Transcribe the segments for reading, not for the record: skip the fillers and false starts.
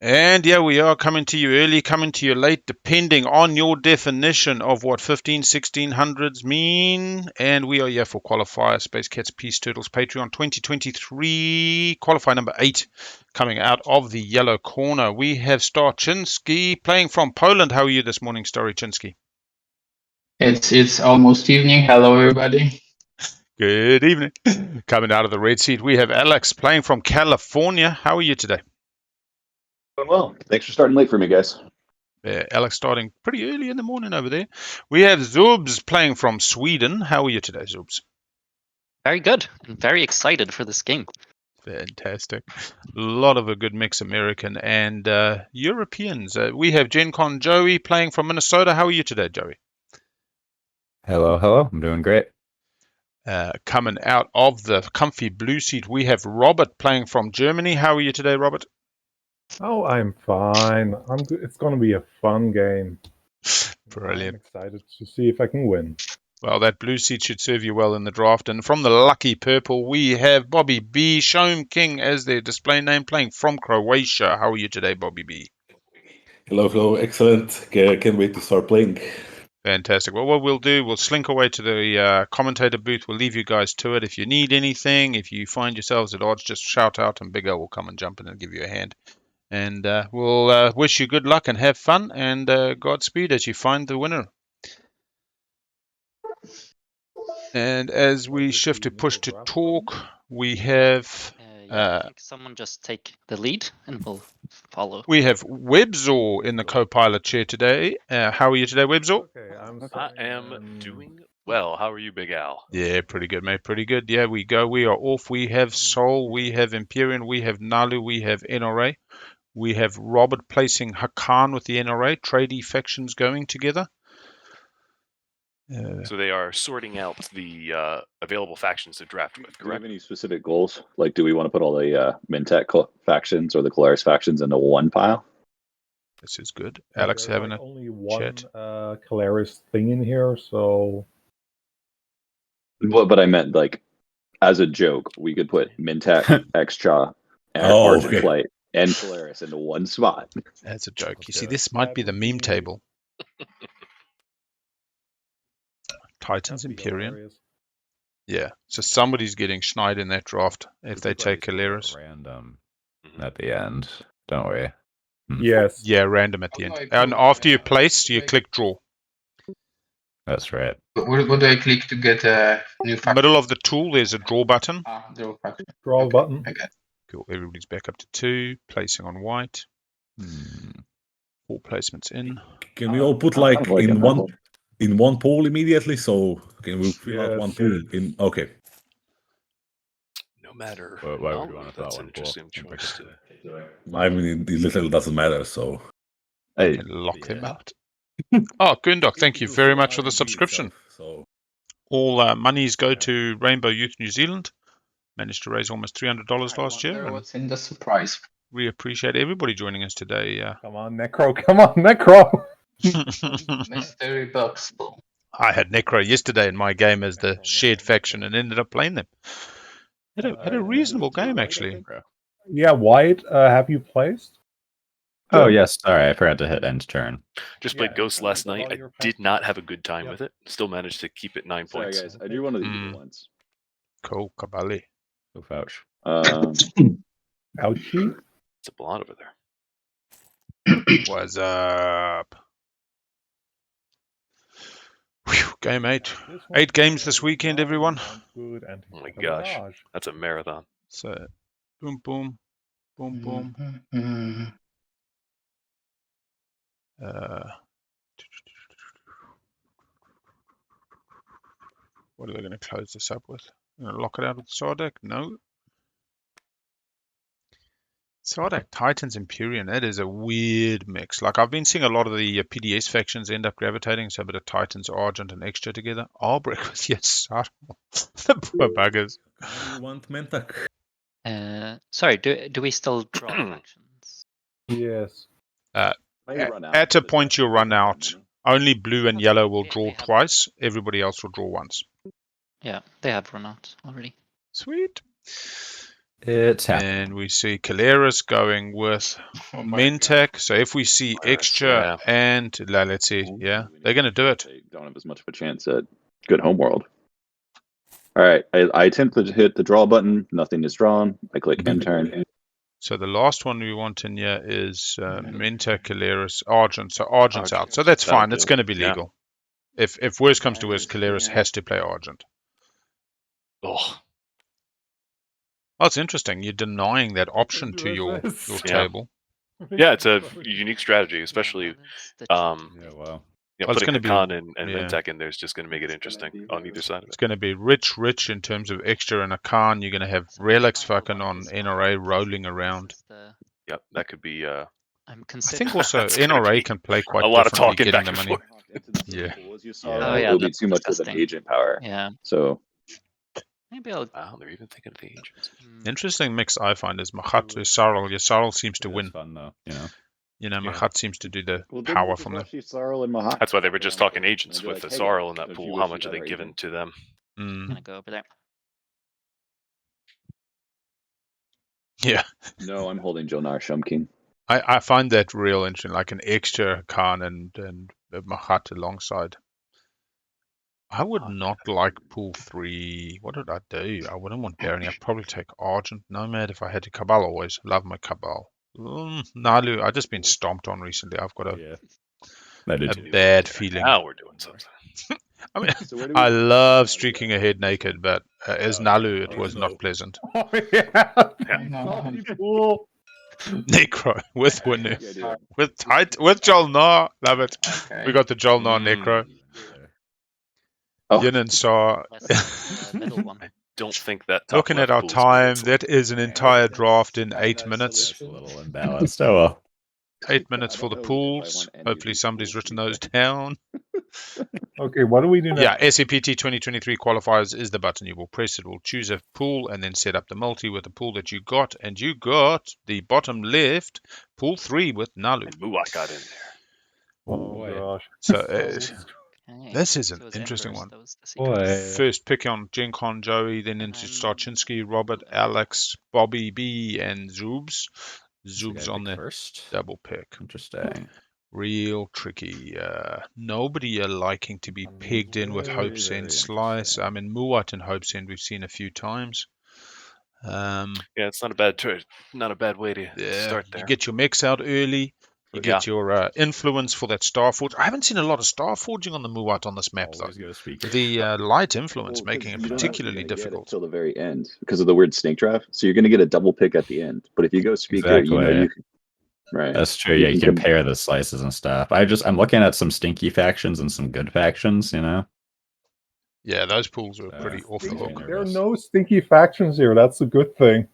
And yeah, we are coming to you early, coming to you late, depending on your definition of what 1600s mean. And we are here for Qualifier, Space Cats, Peace Turtles, Patreon 2023, Qualifier number 8, coming out of the yellow corner. We have Star Chinski playing from Poland. How are you this morning, Stary Chinski? It's almost evening. Hello, everybody. Good evening. Coming out of the red seat, we have Alex playing from California. How are you today? Doing well. Thanks for starting late for me, guys. Alex starting pretty early in the morning over there. We have Zubzarz playing from Sweden. How are you today, Zubzarz? Very good. I'm very excited for this game. Fantastic. A lot of a good mix, American and Europeans. We have GenConJoey playing from Minnesota. How are you today, Joey? Hello, hello. I'm doing great. Coming out of the comfy blue seat, we have Robert playing from Germany. How are you today, Robert? Oh, I'm fine. I'm good. It's going to be a fun game. Brilliant. I'm excited to see if I can win. Well, that blue seat should serve you well in the draft. And from the lucky purple, we have BobbyB, ShomeKing as their display name, playing from Croatia. How are you today, BobbyB? Hello, hello. Excellent. Can't wait to start playing. Fantastic. Well, what we'll do, we'll slink away to the commentator booth. We'll leave you guys to it. If you need anything, if you find yourselves at odds, just shout out and Big L will come and jump in and give you a hand. And we'll wish you good luck and have fun and Godspeed as you find the winner. And as we shift to push to talk, we have... someone just take the lead and we'll follow. We have Webzor in the co-pilot chair today. How are you today, Webzor? Okay, I am doing well. How are you, Big Al? Yeah, pretty good, mate. Pretty good. Yeah, we go. We are off. We have Sol. We have Empyrean. We have Naalu. We have NRA. We have Robert placing Hakan with the NRA. Tradie factions going together. So they are sorting out the available factions to draft with, Do we have correct? any specific goals? Like, do we want to put all the Mintech factions or the Colaris factions into one pile? This is good. Alex There's having like a only one chat. Colaris thing in here, so But I meant, like, as a joke, we could put Mintech, Extra, and Oh, Argent okay. Flight and Polaris into one spot. That's a joke. You see, Okay. this might be the That meme would be- table. Titans that'd be Empyrean. hilarious. Yeah. So somebody's getting schneid in that draft if they We'll take probably Colaris. go Random Mhm. at the end, don't we? Yes. Yeah, random at the Oh, end. I And do. after you Yeah. place, you click draw. That's right. What do I click to get a new faction? Middle of the tool, there's a draw button. Draw faction. Draw Okay, button. I got it. Cool. Everybody's back up to 2. Placing on white. 4 placements in. Can we all put I like like in it. one pool immediately? So can we fill out Yes. one pool? In okay. No matter. Why would you Oh, want to that's throw an one pool? interesting choice. I mean, it literally doesn't matter. So Hey, And lock them Yeah. out. Oh, Gundok, thank you It will very fill much for the RNG subscription. itself, so All monies go to Rainbow Youth New Zealand. Managed to raise almost $300 I last year. wonder And what's in the surprise. we appreciate everybody joining us today. Come on, Necro. Come on, Necro. Mystery box. I had Necro yesterday in my game as the shared faction and ended up playing them. Had a reasonable game, actually. Yeah, White. Have you placed? Oh, yes. Sorry, I forgot to hit end turn. Just played Yeah, Ghost last all night. I your did factions. not have a good time Yep. with it. Still managed to keep it 9 sorry points. guys, I drew one of the Mm. evil ones. Cool, Cabal. Go vouch. Ouchie. It's a blonde over there. What's up? Whew, game 8. This 8 one games here this is weekend, Barony, everyone. sounds good, and Oh my gosh. Camouflage. That's a marathon. So, boom, boom, boom, boom. Mm-hmm. What are they going to close this up with? Going to lock it out with Sardak? No. Sardak, Titans, Empyrean. That is a weird mix. Like, I've been seeing a lot of the PDS factions end up gravitating, so a bit of Titans, Argent, and Extra together. Albrecht with yes, the poor buggers. how do you want Mentak? Sorry, do we still draw factions? Yes. At a point, you'll run out. Only blue and yellow will draw Yeah. twice. Everybody else will draw once. Yeah, they have run out already. Sweet. It's happening. And we see Kaleris going with Oh my Mentek. So if we see Polaris, extra and let's see, yeah, they're going to do it. They don't have as much of a chance at good homeworld. All right, I attempt to hit the draw button. Nothing is drawn. I click end turn. So the last one we want in here is Mentek, Kaleris, Argent. So Argent's out. So that's That'll fine. do. It's going to be Yeah. legal. If worse comes to worse, Kaleris has to play Argent. Oh, Oh, it's interesting. You're denying that option to your Yeah. table. yeah, it's a unique strategy, especially Yeah, wow. you know, Well, it's putting gonna a be- con and yeah. Mentek in there is just going to make it interesting on either side of It's it. going to be rich in terms of extra and a Khan. You're going to have relics fucking on NRA rolling around. Yep, that could be I'm I considering. think also That's gonna NRA be can play quite a lot of differently talking getting back the and money. forth. Yeah. As you Yeah. saw, Oh, yeah, it'll be that's too much of an disgusting. agent power. Yeah, So maybe I'll. Wow, they're even thinking of the agents. Interesting mix I find is Machat to Sarl. Yeah, Sarl seems to It is win. fun though, you know. You know, Yeah. Machat seems to do the well, power from them. That's why they were just talking agents with the Sarl in that pool. How much are they giving to them? I'm Mm. gonna go over there. Yeah, No, I'm holding Jonar ShomeKing. I find that real interesting, like an extra Khan and Machat alongside. I would not like pool 3. What did I do? I wouldn't want Barony. I'd probably take Argent, Nomad if I had to. Cabal always. Love my Cabal. Naalu, I've just been stomped on recently. I've got Yeah. I did a too. bad feeling. Now we're doing something. I mean, So where do we I put love Naalu streaking at? ahead naked, but as Oh, Naalu, yeah. it was not pleasant. Oh yeah. No. Salty pool. Necro with Winu. Good idea. With Jolnar. Love it. Okay. We got the Jolnar Necro. Oh. Yin and Saw. West, middle one. Don't think that top Looking at left our pool is gonna time, get selected. that is an entire draft in 8 minutes. It's a little imbalanced. Oh well. 8 minutes I for the don't know if I pools. want any of Hopefully these somebody's pools written to be those down. Okay, what do we do now? Yeah, SCPT 2023 qualifiers is the button. You will press it, will choose a pool, and then set up the multi with the pool that you got. And you got the bottom left, pool 3 with Naalu. And Muat got in there. Oh Boy. gosh. So Okay. this is an So it was interesting Embers, one. that was the secret. Boy. First pick on GenConJoey, then into Chinski, Robert, Alex, BobbyB, and Zubzarz. Zubzarz on the first. double pick. Interesting. Real tricky. Nobody are liking to be pegged in with Very, Hope's End very Slice. interesting. I mean, Muat and Hope's End we've seen a few times. Yeah, it's not a bad not a bad way to Yeah, start there. you get your mechs out early. You get your influence for that Starforge. I haven't seen a lot of Starforging on the Muat on this map, though. Always go speaker. The light influence Well, making 'cause it you don't have to particularly get it difficult. till the very end because of the weird snake draft. So you're going to get a double pick at the end. But if you go speaker, you know Exactly. you can. Right. That's true. Yeah, you can compare the slices and stuff. I'm looking at some stinky factions and some good factions. You know. Yeah, those pools are So, pretty off the Stinky. hook. There are no stinky factions here. That's a good thing.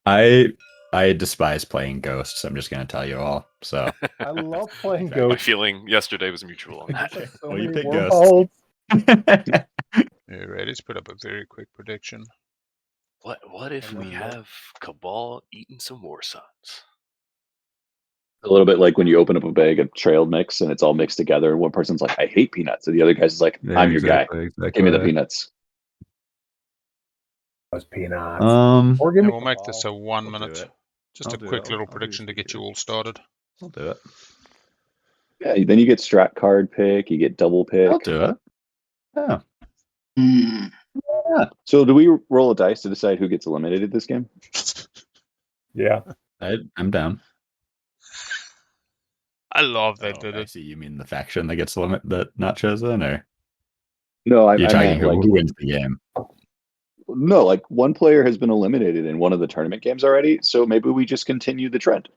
I despise playing ghosts. I'm just gonna tell you all. So I love playing Exactly. My ghosts. feeling yesterday was mutual on that. There's so Well, you many pick ghosts. wormholes. Yeah, right. Let's put up a very quick prediction. What if we have Cabal eating some War Sons? a little bit like when you open up a bag of trailed mix and it's all mixed together. And one person's like, "I hate peanuts," and the other guy's like, "I'm your guy. Give me the peanuts." Those peanuts. Or give And me we'll make this a 1 I'll do minute. it. Just I'll a do quick it. little I'll do prediction to get speaker. you all started. I'll do it. Yeah. Then you get strat card pick. You get double pick. I'll do it. Yeah. Hmm. Yeah. So do we roll a dice to decide who gets eliminated this game? Yeah. I'm down. I love that. Oh, Did I it? see. You mean the faction that gets that not chosen, or No, you're I talking meant who like wins the game? no, like one player has been eliminated in one of the tournament games already. So maybe we just continue the trend.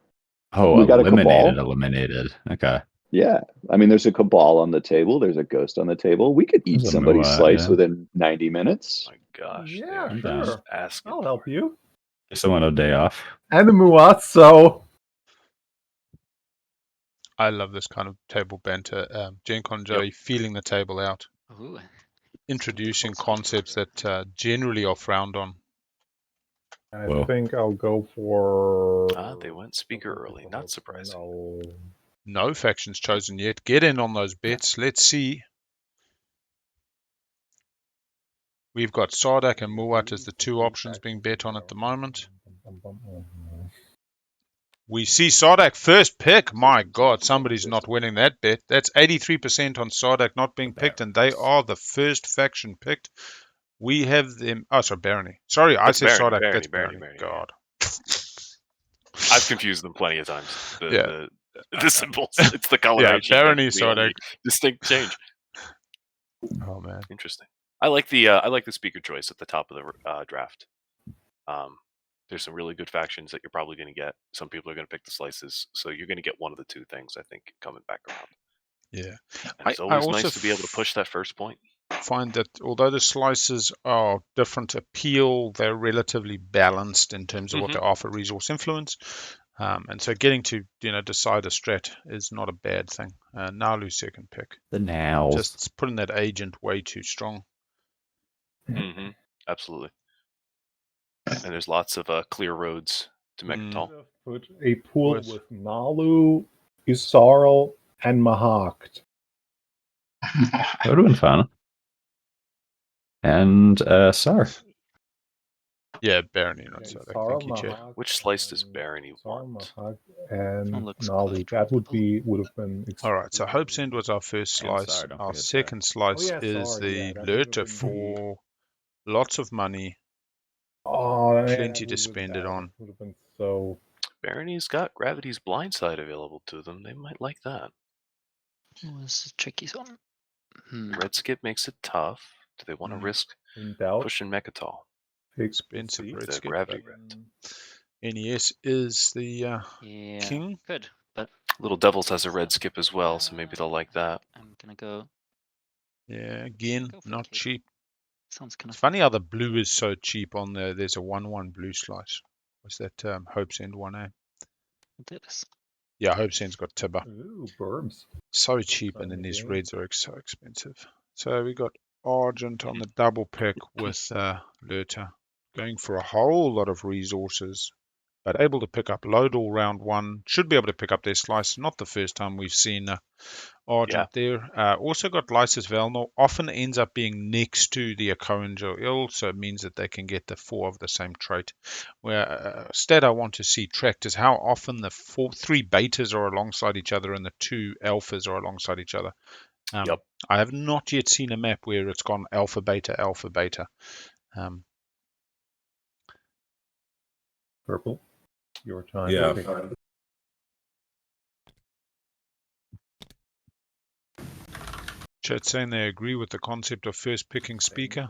Oh, We got a eliminated. Cabal. Eliminated. Okay. Yeah. I mean, there's a Cabal on the table. There's a Ghost on the table. We could eat There's a somebody's Muat, slice yeah. within 90 minutes. My gosh, Yeah, they're sure. just asking. I'll help you. Give someone a day off. And the Muat, so I love this kind of table banter. GenConJoey feeling the table out, Ooh. introducing concepts that generally are frowned on. I Whoa. think I'll go for. They went speaker early. Not surprising. No. No factions chosen yet. Get in on those bets. Let's see. We've got Sardak and Muat as the two options being bet on at the moment. We see Sardak first pick. My God, somebody's not winning that bet. That's 83% on Sardak not being picked, and they are the first faction picked. We have them. Oh, sorry, Barony. Sorry, I said Sardak. That's Barony. God. I've confused them plenty of times. Yeah. The symbols. It's the coloration. Yeah, Barony, that's the only Sardak. distinct change. Oh man, Interesting. I like the speaker choice at the top of the draft. There's some really good factions that you're probably going to get. Some people are going to pick the slices, so you're going to get one of the two things. I think coming back around. yeah. And it's always nice to be able to push that first point. Find that although the slices are different appeal, they're relatively balanced in terms of what they offer resource influence. And so getting to decide a strat is not a bad thing. Naalu second pick. The now. Just putting that agent way too strong. Absolutely. And there's lots of clear roads to Mechatol. Put a pool with Naalu, Isarl, and Mahakt. That would have been fun. And Sar. Yeah, Barony, not so. Thank you, Chair. Which slice does Barony want? And Naalu. That would have been. All right, so Hope's End was our first slice. Our second slice is the Lurter for lots of money. Plenty to spend it on. Would have been so. Barony's got Gravity's Blindside available to them. They might like that. This is a tricky one. Red Skip makes it tough. Do they want to risk pushing Mechatol? Expensive Red Skip. Gravity Red. NES is the king. Good, but Little Devils has a Red Skip as well, so maybe they'll like that. I'm gonna go. Yeah, again, not cheap. Sounds kind of It's funny how the blue is so cheap on there. There's a 1/1 blue slice. Was that Hope's End 1A? Yeah, Hope's End's got Tibber. Ooh, Burbs. So cheap, and then these reds are so expensive. So we got Argent on the double pick with Lurter, going for a whole lot of resources, but able to pick up load all round one. Should be able to pick up their slice. Not the first time we've seen Argent there. Also got Lysis Velnor. Often ends up being next to the GenConJoey, so it means that they can get the 4 of the same trait. Where stat I want to see tracked is how often the 3 betas are alongside each other and the 2 alphas are alongside each other. I have not yet seen a map where it's gone alpha beta alpha beta. Purple, your time. Yeah. Chat saying they agree with the concept of first picking speaker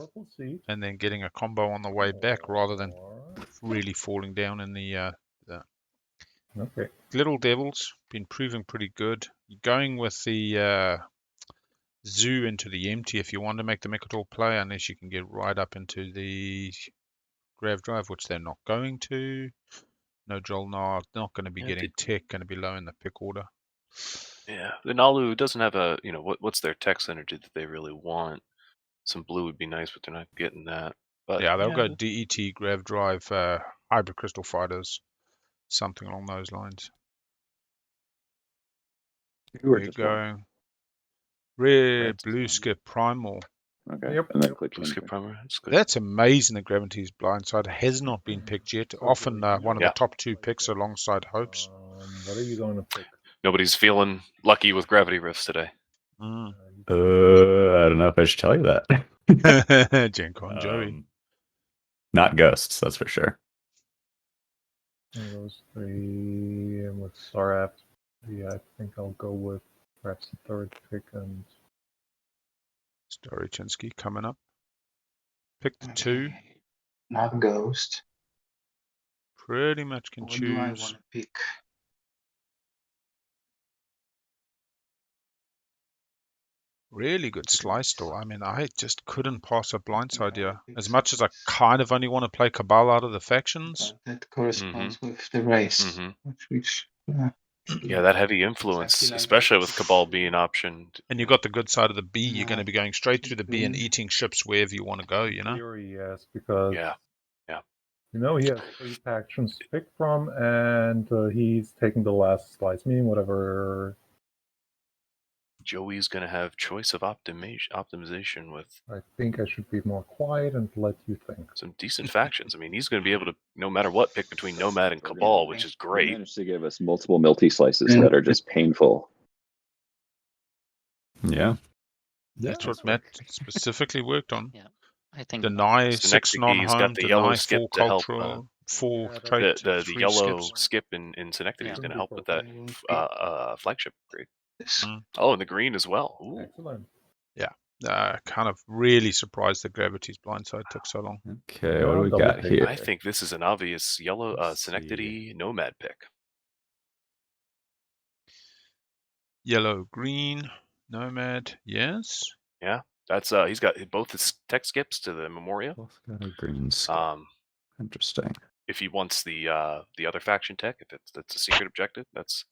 and then getting a combo on the way back rather than really falling down in the Little Devils. Been proving pretty good. Going with the Zoo into the empty if you want to make the Mechatol play, unless you can get right up into the Grav Drive, which they're not going to. No Joel, not going to be getting tech, going to be low in the pick order. Yeah, the Naalu doesn't have a, what's their tech synergy that they really want. Some blue would be nice, but they're not getting that. But yeah, they'll go DET, Grav Drive, Hybrid Crystal Fighters, something along those lines. There you go. Red, blue skip, primal. Okay. Yep. And then click blue skip primal. That's good. That's amazing that Gravity's Blindside has not been picked yet. Often one of the top 2 picks alongside Hopes. What are you going to pick? Nobody's feeling lucky with Gravity Rifts today. I don't know if I should tell you that. GenConJoey. Not ghosts, that's for sure. Those 3 and with Sarap. Yeah, I think I'll go with perhaps the 3rd pick and Stary Chinski coming up. Pick the 2. Not Ghost. Pretty much can What do I choose. want to pick? Really good slice though. I mean, I just couldn't pass a blindside here. As much as I kind of only want to play Cabal out of the factions. That corresponds with the race. Which yeah, that heavy influence, especially with Cabal being optioned. And you've got the good side of the B. You're going to be going straight through the B and eating ships wherever you want to go, Yes, because yeah. He has 3 factions to pick from, and he's taking the last slice, meaning whatever Joey's going to have choice of optimization with. I think I should be more quiet and let you think. Some decent factions. I mean, he's going to be able to, no matter what, pick between Nomad and Cabal, which is great. He managed to give us multiple multi slices that are just painful. Yeah. That's what Matt specifically worked on. Yeah, I think Deny 6 Synecdoche's got non-home, the yellow deny skip 4 to help, cultural, 4 Yeah, trait, the 3 yellow skips. skip in Synecdoche is Yeah. going to help with that flagship upgrade. Mm. Oh, and the green as well. Ooh. Excellent. Kind of really surprised that Gravity's Blindside took so long. Okay, what do we Double got pick. here? I think this is an obvious yellow Let's Synecdoche Nomad pick. Yellow, green, Nomad, yes. Yeah, that's he's got both his tech skips to the Memoria. Both got a green skip. Interesting. If he wants the other faction tech, if that's a secret objective, that's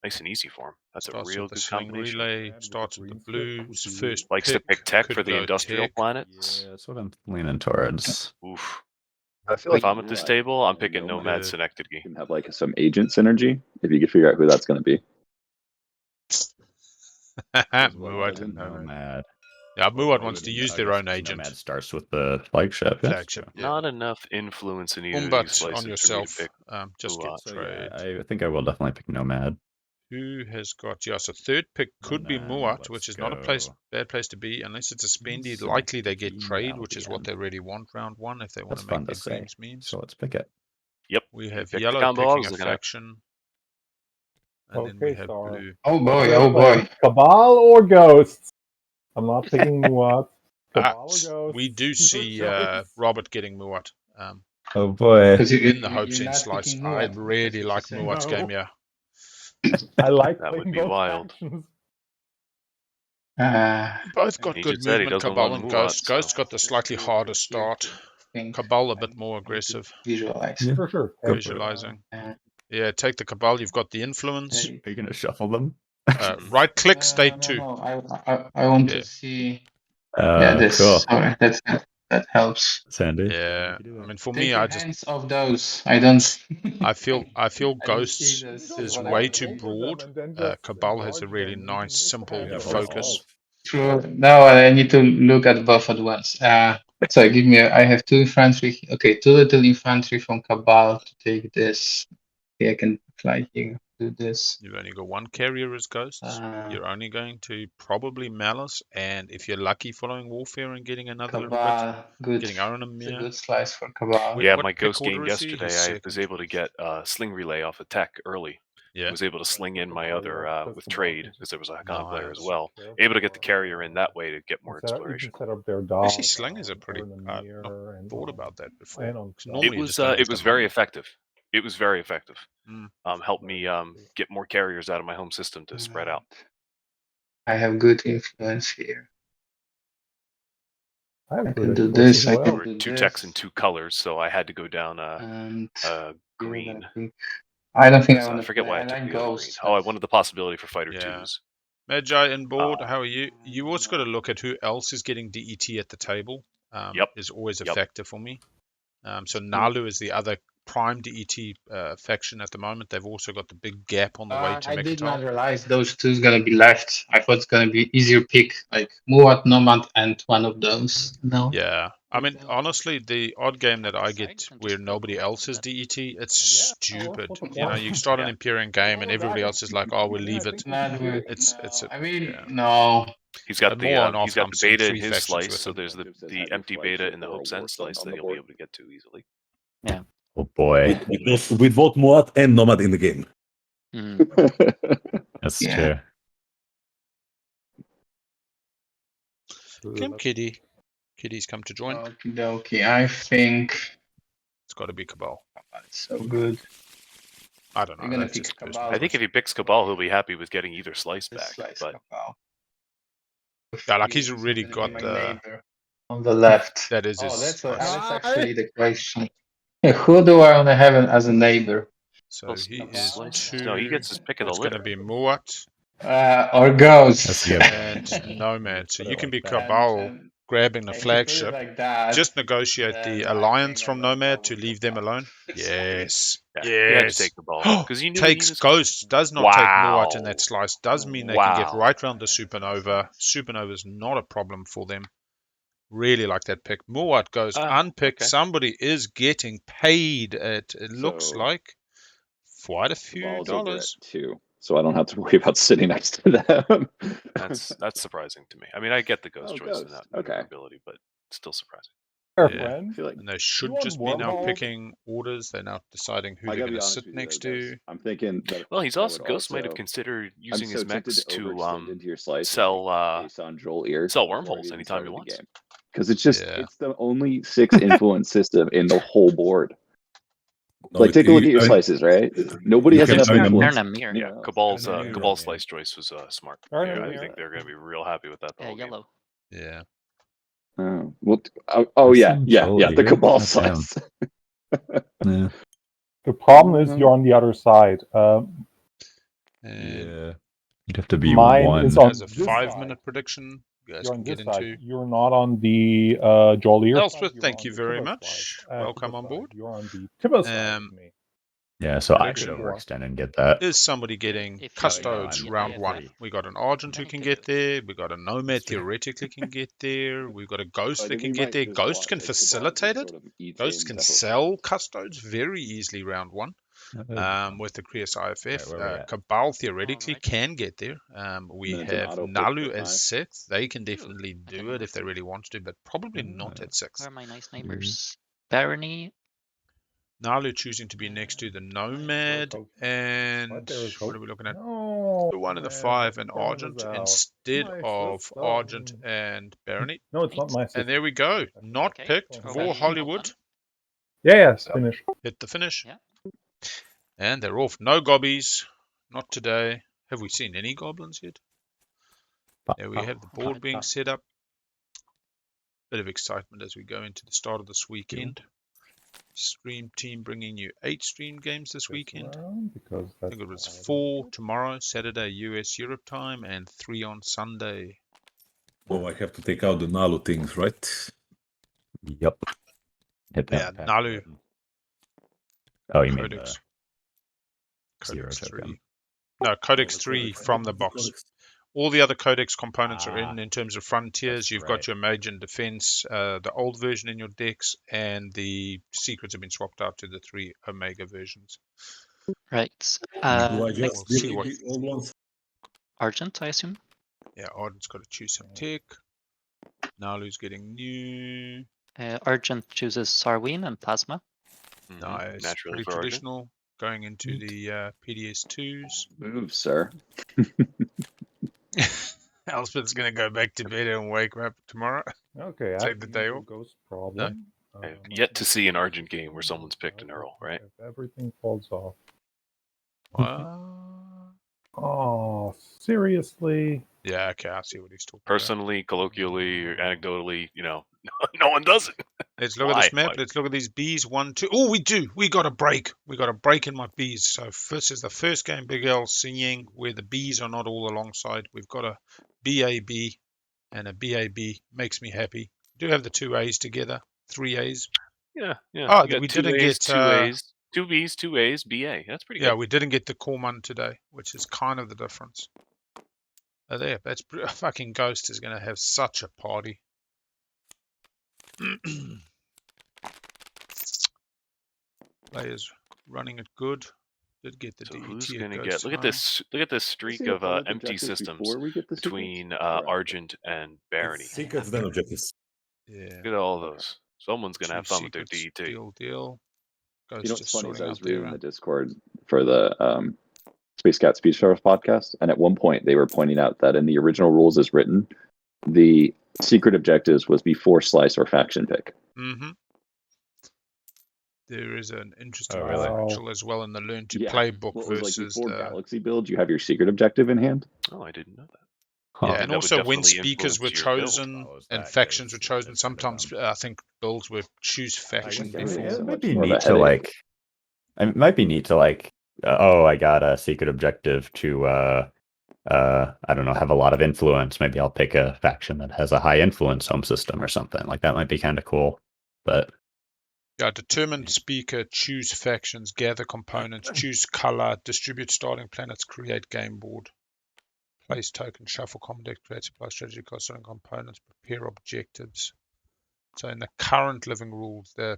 nice and easy for him. That's Starts a real with the good sling combination. relay, Yeah, starts with the blues, would be- first Likes to pick tech could for the go industrial tech. planets. Yeah, that's what I'm leaning towards. Oof. I feel If I'm at this table, I'm picking Nomad Nomad Yeah. Synecdoche. can have like some agent synergy if you could figure out who that's going to be. Muad and Nomad. Yeah, Muad wants to use their own Nomad agent. starts with the flagship. Yes. Flagship. Yeah. Not enough influence in either of these Umbat slices on for me to yourself. pick. Just get So trade. yeah, I think I will definitely pick Nomad. Who has got so third pick could be then Muat, let's which is not a go. bad place to be unless it's a spendy. Synecdoche Likely they get trade, which is what Naalu. they really want round one if they want That's to make fun their to say. dreams memes. So let's pick it. Yep. We have picked the yellow combo I picking was a looking at. faction. And then we have blue. Oh boy, oh boy. Cabal or Ghosts? I'm not picking Muat. Cabal or Ghosts? We do Your see choice. Robert getting Muat. Oh boy. Because In the hopes in slice. I really like Muat's No. game, yeah. I like That would playing be both wild. factions. Both got He good just said he movement, doesn't Cabal want and Muat, Ghost. so- Ghost's got the slightly harder start. Cabal a bit more aggressive. Visualize. Yeah. For sure. Go for it. Visualizing. Uh, Yeah, take the Cabal. You've got the influence. Hey. Are you gonna shuffle them? Right click, state 2. No, I want Yeah. to see. Yeah, this. Cool. Sorry, that helps. Sandy. Yeah, I mean, for Take me, your I just hands off those. I don't. I feel I don't Ghosts see this is what I way want. too broad. Cabal has a really nice, simple focus. True. Now I need to look at both at once. So give me. I have 2 infantry. Okay, 2 little infantry from Cabal to take this. Okay, I can fly here. Do this. You've only got 1 carrier as Ghosts. You're only going to probably Malice, and if you're lucky following Warfare and getting another little bit, Cabal, good. getting Iron It's a Amir. good slice for Cabal. Wait, Yeah, what my pick Ghost order game is he? yesterday, He's I was second. able to get sling relay off of tech early. Yeah. Was able to sling in my other with trade because there was a Iconic player as Nice. well. Able to get the carrier in that way to get more You can exploration. set up their dog. Actually, Sling is a pretty. I've not thought about that before. 'Cause normally you just don't It use was the very money. effective. It was very effective. Mm. Helped me get more carriers out of my home system to spread out. I have good influence here. I can do this. I There can were do 2 this. techs and 2 colors, so I had to go down And green. I don't think I So want I to forget play. why I I took like the other green. Ghosts. Oh, I wanted the possibility for fighter Yeah. 2s. Magi and board, how are you? You also got to look at who else is getting DET at the table. Yep. Is always a Yep. factor for me. So Naalu is the other prime DET faction at the moment. They've also got the big gap on the way to I did not Mechatol. realize those 2 is gonna be left. I thought it's gonna be easier pick, like Muat, Nomad, and one of those. No. Yeah, I mean, honestly, the odd game that I get where nobody else is DET, it's stupid. You know, you start an Yeah. Empyrean game and everybody else is like, "Oh, we'll leave it." No. He's got more on the off, he's got I'm the seeing beta in 3 his factions slice, with so him. there's the empty beta in the Hope's End slice that you'll be able to get to easily. Oh boy. With both Muat and Nomad in the game. That's Yeah. true. Come, Kitty. Kitty's come to join. Okay, I think It's got to be Cabal. that's so good. I don't know. You're gonna That's pick just Cabal. personal. I think if he picks Cabal, he'll be happy with getting either slice This back. slice But Cabal. Yeah, like he's He's already gonna got be my the. neighbor on the left. That is Oh, his. that's actually the question. Who do I want to have as a neighbor? So he is Slice. 2. No, he gets his pick of the It's going to litter. be Muat Or Ghost? That's the and Nomad. So you can be Cabal grabbing the If you put it flagship. like that, Just negotiate then the I alliance think I from got Nomad to double leave them alone. Exactly. Yes. Yeah, you had to take Yes. the ball because you knew he Takes needed. ghosts. Does not take Muat in that slice. Does mean they can get Wow. right round the supernova. Supernova is not a problem for them. Really like that pick. Muat goes unpicked. Okay. Somebody is getting paid. It looks So- like quite a few Cabal's over dollars. at 2, so I don't have to worry about sitting next to them. That's surprising to me. I mean, I get the ghost Oh, choice and ghost. that Okay. ability, but it's still surprising. Our Yeah. I friend. feel like And they should want just be now wormholes? picking orders. They're now deciding who I they're gotta going be to honest sit with you, next though, to. Ghost. I'm thinking that Well, he's I also would Ghost might have also- considered I'm using so his tempted mechs to to overextend into your slice sell based on Joel Ear sell before it wormholes even anytime he started the wants. game. Because it's just Yeah. it's the only 6 influence system in the whole board. No, Like, take a look at your I- slices, right? Nobody You has can enough find them influence. Baron and Mir. Anyone Yeah, else. Cabal's Baron and Cabal's Mir. slice choice was smart. Baron Yeah, and I Mir. think they're going to be real happy with that the Yeah, whole game. yellow. Yeah. Oh, well, oh yeah, Some yeah, Joel yeah. The Ear? Cabal God damn. slice. Yeah. The problem is you're on the other side. And Yeah. You'd have to be Mine one. is on has a this 5-minute side. prediction. You guys You're can on get this side. into. You're not on the Joel Ear Elspeth, side, you're thank on you the very Tibba much. side. Welcome Tibba on side. board. You're on the Tibba side Um, with me. Yeah, so I Prediction. could overextend and get that. Is somebody getting If you- custodes yeah, round yeah, 1? yeah. We got an Argent who Then you can could get do there. We got a Nomad That's right. theoretically can get there. We've got a Ghost I that think can we get might there. just Ghost watch can as Cabal facilitate just it. sort of eats Ghosts in can Zephyr. sell custodes very easily round 1. With the Krios IFF. Alright, where we at? Cabal theoretically Alright. can get there. We And then have Donato picked Naalu at as 5. 6th. They can definitely I do can it if they move. really want to, but probably not at 6th. Where are my nice neighbors? Barony. Naalu choosing to be next to the Nomad, Coke. and Right there is what Coke. are we looking at? No, The 1 and the man, 5 and Baron Argent is out. instead My of sister. Argent and Barony. No, it's not my sister. And there we go. Not Okay. picked Well for well Hollywood. done. Yeah, it's finished. Hit the finish. Yeah. And they're off. No gobbies. Not today. Have we seen any goblins yet? There we have the board being set up. Bit of excitement as we go into the start of this weekend. Stream team bringing you 8 stream games this weekend. Because I think it was 4 tomorrow, Saturday, US Europe time, and 3 on Sunday. Oh, I have to take out the Naalu things, right? Yep. Hit Yeah, that. Naalu. Oh, you mean Codex. the zero Codex token. 3. No, Codex Oh, 3 Codex. from the box. All the other Codex components are Ah, in terms of frontiers. that's You've right. got your mage and defense, the old version in your decks, and the secrets have been swapped out to the 3 Omega versions. Right. Do I We'll just see delete what- the old ones? Argent, I assume. Yeah, Arden's got to choose some tech. Naalu's getting new. Argent chooses Sarween and Plasma. Nice. Naturally Pretty for Argent. traditional. Going into the PDS2s. Move, sir. Elspeth's going to go back to bed and wake up tomorrow. Okay, Take I the day off. Ghost problem. I have yet to see an Argent game where someone's picked an Earl, right? If everything falls off. What? Oh, seriously? Yeah, okay, I see what he's talking Personally, colloquially, or anecdotally, no one does it. Let's look at this Why? map. Let's look at these bees. 1, 2. Oh, we do. We got a break. We got a break in my bees. So this is the first game Big L seeing where the bees are not all alongside. We've got a BAB and a BAB. Makes me happy. We do have the 2 A's together. 3 A's. Yeah. Oh, You got we 2 didn't A's, get, 2 A's, 2 B's, 2 A's, BA. That's pretty Yeah, good. we didn't get the Corman today, which is kind of the difference. Oh, there. That's fucking Ghost is going to have such a party. Players running it good. Did get the So DET who's at gonna Ghost get? Look at home. this! Look at this See streak the of public empty objectives systems before we get the secrets? between Or after? Argent and Barony. Secrets, then objectives. Yeah. Look at all those. Someone's gonna have 2 fun with their secrets, DET. Deal. Ghost You know what's just funny is sorting I out was their reading the Discord for the Space Cat Speed Sheriff podcast, and at one point they were pointing out that in the original rules as written, the secret objectives was before slice or faction pick. Mm-hmm. There is an interesting Oh, really? differential as well in the learn to Yeah. play book Well, it was like versus before the Galaxy build, you have your secret objective in hand. Oh, I didn't know that. Huh. yeah, and That would also when definitely speakers were influence your build. chosen Oh, is and that factions were Ghost? chosen, That's kind of sometimes I think builds were choose faction guess before. everything's so It might much be more of a neat to headache. like. It might be neat to like. Oh, I got a secret objective to I don't know, have a lot of influence. Maybe I'll pick a faction that has a high influence home system or something. Like that might be kind of cool. But yeah, determined speaker, choose factions, gather components, choose color, distribute starting planets, create game board, place token, shuffle common deck, create supply strategy, cost and components, prepare objectives. So in the current living rules, the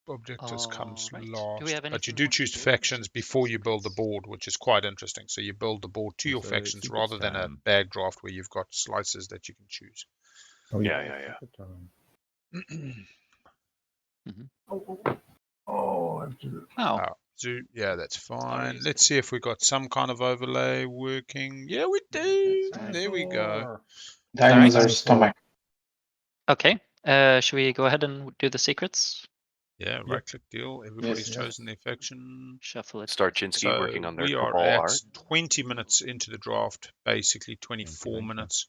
objectives comes Right. Do we last, have but anything you we do want to choose do, or is factions it before you build the secrets? board, which is quite interesting. So you build the board to your So factions secrets rather than a time. bag draft where you've got slices that you can choose. Oh, Yeah. secret time. Oh, I have to. oh, Yeah, that's fine. is Let's good. see if we got some kind of overlay working. Yeah, we do. There we go. Dinosaur stomach. Okay. Should we go ahead and do the secrets? Yeah, right click deal. Everybody's Yes. chosen their faction. Shuffle it. Start Chinski So working on their we are Cabal at art. 20 minutes into the draft, basically 24 Thank you. minutes.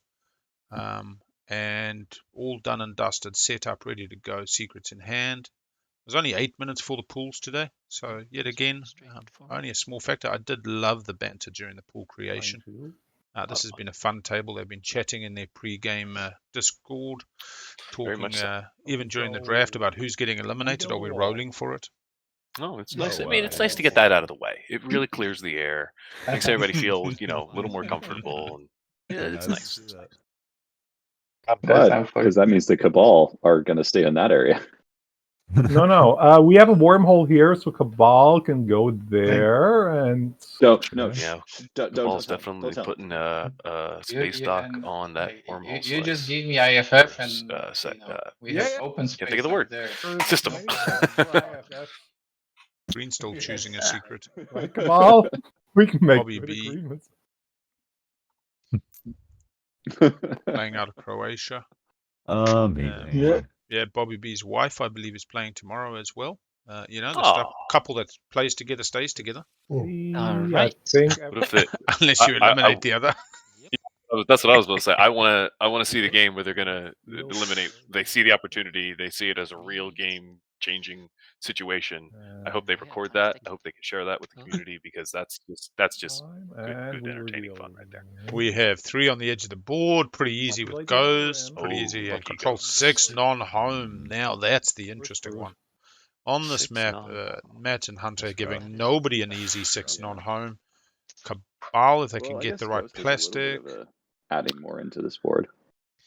And all done and dusted, set up, ready to go, secrets in hand. There's only 8 minutes for the pools today. So yet again, only a small factor. I did love the banter during the pool creation. This has been a fun table. They've been chatting in their pre-game Discord, Very talking much so. even during the draft about who's getting eliminated. Are we rolling for it? No, it's No, nice. I mean, it's nice to get that out of the way. It really clears the air, makes everybody feel, a little more comfortable. And yeah, it's nice. It's nice. I'm glad, because that means the Cabal are going to stay in that area. No. We have a wormhole here, so Cabal can go there, and Yeah, Cabal's definitely putting a space dock on that wormhole. You just slice. give me IFF Or, and we have open space. Can't think of the word. There. System. Green's still choosing a secret. Right, Cabal, we can make BobbyB. good agreements. Playing out of Croatia. Amazing. Yeah, BobbyB's wife, I believe, is playing tomorrow as well. The Aw. couple that plays together stays together. All I right. think What if they, Unless you eliminate the other. that's what I was going to say. I want to see the game where they're going to eliminate. They see the opportunity. They see it as a real game-changing situation. I hope they record that. I hope they can share that with the community, because that's just good entertaining fun right there. We have 3 on the edge of the board. Pretty easy with Ghost. Pretty easy. And control Ghost. 6 non-home. Now that's the interesting one. On this 6 map, non-home. Matt and Hunter are giving nobody an easy 6 non-home. Cabal, if they can get the right plastic. Adding more into this board.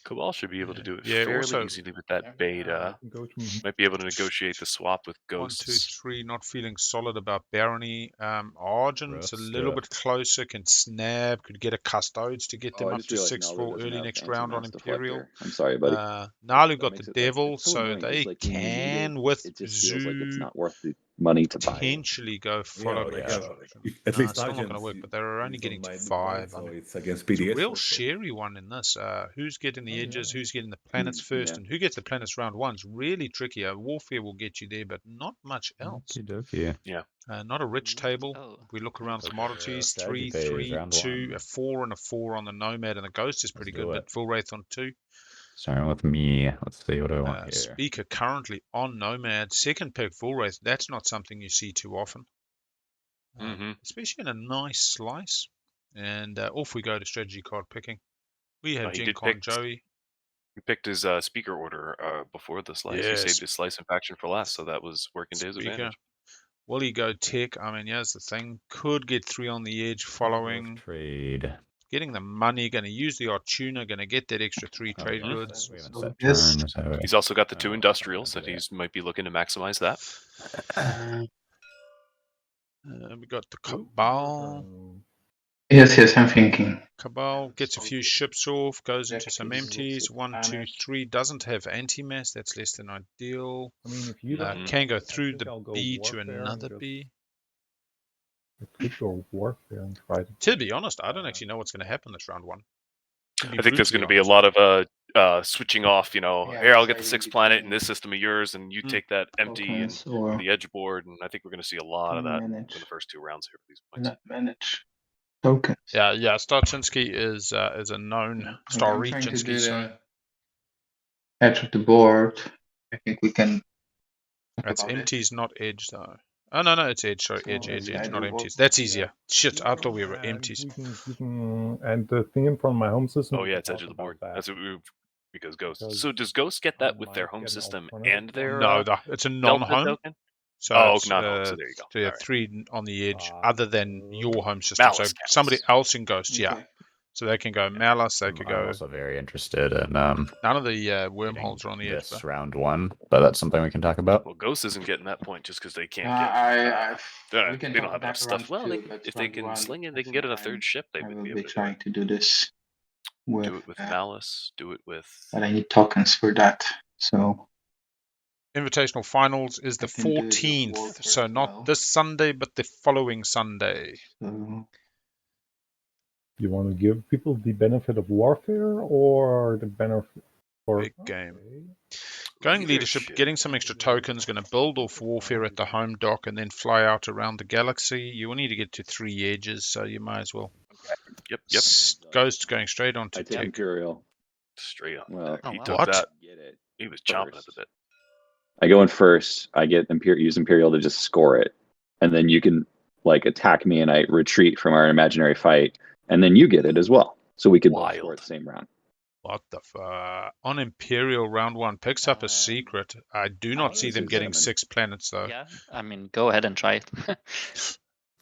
Cabal should be able to do it Yeah, fairly also- easily with that beta. Might be able to negotiate the swap with 1, Ghosts. 2, 3. Not feeling solid about Barony. Argent's a little bit closer. Can snap. Could get a Custodes to get them up to 6-4 early next round on Imperial. I'm sorry, buddy. Naalu got the Devil, so they can with It just feels like it's Zoo not worth the money to buy. potentially go follow Yeah, extraction. At least It's still not going to Argent work, but they're only is getting on to my 5. so I mean, it's against it's a PDS. real also. sherry one in this. Who's getting the edges? Who's getting the planets first? yeah. And who gets the planets round 1's really tricky. Warfare will get you there, but not much else. Okey-dokey. Not a rich table. Oh. If we look around Okay. commodities, Strategy 3, phase, 3, round 2, 1. a 4 and a 4 on the Nomad, and the Ghost is pretty Let's do good, it. but full wraith on 2. Starting with me. Let's see what do I want here. Speaker currently on Nomad, second pick full wraith. That's not something you see too often, especially in a nice slice. And off we go to strategy card picking. We have He did pick. GenConJoey. He picked his speaker order before the slice. He Yes. saved his slice and faction for last, so that was working to his Speaker. advantage. Will he go tech? I mean, here's the thing. Could get 3 on the edge following. Trade. Getting the money, going to use the Artuna, going to get that extra 3 Oh, trade yeah. goods. We haven't set Yes. turns, have we? He's also got the 2 Oh, industrials that yeah. he might be looking to maximize that. We got the Cabal. Yes, I'm thinking. Cabal gets a few ships off, goes into some empties. 1, 2, 3. Doesn't have anti-mass. That's less than ideal. I mean, if you don't, Can go I through think the I'll go B to Warfare and another just- B. I could go Warfare and try To be honest, I don't actually know what's going to happen this round 1. I think there's going to be a lot of switching off. Here, I'll get the 6th planet in this system of yours, and you take that empty and the edge board. And I think we're going to see a lot of that in the first 2 rounds here for these points. Not manage tokens. Yeah. Star Chinski is a known Star I'm trying to Chinski. do So the edge of the board. I think we can. talk that's about it. empties, not edge though. Oh no, it's edge. Sorry, So edge, I not do empties. work That's with easier. that. Shit, I thought we were And empties. we can, and the thing in front of my home system. Oh we yeah, can it's edge talk of the board. about that. That's what we because Ghost. Because So does Ghost get I that with their might home get an system alternative and one. their No, it's a Delta non-home. token? So Oh, it's, non-home. So there you go. so yeah, All right. 3 on the edge, other than your home system. Malice So counts. somebody else in Ghost, yeah. Okay. So they can go Malice, they could I'm go. also very interested in None of the getting wormholes are on the edge, this bro. round 1, but that's something we can talk about. Well, Ghost isn't getting that point just because they can't get. We can they don't talk have enough that stuff. round Well, two, but if they round can one, sling it, I they can get think a third ship. They I would will be be able to trying to do this with. do it with Malice. Do it with. But I need tokens for that. So Invitational finals is the I can do it with 14th, Warfare so as not well. this Sunday, but the following Sunday. So You want to give people the benefit of warfare or the benefit for Big game. Okay. Going leadership, getting some extra tokens, going to build off warfare at the home dock and then fly out around the galaxy. You will need to get to 3 edges, so you might as well. Yep. Ghost going straight on to I take tech. Imperial. Straight on. Well, Oh, he wow. took What? that. Get it. He was chomping at First. the bit. I go in first. I get use Imperial to just score it, and then you can like attack me, and I retreat from our imaginary fight, and then you get it as well. So we could both score Wild. at the same round. What the fuck? On Imperial round 1 picks up a secret. I do not see this them is getting cinnamon. 6 planets though. Yeah, I mean, go ahead and try it.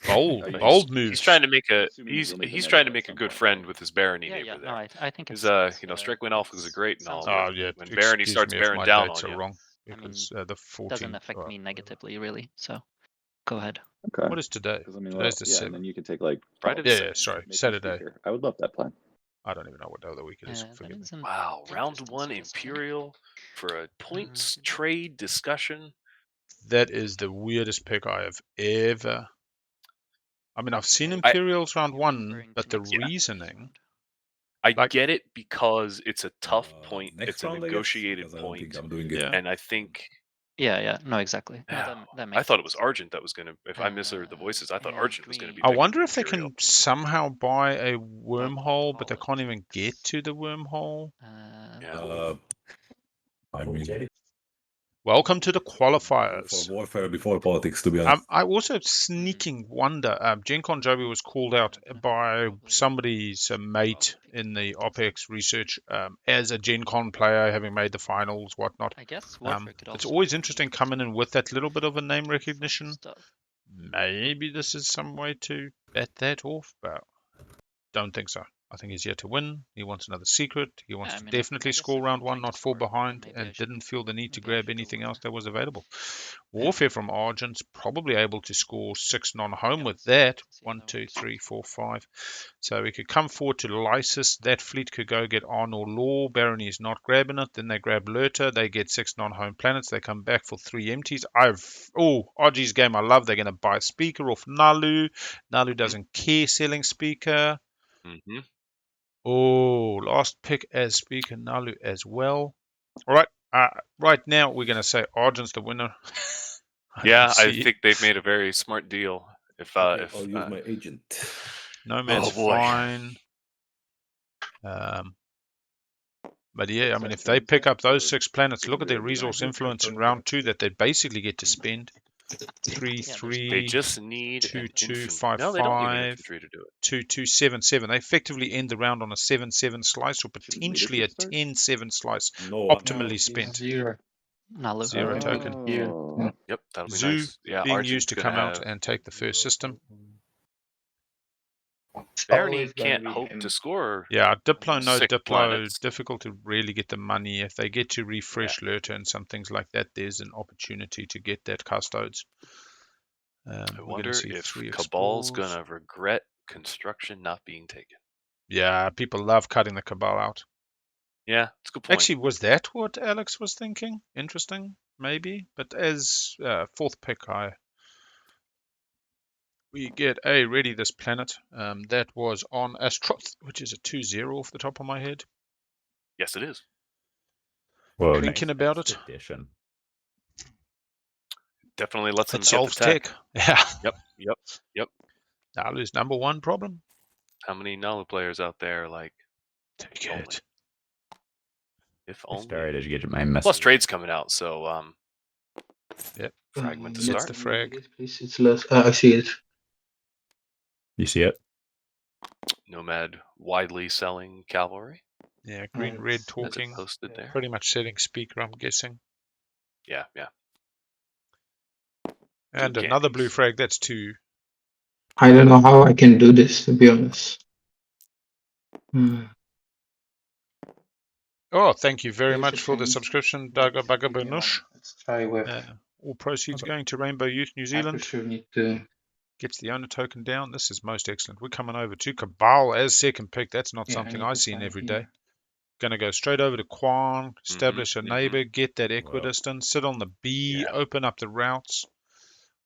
Bold, He's- bold moves. He's trying to make a Assuming he'll make he's the trying to meta make at a some good point. friend with his Barony Yeah, neighbor no, there. I think it's. His Strike Wind Alpha is great and all. sounds Oh But yeah, when Barony excuse starts me if bearing my down dates on are you, wrong I mean, because the 14th doesn't affect oh, me whatever. negatively, really. So, go ahead. Okay. What is today? Because I mean, Today's the yeah, and 7th. then you can take like Friday the Yeah, 7th. sorry, make you Saturday. speaker. I would love that plan. I don't even know what day of the week it is. That Forgive me. is an Wow, round interesting 1 Swiss plan. Imperial for a points trade discussion. That is the weirdest pick I have ever. I mean, I've seen Imperials round 1, but the reasoning. I Like- get it because it's a tough point. Next It's a round, I guess, negotiated because I don't think point, I'm doing it. Yeah. and I think Yeah, no, exactly. No, that makes I thought it was sense. Argent that was gonna. If I misheard the voices, I thought and Argent was gonna we- be. I picking wonder the if they Imperial. can somehow buy a wormhole, but they Holland. can't even get to the wormhole. Yeah. I mean, Welcome to the for qualifiers. warfare before politics, to be honest. I also sneaking wonder. GenConJoey was called out by somebody's mate in the OPEX research as a GenCon player, having made the finals, whatnot. I guess warfare could also. It's always interesting coming in with that little bit of a name recognition. Stuff. Maybe this is some way to bet that off, but don't think so. I think he's here to win. He wants another secret. He wants Yeah, I to mean, definitely I guess score if round I'm 1, trying not to fall score, behind, maybe I and should- didn't feel the need to maybe I grab should go anything with else that. that was available. Warfare from Argent's probably able to score 6 non-home with that. 1, 2, 3, 4, 5. So we could come forward to Lysis. That fleet could go get On or Law. Barony is not grabbing it. Then they grab Lurter. They get 6 non-home planets. They come back for 3 empties. Argie's game I love. They're going to buy a speaker off Naalu. Naalu doesn't care selling speaker. Mm-hmm. Oh, last pick as speaker, Naalu as well. All right. Right now, we're going to say Argent's the winner. Yeah, I see. think they've made a very smart deal. If Okay, I'll use my agent. Nomad's Oh, boy. fine. But yeah, I mean, if they pick up those 6 planets, look at their resource influence in round 2 that they basically get to spend. 3, Yeah, 3, they just need 2, an 2, infantry. 5, No, they don't need an 5, infantry to do it. 2, 2, 7, 7. They effectively end the round on a 7-7 slice, or potentially a leadership start? 10-7 slice, No, optimally he's spent. Zero. Naalu. 0 token. Oh. Yep, that'll be Zoo nice. Yeah, being Argent's used to gonna come out have. and take the first system. Barony Always gonna can't be hope him. to score. Yeah, Diplo, no 6 Diplo, planets. difficult to really get the money. If they get to refresh Lurter and some things like that, there's an opportunity to get that custodes. I We're wonder going to see if 3 Cabal's explores. gonna regret construction not being taken. Yeah, people love cutting the Cabal out. Yeah, it's a good point. Actually, was that what Alex was thinking? Interesting, maybe. But as 4th pick, we get ready this planet. That was on Astroth, which is a 2-0 off the top of my head. Yes, it is. Whoa, Thinking nice about it. expedition. Definitely lets them It get the solves tech. tech. Yeah. Yep. Naalu's number 1 problem. How many Naalu players out there like Take only? it. If Hey, only. Stary, did you get my message? Plus trade's coming out, so Fragment to Let's start. the frag. it, please. It's less. I see it. You see it? Nomad widely selling cavalry. Yeah, green, Alright, red that's talking. Posted there. Pretty much setting speaker, I'm guessing. Yeah, yeah. And Two another blue candies. frag, that's 2. I don't know how I can do this, to be honest. Hmm. Oh, thank you very There's a much for the chance. subscription, But Daga Bagabanush. let's try with. All proceeds going to Rainbow Youth New I for Zealand. sure need to. Gets the owner token down. This is most excellent. We're coming over to Cabal as second pick. That's not Yeah, I something need I've to seen find every here. day. Going to go straight over to Quan, establish a mhm. neighbor, get that Wow. equidistant, sit on the B, Yeah. open up the routes.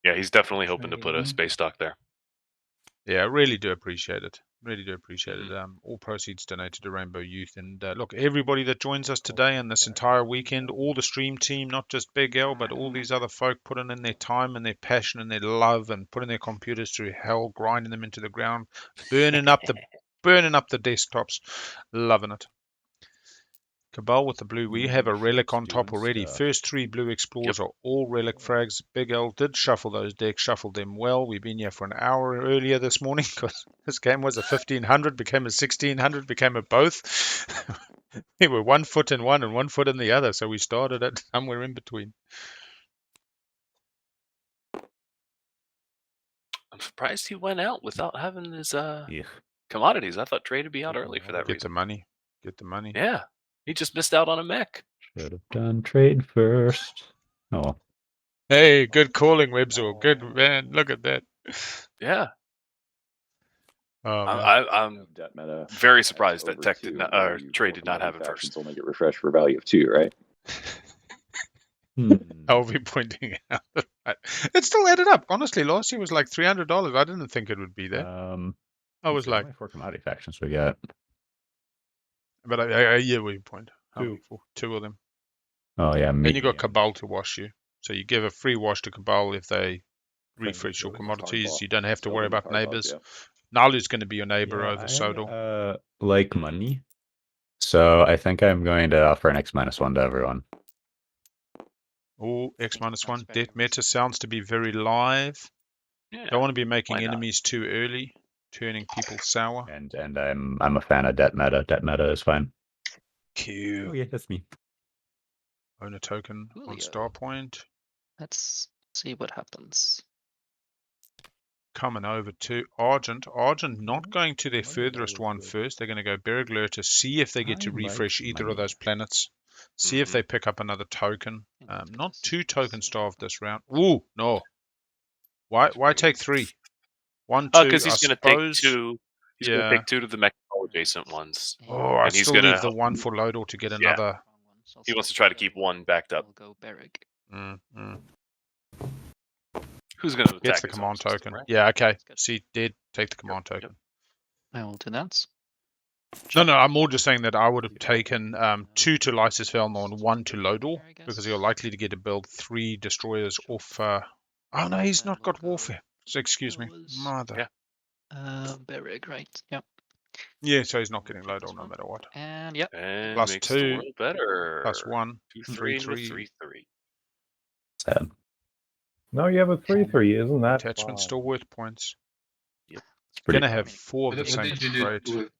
Yeah, he's definitely hoping to put a Trading. space stock there. Yeah, I really do appreciate it. Really do appreciate Mhm. it. All proceeds donated to Rainbow Youth. And look, everybody that joins us today and this entire weekend, all the stream team, not just Big L, but all these other folk putting in their time and their passion and their love and putting their computers through hell, grinding them into the ground, burning up the desktops, loving it. Cabal with the blue. We have a relic on top already. First 3 blue explorers are all relic frags. Big L did shuffle those decks, shuffled them well. We've been here for an hour earlier this morning because this game was a 1500, became a 1600, became a both. We were 1 foot in one and 1 foot in the other, so we started at somewhere in between. I'm surprised he went out without having his Yeah. commodities. I thought trade would be out early for that Get the reason. money. Get the money. Yeah, he just missed out on a mech. Should have done trade first. Oh well. Hey, good calling, Webzor. Good, man. Look at that. Yeah, Oh, man. I'm Debt meta very surprised that over Tech 2, did not, where or you Trade go did not have commodity him factions first. Only get refreshed for a value of 2, right? I'll be pointing out. It still added up. Honestly, last year was like $300. I didn't think it would be there. I was like, how many 4 commodity factions we got? but I hear where you point. How Two. many for? 2 of them. Oh yeah, And you got medium. Cabal to wash you. So you give a free wash to Cabal if they refresh your Really? commodities. You don't have to worry about neighbors. Yeah. Naalu's going to be your neighbor Yeah, over Sodal. I like money. So I think I'm going to offer an X-1 to everyone. Oh, X-1. That's very Death meta sounds to be very live. Yeah, Don't want to be making why not? enemies too early, turning people sour. And I'm a fan of debt meta. Debt meta is fine. Q. Oh yeah, that's me. Own a token on Julio. Star Point. Let's see what happens. Coming over to Argent. Argent not going to their furthest one first. They're going to go Bergler to see if they get to I like refresh either of money. those planets. See if Mhm. they pick up another token. Not Yes. 2 token starved this round. Ooh, no. Why take 3? 1, 2, Because I he's going to take suppose. 2. He's going to Yeah. take 2 to the mech adjacent ones. Oh, I And he's still gonna leave the help- 1 for Lodor to get Yeah. another. He wants to try to keep 1 backed up. We'll go Berrig. Who's going to attack Gets the his own command system, token. right? Yeah, okay. That's good. See, dead. Take the command Yep, token. I will do that. No, I'm more just saying that I would have taken 2 to Lysis Velnor and 1 to Lodor because you're likely to get to build 3 destroyers off. Oh no, he's not got warfare. So excuse me, mother. Yeah. Berrig, right? Yep. Yeah, so he's not getting Lodor no matter what. And yep. And Plus makes 2, the world better. Plus 1, 2-3 into 3-3. 3-3. Sad. No, you have a 3/3, isn't that? Attachment still worth points. It's pretty Gonna cool. have 4 of the What same did you do trait. with-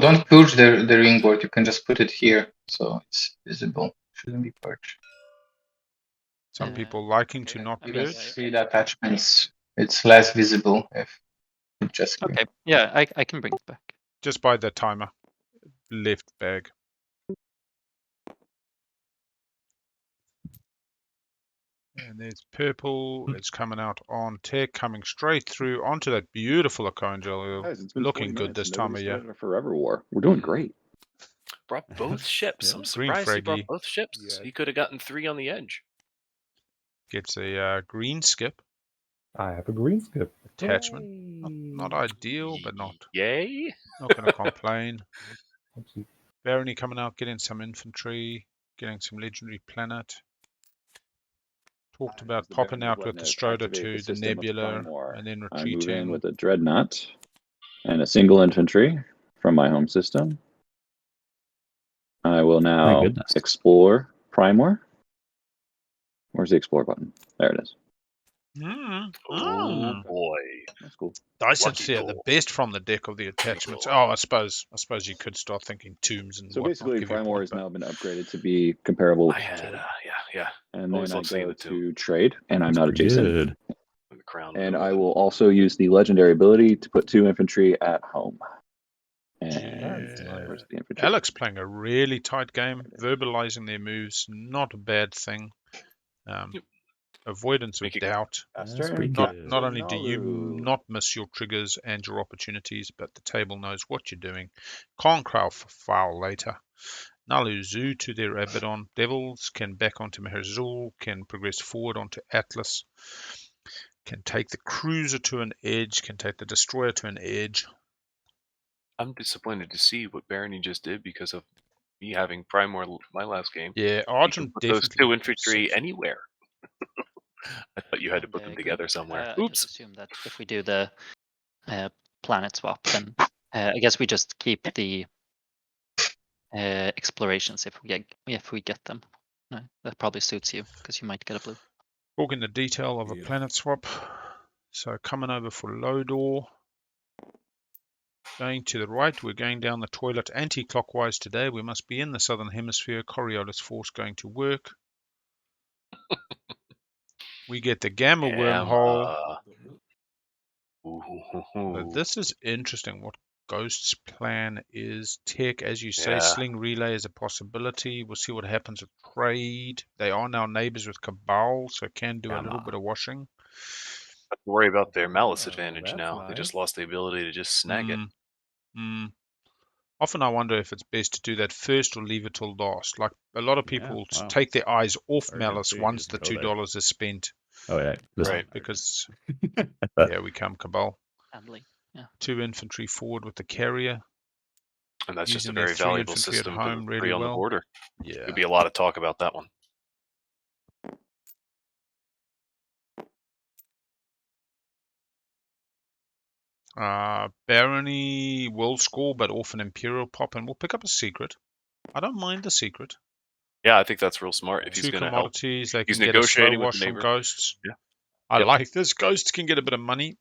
Don't purge the ring board. You can just put it here, so it's visible. Shouldn't be purged. Some people liking to okay. not Okay, Even purge. see the attachments. It's less visible if you just clear. Okay. Yeah, I can bring it back. Just by the timer. Left bag. And there's purple. It's coming out on tech, coming straight through onto that beautiful GenConJoey. Guys, it's been Looking 40 good minutes this and time of nobody's year. started a forever war. We're doing great. Brought both ships. Yeah. I'm Green surprised he brought Fraggy. both ships. Yeah. He could have gotten 3 on the edge. Gets a green skip. I have a green skip. Attachment. Not ideal, but not Yay. going to complain. Oopsie. Barony coming out, getting some infantry, getting some legendary planet. Talked about The popping Baron out of with the Wetness Stroder activate to the system of Nebula, Primor. and then I move in retreating. with a Dreadnought and a single infantry from my home system. I will My now goodness. explore Primor. Where's the explore button? There it is. Oh boy. That's cool. Dice Lucky here, the goal. best from the deck of the attachments. Oh, I suppose you could start thinking tombs and So whatnot basically, give you a Prime War point, has but now been upgraded to be comparable. I had, yeah. And always then I love seeing go the tomb. to trade, and I'm That's not pretty adjacent. good. And the crown. And I will also use the legendary ability to put 2 infantry at home. And Yeah. where's the infantry? Alex playing a really tight game, verbalizing their moves, not a bad thing. Avoidance of Make it doubt. That's turn. pretty Not good. not only do you Naalu. not miss your triggers and your opportunities, but the table knows what you're doing. Can't crowd for foul later. Naalu Zoo to their Abaddon. Devils can back onto Meherzul, can progress forward onto Atlas, can take the cruiser to an edge, can take the destroyer to an edge. I'm disappointed to see what Barony just did because of me having Prime War my last game. Yeah, You can Argent put those definitely. 2 infantry safe. anywhere. I thought you had to put them together somewhere. I just assume that if we do the planet swap, then I guess we just keep the explorations if we get them. No, that probably suits you because you might get a blue. Talking the detail of a planet swap. So coming over for Lodor. Going to the right, we're going down the toilet anti-clockwise today. We must be in the southern hemisphere. Coriolis force going to work. We get the gamma wormhole. But this is interesting. What Ghost's plan is. Tech, as you say, sling relay is a possibility. We'll see what happens with trade. They are now neighbors with Cabal, so can do a little bit of washing. Have to worry about their malice advantage that's now. They nice. just lost the ability to just snag it. Often I wonder if it's best to do that first or leave it till last. Like a lot of people wow. take their eyes off Urgency malice once the doesn't go there. $2 is spent. Oh yeah, Right. Because here we come, Cabal. Handling. Yeah. 2 infantry forward with the carrier. And that's just a Using their very 3 valuable infantry at system home for really free on the well. border. Yeah. There'd be a lot of talk about that one. Barony will score, but off an Imperial pop, and we'll pick up a secret. I don't mind the secret. Yeah, I think that's real smart. If he's 2 going to help, commodities, they can he's get a slow negotiating with wash the from neighbor. Ghosts. Yeah. I Yep. like this. Ghosts can get a bit of money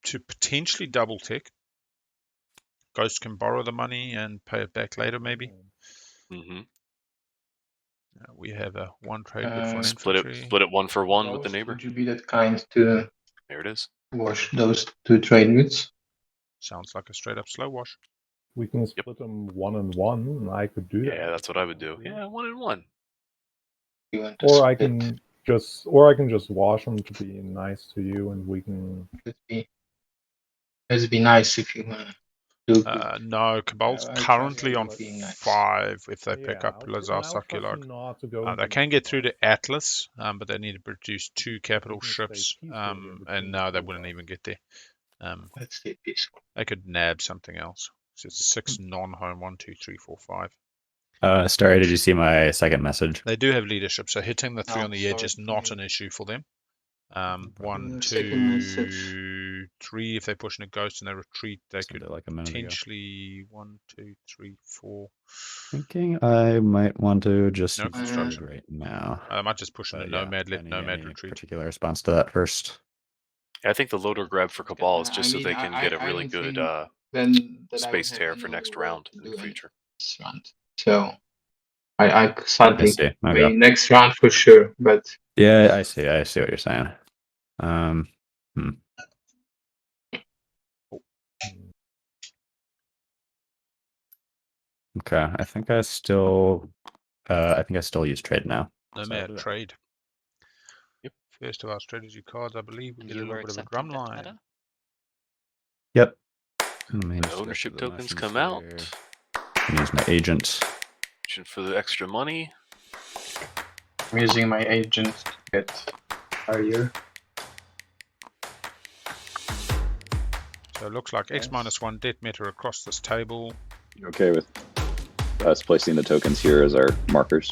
to potentially double tick. Ghosts can borrow the money and pay it back later, maybe. Mm-hmm. We have a 1 trade bid for an Split infantry. it 1 for 1 with the Ghost, neighbor. Would you be that kind to There it is. wash those 2 trade goods? Sounds like a straight up slow wash. We can split them 1 and 1. I could do that. Yeah, that's what I would do. Yeah, 1 and 1. You want to Or I split? can just wash them to be nice to you, and we can. It'd be nice if you do. No, Cabal's I currently trust on you being nice. 5 if they pick Yeah, up I'll Lazar trust you not to go They into can the get through to fight. Atlas, but they need to produce 2 capital can stay ships. peaceful here between And no, they the wouldn't fights. even get there. Let's stay peaceful. They could nab something else. So it's 6 non-home, 1, 2, 3, 4, 5. Starry, did you see my second message? They do have leadership, so hitting the 3 No, on the edge sorry, is not yeah. an issue for them. 1, Second message. 2, 3. If they push in a ghost and they retreat, they Sent could it like a minute ago. potentially 1, 2, 3, 4. Thinking I might want to just No use construction. right now. I might just push in a But yeah, Nomad, let Nomad any retreat. particular response to that first? Yeah, I think the loader grab for Cabal is just I so they mean, can I- get a I really don't good think then that I would space have tear any for other next way round to in do the it future. this round. So I I sadly see. Okay. mean next round for sure, but Yeah, I see. I see what you're saying. Okay. I think I still use trade now. Nomad trade. Yep. First of our strategy cards, I believe. We And get a you little were bit of a accepting drum that line. meta? Yep. The ownership tokens come out. Use my agent. For the extra money. I'm using my agent to get higher. So it looks like X -1 debt meta across this table. You okay with us placing the tokens here as our markers?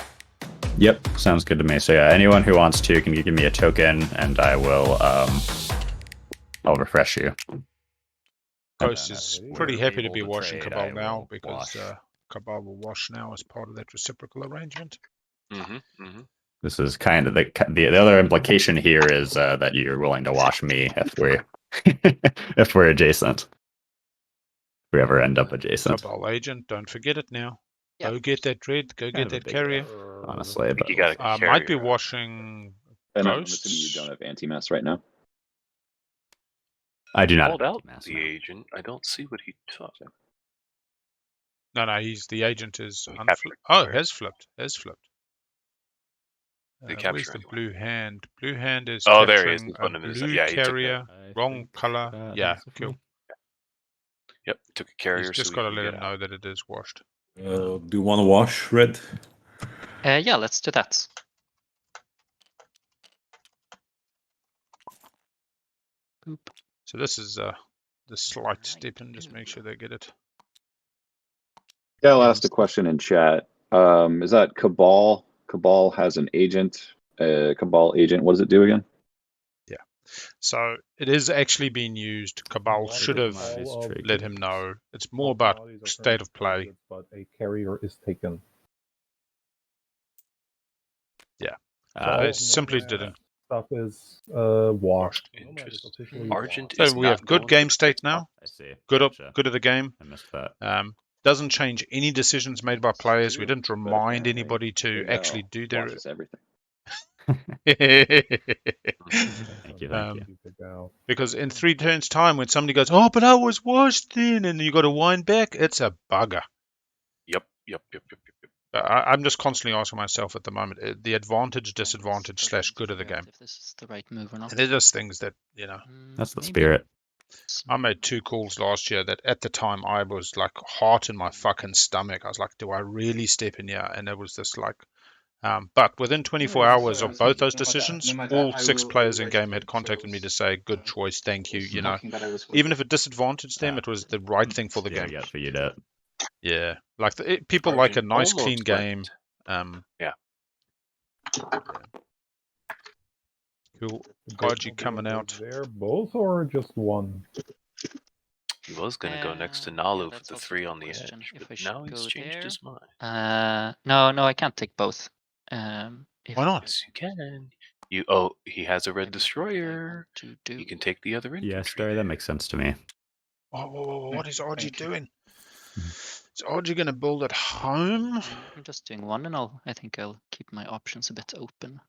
Yep, sounds good to me. So yeah, anyone who wants to can give me a token, and I will I'll refresh you. Ghost is pretty happy to be able to washing trade, Cabal I now will because wash. Cabal will wash now as part of that reciprocal arrangement. Mm-hmm. Mm-hmm. This is kind of the other implication here is that you're willing to wash me if we're if we're adjacent. If we ever end up adjacent. Cabal agent, don't forget it now. Yeah. Go get that red. Go Kind get of a that big carrier. honestly, I think but you got a Might be carrier. washing And I'm ghosts. assuming you don't have anti-mass right now. I do not Called have out anti-mass the now. agent. I don't see what he took. No, he's the agent is We unflipped. captured. Oh, Sorry. has flipped. They Where's capture the anyone. blue hand? Blue hand is Oh, there he is. capturing He's a putting him in his- blue yeah, he took that. carrier. Wrong color. Yeah, cool. Yep, took a carrier. He's just so got to we can let get him out. know that it is washed. Do you want to wash red? Yeah, let's do that. Boop. So this is the slight Right, step in. Just make sure they get it. Gal asked a question in chat. Is that Cabal? Cabal has an agent. Cabal agent. What does it do again? So it is actually being used. Cabal Not should all have of let the him know. It's more about functionalities are state of currently play. included, But a carrier is taken. They All simply Nomad didn't. Stuff is washed. Nomad is Interesting. officially Argent So is we have not good going game for the state sixth now. spot. I see. Good up, Gotcha. good at the game. I missed that. Doesn't change any decisions made by players. We True, didn't but remind apparently anybody to Big actually Al do their. washes everything. Thank you, thank you. Because in 3 turns time, when somebody goes, "Oh, but I was washed then," and you got to wind back, it's a bugger. Yep. I'm just constantly asking myself at the moment the advantage, I'm disadvantage struggling / to good of the figure out game. If this is the right move or not. And they're just things that That's the Maybe spirit. I made 2 calls last year that at the time I was like heart in my fucking stomach. I was like, do I really step in here? And it was just like, but within 24 hours of both those decisions, all 6 players in game had contacted me to say, good choice, thank you. You know, even if it disadvantaged them, it was the right thing for the Yeah, game. yeah, for you to. Yeah, like people like a Argent nice, almost clean went. game. Yeah. Cool. RG coming out. There, both or just one? He was going to go next to Yeah, Naalu for that's the also a 3 good on the question, edge, if I but should now he's go changed there. his mind. No, I can't take both. If Why not? Yes, you can. He has a red that is what I destroyer. want to do. You can take the other infantry. Yeah, Stary, that makes sense to me. Whoa, what is RG Thank you. doing? Is RG going to build at home? I'm just doing one, and I think I'll keep my options a bit open.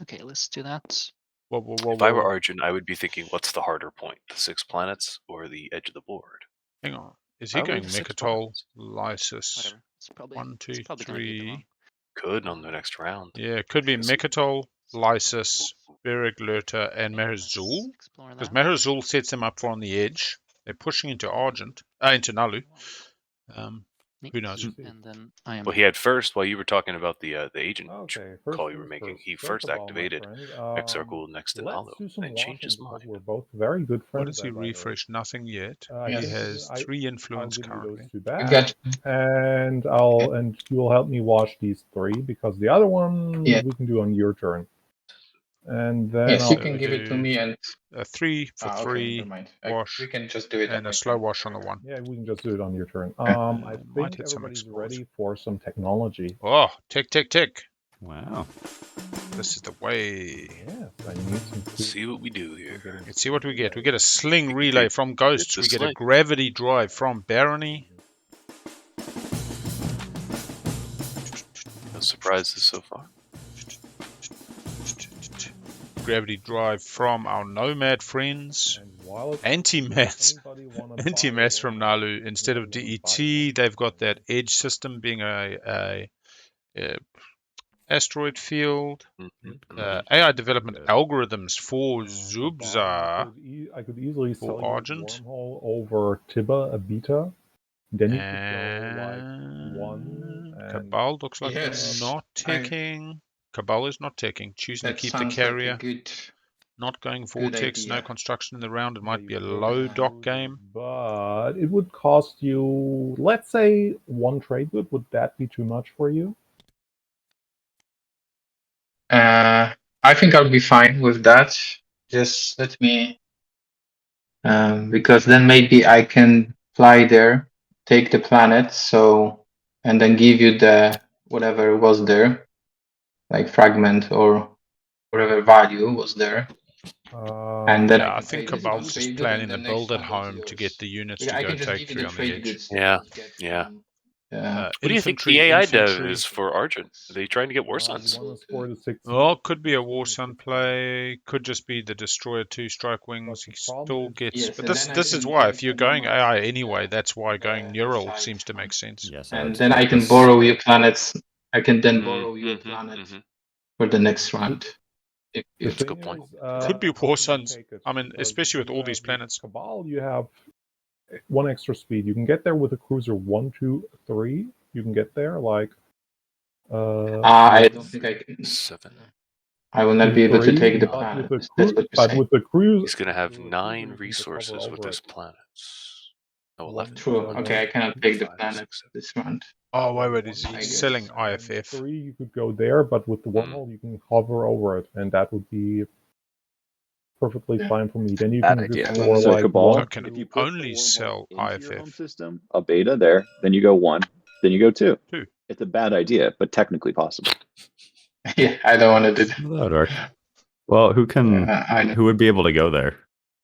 Okay, let's do that. Whoa. If I were Argent, I would be thinking, what's the harder point, the 6 planets or the edge of the board? Hang on. Is he Probably going the 6 Mechatol, planets. Lysis? Whatever. It's probably 1, 2, it's probably gonna be the 3. wrong. Could on the next round. Yeah, it could be Yes. Mechatol, Lysis, Beric Lurter, and Let's Meherzul. explore Because that. Meherzul sets them up for on the edge. They're pushing into Argent, into Naalu. Neat. Who knows? And then I am. Well, he had first, while you were talking about the agent Okay, call you were making, he first activated Exarchul next to Let's Naalu do some and changed his washing because mind. we're both very good What friends. does he as I heard. refresh? Nothing yet. He Yes. has 3 influence I'll give you currently. those 2 You back, got and you will help me wash these 3 because the other one Yeah. we can do on your turn. And then yes, I'll you can give it to me and A 3 for okay, free, never mind. wash, We can just do it on and a my slow turn. wash on the 1. yeah, we can just do it on your turn. I might think hit some everybody's explorers. ready for some technology. Oh, tick. Wow. This is the way. Yes, I need some. Let's see what we do here. Let's see what we get. We get a sling relay from Ghosts. the We get a sling. gravity drive from Barony. No surprises so far. Gravity drive from our Nomad friends. And while it's Anti-mass. anybody wanna buy Anti-mass from one? Naalu. Instead of Anybody wanna buy DET, one? they've got that edge system being a asteroid field. AI development algorithms for Zubzarz. I could easily for sell you Argent. wormhole over Tiba, a beta. Then you could And go like 1 and Cabal looks like Yes, not ticking. Cabal is not ticking. Choosing to that keep the sounds like carrier. a good. Not going Good vortex. No idea. construction in the round. It yeah, might you be a could low go dock through game. But it would cost you, let's say, 1 trade good. Would that be too much for you? I think I'll be fine with that. Just let me, because then maybe I can fly there, take the planet, and then give you the whatever was there, like fragment or whatever value was there. And then Yeah, I can think pay this Cabal's one, pay just good, planning and the the build next at one goes home to yours. get the units Yeah, to I go can just take give you 3 the on the trade edge. goods. Yeah, You get yeah. from, yeah. What do you think Infantry, the AI dev infantry. is for Argent? Are they trying to get war You sons? want to score the 16. Well, could be a Warsun play. Could just be the Destroyer 2 strike wings. He the problem still is- gets. Yes, But and this then I this is can why give if you're the going Nomad, AI anyway, that's why going neural side seems to front. make sense. Yeah, so And it's then I can focus. borrow your planets. I can then Mm, borrow your mhm, planet mhm. for the next round. The If That's a good thing point. is, Could be how War can you Suns. take it? I mean, Because especially with you all have these planets. Cabal, you have 1 extra speed. You can get there with a cruiser 1, 2, 3. You can get there like. I don't think I can. 7. I will not be able to 3, take the but planet. with the That's what you're but saying. with the cruise, He's going to have with the 9 cruiser, you can just hover resources with over his it. planets. Oh, One- 11. True. one- Okay, I cannot take the 5, planet 6, 7. this round. Oh, wait, one is he I guess. selling and IFF? 3, you could go there, but with the wormhole, you can hover over it, and that would be perfectly Yeah. fine for me. Then you Bad can idea. just So score like Cabal, 1, can if 2, you put only the wormhole sell into your home IFF. system, a beta there, then you go 1, then you go 2. 2. It's a bad idea, but technically possible. Yeah, I don't want to do that. That would work. Well, who can? I know. Who would be able to go there?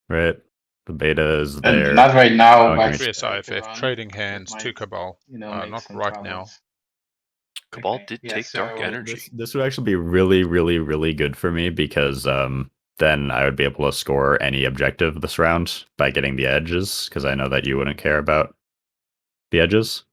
Right. The beta is And there. not right now, Oh, but great. Yes, IFF. later on, Trading that hands to might, Cabal. make Not some right troubles. now. Cabal Okay, did yeah, take Dark so- Energy. This would actually be really, really, really good for me because then I would be able to score any objective this round by getting the edges because I know that you wouldn't care about the edges.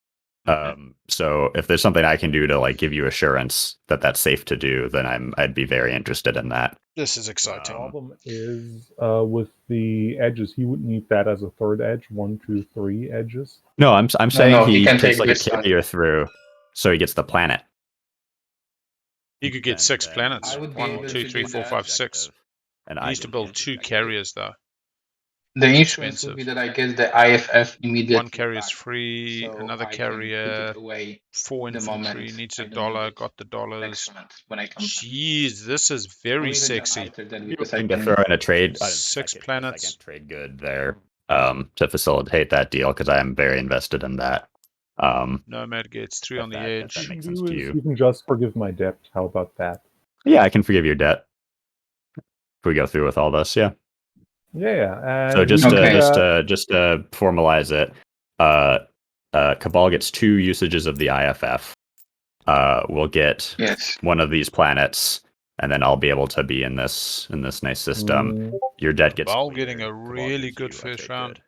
So if there's something I can do to like give you assurance that that's safe to do, then I'd be very interested in that. This is The exciting. problem is with the edges, he would need that as a 3rd edge, 1, 2, 3 edges. No, I'm saying no, he he can takes take like a this one. carrier through, so he gets the planet. He could get 6 planets. I would be 1, able 2, to 3, do 4, that. 5, 6. And He needs to build 2 carriers though. The It's insurance would be that I get the IFF immediately. 1 carrier is back, free. so Another I can put carrier. it away 4 the infantry. moment Needs I a don't dollar. need it Got the dollars. next month when I come. Jeez, this is Or very even sexy. after that, Be because I willing to can. throw in a trade, 6 planets. a second trade good there, to facilitate that deal because I am very invested in that. Nomad gets 3 on the If edge. that makes You sense to is you. you can just forgive my debt. How about that? Yeah, I can forgive your debt if we go through with all this. Yeah. Yeah. So And just we Okay. to formalize it, Cabal gets 2 usages of the IFF. We'll get Yes. one of these planets, and then I'll be able to be in this nice system. Your debt gets Cabal cleared. getting a Cabal really gives good you a first take round.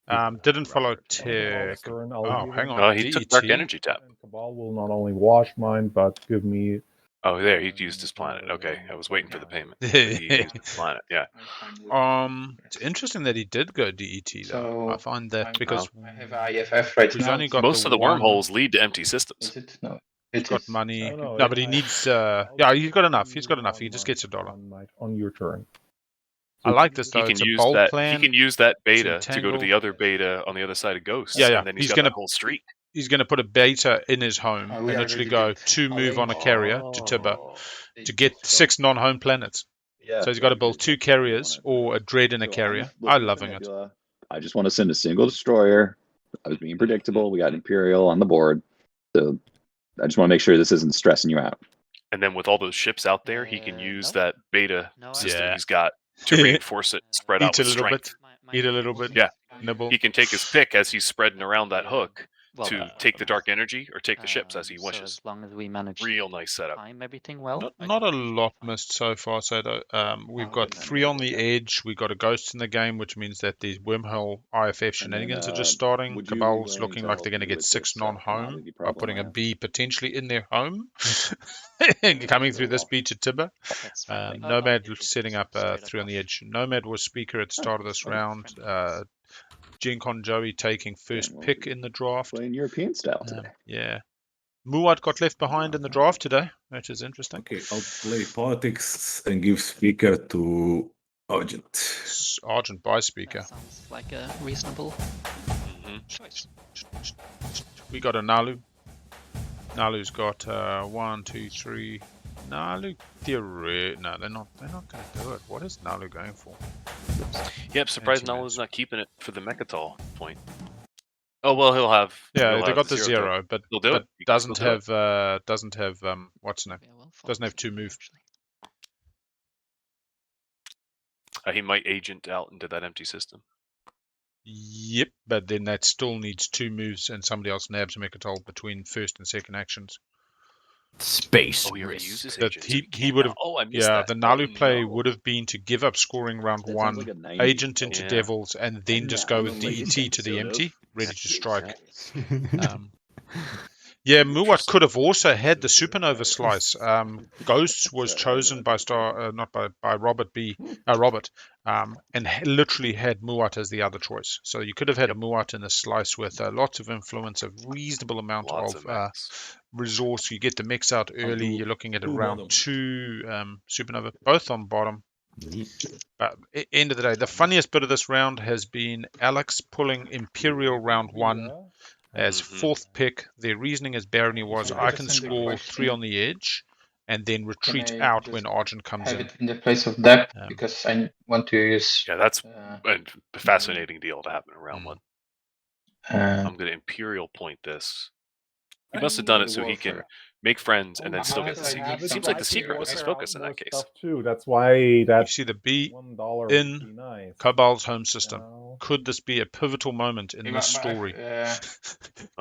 good. Didn't follow Rougher tech. Turn, Oh, give hang him- on. He took DET. Dark Energy tap. And Cabal will not only wash mine, but give me. Oh, there, he used his planet. Okay, I was waiting for the payment. But he used his planet, yeah. It's interesting that he did go DET though. I So find that I'm- because I have IFF right he's now. only got Most of the one- wormholes lead to empty systems. Is it? No. He's It got is. money. No, No, but he needs. Yeah, he's got enough. He's got enough. He just gets a dollar. On your turn. I like this He though. can It's a use bold that. plan. He can use that beta to go to entangle. the other beta on the other side of Ghosts. Yeah. And then He's got gonna- that whole streak. He's going to put a beta in his home Oh, and we literally already go did. 2 move on a Arrange. carrier to Tibber to get 6 non-home planets. Yeah, So he's got to build 2 carriers or a dread in a carrier. I'm loving it. I just want to send a single destroyer. I was being predictable. We got Imperial on the board. So I just want to make sure this isn't stressing you out. And then with all those ships out there, he can use no. that beta No, system Yeah. he's got to reinforce it, spread out Eat a with little strength. bit. Eat a little bit. Yeah. Nibble. He can take his pick as he's spreading around that hook Well, to take the dark energy or take the ships as he so wishes. as long as we manage Real nice to setup. time everything well. Not a lot missed so far. So we've got 3 on the edge. We've got a ghost in the game, which means that these wormhole IFF shenanigans are just starting. would you be Cabal's willing looking to like help they're going to me get with 6 this, non-home commodity by problem putting I a have? B potentially in their home, coming through this B to Tibber. That's fine. Nomad setting up 3 on the edge. Nomad was speaker at the start of this round. GenConJoey taking first pick in the draft. Playing European style today. Yeah. Muad got left behind in the draft today, which is interesting. Okay, I'll play politics and give speaker to Argent. It's Argent by speaker. That sounds like a reasonable hmm choice. We got a Naalu. Naalu's got 1, 2, 3. Naalu no, they're not going to do it. What is Naalu going for? Yep, surprised Anti-mass. Naalu's not keeping it for the Mechatol point. Oh well, he'll have. Yeah, he'll they have got the 0, zero. but He'll do it. doesn't He'll do have what's the name? Yeah, well, Doesn't have 2 move. Actually. He might agent out into that empty system. Yep, but then that still needs 2 moves and somebody else nabs Mechatol between first and second actions. Space Oh, he already risk. uses That agent. So he can't would now. have. Oh, I missed Yeah, that. the Naalu Oh, play no. would have been to give up scoring round That 1, sounds like a 90. agent into Yeah. devils, and then just go with DET to the empty, ready to strike. Yeah, Muwat could have also had the supernova slice. Ghosts was chosen by by Robert B. Robert, and literally had Muwat as the other choice. So you could have had Yep. Muwat in the slice with lots of influence, a reasonable amount Lots of of mechs. resource. You get the mechs out early. do You're looking at two around bottom. 2 supernova, both on bottom. But end of the day, the funniest bit of this round has been Alex pulling Imperial round 1 as Mhm. 4th pick. Their reasoning as Barony was, Can I I just can send a score question? 3 on the edge and then retreat I out just when Argent comes have in. it in the place of depth Um, because I want to use. Yeah, that's Uh, a fascinating deal to happen in round Mm. 1. uh, I'm going to Imperial point this. He must have done it so he can make friends and then still get the secret. Seems like the secret was his focus in that case. Stuff too. That's why You that see the B $1 in would be nice. Cabal's home system. know? Could this be a pivotal moment in this story? Well,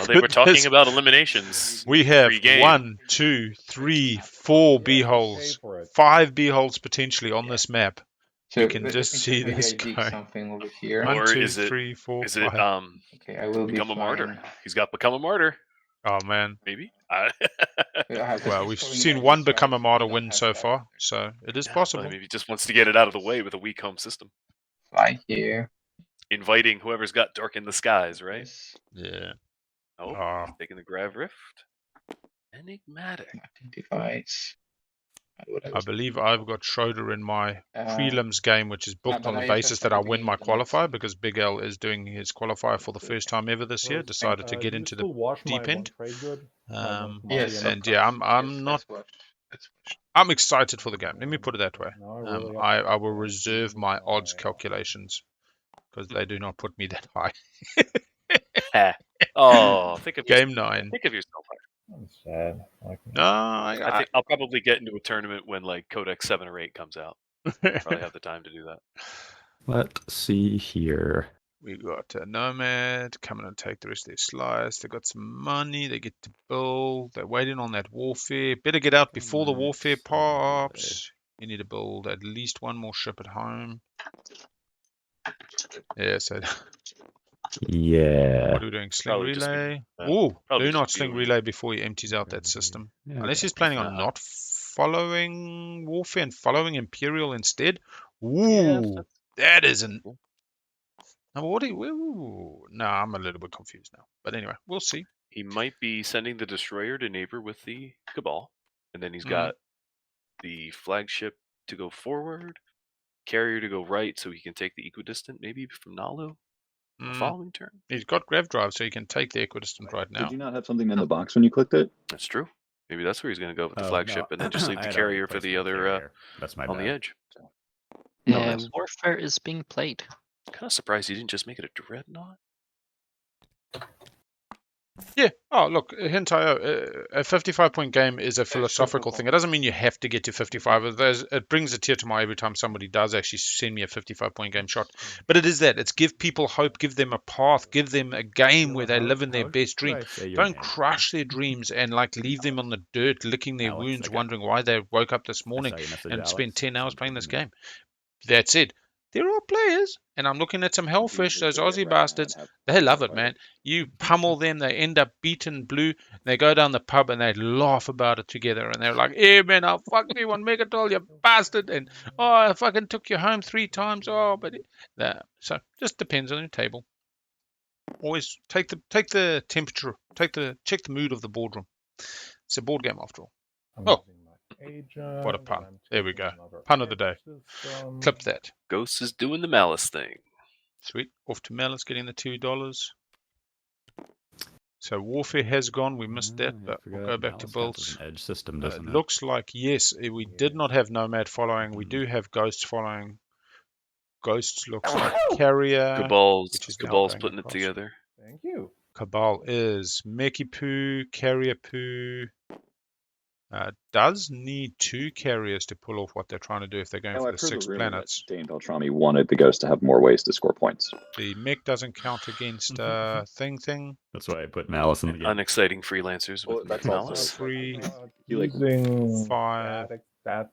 they were Could talking this- about eliminations. We have Pre-game. 1, 2, 3, 4 Yeah, B pay holes, for it. 5 B holes potentially on Yeah. this map. So You can let just me check, see maybe this I dig guy. something over here. 1, Or 2, is it- 3, 4, Is it 5. Okay, I will become be a martyr? flying. He's got become a martyr, Oh man. maybe. Well, we've seen one become a martyr win so far, so it is Yeah, possible. well, maybe he just wants to get it out of the way with a weak home system, Fly here. inviting whoever's got dark in the skies, right? This Yeah. Oh, Oh. he's taking the Grav Rift. Enigmatic. mapping device. I believe I've got Schroeder in my prelims game, which is booked but on the I basis just that I at the win my beginning of the qualifier month. because Big L is doing his qualifier for the first time ever this year. Decided to get into the deep end. Yes, and yeah, I'm not. I'm excited for the game. Let me put it that way. I will reserve my odds calculations because they do not put me that high. Oh, think of Game 9. Think of yourself. I'm sad. No, I think I'll probably get into a tournament when like Codex 7 or 8 comes out. Probably have the time to do that. Let's see here. We got a Nomad coming and take the rest of their slice. They got some money. They get to build. They're waiting on that warfare. Better get out before the warfare pops. You need to build at least 1 more ship at home. Yeah, so Yeah. what are we doing? Sling Probably just be- relay? yeah, Oh, probably do just not sling viewing. relay before he empties out that system. Yeah, Unless okay. he's planning on Nah. not following warfare and following Imperial instead. Ooh, Yeah, that isn't. Now, what do you, ooh, no, I'm a little bit confused now. But anyway, we'll see. He might be sending the destroyer to neighbor with the Cabal, and then he's Mhm. got the flagship to go forward, carrier to go right, so he can take the equidistant maybe from Naalu the Mm, following turn. he's got grav drive, so he can take the equidistant right now. Did you not have something in the box when you clicked it? That's true. Maybe that's where he's going to go with the Oh, flagship, no. and then just leave I the had already carrier for placed the my other carrier. That's my on bad. the edge. nice. Warfare is being played. Kind of surprised he didn't just make it a dreadnought. Yeah. Oh, look, Hentayo, a 55-point game is a philosophical thing. It doesn't mean you have to get to 55. It brings a tear to my every time somebody does actually send me a 55-point game shot. But it is that. It's give people hope, give them a path, give them a game where they live in their best dream. Don't crush their dreams and like leave them on the dirt, licking their Alex, wounds, okay. wondering why they woke up this I morning saw your message, and Alex. spent 10 hours Sent playing an this email. game. That's it. There are players, and I'm looking at some hellfish, those Aussie bastards. They love it, man. You pummel them, they end up beaten blue. They go down the pub and they laugh about it together. And they're like, "Hey, man, I fucked you on Megatol, you bastard. And, oh, I fucking took you home 3 times. Oh, but so just depends on your table. Always take the temperature, check the mood of the boardroom. It's a board game after all. Oh, what a pun. There we go. Pun of the day. Clip that. Ghost is doing the malice thing. Sweet. Off to Malice getting the $2. So Warfare has gone. We missed that, but we'll go back to builds. An edge system, It doesn't it? looks like, yes, we did not have Nomad following. We do have Ghosts following. Ghosts looks like Carrier. Cabal's which is now Cabal's going putting across. it together. Thank you. Cabal is Meki Poo, Carrier Poo. Does need 2 carriers to pull off what they're trying to do if they're going Now, for I've the heard the 6 rumor planets. that Dane Beltrami wanted the Ghost to have more ways to score points. The mech doesn't count against thing. That's why I put Malice in the game. Unexciting freelancers Well, with that's Mech also- Malice. 3, You like Using 5. that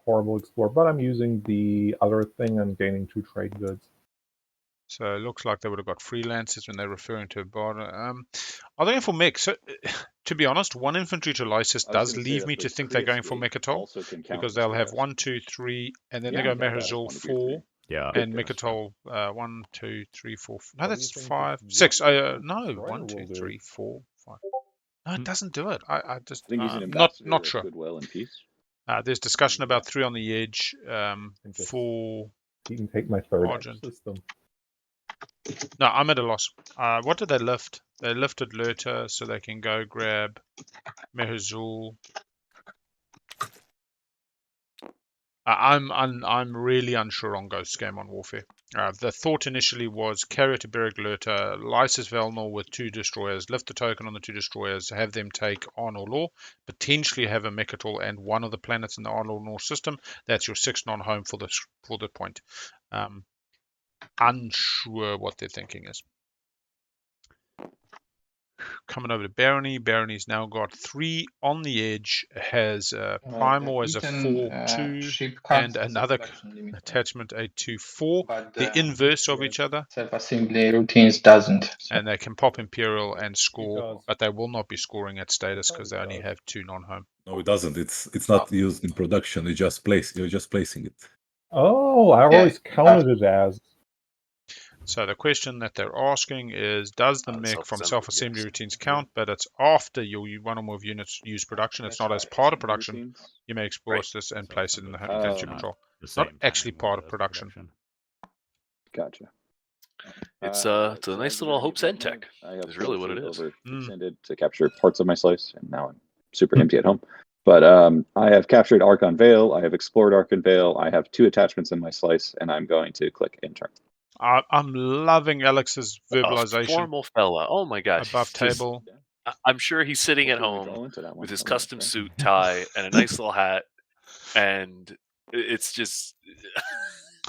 horrible explore, but I'm using the other thing and gaining 2 trade goods. So it looks like they would have got freelancers when they're referring to a bar. Are they going for mech? So, to be honest, 1 infantry to Lysis I was does gonna say leave that me the to think they're going for Prius fleet Mechatol, also can count because as they'll have Ghost. 1, 2, 3, and then Yeah, they go you can count that as Mehazul one of your 4 three. Yeah. and Good Mechatol 1, 2, 3, 4. No, What do you that's think 5, the 6. Destroyer No, will 1, 2, do? 3, 4, 5. No, it doesn't do it. I just I think he's an not ambassador of sure. goodwill and peace. There's discussion about Yeah. 3 on the edge just- for. You can take my third Argent. system. No, I'm at a loss. What did they lift? They lifted Lurta so they can go grab Mehazul. I'm really unsure on Ghost Game on Warfare. The thought initially was carrier to Beric Lurta, Lysis Velnor with 2 destroyers, lift the token on the 2 destroyers, have them take Arnor Law, potentially have a Mechatol and one of the planets in the Arnor Law system. That's your 6 non-home for the point. Unsure what their thinking is. Coming over to Barony. Barony's now got 3 on the edge, has Primal as a 4-2, and another attachment a 2-4, But the inverse of each other, self-assembly routines doesn't. So and they can pop Imperial and score, Because- but they will not be scoring at status because they it only does. have 2 non-home. No, it doesn't. It's not used in production. You're just placing it. Oh, I always counted it as. So the question that they're asking is, does the The mech from self-assembly self-assembly units. routines count? But it's after your 1 or more units use production. It's not as part of production. Routines. You may explore this and place it in the Oh. country control. The Not same time actually part as of production. Gotcha. It's alright, it's a so nice as the little Barony Hopes End Brotherhood, tech. I have Is really what it fleet is. Overextended to capture parts of my slice, and now I'm super empty at home. But I have captured Archon Vale, I have explored Archon Vale, I have 2 attachments in my slice, and I'm going to click intern. I'm loving Alex's A verbalization formal fella. Oh my gosh. above he's just- table. I'm sure he's sitting at Hopefully we home draw into that one. with his Nonetheless, custom right? suit, tie, and a nice little hat, and it's just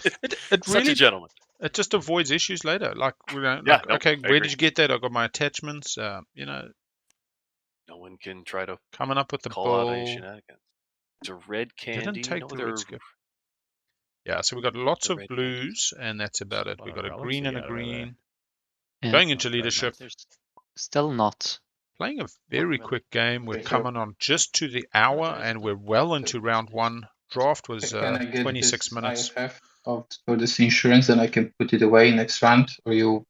It such really a gentleman. it just avoids issues later. Like, Yeah, nope, okay, I where agree. did you get that? I got my attachments. No one can try to Coming up with the call out any bull. shenanigans. It's a red candy. Didn't take the they're- red skip. Yeah, so we got lots the of red blues, and that's about it. We got a green and a green. Yeah. Going into Not very leadership. There's still not. Playing a very really. quick game. We're Okay, so- coming on just to the hour, and we're well into round 1. Draft was can I get 26 this minutes. IFF for this insurance, and I can put it away next round? Or you?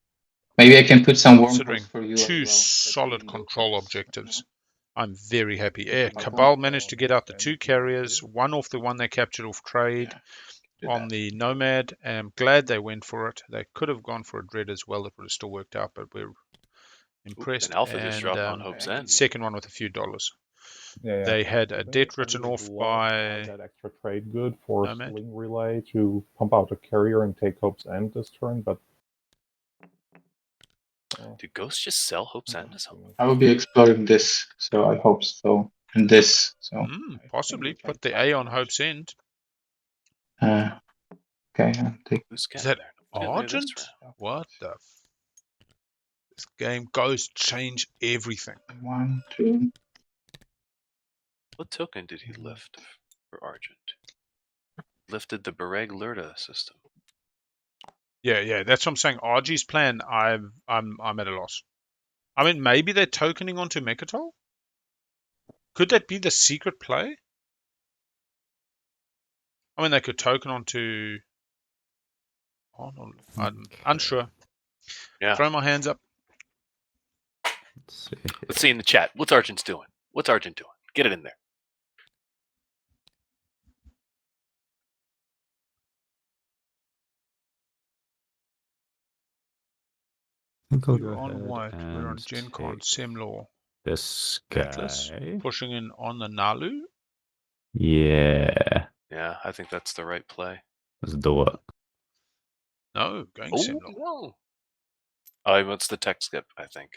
Maybe I can put some Considering wormholes for you 2 as well. solid control objectives. I'm very happy. Okay, Cabal Cabal. managed to get out the 2 carriers, 1 off the one they captured off trade on the Nomad. I'm glad they went for it. They could have gone for a Dread as well. It would have still worked out, but we're impressed. An alpha just And, dropped on Hope's End. second one with a few dollars. Yeah. They had I a think debt I written would off love to by. have that extra trade good for Nomad. Sling Relay to pump out a carrier and take Hope's End this turn, but. Did Ghost just sell Hope's End to someone? I will be exploring this, so I hope so. And this, so. Possibly put the A on Hope's End. Okay, I'll take. Who's Is getting that there? Who's getting there this Argent? round? What the? This game goes change everything. 1, 2. What token did he lift for Argent? Lifted the Bereg Lurda system. Yeah, that's what I'm saying. RG's plan, I'm at a loss. I mean, maybe they're tokening onto Mechatol? Could that be the secret play? I mean, they could token onto. I'm unsure. Yeah. Throw my hands up. Let's see. Let's see in the chat. What's Argent doing? What's Argent doing? Get it in there. We're on white. We're on GenCon Semlaw. This Atlas guy. pushing in on the Naalu. Yeah. Yeah, I think that's the right play. Let's do it. No, going Oh, Semlaw. no. Oh, he wants the tech skip, I think.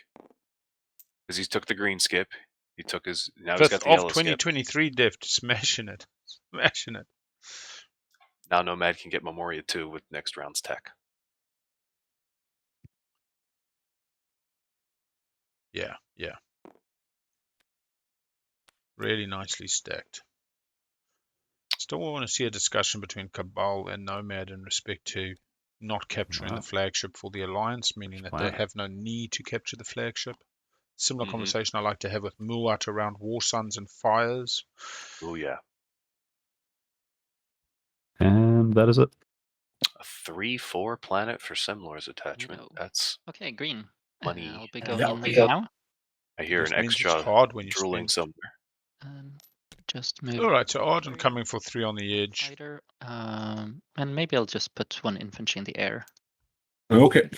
Because he took the green skip. He took his. Now he's got 5th the of yellow skip. 2023 deft, smashing it. Smashing it. Now Nomad can get Memoria 2 with next round's tech. Yeah, yeah. Really nicely stacked. Still want to see a discussion between Cabal and Nomad in respect to not capturing Wow. the flagship for the Alliance, meaning that they Wow. have no need to capture the flagship. Similar Mhm. conversation I like to have with Muat around War Suns and Fires. Oh yeah, And that is it. a 3/4 planet for Semlor's attachment. No. That's Okay, green. money. I'll be Yeah, going we go. now. I hear Which an means it's extra hard when you drooling spend. somewhere. Just move. All right, so Argent infantry, coming for 3 on the edge. fighter, and maybe I'll just put 1 infantry in the air Okay.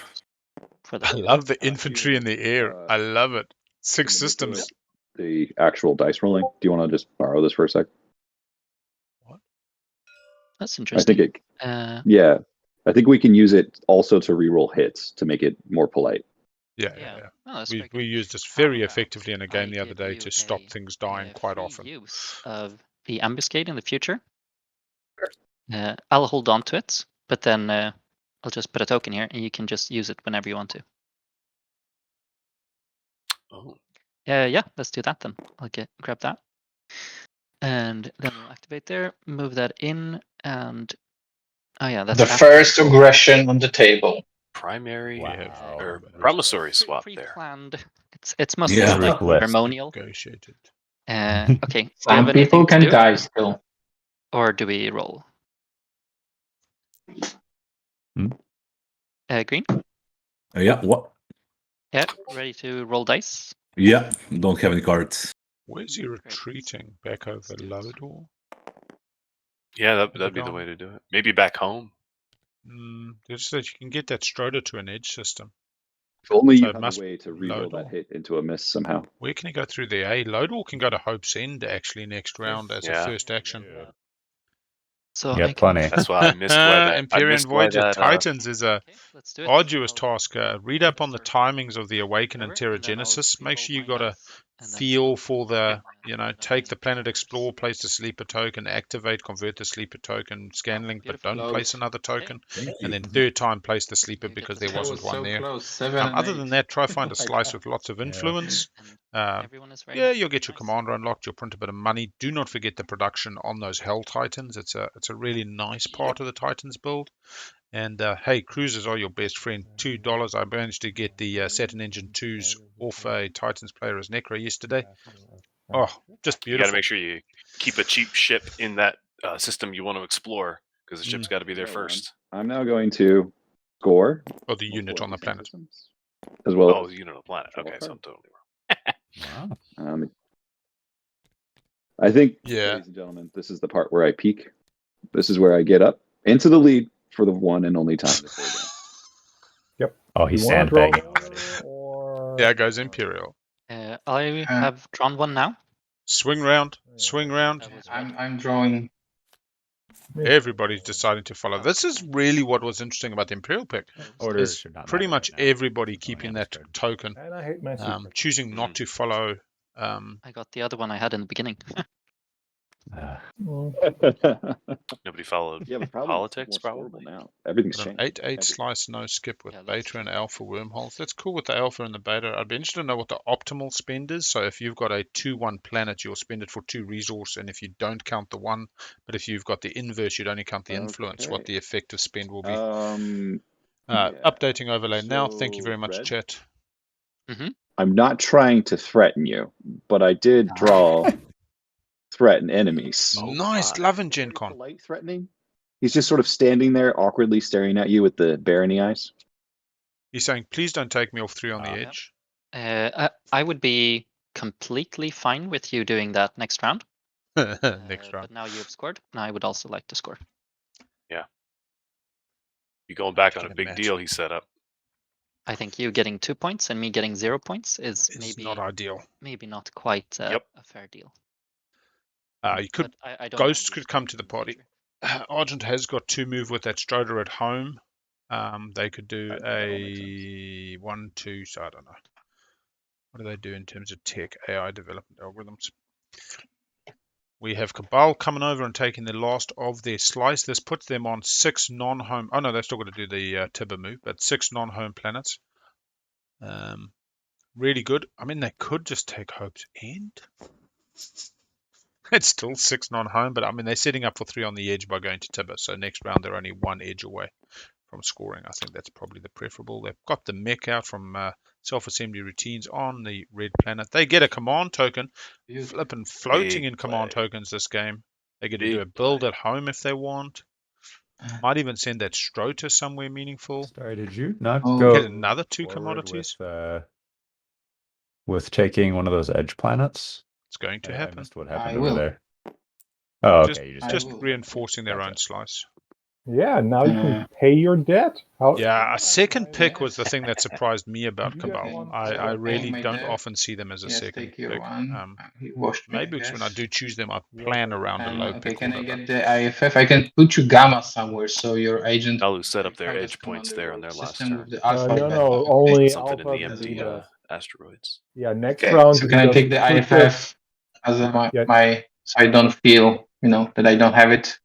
for I the. love the infantry in the air. I love it. 6 in the midst of systems. The actual dice rolling. Do you want to just borrow this for a sec? That's I interesting. think it. Yeah, I think we can use it also to reroll hits to make it more polite. Yeah. Oh, that's We very good. used this How very about effectively in a game I the other give day you to stop a, things dying quite free often. use of the ambuscade in the future. I'll hold on to it, but then I'll just put a token here, and you can just use it whenever you want to. Oh, Yeah, let's do that then. I'll grab that, and then we'll activate there. Move that in, and oh yeah, that's The after. first aggression on the table. primary Wow. or promissory swap there. Pre-planned. It's mostly Yeah. like List. ceremonial. Negotiated. Okay. Do you Some have people anything to can do, die still. or do we roll? Green. Yeah. What? Yeah, ready to roll dice. Yeah. Don't have any cards. Where's he retreating? Back over Let's do it. Lodor? Yeah, that'd be the way to do it. Maybe back home. Just that you can get that Stroder to an edge system. If only So you it have must a way to load reroll that all. hit into a miss somehow. Where can he go through there? Lodor can go to Hope's End actually next round as a Yeah. first action. So You got I can. plenty. That's why I missed why that. I Empyrean missed why Voyager that. Titans is a Okay, let's do it. arduous I'll- task. Read up on the timings of the Awaken and whatever, and then I'll Terragenesis. Make re-roll sure you my got a dice, and then feel we'll for the, put it take on the Planet numbers. Explore, place the sleeper token, activate, convert the sleeper token, scan link, but Beautiful. don't place another token. Thank And you. then third time place the sleeper You get because the there wasn't one so there. close. 7 and Other 8. than that, try find a Oh my slice God. with lots of influence. And everyone is very Yeah, happy. you'll get your Nice. commander unlocked. You'll print a bit of money. Do not forget the production on those Hell Titans. It's a really nice part of the Titans build. And hey, cruisers are your best friend. $2. I managed to get the Saturn Engine 2s off a Titans player as Necro yesterday. Oh, just You got to beautiful. make sure you keep a cheap ship in that system you want to explore because the ship's got to be there Yeah, first. I'm now going to score Or the unit on the multiple planet. systems, as well Oh, as the unit on the planet. draw a Okay, so card. I'm totally wrong. Wow. I think, Yeah. ladies and gentlemen, this is the part where I peak. This is where I get up into the lead for the one and only time before game. Oh, he's You wanna draw sandbagging already. or- Yeah, goes Imperial. I have drawn one now. Swing round. Swing round. That was red. I'm drawing. Everybody's deciding to follow. This is really what was interesting about the Imperial pick. Order Is should not pretty matter much right now. everybody It's only keeping on the that spread. token, And I hate my secret. choosing not to follow. I got the other one I had in the beginning. Nobody followed Yeah, but probably politics, more probably. scoreable now. Everything's Got an changed. 8/8 slice, no skip with Yeah, that's beta and true. alpha wormholes. That's cool with the alpha and the beta. I'd be interested to know what the optimal spend is. So if you've got a 2/1 planet, you'll spend it for 2 resource, and if you don't count the 1, but if you've got the inverse, you'd only count the influence, what Okay. the effective spend will be. Yeah. Updating overlay now. Thank you So, very much, red? chat. I'm not trying to threaten you, but I did draw threaten enemies. Nice, loving Gen Con. Polite threatening. He's just sort of standing there, awkwardly staring at you with the barony eyes. He's saying, please don't take me off 3 on the Yeah. edge. I would be completely fine with you doing that next round. Next round. But now you have scored, and I would also like to score. You going back on Can a big imagine. deal he set up. I think you getting 2 points and me getting 0 points is It's maybe not ideal. not quite a fair deal. You could But I don't Ghosts mind could you come to the in party. future. Argent has got 2 move with that Stroder at home. They could do That'll make a 1-2, so I don't know. What do they do in terms of tech, AI development algorithms? We have Cabal coming over and taking the last of their slice. This puts them on 6 non-home. Oh no, they're still going to do the Tibber move, but 6 non-home planets. Really good. I mean, they could just take Hope's End. It's still 6 non-home, but I mean, they're setting up for 3 on the edge by going to Tibber. So next round, they're only 1 edge away from scoring. I think that's probably the preferable. They've got the mech out from self-assembly routines on the red planet. They get a command token, flipping floating Big in command play. tokens this game. They get to do Big a build play. at home if they want. Might even send that Strota somewhere meaningful. Sorry, did you not Oh. go Get another 2 forward commodities. With taking one of those edge planets? It's going to I happen. missed what I happened will. over there. Oh, Just, okay. You I just will. reinforcing their Gotcha. own slice. Yeah, now you can pay your debt. How, Yeah, a second pick yes. was the thing that surprised me about You get Cabal. one I for really paying my don't debt. often see them as a Yes, second take your pick. one. He washed me, Maybe because when I yes. do choose them, I Yeah, plan but- around a And low okay, pick. can I order. get the IFF? I can put you gamma somewhere, so your agent Naalu set up their private edge points commander there on or their last system turn. with the alpha. no, beta. no, Okay. only Something in the alpha, empty beta. asteroids. Yeah, next Okay, round. so can I just take the put the- IFF as a, Yeah. my, so I don't feel, that I don't have it,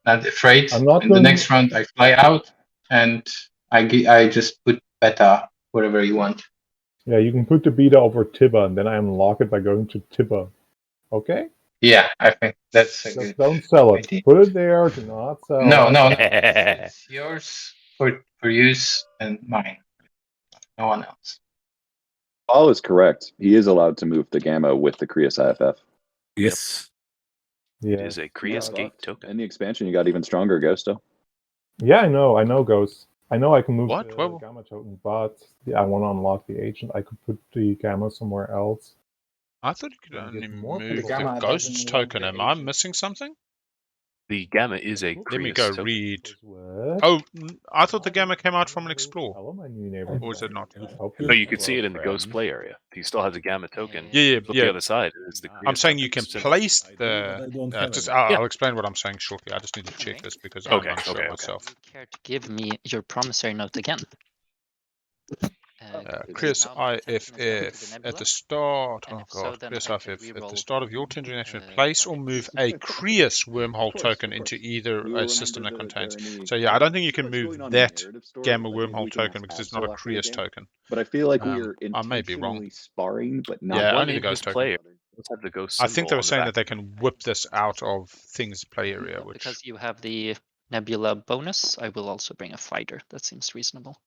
not afraid. I'm not In the going- next round, I fly out and I just put beta wherever you want. Yeah, you can put the beta over Tibba, and then I unlock it by going to Tibba. Okay? Yeah, I think that's a Just good don't sell it. idea. Put it there. Do not sell No, it. no, no. It's yours for use and mine. No one else. Paul is correct. He is allowed to move the gamma with the Krios IFF. Yes. It Yeah. is a Krios Yeah, Gate but token. In the expansion, you got even stronger, Ghosto. Yeah, I know, Ghost. I know I can move What? the Well- gamma token, but I want to unlock the agent. I could put the gamma somewhere else. I thought you could Then only get more move people. the Gamma Ghost's doesn't want token. the Am I agent. missing something? The gamma is a Let me Krios go token. read. What? Oh, I thought the gamma came out from an Explore. Hello, my new neighbor. Or is it not? Hope No, you can see Hello, it in the Ghost friend. play area. He still has a gamma token. Yeah, Flip yeah. the other side. It's the I'm Krios saying you can token symbol. place I do, the. but I don't have Just it. I'll explain what I'm saying shortly. I just need to check Alright. this because Okay, I'm unsure okay. myself. Would you care to give me your promissory note again? Chris now my attention is going to the IFF at nebula, the start. and Oh if so, god, then Chris I can IFF at the reroll, start of your turn during action. uh, Place or targets. move a Krios wormhole token into either a system that contains. So yeah, I don't think you can move that gamma wormhole token because it's not a Krios token. But I feel like we are I may be wrong. intentionally sparring, but not. Yeah, The one only the in his Ghost token. player does have the Ghost I symbol think they were on the saying back. that they can whip this out of things play area, which Because you have the nebula bonus, I will also bring a fighter. That seems reasonable.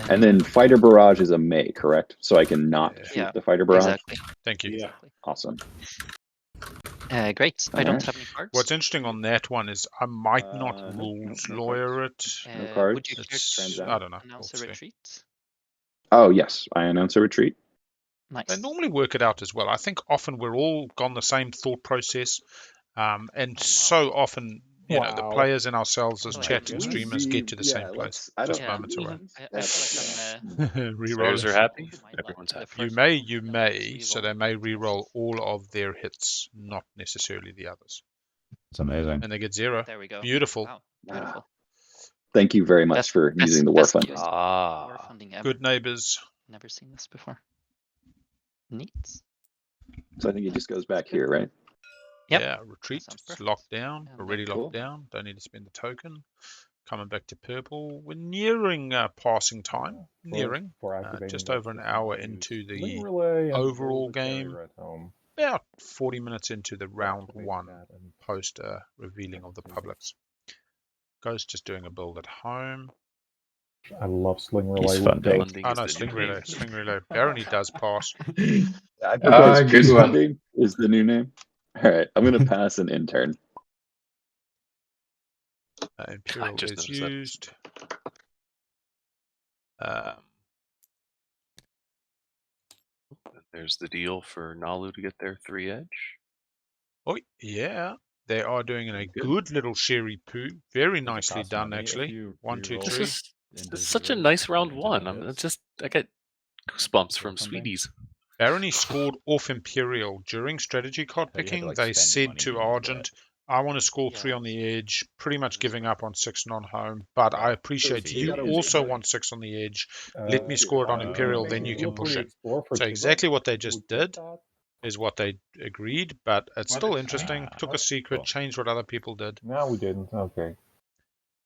And then fighter barrage is a May, correct? So I can not shoot Yeah, the fighter barrage. Exactly. thank you. Yeah. Exactly. Awesome. Great. I don't Alright. have any cards. What's interesting on that one is I might not No, rules no lawyer it. No Would cards. you care It's to I don't know. announce We'll a see. retreat? Oh yes, I announce a retreat. Nice. They normally work it out as well. I think often we're all gone the same thought process, and so often, the Wow. players and ourselves as Like, chat can and we streamers get to the same place, just Yeah, moments away. I feel like I'm Reroll Players it. are happy. my luck Everyone's to the happy. You first may, one, you then may. just So reroll they may the reroll tests. all of their hits, not necessarily the others, It's amazing. and they get 0. There we go. Beautiful. Wow. Beautiful. Thank you very much Best- for best- using the war best fund. use. War Ah, funding ever. Good neighbors. Never seen this before. Neat. So I think it just goes back here, right? Yep. Yeah, retreat. sounds It's perfect. locked down. And Already then- locked down. Don't need to spend the token. Coming back to purple. We're nearing passing time. Nearing. For activating Just the over an system, hour I use into the Sling Relay and overall roll the carrier game. at home. About 40 minutes into the round Activate 1 that and- post revealing of the publics. Ghost just doing a build at home. I love Sling Relay. He's with funding. Ghost. funding Oh is no, the Sling new Relay. name. Sling Relay. Barony does pass. Okay, Good peace one. funding is the new name. All right, I'm gonna pass an intern. Imperial just is noticed that. used. There's the deal for Naalu to get their 3 edge. Oh yeah, they are doing a Good. good little sherry poo. Very Does it nicely cost done, money if actually. you 1, 2, reroll? 3. It's such a nice round 1. I get goosebumps from Something. Sweeties. Barony scored off Imperial during strategy card I thought you had to, picking. like, They spend said money to to do Argent, I want to score Yeah, 3 on the edge, pretty much that's giving right. up on 6 non-home, but I appreciate easy. you You gotta also win. want 6 on the edge. Let me score it on Fine. Imperial, Maybe then you can look push the it. Explorer for So Kiba. exactly what they just Would get did that. is what they agreed, but it's What still is interesting. that? Took a secret, Cool. changed what other people did. No, we didn't. Okay.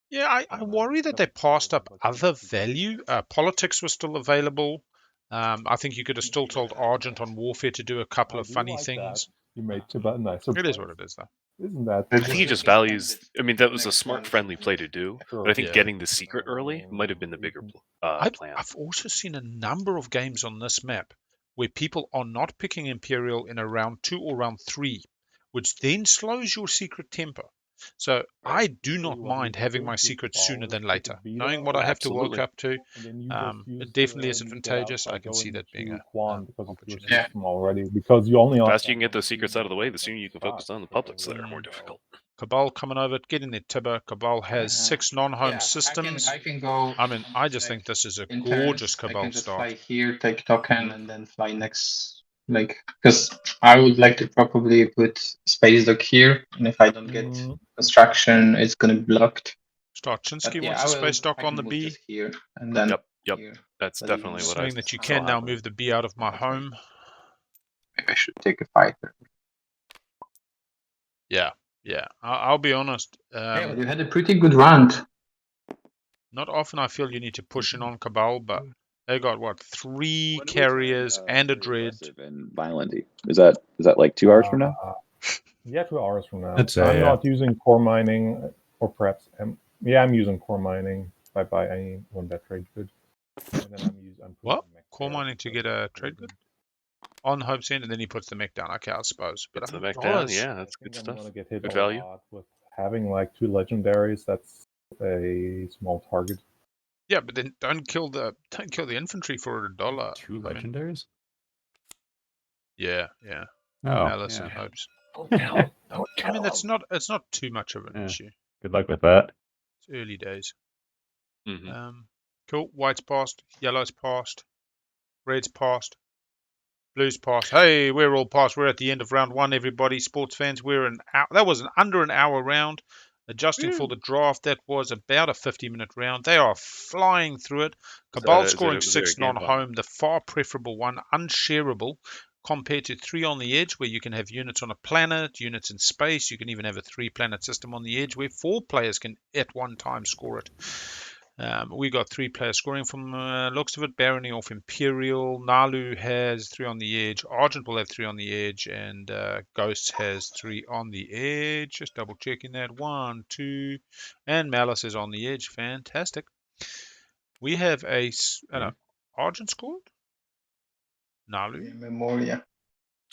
Yeah, I worry that they passed up other value. Politics was still available. I think you could have still told Argent on Warfare to do a couple I of do funny like that. things. You made Chiba a nicer It is place. what it is, though. Isn't that? I think he just values. I mean, that was a smart, friendly play to do. Sure. But I think Yeah. getting the secret early might have been the bigger plan. I've also seen a number of games on this map where people are not picking Imperial in a round 2 or round 3, which then slows your secret tempo. So I do not mind having my secret sooner than later. Knowing what I have to work Absolutely. up to, it definitely is advantageous. I can see that being an opportunity. Yeah. Already because you only The faster you can get those secrets out of the way, the sooner you can focus on the publics that are more difficult. Cabal coming over, getting their Tibber. Cabal has 6 non-home Yeah, systems. I can go. I mean, I just like, think this is a in gorgeous turns. I Cabal can just start. fly here, take token, and then fly next. Like, because I would like to probably put space dock here, and if I don't get construction, it's gonna be blocked. Start Chinski But yeah, wants I a will. space dock I on can the move B. just here, and then Yep. here. That's But definitely what I Saying that you saw can now happening. move the B out of my Okay. home. Maybe I should take a fighter. Yeah. I'll be honest. Yeah, but you had a pretty good round. Not often I feel you need to push in on Cabal, but they got what 3 When are we carriers turning, and a really dread. aggressive and violent-y? Is that like 2 hours from now? Yeah, 2 hours from now. I'd say, I'm yeah. not using core mining, or perhaps I'm using core mining. If I buy any one that trade good. And then I'm putting What? the mech Core there mining to because get a trade good on Hope's End, and then he puts the mech down. Okay, I suppose. But Gets I the mean, mech down, dollars. yeah, that's I good think I'm stuff. gonna get hit Good a value. lot with having like 2 legendaries. That's a small target. Yeah, but then don't kill the infantry for $1. 2 I mean, legendaries? yeah. Oh, Malice yeah. and Hopes. Don't I mean, it's not too much of an Yeah. issue. Good luck with that. It's early days. Mm-hmm. Cool. White's passed. Yellow's passed. Red's passed. Blues passed. Hey, we're all passed. We're at the end of round 1, everybody. Sports fans, that was under an hour round. Adjusting for the draft, that was about a 50-minute round. They are flying through it. Cabal scoring 6 non-home, the far preferable one, unshareable, compared to 3 on the edge, where you can have units on a planet, units in space. You can even have a 3-planet system on the edge, where 4 players can at one time score it. We got 3 players scoring from looks of it. Barony off Imperial. Naalu has 3 on the edge. Argent will have 3 on the edge. And Ghost has 3 on the edge. Just double checking that. 1, 2. And Malice is on the edge. Fantastic. We have Argent scored? Naalu? Memoria.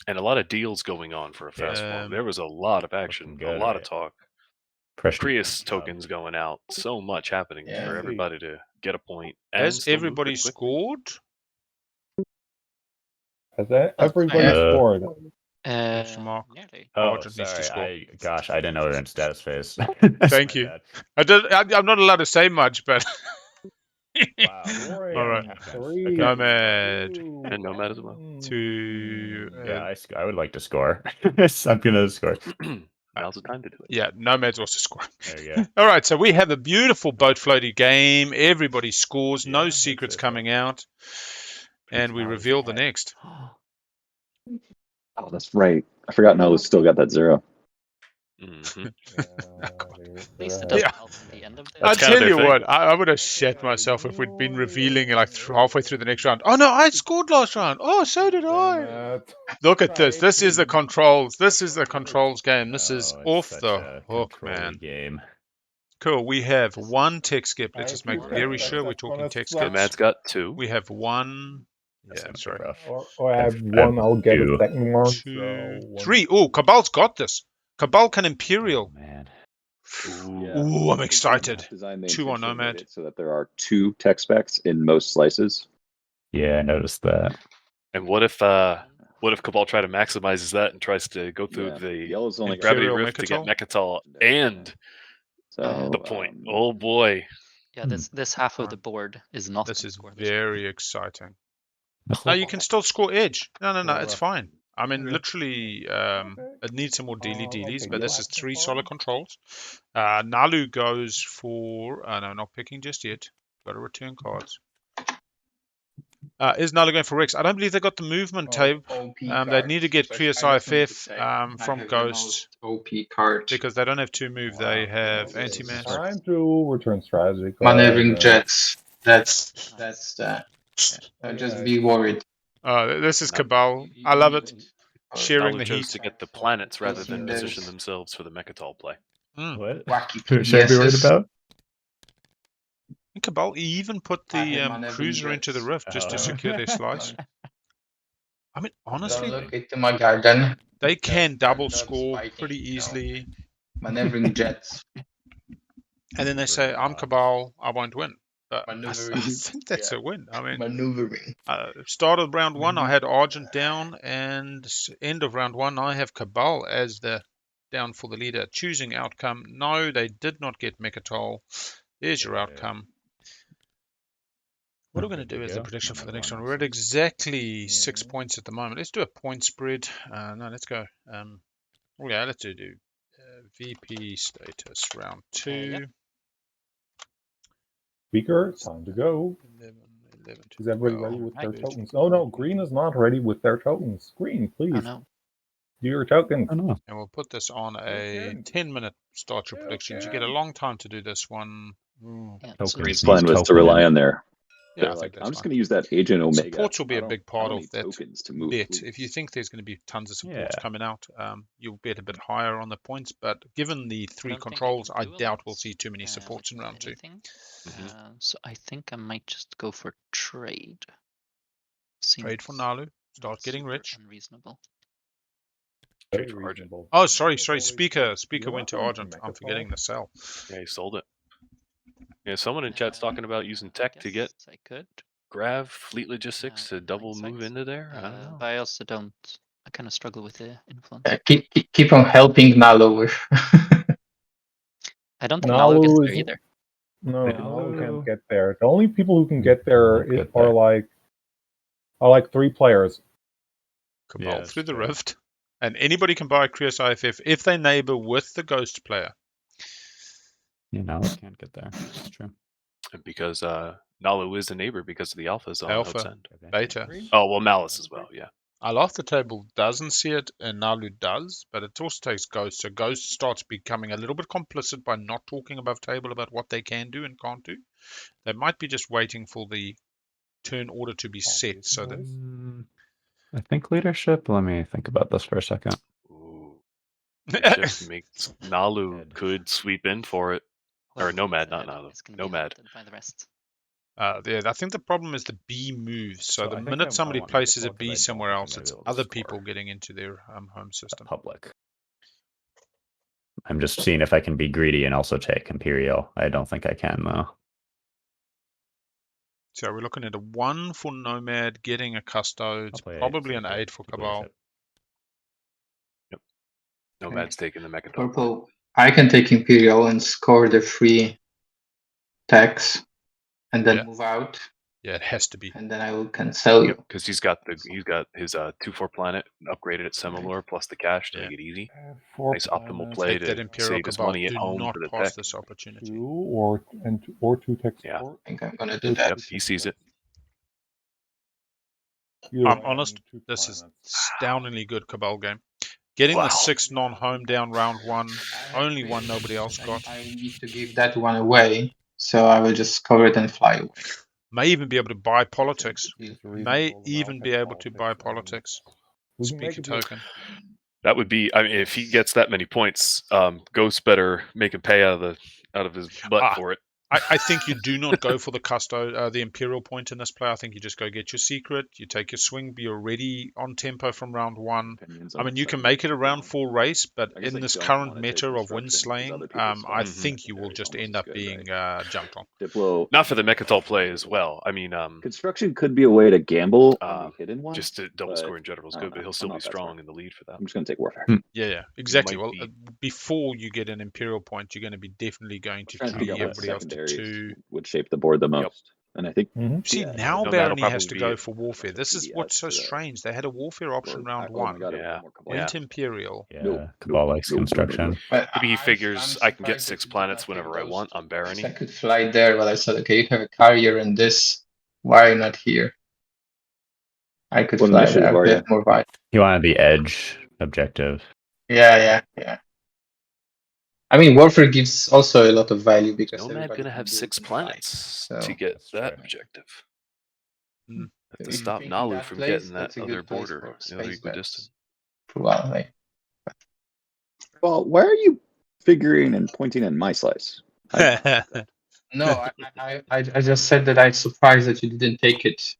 And a lot of deals going on for a fast form. There was a lot of action, looking good, a lot right? of talk. Pressure Prius tokens going out. So much happening Yeah. for everybody to get a point. And Has still move everybody pretty quickly. scored? Has everybody Yeah. scored? Question mark. Nearly. Oh, Argent needs to sorry. score. I didn't know we were in status phase. Thank you. I'm not allowed to say much, but Wow. All right. Three, Nomad. And Nomad as well. 2. Yeah, I would like to score. I'm gonna score. Now's the time to do it. Yeah, Nomad's also scoring. There you go. All right, so we have a beautiful boat floaty game. Everybody scores. Yeah, No I'd secrets say so. coming out. And we reveal the next. Oh, that's right. I forgot Naalu's still got that 0. Mm-hmm. At least it doesn't Yeah. help at the end of the I That's kind of tell their you thing. what, I would have shat myself if we'd been revealing like halfway through the next round. Oh no, I scored last round. Oh, so did I. Look at this. This is the controls. This is the controls game. This is off the hook, man. Game. Cool. We have 1 tech skip. Let's just make very sure we're talking tech skips. Nomad's got 2. We have 1. That's Yeah, gonna be sorry. rough. or I have 1. I'll get 2. a second one. 2, So 3. Oh, Cabal's got this. Cabal can Imperial. Oh, man. Ooh, I'm excited. Design, they 2 on intentionally made Nomad. it so that there are 2 tech specs in most slices. Yeah, I noticed that. And what if Cabal try to maximizes that and tries to go through the Yellow's only gravity Imperial rift to get Mechatol? Mechatol and So the point? Oh boy. Yeah, this half of the board is not. This is score this very exciting. No, you can still score edge. No, it's fine. I mean, Okay. literally, it needs some more dealies, Okay, but this black is so 3 far. solid controls. Naalu goes for... no, not picking just yet. Got to return cards. Is Naalu going for Rex? I don't believe they got the movement tab. OP They need to get Krios IFF from Ghosts OP card. because they don't have 2 move. They Wow. have Yes. anti-mass. Time to return strategy. Maneuvering cards. jets. That's Nice. the. Just Yeah. be worried. This is No. Cabal. I love it. Sharing Naalu the chose heat. to get the planets rather Facing than those- position themselves for the Mechatol play. What? Wacky Who should I be worried PDSs. about? And Cabal even put I the have maneuvering cruiser into the jets. rift just to Oh. secure their slice. I mean, Don't honestly, look into my garden. they Just can double start score spiking, pretty you know. easily. Maneuvering jets. And then they say, I'm Cabal, I won't win. But I Maneuvering. think that's a win. I mean, Maneuvering. start of round 1, I had Argent down, and end of round 1, I have Cabal as the down for the leader. Choosing outcome. No, they did not get Mechatol. There's your outcome. What are we going to do as the prediction for the next one? We're at exactly 6 points at the moment. Let's do a point spread. No, let's go. Yeah, let's do VP status round 2. Yep. Speaker, time to go. 11, Is everybody 12, ready with their 13. tokens? Oh no, green is not ready with their tokens. Green, please. Oh no. Do your tokens. I don't know. And we'll put this on a Okay. 10-minute start your predictions. You get a long time to do this one. Yeah, Tokens. so Green's These plan was to token rely in. on their. Yeah, They're I think like, that's I'm just fine. going to use that Agent Omega. Supports will be I a don't- big I part don't of need that tokens to move. bet. fleets. If you think there's going to be tons of supports Yeah. coming out, you'll bet a bit higher on the points. But given the I 3 don't think controls, can I do a doubt lot, we'll see too many supports in with round 2. anything. Mhm. So I think I might just go for trade. Trade for Seems Naalu. Start not getting super rich. Unreasonable. Very Trade for Argent. reasonable. Oh, sorry. Always Speaker you're went to welcome, Argent. I'm Mechatol. forgetting the sell. Yeah, he sold it. Yeah, someone in chat's talking about using tech to get I could. Grav Fleet Logistics to in double move hindsight. into there. I don't know. But I also don't. I kind of struggle with the influence. Keep on helping Naalu with. I don't think Naalu gets Naalu there is either. no, Yeah. Naalu can't get there. The only people who can get there Not good are there. like 3 players. Cabal Yeah, through it's the true. rift. And anybody can buy Krios IFF if they neighbor with the ghost player. You know, it can't get there. It's true. And because Naalu is the neighbor because of the alphas on Hope's Alpha, End. beta. Oh, well, Malice as well, yeah. I love the table doesn't see it and Naalu does, but it also takes Ghost. So Ghost starts becoming a little bit complicit by not talking above table about what they can do and can't do. They might be just waiting for the turn order to be set so that I think leadership. Let me think about this for a second. Ooh. Leadership makes Naalu could sweep in for it. Or Nomad, not Naalu. Nomad. By the rest. yeah, I think the problem is the B moves. So, So the I think minute I somebody want places a Mechatol 'cause I B don't somewhere think I'm else, gonna it's be able to other score people getting into their home system. Public. I'm just seeing if I can be greedy and also take Imperial. I don't think I can though. So we're looking at a 1 for Nomad, getting a Custo. It's I'll play 8, probably see an if I 8 for keep Cabal. leadership. Nomad's taking the Mechatol. Purple. I can take Imperial and score the 3 tax, and then Yeah. move out, Yeah, it has to be. and then I can sell you. Yep, because he's got his 2/4 planet upgraded at Semilore plus the cash to Yeah. make it easy. 4 Nice optimal planets, play Take that to Imperial save his Cabal. money at Do home not for the pass tech. this opportunity. 2 or 2 tech Yeah. support. I think I'm gonna do that. Yep, he sees it. Either I'm way, honest, need 2 this is planets. astoundingly good Cabal game. Getting Wow. the 6 non-home down round 1, only one nobody else got. I need to give that one away, so I will just cover it and fly away. May even be able to buy politics. It's a May reasonable even amount be of able to buy politics, politics. We can make Speaker a deal. token. That would be. I mean, if he gets that many points, Ghost better make him pay out of his butt for it. I think you do not go for the Imperial point in this play. I think you just go get your secret. You take your swing. Be already on tempo from round 1. I mean, you can make it a round 4 race, but I guess in I this don't current wanna take meta of construction, wind 'cause slaying, other people's I spawns think you will secondary just is end almost up as good, being jumped on. Diplo. Not for the Mechatol play as well. I mean, Construction could be a way to gamble on the hidden one. just to double but score in general is I good, don't but know. he'll I'm still not be that strong smart. in the lead for that. I'm just gonna take Warfare. Yeah, exactly. might Well, be- before you get an Imperial point, you're going to be definitely going to Trying to tree figure out what everybody else to secondaries 2. would shape the board the most. And I think See, yeah, now Nomad will Barony has probably to be go it. for warfare. This is BS what's so for that. strange. They had a warfare option Or round oh my 1, god, it was Yeah, one more Cabal. went Imperial. Yeah, Nope, Cabal nope, likes nope, construction. But Maybe he I'm figures I can get surprised that 6 you did planets not take whenever I those want two on points. Barony. I could fly there, but I said, okay, you have a carrier and this. Why not here? I could Well, fly initiative there a are you? bit more wide. He wanted the edge objective. Yeah. I mean, warfare gives also a lot of value because Nomad everybody gonna can have build 6 and fight. planets So to get That's that true. objective. Mm. Have to if you stop think in Naalu that from place, getting that that's a other good place border, for the other space equidistant. bets. Probably. Well, why are you figuring and pointing in my slice? No, I just said that I'm surprised that you didn't take it.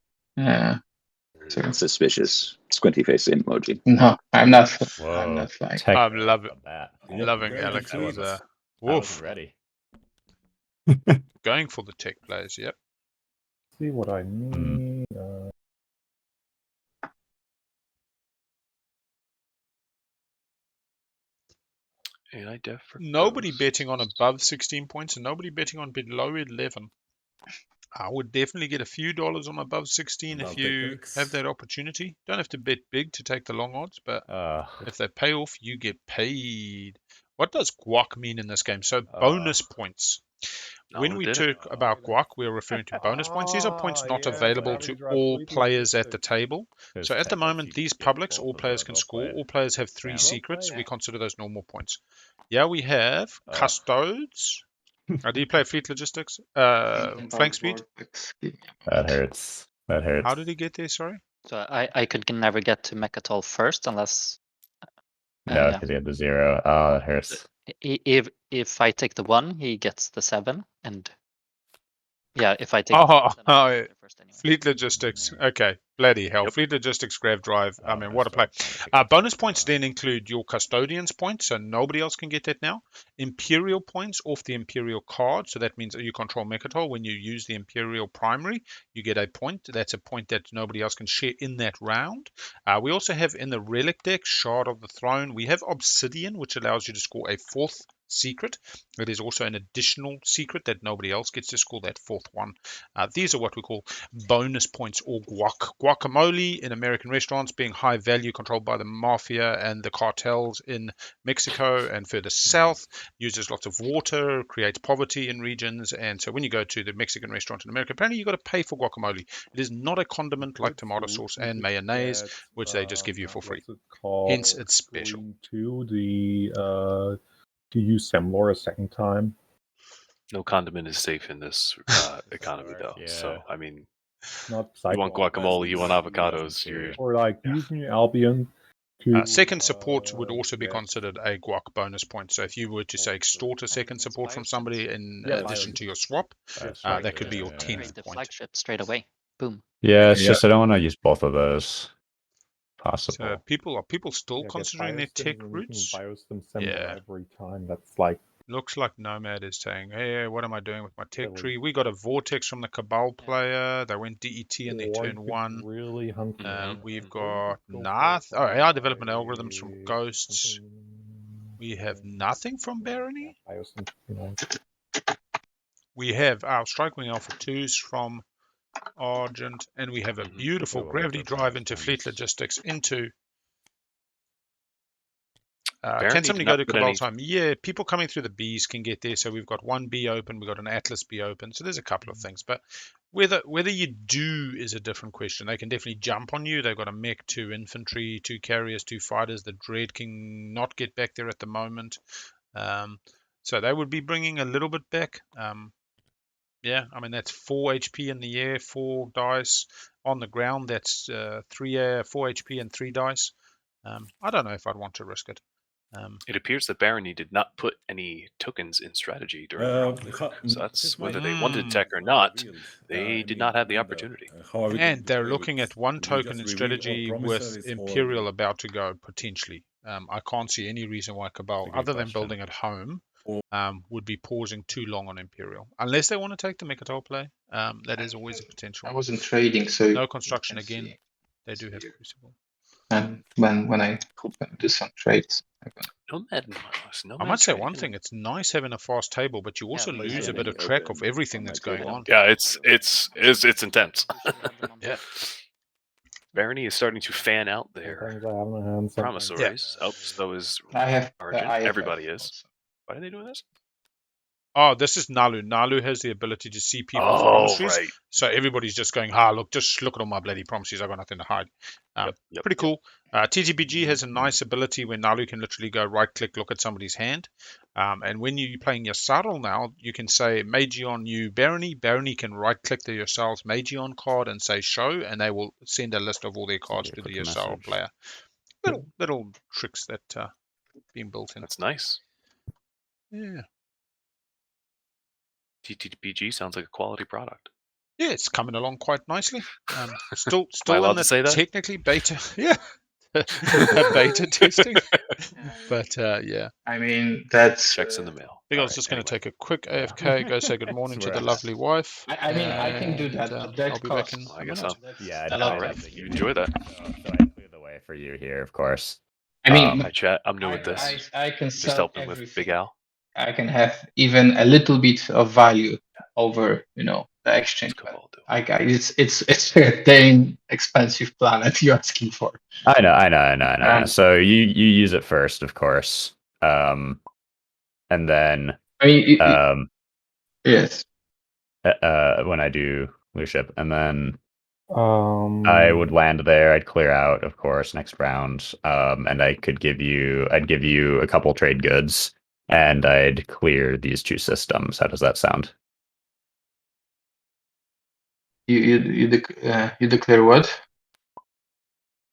So Suspicious squinty face emoji. no, I'm not. Whoa. I'm not flying. Tech I'm loving that. loving Very Alex's good. I woof, wasn't ready. going for the tech plays. Yep. See what I need. And I def for Nobody ghost. betting on above 16 points and nobody betting on below 11. I would definitely get a few dollars on above 16 if About you techniques. have that opportunity. Don't have to bet big to take the long odds, but if they pay off, you get paid. What does guac mean in this game? So bonus points. When Naalu we did it. talk about guac, we are referring to bonus points. These are points not Yeah, available Gravity to Drive all Fleet players at the Logistics. table. There's So at the techniques moment, you these can get publics, both all of players those. can I'll score. play it. All players have 3 Damn. secrets. Play We it. consider those normal points. Yeah, we have custodes. Do you play fleet logistics? Flank speed? That hurts. That hurts. How did he get there? Sorry. So I could never get to Mechatol first unless No, yeah. because he had the 0. Oh, that hurts. If I take the 1, he gets the 7, and yeah, if I take Oh, the 7, then I get there first anyway. Fleet logistics. Okay. Bloody hell. Yep. Fleet logistics, Grav Drive. I Oh, mean, I what a play. still wanted to get Bonus that points one. then include your custodian's points, so nobody else can get that now. Imperial points off the Imperial card, so that means you control Mechatol. When you use the Imperial primary, you get a point. That's a point that nobody else can share in that round. We also have in the relic deck, Shard of the Throne, we have Obsidian, which allows you to score a 4th secret. It is also an additional secret that nobody else gets to score, that 4th one. These are what we call bonus points or guac. Guacamole in American restaurants being high value, controlled by the mafia and the cartels in Mexico and further south, uses lots of water, creates poverty in regions. And so when you go to the Mexican restaurant in America, apparently you've got to pay for guacamole. It is not a condiment like tomato sauce and mayonnaise, which they just give you for free. What's it called? Hence, it's special. Green 2, to use Semlor a second time. No condiment is safe in this economy, though. Yeah. So, I mean, Not you want Cyclops. guacamole, you want avocados. You're Or like using Albion to Second support would also be get- considered a guac bonus point. So if you were to say extort a second it's support from biosynth. somebody in Yeah, addition biosynth. to your swap, That's that right, could be your yeah. 10th The point. flagship straight away. Boom. Yeah, it's Yeah. just I don't want to use both of those. Possible. So are people still get considering their Biosynth, tech and we can routes? Biosynth Semlor Yeah. every time. That's like Looks like Nomad is saying, hey, what am I doing with my tech Really? tree? We got a Vortex from the Cabal player. They went DET in their or turn you could 1. really hunt We've Or got you could go Nath. for Oh, AI something development algorithms from like Ghosts. something- We have nothing from Barony. Biosynth, you know. We have our Strikewing Alpha 2s from Argent, and we have a beautiful Ooh, gravity electro drive fast into ones. fleet logistics into. Barony Can did somebody not go to put Cabal any- time? Yeah, people coming through the Bs can get there. So we've got one B open, we've got an Atlas B open. So there's a couple of things, but whether you do is a different question. They can definitely jump on you. They've got a mech, 2 infantry, 2 carriers, 2 fighters. The Dread can not get back there at the moment. So they would be bringing a little bit back. Yeah, I mean, that's 4 HP in the air, 4 dice. On the ground, that's 4 HP and 3 dice. I don't know if I'd want to risk it. It appears that Barony did not put any tokens in strategy during the round. So that's whether they wanted tech or not, they did not have the opportunity. And they're looking at 1 token in strategy with Imperial about to go, potentially. I can't see any reason why Cabal, That's a good other than question. building at home, would be pausing too long on Imperial. Unless they want to take the Mechatol play. That is always a potential. I wasn't trading, so No construction you can again. see. They do have Crucible. And when I do some trades, Nomad I might say trade. one thing: it's nice having a fast table, but you also Yeah, lose a yeah. bit of track of everything that's going on. Yeah, it's intense. We should have them on Yeah. Barony is starting to fan out there. Sometimes I have my hands. sometimes- Promissories. Oh, so is I have Argent. IFF Everybody is. also. Why are they doing this? Oh, this is Naalu. Naalu has the ability to see people's Oh, promises. right. So everybody's just going, look, just look at all my bloody promises. I've got nothing to hide. Yep, Pretty cool. TTBG has a nice ability where Naalu can literally go right-click, look at somebody's hand. And when you're playing your Saddle now, you can say Magion New Barony. Barony can right-click the yourselves Magion card and say show, and they will send a list of all their cards to the yourself player. Little tricks that being built in. That's nice. Yeah. TTPG sounds like a quality product. Yeah, it's coming along quite nicely. Still Am I allowed in to the say that? technically beta. Yeah. Beta testing. But yeah. I mean, that's Checks in the mail. I think I was just going to take a quick AFK, go say good morning to the lovely wife. I mean, I can do that, and, but that I'll be back costs. in I a guess minute. so. Yeah, a no, lot I of don't right. think You enjoy that. So I clear the way for you here, of course. I mean, Hi, chat. I'm new at this. I can Just sell helping everything. with Big Al. I can have even a little bit of value over, the exchange. What's Cabal do? It's a dang expensive planet you're asking for. I know. So you use it first, of course, and then I mean, yes. when I do leadership, and then Um, I would land there. I'd clear out, of course, next round, and I'd give you a couple trade goods, and I'd clear these two systems. How does that sound? You declare what?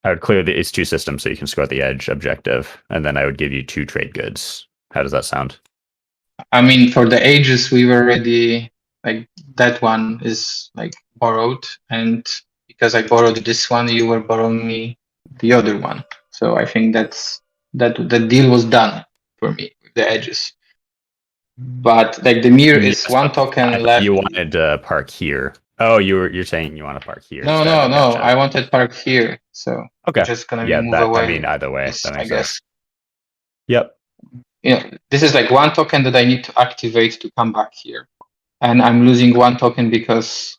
I would clear these two systems so you can score the edge objective, and then I would give you two trade goods. How does that sound? I mean, for the ages, we were already like that one is like borrowed, and because I borrowed this one, you were borrowing me the other one. So I think that the deal was done for me with the edges. But like the mirror is one token left. You wanted to park here. Oh, you're saying you want to park here. No. Gotcha. I wanted park here, so Okay. just gonna Yeah, move that, away. I mean, either way, This, that I makes guess. sense. Yep. This is like one token that I need to activate to come back here, and I'm losing one token because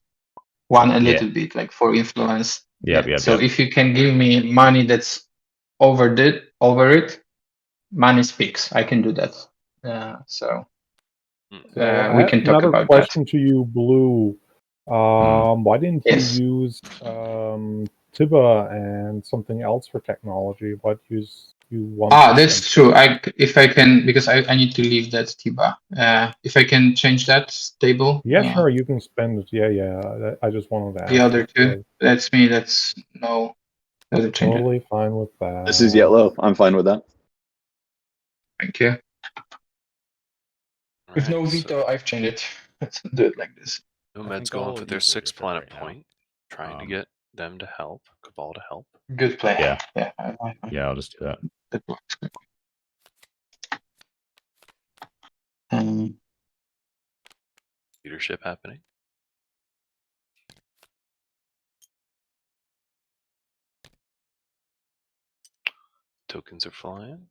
a little bit like for influence. Yep. So if you can give me money that's over it, money speaks. I can do that. So we can talk another about question to you, Blue. Why didn't Yes. you use Tiba and something else for technology? What you want? That's true. If I can, because I need to leave that Tiba. If I can change that table. Yeah, sure. You can spend it. Yeah. I just wanted to ask. The other two. That's me. That's no. Doesn't change it. Totally fine with that. This is yellow. I'm fine with that. Thank you. With no Alright, veto, so I've changed it. Let's do it like this. Nomad's think I'll going for their use 6 leadership planet right now. point, trying to get them to help, Cabal to help. Good play. Yeah. I Yeah, I'll just do that. that works. Leadership happening. Tokens are flying.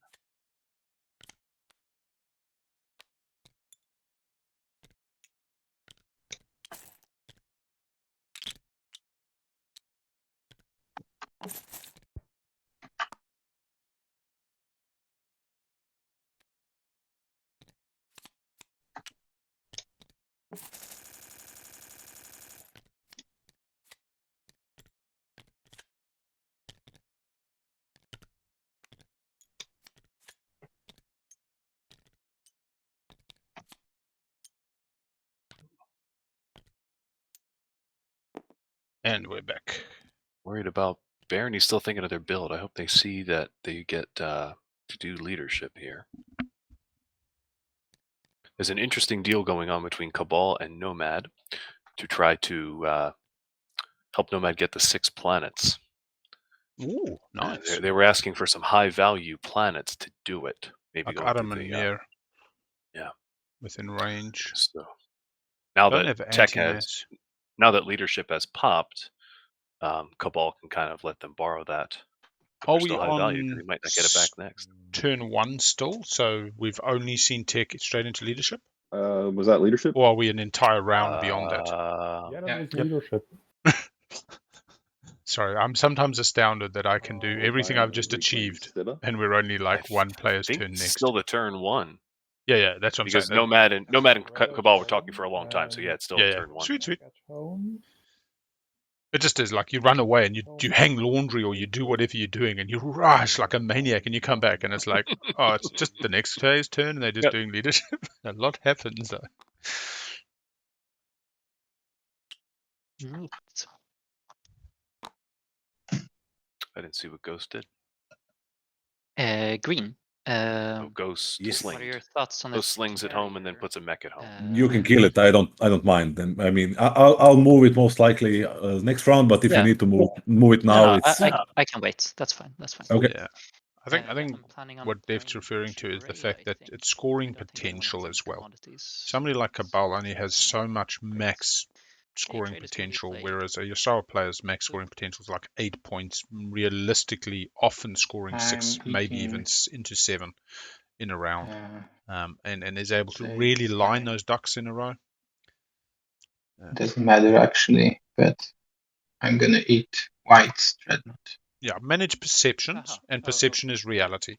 And we're back. Worried about Barony's still thinking of their build. I hope they see that they get to do leadership here. There's an interesting deal going on between Cabal and Nomad to try to help Nomad get the 6 planets. Ooh, nice. They were asking for some high value planets to do it. Maybe Like going Adam through and the, Mir. yeah. Within range. So now Don't that have tech has, anti-mass. now that leadership has popped, Cabal can kind of let them borrow that Are are we still high value on because he might not get it back next. turn 1 still? So we've only seen tech straight into leadership? Was that leadership? Or are we an entire round beyond that? Yeah, that Yeah. is leadership. Sorry, I'm sometimes astounded that I can do everything I've just Reclaim achieved, Stibba? and we're only like one I player's think turn it's next. still the turn 1 Yeah, that's what I'm because saying. Nomad and Cabal were talking for a long time. So yeah, it's still Yeah, turn 1. sweet. Catch home. It just is like you run away and you hang laundry or you do whatever you're doing and you rush like a maniac and you come back and it's like, oh, it's just the next player's turn and they're just Yep. doing leadership. A lot happens though. Right. I didn't see what Ghost did. Green. Oh, Ghost Yes. What are your slinged. thoughts on Ghost this slings at home and then carrier? puts a mech at home. You can kill it. I don't mind. And I mean, I'll move it most likely next round. But if Yeah. you need to move it now, No, it's I can wait. That's fine. okay. Yeah. I think I'm planning on what Dev's playing referring to is the trade, fact I that think. it's scoring I don't think I wanna potential take as well. commodities. Somebody like Cabal only has so much Trades. max scoring trade is gonna be potential, played. whereas a Yasara player's max scoring potential is like 8 points, realistically often scoring 6, I'm maybe even picking, into 7 in a round, uh, and is able to trades, really line yeah. those ducks in a row. Doesn't matter actually, but I'm gonna eat white's dreadnought. Yeah, manage perceptions, Aha. and Oh, perception okay. is reality.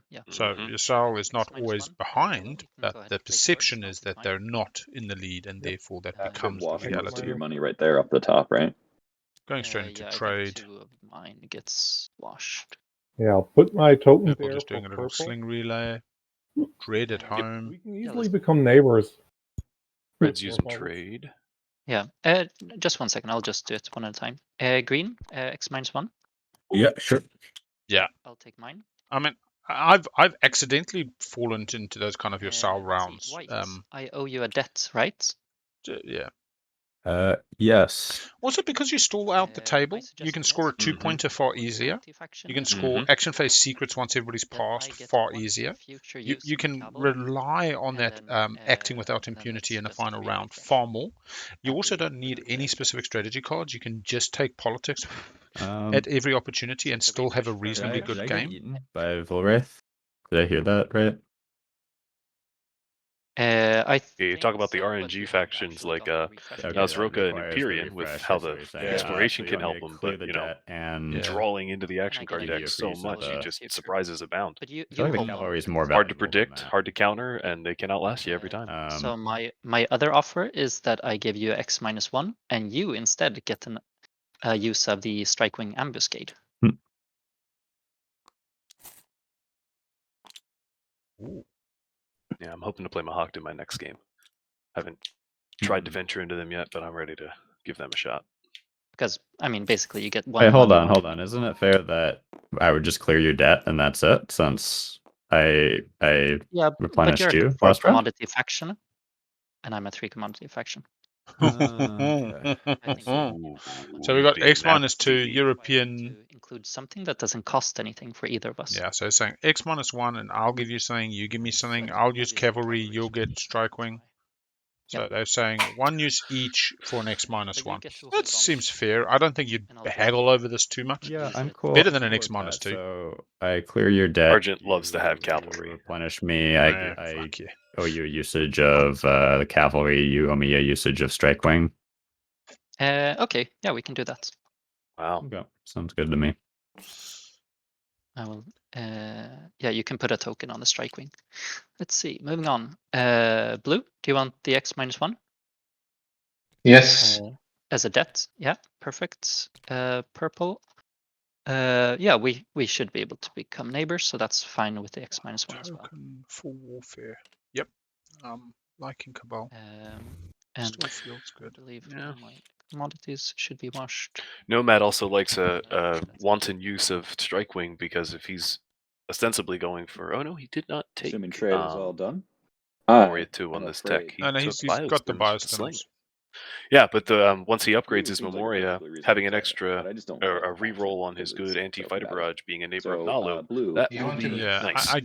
Yeah. So Mhm. Yasara is not X always -1, behind, you can go but ahead the and play perception cards, is I'll that take they're not in the lead, and therefore that Should becomes the wash most reality. of your money right there up the top, right? Going straight into yeah, trade. I think 2 of mine gets washed. Yeah, I'll put my token Purple there just for doing a little purple. sling relay. Dread at Yep. home. We can Yeah, easily let's- become neighbors. Red's Or using forwards. trade. Yeah. Just 1 second. I'll just do it one at a time. Green. X -1. Yeah, sure. I'll take mine. I mean, I've accidentally fallen into those kind of Yasara Let's see, rounds. White. I owe you a debt, right? Yeah. Yes. Also, because you stall out the table, My you can suggestion score a is you 2-pointer go far with the easier. commodity faction You can and score Mhm. action phase secrets once everybody's that passed I get far 1 easier. future You use of can Cabal, rely on and that then, acting without and then impunity it's in the just a final free round refresh. far more. You And also we don't need put any the specific strategy cards. You can just take politics Um, at every opportunity and It's a still have a refresh for reasonably did good I refresh. get game. eaten by Volrath? Did I hear that right? I Yeah, you talk think about the so, but RNG we haven't factions actually like got the refresh Okay, yet. that Nasroka and requires the Empyrean with refresh, how that's what the you're saying. exploration So can you want help me to them, clear but the you know, debt and Yeah. drawing into the action I card get it. deck Give so you a piece of much, the- you Future. just surprises abound. But you I feel like the hold cavalry is on. more Hard to valuable than predict, that. hard to counter, and they can outlast you every time. So my other offer is that I give you X -1, and you instead get an use of the Strikewing Ambuscade. Yeah, I'm hoping to play Mahawk in my next game. Haven't tried to venture into them yet, but I'm ready to give them a shot. Because I mean, basically, you get 1. Wait, hold money. on, hold on. Isn't it fair that I would just clear your debt and that's it? Since I Yeah, but replenished you're you a 4 last round. commodity faction, and I'm a 3 commodity faction. Okay. I think So we got Being X -2 nasty. European. to include something that doesn't cost anything for either of us. Yeah, so it's saying X -1, and I'll give you something. You give me something. I'll use cavalry. You'll get Strikewing. So they're saying 1 use each for an X But you -1. get to hold That on, seems fair. I don't think you'd and I'll just haggle over this too much. Yeah, use I'm it. cool. Better than I'm an cool X with that. -2. So I clear your debt. Argent loves to have you cavalry. replenish me. Nah, I fuck yeah. owe you a usage of the cavalry. You owe me a usage of Strikewing. Okay, yeah, we can do that. Wow. Okay, sounds good to me. I will. Yeah, you can put a token on the Strikewing. Let's see. Moving on. Blue, do you want the X -1? Yes. As a debt? Yeah, perfect. Purple. Yeah, we should be able to become neighbors, so that's fine with the X -1 as well. Token for warfare. Yep. Liking Cabal. And Still feels good. I believe Yeah. all my commodities should be washed. Nomad also likes a wanton use of Strikewing because if he's ostensibly going for, oh no, he did not take. Assuming trade is all done. Moria 2 on I'm this afraid. tech. He No, took he's got the Biostims with Sling. Biostims. Yeah, but the once he upgrades his Seems like a Memoria, perfectly reasonable having an play, extra but I just don't or like a the faction reroll on because his good it's anti-fighter self-battle. barrage being a neighbor So, of Naalu, blue, that You will want to- be Yeah, nice. I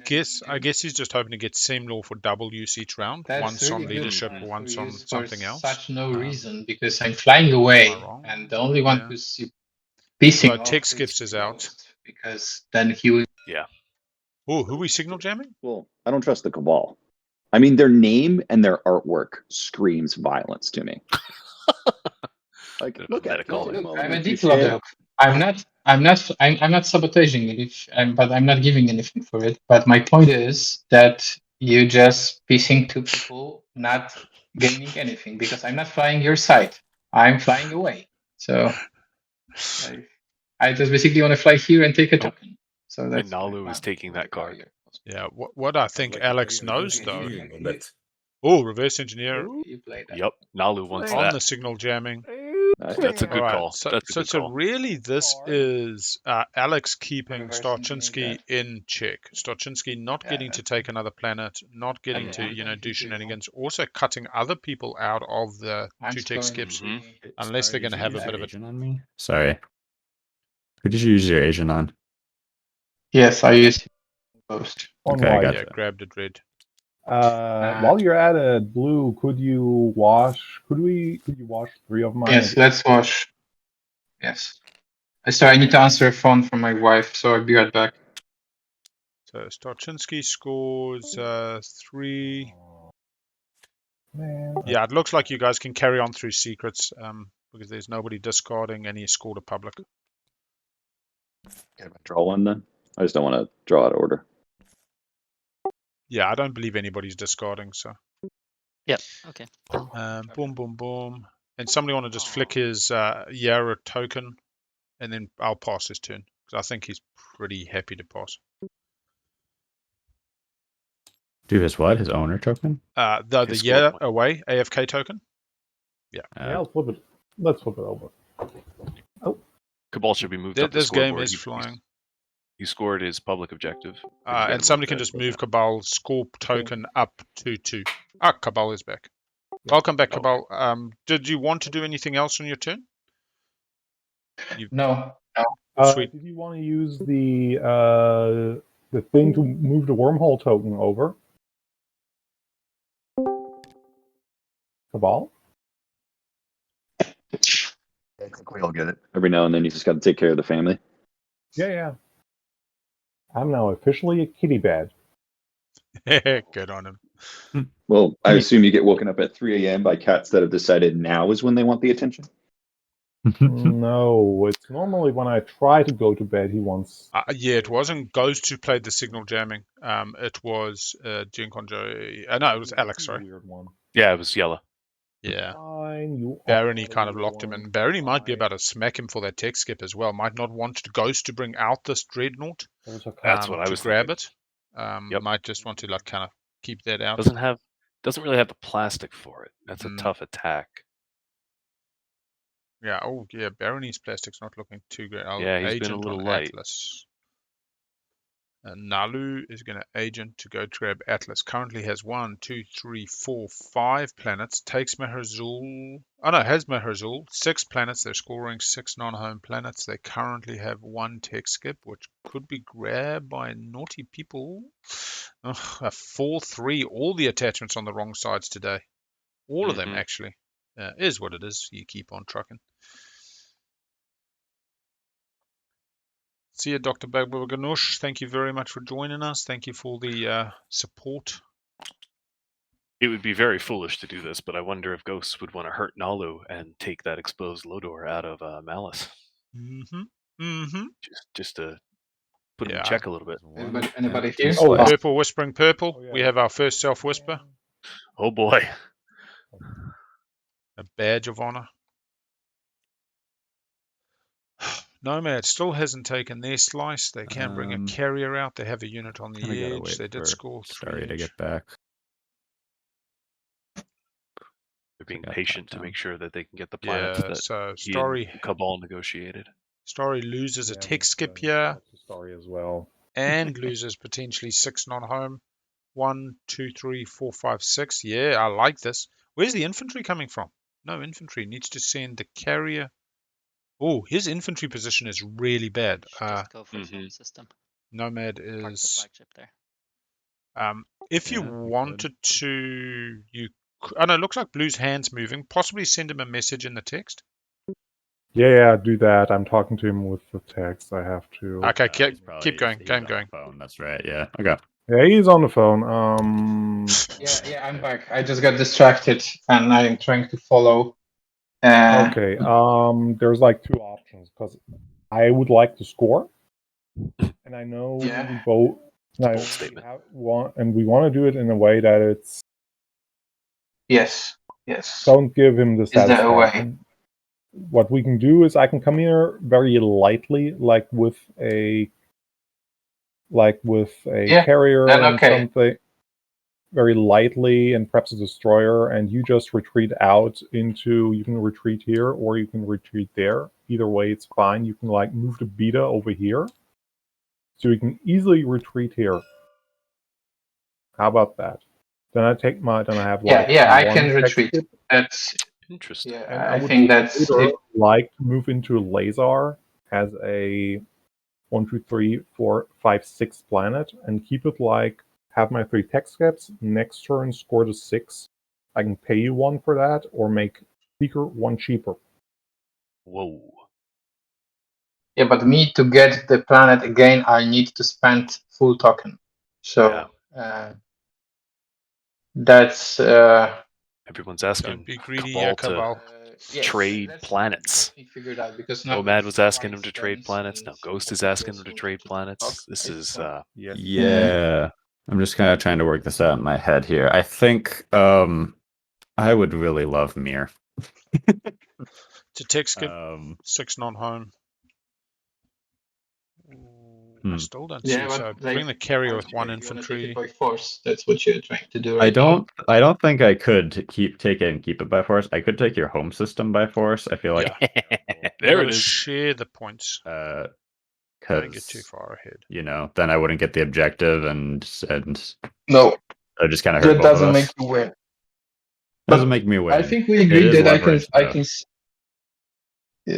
guess he's just hoping to get Semlaw for double use each round. That's Once really on good leadership, card once for on use for something else. such no reason because I'm flying away wrong? and the only one Yeah. who's pissing Well, off tech is skips is out. Ghost. because then he would. Oh, who we signal jamming? Well, I don't trust the Cabal. I mean, their name and their artwork screams violence to me. Like, Bit of look a at it. meta-calling. Look, I'm a You declawed. I'm not sabotaging it, but I'm not giving anything for it. But my point is that you just piecing two people not gaining anything because I'm not flying your side. I'm flying away. So I just basically want to fly here and take a token. So that's And Naalu is taking that card. Yeah, what I think Alex knows though. Oh, reverse engineer You play that. Yep, Naalu wants on that. the signal jamming. That's a good Alright, call. so, That's a so, good so call. really this is Alex keeping Reverse Starchinski engineering in check. Starchinski not getting to take another planet, not getting to, do shenanigans, also cutting other people out of the I'm two tech scoring skips, three. unless they're going to have a bit of a... Agent on me? Sorry. Who did you use your agent on? Yes, I used post. On Okay, I white. got Yeah, you. grabbed it red. While you're at it, blue, could you wash? Could you wash 3 of mine? Yes, let's wash. Yes. Sorry, I need to answer a phone from my wife, so I'll be right back. So Starchinski scores 3. Oh, man. Yeah, it looks like you guys can carry on through secrets because there's nobody discarding and he scored a public. Can I draw one then? I just don't want to draw out of order. Yeah, I don't believe anybody's discarding, so... Yep. Okay. Boom, boom, boom. And somebody want to just flick his Yara token, and then I'll pass his turn because I think he's pretty happy to pass. Do his what? His owner token? The His Yara score point. away AFK token. Yeah, I'll flip it. Let's flip it over. Cabal should be moved up the This game scoreboard. is flying. He scored his public objective. And somebody can just move Cabal's score token up to 2. Cabal is back. Welcome back, Cabal. Did you want to do anything else on your turn? No. Sweet. Did you want to use the thing to move the wormhole token over? Cabal? I think we all get it. Every now and then you just got to take care of the family. Yeah. I'm now officially a kitty bed. Good on him. Well, I assume you get woken up at 3 a.m. by cats that have decided now is when they want the attention. No, it's normally when I try to go to bed, he wants... Yeah, it wasn't Ghost who played the signal jamming. It was GenConJoey. No, it was Alex, sorry. Weird one. Yeah, it was yellow. Yeah. Fine, you Barony are kind of the locked him one. in. Barony might be Fine. about to smack him for that tech skip as well. Might not want Ghost to bring out this dreadnought There's a That's what I to was grab thinking. it. Yep. Might just want to like kind of keep that out. Doesn't really have the plastic for it. That's a tough attack. Yeah. Oh, yeah. Barony's plastic's not looking too great. Yeah, he's been a Agent little on light. Atlas. Naalu is going to agent to go grab Atlas. Currently has 1, 2, 3, 4, 5 planets. Takes Meherzul. Oh no, has Meherzul. 6 planets. They're scoring 6 non-home planets. They currently have 1 tech skip, which could be grabbed by naughty people. A 4-3. All the attachments on the wrong sides today. All of them actually. Is what it is. You keep on trucking. See you, Dr. Bagboganush. Thank you very much for joining us. Thank you for the support. It would be very foolish to do this, but I wonder if Ghosts would want to hurt Naalu and take that exposed Lodor out of Malice. Just to put him in check a little bit. Anybody here? Oh, Purple Whispering Purple. Oh, yeah. We have our first self-whisper. Oh boy. A badge of honor. Nomad still hasn't taken their slice. They can bring a carrier out. They have a unit on the edge. They did score 3 Stary to get back. They're being patient to make sure that they can get the planets that so he Stary and Cabal negotiated. Stary loses a Yeah, tech skip that's here a story as well. and loses potentially 6 non-home. 1, 2, 3, 4, 5, 6. Yeah, I like this. Where's the infantry coming from? No infantry. Needs to send the carrier. Oh, his infantry position is really bad. Just go for the system. Nomad Park the is. flagship there. If you wanted to, you. Oh no, it looks like Blue's hand's moving. Possibly send him a message in the text. Yeah, do that. I'm talking to him with the text. I have to. Okay, He's keep going. he's Game on going. the phone. That's right. Yeah. Okay. Yeah, he's on the phone. Yeah, I'm back. I just got distracted and I'm trying to follow. Okay. There's like two options because I would like to score, and I know Yeah. we both. Bold statement. We want to do it in a way that it's. Yes. Don't give him the Is there a satisfaction. What we can do is I can come here very lightly, like with a carrier then and okay. something very lightly, and perhaps a destroyer, and you just retreat out into. You can retreat here or you can retreat there. Either way, it's fine. You can like move the beta over here, so you can easily retreat here. How about that? Then I take my. Then I have like I one can tech retreat. skip. That's Interesting. yeah. And I would think that's later it. like to move into Lazar as a 1, 2, 3, 4, 5, 6 planet and keep it like have my 3 tech skips. Next turn, score the 6. I can pay you 1 for that, or make Seeker 1 cheaper. Whoa. Yeah, but me to get the planet again, I need to spend full token. So that's Everyone's asking Don't be greedy, Cabal Cabal. to trade planets. Let me figure it out because now Nomad it's was asking him to twice trade once planets. and Now Ghost is I asking him also to trade talk, planets. This right? is So, Yes. Yeah. I'm just kind of trying to work this out in my head here. I think I would really love Mir. To tech skip, Um, 6 non-home. I still don't yeah, see. but So like, bring the carrier with aren't 1 you wanna take infantry. it by force. That's what you're trying to do, I right? don't think I could take it and keep it by force. I could take your home system by force. I feel like You there gotta it is. share the points. Don't get too because far ahead. then I wouldn't get the objective and No, I just kind of hurt that both of doesn't us. make you win. Doesn't But make me win. I think we It agreed is that leverage, I though. can.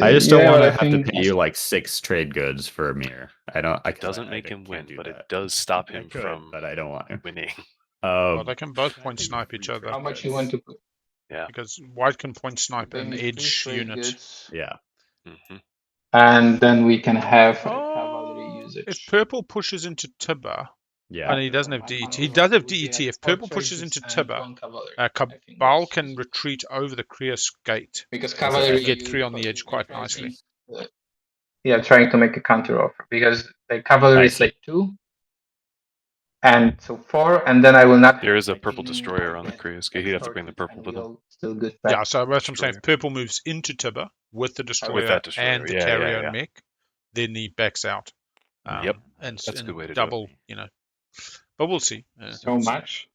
I just don't Yeah, want but to I have to think pay you like 6 trade goods for a mirror. It doesn't make him win, but it does stop him from but I don't want to. winning. Well, they can both point snipe each other. how much you want to put. Yeah. Because white can point snipe Pay an me 3 edge trade unit. goods, Yeah. and then we can have cavalry usage. If purple pushes into Tibba, Yeah. and he doesn't have DET. He does have DET. If purple pushes into Tibba, Cabal can retreat over the Creus gate. Because You cavalry get 3 on the edge quite nicely. Yeah, trying to make a counter offer because the cavalry is like 2, and so 4, and then I will not. There is a purple destroyer on the Creus gate. He'd have to bring the purple with him. Still good. Yeah, so that's what I'm saying. If purple moves into Tibba with the destroyer, and the carrier and mech, then he backs out. Yep. And That's a good way to double, do it. But we'll see. So much.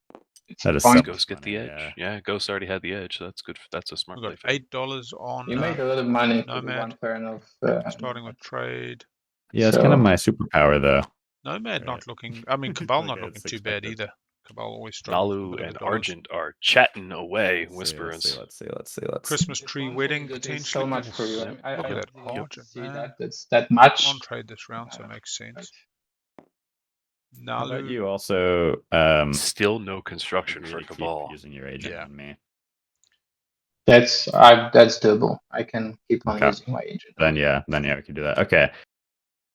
That is fine. Ghost get the edge. Yeah, Ghost already had the edge, so that's good. That's a smart We've play. got $8 on. You made a lot of money for Nomad. 1 turn of. Starting with trade. Yeah, it's kind of my superpower though. Nomad not looking. I mean, Cabal not looking too bad either. Cabal always struggles. Naalu and Argent are chatting away, whisperers. Let's see. Christmas tree wedding potentially. So much for you. Look at that Argent, man. That's that much. On trade this round, so it makes sense. How about Naalu. you also Still no construction for Cabal. Using your agent on me. That's doable. I can keep on using my agent. Then yeah, we can do that. Okay.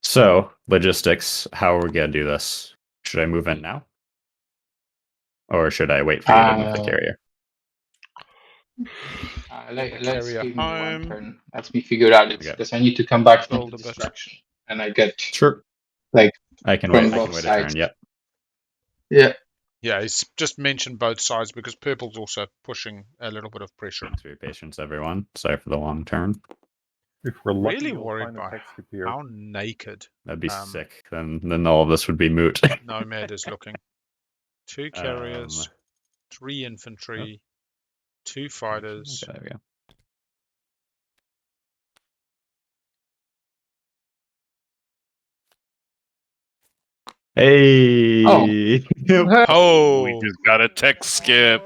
So logistics. How are we gonna do this? Should I move in now, or should I wait for you to move the carrier? Let's give me 1 turn. Let me figure it out because I need to come back from the distraction, and I get like I can wait. I can wait a turn. Yep. Yeah. Yeah, he's just mentioned both sides because purple's also pushing a little bit of pressure. Thanks for your patience, everyone. Sorry for the long turn. If we're lucky, Really we'll worried find a by text here. how naked. That'd be sick. Then all of this would be moot. Nomad is looking. 2 carriers, 3 infantry, 2 fighters. Okay, there we go. Hey! Oh! We just got a tech skip.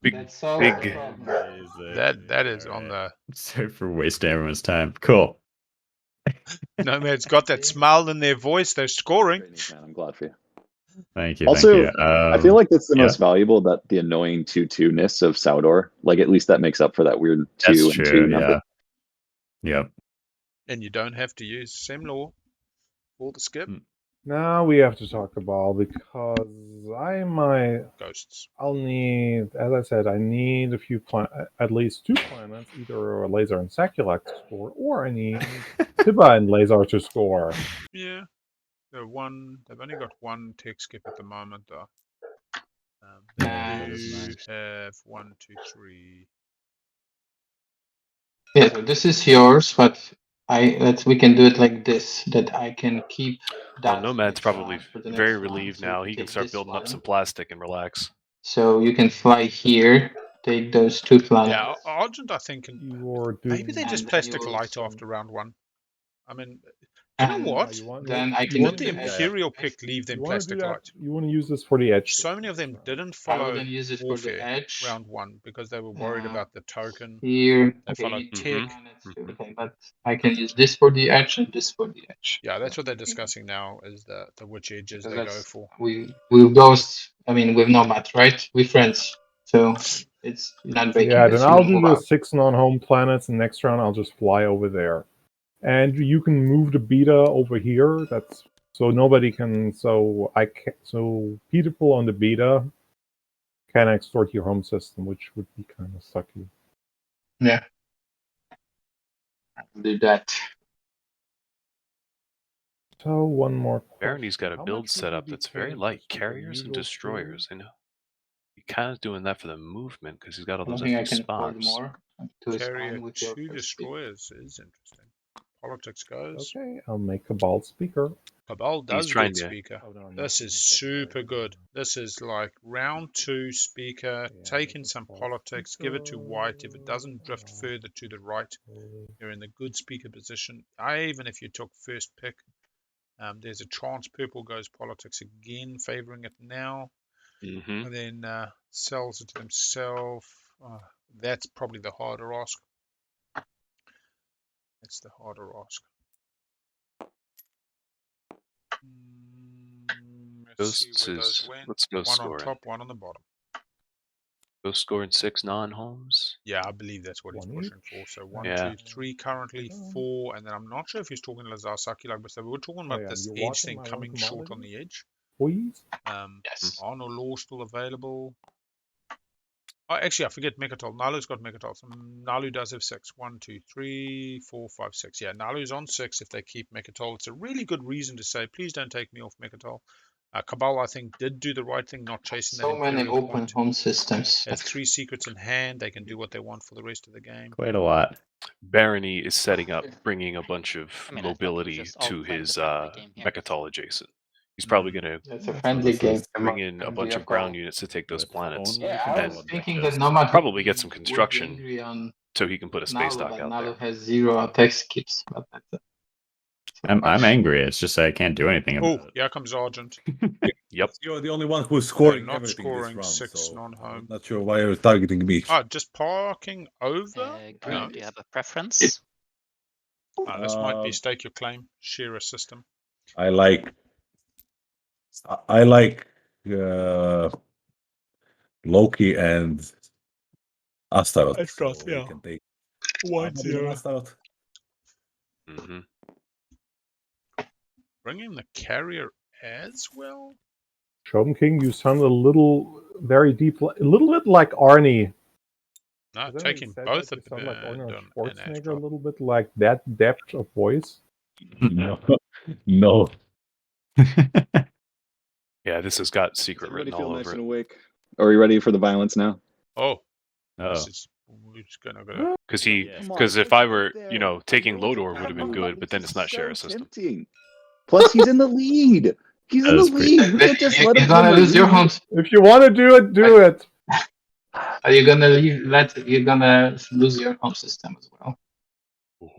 Big. That is on the. Sorry for wasting everyone's time. Cool. Nomad's got that smile in their voice. They're scoring. I'm glad for you. Thank you. Also, thank you. I feel like that's the yeah. most valuable, that the annoying 2-2-ness of Saudor. Like, at least that makes up for that weird 2 That's and true. 2 number. Yeah. Yep. And you don't have to use Semlaw for the skip. Now we have to talk about, because Ghosts. I'll need, as I said, I need a few at least 2 planets, either a Laser and Saculak to score, or I need Tiba and Laser to score. Yeah. They've only got 1 tech skip at the moment, though. They do have 1, 2, 3. Yeah, so this is yours, but we can do it like this, that I can keep Well, that. Nomad's next probably round for the very next round, relieved so you now. He can take start this building up one. some plastic and relax. So you can fly here, take those 2 planets. Yeah, Argent, I think, maybe they just And plastic you light also- after round 1. I mean, you know And what? then I can Let the do that. Imperial pick leave them You want to do plastic that? light. You want to use this for the edge. So many of them didn't I follow wouldn't use it for the Warfare edge. round 1 because they were worried about the token. Here, They okay, followed you need 2 Tech. planets too. Okay, but I can use this for the edge and this for the edge. Yeah, that's what they're discussing now, is the which edges Because they go for. We'll ghost. I mean, with Nomad, right? We're friends, so it's not breaking. Yeah, this. then You I'll will do move the out. 6 non-home planets, and next round I'll just fly over there. And you can move the beta over here. That's so nobody can. So people on the beta can extort your home system, which would be kind of sucky. Yeah, I'll do that. So one more question. Barony's got a How build much would setup you be that's very paying light. just for the Carriers and usual destroyers. I know. He kind of doing that for the movement because he's got all I don't those think I extra can afford spots. more. To is Carrier fine with your 2 first pick. destroyers is interesting. Politics goes. Okay, I'll make Cabal speaker. Cabal does trying get to- speaker. Oh, no, This not is speaker. super good. This is like round 2 speaker. Yeah, Take in that's some false politics. Give it to white. If it doesn't drift speaker. further to the right, you're in the good speaker position. Even if you took first pick, there's a chance purple goes politics again, favoring it now. Mm-hmm. And then sells it to themselves. That's probably the harder ask. That's the harder ask. Let's see where those went. Let's go One scoring. on top, one on the bottom. Go scoring 6 non-homes. Yeah, I believe that's what he's One pushing for. So 1, Yeah. 2, 3, currently 4, and then I'm not sure if he's talking Lazar like, but so we're talking about yeah, this you're edge watching thing my one coming short on commodity? the edge. Please? Yes. Arno Law still available. Oh, actually, I forget Mechatol. Naalu's got Mechatol. So Naalu does have 6. 1, 2, 3, 4, 5, 6. Yeah, Naalu's on 6 if they keep Mechatol. It's a really good reason to say, please don't take me off Mechatol. Cabal, I think, did do the right thing, not chasing that So many Imperial open point. home systems. Has 3 secrets in hand. They can do what they want for the rest of the game. Quite a lot. Barony is setting up, bringing a bunch of I mean, I thought we mobility just all to played his the friendly game here. Mechatol adjacent. He's probably going to It's a friendly this game. is- bring in a bunch of ground units to take those That's planets. only Yeah, for I and was thinking that objectives. Nomad probably get some would be construction angry on so he can put a space Naalu, dock but out Naalu there. has 0 attack skips. But that's it. I'm angry. It's just I can't do anything about Oh, it. here comes Argent. Yep. You're the only one who's scoring not everything scoring this round, 6 so non-home. I'm not sure why you're targeting me. Just parking over? Green, No. do you have a preference? This might be stake your claim, share a system. I like Loki and Astaroth. Astaroth, so yeah. we can take 1-0. Astaroth. Mm-hmm. Bring in the carrier as well? ShomeKing, you sound a little very deep, a little bit like Arnie. No, Has anybody taking said both that at you sound like Arnold and Schwarzenegger a Astaroth. little bit, like that depth of voice. No, no. Yeah, this has got secret Everybody written feel all nice over and it. awake. Are we ready for the violence now? Oh, Oh, this is we're just gonna go. Because if I were, taking Lodor would have been good, but then it's not share a system. Tempting. Plus, he's in the lead. He's in That the is pretty- lead. We can't just let him You're gonna win the lose your lead. homes. If you want to do it, do it. Are you gonna you're gonna lose your home system as well?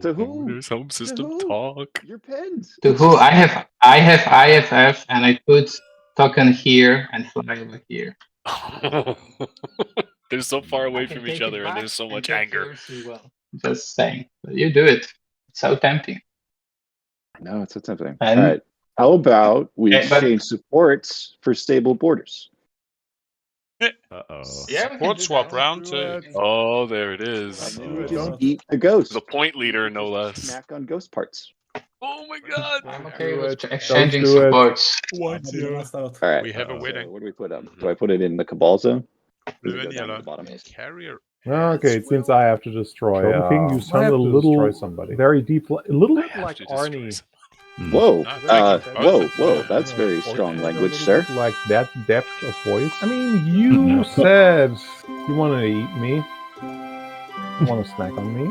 To who? There's home system who? talk. Your pens. To who? I have IFF and I put token here and fly over here. They're so far I away can from take each it other, and back there's so and much take anger. yours as well. Just saying. But you do it. It's so tempting. No, it's so tempting. And All right. How about we Yeah, but- exchange supports for stable borders? Uh-oh. Yeah, we can Support do swap that. round Do 2. it. Oh, there it is. And then Uh-oh. we just Don't- eat the ghost. The point leader, no less. Snack on ghost parts. Oh my god. I'm okay Do with it. exchanging Don't do it. supports. I had the last out. All right. We have a Uh-oh. wedding. So what do we put up? Mhm. Do I put it in the Cabal zone? Does Blue it go and down to yellow. the bottom? Carrier. Okay, as it seems well. I have to destroy. ShomeKing, you I sound have a to little destroy somebody. Very deep, a little I bit have like to destroy Arnie. some- Hmm. Whoa, No, taking both whoa, of whoa! them. That's very Or strong a language, little sir. bit like that depth of voice. I mean, you said you want to eat me. You want to snack on me.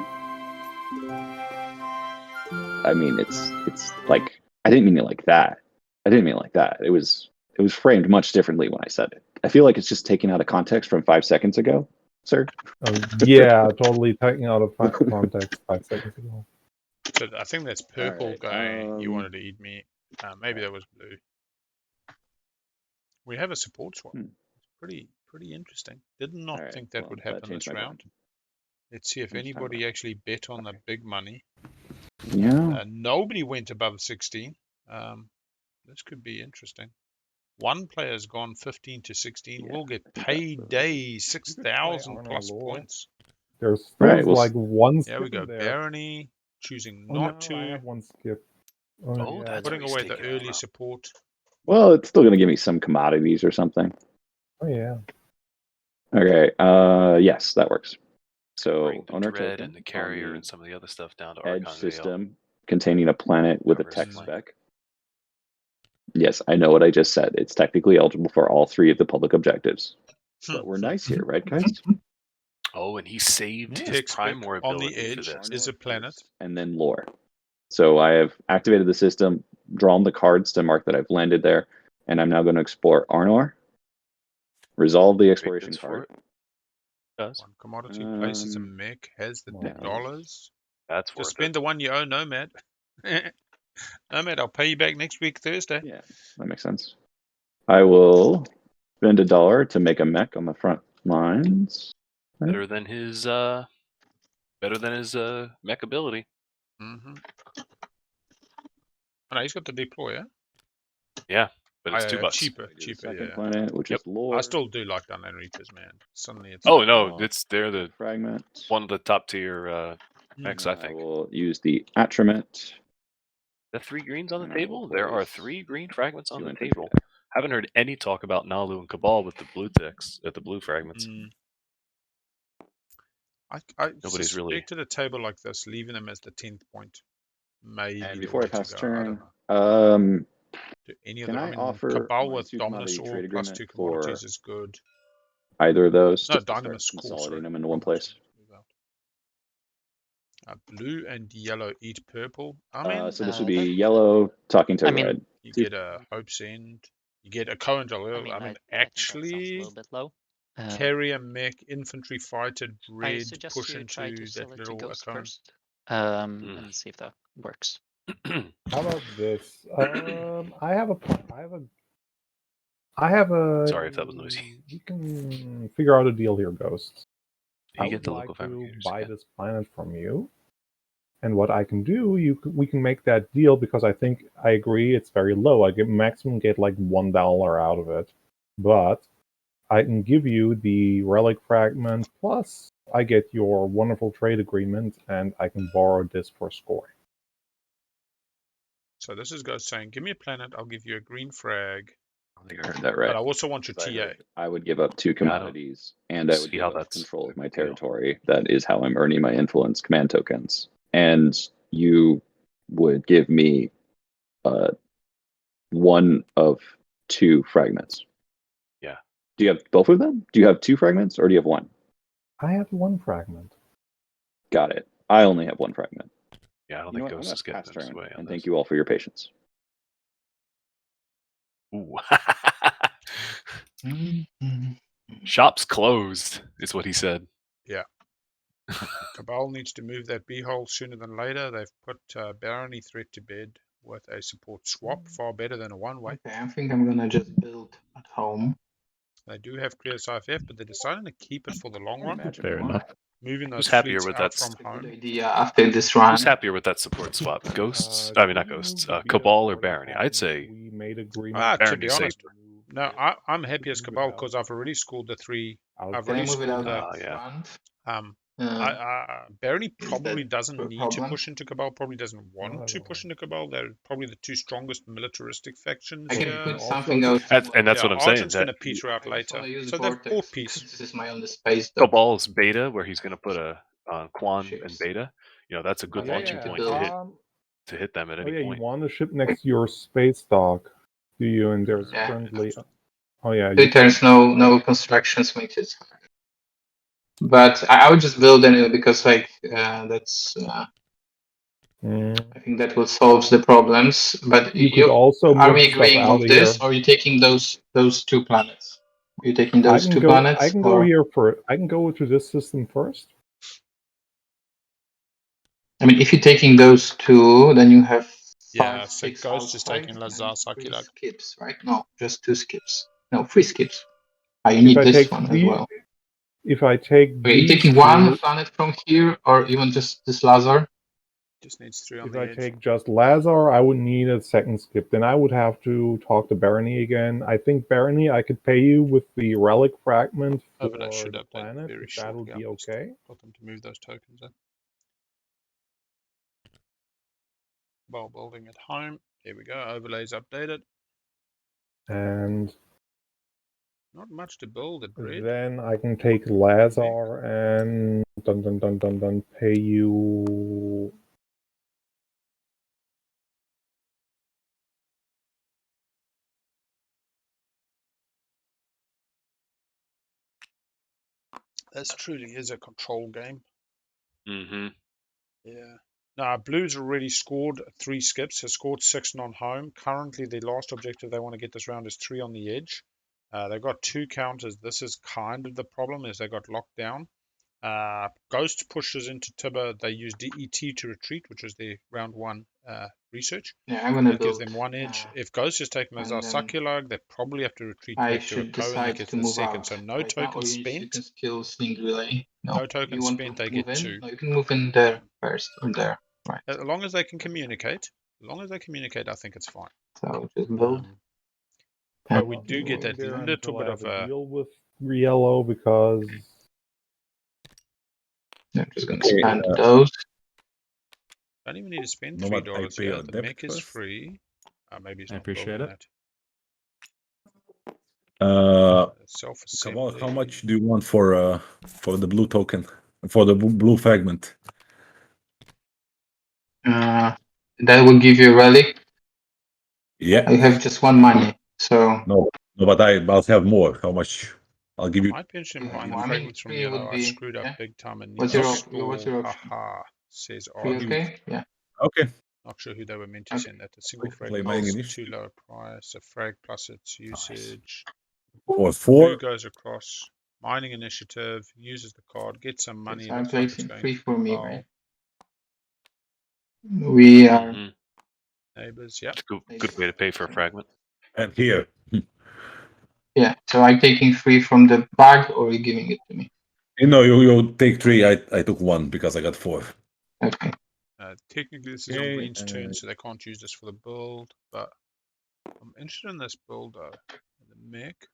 I mean, it's like I didn't mean it like that. I didn't mean it like that. It was framed much differently when I said it. I feel like it's just taken out of context from 5 seconds ago, sir. Yeah, totally taking out of context 5 seconds ago. So I think that's purple Alright, going. You wanted to eat me. Maybe that was blue. We have a support swap. Hmm. Pretty interesting. Did not Alright, think that well, would that happen changed this my round. Let's see if Changed my anybody mind. actually bet on the big money. Yeah. Nobody went above 16. This could be interesting. One player's gone 15 to 16. Yeah, We'll get I think that's payday, 6,000 Arno plus Lore. points. There's Right, still we'll like one Yeah, we skip go in there. Barony, choosing Oh, not no, I to, have one skip. Oh, yeah, that's putting what he's away the taking early out. support. Well, it's still gonna give me some commodities or something. Oh yeah. Okay. Yes, that works. So Bring the owner dread token and the carrier on and some of the other stuff down to the edge Archon system containing a planet with a Covers tech my- spec. Yes, I know what I just said. It's technically eligible for all 3 of the public objectives. But we're nice here, right, guys? Oh, and he saved Yeah. his Text Primor on the ability for edge this. is a planet. And then lore. So I have activated the system, drawn the cards to mark that I've landed there, and I'm now going to explore Arnor. Resolve the exploration Great bits for card. it. Does. One commodity places a Um, mech, has the no. dollars. That's Just worth spend it. the one you owe Nomad. Nomad, I'll pay you back next week, Thursday. Yeah, that makes sense. I will spend $1 to make a mech on the front lines. Better than his mech ability. Mm-hmm. Oh, no, he's got the deployer. Yeah, but it's $2. Cheaper, Do the second yeah. planet, which Yep. is lore. I still do like Dunland Reapers, man. Suddenly it's Oh like, no, Oh. they're the fragment. one of the top tier mechs, I I think. will use the attriment. The 3 greens on And the I table? will There are place 3 green fragments on 2 the infantry table. there. Haven't heard any talk about Naalu and Cabal with the blue ticks at the blue fragments. I Nobody's suspect really- at a table like this, leaving them as the 10th point. Maybe And the before way I pass to go. I don't turn, know. Do any of can them? I I mean, offer Cabal my with 2 Dominus commodity Or trade plus agreement 2 commodities for is good. either of those? No, just to start Dynamis Core, consolidating sorry. them into one place. Blue and yellow eat purple. I mean, So this would be yellow talking to I mean- red. you get a Hope's End. You get a Cohen I mean, I think that sounds a actually, little bit low. carrier mech, infantry fighter, I dread, suggest push you into try to that sell it to little Ghost Cohen. first, and see if that works. How about this? I have a. Sorry if that was noisy. We can figure out a deal here, Ghost. You I get would the like local to fabricators. buy Yeah. this planet from you, and what I can do, we can make that deal because I think I agree it's very low. I get maximum get like $1 out of it, but I can give you the relic fragment plus I get your wonderful trade agreement, and I can borrow this for scoring. So this is Ghost saying, give me a planet, I'll give you a green frag, I don't think I heard that right. but I also want your 'Cause TA. I would give up 2 commodities, and I would see give how up that's control of my deal. territory. That is how I'm earning my influence command tokens. And you would give me 1 of 2 fragments. Yeah. Do you have both of them? Do you have 2 fragments, or do you have 1? I have 1 fragment. Got it. I only have 1 fragment. Yeah, I don't You know think what? I'm Ghost is gonna getting pass his turn, way on and this. thank you all for your patience. Ooh. Shop's closed, is what he said. Cabal needs to move that B-hole sooner than later. They've put Barony threat to bed with a support swap, far better than a one-way. Okay, I think I'm gonna just build at home. They do have clear SIFF, but they're deciding to keep it for the long run. Imagine Fair why. enough. moving those Who's happier fleets with out that? from Good home. idea after this run. Who's happier with that support swap? Ghosts? I mean, not Ghosts. Move the Cabal or beta Barony? I'd parties. say We made agreement. To be Barony's honest, safer. no, I'm happy as Cabal because I've already scored the 3. I've Can I already move it scored out the. yeah. front? Barony Is probably that doesn't a need to problem? push into Cabal. Probably doesn't want to push into Cabal. They're probably the 2 strongest militaristic factions I can here. put Also, something else. And that's what I'm saying. Argent's going That to peter out I just later. want to use So they've Vortex bought peace. because this is my only space. Though. Cabal's beta, where he's going to put a Quan and Ships. beta. You know, that's a good But I launching need to point build. to hit them at Oh any yeah, point. you want a ship next to your space dock, do you? And there's Yeah. currently. Oh yeah. 2 turns, no constructions makes it hard. But I would just build anyway because like that's. I think that will solve the problems. But You could also are move we stuff agreeing out on of this, here. or are you taking those 2 planets? Are you taking those 2 go, planets? I can go here for. I can go to this system first. I mean, if you're taking those 2, then you have 5, So 6 Ghost is outside taking and Lazar 3 Sakilag. skips, right? No, just 2 skips. No, 3 skips. You need this one as well. If I take Are you taking 1 planet from here, or even just this Lazar? Just needs 3 on If the I edge. take just Lazar, I would need a 2nd skip. Then I would have to talk to Barony again. I think Barony, I could pay you with the relic fragment for Overlay should the update planet. very If that would shortly. be I just okay. got them to move those tokens in. While building at home. Here we go. Overlays updated. And not much to build at red. Then I can take Lazar and dun pay you. This truly is a control game. Mm-hmm. Yeah. Now, Blues already scored 3 skips, has scored 6 non-home. Currently, the last objective they want to get this round is 3 on the edge. They've got 2 counters. This is kind of the problem, is they got locked down. Ghost pushes into Tibber. They use DET to retreat, which is their round 1 research. Yeah, I'm gonna That build. gives them 1 edge. If Ghost is taking the Zarsakulag, they probably have to retreat I back to a should Ko, and decide that gets to the move 2nd. out So no right now, or tokens you spent. can skill sling relay. No tokens you want spent, to they move get in? 2. No, you can move in there first or there. Right. As long as they can communicate. As long as they communicate, I think it's fine. So just build. But we do get that there little bit I of have a deal with yellow because I'm just gonna expand those. Don't even need to spend Nomad, $3 I pay here. your The debt mech is first. free. Maybe it's I not appreciate building it. Cabal, Self-assembly. how much do you want for the blue token, for the blue fragment? That will give you a relic. Yeah. I have just 1 money, so. No, but I'll have more. How much? I'll give you. My pension buying I mean, fragments from 3 yellow. would I be. screwed up Yeah. big time and need What's to your store. option? Haha, says 3 Argent. okay? Yeah. Okay. Not sure who they were meant to Okay. send that. A single Play frag mining costs initiative. too low a price. A frag plus its usage. Or Blue 4. goes across. Mining initiative. Uses the card. Gets some money. So I'm Looks like it's placing going 3 to for me, Cabal. right? We are. Mm-hmm. Neighbors, yeah. It's a good way to pay for a fragment. And here. Yeah, so I'm taking 3 from the bag, or are you giving it to me? You take 3. I took 1 because I got 4. Okay. Technically, this is on green's turn, so they can't use this for the build. But I'm interested in this build, though. The mech.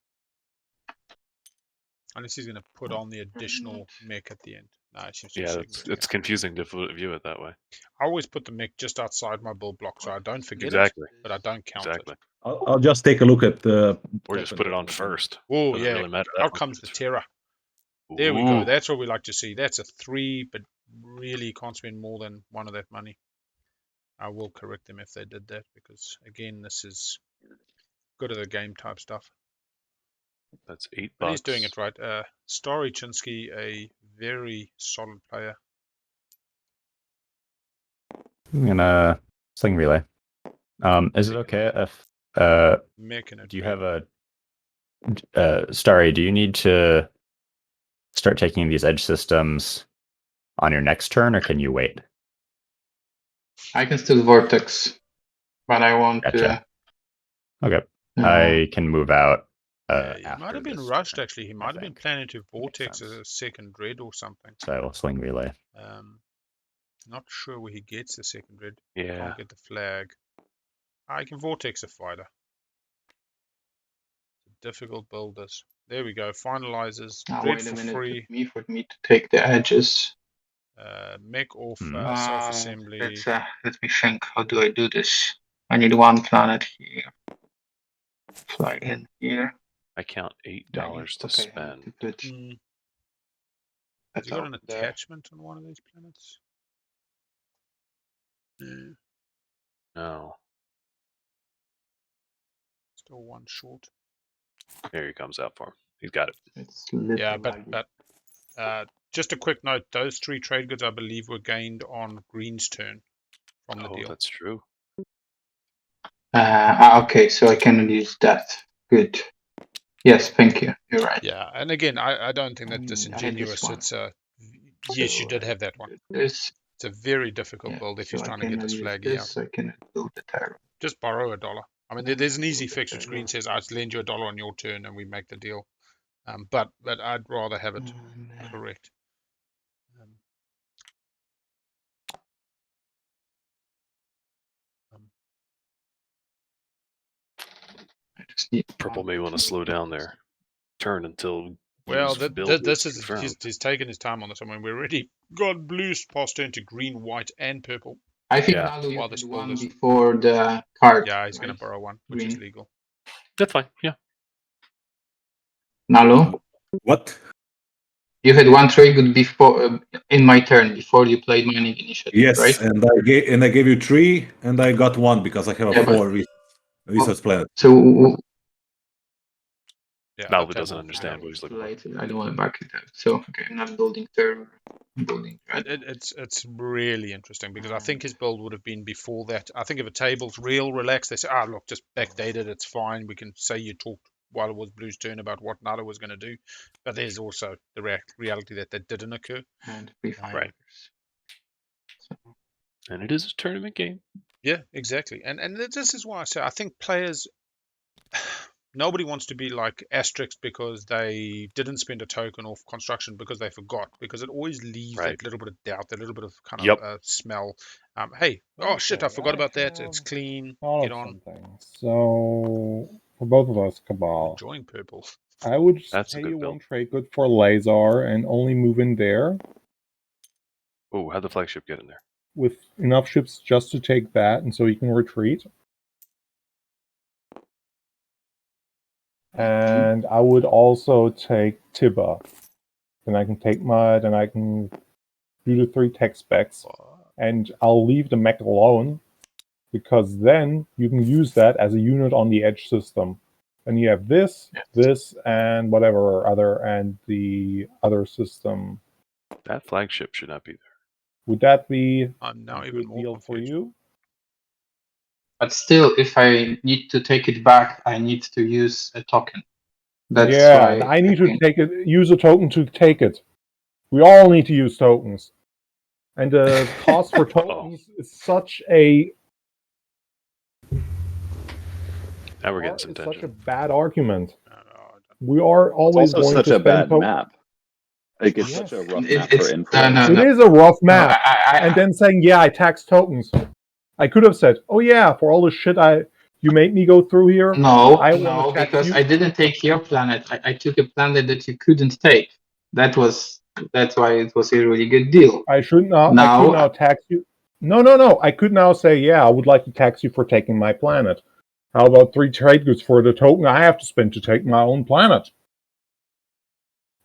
Unless he's going to put on the additional mech at the end. No, it seems to be it's confusing to view it that way. I always put the mech just outside my build block, so I don't forget it, but I don't count it. I'll just take a look at the. Or just put it on first. Oh, Doesn't yeah. really matter Out comes the Terror. There we go. That's what we like to see. That's a 3, but really can't spend more than 1 of that money. I will correct them if they did that, because, again, this is good at the game type stuff. That's $8. But he's doing it right. Stary Chinski, a very solid player. I'm gonna sling relay. Is it okay if do you have a Starry, do you need to start taking these edge systems on your next turn, or can you wait? I can still vortex, but I want Gotcha. Okay. I can move out Yeah, he after might have been this rushed, turn, actually. He I might have been think. planning to Makes Vortex as sense. a second red or something. So Sling Relay. Not sure where he gets the second red. Yeah. Can't get the flag. I can Vortex a fighter. Difficult builders. There we go. Finalizes. Now, Red wait a for minute. free. For me to take the edges. Mech off Hmm. self-assembly. Let me think. How do I do this? I need one planet here. Fly in here. I count $8 to I need spend. to put Has he got an over there. attachment on one of these planets? No. No. Still one short. Here he comes out for him. He's got it. It's Yeah, literally- but just a quick note: those 3 trade goods, I believe, were gained on Green's turn from the Oh, deal. that's true. Okay, so I can use that. Good. Yes, thank you. You're right. Yeah, and again, I don't think that's I had this disingenuous. one. It's yes, you So, did have that one. This. It's a very difficult Yeah, build if so he's I trying to get cannot this use flag this. out. I cannot do the terror. Just borrow $1. I mean, there's an easy fix which Green says, "I'll lend you $1 on your turn, and we make the deal." But I'd rather have it correct. I just need Purple may want to slow down their turn until Well, Blue's build this is is confirmed. he's taken his time on this. I mean, we already got blues passed turn to green, white, and purple. I think Yeah. Naalu, you While had this one build is- before the card. Yeah, he's going right? to borrow one, which is Green. legal. That's fine. Yeah. Naalu, What? you had one trade good before in my turn before you played mining initiative, Yes, right? and I gave you 3, and I got 1 because I have a Yeah, but- 4 research planet. So Yeah, Naalu that doesn't will- understand what he's looking for. later, I don't want to back it up. So okay, I'm not building terror. I'm building dread. It's really interesting because I think his build would have been before that. I think if a table's real relaxed, they say, look, just backdated, it's fine. We can say you talked while it was Blue's turn about what Naalu was going to do. But there's also the reality that didn't occur. And free Right. And it is a tournament game. Yeah, exactly. And this is why I say I think players, nobody wants to be like asterisks because they didn't spend a token off construction because they forgot, because it always leaves Right. that little bit of doubt, that little bit of kind Yep. of smell. Hey, oh shit, I Okay, forgot I about that. have It's clean. thought Get of on. something. So for both of us, Cabal, Enjoying purple. I would just That's a pay good you build. one trade good for Lazar and only move in there Oh, how'd the flagship get in there? with enough ships just to take that, and so you can retreat. And I would also take Tiba. Then I can take then I can do the 3 tech specs, and I'll leave the mech alone, because then you can use that as a unit on the edge system. And you have this, this, and whatever other, and the other system. That flagship should not be there. Would that be I'm now a even good more deal for confused. you? But still, if I need to take it back, I need to use a token. That's Yeah, why I need to use a token to take it. We all need to use tokens. And the cost for tokens is such a Now we're getting some such a tension. bad argument. No, We are always It's also going such to a spend bad tokens. map. Like it's Yes. such a rough It- map it's- for influence. no. It is a rough No, map. And then saying, yeah, I tax tokens. I could have said, oh yeah, for all the shit you made me go through here. No, I wanna no, tax because you. I didn't take your planet. I took a planet that you couldn't take. That's why it was a really good deal. I should now tax you. No. I could now say, yeah, I would like to tax you for taking my planet. How about 3 trade goods for the token I have to spend to take my own planet?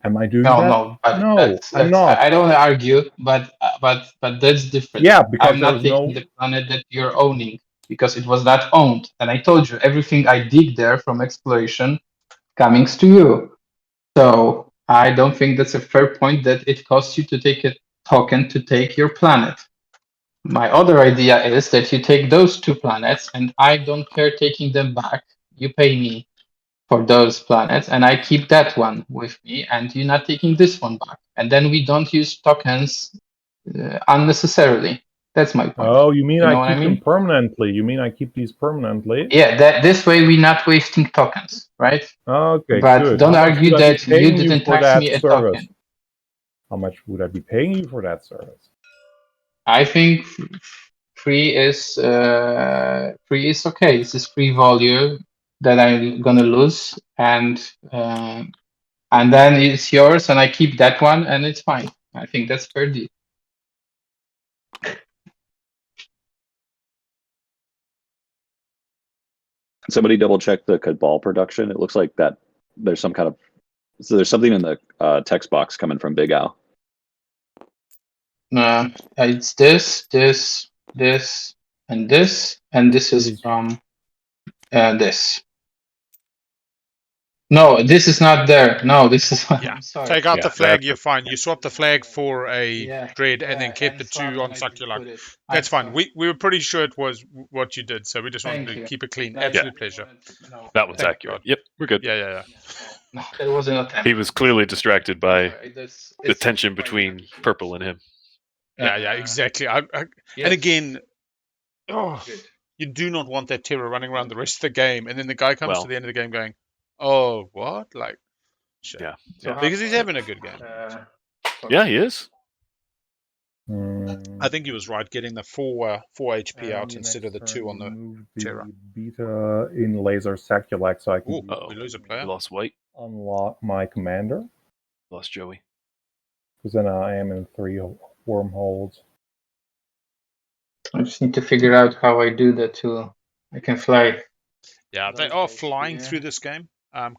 Am I doing that? No, but No, I'm not. I don't want to argue, but that's different. Yeah, because I'm not there's taking the planet that you're owning because it was not owned, and I told you everything I dig there from exploration coming to you. So I don't think that's a fair point that it costs you to take a token to take your planet. My other idea is that you take those 2 planets, and I don't care taking them back. You pay me for those planets, and I keep that one with me, and you're not taking this one back. And then we don't use tokens unnecessarily. That's my point. Oh, you mean You know I what I keep mean? them permanently? You mean I keep these permanently? Yeah, this way we're not wasting tokens, right? Okay, But good. don't How much argue would I be that you paying didn't for tax that me a service? token. How much would I be paying you for that service? I think free is okay. This is free value that I'm gonna lose, and then it's yours, and I keep that one, and it's fine. I think that's fair deal. Somebody double check the Cabal production. It looks like that there's some kind of there's something in the text box coming from Big Al. It's this, and this is from this. No, this is not there. No, this is. Yeah. I'm sorry. Take out Yeah, the flag, that's you're fine. You swapped the flag for a Yeah, dread and then yeah, kept the swap two on and I succulent. put it. That's I'm fine. sorry. We were pretty sure it was what you did, so we just wanted Thank to you. keep it clean. Like, Absolute I pleasure. wanted- No, That one's Thank accurate. God. Yep, we're good. Yeah. no, that wasn't a attempt. He was clearly distracted by Sorry, the tension between purple and him. Yeah, exactly. And again, you do not want that terror running around the rest of the game, and then the guy comes Well- to the end of the game going, "Oh, what?" Like, shit. Yeah. So how Because he's far- having a good game. Yeah, he is. I think he was right getting the 4 HP out And instead of the next 2 turn on the. move Terra. beta in laser Saculak so I can Ooh, Uh-oh. we lose a We player. lost White, unlock my commander. lost Joey. Because then I am in 3 wormholes. I just need to figure out how I do that too. I can fly. Yeah, they Those are guys flying here. through this game.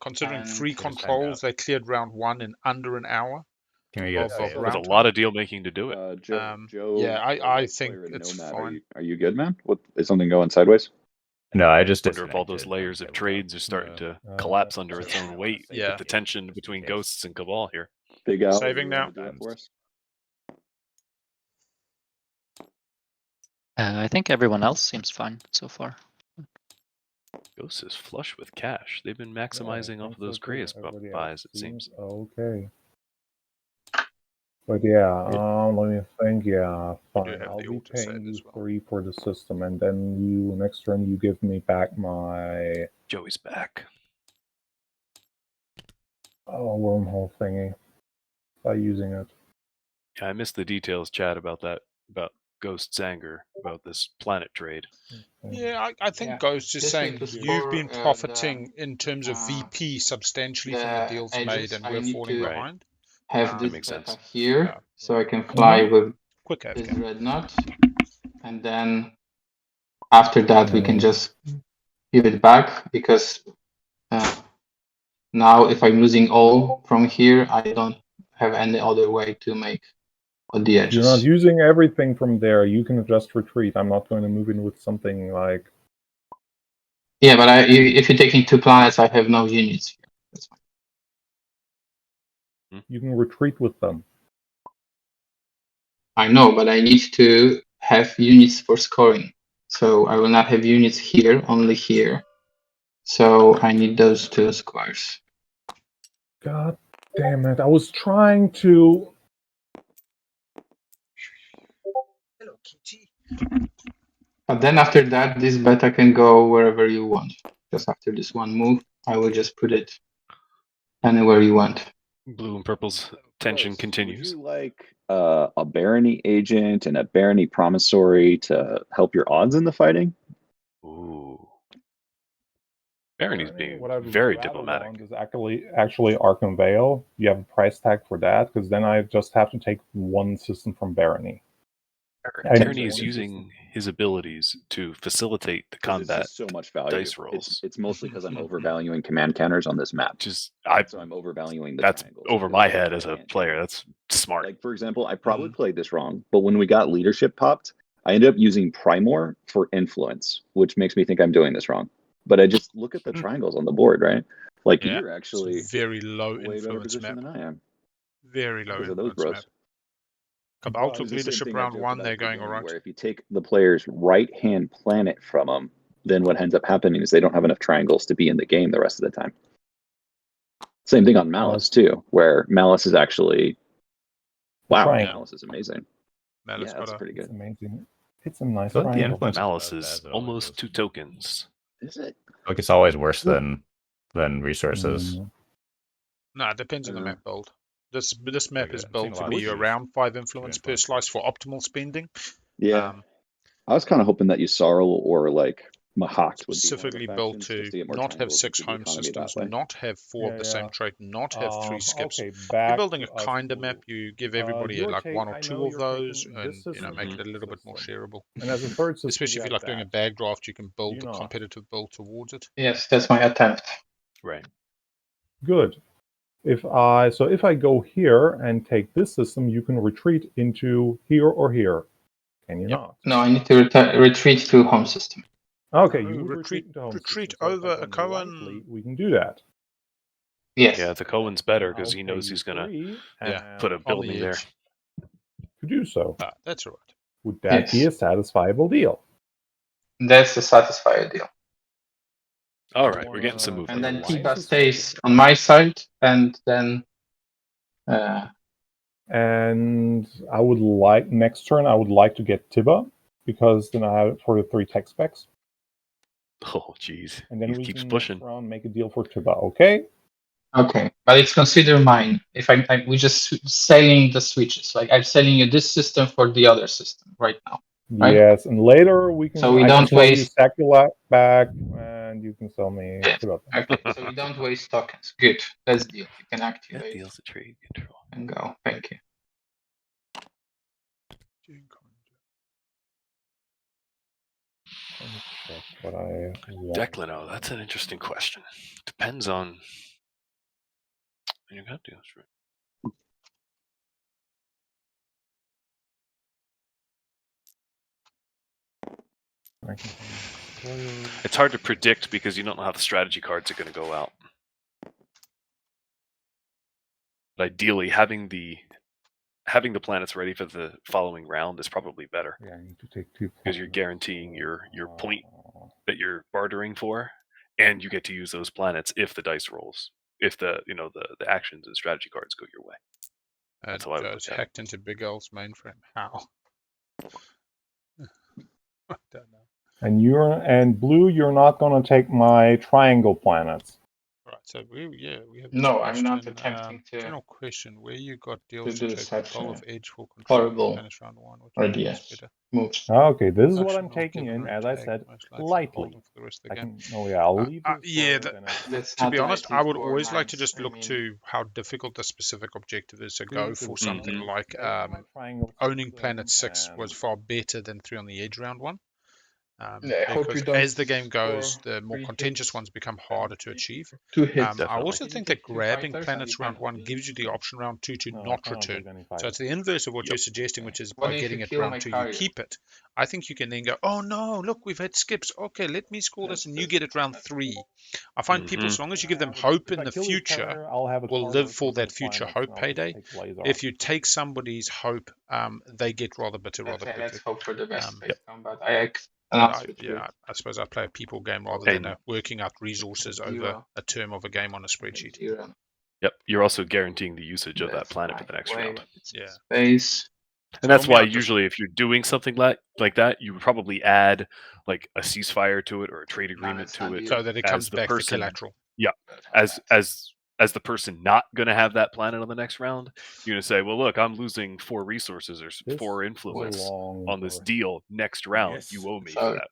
Considering And free to the controls, they cleared round 1 in under an hour. Can we get Of- a of favor? There's a round lot of deal making to do it. Joe, yeah, I the white think player in it's Nomad, fine. Are you good, man? What is something going sideways? No, I just Wonder if all those disconnected. layers of Okay, trades are starting to collapse under its own weight Yeah. with the tension between ghosts and Cabal here. Big Al, Saving you wanna now. do that for us? I think everyone else seems fine so far. Ghosts is flush with cash. They've been maximizing off of those Grace buys, it seems. Okay. But yeah, let me think. Yeah, We do fine. have I'll the be auto save paying as you well. 3 for the system, and then next turn you give me back my Joey's back. wormhole thingy by using it. Yeah, I missed the details, Chad, about that, about Ghost's anger, about this planet trade. Yeah, I think Yeah. Ghost is This saying was you've for, been profiting in terms of uh, VP substantially from the deals edges. made, and I we're need falling to behind. have That this makes beta sense. here, Yeah. so I can fly with Quick this AFK. red knot, and then after that we can just give it back, because now if I'm losing all from here, I don't have any other way to make on the edges. You're not using everything from there. You can just retreat. I'm not going to move in with something like. Yeah, but if you're taking 2 planets, I have no units here. That's fine. You can retreat with them. I know, but I need to have units for scoring. So I will not have units here, only here. So I need those 2 squares. God damn it! I was trying to. Hello, Kitty. But then after that, this beta can go wherever you want. Just after this one move, I will just put it anywhere you want. Blue and purple's tension Gross. continues. Would you like a Barony agent and a Barony promissory to help your odds in the fighting? Ooh. Barony's being What I'd very rather diplomatic. want is actually Arkham Veil. You have a price tag for that, because then I just have to take 1 system from Barony. Barony is using his abilities to facilitate the 'Cause it's combat just so much value. dice rolls. It's mostly because I'm overvaluing command counters on this map. So I'm overvaluing the that's triangles. over because my I head as a can't player. do it. That's smart. Like, for example, I probably played this wrong, but when we got leadership popped, I ended up using Primor for influence, which makes me think I'm doing this wrong. But I just look at the triangles on the board, right? Like, Yeah, you're actually It's a very low way better influence position map. than I am Very low because of those influence map. bros. Cabal It's took the same leadership thing I round joke 1. about They're at the going game, all right. where if you take the player's right-hand planet from them, then what ends up happening is they don't have enough triangles to be in the game the rest of the time. Same thing on Malice, too, where Malice is actually... Wow, Triangle. Malice is amazing. Malice Yeah, that's got a pretty It's good. amazing. It's a nice feel like the triangle. influence Malice as is it always almost goes 2 to- tokens. Is it? Like it's always worse than resources. Mm. No, it depends on the Yeah. map build. This map Like, is I've seen built a to lot be of issues around 5 to influence per influence slice for optimal spending. Yeah. Um, I was kind of hoping that Yssaril or like Mahakt would be one of the specifically built factions, to just to get more not have triangles 6 into the home economy systems, that way. not have 4 of the same trait, not have 3 skips. Okay, You're back building to a us, kinder Blue. map. You give everybody You're like 1 or I 2 know of you're those, taking and this system make and it a little this bit more system. shareable. And as a third system, Especially you if you're have like doing a that. bag draft, you can Do build you the not? competitive build towards it. Yes, that's my attempt. Right. Good. If I go here and take this system, you can retreat into here or here. Can you Yep. not? No, I need to retreat to home system. Okay, No, you would retreat- into home retreat system, so over then a Cohen. likely we can do that. Yes. Yeah, the Cohen's better because I'll he pay knows you he's gonna 3 Yeah, put a and on the building there. edge. to do so. That's all right. Would that be Yes. a satisfiable deal? That's a satisfied deal. All right, we're getting some Wanna- movement. And then Alliances Tiba stays on my side, and then And I would like next turn. I would like to get Tiba because then I have it for the 3 tech specs, Oh, jeez. and then He we keeps can pushing. next round make a deal for Tiba. Okay. okay, but it's considered mine. If we're just selling the switches, like I'm selling you this system for the other system right now. Right. Yes, and later we can. So we I don't can sell you waste- Sakula back, and you can sell me Yeah. Tiba. Okay, so we don't waste tokens. Good, that's the deal. You can That activate deals a trade control. and go. Thank you. Let me check what I want. Declino, that's an interesting question. Depends on. You got deals, right? I can destroy- It's hard to predict because you don't know how the strategy cards are going to go out. But ideally, having the planets ready for the following round is probably better Yeah, I need to take 2 because you're guaranteeing your point that you're bartering for, and you get to use those planets if the dice rolls, if the the actions and strategy cards go your way. That's how I would Joe's look at it. hacked into Big L's mainframe. How? I don't know. And Blue, you're not going to take my triangle planets. Right, so we have. No, this I'm not question, attempting to general question: where you got deals do to trade such control a of edge for control horrible Spanish round 1, which or one is DS better? moves. Okay, this is what Option I'm not taking given in, or as I tag, said, most likely lightly. hold them for the rest of the I game. can. Oh yeah, I'll leave this. Yeah, for then it's- That's to not be honest, likely I would for always like mines. to just I look mean, to how difficult the specific objective is. So go Good, for good. something Mhm. like Take my triangle owning system Planet 6 and- was far better than 3 on the edge round 1. Yeah, I hope Because you don't as the game goes, score the more 3 contentious hits ones become harder to achieve. 2 hits. I Definitely. also Can you think that take 2 grabbing fighters? planets You round can. 1 gives you the option round 2 to No, I not cannot return. lose any So fighters. it's the inverse of what Yep. you're suggesting, which is What by if you getting it kill round my 2, you carrier? keep it. I think you can then go, oh no, look, we've had skips. Okay, let me score this, and you get it round 3. I find people, as long as you give them hope in the future, I'll have a will card live or for that something future planets, hope and I'll just payday. take laser If off. you take somebody's hope, they get rather bitter rather Okay, let's quickly. hope for the best Um, space combat. I suppose I play a people game rather than And- working out resources over Zero. a term of a game on a spreadsheet. Zero. Yep, you're also guaranteeing the usage of that That's planet for the my next way. round. It's Yeah. Space. And that's for me, why I'll just- usually if you're doing something like that, you would probably add like a ceasefire to it or a trade agreement it's to not it. so that it as comes the back person- to collateral. As the person not going to have that planet on the next round, you're going to say, well, look, I'm losing 4 resources or This 4 is a influence long on this verse. deal next round. Yes. You owe me So- for that.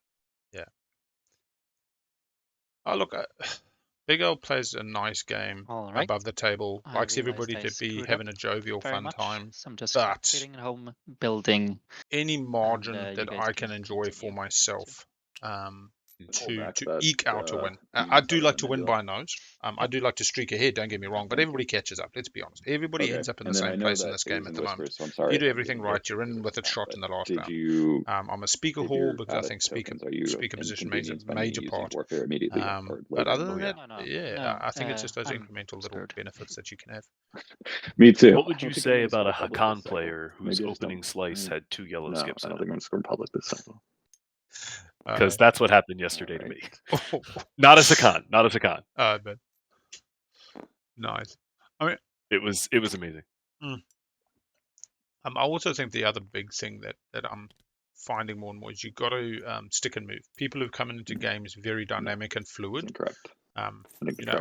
Oh, look, Big L plays a nice game All right. above the table, I likes realized everybody I to be screwed having up a jovial, very fun much, time. so I'm just but- sitting at home building. Any margin you that guys I can can enjoy for continue. myself Pull back to that, eke out a win. you I do started like on to the win deal. by a nose. I do like to streak ahead, don't get me wrong, but Thank you. everybody catches up. Let's be honest. Everybody Okay, ends up in the and then I same know place in that this it game was at in the moment. whispers, so I'm If sorry. you do if I'm everything getting right, hit you're in with a but shot in the last did round. you? I'm a speaker did hall your because I added think speaker tokens, are you position makes a inconvenienced by me major using part. warfare immediately or But later? other than Oh, yeah. that, No, I think it's just those I'm incremental little screwed. benefits that you can have. Me too. What would I you don't think say I'm gonna about a score public Hakan this cycle. player whose Maybe I just opening don't- slice had 2 yellow No, skips I in don't it? think I'm going to score public this cycle. Because that's what happened yesterday to me. Oh, Not as a con. Not as a con. but nice. It was amazing. I also think the other big thing that I'm finding more and more is you got to stick and move. People who've come into games very dynamic and fluid. Incorrect.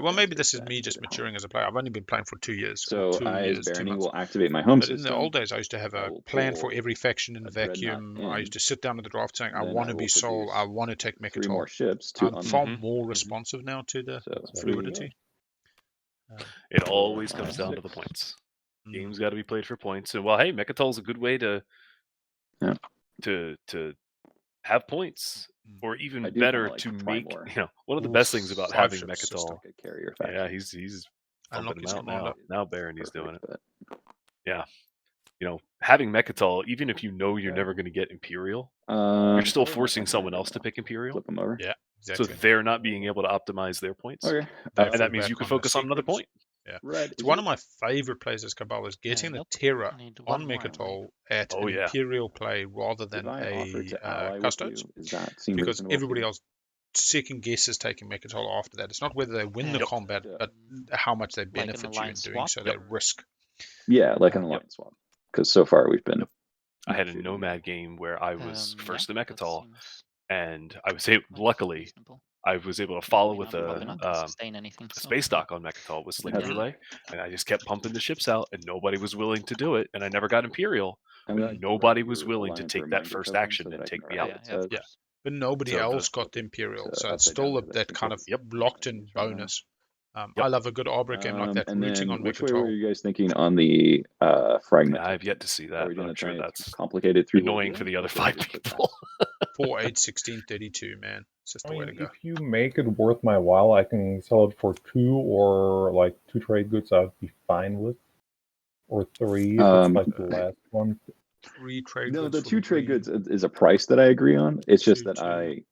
Well, maybe this is me just maturing as a player. I've only been playing for 2 years. So or 2 I, years, as 2 Barony, months. will activate my home But in system. the old days, I used to have I a will plan for pull every faction in the a Dreadnought vacuum. I in, used to sit down at the draft saying, I then want I to will be Soul. I produce want to take 3 more Mechatol. ships to I'm far Mhm. more responsive now to the So there you fluidity. go. It always comes Five, down to the 6. points. Mm. Game's got to be played for points. And well, hey, Mechatol's a good way to Yeah. to have points, or I even do better kinda like to the make. Primor. One of the Ooh, best things about 5 having ships Mechatol. system. Like a carrier Yeah, faction. he's Unlock bumping his him out now. commander. Now Barony's doing it. But Yeah, having Mechatol, even if you know you're never going to get Imperial, you're still forcing someone else to pick Imperial. flip them over. Yeah, So exactly. they're not being able to optimize their points. Okay. They And fall that means back you can on the focus on another secrets. point. Yeah. Red. It's one of my favorite plays as Cabal is getting the nope. Terror I need on one more, I Mechatol at Oh, an yeah. Imperial play rather than If I offer a to ally with Custodes. you, is that seem Because reasonable everybody to you? else second guesses taking Mechatol after that. It's not whether they win the Yep. combat, Yeah. but how much they Like an benefit you in alliance doing swap? so. Yep. They risk. Yeah, like an Yep. alliance swap. Because so far we've been. I had a shooting Nomad game where I was first to that Mechatol, seems and I was able, quite luckily, reasonable. I was able to follow I mean, with I'm probably not gonna a sustain anything. So. space dock on Mechatol with Slick Has- Relay, and I just kept pumping the ships out, and nobody was willing to do it, and I never got Imperial. I'm But gonna nobody grab was your willing to alliance take that reminder first token action so and that I take can me write out. what it Yeah, of says. course. But nobody So else got the Imperial. So it's upside down still here, that that's kind of because locked in it's right now. bonus. Yep. I love a good Arbor game like that, And rooting then on which way were Mechatol. you guys thinking on the fragment? I have yet to see Are that, we but doing I'm a sure giant that's complicated 3 annoying for the other 5 people. 4, 8, 16, 32, man. It's just I the way mean, to go. if you make it worth my while, I can sell it for 2 or like 2 trade goods. I'd be fine with, or 3 if it's like the last one. 3 trade No, goods the for 2 the trade green. goods is a price that I agree on. It's just 2, that 2.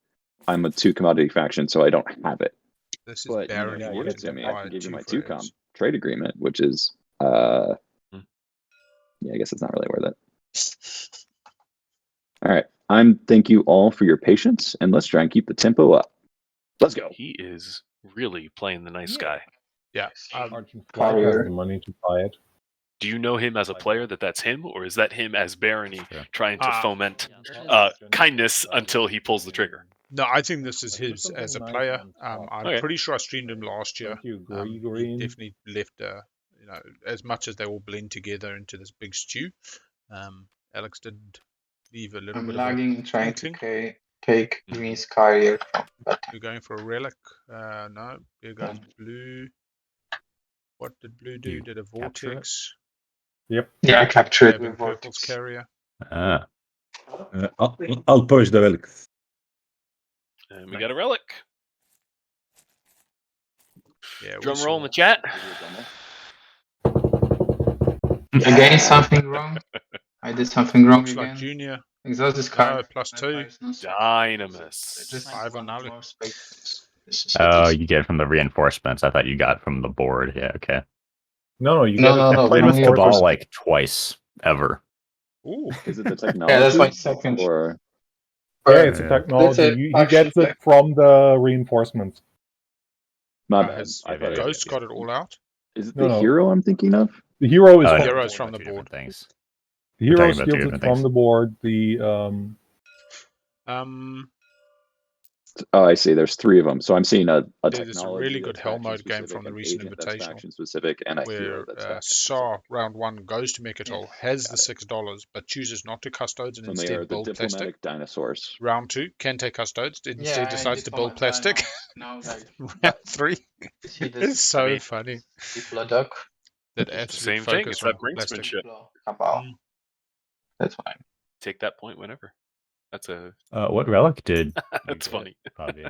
I'm a 2 commodity faction, so I don't have it. This is But Barony if you give wanting it to to me, I buy can give you 2 my 2 frags. com trade agreement, which is yeah, I guess it's not really worth it. All right, thank you all for your patience, and let's try and keep the tempo up. Let's go. He is really playing the nice guy. Yeah. Argent Flag has Carrier. the money to buy it. Do you know him as a player that's him, or is that him as Barony Sure. trying to foment Yeah, kindness until he pulls the trigger? No, I think this is There's his something as a nice player. on top. I'm Okay. pretty sure I streamed him last year. Thank you, He Green. definitely left, as much as they all blend together into this big stew. Alex did leave a little I'm bit lagging, trying to inkling. take Green's carrier from bottom. You're going for a relic. No, here goes blue. What did blue do? You Did a capture it? vortex. Yep. Yeah, I captured Grabbing the purple's vortex. carrier. I'll push the relic. And we got a relic. Yeah, we Drum saw. roll in the chat. Again, something wrong. I did something wrong Looks like again. Junior. Exhaust this No, card. +2. Dynamis. Just 5 on want Naalu. more space. This is Oh, it. you get it from the reinforcements. I thought you got from the board. Yeah, okay. No, you No, get no, it. no, I played with we Cabal reinforcements. like twice ever. Ooh. Is it the technology? Yeah, that's my second. Or Yeah, it's a Yeah. technology. That's it, He actually, gets it from the reinforcements. my bad. Has I thought Ghost it, got it all out? is it No, the no. hero I'm thinking of? The hero is Oh, from no, Heroes we're the talking from about the two different board. things. The We're hero talking about two steals it different from things. the board. The Oh, I see. There's 3 of them. So I'm seeing a There's this technology really good that's Hell faction mode game specific, from the an recent agent that's Invitational, faction specific, and a hero where that's faction Saw specific. round 1 goes to Mechatol, has the $6, but chooses not to custodes and And they are instead the build plastic. diplomatic dinosaurs. Round 2 can take custodes, instead Yeah, decides to build plastic. No, like, Round 3 see this it's so mean- funny. Diplodoc. That It's the absolute same thing. focus It's that on plastic. brinksmanship. Cabal. Mm. That's fine. Take that point whenever. That's a What relic did you that's get, funny. Bobby?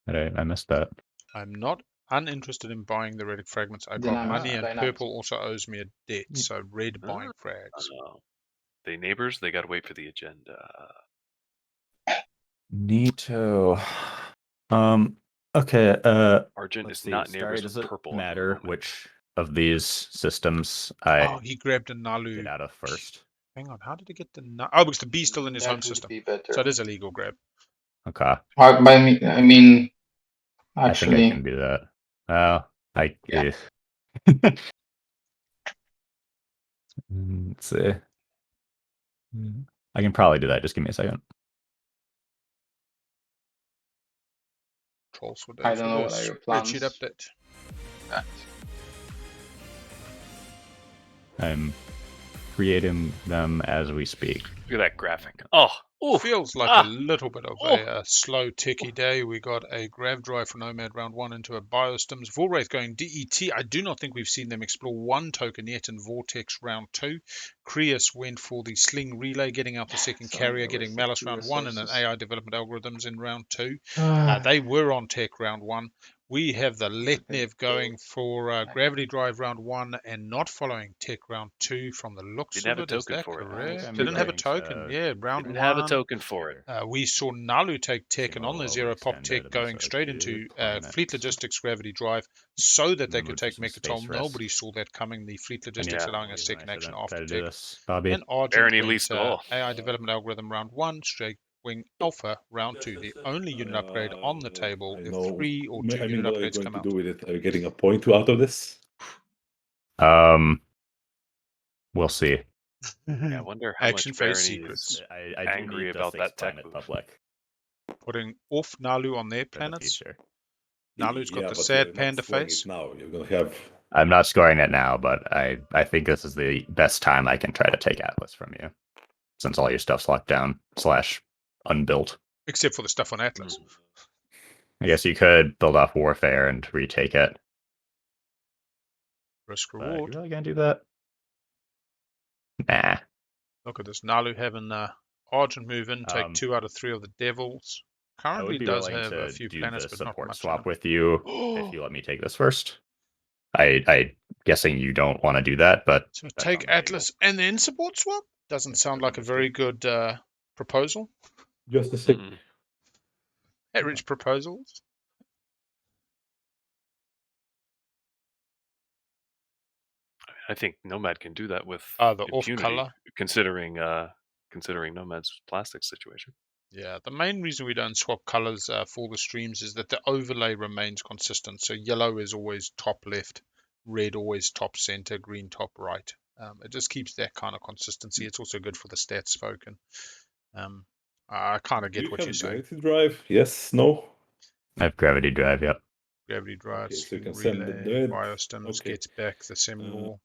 I missed that. I'm not uninterested in buying the relic fragments. I got Dynamics. money, and Dynamics. purple also owes me a debt, so red buying frags. They neighbors, they gotta wait for the agenda. Neato. Okay. Argent Let's is see. not Starry, neighbors does with it purple. at the matter moment. which of these systems I Oh, he grabbed a get Naalu. out of first? Hang on, how did he get the Naalu? Oh, because the B's still in his That home would system. be better. So it is a legal grab. Okay. I mean, I think I actually, can do that. Oh, Yeah. Let's see. I can probably do that. Just give me a second. Trolls for I don't know what are your plans. Spreadsheet update. I'm creating them as we speak. Look at that graphic. Oh, ooh, Feels like a little bit of a slow, ticky day. We got a grav drive for Nomad round 1 into a biostims. Vorwraith going DET. I do not think we've seen them explore one token yet in Vortex round 2. Creus went for the sling relay, getting out the second carrier, getting Malice round 1, and an AI development algorithms in round 2. They were on tech round 1. We have the Letnev going for Gravity Drive round 1 and not following Tech round 2 from the looks Didn't of have it. a Is token that for it. correct? I'm Didn't have a going token. to- Yeah, round Didn't 1. have a token for it. We saw Naalu take Tech and on the Well, Zero Pop extended, Tech going so straight good into planet. Fleet Logistics Gravity Drive so that they Then could move to take some space Mechatol. risk. Nobody saw that coming. The Fleet Logistics Yeah. allowing a second I action shouldn't try after to do Tech. this, Bobby. And Argent Barony went least goal. AI development algorithm round 1, straight wing alpha round 2. The only unit upgrade on the table I if know. 3 or 2 I mean, unit what are you upgrades going come to out. do with it? Are you getting a point out of this? We'll see. Yeah, I wonder how Action much phase Barony secrets. is I do angry need the about 6 that tech planet move. public Putting off Naalu on their for the planets. future. Naalu's got the but sad you're not panda scoring face. it now. You're going to have. I'm not scoring it now, but I think this is the best time I can try to take Atlas from you, since all your stuff's locked down / unbuilt. Except for the stuff on Atlas. I guess you could build off Warfare and retake it. Risk But you reward. really gonna do that? Nah. Look at this. Naalu having Argent move in, take 2 out of 3 of the Devils. I Currently would be does willing have to a few do planets, the but not support much. swap with you if you let me take this first. I guessing you don't want to do that, but So that's take on the Atlas table. and then support swap? Doesn't sound like a very good proposal. Just a sec. Average proposals. I think Nomad can do that with The off impunity, color. considering Nomad's plastic situation. Yeah, the main reason we don't swap colors for the streams is that the overlay remains consistent. So yellow is always top left, red always top center, green top right. It just keeps that kind of consistency. It's also good for the stats spoken. I kind of Do get you what have you're saying. Gravity Drive? Yes, no? I have Gravity Drive, yep. Gravity drive, Okay, so you sling can send the relay, dead. biostims, Okay. gets back the symbol.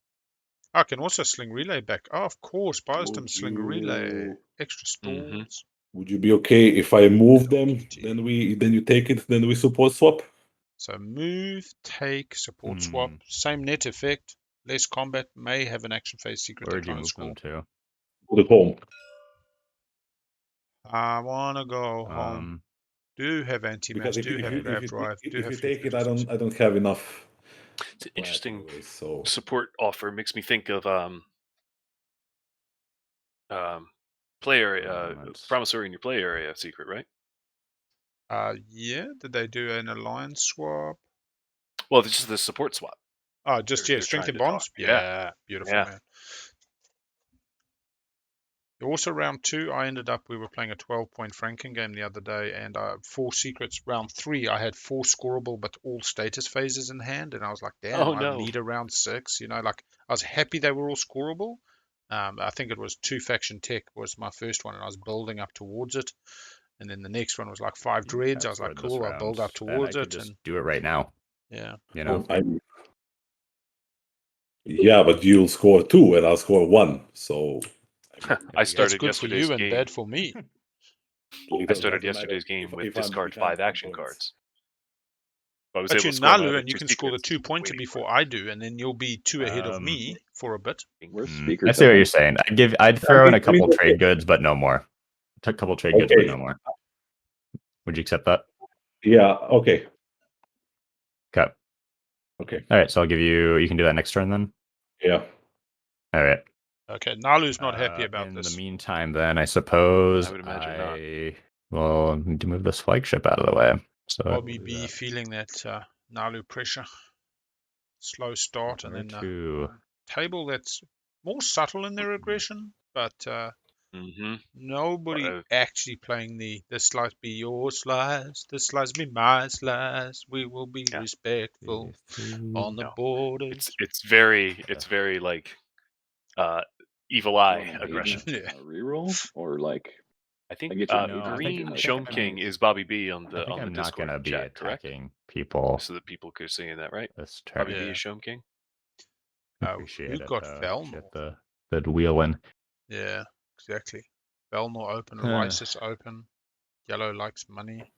I can also sling relay back. Oh, of course, biostims, sling relay, extra stalls. Would you be okay if I move them? Then you take it. Then we support swap. So move, take, support swap, same net effect. Less combat, may have an action phase secret. Where'd you they're trying move to them score. to? Put it home. I wanna go home. Do have anti-mass, Because do have grav drive, do if have you fleet take it, I logistics. don't have enough. It's an interesting Anyway, so support offer. Makes me think of play area, promissory in your play area secret, right? Yeah. Did they do an alliance swap? Well, this is the support swap. Oh, just They're strength trying and to talk. bonds. Yeah. Yeah, beautiful, Yeah. man. Also, round 2, I ended up, we were playing a 12-point Franken game the other day, and 4 secrets. Round 3, I had 4 scoreable, but all status phases in hand, and I was like, damn, Oh, I no. lead a round 6. You know, like, I was happy they were all scoreable. I think it was 2 faction tech was my first one, and I was building up towards it. And then the next one was like 5 dreads. I was like, cool, I'll build up towards and I it. could just And do it right now. yeah. You know? Yeah, but you'll score 2 and I'll score 1. So I started That's good for you and bad for me. I started yesterday's game with discard 5 action cards. But you're Naalu, and you can score the 2-pointer before I do, and then you'll be 2 ahead of me for a bit. I see what you're saying. I'd throw in a couple trade goods, but no more. A couple trade goods, but no more. Would you accept that? Yeah. Okay. Okay. Okay. All right. So I'll give you. You can do that next turn then. Yeah. All right. Okay. Naalu's not happy about this. In the meantime, then I suppose I would imagine not. Well, need to move this flagship out of the way. So BobbyB feeling that Naalu pressure. Slow start, and then table that's more subtle in their aggression, but nobody actually playing this slice be your slice, this slice be my slice. We will be respectful on the borders. It's very like evil eye Maybe aggression. Yeah. a reroll or like I think get your No, I green think ShomeKing is BobbyB on I the think I'm not Discord gonna be chat, correct? attacking people So that people could see that, right? this turn. BobbyB Yeah. is ShomeKing. Appreciate We've it. got though. Velnor. Shit, the wheeling. Yeah, exactly. Velnor open, Huh. Lysis open. Yellow likes money.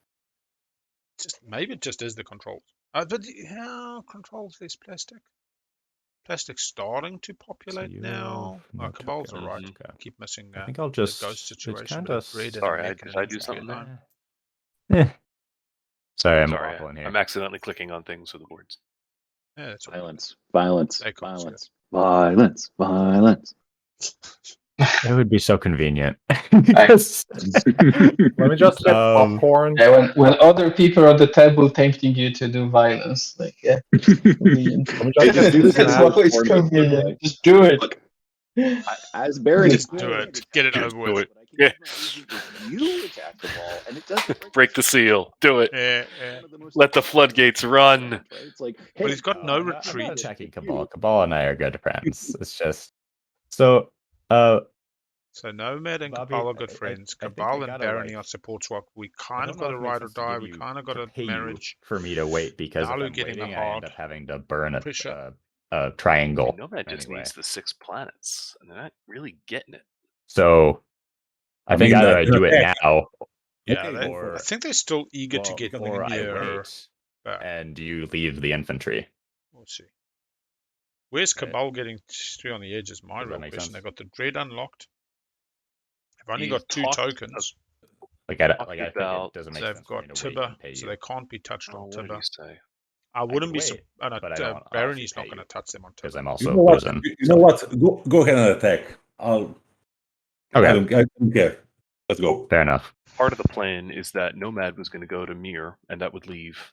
Maybe it just is the controls. But how controls this plastic? Plastic's starting to populate you now. have no Cabal's tokens. alright. Okay. Keep missing I think I'll the just ghost it's situation. kind But of that bread Sorry, doesn't did I do something time. Sorry, I'm Sorry, waffling here. I'm accidentally clicking on things with the boards. Yeah, that's all right. violence, violence, They can't see violence, violence, violence. It would be so convenient. Let me just get popcorn. Yeah, when other people at the table tempting you to do violence, like yeah, convenient. Let me just get do this some That's now. snacks. always convenient. Just do it. Look, as Barony, Just do it. Get it over with. it. But I can Yeah. use my agent if you attack the ball, and it doesn't Break the seal. Do it. Yeah, One of the most Let the floodgates run. Right? It's like, But hey, he's got no I'm not retreat. attacking Cabal. Cabal and I are good friends. It's just so. So Nomad and Bobby, Cabal are good I friends. think Cabal I and gotta, Barony like, are support swap. We I kind don't of know got if a it makes ride or sense to die. give We you kind of got to a pay you marriage. for me to wait because if Naalu I'm getting the waiting, I end hard up having to burn a pressure. triangle. Nomad just anyway. needs the 6 planets, and they're not really getting it. So I think mean, either I do it attack. now, Yeah, Okay, go for I it. think they're still eager to well, get or I near. wait back. and you leave the infantry. We'll see. Where's Right. Cabal getting 3 on the edge is my Does that real make question. sense? They got the dread unlocked. They've only He's got 2 talked tokens. Like I talked think about- it doesn't make They've sense for me got to wait Tibber, and pay so you. they can't be touched Oh, on what did Tibber. he say? I wouldn't be. wait, but I don't Barony's obviously not pay going to you, touch them on because Tibber. I'm You also know what? frozen. You know what? Go ahead and attack. I Okay, don't care. Let's go. fair enough. Part of the plan is that Nomad was going to go to Mir, and that would leave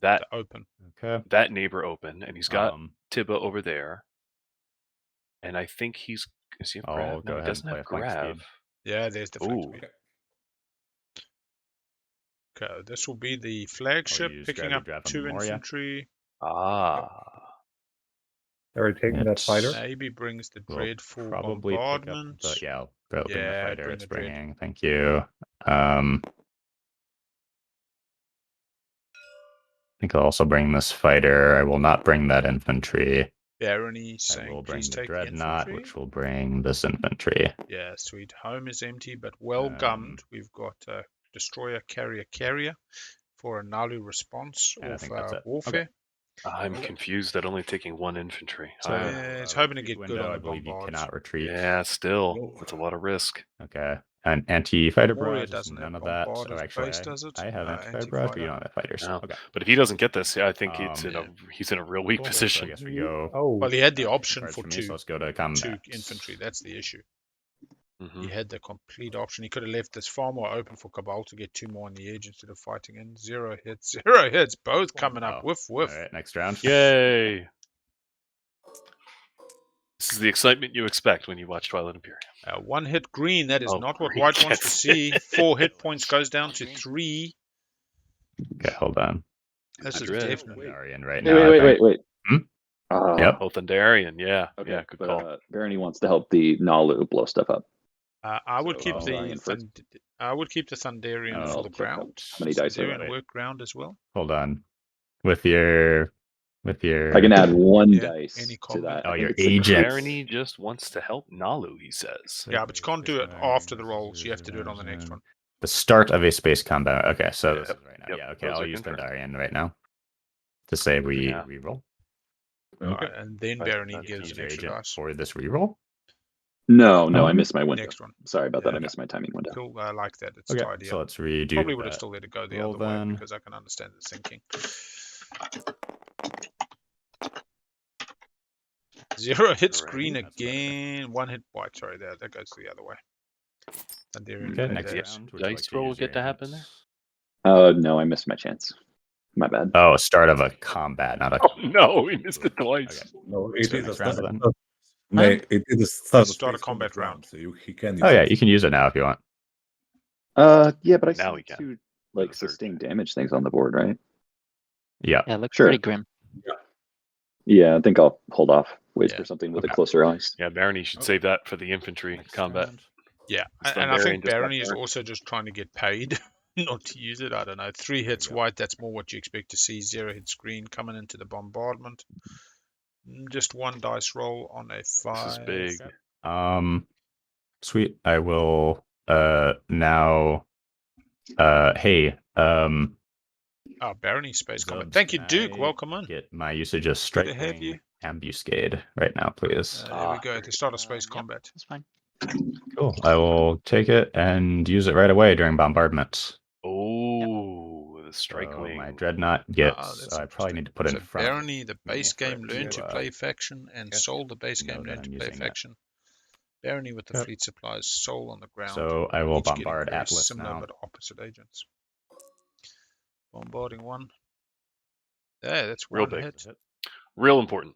that To open. Okay. that neighbor open, and he's got Um, Tibba over there. And I think is he have I'll grab? go No, he ahead doesn't and play have a flank grab. speed. Yeah, there's the flank Ooh. speed. Okay, this will be the flagship, use picking gravity up drive on 2 Moria. infantry. Are you taking that fighter? Maybe brings the We'll dreadful probably pick up bombardment. the I'll bring the Yeah, fighter bring it's the dread. bringing. Thank you. I think I'll also bring this fighter. I will not bring that infantry. Barony I saying, will bring please the take dreadnought, infantry. which will bring this infantry. Yeah, sweet. Home is empty, but well gummed. We've got a destroyer, carrier for a Naalu response And I of think that's it. warfare. I'm confused at only taking 1 infantry. So it's hoping to retreat get good window, on I the believe you bombards. cannot retreat. Yeah, still, that's a lot of risk. Okay. An anti-fighter Moria barrage, doesn't none have of that. bombard Oh, as actually, base, does it? I have No, anti-fighter barrage, but you anti-fighter. don't have fighters. No. Okay. But if he doesn't get this, yeah, I think yeah. he's in a real weak Cool. So I position. guess we go. Oh, Well, he had the action option cards for for me, 2 so let's go to combat. infantry. That's the issue. Mm-hmm. He had the complete option. He could have left this far more open for Cabal to get 2 more on the edge instead of fighting in. 0 hits. 0 hits. Both coming up. Oh. Woof, woof. All right, next round. Yay! This is the excitement you expect when you watch Twilight Imperium. 1 hit green. That is Oh, not what green white wants to gets see. 4 hit points goes down to 3. Okay, hold on. This is Dread. definitely. Darian right now. I think. Wait. Hmm? Yep. Both Darian, yeah. Okay, Yeah, good but call. Barony wants to help the Naalu blow stuff up. I would So, keep Darian first. I would keep the Thunderian Oh, for the check out ground. how many dice are Thunderian there. work ground as well. Hold on. With your. I can add 1 Yeah, dice any to combat. that. Oh, I think your it's the agent. Barony just wants to help Naalu, he says. Yeah, but you can't do it after the rolls. You have to do it on the next one. The start of a space combat. Okay, so this is right now. Yep, Yeah, okay, those I'll are use concurrent. Thunderian right now to say we Yeah. reroll. Alright, and then Right, Barony that's gives Use an your extra agent dice. for this reroll. No, I missed my window. Next one. Sorry about that. Yeah. I missed my timing window. Cool. I like that. It's Okay, tidy so up. let's redo Probably would have that. still let it go the roll other way then. because I can understand the thinking. 0 hits Alrighty. green That's better. again. 1 hit white. Sorry, that goes the other way. Thunderian Okay, made next that. round. Would you like Dice to roll use your get to happen there? agents? No, I missed my chance. My bad. Oh, start of a combat, not a. Oh no, we missed it twice. Okay. No, it So is a next round start. then. It is a start, Start a space combat round. so he can use Oh yeah, it. you can use it now if you want. Yeah, but I Now see we can. 2 For like the third. sustained damage things on the board, right? Yeah. Yeah, it looks Sure. pretty grim. Yeah, I think I'll hold off. Waits Yeah. for something with Okay. a closer eyes. Yeah, Barony should save that for the infantry Next combat. round. Yeah, It's and I Thunderian think just got Barony is there. also just trying to get paid, not to use it. I don't know. 3 hits go. white, that's more what you expect to see. 0 hits green coming into the bombardment. Just 1 dice roll on a 5. This is big. Sweet. I will now hey, Oh, Barony Space Combat. Zubs, Thank you, can Duke. I Welcome on. get my usage of Good to have you. Strike Ambuscade right now, please. There we go. At the start of Space Yep, Combat. that's fine. Cool. I will take it and use it right away during bombardment. Oh, the strike So wing. my Dreadnought Ah, gets. that's I probably interesting. need to put in So front. Barony, the base for game, it learned to, to play faction, and get Soul, the base to know game, that learned I'm to play using it. faction. Barony with the Yep. fleet supplies, Soul on the ground. So I will each getting bombard very Atlas similar now. but opposite agents. Bombarding 1. There, that's Real 1 big. hit. Real important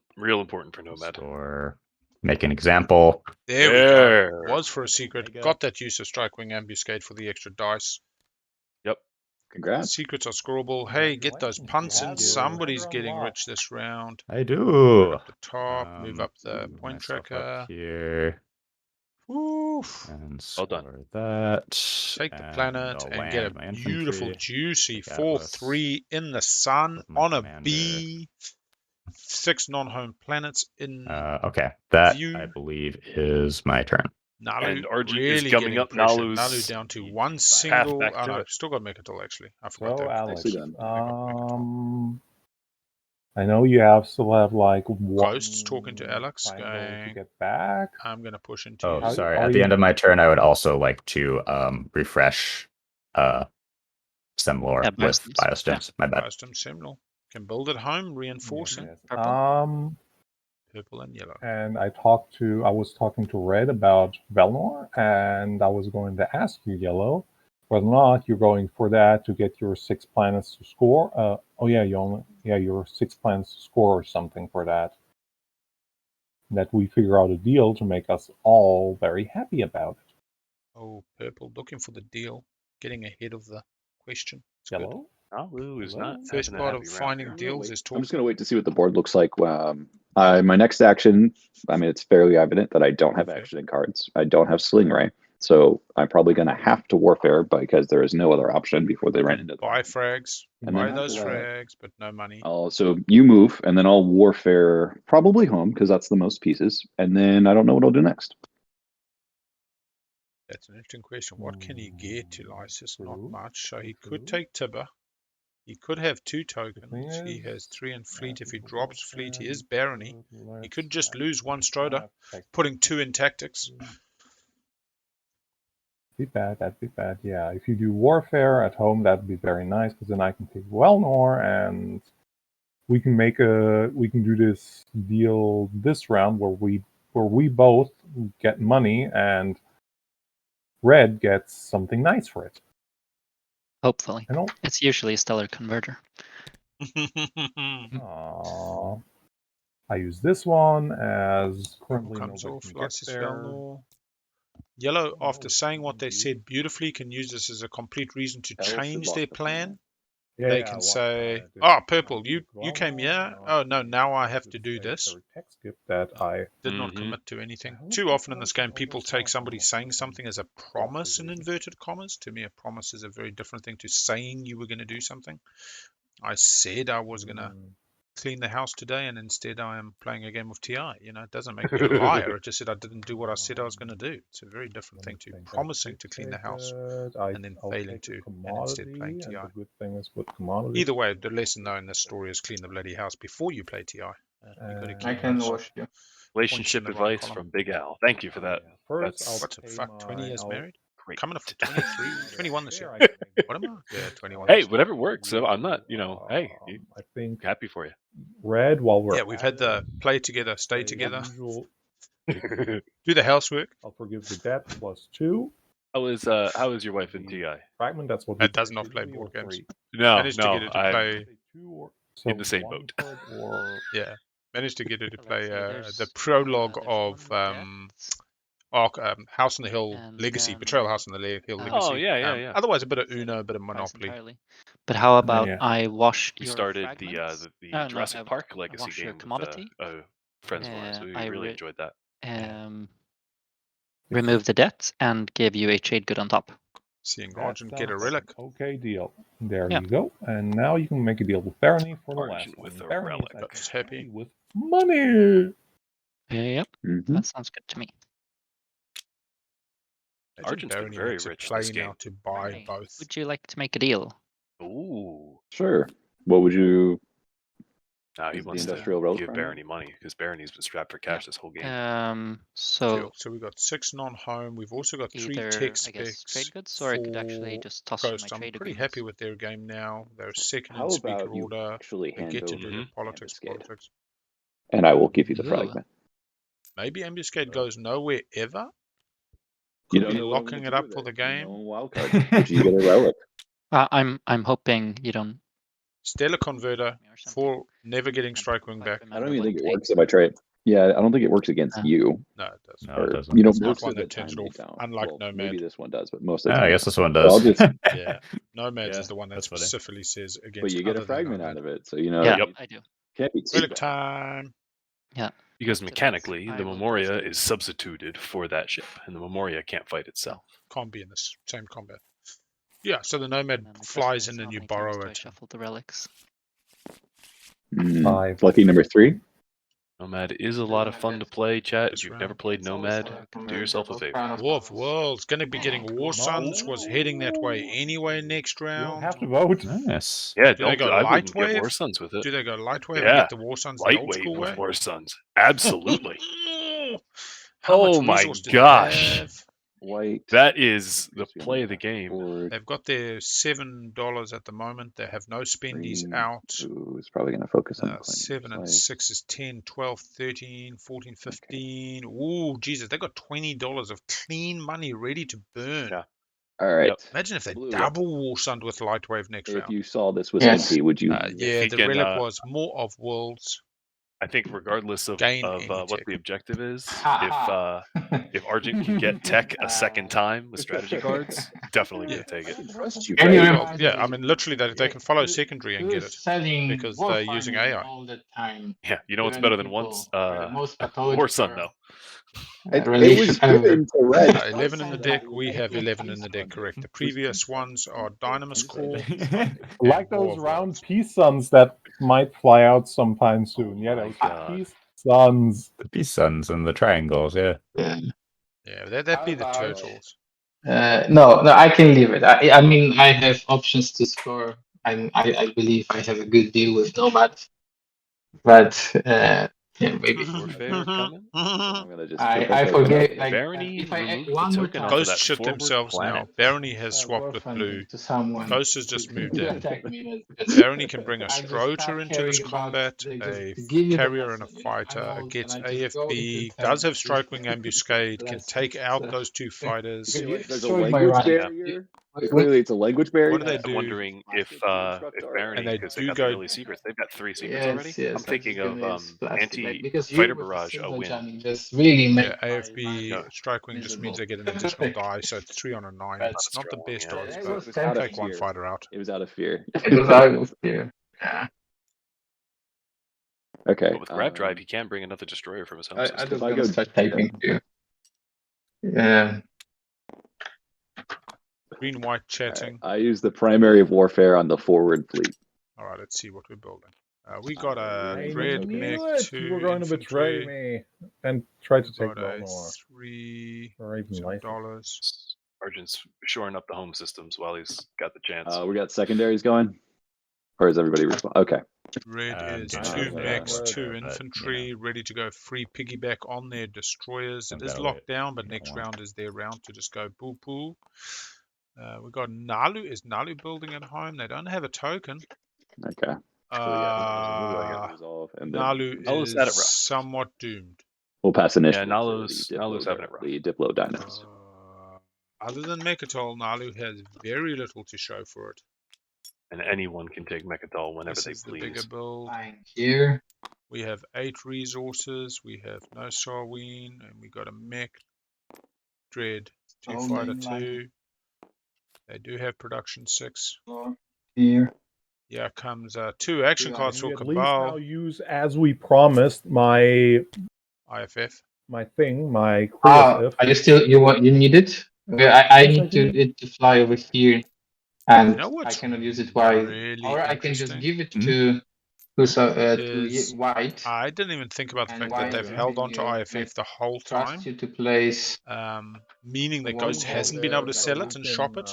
for Nomad. Or make an example. There we go. There. Was for a secret. Mega. Got that use of Strike Wing Ambuscade for the extra dice. Yep. Congrats. Secrets are scoreable. Hey, get those punts in. Thank you. Somebody's You're getting unlocked. rich this round. I do. Move up the top. Move up the Move point myself tracker. up here Oof. and Well done. score that. Take the planet I'll and get a land my beautiful, infantry. juicy Take Atlas. 4-3 in the sun With my on a commander. B. 6 non-home planets in Okay, that view. I believe is my turn. Naalu And Argent really is gumming getting up pressure. Naalu's Naalu down to path 1 single. back Oh to no, it. still got Mechatol actually. I forgot So that. Alex, Nicely done. I know you still have like one Ghosts talking to Alex, triangle to going, get back. I'm going to push into Oh, you. sorry. are At the you- end of my turn, I would also like to refresh Semlore Yeah, with biostims. biostims. My bad. Custom Simnel. Can build at home, reinforcing. Yes. Purple? Purple and yellow. And I was talking to Red about Velnor, and I was going to ask you, Yellow, whether or not you're going for that to get your 6 planets to score. Your 6 planets to score or something for that. That we figure out a deal to make us all very happy about it. Oh, purple. Looking for the deal. Getting ahead of the question. It's good. Yellow? Naalu is not First having a part of happy round finding here. deals is I'm just talking. going to wait to see what the board looks like. My next action, I mean, it's fairly evident that I don't have Warfare. action in cards. I don't have Sling Ray. So I'm probably going to have to Warfare because there is no other option before they run into the Buy frags. And Buy then those after that- frags, but no money. So you move, and then I'll Warfare probably home because that's the most pieces. And then I don't know what I'll do next. That's an interesting question. What can he get to Lysis? Not True. much. So he True. could take Tibber. He could have 2 tokens. thing He is, has 3 in fleet. If he people drops will fleet, he send is Barony. He let's could just back lose 1 Stroder, back. putting 2 in tactics. That'd be bad. Yeah, if you do Warfare at home, that'd be very nice because then I can take Velnor and we can do this deal this round where we both get money and Red gets something nice for it. Hopefully. I don't. It's usually a stellar converter. Aww. I use this one as currently comes nobody off. can get Lysis there. Velnor. Yellow, after saying what they said beautifully, can use this as a complete reason to Else should change lock their the plan. Yeah, They yeah, can well, say, this "Oh, is purple, not you came Velnor, here. no, Oh no, now I have this to is do a this." very text gift that I Did not Mhm. commit to anything. hope Too you often in this guys game, people oversaw take somebody some of saying this something as a properly promise in reason. inverted commas. To me, a promise is a very different thing to saying you were going to do something. I said I was going to clean the house today, and instead I am playing a game of TI. You know, it doesn't make me a liar. It just said I didn't do what I said I was going to do. It's a very different thing to promising to clean the house and then failing to, and instead playing TI. The good thing is with commodities. Either way, the lesson though in this story is clean the bloody house before you play TI. You got to I keep can those wash you. Relationship points in the right advice column. from Big Al. Thank you for that. Yeah. First, That's What's a pay fuck? 20 years my- married? great. Coming up for 23, 21 this year. There I can make What am I? Yeah, 21. Hey, this year. whatever works. So I'm not, hey, I think happy for you. Red while we're Yeah, we've had the play together, stay the together, usual, do the housework. I'll forgive the debt +2 how is your wife in TI? fragment. That's what That we does do not play usually, board or games. 3. No, Managed to get her to I'm play. Say 2 or in the same 1 boat. card or Yeah, managed to get her to play Alexei, the there's, prologue there's of one House on the Hill And Legacy, then, Betrayal House on the Hill oh, Legacy. yeah. Otherwise, a bit of Uno, a bit of price Monopoly. entirely. But how about yeah. I wash We your started the fragments? Jurassic Park Legacy wash your game. commodity. With, Friends-wise, we I really enjoyed that. Remove the debt and give you a trade good on top. Seeing That Argent get a sounds relic. Okay, deal. There Yeah. you go. And now you can make a deal with Barony for the Argent last with one. a Barony relic. is That's actually happy. with money. Yep, Mhm. that sounds good to me. Imagine Argent's been Barony very makes a rich play this now game. to buy Barony, both. would you like to make a deal? Ooh. Sure. What would you? Now he Is the wants industrial to road give primary? Barony money because Barony's been strapped for cash this whole game. So So we got 6 non-home. We've also got 3 either, tech I guess, specs trade goods, or I could actually for just toss you my Coast. I'm trade pretty agreements. happy with their game now. They're second in How speaker about you order. actually They hand get to over do Mhm. the politics. Ambuscade, and I will give you the Ooh. fragment. Maybe Ambuscade goes nowhere ever. You Could don't be know what I'm locking gonna it do up with for the it. You game. know, wild card. But you get a relic. I'm hoping you don't. Stellar Converter or something. for never getting I Strike don't Wing quite back. I don't remember even what think it takes. works if I trade. Yeah, I don't think it works against Uh, you. No, it doesn't. No, it Or, doesn't. you know, It's not most one of the that turns time it they off, don't. unlike Well, Nomad. maybe this one does, but most of the Ah, time. I they guess don't. this one So I'll does. just, Yeah, Nomads Yeah, is the one that that's funny. specifically says against. but you get other a than fragment Nomad. out of it, so you know. Yeah, You I do. can't be too Relic bad. time. Yeah. Because So that's- mechanically, I the will Memoria toss you. is substituted for that ship, and the Memoria can't fight itself. Can't be in this same combat. Yeah, so the Nomad And then the question flies is, in how and you many times borrow do I it. shuffle the relics? Five. Lucky number 3. Nomad is a lot of fun to play, chat. This If you've round. never played Nomad, do yourself a favor. War of Worlds. Going to be getting War Suns. Was heading that way anyway next You don't round. have to vote. Nice. Yeah, Do they go I light wouldn't get wave? War Suns with it. Do they go light wave and Yeah, get the War Suns the old lightweight school with way? War Suns. Absolutely. How much Oh my resource do gosh. they have? White. That is the Supposed to be on play of the left of game. board. They've got their $7 at the moment. They have no spendies Green. out. Ooh, it's probably going to focus on claiming 7 and slice. 6 is 10, 12, 13, 14, 15. Ooh, Jesus, they got $20 of clean money ready to burn. Yeah. All right. Yep. Imagine if they Blue. double War Sun with light wave next If round. you saw this was Yes. empty, would you? Yeah, he the can, relic was more of worlds. I think regardless of Gain any what tech. the objective is, Ha if Argent can get tech a second time with strategy cards, definitely Yeah. gonna take I it. can trust you, Can you right? Well, remind yeah, me, I mean, literally, they can follow secondary and get who's it selling because they're using warfarming AI. all the time? Yeah, you know what's Even better than people once? are the most War pathological Sun, though. It religion was ever. given to Red. 11 in the deck. We have 11 in the deck, correct. The previous ones are Dynamis Core. Like War those of round Worlds. peace suns that might fly out sometime soon. Yeah, my those God. peace suns. The peace suns and the triangles, yeah. Yeah, that'd be the How about- turtles. No, I can leave it. I mean, I have options to score. I believe I have a good deal with Nomad, but yeah, maybe. Warfare coming? I'm gonna just I forget. Like, Barony if I removed the one more token time, off of Ghost that shit forward themselves planet. now. Barony has swapped with warfarming blue. to someone Ghost has just moved in. attack me. Barony can bring a I just Stroter start into this caring about combat, they just a give you the carrier and a lesson, fighter, I'm old, gets and I just go into AFB, the does have tournament. Strike Wing Ambuscade, can take out So- those two fighters. You There's a destroyed my language run. barrier. Clearly, it's a language barrier. What do they I'm do? wondering if Barony, And they because they do got go- the early secrets, they've got 3 secrets already. Yes, I'm thinking of because you anti-fighter with the barrage a silver win. jamming just really Yeah, make AFB No. Strike Wing just means miserable. they get an additional die, so it's 3 on a 9. That's It's not the strong, best yeah. odds, It but was It was out of take one fear. fighter out. It was out of fear. It was out of fear. Yeah. Okay. But with Grab Drive, he can bring another destroyer from his home I system. just I gonna go- start typing too. Yeah. Green, white, chatting. I use the primary of warfare on the forward fleet. All right, let's see what we're building. We got a I Dread knew Mech it. 2 You were going to infantry. betray me and try to We take got a Bonor. 3 Or even some life. dollars. Argent's shoring up the home systems while he's got the chance. We got secondaries going, or is everybody respond? Okay. Red is doing 2 that, mechs, but, 2 you know. infantry, ready to go free piggyback on their destroyers. I've It is gotta locked wait. down, but You next don't want- round is their round to just go poo poo. We got Naalu. Is Naalu building at home? They don't have a token. Okay. So yeah, there's a move that I got to resolve, and then Nalu Nalu's had it is rough. somewhat doomed. we'll pass initiative. Yeah, to Nalu's- the Nalu's Diplo having it rough. The Diplo Dinos. Other than Mechatol, Naalu has very little to show for it. And anyone can take Mechatol whenever This they is the please. bigger build. Fine. Here. We have 8 resources. We have no Sarween, and we got a mech, Dread, 2 Oh, fighter mainline. 2. They do have production 6. Here. Here comes 2 action cards Can for we at least now Cabal. use, as we promised, my IFF. thing, my Ah, Krios if. are you still you need it? Okay, I Yes, I need do. it to fly over here, and You know I what's cannot use it while, really or I can just interesting give it Hmm? to is white, I didn't even think about the and fact that white they've Okay. held can on to IFF the whole trust time, you to place meaning the that one Ghost called hasn't been able to the sell map. it and shop it.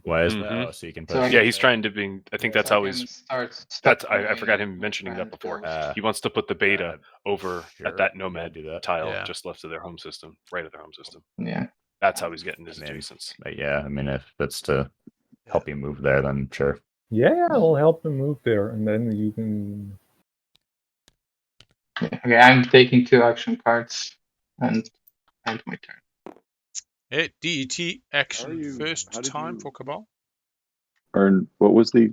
Why is that? Mhm. Oh, so you can So push. Yeah, he's trying to be. I think that's so I how can he's. start. That's stop I forgot my him mentioning that friend before. Ghost. He wants to put the beta over sure, at that yeah, Nomad do that. tile Yeah. just left of their home system, right at their home system. Yeah. That's how he's getting his I mean, adjacents. But yeah, I mean, if it's to help you move there, then sure. Yeah, it'll help them move there, and then you can. Yeah. Okay, I'm taking 2 action cards and end my turn. Yeah, DET action you- first how did time you- for Cabal. Earn, what was the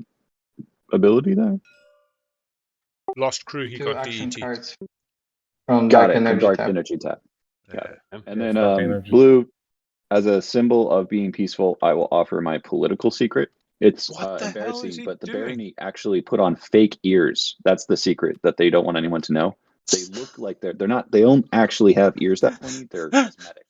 ability there? Lost crew, he 2 got action DET. cards from Got Dark it. Energy Dark tab. energy tap. Got Yeah. it. Yeah. And Yeah, then Dark Energy. blue, as a symbol of being peaceful, I will offer my political secret. It's What the hell is embarrassing, he but the doing? Barony actually put on fake ears. That's the secret that they don't want anyone to know. They look like they're not. They don't actually have ears that pointy. They're cosmetic.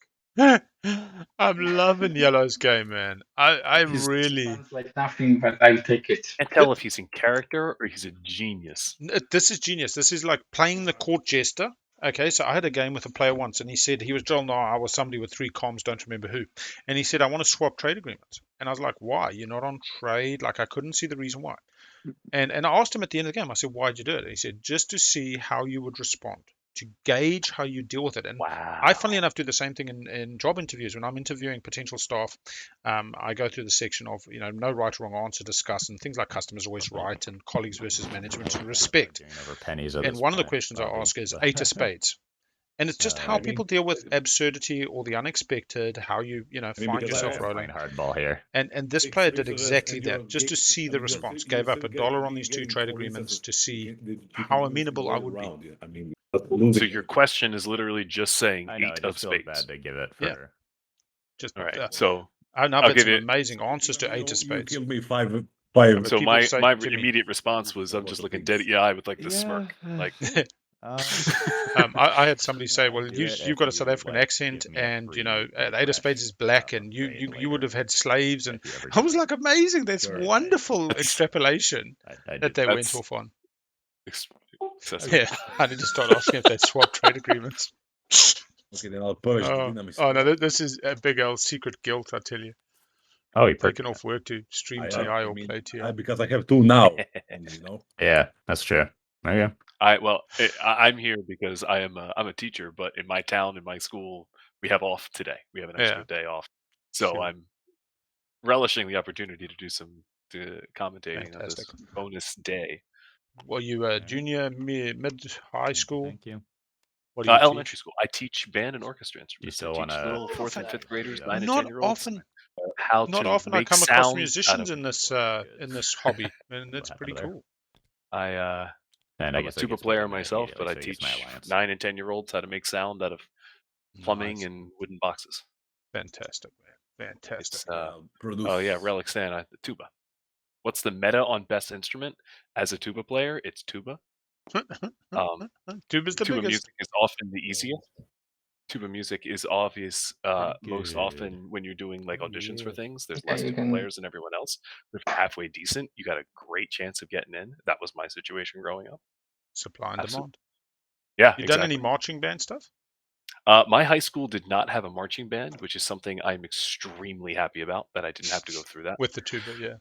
I'm loving Yellow's game, man. I This really. sounds like nothing, but I'll take it. Can't tell if he's in character or he's a genius. This is genius. This is like playing the court jester. Okay, so I had a game with a player once, and he said he was Joel. No, I was somebody with 3 comms, don't remember who. And he said, I want to swap trade agreements. And I was like, why? You're not on trade? Like, I couldn't see the reason why. And I asked him at the end of the game, I said, why'd you do it? And he said, just to see how you would respond, to gauge how you deal with it. And Wow. I, funnily enough, do the same thing in job interviews. When I'm interviewing potential staff, I go through the section of, no right or wrong answer, discuss, and things like customers always right, and colleagues versus management, and respect. Over pennies at And this one of the point, questions I Bobby, ask is but- 8 of spades. And it's just how I mean- people deal with absurdity or the unexpected, how you, find because yourself I'm rolling. playing hardball here. And this player did exactly that, just to see the response. Gave up $1 on these 2 trade agreements to see how amenable I would be. I mean, So your question is literally just saying I know, 8 it of just feels spades. bad to give it for. Yeah. Just All right. uh, So I've I'll had give some it- amazing answers to 8 of You spades. killed me five. But so people my say my to me- immediate response was I'm just looking dead at your eye with like this smirk. Like I had somebody say, well, Do you, it you've if got a you, South African like, accent, give me a and free 8 of spades is black, and trade you would later have had slaves, and if you ever I do was that. like, amazing. That's Sure. wonderful That's- extrapolation I that did they that. went That's- off on. excessive. Yeah, I need to start asking if they swap trade agreements. Okay, then I'll punish the Oh, dynamics. this is a big old secret guilt, I tell you. Oh, he Taking purchased. off work to stream I TI or mean, play TI. because I have 2 now. Yeah, that's true. Okay. I'm here because I'm a teacher, but in my town, in my school, we have off today. We have an extra day off, so Sure. I'm relishing the opportunity to do some commentating on this Fantastic. bonus day. Were you a junior, mid, high school? Thank you. What do you Elementary teach? school. I teach band and orchestra instruments. still I teach wanna- little Oh, 4th and 5th graders, yeah. 9 and Not 10-year-olds, often. how Not to often I make come across sound musicians out of in this hobby, and that's What pretty happened cool. And I I'm a guess I tuba can split player them myself, but I immediately, so he gets teach my alliance. 9 and 10-year-olds how to make sound out of plumbing Nice. and wooden boxes. Fantastic, man. Fantastic. It's oh yeah, Relic Stan, the tuba. What's the meta on best instrument as a tuba player? It's tuba. Tuba's the Tuba biggest. music is often the easiest. Tuba music is obvious most often when you're doing like auditions for things. There's less tuba players than everyone else. If you're halfway decent, you got a great chance of getting in. That was my situation growing up. Supply and demand. Yeah, You exactly. done any marching band stuff? My high school did not have a marching band, which is something I'm extremely happy about that I didn't have to go through that. With the tuba, yeah.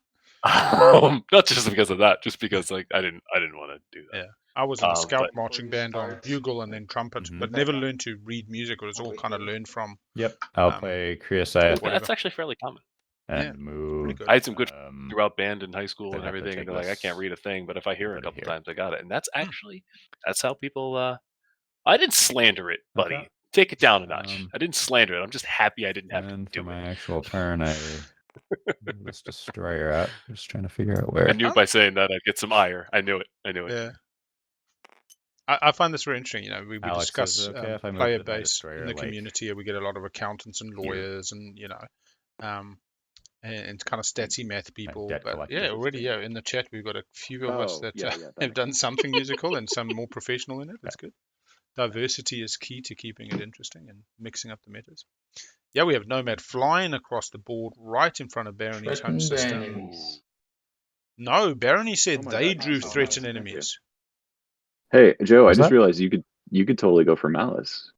Not just because of that, just because like I didn't want to do that. Yeah. I was in a scout but- marching band on bugle and then trumpet, Mhm. but never learned to read music. It was all kind of learned from. Yep. I'll Um, play Kriosite whatever. That's actually fairly common. and yeah, move. good. I had some good um, throughout band in high school I'd and have to everything, and take they're like, I this can't read a thing, but if I hear it a bit couple here. times, I got it. And that's actually that's how people. I didn't slander it, buddy. Okay. Take it down a notch. Um, I didn't slander it. I'm just happy I didn't have to And for do my it. actual turn, I move this destroyer out. Just trying to figure out where. I knew by saying that I'd get some ire. I knew it. Yeah. I find this very interesting. We Alex, discuss is it okay if I move player my base destroyer, in the like, community. We get a lot of accountants and here? lawyers, and and kind of statsy math people. debt But collectors yeah, is already good. in the chat we've got a few of us Oh, that yeah, yeah, that have done something musical and some more professional in it. That's good. Diversity is key to keeping it interesting and mixing up the metas. Yeah, we have Nomad flying across the board right in front of Barony's home Threaten the system. enemies. No, Barony said Oh my they God. drew Oh, threaten nice. enemies. Hey, Joe, I Was just that? realized you could totally go for Malice.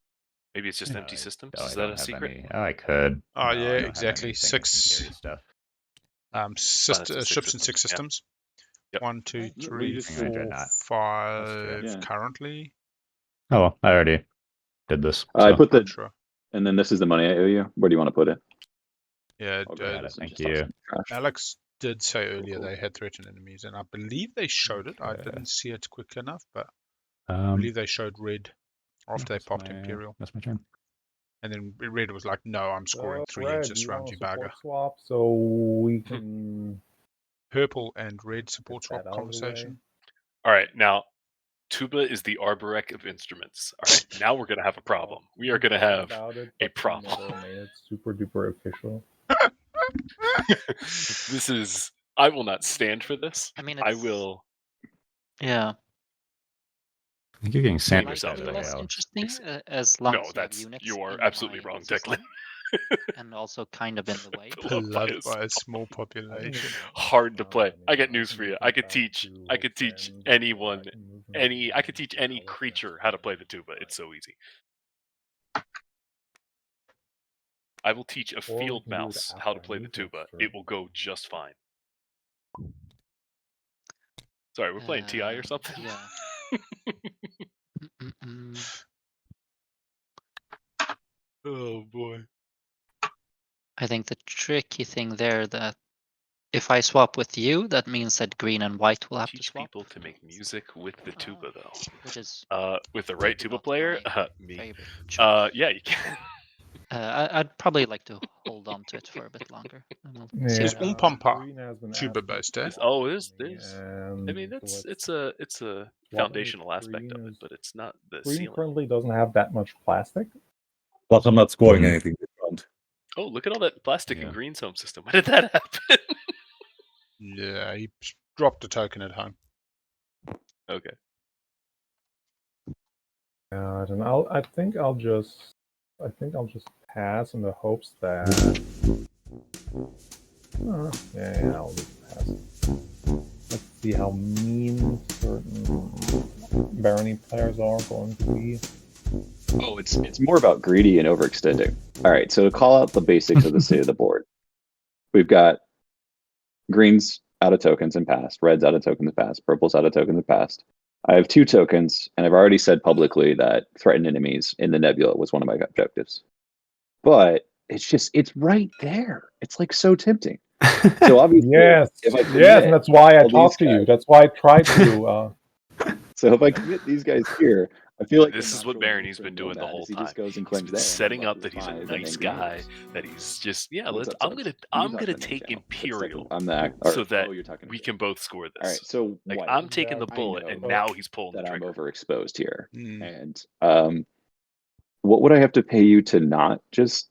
Maybe it's just No, empty systems. no, Is I that don't a have secret? any. Oh, I could. Oh No, yeah, I don't have exactly. anything that can 6 carry stuff. ships and 6 Yeah. systems. Yep. 1, 2, Right, what 3, you just said. 4, Not. 5 Yeah. currently. Oh, well, I already did this. I So. put the, Sure. and then this is the money I owe you. Where do you want to put it? Yeah, I'll grab it, this and thank just toss it you. in the trash. Alex did say earlier cool. they had threatened enemies, and I believe they showed it. I Okay. didn't see it quick enough, but I believe they showed red after they that's popped my, Imperial. That's my turn. And then red was like, no, I'm scoring 3 Red, edges you round want you to support bagger. swap, so we can Purple and red support get swap that out of the way. conversation. All right, now tuba is the Arborec of instruments. All right, now we're gonna have a problem. We are gonna have about it, a but problem. never made it super duper official. This is. I will not stand for this. I mean, I it's, will. Yeah. I think you're getting Sanders yourself out of Slightly the way, less Alex. interesting as long No, as you have that's units you are in absolutely my wrong, system, Declan. and also kind of in the way. Beloved by a small small population. Hard to play. I got news for you. I could teach anyone I could teach any creature how to play the tuba. It's so easy. I will teach a field mouse how to play the tuba. It will go just fine. Sorry, we're playing TI or something? Yeah. Oh boy. I think the tricky thing there that if I swap with you, that means that green and white will have to Teach swap. people to make music with the tuba, though. Which is with the right tuba not player, my me. favorite choice. Yeah, you can. I'd probably like to hold on to it for a bit longer. And we'll see Is what happens. Umpampa tuba based, eh? Oh, it is. I mean, it's a foundational aspect of it, but it's not the Green ceiling. currently doesn't have that much plastic. Plus, I'm not scoring anything this round. Oh, look at all that plastic in Yeah. Green's home system. When did that happen? Yeah, he dropped a token at home. Okay. And I think I'll just pass in the hopes that. Yeah, I'll just pass. Let's see how mean certain Barony players are going to be. Oh, it's more about greedy and overextending. All right, so to call out the basics of the state of the board, we've got greens out of tokens and passed, reds out of tokens and passed, purples out of tokens and passed. I have 2 tokens, and I've already said publicly that threatened enemies in the nebula was one of my objectives. But it's right there. It's like so tempting. So obviously, Yes, if I and that's why I all talked to these you. That's why I tried to. So if I commit these guys here, I feel like This is what Barony's been doing the whole He time. just goes and He's claims been there, setting up and that he's a five, and nice then guy. goes. That he's just What's up, I'm Suggs? gonna You talk to take me, Channel. Imperial I'm the so that you're talking to we me. can both score this. All right, so Like white. I'm taking the I bullet, know and now he's pulling the that I'm trigger. overexposed here, Mm. and what would I have to pay you to not just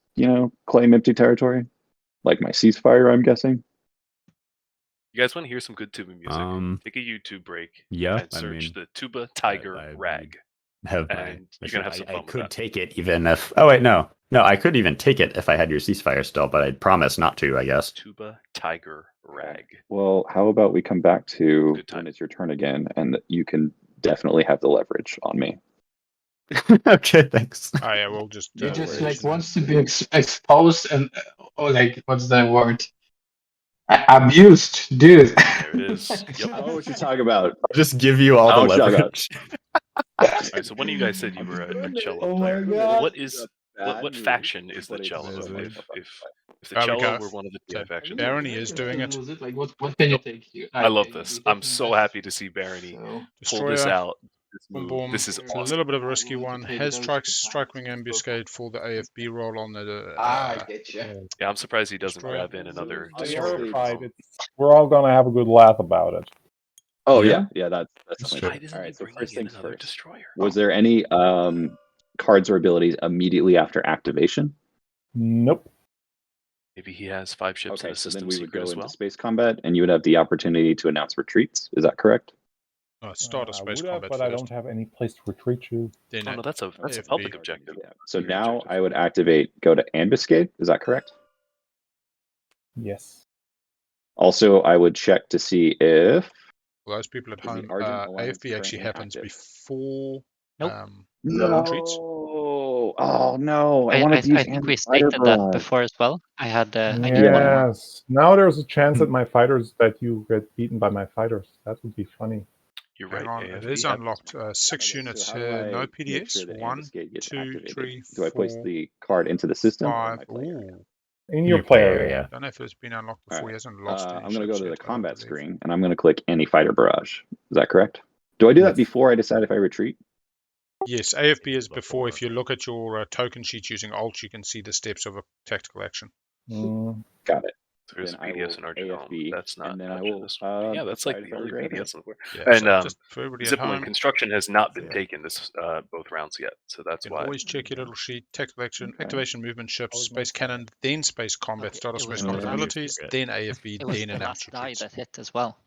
claim empty territory, like my ceasefire? I'm guessing. You guys want to hear some good tuba music? Take a YouTube break. Yeah, and search the tuba tiger rag. Have and you're gonna have some fun I with could that. take it even if. Oh wait, no, I could even take it if I had your ceasefire still, but I'd promise not to. I guess. Tuba tiger rag. Well, how about we come back to when it's your turn again, and you can definitely have the leverage on me. Okay, thanks. Oh yeah, we'll just. He just wait, like wants to be exposed and what's the word? Abused, dude. There it is. Yep. I know what you're talking about. I'll just give you all the leverage. All right, so one of you guys said you were a cello Oh player. my God. What is what faction is the cello? If the cello were one of the TI factions, Barony is doing it. Like what can you take here? I love this. I'm so happy to see Barony pull this Destroyer. out. This Boom, move. boom. This is It's a awesome. little bit of a risky one. Has strike wing ambuscade for the AFB roll on the. I get you. Yeah, I'm surprised he doesn't Destroyer. grab in another I'm destroyer. terrified. We're all gonna have a good laugh about it. Oh Yeah? yeah, that's That's definitely true. true. All right, so first things first. Destroyer. Was there any cards or abilities immediately after activation? Nope. Maybe he has 5 ships in Okay, a so then system we would secret go as into well. space combat, and you would have the opportunity to announce retreats. Is that correct? Start a I space would have, combat but first. I don't have any place to retreat to. Then Oh no, that's a AFB. public objective. Yeah. So Your now objective. I would activate go to ambuscade. Is that correct? Yes. Also, I would check to see if For those people at Is the home, Argent Alliance AFB actually currently happens active? before Nope. retreats. Oh no! I wanted to use I think we anti-fighter stated that barrage. before as well. I did one more. Yes. Now there's a chance that my fighters that you get beaten by my fighters. That would be funny. You're Hang right. on, it AFB is had- unlocked. 6 Okay, units so how do here, no I make PDS. sure that 1, ambuscade gets 2, activated? 3, Do I place 4, the card into the system or in 5. my play area? Ooh, In your player area. don't know if it's been unlocked All before. right. He hasn't lost any I'm going to go ships to the yet, I don't combat believe. screen, and I'm going to click anti-fighter barrage. Is that correct? Do I do that Yes. before I decide if I retreat? Yes, AFB is before. If you look at your token sheet using Alt, you can see the steps of a tactical action. Mm. Got it. There's Then a I PDS will in Argent. AFB, That's not and then I touching will, this one. Yeah, that's like decide if the I only regret it. PDS in the world. Yeah, And so just for everybody at Zipline home, construction has not been Yeah. taken this both rounds yet, so that's you can why. always check your little sheet, tactical action, Okay. activation, movement, ships, Always space nice. cannon, then space combat, Okay, start of it was space the combat last- abilities, then AFB, It was then the announce last die retreats. that hit as well.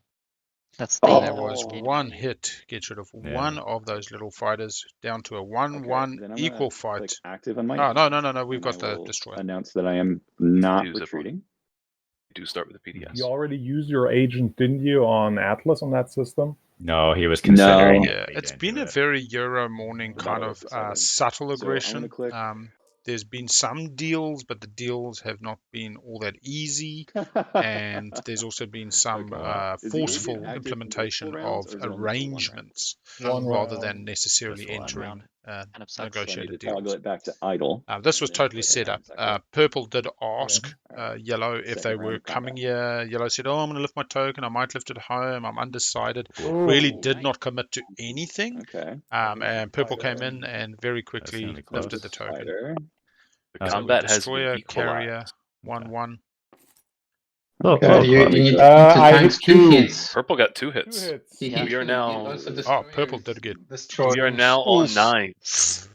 That's There the was Oh. one hit, gets rid of Yeah. one of those little fighters, down to a Okay, 1-1 then I'm equal gonna click fight. active on my Oh, engine, no, we've and got I the will destroyer. announce that I am not Do Zipline. retreating. You do start with the PDS. You already used your agent, didn't you, on Atlas on that system? No, he was considering No. it. Yeah, but he it's didn't been do a it. very Euro morning The kind battle of was decided. subtle So I'm gonna aggression. click. There's been some deals, but the deals have not been all that easy. And there's also been some Okay. Is the agent forceful active for implementation multiple rounds, of or is it only for one round? arrangements One rather round. than necessarily Just one entering round. Kind of sucks. So I need negotiated to toggle deals. it back to idle. This and was then totally click set around. up. Is that correct? Purple did ask Alright. Yellow if they Second round were of coming combat. here. Yellow said, "Oh, I'm going to lift my token. I might lift it home. I'm undecided." Ooh. Really did Nice. not commit to anything. Okay. And Purple Fighter. came in and very quickly gonna be close. lifted the token. Fighter. The Oh. combat has Destroyer, been carrier, equalized. 1-1. Oh, Okay. oh, You close. need I to hit times two. 2 hits. Purple got 2 Two hits. hits. He Yeah. hit We are two. now- He also Purple did get destroyers. We are now on Oof. 9s.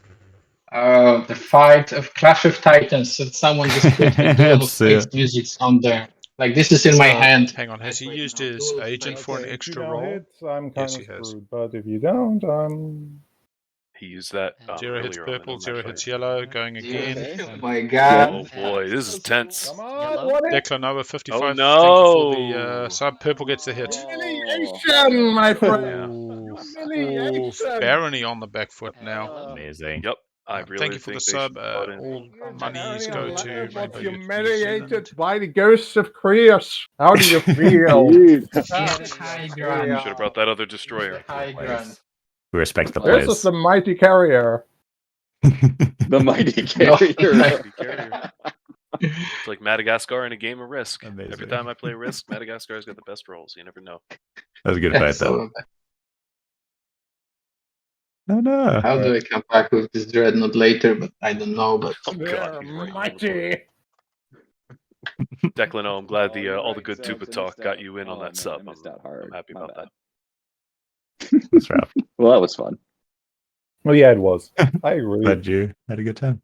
The fight of Clash of Titans. So someone just put a duel of Let's fates see. music on there. Like this is in my So, hand. hang on, has he Right used now, his duel of agent fates. for an Okay, if extra you now roll? hit, I'm kind Yes, of he has. screwed. But if you don't, I'm. He used that Zero hits earlier on purple, in the 0 match. hits yellow, going Zero. again. Oh my god. Oh boy, this is tense. Come on, Yellow. what hit? Declan over 55. Oh, Thank you for no. the sub. Purple gets the hit. Humiliation, my friend. Yeah. Oof, Humiliation. Barony on the back foot now. Amazing. Yep. I really Thank you for the think they sub. should brought in- All You're monies Barony go on to level, Rainbow but Youth New humiliated Zealand. by the ghosts of Creus. How do you feel? Dude. High ground. Should have brought that other destroyer. High ground. We respect the This plays. is the mighty carrier. The mighty carrier. Mighty carrier. It's like Madagascar in a game of Risk. Every Amazing. time I play Risk, Madagascar's got the best rolls. You never know. That was a good fight, though. So, Oh, no. how do I come back with this dreadnought later? But I don't know. But Oh god, They're he's right on the mighty. board. Declan, I'm glad the Oh, all the right, good so Tuba I missed talk got out. you in on Oh, that man, sub. I missed out hard. I'm happy My about bad. that. That's rough. Well, that was fun. Well, yeah, it was. I agree. Glad you had a good time.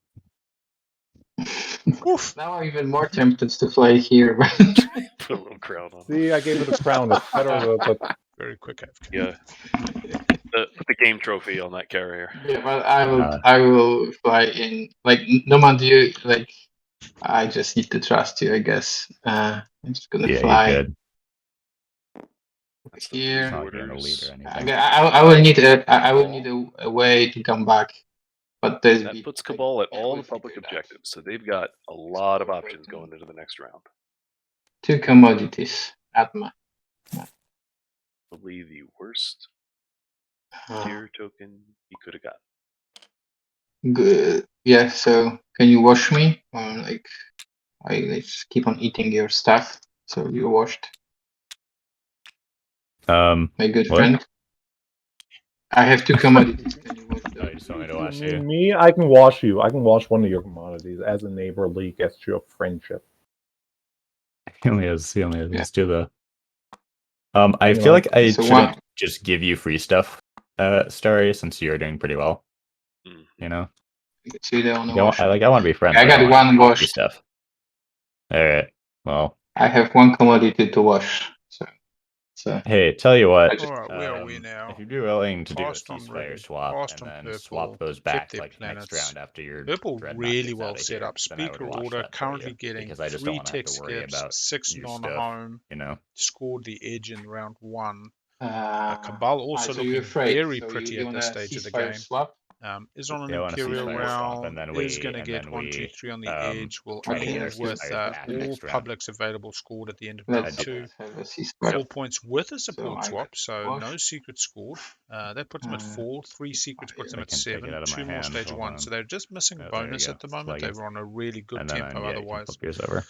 Oof. now I'm even more tempted to fly here. Put a little crown on. See, I gave it a crown. It's better, but Very quick AFK. Yeah. Put the game trophy on that carrier. Yeah, but I will fly in. Like Nomad, you like. I just need to trust you, I guess. I'm just gonna Yeah, fly you could. That's the here. three Not getting a orders. lead or anything. I will need I will need a way to come back. But there's That puts Cabal at all the public objectives, so they've got a lot of options going into the next round. 2 commodities at my. Probably the worst tier token he could have got. Good. Yeah. So can you wash me? Like I just keep on eating your stuff. So you're washed, my good What? friend. I have 2 commodities. Can you wash Oh, them? you just want me to you wash mean you? me, I can wash you. I can wash one of your commodities as a neighborly gesture of friendship. He only has Yeah. these two, though. I You feel know, like I so shouldn't one- just give you free stuff, Starry, since you're doing pretty well. Mhm. You know? So you don't want to I wash. want to be friends. I but got don't one want free washed. stuff. All right. Well, I have one commodity to wash. So hey, tell you what. I just- Alright, where are we now? If you'd be willing to do a Passed on ceasefire red, swap passed and on then purple, swap those kept back their like next planets. round after your Purple Dreadnought really gets well outta set here, up. then I would Speaker wash order that for currently you, getting because I just 3 don't want to have tech to worry skips, about 6 new stuff, non-home, you know. scored the edge in round 1. uh, Cabal also so you're looking afraid. very So pretty you at want this a stage of the ceasefire game. swap? Is on an Yeah, I want a Imperial ceasefire swap, round, and then is we going to get 1, 2, 3 on the edge. Will try to Okay, get our end with ceasefires back all next round. publics available scored at the end of round Let's 2. have a ceasefire. 4 points with a So support I swap, could so wash. no secrets scored. That puts them at 4. 3 secrets puts them I at can take it 7. out of my 2 more hand. stage Hold 1. on. So they're just missing Oh, there you bonus go. at the moment. Flag They it. were on a really good And then tempo you can otherwise. flip yours over.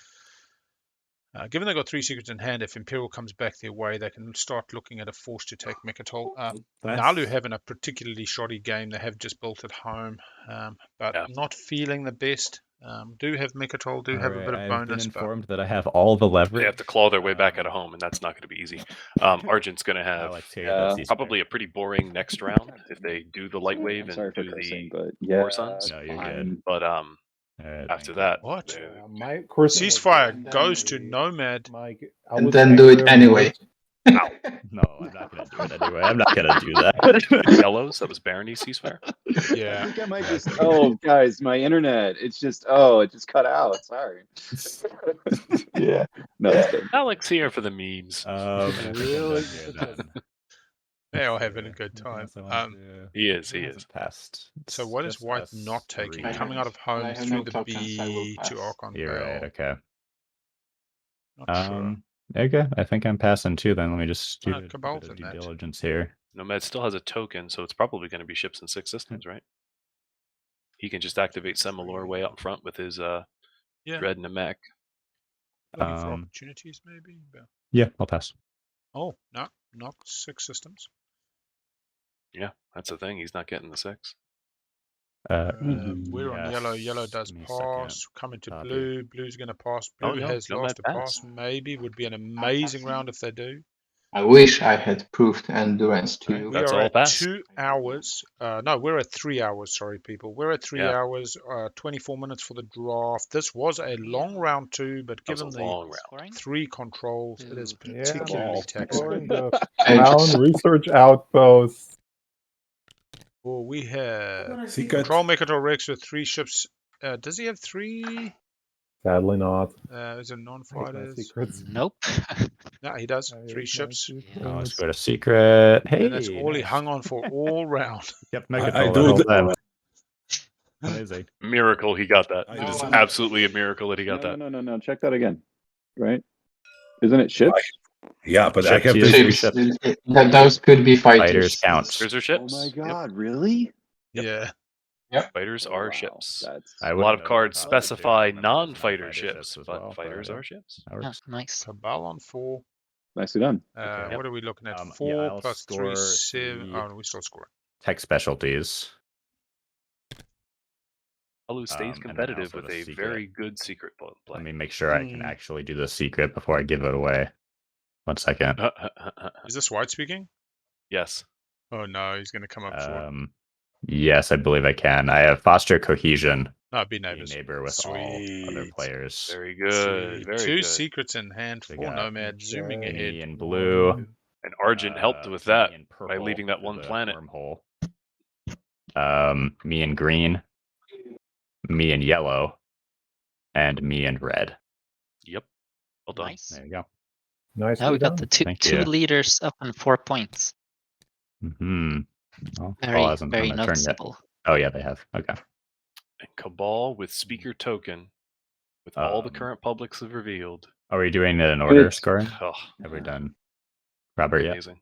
Given they've got 3 secrets in hand, if Imperial comes back their way, they can start looking at a force to take Mechatol. Naalu having a particularly shoddy game. They have just built at home, but Yeah. not feeling the best. Do have Mechatol, do have a bit of I've been bonus, but informed that I have all the leverage. They have to claw their way back out of home, and that's not going to be easy. Argent's going to have probably a pretty boring next round if they do the light wave I'm sorry and for do cursing, the but yeah, War Suns. No, you're fine. good. But after that, what? My cursing was Ceasefire good. goes to Nomad. Mike, I And was then do it angry anyway. Ow. No, I'm not gonna do it anyway. I'm not gonna do that. Yellows, that was Barony's ceasefire. I Yeah. think I might just. Oh, guys, my internet. It's just. Oh, it just cut out. Sorry. Yeah. No, it's good. Alex here for the memes. I think I'm done Really? here then. They are having a good time. He is. Passed. So what is Just White us not taking? three. Coming out of I home have through no the tokens, I will B to pass. Archon You're right. Bell. Okay. Not sure. Okay. I think I'm passing too. Then let me just do a Cabal's bit of in due that. diligence here. Nomad still has a token, so it's probably going to be ships in 6 systems, right? He can just activate Semilore way up front with his Dread and a mech. Looking for opportunities, maybe? But... Yeah, I'll pass. Oh, no, not 6 systems. Yeah, that's the thing. He's not getting the 6. We're on yellow. yes. Yellow does Give me a pass. second. Coming to Copy. blue. Blue's going to pass. Oh, Blue no, has Nomad lost a pass. pass. Maybe would be an amazing round if they do. I wish I had proved endurance to Right, you. We that's are all at pass. 2 hours. No, we're at 3 hours. Sorry, people. We're at 3 Yeah. hours. 24 minutes for the draft. This was a long round 2, but That was given a the long round. Scoring? 3 controls, it is Yeah, particularly taxing. Scoring the I Crown just- Research Outpost. Well, we have Secret. Control Mechatol Rex with 3 ships. Does he have 3? Sadly not. Is it My non-fighters? secrets. Nope. No, he does. I 3 hate ships. my Oh, let's secrets. go to secret. Hey, And that's all he nice. hung on for all round. Yep, I Megatol do that whole the- time. Amazing. Miracle he got that. I It is do. absolutely a miracle that he got that. No. Check that again. Right? Isn't it ships? Yeah, but I Ships, have yes. this. Three Ships. ships. Those could be Fighters fighters. count. Fighters are Oh ships. my Yep. god, really? Yeah. Fighters Oh, are wow. ships. That's I A wouldn't lot of know cards that top two, specify and then there's non-fighter non-fighter ships, as but well, fighters yeah, are ships. that Oh, works. nice. Cabal on 4. nicely done. Okay. What are we looking at? Yeah, 4 I'll plus 3, score 7. 3 Oh, no, we still scoring. tech specialties. Naalu stays and then competitive also with the a secret. very good secret play. Let me make sure I can actually do the secret before I give it away. 1 second. Is this White speaking? Yes. Oh, no, he's going to come up short. Yes, I believe I can. I have foster cohesion. No, be Be a neighbors. neighbor with all other Sweet. players. Very good. Sweet. Very 2 good. secrets in hand We for got Nomad. Zooming me ahead. Me in blue. And Argent helped with me that in by purple leaving that through one the planet. wormhole. Me in green. Me in yellow. And me in red. Yep. Well done. Nice. There you go. Nicely Now we got done. the two Thank two you. leaders up on 4 points. Well, Paul Very, hasn't very done their turn yet. noticeable. Oh yeah, they have. Okay. And Cabal with speaker token, with all the Um, current publics have revealed. Are we doing it in order It's- scoring? Oh, Have we done Robert yet? amazing.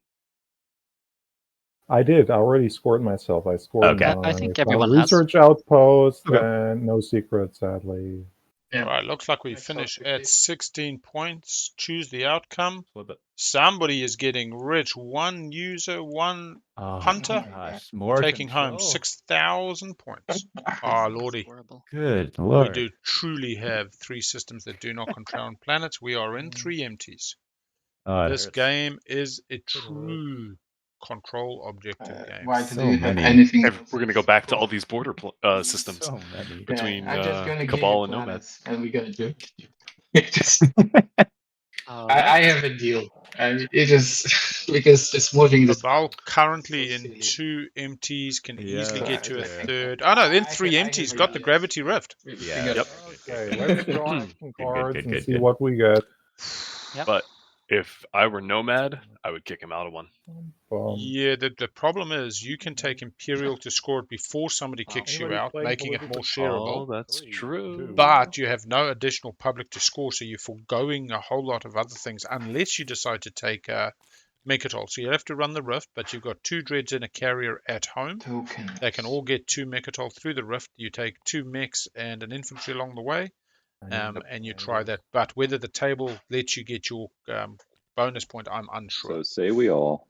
I did. I already scored myself. I scored Okay. my I think Crown everyone has. Research Outpost Okay. and no secrets, sadly. Yeah. All right, looks like we Next finish up, at please. 16 points. Choose the outcome. Flip it. Somebody is getting rich. 1 user, 1 Oh, Hunter? gosh, more taking home control. 6,000 points. Oh, lordy. Scoreable. Good We lord. do truly have 3 systems that do not control planets. We are in 3 empties. Oh, it This hurts. game is a true control objective game. Why So do you have many. anything? And we're going to go back to all these border systems So many. between I'm just gonna give Cabal you and Nomad. planets, and we're gonna do it. Just, I have a deal, and it is because just moving this. Cabal currently so in silly. 2 empties can easily Yeah, get to a yeah. third. Oh no, then I 3 have empties got the gravity rift. Yeah. Yep. Okay, let's draw action Good, cards good, and good, see good. what we get. Yep. But if I were Nomad, I would kick him out of one. Yeah, the problem is you can take Imperial to score it before somebody kicks you Anybody out, playing making it more shareable. Oh, that's true. But you have no additional public to score, so you're foregoing a whole lot of other things unless you decide to take Mechatol. So you have to run the rift, but you've got 2 dreads and a carrier at home. Token. They can all get 2 Mechatol through the rift. You take 2 mechs and an infantry along the way, and you try that. But whether the table lets you get your bonus point, I'm unsure. So say we all.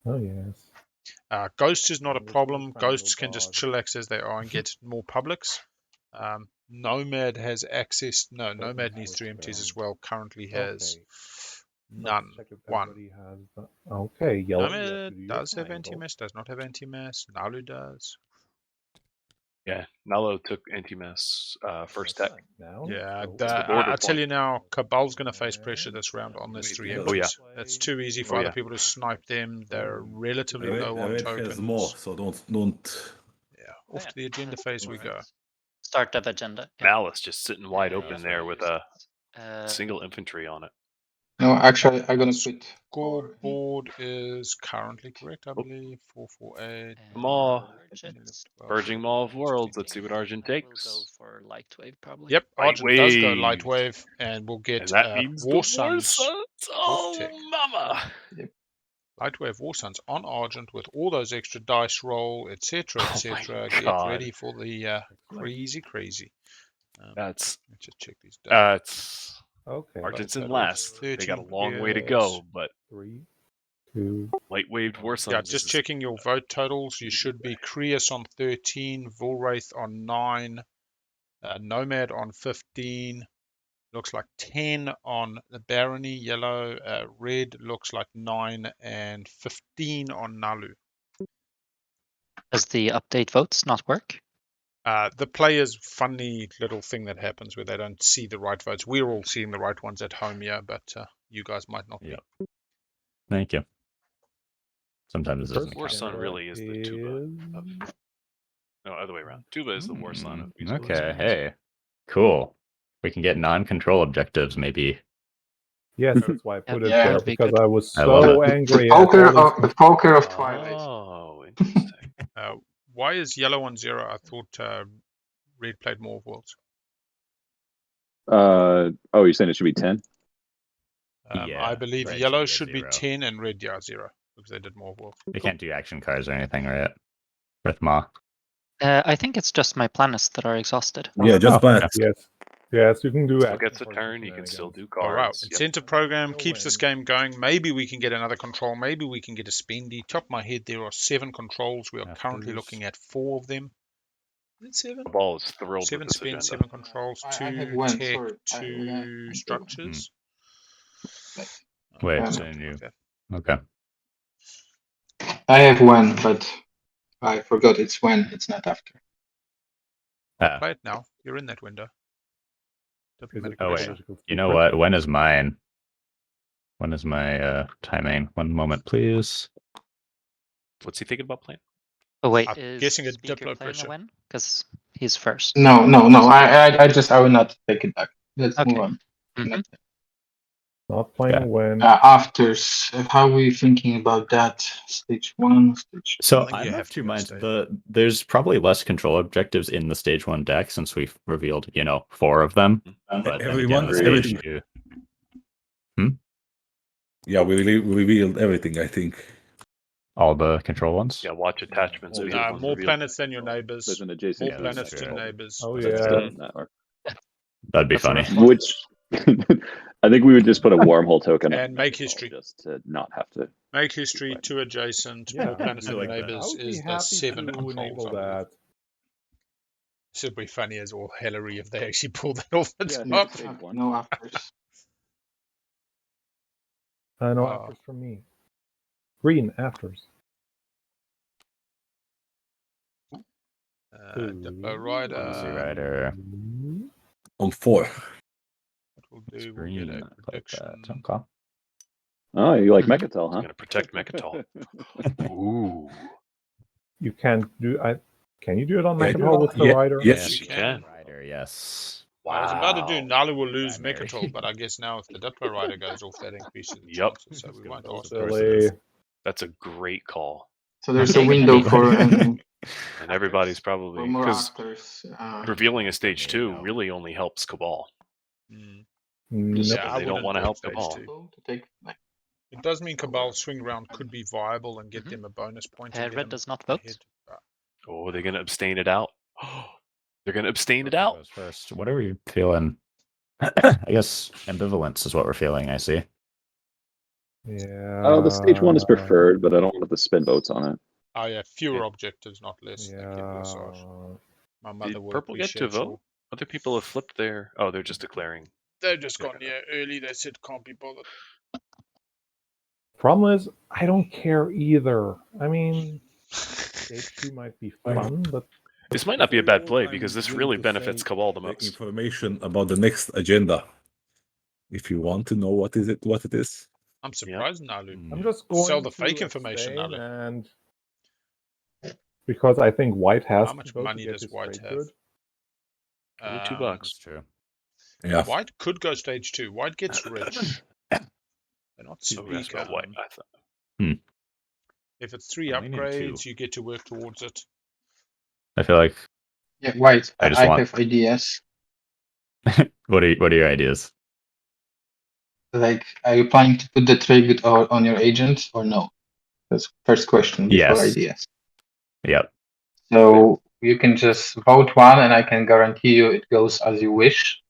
Oh yes. Ghosts is not a This is problem. the Ghosts final can just boss. chillax as they are and get more publics. Nomad has access. No, Doesn't Nomad needs switch 3 empties as down. well. Currently has Okay. none. Let's check if 1. everybody has okay, yellow. you have Nomad to do your does have triangle. anti-mass, does not have anti-mass. Naalu does. Yeah, Naalu took anti-mess first tech. Now, Yeah, so- the border I tell point. you now, Cabal's going to face pressure this round on this 3 Oh, empties. yeah. It's too easy for Oh, other yeah. people to snipe them. They're relatively Red, low on red tokens. has more, so don't. Yeah, off to the agenda phase we go. Start of agenda. Yeah. Malice just sitting wide open that's there what with a Uh, single infantry on it. No, actually, I'm gonna put. Scoreboard is currently correct, I believe. 448. Maw. Argent. Purging Maw of Worlds. Let's see what Argent We'll takes. go for light wave probably. Yep, Light Argent does go wave. light wave, and we'll get And that means War the War Suns. Suns. Oh, tech. mama. Light wave War Suns on Argent with all those extra dice roll, etc., Oh my etc. Get God. ready for the crazy. That's Let's just check these down. that's Okay. Argent's that in off. last. They got a 13 long way to years. go, but 3, 2. light waved War Suns. Yeah, just is- checking your vote totals. You should be Creus on 13, Volwraith on 9, Nomad on 15. Looks like 10 on the Barony, yellow. Red looks like 9 and 15 on Naalu. Does the update votes not work? The player's funny little thing that happens where they don't see the right votes. We're all seeing the right ones at home here, but you guys might not be. Yep. Thank you. Sometimes it doesn't War count. Sun really is the Tuba. No, other way around. Tuba is the War Sun. Of these Okay, War Suns. hey. Cool. We can get non-control objectives, maybe. Yes, that's why I put it Yeah. there That'd be because good. I was I love so it. angry. The at poker all of the poker of Twilight. Oh, interesting. Why is yellow on 0? I thought red played more of Worlds. Oh, you're saying it should be 10? Yeah, I believe red yellow should should be be at 0. 10 and red 0 because they did more of Worlds. They can't do action cards or anything, right? With Ma. I think it's just my planets that are exhausted. Yeah, just Oh, bad. Yes. Yes, you can do Still action gets a cards turn. and You can still do Oh, wow. cards. Yep. Incentive program keeps this win. game going. Maybe we can get another control. Maybe we can get a spendy. Top of my head, there are 7 controls. We are currently Afters. looking at 4 of them. Is it 7? The ball is thrilled 7 with this spend, agenda. 7 controls, I 2 have one, tech, sorry. 2 structures. Wait, Something then you. like that. Okay. I have one, but I forgot it's when. It's not after. Ah, Play it now. You're in that window. Diplomatic Oh, wait. pressure. you know what? When is mine? When is my timing? 1 moment, please. What's he thinking about playing? Oh wait, I'm is guessing a Speaker Diplo playing pressure. a win? Because he's first. No. I will not take it back. Let's Okay. move on. Mhm. Not playing Okay. when. Afters. How are we thinking about that? Stage 1, stage 2. So think I'm you of have to 2 go minds. stay. There's probably less control objectives in the stage 1 deck since we've revealed, 4 of them. But then Everyone, again, the everything. stage 2, Yeah, we revealed everything, I think. all the control ones. Yeah, watch attachments. Oh, be yeah. the ones More revealed. planets than your neighbors. There's an adjacent More Yeah, planets that's to true. neighbors. Oh, But it yeah. still doesn't matter. That'd be That's funny. enough. Which I think we would just put a wormhole token on And that make as well, history. just to not have to. Make history 2 adjacent. Yeah, More planets I than like your that. I neighbors would be is the happy 7 to controls. enable I believe. that. This would be funny as all Hillary if they actually pull that off the Yeah, top. stage 1. No afters. No Wow. afters from me. Green afters. Diplo Rider. Policy Rider. On 4. we'll do. We'll Green. get a I like prediction. that. Okay. Oh, you like Mhm. Mechatol, It's huh? going to protect Mechatol. Ooh. You can do. Can you do it on Yeah, Mechatol with the yeah, rider? yes, Yes, you can. Rider, yes. I was about to do Wow. Naalu will lose Primary. Mechatol, but I guess now if the Diplo rider goes off, that increases the Yep. chances, so we Go won't with ask the for Silly. it. That's a great call. So there's a Take window any. for And everybody's for probably more because actors. revealing a stage For me, 2 no. really only helps Cabal. Mm. Nope. Yeah, And I they don't wouldn't want to take help stage Cabal. 2. To take like, It does mean Cabal's swing round could be viable and get Mhm. them a bonus point and get Red them does not vote. ahead. But Oh, they're going to abstain it out. They're going to abstain it Which one out. goes first. What are we feeling? I guess ambivalence is what we're feeling. I see. Yeah. Oh, the stage 1 is preferred, but I don't want to spend votes on it. oh yeah, fewer Yeah. objectives, not less. Thank you, Yeah. Zubzarz. My mother Did will Purple get to appreciate vote? Other people have flipped their. Oh, they're just declaring. They've just gone early. They said can't be bothered. Problem is, I don't care either. I mean, stage 2 might be fun, but This might not be a bad play I'm because this willing really to benefits send Cabal the the most. information about the next agenda. If you want to know what it is. I'm surprised, Naalu. I'm just going Sell the to fake information, abstain, Naalu. and because I think White has How to much vote money to get does his White trade have? good. Only $2. That's true. Yeah. White could go stage 2. White gets rich. They're not So that's speaker. about White. I thought. If it's 3 I'm leaning upgrades, 2. you get to work towards it. I feel like. yeah, White. I just I want- have ideas. What are your ideas? Like, are you planning to put the trade good on your agent or no? That's first question before Yes. ideas. Yep. So you can just vote one, and I can guarantee you it goes as you wish.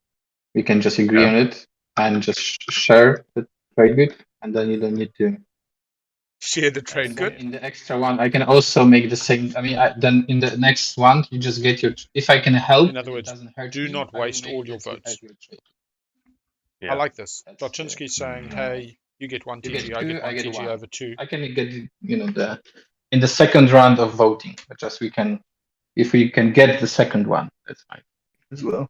We can just agree Yeah. on it and just share the trade good, and then you don't need to. Share the trade And good. then in the extra one, I can also make the same. I mean, then in the next one, you just get your. If I can help, In other and words, it doesn't hurt do me, not I will waste make all your that you votes. have your trade. Yeah. I like this. That's Dotchinski saying, Mm. hey, you get 1 You TG, get I two, get 1 I get TG one. over 2. I can get in the second round of voting. But just if we can get the second one, that's fine as well.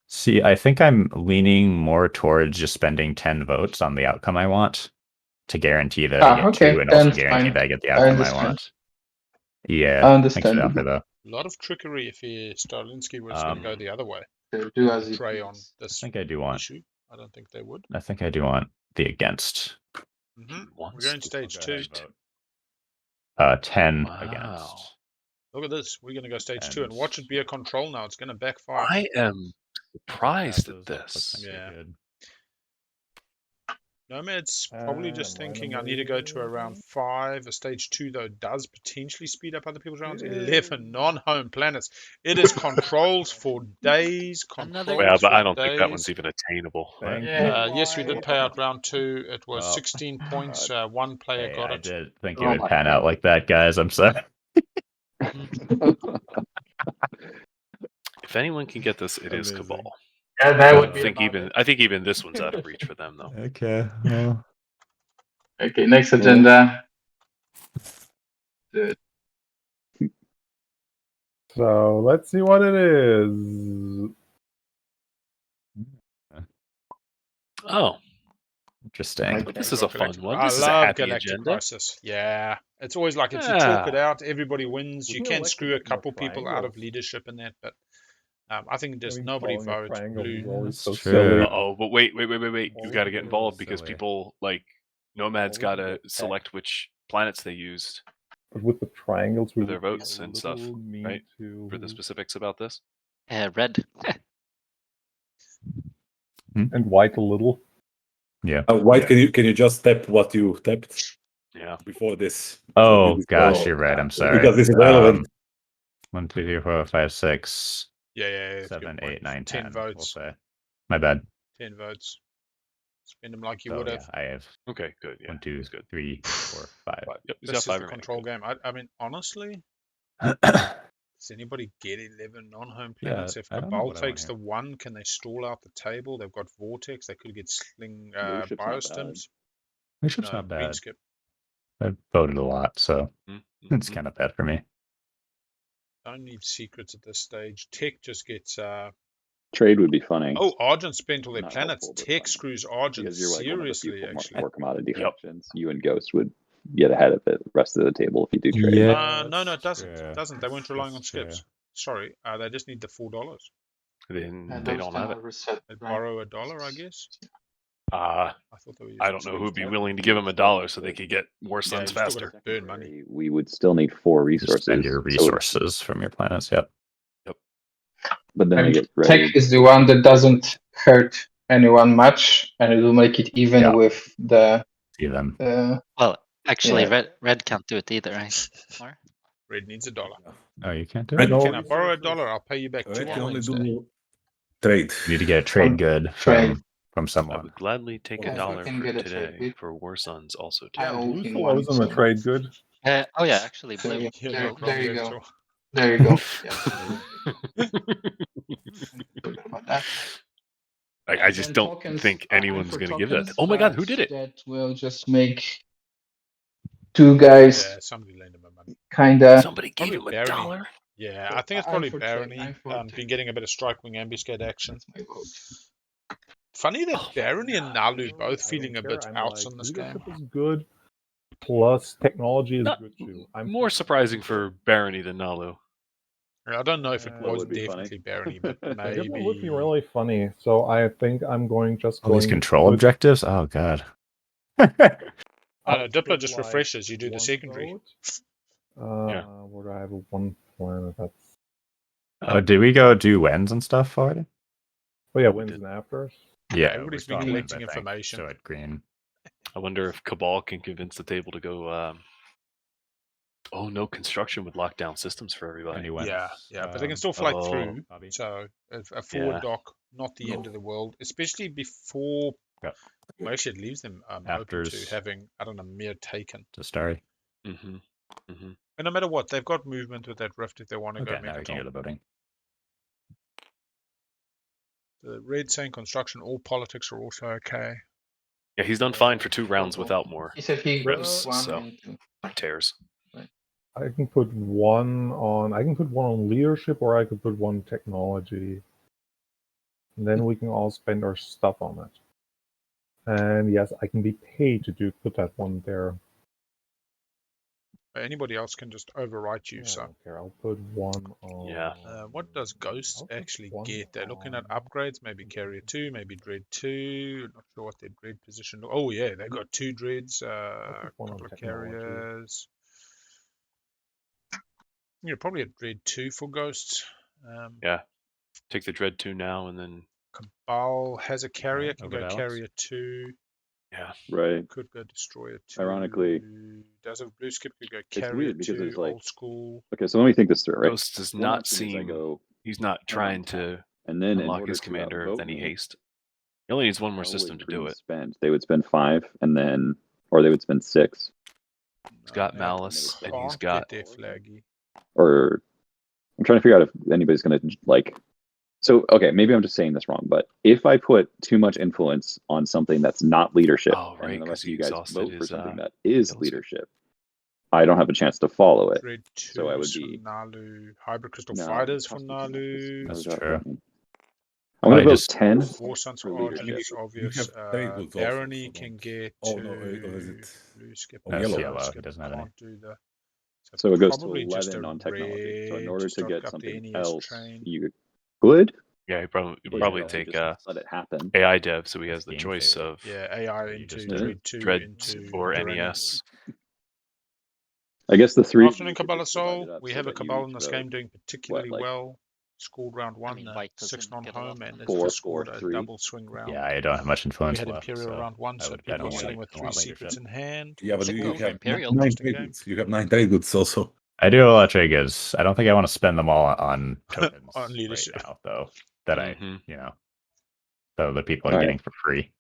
See, I think I'm leaning more towards just spending 10 votes on the outcome I want to guarantee that I get okay, 2 and then also guarantee fine. that I get the I outcome I understand. want. Yeah. I Thanks for the understand. offer, though. A lot of trickery if Starlinski was going to go the other way. So do as you Prey on please. I this think I do want. issue. I don't think they would. I think I do want the against. We're Wants going to stage Go 2. ahead and vote. 10 Wow. against. Look at this. We're going to go stage 2 and And- watch it be a control now. It's going to backfire. I am surprised at Passes, that looks this. like they're Yeah. good. Nomad's probably just thinking I need to go to around 5. A stage 2, though, does potentially speed up other people's rounds. 11 non-home planets. It is controls for days. Another Controls Yeah, but I for don't think that one's days. even attainable. Thank Yeah. you. Yes, we did pay out round 2. It was Oh. 16 points. One player Hey, got I it. did think Oh it would my pan God. out like that, guys. I'm sorry. If anyone can get this, it is Amazing. Cabal. Yeah, that I would be think about even it. I think even this one's out of reach for them though. Okay. Well, Okay, next agenda. So let's see what it is. Oh, interesting. Okay. this is a fun one. I This is a love happy Galactic agenda. Crisis. Yeah. It's always like if you talk it Yeah. out, everybody wins. We You can can elect screw to a get more couple people out of triangles. leadership in that, but I think just Having nobody calling a votes triangle is blue. always That's so true. silly. Oh, but wait. You got to get involved because silly. people like Nomad's got to Always select which planets they used But with the triangles, we for their would be votes a and stuff, little mean right? to For the specifics about this. Red. and White a little. Yeah. White, can you just tap what you tapped Yeah. before this? Oh This is gosh, relevant. you're right. I'm sorry. Because this is relevant. 1, 2, 3, 4, 5, 6, Yeah, that's a 7, good point. 8, 9, 10 10. We'll votes. say. My bad. 10 votes. Spend them like you So would yeah, have. I have Okay. Good. Yeah. 1, 2, That's good. 3, 4, 5. Yep. He's This got is 5 the remaining. control game. I mean, honestly, does anybody get 11 non-home Yeah, planets? If I don't know Cabal what I want takes here. the 1, can they stall out the table? They've got Vortex. They could get Sling Leadership's not bad. Biostims. Leadership's No, not green bad. skip. I voted a lot, so Mm-hmm. it's kind of bad for me. Don't need secrets at this stage. Tech just gets Trade would be funny. Oh, Argent spent all their Not planets. helpful, but Tech funny. screws Argent Because you're like one of the seriously, few actually. more commodity Yep. factions. You and Ghost would get ahead of the rest of the table if you do trade. Yeah. No, it that's doesn't. true. It doesn't. They weren't relying on That's true. skips. Sorry, they just need the $4. Then And they those don't have are it. reset, They right? borrow $1, I guess. Uh, I thought they were I using don't know skips. who'd be Technically, willing to give them $1 so they could get more Yeah, suns you still faster. gotta burn money. We would still need 4 You resources. spend your So resources from your planets. Yep. but then they And get tech ready. is the one that doesn't hurt anyone much, and it will make it even Yeah. with the. See them. Well, actually, Yeah. red can't do it either, right? Or? Red needs $1. Oh, you can't do Red- it. No Can I borrow resources. $1? I'll pay you back Red $2 can only instead. do trade. You need to get a trade good Um, from I someone. would gladly take Yeah, $1 you can for get a trade today bid. for War Suns also too. I Yeah, owe blue him still one, owes them a so- trade good. Oh yeah, actually, So, blue. yeah, Yeah, there, no problem, there you go. Rachel. There you go. Yeah. Forgot about that. I just And don't tokens, think I'm anyone's for going to give that. tokens, Oh my god, who but did it? That will just make 2 guys Yeah, somebody lend him money. kinda. Somebody gave him Probably Barony. $1. Yeah, So I think it's I'm probably for trade. Barony. I'm for Been getting a bit of strike wing ambuscade action. That's my vote. Funny that Oh, Barony and Naalu both I feeling don't a care. bit I'm outs like, on this game. leadership is good. Plus, technology is Not good too. I'm more for- surprising for Barony than Naalu. I don't know if it That was would be definitely funny. Barony, but Yeah, maybe. that would be really funny. So I think I'm going All these control with- objectives. Oh god. I know, I'll Diplo put, just like, refreshes. You do the one secondary. vote. Yeah. Where do I have one planet? That's Oh, did we go do wins and stuff already? oh yeah, We wins did. and afters. Yeah, everybody's we're been still on wins, collecting I think. information. So at green. I wonder if Cabal can convince the table to go. Oh no, construction would lock down systems for everybody. Any wins? Yeah, but they can still fly oh, through. Bobby? So a forward Yeah. dock, not the end of the world, especially before. Yep. Well, actually, it leaves them open Afters. to having, I don't know, mere taken. To Stary. Mm-hmm. Mm-hmm. And no matter what, they've got movement with that rift if they want to Okay, go now we can go Megaton. to voting. The red saying construction, all politics are also okay. Yeah, he's done fine for 2 rounds without more He said he rifts, goes 1 so and 2. tears. I can put one on. I can put one on leadership, or I could put one technology. And then we can all spend our stuff on it. And yes, I can be paid to put that one there. Anybody else can just overwrite you. Yeah, I So, don't care. I'll put one on. Yeah. what does Ghost I'll put actually one get? They're looking at on- upgrades, maybe Carrier 2, maybe Dread 2. Not sure what their Dread position. Oh yeah, they got 2 Dreads, a put one on couple of technology. carriers. Yeah, probably a Dread 2 for Ghosts. Yeah. Take the Dread 2 now and then Cabal has a carrier, Alright, can over go to Alex. Carrier 2. yeah. Right. Could go Destroyer 2. Ironically, does a blue skip could go it's Carrier weird because 2, it's like- old school. Okay, so let me think this through, right? Ghost does One not option is I seem go, he's not trying to and then in unlock order his to commander outvote with any me, haste. He only needs one more how system would to do Green it. spend? They would spend 5, and then, or they would spend 6, He's got they Malice and he's can't got get their flaggy. or I'm trying to figure out if anybody's going to like. So okay, maybe I'm just saying this wrong, but if I put too much influence on something that's not leadership, Oh, right, and then the 'cause rest of he you guys exhausted vote for his, something that is skills. leadership, I don't have a chance to follow it. Dread 2 So I would is be- from Naalu. Hybrid Crystal No, Fighters from Hostage Naalu. That's How's that true. working? I'm going I to vote just- 10. War Sons for for leadership. Argent, it's obvious. have trade goods also, Barony so can don't- get Oh, to no, or is it- blue skip. oh, That's yellow. yellow, he Skip doesn't have any. can't do the. So it goes to probably just 11 a on technology. So in red order to stock get up the something NES else, train. you could Yeah, he probably or probably you could take just let it happen. AI dev, so he has the Game choice theory. of Yeah, AI You into just Dread 2 Dread into or Barony. NES. I guess the 3 Afternoon, Cabal Soul. We have a Cabal in this game doing particularly like, well. Scored round 1, mean, White 6 doesn't get a non-home, lot. and it's 4, just scored 4, a 3. double swing round. Yeah, I don't have much We influence had left. Imperial So round 1, I so would- I people don't are sitting want with 3 leadership. secrets in hand. Yeah, but Signal you for have Imperial. 9 Interesting trade game. goods. You have 9 trade goods also. I do have a lot of trade goods. I don't think I want to spend them all on tokens On leadership. right now, though. That Mhm. so the people are Alright. getting for free.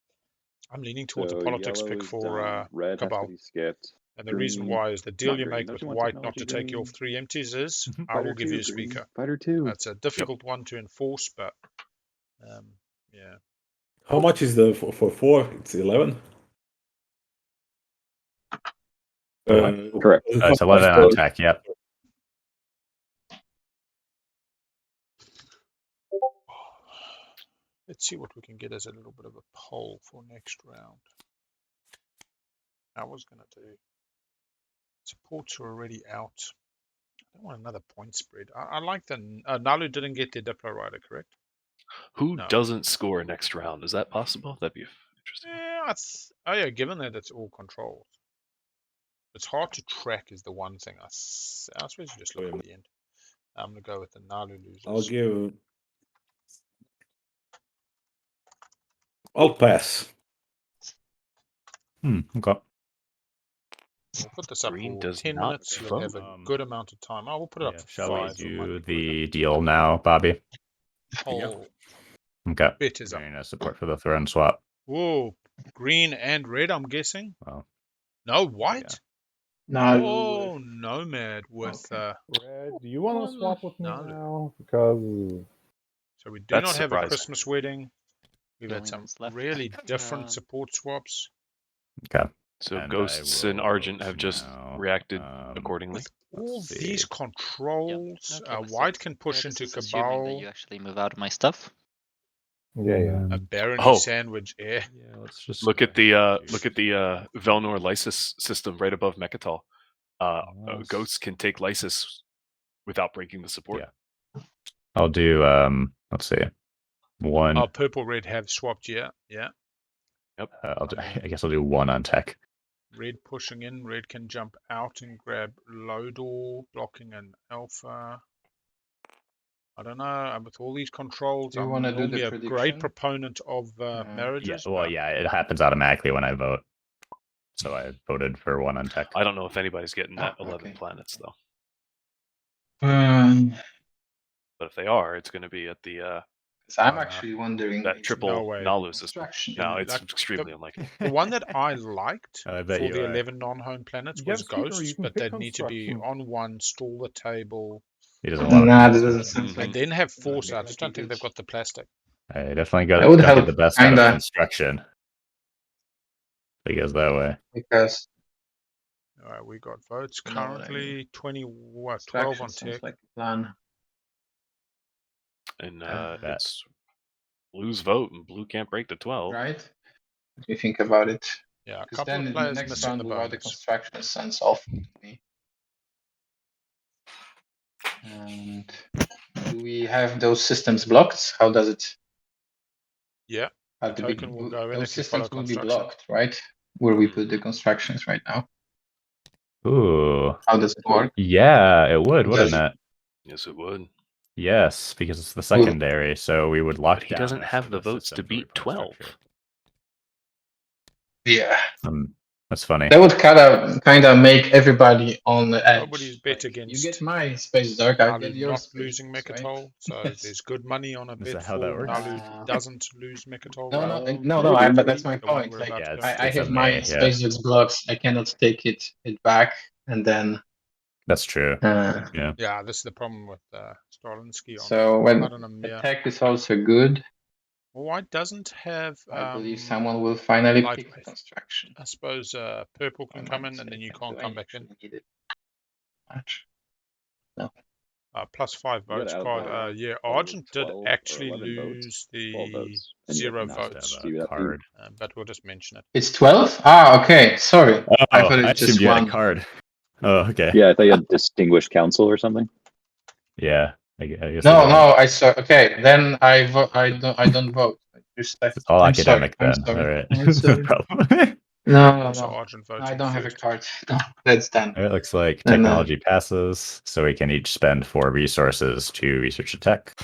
I'm leaning towards So a politics yellow pick is for done. Red has Cabal. to be skipped. And the reason green- why is the deal not you green. make Don't with you want white not to technology take you off green? 3 empties is I Fighter will give you a 2, green. speaker. Fighter 2. That's a difficult one to enforce, but yeah. How much is the for 4? It's 11. Correct. It's 11 on tech. Yep. Let's see what we can get as a little bit of a poll for next round. I was going to do supports are already out. I don't want another point spread. I like the Naalu didn't get their Diplo rider, correct? Who No. doesn't score next round? Is that possible? That'd be interesting. Yeah, oh yeah, given that it's all controlled. It's hard to track is the one thing. I suppose you just look at the end. I'm going to go with the Naalu losers. I'll pass. Okay. We'll put this up Green for does 10 not minutes. You'll have a vote. good amount of time. I will put it up for Shall 5. we It might do be quicker. the deal now, Bobby? Poll. Okay. Bet is up. Very nice support for the throne swap. Whoa, green and red, I'm guessing. Well, No, white. Naalu. Oh, Nomad with. Okay. Red, do you want to swap with me Naalu. now? Because So we do That's not have a surprising. Christmas wedding. We've The had only some ones left. really different support swaps. okay. So And Ghosts I and will Argent have just now, reacted accordingly. With all Let's these see. controls, Okay, with white it. can push This into is assuming that Cabal. you actually move out of my stuff. yeah. A Barony Oh. sandwich. Yeah. Yeah, let's just Look go at the ahead and look at the Velnor Lysis system right above Mechatol. Yes. Ghosts can take Lysis without breaking the support. Yeah. I'll do let's see. One Oh, purple red have swapped. Yeah, yeah. I'll do, I guess I'll do one on tech. Red pushing in. Red can jump out and grab Lodor, blocking an alpha. I don't know. With all these controls, Do you I'm wanna do the normally a great prediction? proponent of Yeah, marriages. well, but yeah, it happens automatically when I vote. So I voted for one on tech. I don't know if anybody's getting that 11 okay. planets though. But But if they are, it's going to be at the I'm no. actually wondering that if triple No way. Naalu system. construction. No, it's Like, extremely unlikely. The one that I liked I for bet you the are. 11 non-home planets You was have Seeker, Ghosts, you can but pick they'd need to be construction. on one, stall the table, He doesn't want Nah, to. this doesn't sound Mhm. like. and then have Doesn't force. look I just like don't think it they've is. got the plastic. I definitely That got would get help, the best out of kinda. construction. It goes that way. Because All right, we got votes You know what I currently 12 on construction sounds tech. like a plan. And bet. it's blue's vote, and blue can't break the 12. Right? What do you think about it? Yeah, a Because couple then of in the players next missing round the without the bonus. construction sounds awful to me. And do we have those systems blocked? How does it? Yeah, At the token will go in those if you follow systems will be construction. blocked, right? Where we put the constructions right now. Ooh. How does it work? Yeah, it would, wouldn't Does- it? Yes, it would. Yes, because it's the secondary, so we would lock But he down doesn't this have for the votes system to for beat 12. infrastructure. Yeah, That's funny. that would kind of make everybody on the edge. Nobody's bet You against get my space dark, I get Naalu your not space losing dark, right? Mechatol, so Yes. there's good money on a Is bet that for how that works? Naalu doesn't lose Mechatol. No, that's my The one point. we're Like, about Yeah, to go I for. it's a have my may, yeah. space dark blocks. I cannot take it back, and then That's true. Yeah. Yeah, this is the problem with Stalinsky on so when I don't know, yeah. attack is also good. Well, white doesn't have I believe someone will finally like, pick construction. I suppose purple I can might come in and then say, you do can't I come back in. actually need it much? +5 You votes gotta card. outvote Yeah, for Argent did 12 or actually 11 votes, lose 12 the votes, and you 0 have to votes, Have Leave it a up to you. card. but we'll just mention it. It's 12? Ah, okay. Sorry. I Oh, thought I it's assumed just you had one. a card. Oh, okay. Yeah, I thought you had distinguished counsel or something. Yeah. I guess No, I did. I saw. Okay, then I don't vote. Just left. It's all I'm academic sorry. then. I'm sorry. All right. I'm sorry. No problem. No, So Argent voting I don't have a first. card. No, that's done. It looks like Then, technology passes, so we can each spend 4 resources to research a tech.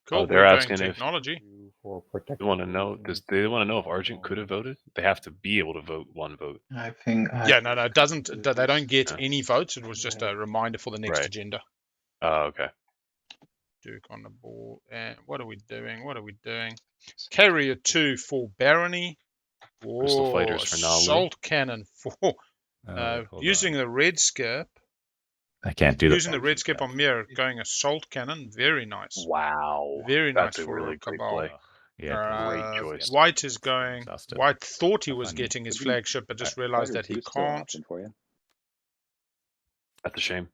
Cool. they're we're asking going if- technology. They want to know. They want to know if Argent could have voted? They have to be able to vote one vote. I think. Yeah, no, it doesn't. They don't get Yeah. any votes. It was just a reminder for the next Right. agenda. Oh, okay. Duke on the ball. And what are we doing? Carrier 2 for Barony. Crystal Fighters for Naalu. Assault cannon for Hold using on. the red skip. I can't do Using the function red skip stuff. on mirror, going assault cannon. Very nice. Wow. Very That's nice a for really great Cabal. play. Yeah, Great choice. White is going. Exhausted. White thought he Have was fun. getting his Could be flagship, but just realized Fighter that he 2 is still an can't. option for you. That's a shame.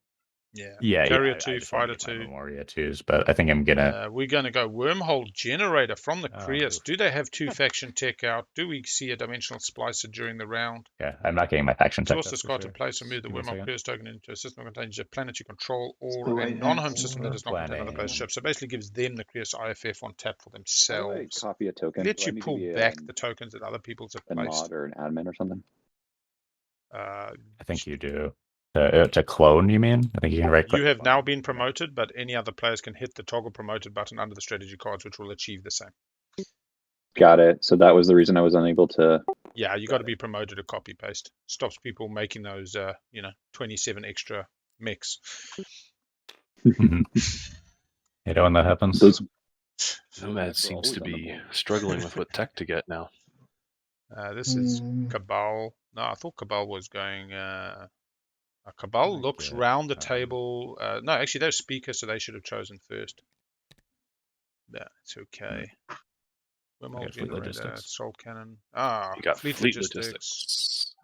Yeah, Carrier I 2, just want Fighter to get my 2. Memoria 2s, but I think I'm gonna. We're going to go Wormhole Generator from the Oh, Creus. oof. Do they have 2 faction tech out? Do we see a Dimensional Splicer during the round? Yeah, I'm not getting my faction tech. Source That's this for card sure. to place or move the Give me a Wormhole second. Creus token into a system that contains a planet you control or So a I non-home have system that does not contain other players' planning. ships. So basically gives them the Creus IFF on tap for How do I themselves. copy a token? Let Do I you need to pull be back the tokens that other people's have a placed. mod or an admin or something? I think you do. To clone, you mean? I think you can right click. You have clone. now been promoted, but any other players can hit the toggle promoted button under the strategy cards, which will achieve the same. Got it. So that was the reason I was unable to. Yeah, you got to be promoted to copy paste. Stops people making those, 27 extra mechs. Mhm. You know when that happens? Those Nomad That's seems to always on the be board. struggling with what tech to get now. This is Mm, Cabal. No, I thought Cabal was going. Cabal I looks get, round the table. No, actually, they're speakers, so they should have chosen first. Yeah, it's okay. Wormhole get fleet Generator, logistics. Soul Cannon. You got Fleet fleet Logistics. logistics.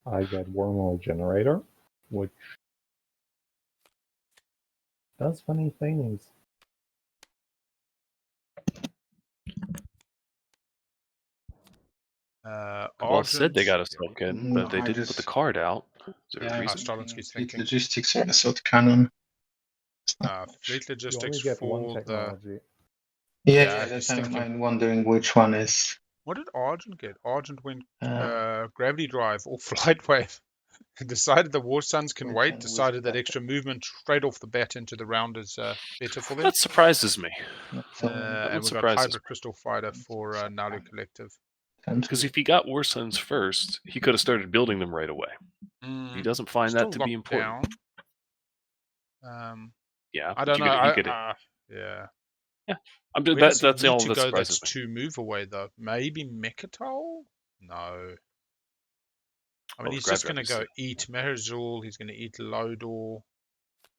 I get Wormhole Generator, which does funny things. Cabal said they Argent. got a token, but they I didn't put the just card out. Is there a yeah, reason? Stalinsky's Fleet thinking. Logistics or Assault Cannon. It's not much. Fleet You Logistics only get one for the. technology. Yeah, He's that's thinking. I'm wondering which one is. What did Argent get? Argent went Uh, Gravity Drive or Flight Wave. Decided the War Suns can which wait. one was Decided that better? extra movement straight off the bat into the round is better for them. That surprises me. Not so many And we got surprises Hybrid me. Crystal Fighter for Naalu Collective. Because if he got War Suns first, he could have started building them right away. He doesn't find Still that to be locked important. down. Yeah, I but don't know. he could. Yeah. Yeah, Where does he that's need all to that go surprises that's me. 2 move away, though? Maybe Mechatol? No. I mean, Oh, he's grab just going to drive, go eat Meherzul. He's going to eat Lodor.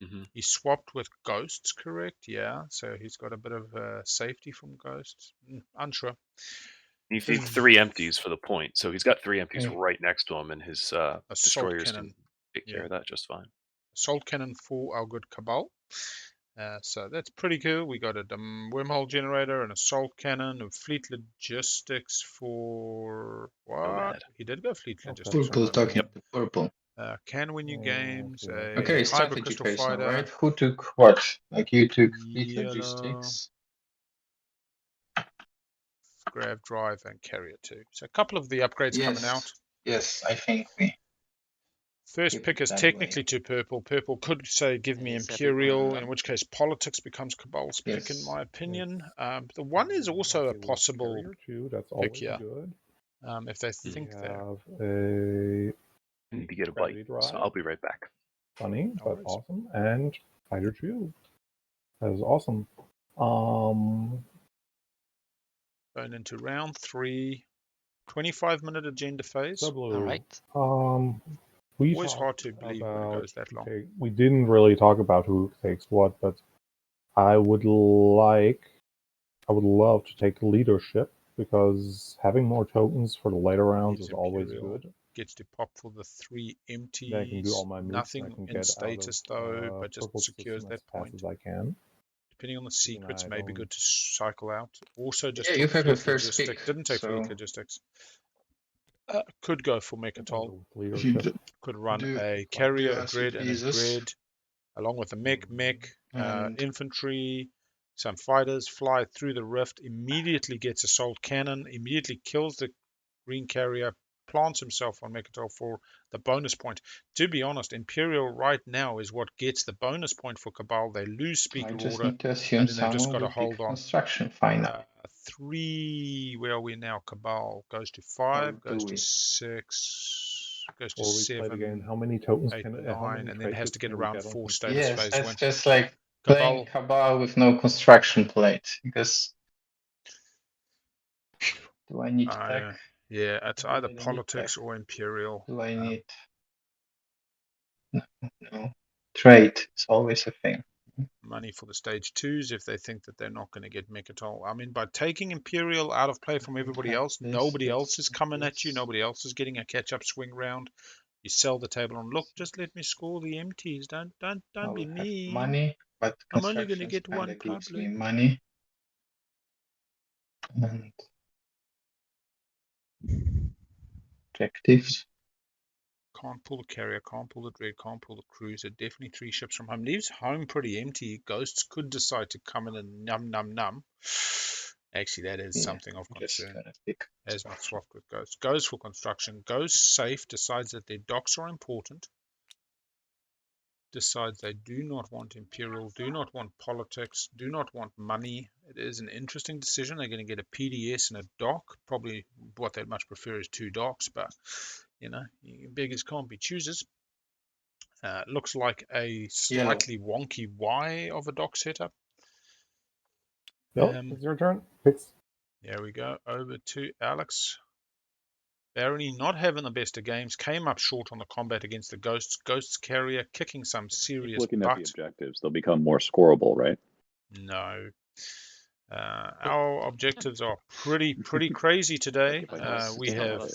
Mm-hmm. He swapped with Ghosts, correct? Yeah. So he's got a bit of safety from Ghosts. Unsure. He needs 3 empties for the point, so he's got 3 empties right next to him, and his Assault destroyers Cannon. can take care of that just fine. Assault Cannon for our good Cabal. So that's pretty cool. We got a Wormhole Generator, an Assault Cannon, and Fleet Logistics for what? Nomad. He did go Fleet Okay. Logistics. purple on talking Yep. to purple. Can win you games. Okay. A Okay, Hybrid strategy Crystal phase now, Fighter. right? Who took what? Like you took Fleet Yellow. Logistics. Grav Drive and Carrier 2. So a couple of the upgrades coming out. Yes, I think we. First Keep pick it is that technically way. to purple. Purple could say give me Is Imperial, everyone in which case Politics becomes Cabal's pick, in Yes. my opinion. The one is also a Okay, with possible Carrier 2, that's pick always here, good. if they We think there. have a I need to get a Gravity bite, so Drive. I'll be right back. Funny, No but worries. awesome. And Fighter 2. That is awesome. Going into round 3, 25-minute agenda phase. So Blue. All right. We Always talked hard to believe when it about goes that long. we didn't really talk about who takes what, but I would love to take leadership because having more tokens for the later rounds He's is always Imperial. good. Gets to pop for the 3 empties. Then I can do all my moves. Nothing I can in get status out of, though, but just purple secures system that as fast point. as I can. Depending on the secrets, I may be don't- good to cycle out. Also, just Yeah, took you have a Fleet first Logistics. pick. Didn't take Fleet So Logistics. Could go for Mechatol. Leadership. Could run do- a do carrier, you a grid, and a Jesus? grid, along with a mech, And- infantry, some fighters. Fly through the rift. Immediately gets Assault Cannon. Immediately kills the green carrier. Plants himself on Mechatol for the bonus point. To be honest, Imperial right now is what gets the bonus point for Cabal. They lose I Speaker just Order, need to assume and then they've just someone got to will pick hold on. construction finally. 3, where are we now? Cabal goes to 5, Or goes do to we? 6, goes to Or we play the game. 7, How many tokens 8, can 9, and then has to get around 4 status Yes, phase that's when just like Cabal. playing Cabal with no construction plate. Because do I need tech? Yeah, it's Do either I need Politics tech? or Imperial. Do I need no trade? It's always a thing. Money for the stage 2s if they think that they're not going to get Mechatol. I mean, by taking Imperial out of play from everybody else, nobody else is coming at you. Nobody else is getting a catch-up swing round. You sell the table and look, just let me score the empties. Don't I be will have mean. money, but I'm only going to constructions get kinda one gives me public. money. And objectives. Can't pull the carrier, can't pull the dread, can't pull the cruiser. Definitely 3 ships from home. Leaves home pretty empty. Ghosts could decide to come in and num. Actually, that is Yeah, something of just concern. gonna pick. Has not swapped with Ghosts. Goes for construction. Goes safe. Decides that their docks are important. Decides they do not want Imperial, do not want politics, do not want money. It is an interesting decision. They're going to get a PDS and a dock. Probably what they'd much prefer is 2 docks, but you know, beggars can't be choosers. Looks like a slightly wonky Y of a dock setup. No, it's your turn. Picks. There we go. Over to Alex. Barony not having the best of games. Came up short on the combat against the Ghosts. Ghosts carrier kicking some Keep serious looking at the butt. objectives. They'll become more scoreable, right? No. Our objectives are pretty crazy today. We have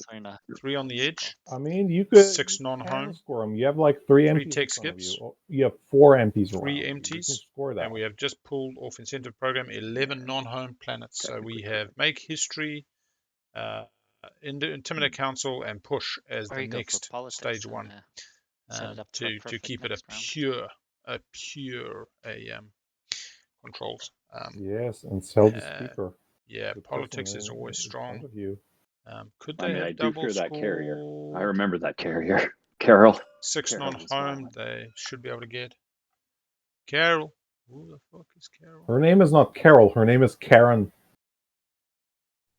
3 on the edge, I mean, you could 6 non-home, score them. You have like 3 3 empties tech in front of skips, you. You have 4 empties 3 around. You can empties, score that. and we have just pulled off incentive program 11 non-home planets. So we have make history, Intimidate Council, and push as Or the you go for next politics stage and, 1 set it up to look to perfect keep it next round. a pure controls. Yes, and sell the speaker. Yeah, The politics person is always in front strong. of you. Could I they mean, have I do double fear that scored? carrier. I remember that carrier. Carol. 6 Carol was non-home, mine. they should be able to get. Carol. Who the fuck is Carol? Her name is not Carol. Her name is Karen.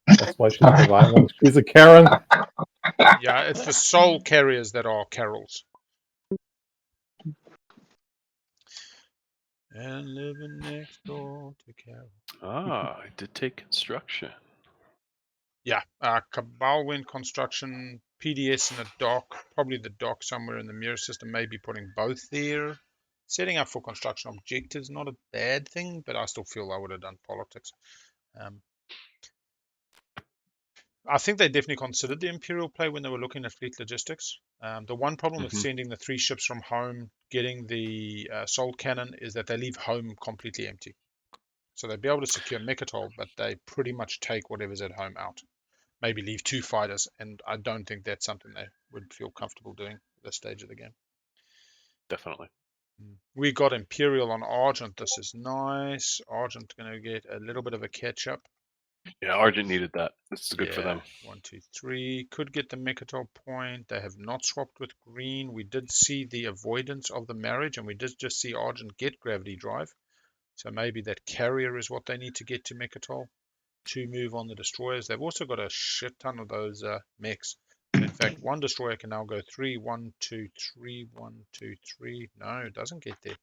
That's why she's so violent. She's a Karen. Yeah, it's the soul carriers that are Carols. And living next door to Carol. I did take construction. Yeah, Cabal win construction, PDS and a dock. Probably the dock somewhere in the mirror system, maybe putting both there. Setting up for construction objectives, not a bad thing, but I still feel I would have done politics. I think they definitely considered the Imperial play when they were looking at fleet logistics. The one problem with sending the 3 ships from home, getting the Soul Cannon, is that they leave home completely empty. So they'd be able to secure Mechatol, but they pretty much take whatever's at home out. Maybe leave 2 fighters, and I don't think that's something they would feel comfortable doing at this stage of the game. Definitely. We got Imperial on Argent. This is nice. Argent going to get a little bit of a catch-up. Yeah, Argent needed that. This is good for them. 1, 2, 3. Could get the Mechatol point. They have not swapped with green. We did see the avoidance of the marriage, and we did just see Argent get gravity drive. So maybe that carrier is what they need to get to Mechatol to move on the destroyers. They've also got a shit ton of those mechs. So in fact, 1 destroyer can now go 3, 1, 2, 3, 1, 2, 3. No, it doesn't get there.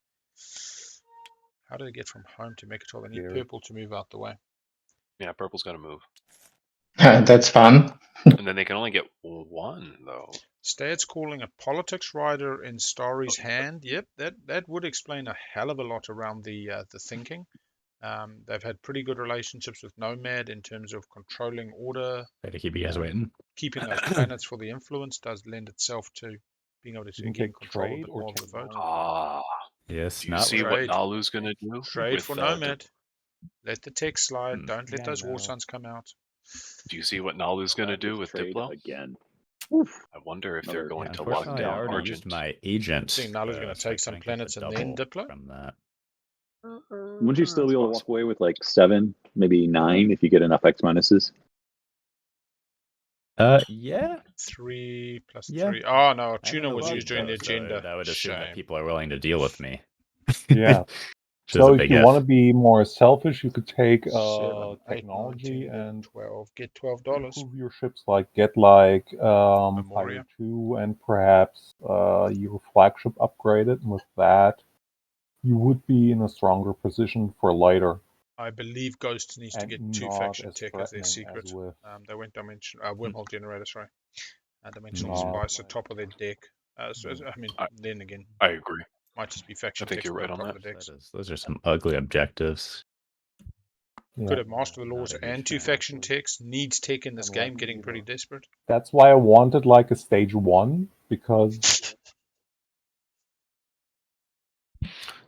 How do they get from home to Mechatol? They need purple to move out the way. Yeah, purple's got to move. That's fun. And then they can only get 1, though. Stad's calling a politics rider in Starry's hand. Yep, that would explain a hell of a lot around the thinking. They've had pretty good relationships with Nomad in terms of controlling order. Better keep you guys waiting. Keeping those planets for the influence does lend itself to being able to again control a bit more of the vote. Yes, Do you see what Naalu's going to do? Trade for Nomad. Let the tech slide. Don't let those no. War Suns come out. Do you see what Naalu's going to do with trade Diplo? again. I wonder if they're going to lock Unfortunately, I down already Argent. used my agent. I think Naalu's going to so take some I get planets the and then double Diplo. from that. Wouldn't you still be able to walk away with like 7, maybe 9 if you get enough X minuses? Yeah. 3 plus Yeah. 3. Oh no, I haven't Tuna was allowed used during the those, so agenda. that would assume that Shame. people are willing to deal with me. Yeah. Which is So a if big you if. want to be more selfish, you could take 7, 8, 9, technology 10, 11, and 12. Get $12. improve your ships. Like get like Memoria. Fire 2 and perhaps your flagship upgraded. And with that, you would be in a stronger position for later. I believe Ghost needs to And get 2 not faction as tech as their threatening secret. as with They went dimension wormhole generator, sorry. Dimensional Not spice at like- top of their deck. So, I mean, then again, I agree. might just be faction I think tech you're right on on top of that. the decks. Those are some ugly objectives. Yeah. Could have Master of the Not Laws a huge and 2 fan, faction actually. techs. Needs tech in this And game, like getting me, pretty though. desperate. That's why I wanted like a stage 1, because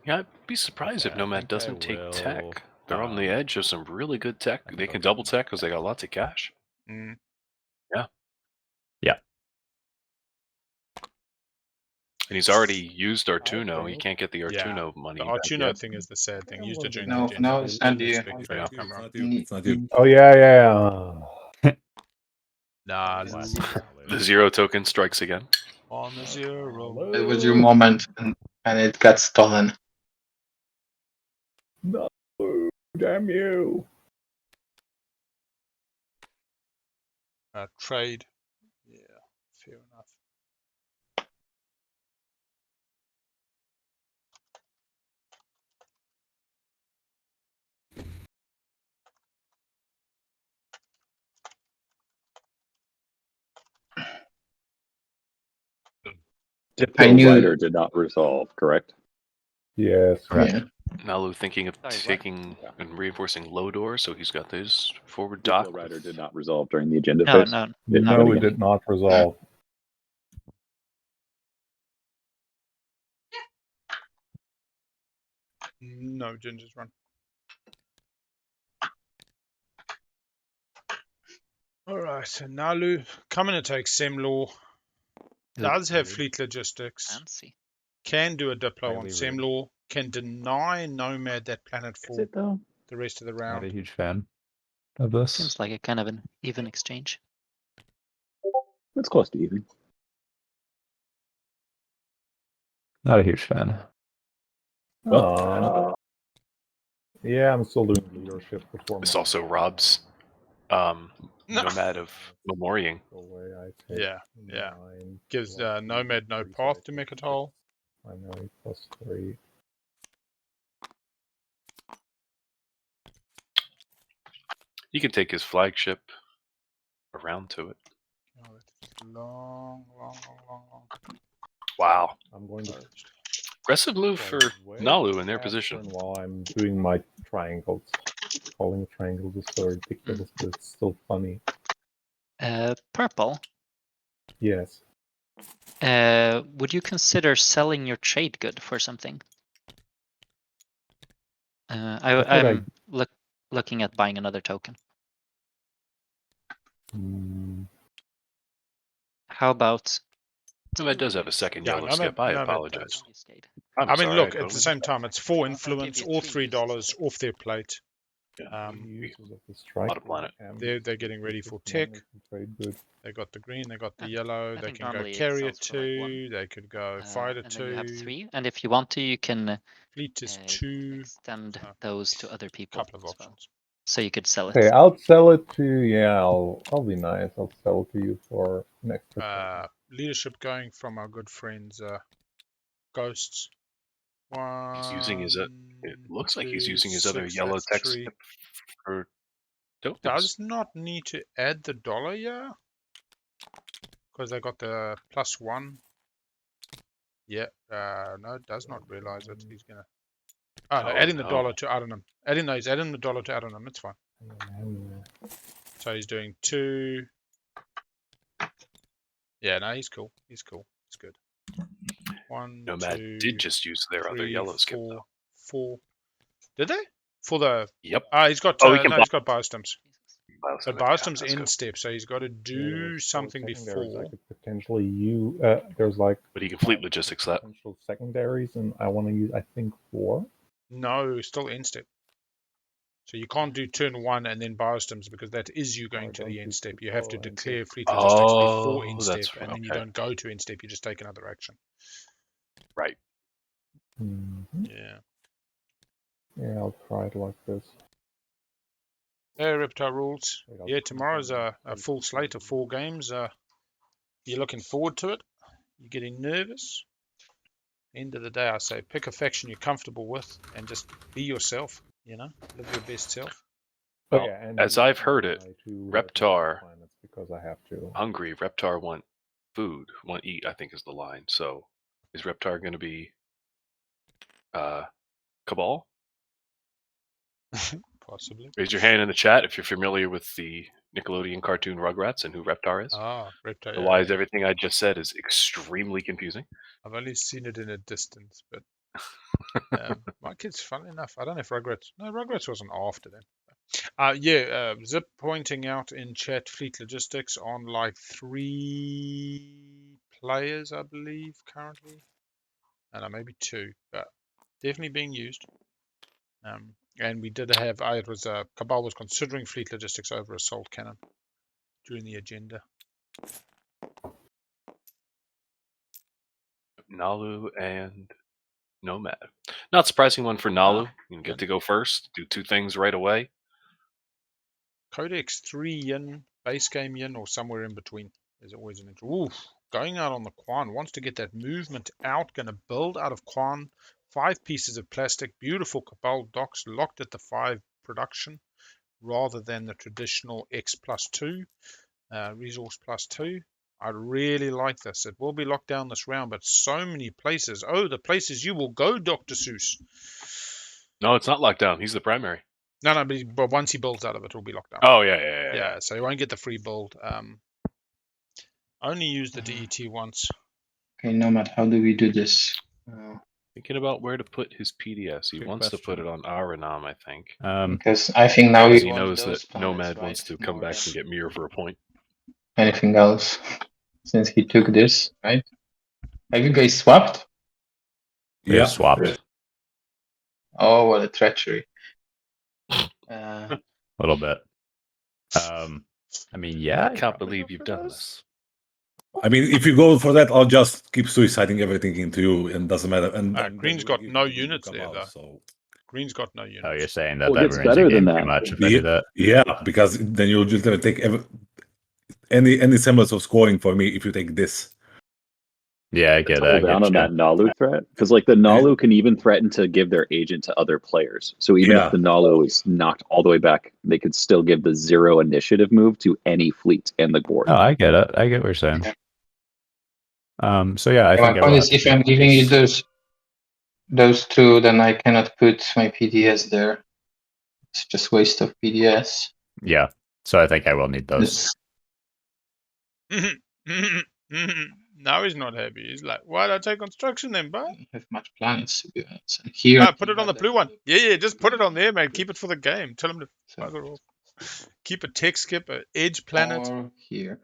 Yeah, I'd be surprised if Okay, I Nomad think I doesn't take will, tech. They're on the edge of some really good tech. I They think can I'll double do tech because they got lots of cash. Mm. And he's already used I Artuno. He think can't get the Yeah, Artuno money the back Artuno yet. thing is the sad thing. Used it during No, the no, Gen it's Con. not you. Didn't expect it to Yeah. come It's around. not you. It's not you. oh yeah. Nah, The 0 token strikes again. on the 0. It was your moment, and it got stolen. No, damn you. Trade. Yeah, fair enough. Diplo knew- Rider did not resolve, correct? Yes. Yeah. Naalu thinking of Sorry, what? taking and reinforcing low door, so he's got his forward Diplo dock. Rider did not resolve during the agenda No, phase. no. It No, went it again. did not resolve. No, Ginger's run. Alright, so Naalu coming to take Semlaw. Does have fleet logistics. Fancy. Can do a Diplo on Highly rude. Semlaw. Can deny Nomad that planet Is for it though? the rest of the Not a round. huge fan of this. Seems like a kind of an even exchange. It's close to even. Not a huge fan. Well, yeah, I'm still doing leadership before. This my- also robs Nomad of Memoriing. Away, I take Yeah, yeah. 9 Gives plus Nomad no 3, path so to I make take it whole. Primary plus 3. He can take his flagship around to it. Oh, that's long, long, long, long, long. Wow. I'm going to Aggressive move for Naalu in their position. while I'm doing my triangles. Calling triangles is so ridiculous, but it's still funny. Purple. Yes. Would you consider selling your trade good for something? What would I- I'm looking at buying another token. Mm, How about? Nomad does have a second Yeah, yellow Nomad- skip. I Nomad apologize. does. I'm I mean, sorry, look, I at totally the same missed time, it's 4 Well, I'll influence, give you all three $3 off their plate. Yeah. uses of the strike. Lot of planet. They're getting ready for tech. Trade good. They got the green, they got the Yeah, yellow. I They think can go normally it carrier sells for like 2. They could go fighter and then you have 2. 3. And if you want to, you can Fleet is 2. extend so those to other people Couple of as well. options. So you could sell it. Okay, I'll sell it to I'll be nice. I'll sell it to you for an extra. Leadership going from our good friends, Ghosts. He's using his. It looks like he's 2, using his other 6, yellow that's tech 3. skip for tokens. Does not need to add the dollar here because they got the +1. Yeah, no, it does not realize it. He's gonna. Oh, no, Oh, adding the no. dollar to Adonam. He's adding the dollar to Adonam. It's fine. So he's doing 2. Yeah, no, he's cool. He's cool. It's good. 1, Nomad 2, did just use their other 3, yellow skip 4, though. 4. Did they? For the. Yep. He's got. Oh, he can no, he's got biostems. So biostems that's end good. step, so he's got to do something before. I could potentially use. There's like. But he can fleet logistics that. Potential secondaries, and I want to use. I think 4. No, still end step. So you can't do turn 1 and then biostems because that is you going to the end step. You have to declare fleet logistics before end step, and then you don't go to end step. You just take another action. Right. Mm-hmm. Yeah. Yeah, I'll try it like this. Hey, Reptile rules. Yeah, tomorrow's a full slate of 4 games. You're looking forward to it? You're getting nervous? End of the day, I say pick a faction you're comfortable with and just be yourself. You know, live your best self. Well, as I've heard it, Reptar, because I have to. hungry, Reptar want food, want eat, I think is the line. So is Reptar going to be Cabal? Possibly. Raise your hand in the chat if you're familiar with the Nickelodeon cartoon Rugrats and who Reptar is. Ah, Reptar. Otherwise, everything I just said is extremely confusing. I've only seen it in a distance, but my kids, fun enough, I don't know if Rugrats. No, Rugrats wasn't after them. Zip pointing out in chat Fleet Logistics on like 3 players, I believe, currently. And maybe 2, but definitely being used. And we did have, Cabal was considering Fleet Logistics over Assault Cannon during the agenda. Naalu and Nomad. Not surprising one for Naalu. You get to go first, do 2 things right away. Codex 3 yin, base game yin, or somewhere in between. There's always an interest. Oof, going out on the Quan, wants to get that movement out, going to build out of Quan. 5 pieces of plastic, beautiful Cabal docks locked at the 5 production rather than the traditional X plus 2, resource plus 2. I really like this. It will be locked down this round, but so many places. Oh, the places you will go, Dr. Seuss. No, it's not locked down. He's the primary. No, but once he builds out of it, it will be locked down. Oh, yeah. So he won't get the free build. Only use the DET once. Okay, Nomad, how do we do this? Thinking about where to put his PDS. He Good wants to question. put it on Aranam, I think. Because I think now Because we he want knows those that Nomad planets, wants right? to come More back than and get Mirror for a point. anything else, since he took this, right? Have you guys swapped? We Yeah. swapped Oh, what a treachery! a little bit. I mean, yeah. I can't believe you've done this. I mean, if you go for that, I'll just keep suiciding everything into you, and doesn't matter. And Green's got no units there, though. So. Green's got no units. Oh, you're saying that Well, it that gets ruins better the than game that. too much if I do that. Yeah, because then you'll just take any semblance of scoring for me if you take this. Yeah, I get Double it. down on that Naalu threat, because like the Naalu can even threaten to give their agent to other players. So even Yeah. if the Naalu is knocked all the way back, they could still give the 0 initiative move to any fleet in the board. Oh, I get it. I get what you're saying. So yeah, I think my point is, if I'm giving you those 2, then I cannot put my PDS there. It's just waste of PDS. Yeah. So I think I will need those. Now he's not happy. He's like, why did I take construction then, bro? I don't have much planets to be honest. And here, Put it on the blue one. Yeah, just put it on there, man. Keep it for the game. Tell him to bugger off. Keep a tech skip, an edge planet. Or here.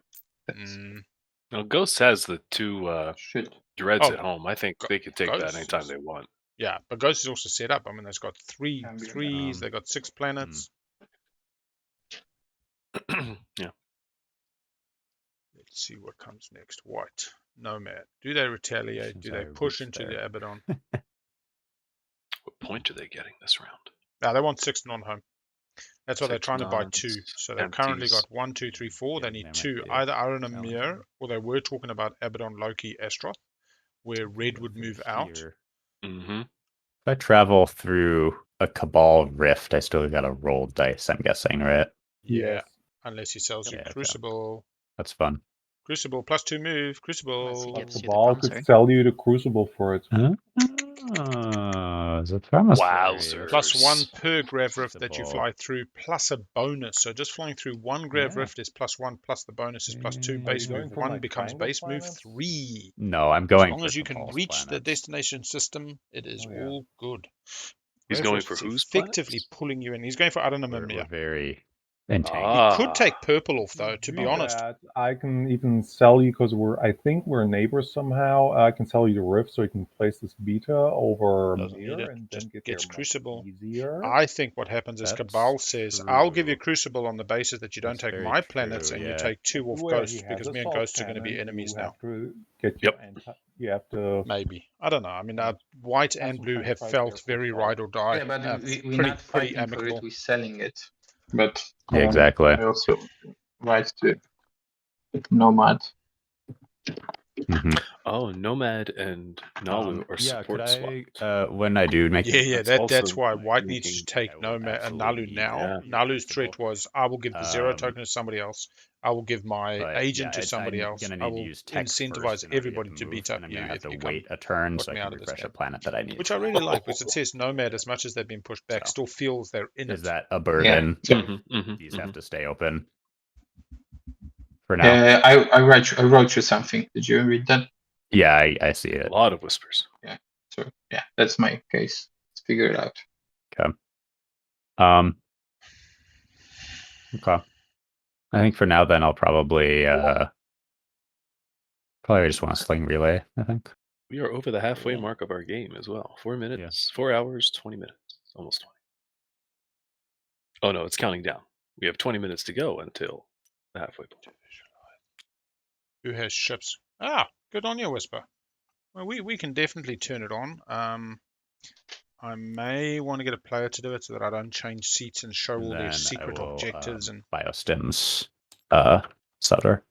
Now, Ghost has the 2 Should. dreads at home. I think they could take that Ghost anytime is- they want. Yeah, but Ghost is also set up. I mean, they've got 3 Ambient, threes. They've got 6 planets. Yeah. Let's see what comes next. White. Nomad. Do they retaliate? Do they push into the Abaddon? What point are they getting this round? No, they want 6 non-home. That's why they're 6 trying to buy nons, 2. So they've currently empties. got 1, 2, 3, 4. They Yeah, need they 2. might be Either Aaron and challenging. Mir, or they were talking about Abaddon, Loki, Astroth, where red would move out. Mm-hmm. If I travel through a Cabal Rift, I still got to roll dice, I'm guessing, right? Yeah. Unless he sells you Yeah, okay. Crucible. That's fun. Crucible, +2 move. Crucible. Gives you the Cabal promissory. could sell you the Crucible for it. Oh, is it promissory? Wowzer. +1 per Grav Rift that you Crucible. fly through, plus a bonus. So just flying through 1 Grav Yeah. Rift is +1, plus the bonus is +2. Are Base you going move for, 1 like, becomes triangle base move planets? 3. No, I'm As going long for as you can Cabal's reach the planets. destination system, it is Oh, yeah. all good. He's Grav going Rift for is whose effectively planets? pulling you in. He's going for Adana We're Mimir. very entangled. He could take purple off though, to be Not honest. bad. I can even sell you because I think we're neighbors somehow. I can sell you the Rift so you can place this beta over Doesn't need Mir it, and just then get gets there much Crucible. easier. I think what happens is That's Cabal says, I'll give you true. Crucible on the basis that you don't That's take very my planets true, and yeah. you take 2 off Where Ghost, he has because me and assault Ghost are going to be cannon, enemies you now. have to get Yep. you have to. Maybe. I don't know. I mean, white Have and some blue kind of have fight felt there for very sure. ride or die. Yeah, but we're pretty, not pretty fighting for amicable. it. We're selling it. But Yeah, exactly. I also write to Nomad. Mhm. Oh, Nomad and Naalu are Yeah, could support swapped. I, when I do make Yeah, That's that's also why White needs making- to take I will Nomad and absolutely Naalu need now. Yeah. Nalu's threat was, I will give the 0 Um, token to somebody else. I will give my But agent yeah, to somebody I'm else. gonna I need to will use text incentivize first in order to everybody get to move, beat up and I'm you gonna have if to you come wait a turn put so I me can out of this refresh a game. planet that I need. Which I really like, because it says Nomad, as much as they've been pushed back, So, still feels they're in Is it. that a burden? So, These have to stay open for now. I wrote you something. Did you read that? Yeah, I see A it. lot of whispers. So yeah, that's my case. Let's figure it out. Okay. Okay. I think for now, then I'll probably just want to sling relay. I think. We are over the halfway mark of our game as well. 4 minutes, 4 hours, 20 minutes, almost 20. Oh no, it's counting down. We have 20 minutes to go until the halfway point. Who has ships? Ah, good on you, Whisper. Well, we can definitely turn it on. I may want to get a player to do it so that I don't change seats and show all their Then secret I will, objectives and biostims Sutter.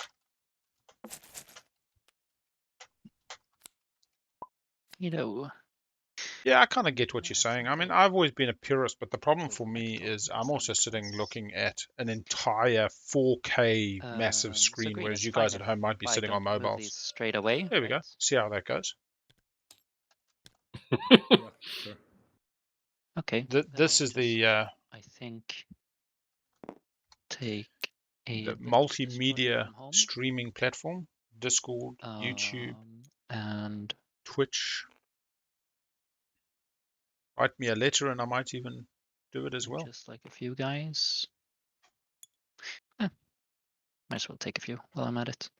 yeah, I kind of get what you're saying. I mean, I've always been a purist, but the problem for me is I'm also sitting looking at an entire 4K massive So screen, green, whereas it's you fine guys at if home might be I sitting on don't move mobiles. these straight away. There we go. right? See how that goes. Yeah, sure. Okay. This then is I'll the just, I think, take a bit of Discord multimedia from home. streaming platform: Discord, YouTube, And Twitch. Write me a letter, and I might even do it as well. just like a few guys. Might as well take a few while I'm at it.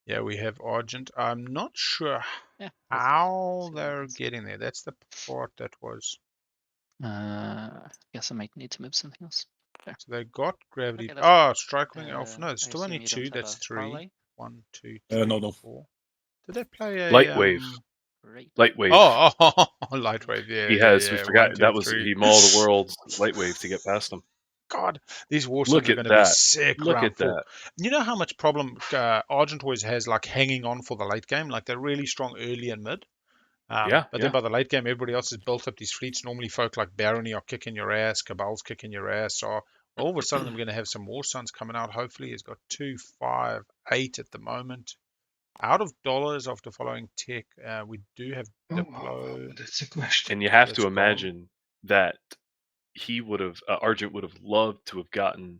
Yeah, we have Argent. I'm not sure Yeah. how see what they're happens. getting there. That's the part that was. Guess I might need to move something else. There. So they got gravity. Okay, that's Oh, Strikewing Alpha. No, I it's still assume only you don't 2. have That's a 3. parlay? 1, 2, No, 3, no. 4. Did they play a Lightwave. Great. Lightwave. Oh, Lightwave. Yeah, He yeah, has. yeah. We 1, forgot 2, that was 3. he mauled the world's Lightwave to get past him. God, these war Look sons are at going to be that. sick Look round at 4. that. You know how much problem Argent always has, like hanging on for the late game. Like they're really strong early and mid. But then by the late game, everybody else has built up these fleets. Normally, folk like Barony are kicking your ass, Cabal's kicking your ass. So all of a sudden, we're going to have some War Sons coming out. Hopefully, he's got 2, 5, 8 at the moment. Out of dollars after following tech, we do have Diplo. That's a question. And you have That's to gone. imagine that he would have Argent would have loved to have gotten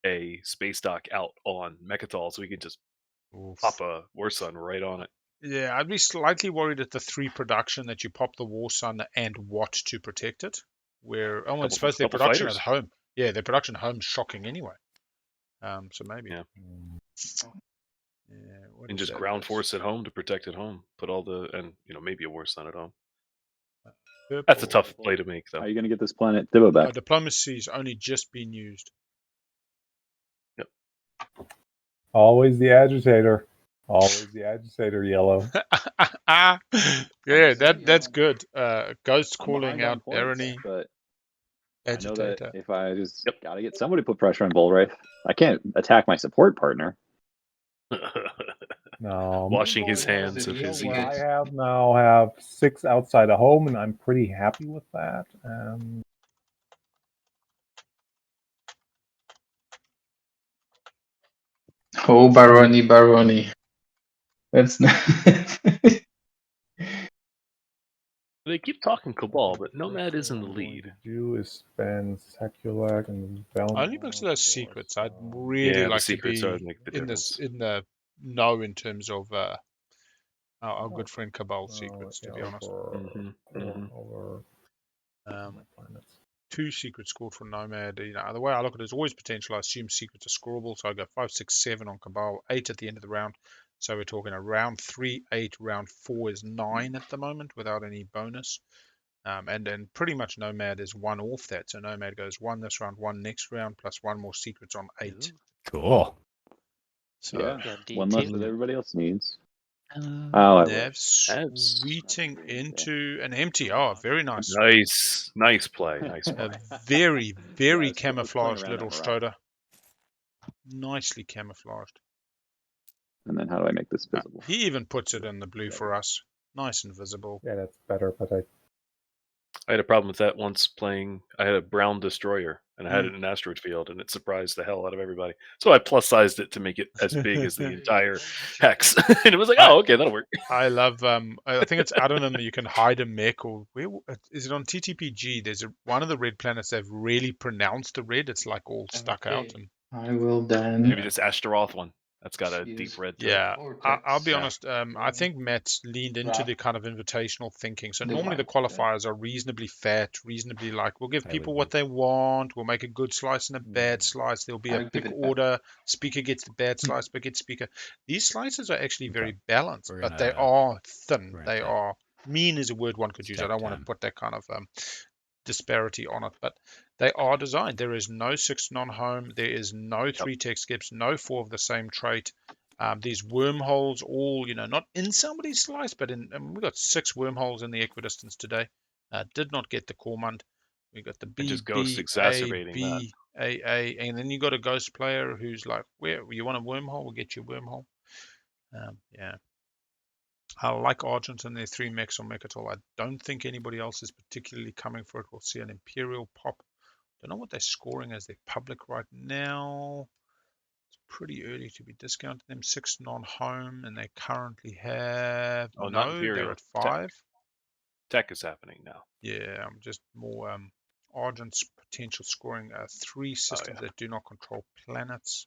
a space dock out on Mechatol so he could just pop a War Sun right on it. Yeah, I'd be slightly worried at the 3 production that you pop the War Sun and what to protect it. Where I suppose their couple production fighters. at home. Yeah, their production at home is shocking anyway. So maybe. Yeah. What And is just that? ground That's force at home to protect at home. Put all the maybe a War Sun at home. purple. That's a tough play to make though. How are you going to get this planet Dibbo back? Diplomacy's only just been used. Yep. Always the agitator. Always the agitator, yellow. Yeah, that's good. Ghost I'm calling behind on out points, Barony. but I know Agitator. that if I just got to get somebody to put pressure on Bullwraith, I can't attack my support partner. No, Washing his Bullwraith hands is of the his deal. evil. I have now have 6 outside of home, and I'm pretty happy with that. Oh, Barony. That's not. They keep talking Cabal, but The Nomad first is in the thing I'm going lead. to do is spend secular and Only because of those secrets. I'd really Yeah, the like to secrets be are make the difference. in the know in terms of our good friend Cabal's secrets, to be honest. Over my planets. 2 secrets scored for Nomad. The way I look at it is always potential. I assume secrets are scoreable, so I go 5, 6, 7 on Cabal, 8 at the end of the round. So we're talking a round 3, 8, round 4 is 9 at the moment without any bonus. And then pretty much Nomad is 1 off that. So Nomad goes 1 this round, 1 next round, plus 1 more secrets on 8. Cool. So Yeah, one less than everybody else needs. Nav's sweeting into an empty. Oh, very nice. Nice play. Nice play. A very, very Yeah, it's playing camouflaged around little that horizon. Stroder. Nicely camouflaged. And then how do I make this visible? He even puts it in the blue for us. Nice and visible. Yeah, that's better, but I had a problem with that once playing. I had a brown destroyer and I had it in an asteroid field, and it surprised the hell out of everybody. So I plus sized it to make it as big as the entire hex, and it was like, oh, okay, that'll work. I love. I think it's I don't know. You can hide a mech, or where is it on TTPG? There's one of the red planets. They've really pronounced the red. It's like all stuck out. And I will then. Maybe this Astaroth one. That's got a Use deep red to yeah, Vortex. I'll be Yeah. honest. I think Matt's leaned into the kind of invitational thinking. So The normally the white, qualifiers are reasonably fat, reasonably like we'll give Highly people what they want. We'll make a good slice and a bad slice. There'll be I'll a give pick it back. order. Speaker gets the bad slice, but gets speaker. These slices are actually very Okay. balanced, We're but they gonna- are thin. we're gonna They take- are mean is a word one could It's use. I tech don't want to time. put that kind of disparity on it, but they are designed. There is no 6 non-home. There is no 3 tech skips. No 4 of the same trait. These wormholes, all not in somebody's slice, but we've got 6 wormholes in the equidistance today. Did not get the Cormund. We got the B, just B, Ghost A, exacerbating B, A, and then you got a ghost player who's like, "Where you want a wormhole? We'll get you a wormhole." Yeah, I like Argent and their 3 mechs on Mechatol. I don't think anybody else is particularly coming for it. We'll see an Imperial pop. Don't know what they're scoring as their public right now. Pretty early to be discounting them. 6 non-home, and they currently have Oh, not they're Imperial. at 5. Tech is happening now. Yeah, just more Argent's potential scoring 3 systems that do not control planets.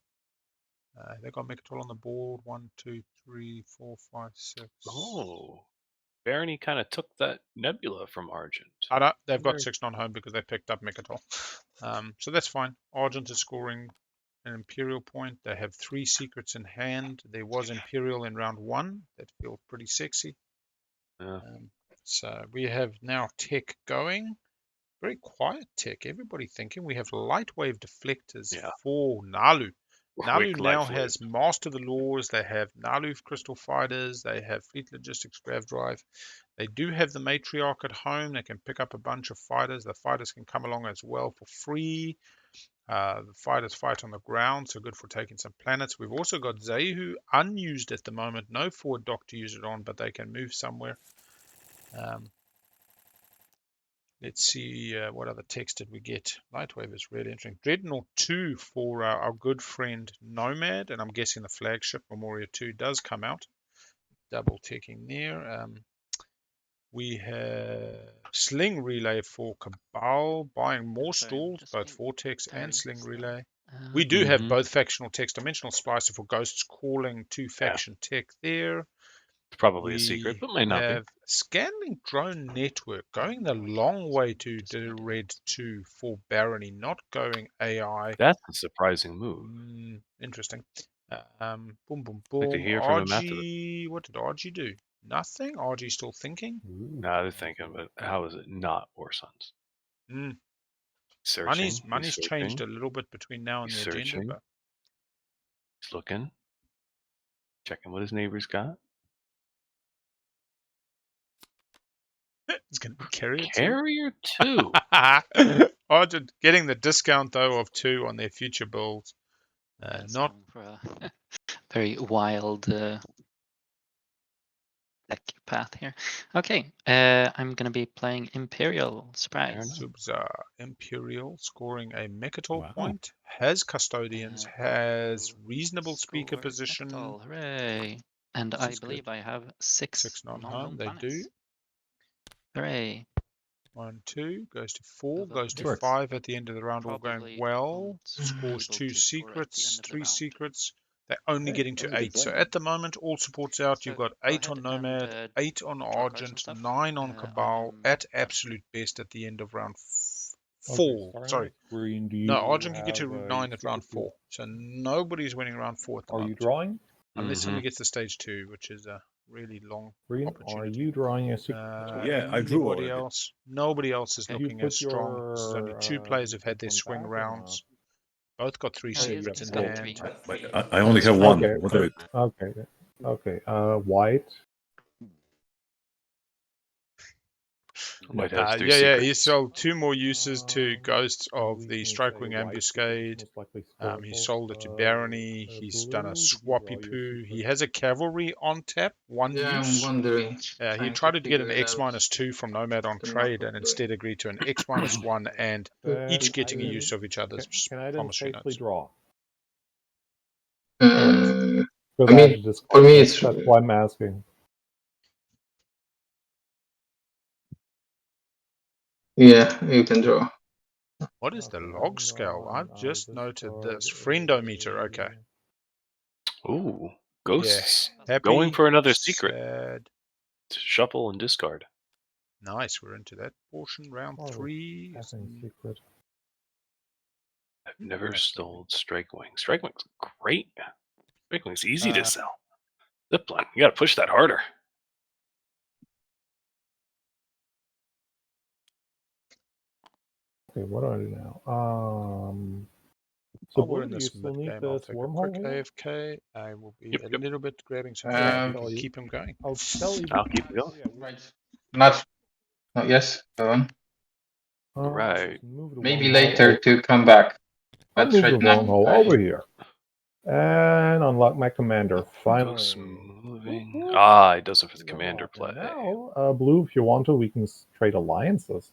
They got Mechatol on the board. 1, 2, 3, 4, 5, 6. Oh, Barony kind of took that Nebula from Argent. They've got 6 non-home because they picked up Mechatol. So that's fine. Argent is scoring an Imperial point. They have 3 secrets in hand. There was Imperial in round 1. That feels pretty sexy. Yeah. So we have now tech going. Very quiet tech. Everybody thinking. We have light wave deflectors for Naalu. Naalu Quick now life has Master the Laws. They have Naalu Crystal Fighters. They have Fleet Logistics Grav Drive. They do have the Matriarch at home. They can pick up a bunch of fighters. The fighters can come along as well for free. The fighters fight on the ground, so good for taking some planets. We've also got Zehu unused at the moment. No forward dock to use it on, but they can move somewhere. Let's see what other text did we get. Lightwave is really interesting. Dreadnought 2 for our good friend Nomad, and I'm guessing the flagship Memoria 2 does come out. Double ticking there. We have Sling Relay for Cabal, buying more stalls, both Vortex and Sling Relay. We do have both factional text dimensional splicer for Ghosts calling 2 faction tech there. It's probably a secret, but may not be. Scanning Drone Network going the long way to the Red 2 for Barony, not going AI. That's a surprising move. Interesting. Boom, boom, Like to boom. hear from him after RG, what did RG do? Nothing. RG still thinking. Now they're thinking, but how is it not War Sons? Searching. Money's changed a little bit between now and the agenda. But... He's looking, checking what his neighbors got. It's going to be Carrier 2. Carrier 2. Argent getting the discount though of 2 on their future builds. Not for a very wild deck path here. Okay, I'm going to be playing Imperial. Surprise. Zubzarz Imperial scoring a Mechatol point. Has Custodians. Has reasonable speaker position. Mechatol, hooray! And I believe I have 6 non-home. They planets. do. Hooray! 1, 2 goes to 4, Although goes to this 5 at the end of the round. All going probably well. won't Scores be able 2 to score at the secrets, end of the 3 round. secrets. They're only getting that was to a good 8. So play. at the moment, all supports out. You've So got go 8 on ahead Nomad, and, 8 on draw cards and Argent, stuff. 9 on I Cabal. am At absolute best at the end of round 4. Okay, Sorry. Green, do you No, Argent can get have to a 9 at round secret 4. So nobody's winning round 4 at the Are moment. you drawing? Unless somebody gets to stage 2, which is a really long Green, opportunity. are you drawing a secret? Yeah, I drew Anybody already. else? Nobody else is You looking put as strong. There's only 2 players who've had their one swing back or rounds. Both got 3 Oh, yeah, secrets he's in got hand. 3. But I only have one. Okay. What do it? Okay. White. White has 3 yeah, secrets. he sold 2 more uses to Ghosts of we the can Strikewing say white because it's Ambuscade. most likely He scorable. sold it to Barony. He's done a Blue, did you swappy draw your poo. He secret? has a cavalry on tap, 1 Yeah, I'm use. wondering. He Trying tried to get figure an it out. X-2 from Nomad on The map trade of and the- instead agreed to an X-1 and Then each I getting a then- use of each other's Can I then promissory safely notes. draw? Uh, Because I mean, have this for me, that's, it's- that's why I'm asking. yeah, you can draw. What is the Okay, log scale? I've just this noted card this. Friendometer, okay. Ooh, ghosts. Happy, Going for another secret. sad. Shuffle and discard. Nice, we're into that portion. Round Oh, 3. Passing secret. I've never sold Strikewing. Strikewing's great. Strikewing's easy to sell. Zipline, you gotta push that harder. Okay, what do I do now? So So we're Blue, in do you this still mid need game. I'll this take a wormhole quick here? AFK. I will be Yep, a yep. little bit grabbing some Um, food. I'll keep him going. I'll tell you. I'll keep it going. Yeah, Right. Not yes, go on. Right. Move the Maybe wormhole later over- to come back. I'll But move the right now, wormhole over here. And unlock my commander. Finally. Ghosts moving. Woo-hoo. Ah, it does it for the Unlock. commander And play. now, Blue, if you want to, we can trade alliances.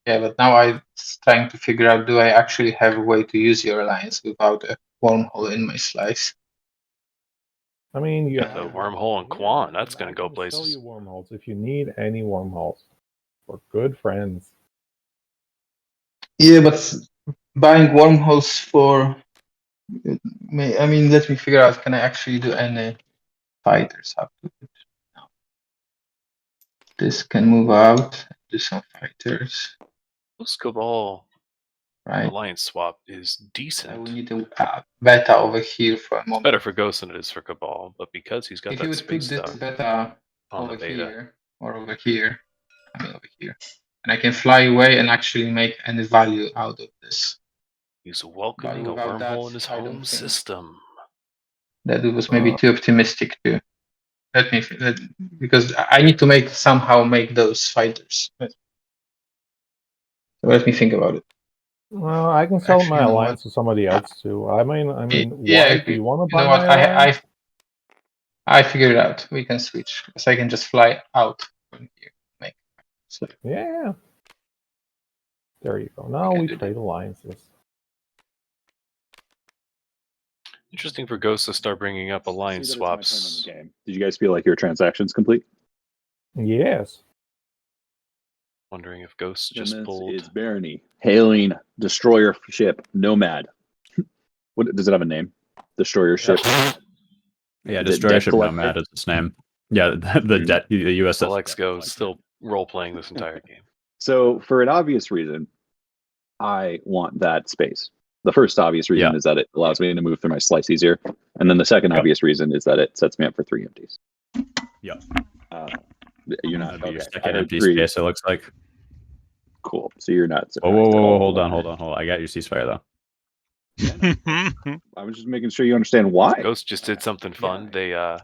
yeah, but now I'm trying to figure out, do I actually have a way to use your alliance without a wormhole in my slice? I mean, you Got the wormhole and Quan. That's gonna go Sell places. you wormholes if you need any wormholes. We're good friends. Yeah, but buying wormholes for... I mean, let me figure out, can I actually do any fighters up to it? No. This can move out, do some fighters, This Cabal right? alliance swap is I will decent. need a beta over here for a It's moment. better for Ghost than it is for Cabal, but because he's got If you that would put space this stuff beta on the over beta. here, or over here, I mean over here, and I can fly away and actually make any value out of this. He's welcoming a without that, wormhole in his I don't home think- system. That was maybe too optimistic too. Because I need to somehow make those fighters. So let me think about it. Well, I can sell Actually, my you know alliance to somebody else too. I mean, Yeah, why do you want to You know buy what? my alliance? I figured it out. We can switch because I can just fly out from here. So Yeah. There you go. Now can we do trade alliances. Interesting for Ghost to start bringing up alliance See that it's my turn on swaps. the game. Did you guys feel like your transaction's complete? Yes. Wondering if Ghost And just then pulled. It's Barony. Hailing destroyer ship Nomad. What does it have a name? Destroyer ship. Yeah, Is it Destroyer Debt Ship Collector? Nomad is its name. Yeah, the USS. Alexgo is still role playing this entire game. So, for an obvious reason, I want that space. The first obvious reason Yeah. is that it allows me to move through my slice easier. And then the second obvious reason is that it sets me up for 3 empties. Yeah. You're not. That'd be your Okay. second I empty agree. space, it looks like. Cool. So you're not. Whoa, hold on. I got your ceasefire though. I was just making sure you understand why. Ghost just did something fun. Yeah.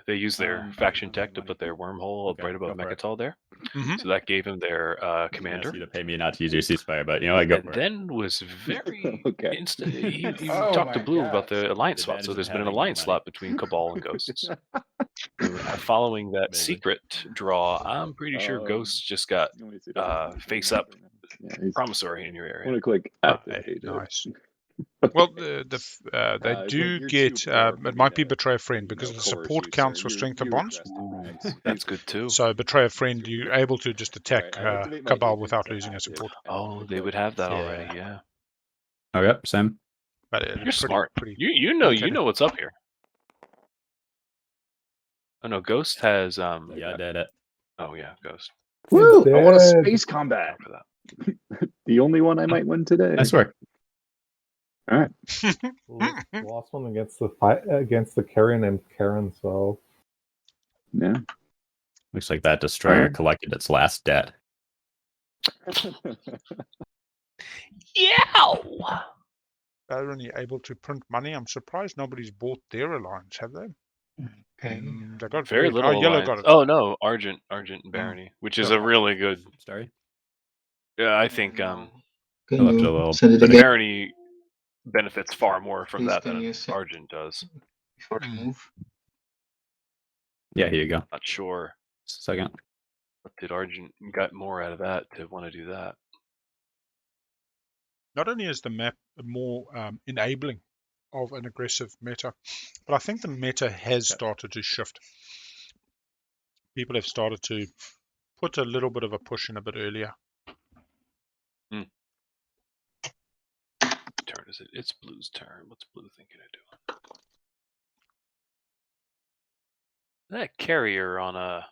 They used their faction tech to put their wormhole Okay, right above go for it. Mechatol there. Mhm. So that gave him their Ask commander. you to pay me not to use your ceasefire, but you know I go And for it. then was very Okay. instant. He Oh talked to my Blue God. about the alliance The swap. advantage So of there's been an having alliance money. swap between Cabal and Ghosts. Following that Amazing. secret draw, I'm pretty sure Ghosts just got You want me to see that? face up Yeah, he's- promissory in your I area. want to click active page. Nice. Well, they it's do like you're get. too poor for It me might be to, betray a friend because the coerce support you, counts sir. for strength of You bonds. requested, right? That's good too. So betray a friend, you're able to just attack Alright, I activate my Cabal agents without to losing a active, support. and then Oh, click they the would have that Yeah. already. Yeah, Okay, same. But you're pretty, smart. Pretty. You know Okay. what's up here. Oh no, Ghost has Yeah, I did it. Oh yeah, Ghost. Woo! I want a Dead. space combat. After that. The only one I might win today. Nice work. Lost one against the carrier named Karen, so Yeah. Looks like that destroyer Alright. collected its last debt. Yeah. Barony able to print money. I'm surprised nobody's bought their alliance, have they? Okay. They got Very red. little. Yellow alliance. got it. Oh no, Argent and Barony, which is Oh. a really good. Stary. Yeah, I think Can I left it a you little send it bit. again Barony benefits far more from Please, that can than you send- Argent does. before the move? Yeah, here you go. Not sure. Just a second. But did Argent got more out of that to want to do that? Not only is the map more enabling of an aggressive meta, but I think the meta has started to shift. People have started to put a little bit of a push in a bit earlier. Turn is it? It's Blue's turn. What's Blue thinking of doing? That carrier on a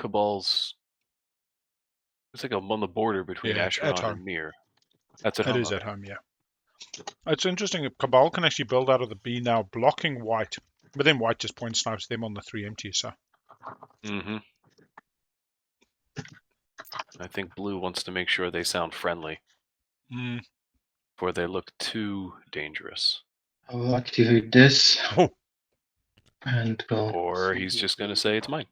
Cabal's. It's like on the border between Yeah, it's at Asheron home. and Mir. That's at It home. is at home, yeah. It's interesting that Cabal can actually build out of the B now, blocking white, but then white just point snipes them on the 3 empty, so. Mm-hmm. I think Blue wants to make sure they sound friendly before they look too dangerous. I will activate this. Oh. And we'll Or he's just going to say it's mine.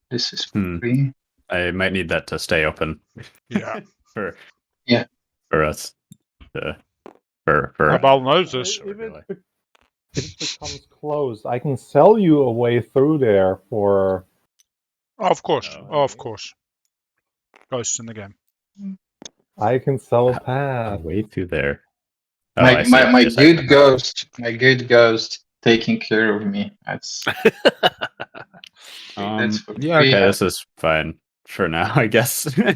This is Hmm. free. I might need that to stay open. Yeah. for Yeah. us. For Cabal knows this. If it becomes closed, I can sell you a way through there for. Of course, Oh, of course. Ghosts in the game. I can sell a path. way through there. Oh, I see. My Just good ghost taking care of me. That's that's for yeah, free. okay, this is fine for now, I guess. A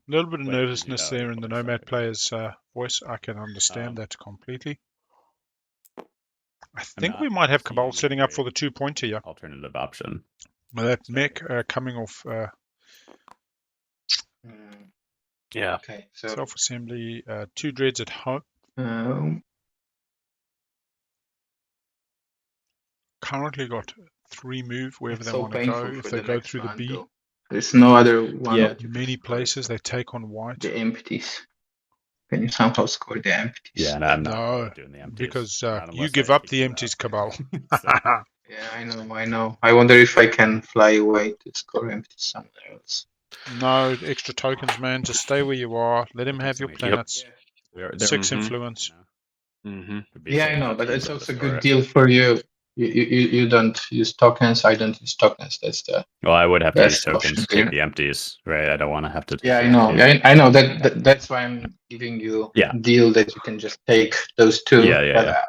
little bit of Wait, nervousness yeah, there in the sorry. Nomad player's voice. I can understand that completely. I think we might have Cabal setting up for the 2-pointer here. Alternative option. That mech coming off Yeah. Okay. So self-assembly, 2 dreads at home. Currently got 3 move wherever it's they so want to go. painful If for they the go next through the round, B, though. There's no other one. Yeah. many places they take on white. The empties. Can you somehow score the empties? Yeah, and I'm not No, doing the empties. because Not you unless give I up kick the you empties, out. Cabal. So, Yeah, I know. I wonder if I can fly away to score empties somewhere else. No extra tokens, man. Just stay where you are. Let him have your Yep. planets. they're 6 Mhm. influence. Mm-hmm. Would be Yeah, I safe know, to but use it's it also a before good it. deal for you. You don't use tokens. I don't use tokens. That's the Well, I would have to use best option tokens to here. take the empties, right? I don't want to have to. Yeah, I know. Yeah, I know that's why I'm giving you Yeah. a deal that you can just take those 2. Yeah. But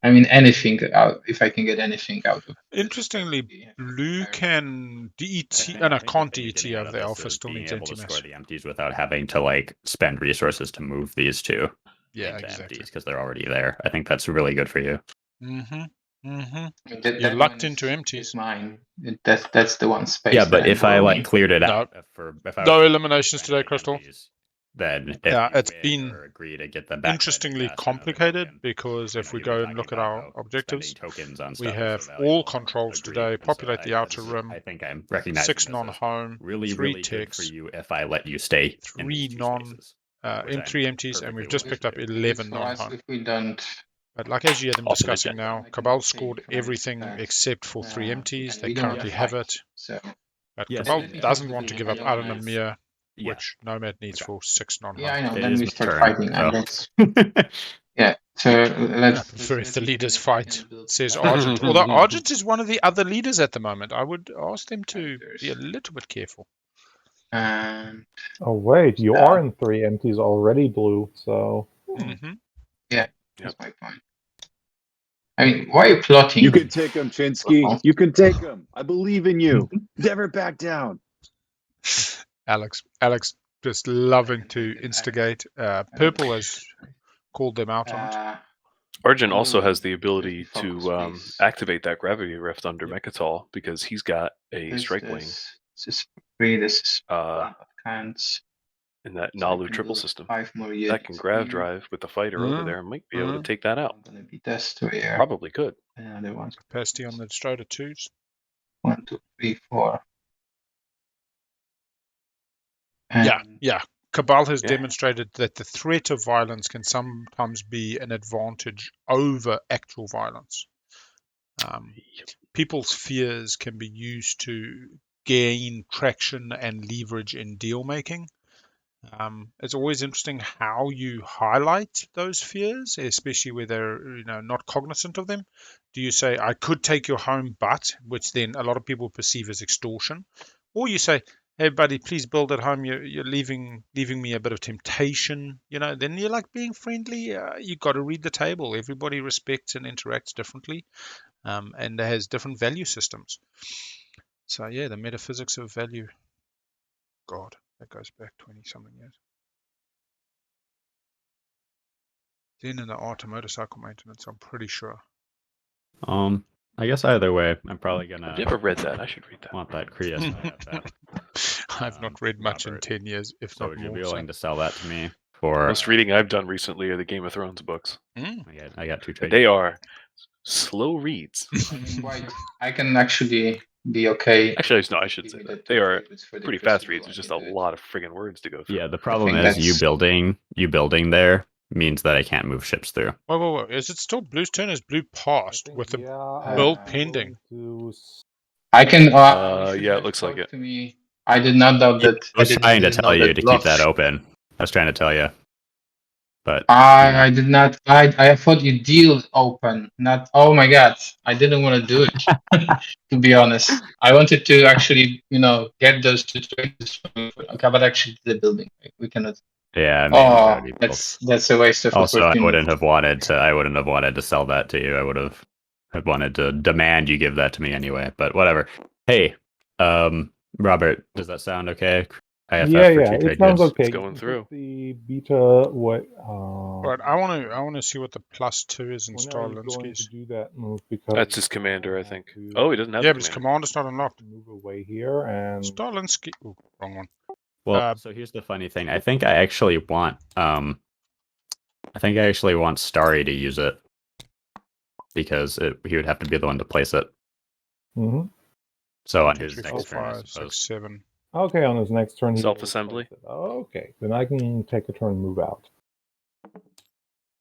I mean, anything out if I can get anything out of it. Interestingly, Blue can DET. I No, think can't the thing you're DET getting out out of the this alpha. is Still being needs able to empty score mass. the empties without having to like spend resources to move these 2 Yeah, into exactly. empties because they're already there. I think that's really good for you. You're locked into empties. It's mine. That's the one space. Yeah, but that if I'm I borrowing. like cleared it No. out if I No was eliminations trying to today, take Crystal. empties, then if Yeah, you it's win been or agree to get them back, interestingly complicated because if we go and look at our objectives, tokens on we stuff have is so all valuable. controls Agreed. today. And so Populate the outer that's- rim. I think I'm recognizing 6 this as non-home. really, 3 really good for ticks. you if I let you stay in 3 these 2 non spaces. M3 empties, and we've just picked up 11 For us, non-home. if we don't. But like as you hear them Also, discussing now, Cabal scored everything except for 3 empties. They currently have it. So But Yes, Cabal yeah. doesn't want to give up Aran and Mir, Yeah. which Nomad needs for 6 non-home. yeah, I know. It Then is we my start turn, fighting, so. and that's yeah. So let's. I prefer if the leaders fight, says Argent. Argent. Although Argent is one of the other leaders at the moment. I would ask them to be a little bit careful. And Oh wait, you are in 3 empties already, Blue. So that's my point. I mean, why are you plotting? You can take him, Chinski. You can take him. I believe in you. Never back down. Alex just loving to instigate. Purple has called them out on it. Argent also has the ability to activate that gravity rift under Mechatol because he's got a strike wing. This is free. This is cans. In that So I Naalu can triple build system. 5 more That units can grav here. drive with the fighter over there and might be able to take that out. I'm gonna be destroyer. Probably could. Another one. Capacity on the Destroyer 2s. 1, 2, 3, 4. And Yeah. Cabal has demonstrated that the threat of violence can sometimes be an advantage over actual violence. People's fears can be used to gain traction and leverage in deal making. It's always interesting how you highlight those fears, especially where they're not cognizant of them. Do you say, I could take your home, but, which then a lot of people perceive as extortion, or you say, hey buddy, please build at home, you're leaving me a bit of temptation, then you're like being friendly. You got to read the table. Everybody respects and interacts differently, and has different value systems. So yeah, the metaphysics of value, God, that goes back 20 something years. Then in the art of motorcycle maintenance, I'm pretty sure. I guess either way, I'm probably gonna. I've never read that. I should read that. Want that Kriya I've not read much Robert. in 10 years, if So not would you more. be willing So. to sell that to me for? Most reading I've done recently are the Game of Thrones books. I got 2 trade. They are slow reads. I can actually be okay. Actually, no, I should say that. They are pretty fast reads. There's just a lot of friggin' words to go through. Yeah, the problem think is you that's- building there means that I can't move ships through. Whoa. Is it still Blue's turn? Is Blue passed with the build pending? I can. Yeah, it looks like it. To me, I did not know Yeah, that. I was trying to didn't tell know you that to block. keep that open. I was trying to tell you, but I did not. I thought you deal open. Not. Oh my god! I didn't want to do it. To be honest, I wanted to actually, get those 2 trains. Okay, but actually, the building. We cannot. yeah. Oh, that's a waste of Also, I opportunity. wouldn't have wanted to sell that to you. I would have wanted to demand you give that to me anyway. But whatever. Hey, Robert, does that sound okay? IFF Yeah, for yeah, 2 it trade sounds goods. okay. It's You going can through. put the beta. What? Right, I want to see what the +2 is in When are you going to Starlinski's. do that move? Because That's his commander, I want think. to Oh, he doesn't have Yeah, the but his commander. commander's not unlocked. move away here and Starlinski. Oh, wrong one. Well, so here's the funny thing. I think I actually want Stary to use it because he would have to be the one to place it. Mhm. So on 2, his 3, 4, next turn, I 5, 6, suppose. 7. Okay, on his next turn, he will Self-assembly? place it. Okay, then I can take a turn and move out.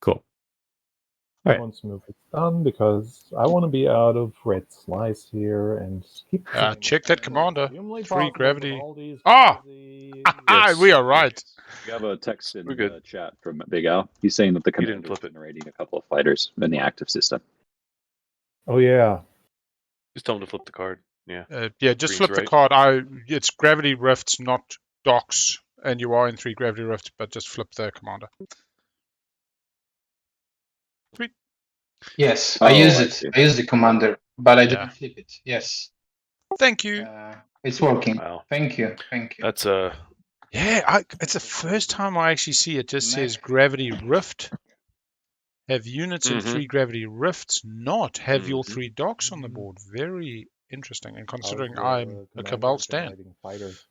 Cool. All right. Once move is done, because I want to be out of red slice here and keep. Check that commander. Humanly 3 possible, gravity. but all these Ah! crazy- Yes. We are right. We have a text in We're good. the chat from Big Al. He's saying that the He didn't commander is flip it. generating a couple of fighters in the active system. Oh yeah. Just tell him to flip the card. Yeah. Yeah, just Green's flip the right. card. It's gravity rifts, not docks, and you are in 3 gravity rifts, but just flip the commander. Sweet. Yes, Oh, I use I it. see. I use the commander, but I Yeah. didn't flip it. Yes, Thank you. it's working. Wow. Thank you. That's Yeah, it's the first time I actually see it. Just says gravity rift. Have units in Mhm. 3 gravity rifts, not have your Mhm. 3 docks on the board. Very interesting. And considering How's I'm the a commander Cabal stan. generating fighters?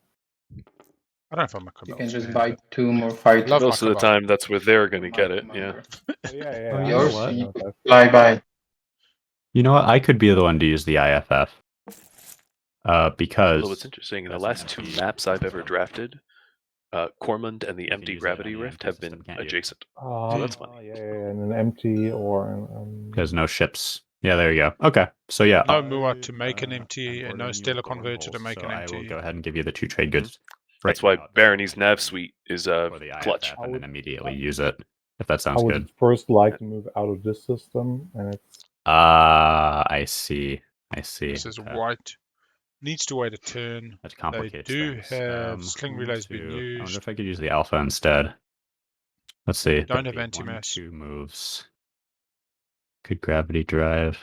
I don't know if I'm a You Cabal can just stan. buy 2 more fighters. Love my most of the Cabal. time that's where they're going to My get it. Yeah. commander. Oh, yeah. Oh, I you know know Yours, what? I know that. fly by. You know what? I could be the one to use the IFF. Because Although what's interesting, in the that's last an 2 empty maps I've ever system. drafted, Cormond and the You can empty use that on gravity the rift empty have system, been can't you? adjacent. So that's funny. Yeah, and an empty or Because no ships. Yeah, there you go. Okay, so yeah. No Mua to make an empty, I'm and no ordering you Stellar a golden Converter to pulse, make so an I will empty. go ahead and give you the 2 trade goods. That's right why now, Barony's nav suite is for the clutch. IFF, and then immediately use it. If that I sounds would good. first like to move out of this system, and it's I see. This is Okay. white. Needs to wait a turn. That They complicates do things. have sling relays being I wonder used. if I could use the alpha instead. Let's see. Don't that'd have be anti-mass. 1, 2 moves. Could gravity drive?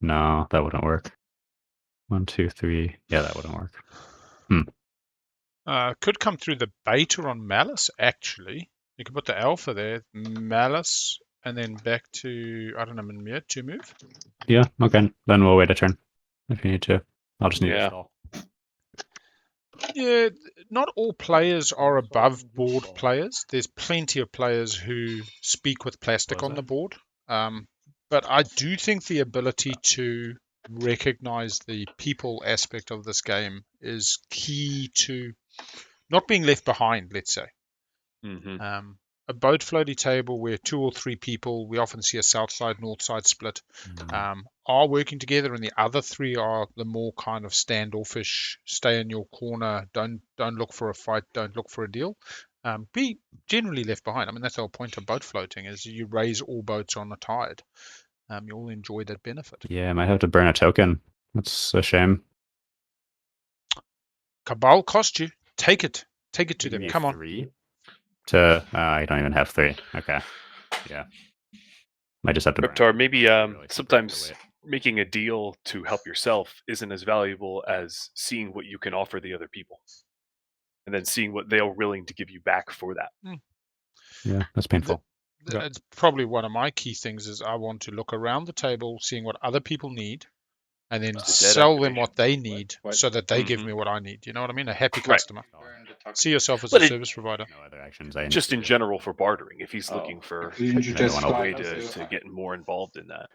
No, that wouldn't work. 1, 2, 3. Yeah, that wouldn't work. Could come through the beta on Malice, actually. You could put the alpha there, Malice, and then back to, I don't know, Minmir, 2 move. Yeah, okay. Then we'll wait a turn if you need to. I'll just need to Yeah. stall. Yeah, not all players are above board players. There's plenty of players who speak with plastic Was on the it? board. But I do think the ability to recognize the people aspect of this game is key to not being left behind, let's say. Mm-hmm. a boat floaty table where 2 or 3 people, we often see a south side, north side split, are working together, and the other 3 are the more kind of standoffish, stay in your corner, don't look for a fight, don't look for a deal. Be generally left behind. I mean, that's the whole point of boat floating, is you raise all boats on the tide. You all enjoy that benefit. Yeah, I might have to burn a token. That's a shame. Cabal cost you. Take it to Give them. me Come on. 3 to I don't even have 3. Okay. Yeah. Might just have to burn Reptar, it. maybe Really super sometimes overweight. making a deal to help yourself isn't as valuable as seeing what you can offer the other people, and then seeing what they're willing to give you back for that. Yeah, that's painful. It's probably one of my key things is I want to look around the table, seeing what other people need, and then It's a dead sell them activation. what they need What? so that they give Mhm. me what I need. You know what I mean? A happy Right. customer. Burn the token. See yourself as But a it- service provider. No other actions I Just in initiated. general for bartering, if he's Oh, looking for Didn't you I just don't wanna a way fly to get more involved in that.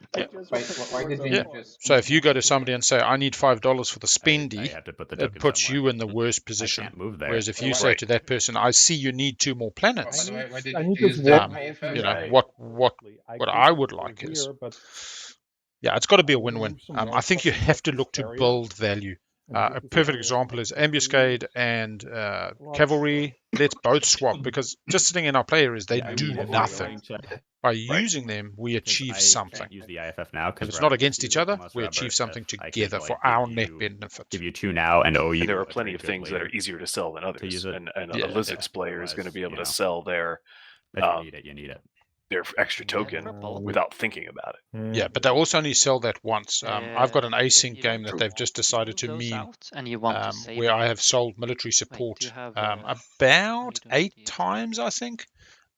Why didn't Yeah. you just? So if you go to somebody and say, I need $5 for the I spendy, have to put the it token puts somewhere. you in the worst I position. can't move there. Whereas if you Right. say to that person, I see you need 2 more By planets, the way, why did I you need use this the walk. IFF? you know, Right. what I would like over is, here, but yeah, it's got to be a I will win-win. move some I more think you stuff in have to this look to area. build value. And A this is perfect area example is I can Ambuscade use. and Lots Cavalry. Let's both swap, because just sitting in our player areas, they Yeah, I do would have to nothing. check. By using them, we 'Cause achieve I something. can't use the IFF now If because it's not against each other, we achieve something I could, together like, for give our net you- benefit. Give you 2 now and owe you. And there are a plenty pretty of good things that are later easier to sell than others. use it. And Yeah, a Lizard's yeah. player is going to be able Otherwise, to you sell their If you um, need it, you need it. their extra token Purple. without thinking about it. Yeah, but they also only sell that once. I've got an If async you game want that to they've just decided to move those meme, out and you want to save where it. I have sold military Wait, do support you have, about don't 8 see it. times, I think,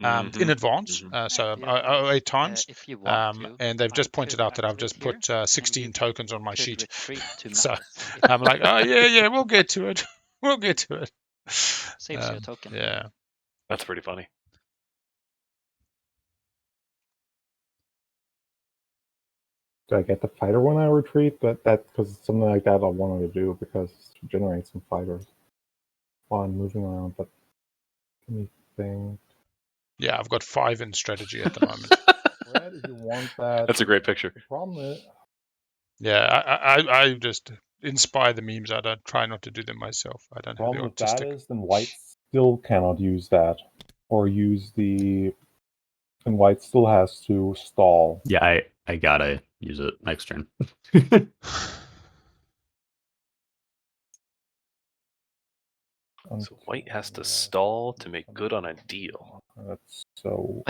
in Mhm. advance. Mhm. So Do you have 8 times. if you want to, And they've I just pointed could out that I've activate just here, put and 16 you tokens on my could sheet. retreat to So Malice. I'm like, oh yeah, we'll get to it. We'll get to it. Saves you a token. Yeah. That's pretty funny. Do I get the fighter when I retreat? That because something like that I wanted to do because to generate some fighters while I'm moving around. But let me think. Yeah, I've got 5 in strategy at the moment. Red, if you want that. That's a great picture. The problem is, Yeah, I just inspire the memes. I don't try not to do them myself. I don't have the problem with that artistic. is then white still cannot use that or use the. And white still has to stall. Yeah, I gotta use it next turn. So white has to stall to make good on a deal. That's so.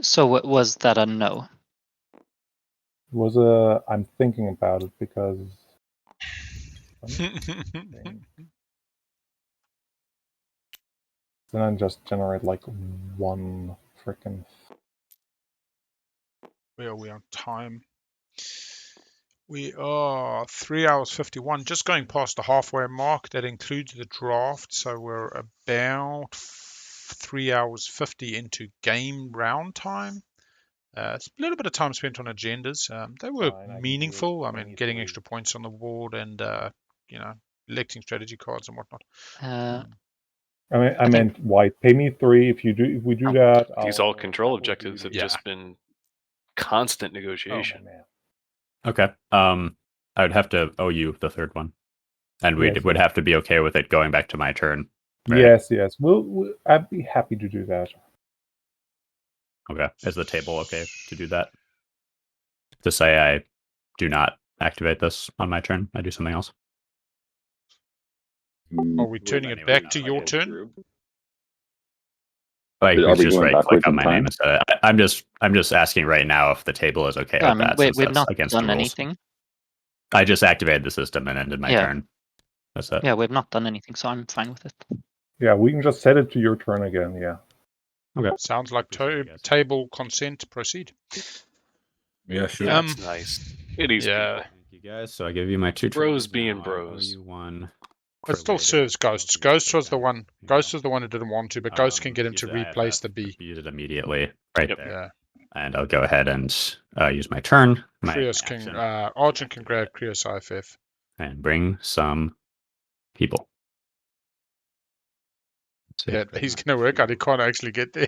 So was that a no? It was a. I'm thinking about it because. Then I just generate like one freaking. Where are we on time? We are 3 hours 51, just going past the halfway mark. That includes the draft, so we're about 3 hours 50 into game round time. It's a little bit of time spent on agendas. They were Fine, I can do it meaningful. I mean, getting 23. extra points on the board and electing strategy cards and whatnot. I meant white. Pay me 3 if you do. If we do that, These I'll- all control that would be objectives have the- Yeah. just been constant Oh, negotiation. man. Okay. I would have to owe you the 3rd one, and we Yes, would yes. have to be okay with it going back to my turn. Right? Yes. I'd be happy to do that. Okay. Is the table okay to do that? To say I do not activate this on my turn, I do something else. Are we turning it back to your turn? Like, Are we just going right click backwards on in my time? name instead. I'm just asking right now if the table is okay Yeah, I with mean, that. Since we've that's not against done the rules. anything. I just activated the system and ended my Yeah. turn. That's it. Yeah, we've not done anything, so I'm fine with it. Yeah, we can just set it to your turn again. Yeah. Okay. Sounds like Appreciate it, guys. table consent. Proceed. Yeah, sure. That's nice. It is Yeah. people. Thank you guys. So I give you my 2 Bros tokens being now. I owe bros. you 1. It still serves Ghosts. Ghost was the one. Ghost was the one who didn't want to, but Ghost can get him to replace the B. Use it immediately right Yep. there. Yeah. And I'll go ahead and use my turn. My Krios can. action, Argent can grab Krios IFF. and bring some people. Yeah, he's going to work out. He can't actually get there.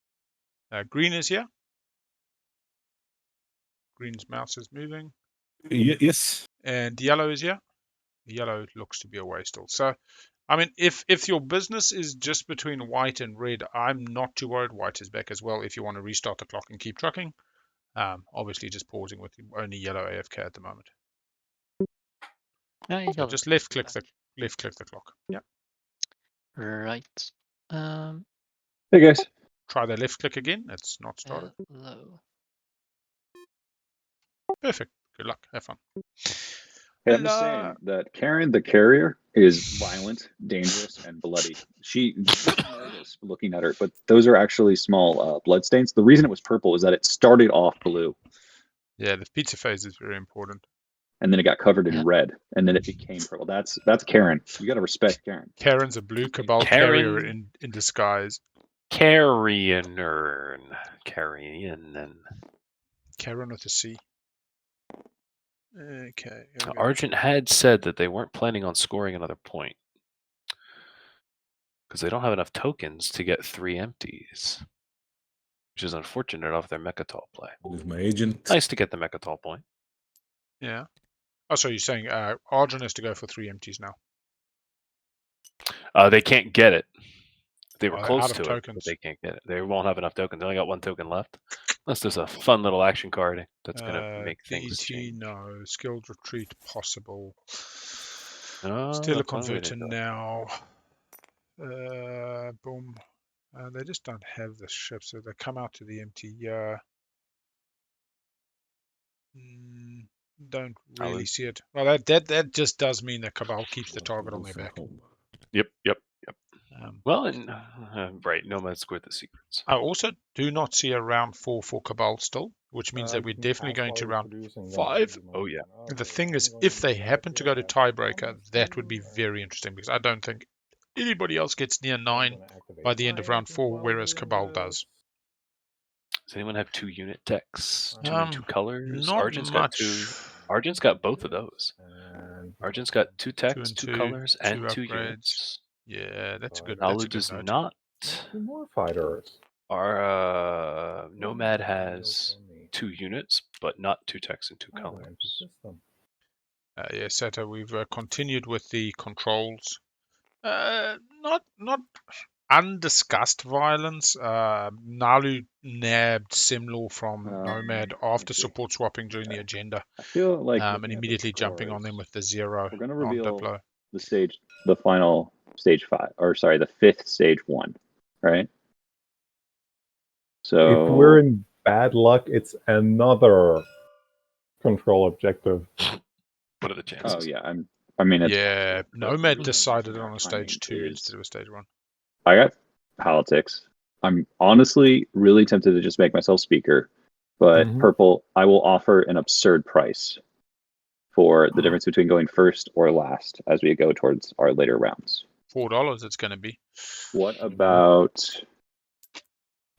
Green is here. Green's mouse is moving. Yes. And yellow is here. Yellow looks to be away still. So, I mean, if your business is just between white and red, I'm not too worried. White is back as well if you want to restart the clock and keep trucking. Obviously, just pausing with only yellow AFK at the moment. So just left click the clock. Yep. Right. Hey guys. Try the left click again. It's not started. Hello. Perfect. Good luck. Have fun. Hey, I'm just saying that Karen the carrier is violent, dangerous, and bloody. She noticed looking at her, but those are actually small blood stains. The reason it was purple is that it started off blue. Yeah, the pizza phase is very important. And then it got covered in red, and then it became purple. That's Karen. You got to respect Karen. Karen's a blue Cabal carrier in disguise. Carrion. Karen with a C. Okay. Argent had said that they weren't planning on scoring another point because they don't have enough tokens to get 3 empties, which is unfortunate off their Mechatol play. With my agent. Nice to get the Mechatol point. Yeah. Oh, so you're saying Argent has to go for 3 empties now? They can't get it. They were close out of to tokens. it, but they can't get it. They won't have enough tokens. They only got 1 token left. Unless there's a fun little action card that's going to make things change. No. Skilled retreat possible. Oh, Still a that's one way to converter do it. now. Boom. They just don't have the ship, so they come out to the empty. Don't really see it. Well, that just does mean that Cabal keeps the target on their back. Yep. Well, and right, Nomad scored the secrets. I also do not see a round 4 for Cabal still, which means that we're definitely going to round 5. Oh yeah. The thing is, if they happen to go to tiebreaker, that would be very interesting because I don't think anybody else gets near 9 by the end of round 4, whereas Cabal does. Does anyone have 2 unit decks? 2 and 2 colors? Not Argent's much. got 2. Argent's got both of those. Argent's got 2 techs, 2 colors, and 2 units. Yeah, that's good. Naalu does not. More fighters. Our Nomad has 2 units, but not 2 techs and 2 colors. Yeah, Sato, we've continued with the controls. Not undiscussed violence. Naalu nabbed Simlaw from Nomad after support swapping during the agenda. I feel like and immediately jumping on them with the 0. We're going to on reveal Diplo. the final stage 5, or sorry, the 5th stage 1, right? So if we're in bad luck, it's another control objective. What are the chances? Oh yeah, I mean, it's Yeah, Nomad decided on a timing stage 2 instead of a stage 1. I got politics. I'm honestly really tempted to just make myself speaker, but purple, I will offer an absurd price for the difference between going first or last as we go towards our later rounds. $4 it's going to be. What about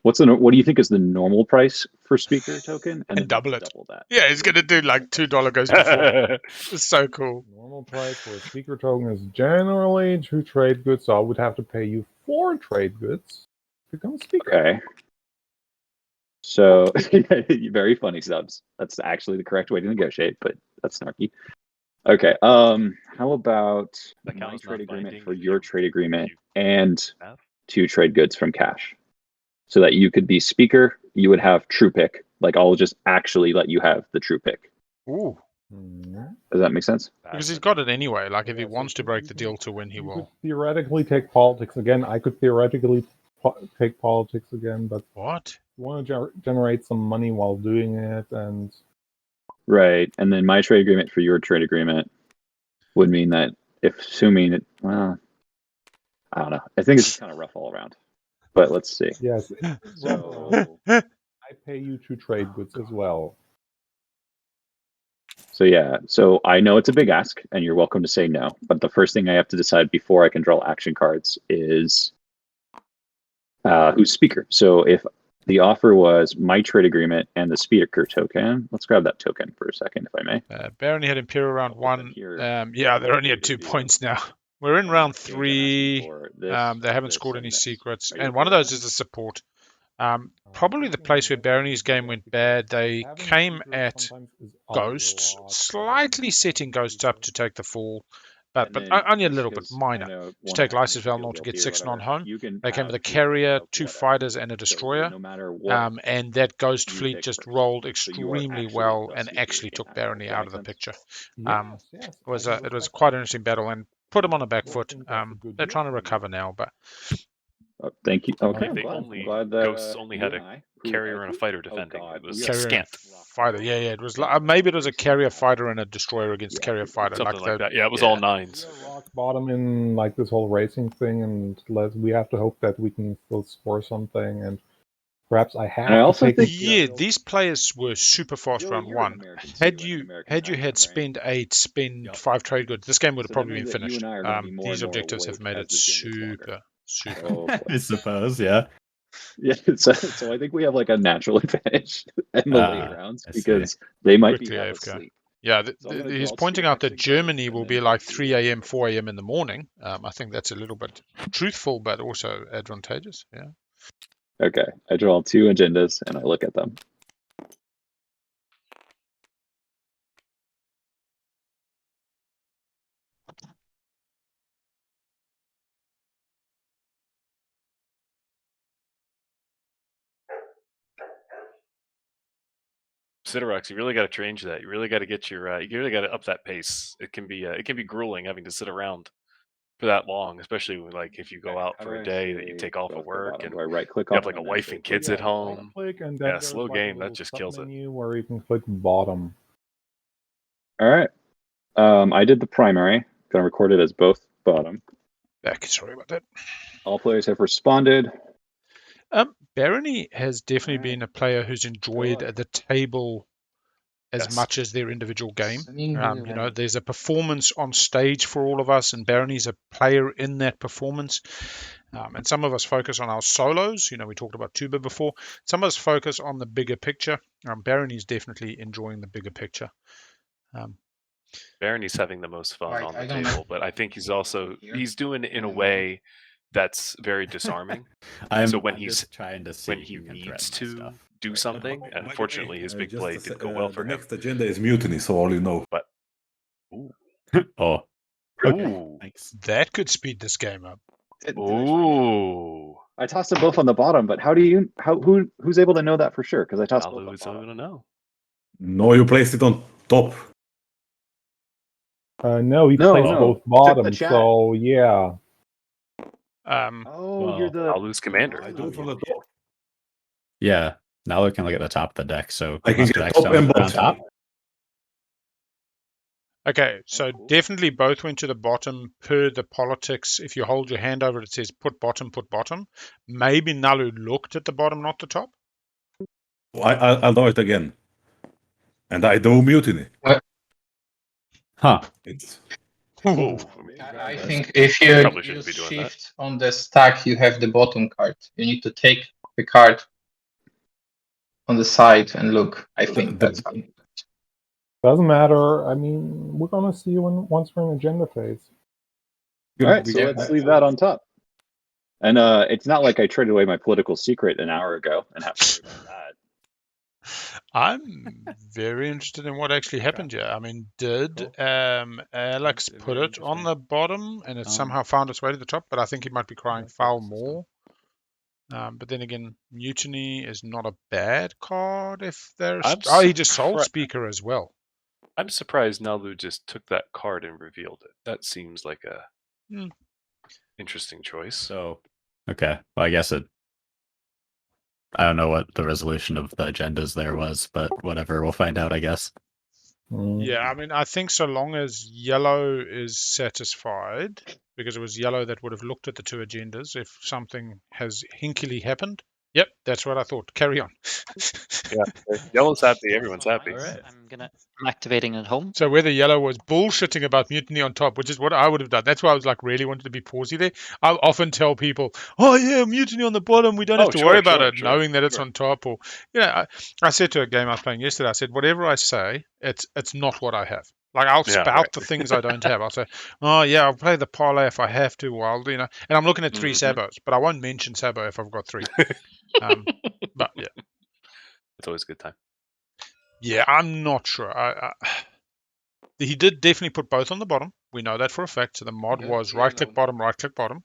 what do you think is the normal price for speaker token? And double it. Double that. Yeah, he's going to do like $2 goes before. It's so cool. Normal price for a speaker token is generally 2 trade goods, so I would have to pay you 4 trade goods to become a speaker. Okay. So, very funny, Subs. That's actually the correct way to negotiate, but that's snarky. Okay. How about my trade agreement for your trade agreement and 2 trade goods from cash, so that you could be speaker. You would have true pick. Like I'll just actually let you have the true pick. Ooh. Does that make sense? Because he's got it anyway. Like if he wants to break the deal to win, he You will. could theoretically take politics again. I could theoretically take politics again, but what? You want to generate some money while doing it, and right. And then my trade agreement for your trade agreement would mean that if assuming it, well, I don't know. I think it's kind of rough all around. But let's see. Yes. So I pay you 2 trade goods as well. So yeah, so I know it's a big ask, and you're welcome to say no. But the first thing I have to decide before I can draw action cards is who's speaker. So if the offer was my trade agreement and the speaker token, let's grab that token for a second, if I may. Barony had Imperial round 1. Yeah, they're only at 2 points now. We're in round 3. They haven't scored any secrets, and one of those is a support. probably the place where Barony's game went bad. They came at ghosts, slightly setting ghosts up to take the fall, but only a little bit minor. To take Lysis not to get 6 non-home. They came with a carrier, 2 fighters, and a destroyer. And that ghost fleet just rolled extremely well and actually took Barony out of the picture. It was quite an interesting battle and put them on the back foot. They're trying to recover now, but thank you. Okay, Ghosts only had a carrier and a fighter defending. It was carrier scant. Fighter, yeah. It was maybe it was a carrier fighter and a destroyer against carrier fighter, Something like that. Yeah, it was all 9s. Rock bottom in like this whole racing thing, and we have to hope that we can still score something. And perhaps I have. And I also think these players were super fast round 1. Had you had spend 8, spend 5 trade goods, this game would have probably been finished. These objectives have made it super. I suppose, yeah. Yeah, so I think we have like a natural advantage in the late rounds because they might be asleep. Yeah, he's pointing out that Germany will be like 3 a.m., 4 a.m. in the morning. I think that's a little bit truthful, but also advantageous. Yeah. Okay, I draw 2 agendas and I look at them. Siderox, you really got to change that. You really got to get your. You really got to up that pace. It can be grueling having to sit around for that long, especially like if you go out for a day that you take off of work and right-click you have like a wife and kids at home. Yeah, slow game that just kills it. Where you can click bottom. All right, I did the primary. Gonna record it as both bottom. Sorry about that. All players have responded. Barony has definitely been a player who's enjoyed the table as much as their individual game. There's a performance on stage for all of us, and Barony's a player in that performance. And some of us focus on our solos. We talked about Tuba before. Some of us focus on the bigger picture. Barony's definitely enjoying the bigger picture. Barony's having the most fun on the table, but I think he's doing it in a way that's very disarming. So when he needs to do something, and unfortunately his big play didn't go well for him. The next agenda is mutiny, so all you know. But that could speed this game up. Ooh. I tossed them both on the bottom, but who's able to know that for sure? Because I tossed both on the bottom. Going to know. No, you placed it on top. No, he placed both bottom. So yeah. You're the Naalu's commander. I do it from the top. Yeah, Naalu can look at the top of the deck, so I can get top and bottom. Top. Okay, so definitely both went to the bottom per the politics. If you hold your hand over it, it says put bottom, put bottom. Maybe Naalu looked at the bottom, not the top. I'll do it again. And I do mutiny. Huh. I think if you use shift on the stack, you have the bottom card. You need to take the card on the side and look. I think that's fine. Doesn't matter. I mean, we're gonna see once we're in agenda phase. All right, so let's leave that on top. And it's not like I traded away my political secret an hour ago and have to worry about that. I'm very interested in what actually happened here. I mean, did Alex put it on the bottom and it somehow found its way to the top? But I think he might be crying foul more. But then again, mutiny is not a bad card if there's... he just sold speaker as well. I'm surprised Naalu just took that card and revealed it. That seems like a interesting choice. So, okay. Well, I guess I don't know what the resolution of the agendas there was, but whatever, we'll find out, I guess. Yeah, I mean, I think so long as yellow is satisfied, because it was yellow that would have looked at the 2 agendas, if something has hinkily happened. Yep, that's what I thought. Carry on. Yeah, yellow's happy, everyone's happy. All right. I'm activating at home. So whether yellow was bullshitting about mutiny on top, which is what I would have done. That's why I was like really wanted to be pausey there. I often tell people, oh yeah, mutiny on the bottom. We don't have to worry about it, knowing that it's on top. Or I said to a game I was playing yesterday, I said, whatever I say, it's not what I have. Like I'll spout the things I don't have. I'll say, oh yeah, I'll play the parlay if I have to. And I'm looking at 3 sabos, but I won't mention sabo if I've got 3. But yeah. It's always a good time. Yeah, I'm not sure. He did definitely put both on the bottom. We know that for a fact. So the mod was right-click bottom, right-click bottom.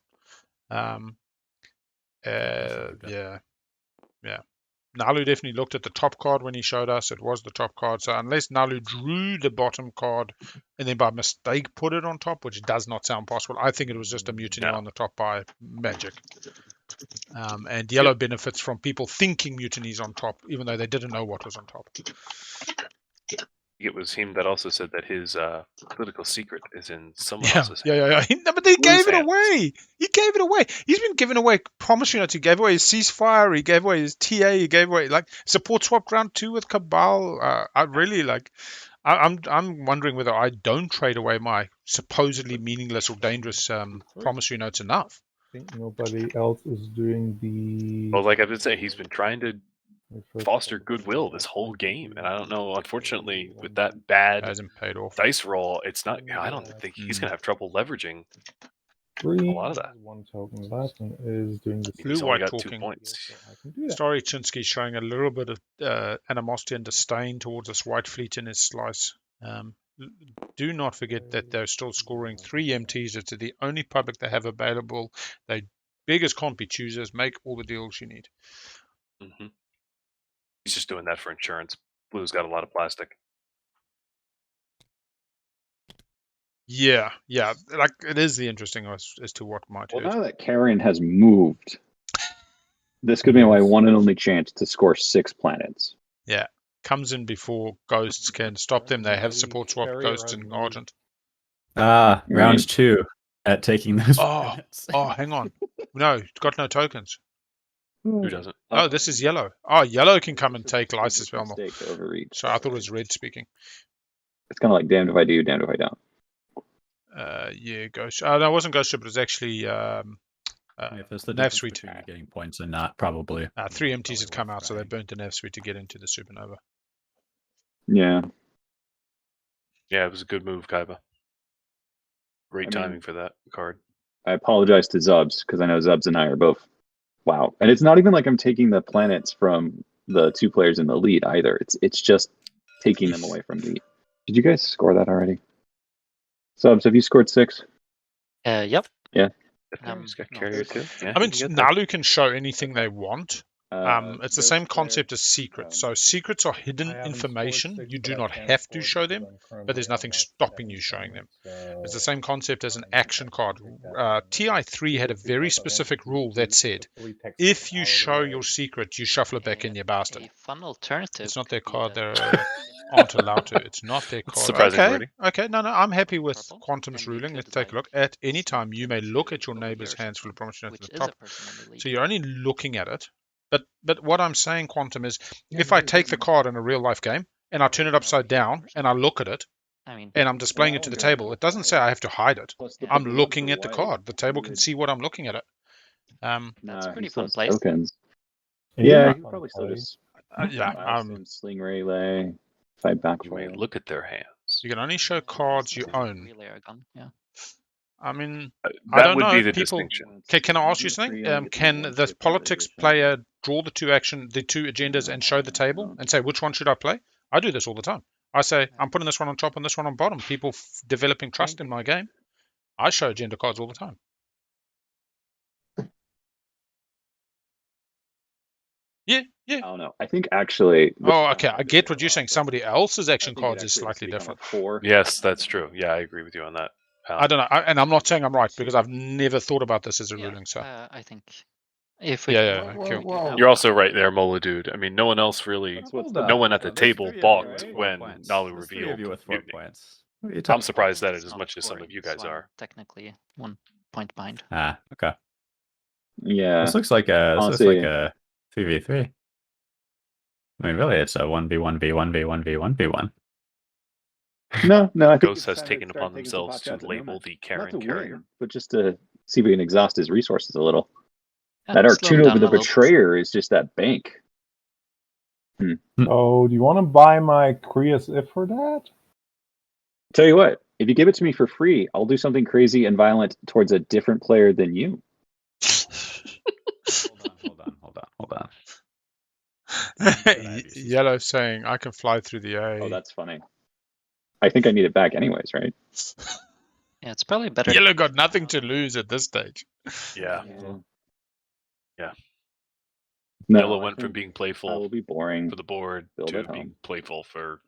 Yeah. Naalu definitely looked at the top card when he showed us. It was the top card. So unless Naalu drew the bottom card and then by mistake put it on top, which does not sound possible, I think it was just a mutiny on the top by magic. And yellow benefits from people thinking mutinies on top, even though they didn't know what was on top. It was him that also said that his political secret is in someone Yeah, else's hand. yeah. No, but they gave it hands. away. He gave it away. He's been giving away promissory notes. He gave away his ceasefire. He gave away his TA. He gave away like support swap round 2 with Cabal. I really like. I'm wondering whether I don't trade away my supposedly meaningless or dangerous promissory notes enough. I think nobody else is doing the. Well, like I've been saying, he's been trying to foster goodwill this whole game, and I don't know. Unfortunately, with that bad Hasn't paid off. dice roll, it's not. I don't think he's gonna have trouble leveraging a lot of that. One token left and is doing the He's Blue-white only got 2 talking. points. I can do that. Stary Chinski showing a little bit of animosity and disdain towards this white fleet in his slice. Do not forget that they're still scoring 3 MTs. It's the only public they have available. They beggars can't be choosers. Make all the deals you need. Mm-hmm. He's just doing that for insurance. Blue's got a lot of plastic. Yeah. Like it is the interesting as to what might Well, hurt. now that Karen has moved, this could be my one and only chance to score 6 planets. Yeah. Comes in before ghosts can stop them. They have support swap ghosts in Argent. Round 2 at taking those. Oh, hang on. No, got no tokens. Who doesn't? Oh, this is yellow. Oh, yellow can come and take Lysis Velma. Mistake to overreach. So I thought it was red speaking. It's kind of like damned if I do, damned if I don't. Yeah, Ghost. No, it wasn't Ghost Ship. It was actually If it's the Nav difference Suite. between you getting points and not, probably. 3 MTs had come out, so they burnt the Nav Suite to get into the Supernova. Yeah. Yeah, it was a good move, Kaiba. Great I mean- timing for that card. I apologize to Zubs because I know Zubs and I are both. Wow. And it's not even like I'm taking the planets from the 2 players in the lead either. It's just taking them away from the. Did you guys score that already? Zubs, have you scored 6? Yep. He's got carrier too. Yeah, I mean, you can get there. Naalu can show anything they want. It's the same concept as secrets. So secrets are hidden information. You do not have to show them, but there's nothing stopping you showing them. It's the same concept as an action card. TI3 had a very specific rule that said, if you show your secret, you shuffle it back in, you bastard. A fun alternative. It's not their to card. the- They aren't allowed to. It's not their card. Surprising okay. already. Okay. No. I'm happy with Purple, Quantum's and you ruling. could, Let's take a look. At any time, you may look at your over neighbor's yours, hands full of promissory notes which at is the a top. person in the lead. So you're only looking at it. But what I'm saying, Quantum, is if I take the card in a real life game and I turn it upside down and I look at it I mean, and I'm displaying it to the table, it doesn't say I have to hide it. I'm looking at the card. The table can see what I'm looking at it. That's pretty he still fun has play. Tokens. Yeah, Yeah, fun he probably play. still just Yeah. sling relay, fight back You may for look at their hands. You can only show cards you It's a own. relay air gun, yeah. I mean, That I don't would know be if the people- distinction. can I ask you something? Can the politics player draw the 2 agendas and show the table and say, which one should I play? I do this all the time. I say, I'm putting this one on top and this one on bottom. People developing trust in my game. I show agenda cards all the time. Yeah. I don't know. I think actually. Oh, okay. I get what you're saying. Somebody else's action cards is slightly different. 4. Yes, that's true. Yeah, I agree with you on that. I don't know. And I'm not saying I'm right because I've never thought about this as a ruling. So I think if we Yeah, we cool. can have- You're also right there, Mola dude. I mean, no one else really. That's what's Hold the- No one at the There's table 3 of you, balked right? when 4 points. Naalu There's 3 of revealed you with 4 mutiny. points. What are you I'm talking surprised at it It's as not much as some of scoring, you guys so I'm are. technically 1 point behind. Okay. Yeah. This looks like a honestly- 3v3. I mean, really, it's a 1v1v1v1v1v1. No. I think Ghost it's has time taken start upon taking themselves some to pots out label Nomad. the Not Karen to carrier. win, but just to see if we can exhaust his resources a little. Yeah, That slow him Artuno, down the a little. betrayer, is just that bank. Oh, do you want to buy my Krias if for that? Tell you what, if you give it to me for free, I'll do something crazy and violent towards a different player than you. Hold on. Yellow saying, I can fly through the A. Oh, that's funny. I think I need it back anyways, right? Yeah, it's probably better. Yellow got nothing to lose at this stage. Yeah. No, Yellow I went from think being I playful will be boring. for the board Build to at being home. playful for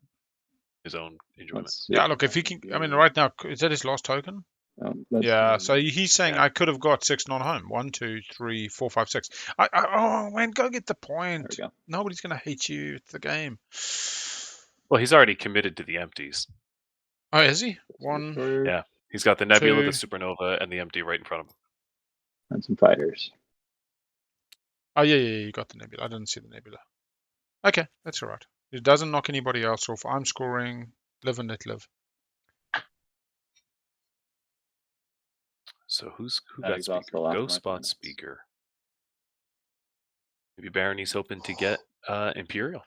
his own enjoyment. Let's see. Yeah, look, if he can, I mean, right now, is that his last token? Yeah, so he's saying Yeah. I could have got 6 non-home. 1, 2, 3, 4, 5, 6. Oh man, go get the point. There we go. Nobody's gonna hate you. It's the game. Well, he's already committed to the empties. Oh, is he? 1. Yeah. He's got the Nebula, the 2. Supernova, and the empty right in front of him. And some fighters. Oh yeah, you got the Nebula. I didn't see the Nebula. Okay, that's all right. It doesn't knock anybody else off. I'm scoring. Live and let live. So who That got exhausts speaker? the last of Ghost my spot planets. speaker. Maybe Barony's hoping to get Imperial.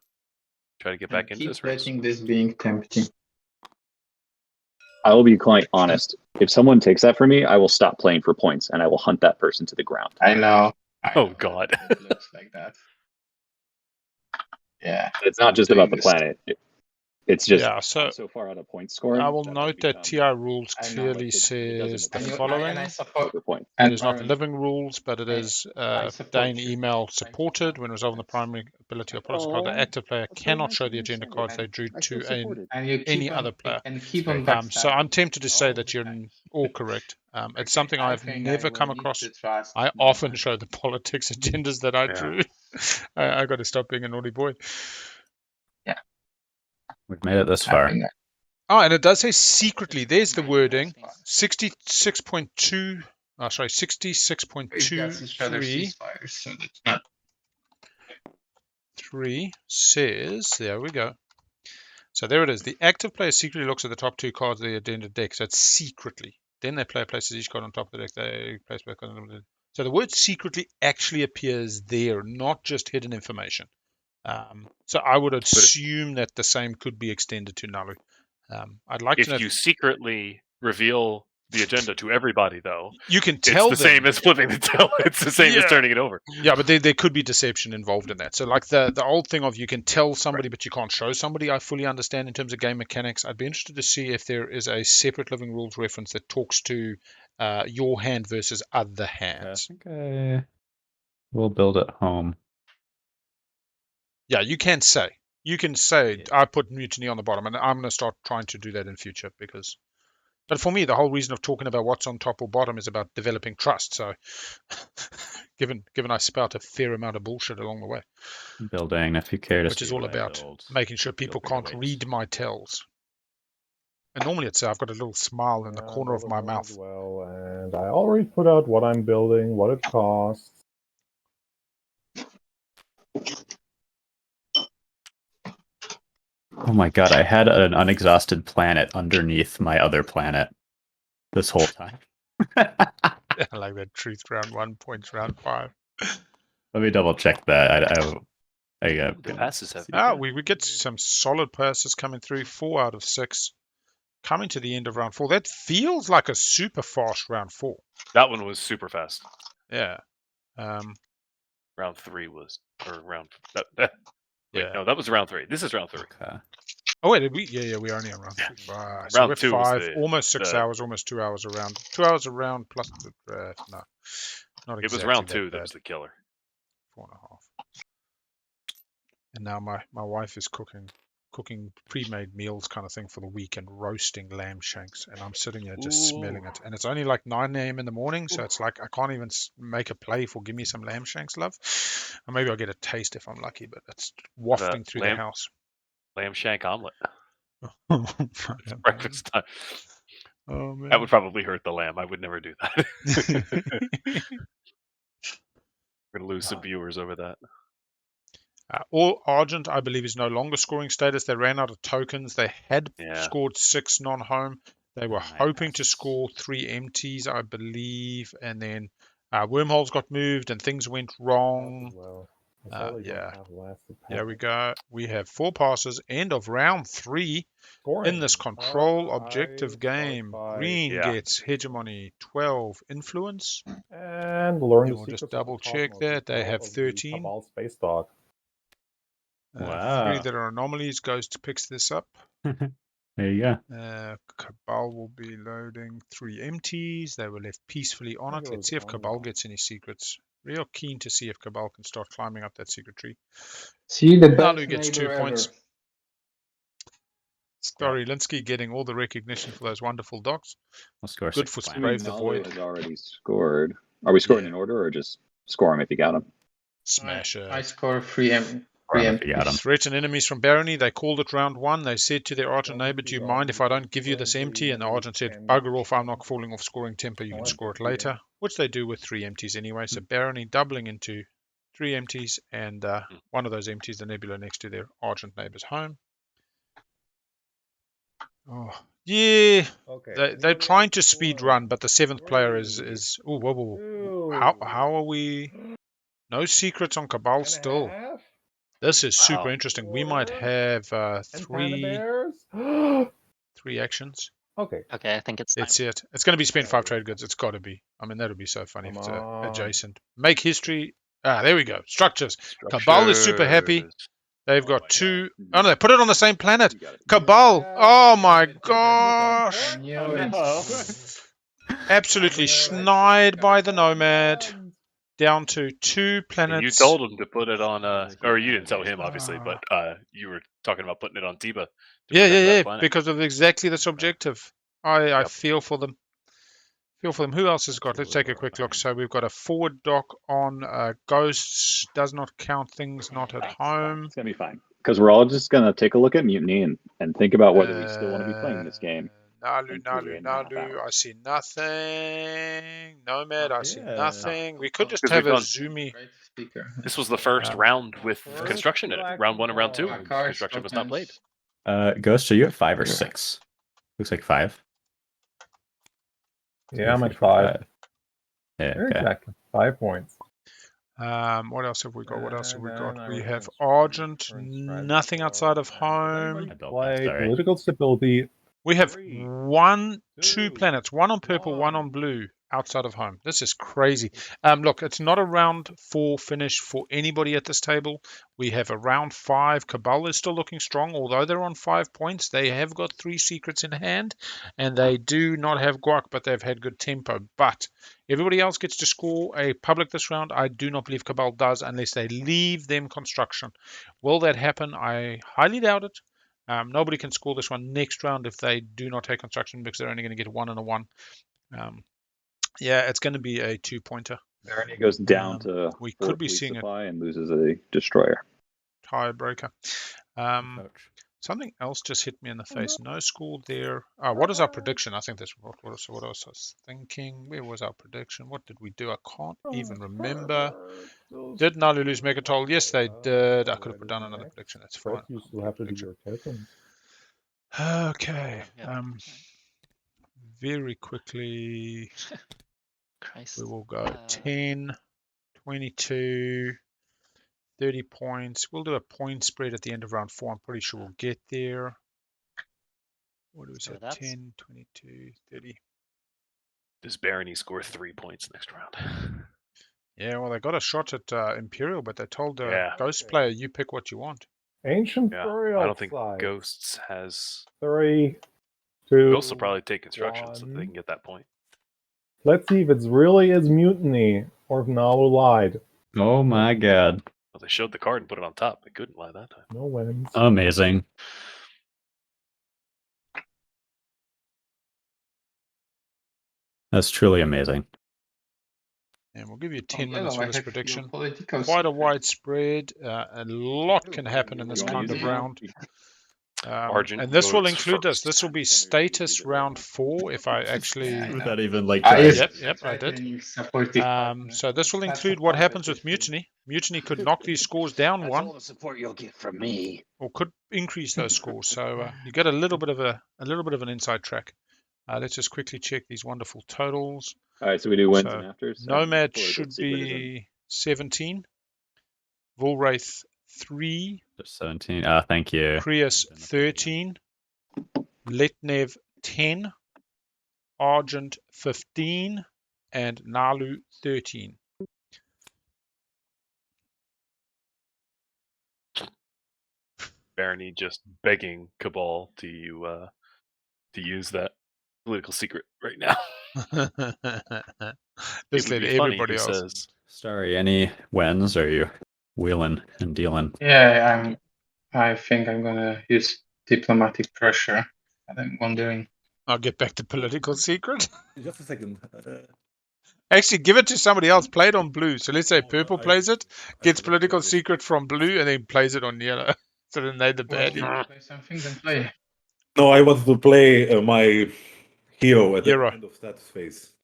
Try to get back into this race. Letting this being tempting. I will be quite honest. If someone takes that from me, I will stop playing for points and I will hunt that person to the ground. I know. Oh, God. It looks like that. Yeah. It's not just Doing about the this. planet. It's just Yeah, so far out of point scoring. I will that note I've that become TI rules I know, clearly but it doesn't says the affect me. following. And I support. over points. It And is not the Baron, living rules, but it I- is I support Dane you. email Thank you. supported when resolving the primary ability or policy card. The Oh, active player that's very cannot nice show of the you to agenda say cards that. they drew I to feel supported. And you keep any on, other player. and keep very on good. So I'm backstabbing tempted to say all that the you're time. all correct. It's Okay, something I I've think never I will come need across. to trust I Nomad. often show the politics agendas that I Yeah. drew. I got to stop being a naughty boy. We've made it this I far. think Oh, and it does say secretly. There's the wording. 66.2. Oh, sorry, we've got each other 66.23. ceasefires, so that's not. 3 says, there we go. So there it is. The active player secretly looks at the top 2 cards of the addenda deck. So it's secretly. Then the player places each card on top of the deck. They place back on the. So the word secretly actually appears there, not just hidden information. So I would assume that the same could be extended to Naalu. I'd like to know If you secretly reveal the agenda to everybody, though, you can it's tell the them. same as flipping the tail. It's the same as Yeah. turning it over. Yeah, but there could be deception involved in that. So like the old thing of you can tell somebody but you can't show somebody, I fully understand in terms of game mechanics. I'd be interested to see if there is a separate living rules reference that talks to your hand versus other I hands. think I will build at home. Yeah, you can say. You can say, I put mutiny on the bottom, and I'm going to start trying to do that in future because... But for me, the whole reason of talking about what's on top or bottom is about developing trust. So given I spout a fair amount of bullshit along the way, Building, if you care to which see is all what I about build. making sure people free to can't wait. read my tells. And normally it's I've got a little smile in the Yeah, corner of build my at home mouth. as well, and I already put out what I'm building, what it costs. Oh my god, I had an unexhausted planet underneath my other planet this whole time. I like that truth round 1, points round 5. Let me double check that. The passes have. We get some solid passes coming through, 4 out of 6. Coming to the end of round 4. That feels like a super fast round 4. That one was super fast. Yeah. Round 3 was, or round. Wait, Yeah. no, that was round 3. This is round 3. Okay. Oh wait, did we? Yeah, we're only on round 3. Right. So Round we're 2 was 5, the- almost 6 the- hours, almost 2 hours around. 2 hours around plus the draft. No, not exactly. It was round that 2 that bad. was the killer. 4.5. And now my wife is cooking pre-made meals kind of thing for the week and roasting lamb shanks, and I'm sitting here just smelling it. And it's only like 9 a.m. in the morning, so it's like I can't even make a play for give me some lamb shanks, love. Or maybe I'll get a taste if I'm lucky, but it's wafting through the house. Lamb shank omelet. It's Breakfast time. Oh man. That would probably hurt the lamb. I would never do that. We're going to lose some viewers over that. All Argent, I believe, is no longer scoring status. They ran out of tokens. They had scored 6 non-home. They were hoping to score 3 empties, I believe, and then wormholes got moved and things went wrong. Here we go. We have 4 passes. End of round 3 in this control objective game. Green gets hegemony 12 influence. And learn Then the we'll secrets just of the double check cosmos that. with They the have help of the 13. Cabal space dog. Wow. 3 that are anomalies. Ghost picks this up. There you go. Cabal will be loading 3 empties. They were left peacefully on it. Let's see if Cabal gets any secrets. Real keen to see if Cabal can start climbing up that secret tree. See the best Naalu gets 2 neighbor points. ever. Stary Linsky getting all the recognition for those wonderful dogs. I'll score Good 6 for points. I mean, Brave the Naalu Void. has already scored. Are we scoring Yeah. in order or just score them if you got them? Smash I it. score 3 If you got 'em. Threaten enemies from Barony. They called it round 1. They said to their Argent neighbor, do you mind if I don't give you this empty? And the Argent said, bugger off, I'm not falling off scoring temper. You can score it later. Which they do with 3 empties anyway. So Barony doubling into 3 empties. And one of those empties, the nebula next to their Argent neighbor's home. Oh, yeah. Okay. They're trying to speed run, but the 7th player is ooh, whoa, whoa, whoa. How are we? No secrets on Cabal still. This is super interesting. We might have 3 actions. Okay. Okay, I think it's time. Let's see it. It's going to be spend 5 trade goods. It's got to be. I mean, that would be so funny if it's adjacent. Make history. There we go. Structures. Cabal is super happy. They've got 2. Oh no, they put it on the same planet. Cabal. Oh my gosh. Absolutely schneid by the Nomad. Down to 2 planets. And you told him to put it on, or you didn't tell him obviously, but you were talking about putting it on Tiba. Yeah, because of exactly this objective. I feel for them. Who else has got? Let's take a quick look. So we've got a forward dock on Ghosts. Does not count things not at home. It's going to be fine. Because we're all just going to take a look at Mutiny and think about whether we still want to be playing this game. Naalu. I see nothing. Nomad, I see nothing. We could just have a zoomy. This was the first round with construction in it. Round 1 and round 2. Construction was not played. Ghost, are you at 5 or 6? Looks like 5. Yeah, I'm at 5. Yeah, okay. Exactly. 5 points. What else have we got? We have Argent. Nothing outside of home. Play political stability. We have 2 planets, 1 on purple, 1 on blue, outside of home. This is crazy. Look, it's not a round 4 finish for anybody at this table. We have a round 5. Cabal is still looking strong, although they're on 5 points. They have got 3 secrets in hand, and they do not have guac, but they've had good tempo. But everybody else gets to score a public this round. I do not believe Cabal does unless they leave them construction. Will that happen? I highly doubt it. Nobody can score this one next round if they do not take construction because they're only going to get 1 and a 1. Yeah, it's going to be a 2-pointer. Barony goes down to we could be seeing supply and loses a destroyer. Tiebreaker. Something else just hit me in the face. No score there. What is our prediction? I think that's what I was thinking. Where was our prediction? What did we do? I can't even remember. Did Naalu lose Megatol? Yes, they did. I could have put down another prediction. That's fine. You still have to do your tokens. Okay. Very quickly. Christ. We will go 10, 22, 30 points. We'll do a point spread at the end of round 4. I'm pretty sure we'll get there. What do we say? 10, 22, 30. Does Barony score 3 points next round? Yeah, well, they got a shot at Imperial, but they told the Ghost player, you pick what you want. Ancient Yeah, Burial I don't think Site. Ghosts has... 3, 2, Ghosts will probably take construction 1. so they can get that point. Let's see if it's really is Mutiny or if Naalu lied. Oh my god. Well, they showed the card and put it on top. They couldn't lie that time. No wins. Amazing. That's truly amazing. And we'll give you 10 minutes for this prediction. Quite a wide spread. A lot can happen in this kind of round. And this will include this. This will be status round 4 if I actually... Without even like... Yep, I did. So this will include what happens with Mutiny. Mutiny could knock these scores down 1. All the support you'll get from me. Or could increase those scores. So you get a little bit of an inside track. Let's just quickly check these wonderful totals. All right, so we do wins and afters. Nomad should be 17. Volwraith 3. 17. Thank you. Prius 13. Letnev 10. Argent 15. And Naalu 13. Barony just begging Cabal to use that political secret right now. Just It would let be funny, everybody he else. says. Starry, any wins? Or are you wheeling and dealing? Yeah, I think I'm gonna use diplomatic pressure. And I'm wondering. I'll get back to political secret. Just a second. Actually, give it to somebody else. Play it on blue. So let's say purple I- plays it, I gets forgot political about this. secret from blue, and then plays it on yellow. So then they're the Well, if you baddie. play something, then play. No, I wanted to play my hero at Hero. the end of status phase.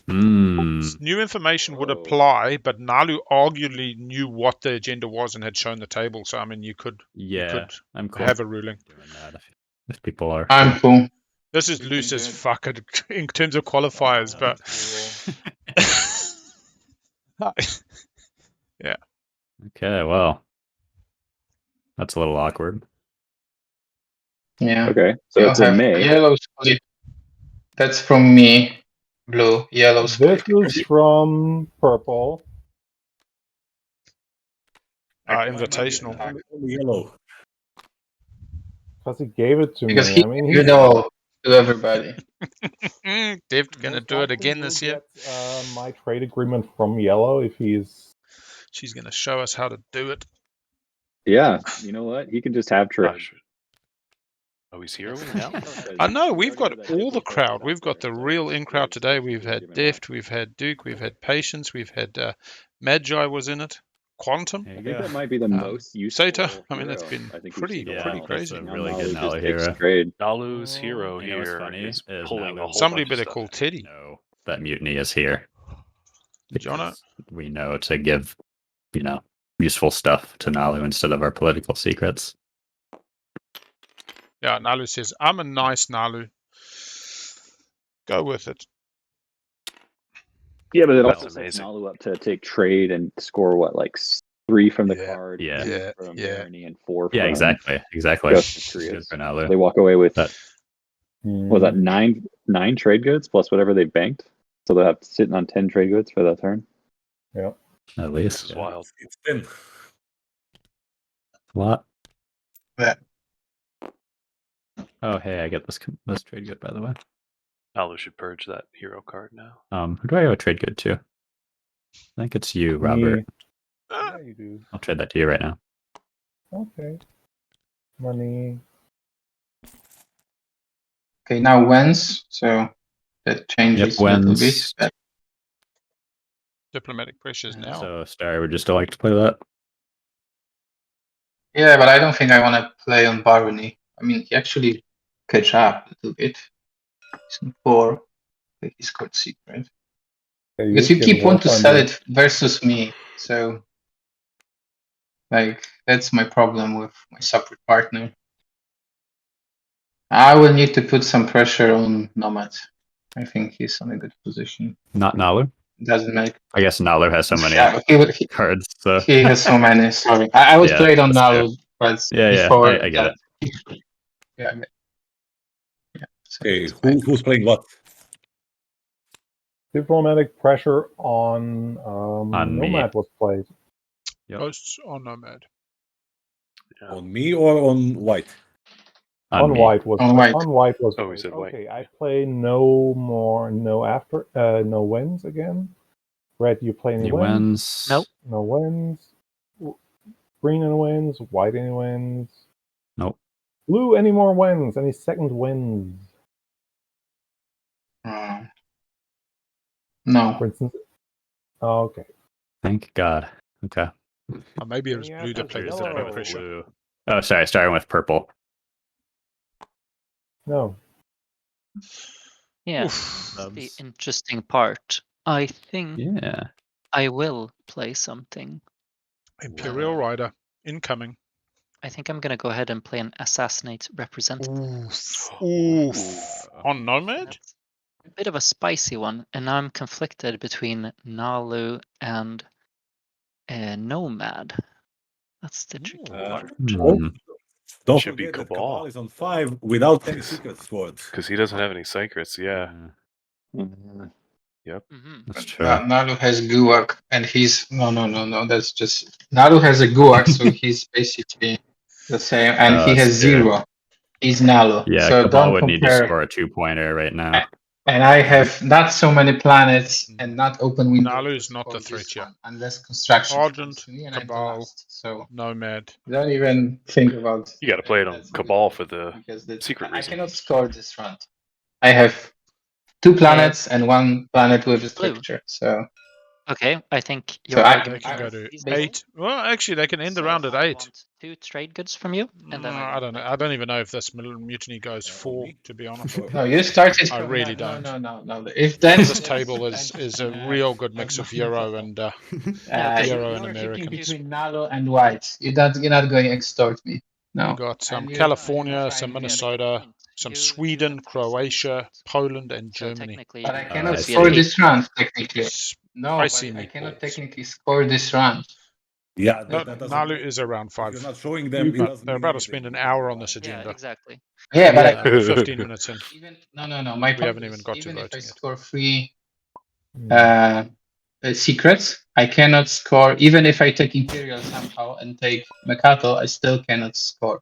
New information would Whoa. apply, but Naalu arguably knew what the agenda was and had shown the table. So I mean, you could I'm cool. have a ruling. Doing that if people are. I'm cool. This is We loose can as do it. fuck in terms of qualifiers, but yeah. Okay, well, that's a little awkward. Yeah. Okay, so You'll it's in have May. yellow's That's from me. Blue, yellow's This is from purple. Invitational. Only yellow. Because he gave it to because me. he I mean, gave it all to everybody. Dev's gonna most do it likely again will this year. get, my trade agreement from yellow if he's. She's gonna show us how to do it. Yeah, you know what? He can just have trade. Gosh. Oh, he's heroing now? I know we've got all the crowd. We've got the real in crowd today. We've had Deft, we've had Duke, we've had Patience, we've had Magi was in it, Quantum, There I you think go. that might be the most useful. Sata. I mean, it's hero been I think we've pretty seen in a pretty while. crazy. That's a Now really Naalu good just Naalu takes hero. trade. Naalu's hero You know what's here funny is is pulling Naalu a whole Somebody bunch of better stuff call in. Teddy. Know that mutiny is here. Jono. Because we know to give, useful stuff to Naalu instead of our political secrets. Yeah, Naalu says, I'm a nice Naalu. Go with it. Yeah, but it That's also sets amazing. Naalu up to take trade and score what, like 3 from the Yeah. card, Yeah. 2 Yeah, from yeah. Barony, and 4 from Yeah, exactly. Ghost of Good Trias. for Naalu. They walk away with That- was that 9 trade goods plus whatever they banked, so they'll have sitting on 10 trade goods for that turn. Yeah. At This least. is wild. It's 10. A lot. Yeah. Oh, hey, I get this trade good, by the way. Naalu should purge that hero card now. Who do I have a trade good to? I think it's you, Robert. Me. Yeah, you do. I'll trade that to you right now. Okay. Money. Okay, now wins, so that changes a little bit. wins. Diplomatic pressures now. So, Stary would just like to play that. Yeah, but I don't think I want to play on Barony. I mean, he actually catch up a little bit. He's on 4. But he's got secret. Yeah, Because you get keep want to work on sell it. it versus me, so like that's my problem with my support partner. I will need to put some pressure on Nomad. I think he's on a good position. Not Naalu. Doesn't make. I guess Naalu has so many Yeah, he cards. So has so many. Sorry, I was Yeah, played on that's fair. Naalu, but Yeah, before I get that, yeah, so Okay, it's fine. who's playing what? Diplomatic pressure on me. Nomad was played. Yep. Ghosts or Nomad. Yeah. On me or on white? On me. white was On white. was Oh, he played. said white. Okay, I play no wins again. Red, you play any Any wins? wins? Nope. No wins. Green any wins? White any wins? Nope. Blue any more wins? Any second wins? No. For instance. Okay. Thank God. Okay. Or maybe it was Yeah, blue that that's played yellow. diplomatic pressure. Blue. Oh, sorry. Starting with purple. No. Yeah, Oof. that's the Subs. interesting part. I think Yeah. I will play something. Imperial Rider incoming. I think I'm gonna go ahead and play an assassinate representative. Oof. On Nomad? That's a bit of a spicy one, and I'm conflicted between Naalu and Nomad. That's the tricky part. Don't Should be forget that Cabal. Cabal is on 5 without any secrets for it. Because he doesn't have any secrets, yeah. Mhm. Mm-hmm. That's true. Naalu has Guak, and he's no. That's just Naalu has a Guak, so he's basically the same, and he that's has true. 0. He's Naalu. Yeah, So Cabal don't would need to compare. score a 2-pointer right now. And I have not so many planets and not open window. Naalu's to not the score threat this here. one, unless construction Argent, comes to me and I'm the Cabal, last. So Nomad. don't even think about. You got to play it on that's Cabal good, for the because secret I reason. cannot score this round. I have 2 planets and 1 planet with a structure. So Okay, I think So your I- argument They can go is to reasonable. 8. Well, actually, they can end the So round at I 8. want 2 trade goods from you, and then I don't know. I don't even know if this mutiny goes 4, to be honest. no, you started. I really no, don't. No. If that's This table is a real good mix of Euro and okay, Euro and you're picking Americans. between Naalu and White. You're not going to extort me. No. We got some And you- California, and you some try and Minnesota, point. some You Sweden, have 3 Croatia, secrets. Poland, and So Germany. technically, But I you cannot could be score at this round technically. No, but Spicy I cannot meatballs. technically score this round. Yeah, No, that doesn't. Naalu is around If you're 5. not showing them, it doesn't They're mean about to anything. spend an hour on this Yeah, agenda. exactly. Yeah, but And we're 15 minutes in. even no. My We point haven't is, even got to even if I voting yet. score 3 secrets, I cannot score. Even if I take Imperial somehow and take Mekato, I still cannot score.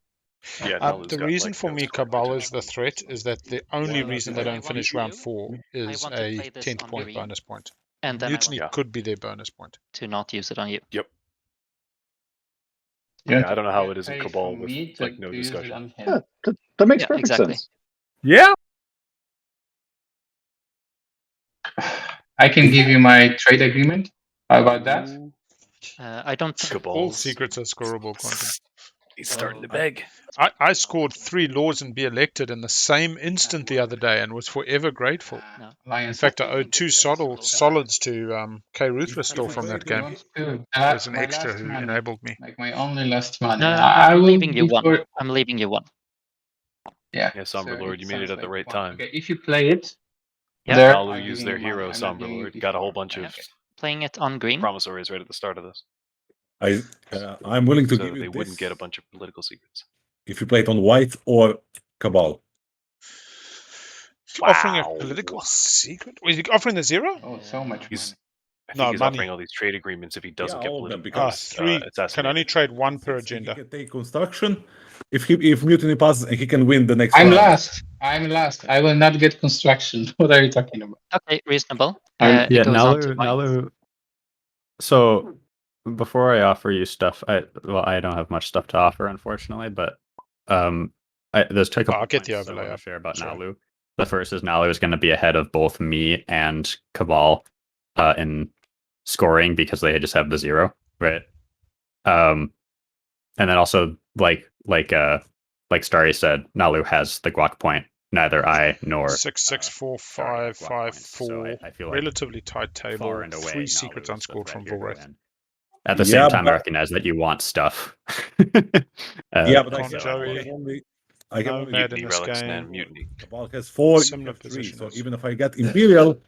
Yeah, Naalu's The got, reason like, for no me, scoring Cabal, is potential. the threat, is that the only Yeah, reason they that's don't right. finish I want round 4 is to play a this 10th on point green, bonus point. and then Mutiny Yeah. could be their bonus point. to not use it on you. Yeah, I don't know how it is in Pay Cabal for with me to like no use it discussion. on him. Yeah, that makes Yeah, perfect exactly. sense. Yeah. I can give you my trade agreement. How about that? I don't think Cabal. All secrets are scorable, Quantum. He's starting to beg. I scored 3 laws and be elected in the same instant the other day and was forever grateful. No. In fact, I owed 2 solids to K Ruthless still from that game. There's an extra who enabled me. Like my only last money. No, I I'm will leaving you be 1. for- I'm leaving you 1. Yeah. Yeah, Somber Lord, you made it sounds at the like right one. time. Okay, if you play it, Yeah. there, Naalu I'm used giving their you money. hero, I'm not Somber giving you Lord. Got a whole before. bunch of Playing it on green. promissories right at the start of this, I'm willing to so give you they this wouldn't get a bunch of political secrets. if you play it on White or Cabal. Offering a Wow. political secret? Was he offering the 0? Oh, so much He's, money. I think No, he's money. offering all these trade agreements if he doesn't get all of them, political. because 3 can assassinated. only trade 1 per 6, he agenda. can take construction. If Mutiny passes, and he can win the next I'm round. last. I will not get construction. What are you talking about? Okay, reasonable. I'm- It goes on to white. Naalu. So before I offer you stuff, I don't have much stuff to offer, unfortunately, but there's a couple I'll get the points I overlay want to up. share about Sorry. Naalu. The first is Naalu is going to be ahead of both me and Cabal in scoring because they just have the 0, right? And then also like Stary said, Naalu has the guac point. Neither I nor 6, 6, 4, Stary have 5, guac 5, points. So 4. I feel like Relatively tight table. far and away 3 Naalu secrets is the unscored threat from here to Volrath. win. At the Yeah, same time, I but- recognize that you want stuff. Yeah, but I GenConJoey, can only Nomad in Mutiny this relics, game. man, mutiny. Cabal has 4, you Similar have 3. position So as- even if I get Imperial,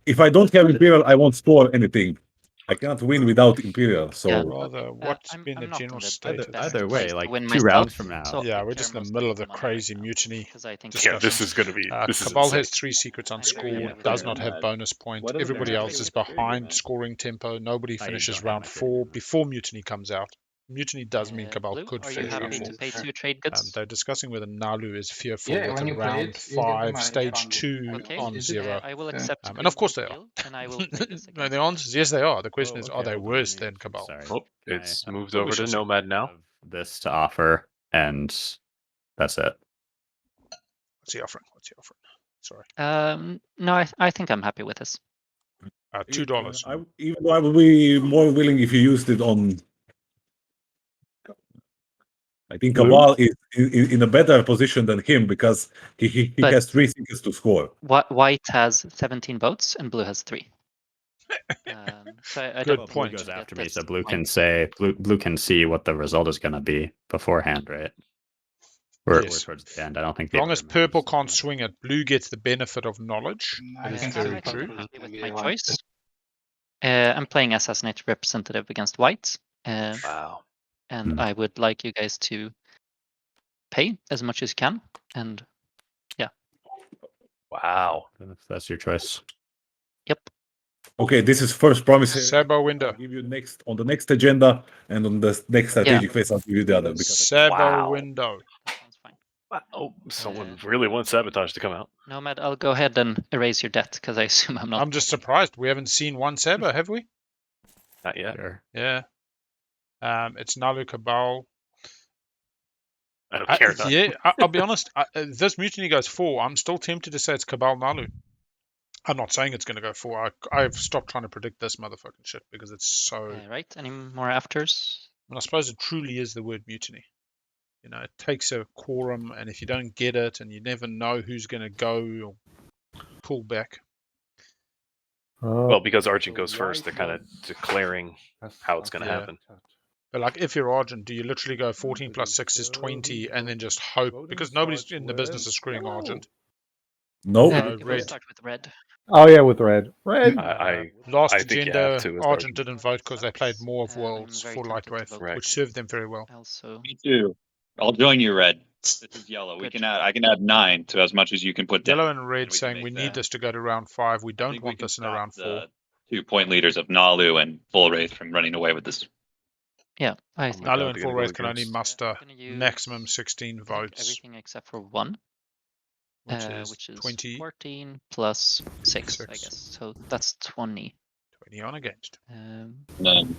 if I don't have Imperial, I won't score anything. I cannot win without Imperial. So Yeah. Rather, what's I'm- been I'm the not general in the state of best Either place way, to like win 2 myself, rounds from now. so Yeah, I we're care just in the mostly middle of about the the money crazy right now, mutiny. 'cause I think Yeah, this discussions. is gonna be. This is Cabal insane. has 3 secrets unscored, with does your not have Nomad. bonus point. What other Everybody trade else is agreement? behind scoring tempo. Nobody I finishes don't have round my trade 4 agreement. before Mutiny comes out. Mutiny does mean Cabal Blue, could are you finish round happy 4. to pay 2 trade goods? They're discussing whether Naalu is fearful Yeah, with when a you play round it, you get the 5, money stage funded. 2 Okay, on Is it- 0. I will Yeah. accept And of course Blue's they are. deal, and I will play this No, against the answer is yes, they are. The question Oh, is, okay, are they hold on, worse let me- than Cabal? Sorry. Oh, Can it's I- moved we over shall to see. Nomad now. Have this to offer, and that's it. What's he offering? Sorry. No, I think I'm happy with this. $2. even though I would be more willing if you used it on. I think Blue? Cabal is in a better position than him because he But- has 3 things to score. White has 17 votes and blue has 3. So I Good don't Blue point. goes get after me, this so Blue point. can say Blue can see what the result is going to be beforehand, right? We're Yes. towards the end. I don't think As the long as other man purple is can't gonna- swing it, blue gets the benefit of knowledge. That is can very I'm true. happy with my choice. I'm playing Assassinate Representative against White, Wow. and Hmm. I would like you guys to pay as much as you can. And Wow. If that's your choice. yep, Okay, this is first promise. Sabo window. I'll give you next on the next agenda, and on the next strategic phase, I'll give you the other. Because Sabo Wow. window. Sounds fine. Oh, someone really wants Sabotage to come out. Nomad, I'll go ahead and erase your debt because I assume I'm not. I'm just surprised we haven't seen one Sabo, have we? Not yet. Sure. Yeah. It's Naalu Cabal. I don't care. None. Yeah, I'll be honest. This mutiny goes 4. I'm still tempted to say it's Cabal Naalu. I'm not saying it's going to go 4. I've stopped trying to predict this motherfucking shit because it's so. Right. Any more afters? And I suppose it truly is the word mutiny. You know, it takes a quorum, and if you don't get it, and you never know who's going to go or pull back. Well, because Argent goes first, they're kind of declaring how it's going to happen. But like, if you're Argent, do you literally go 14 plus 6 is 20, and then just hope because nobody's in the business of screwing Argent? no, red. Start with red. Oh yeah, with red. Red. Last I think you agenda, have to as Argent didn't vote because they played more of I'm Worlds very for tempted to Lightwave, vote Right. which served them very well. Also, Me too. I'll join you, Red. This is yellow. We Good. can add. I can add 9 to as much as you can put down. Yellow and red we can saying make we need that. this to go to round 5. We I don't think we want can this in stop round 4. the 2-point leaders of Naalu and Full Wraith from running away with this. yeah, I think God, Naalu and they're Full gonna go Wraith can only against- muster I'm gonna use, maximum 16 I think, votes, everything except for 1, which is 20, 14 plus 6, I 6. guess. So that's 20. 20 on against. And then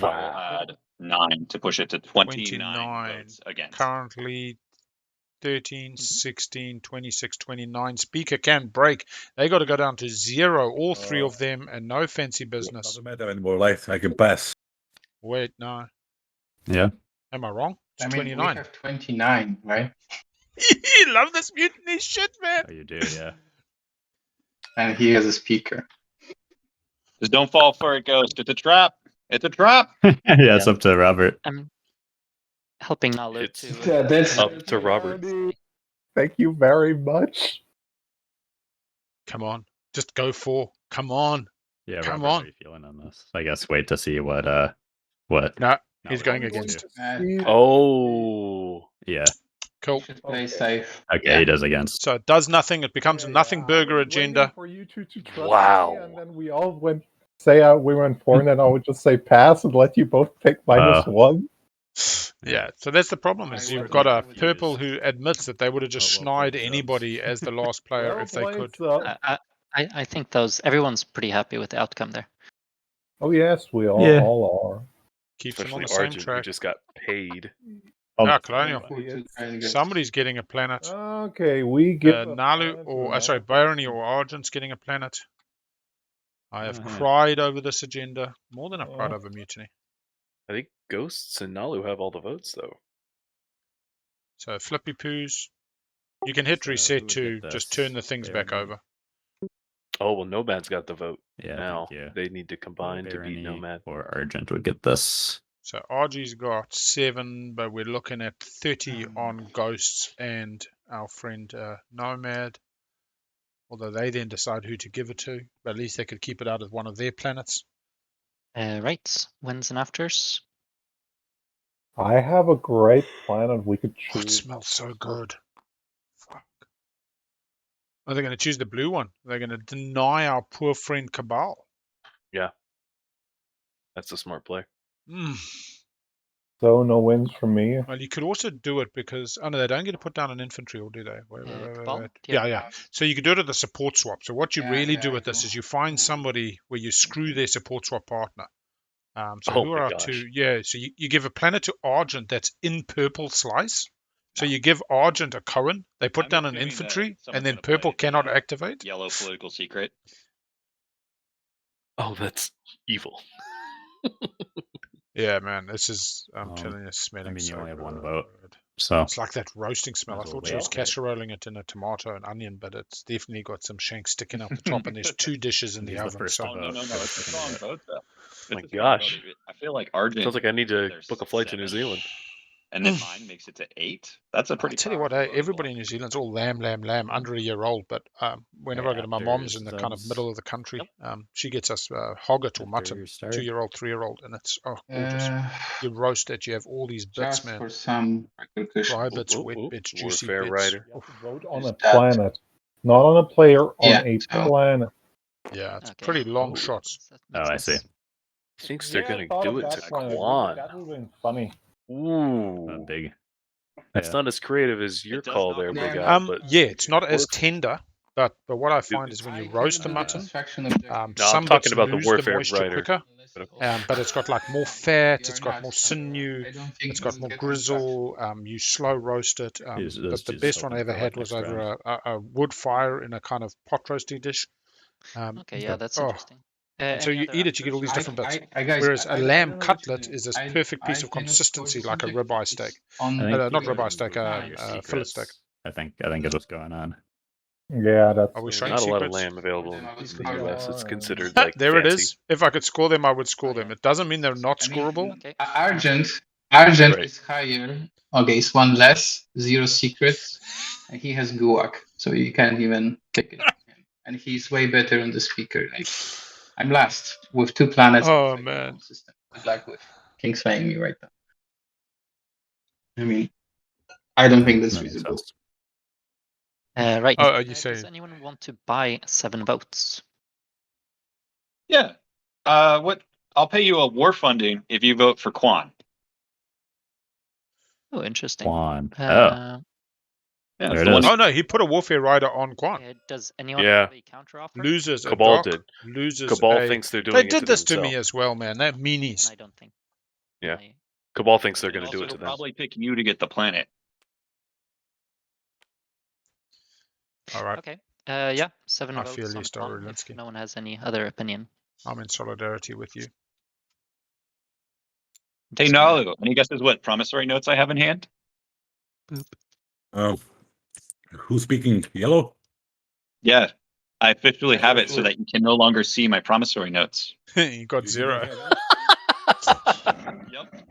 we'll add 9 to push it to 29 votes against. Currently 13, 16, 26, 29. Speaker can break. They got to go down to 0, all 3 of them, and no fancy business. doesn't matter anymore. Like I can pass. Wait, no. Yeah. Am I wrong? It's I mean, 29. we have 29, right? You love this mutiny shit, man. Oh, you do, yeah. And he has a speaker. Just don't fall for it, Ghost. It's a trap. It's a trap. Yeah, it's up to Robert. I'm helping Naalu It's- to. Yeah, that's Up to Robert. Thank you very much. Come on. Just go 4. Come on. Yeah, Come Robert, on. how are you feeling on this? I guess wait to see what. No, he's Naalu going wants against. to. Oh, Yeah. Cool. should play safe. Okay, he does against. So it does nothing. It becomes a nothing burger agenda. For you two to trust Wow. me, and then we all went say we went for, and then I would just say pass and let you both pick -1. Yeah, so that's the problem is I you've would got a like to purple who admits that they would have just Well schneid played, anybody as the last player Well if they could. played, I think everyone's pretty happy with the outcome there. Oh yes, we all, Yeah. all are. Keeps them on especially the same Argent, who track. just got paid. Colonial. It's- Somebody's getting a planet. Okay, we give a Naalu planet to or another sorry, Barony person. or Argent's getting a planet. I have Uh-huh. cried over this agenda more than I've cried Yeah. over mutiny. I think Ghosts and Naalu have all the votes, though. So flippy poos. You can hit So who reset would to get just this? turn the things back Barony? over. Oh well, Nomad's got the vote Yeah, now. thank you. They need to combine to beat Barony Nomad. or Argent would get this. So RG's got 7, but we're looking at 30 on Ghosts and our friend Nomad. Although they then decide who to give it to, but at least they could keep it out of one of their planets. Right, wins and afters. I have a great planet we could Oh, it choose. smells so good. Fuck. Are they going to choose the blue one? They're going to deny our poor friend Cabal. That's a smart play. Mm. So no wins from me. Well, you could also do it because no, they don't get to put down an infantry, or do they? Cabal? Yeah. So you could do it at the support swap. So what you Yeah, really yeah, do I with this know. is you find somebody where you screw their support swap partner. So Oh who my are our gosh. two? Yeah. So you give a planet to Argent that's in purple slice. So you give Argent a Cohen. They put I'm down an assuming that infantry, someone's and then gonna play purple the, cannot activate. Yellow political secret. Oh, that's evil. Yeah, man. This is I'm Um, telling you, smelling I mean, you so only have one good. vote. So It's like that roasting smell. Might I as thought well she was wait. casseroling it in a tomato and onion, but it's definitely got some shank sticking out the top, and there's 2 dishes in the He's the oven. first So Oh no, vote. it's a strong vote though. My It's a strong gosh. vote. I feel like Argent. Sounds like I need to there's book a flight to New 7, Zealand. and then mine makes it to 8. That's a I pretty. tell you what, powerful voting everybody in block. New Zealand's all lamb, under a year old. But whenever I go to my mom's in the kind of Zubs. middle of the country, she gets us hogget or mutton, After 2-year-old, 3-year-old, and it's gorgeous. Uh, You roast it, you have all these bits, just man. for some repercussion. Dry bits, Ooh, wet ooh, bits, juicy Warfare bits. Rider. You have to vote on Is a that- planet, not on a player, on Yeah, a so- planet. Yeah, it's Okay. pretty long Oh. shots. That Oh, makes I see. sense. Thinks they're Yeah, I going to thought do of it that to plan. Quan. That would have been funny. Ooh. Big. That's Yeah. not as creative as your does call not there, look big like- guy. But Yeah, it's not as Warfare- tender, but what I Dude, find is when you I roast the can do mutton, extraction objective. No, I'm some talking bits about the lose warfare moisture writer. quicker. But it's got like more fat, it's got more sinew, I don't think it's got we'll more get grizzle. You slow roast it. He's But the just best one I hoping ever for, had like, was next over a wood fire in a kind of pot roasting dish. Okay, yeah, that's oh, interesting. and so Any you other eat it, you get all answers? these different bits. guys, Whereas a I lamb don't know what to cutlet do. is this perfect piece of cannot consistency, score like a subject. ribeye It's steak. on I think not you're ribeye steak, looking for your fillet steak. secrets. I think is what's going on. Yeah, that's. Are we the- showing Not a lot of secrets? lamb available Then I would in score the US. them. It's considered Ah, like there fancy. it is. If I could score them, I would score Oh, them. yeah. It doesn't mean they're not I mean, scoreable. Okay. Argent Right. is higher. Okay, it's one less, 0 secrets, and he has guac, so you can't even take it. And he's way better on the speaker. Like, I'm last with 2 planets. Oh, perfectly man. consistent. Good luck with King swaying me right now. I mean, I don't think that's That makes feasible. sense. Right. Oh, you say Does anyone want to buy 7 votes? Yeah. What? I'll pay you a war funding if you vote for Quan. Oh, interesting. Juan. Yeah, Oh, it's There the it one is. Oh no, he put a warfare rider on Quan. Does anyone Yeah. have a counter offer? Loses a Cabal dock, did. loses Cabal a... thinks they're doing They it to did this to me themselves. as well, man. They're And meanies. I don't think. Yeah. I- Cabal thinks they're And going to do also it to he'll them. probably pick you to get the planet. All right, Okay. Yeah, 7 I votes feel on least Quan, Orlinsky. if no one has any other opinion. I'm in solidarity with you. Hey, Just gonna- Naalu, any guesses what promissory notes I have in hand? Who's speaking? Yellow? Yeah, I officially have it so that you can no longer see my promissory notes. You got 0. Yep.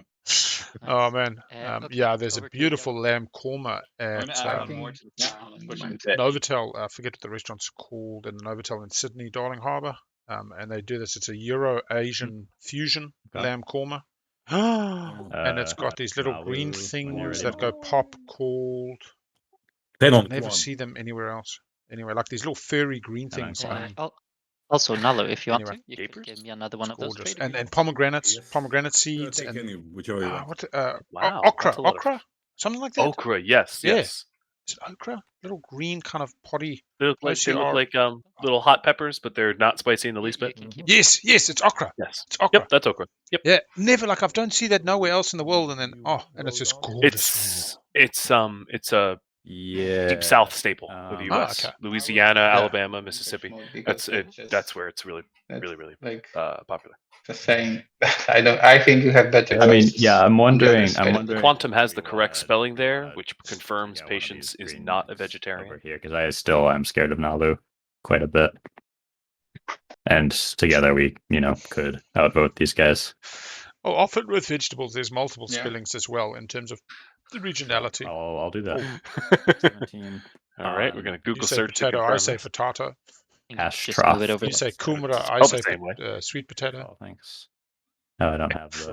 Oh man, okay, yeah. There's a over to you, beautiful lamb korma I'm at gonna add one more to the channel and push it. Novotel. I forget what the restaurant's called, in the Novotel in Sydney, Darling Harbour. And they do this. It's a Euro-Asian fusion Okay. lamb korma. And it's got these little Naalu, green when you're things ready. that go pop called... 10 on Never Quan. see them anywhere else. Anyway, like these little furry green And things. Quan. Also, Naalu, if you want Anyway. to, you Gapers? could give me another one of those. Gorgeous. trade And pomegranates, Yes. pomegranate seeds, Take and any, whichever you want. Wow, okra, that's a lot of- okra, something like that. Okra, yes, Yeah. yes. Is it okra? Little green kind of potty. They look like OCR. little hot peppers, but they're not spicy in the least You bit. can keep Yes, it's okra. Yes. It's okra. Yep, that's okra. Yep. Yeah, never like I don't see that nowhere else in the world, and then and it's just gorgeous. It's a Yeah. deep south staple of the Um, U.S. okay. Louisiana, Yeah. Alabama, Mississippi. That's it. That's where it's really like popular. just saying. I think you have better. I mean, choices yeah, I'm on the other wondering. side. Quantum has the We correct wanna- spelling there, wanna which confirms get one of Patience these is green not a ones vegetarian. over here because I'm scared of Naalu quite a bit, and together we could outvote these guys. Oh, often with vegetables, there's multiple Yeah. spellings as well in terms of the regionality. I'll do that. Oh. 17. All right, we're going to You Google say search to potato, I confirm say this. potato. Hash Just trough. move it over You there. say kumara, I spelled say the same way. sweet potato. Oh, thanks. No, I don't have the.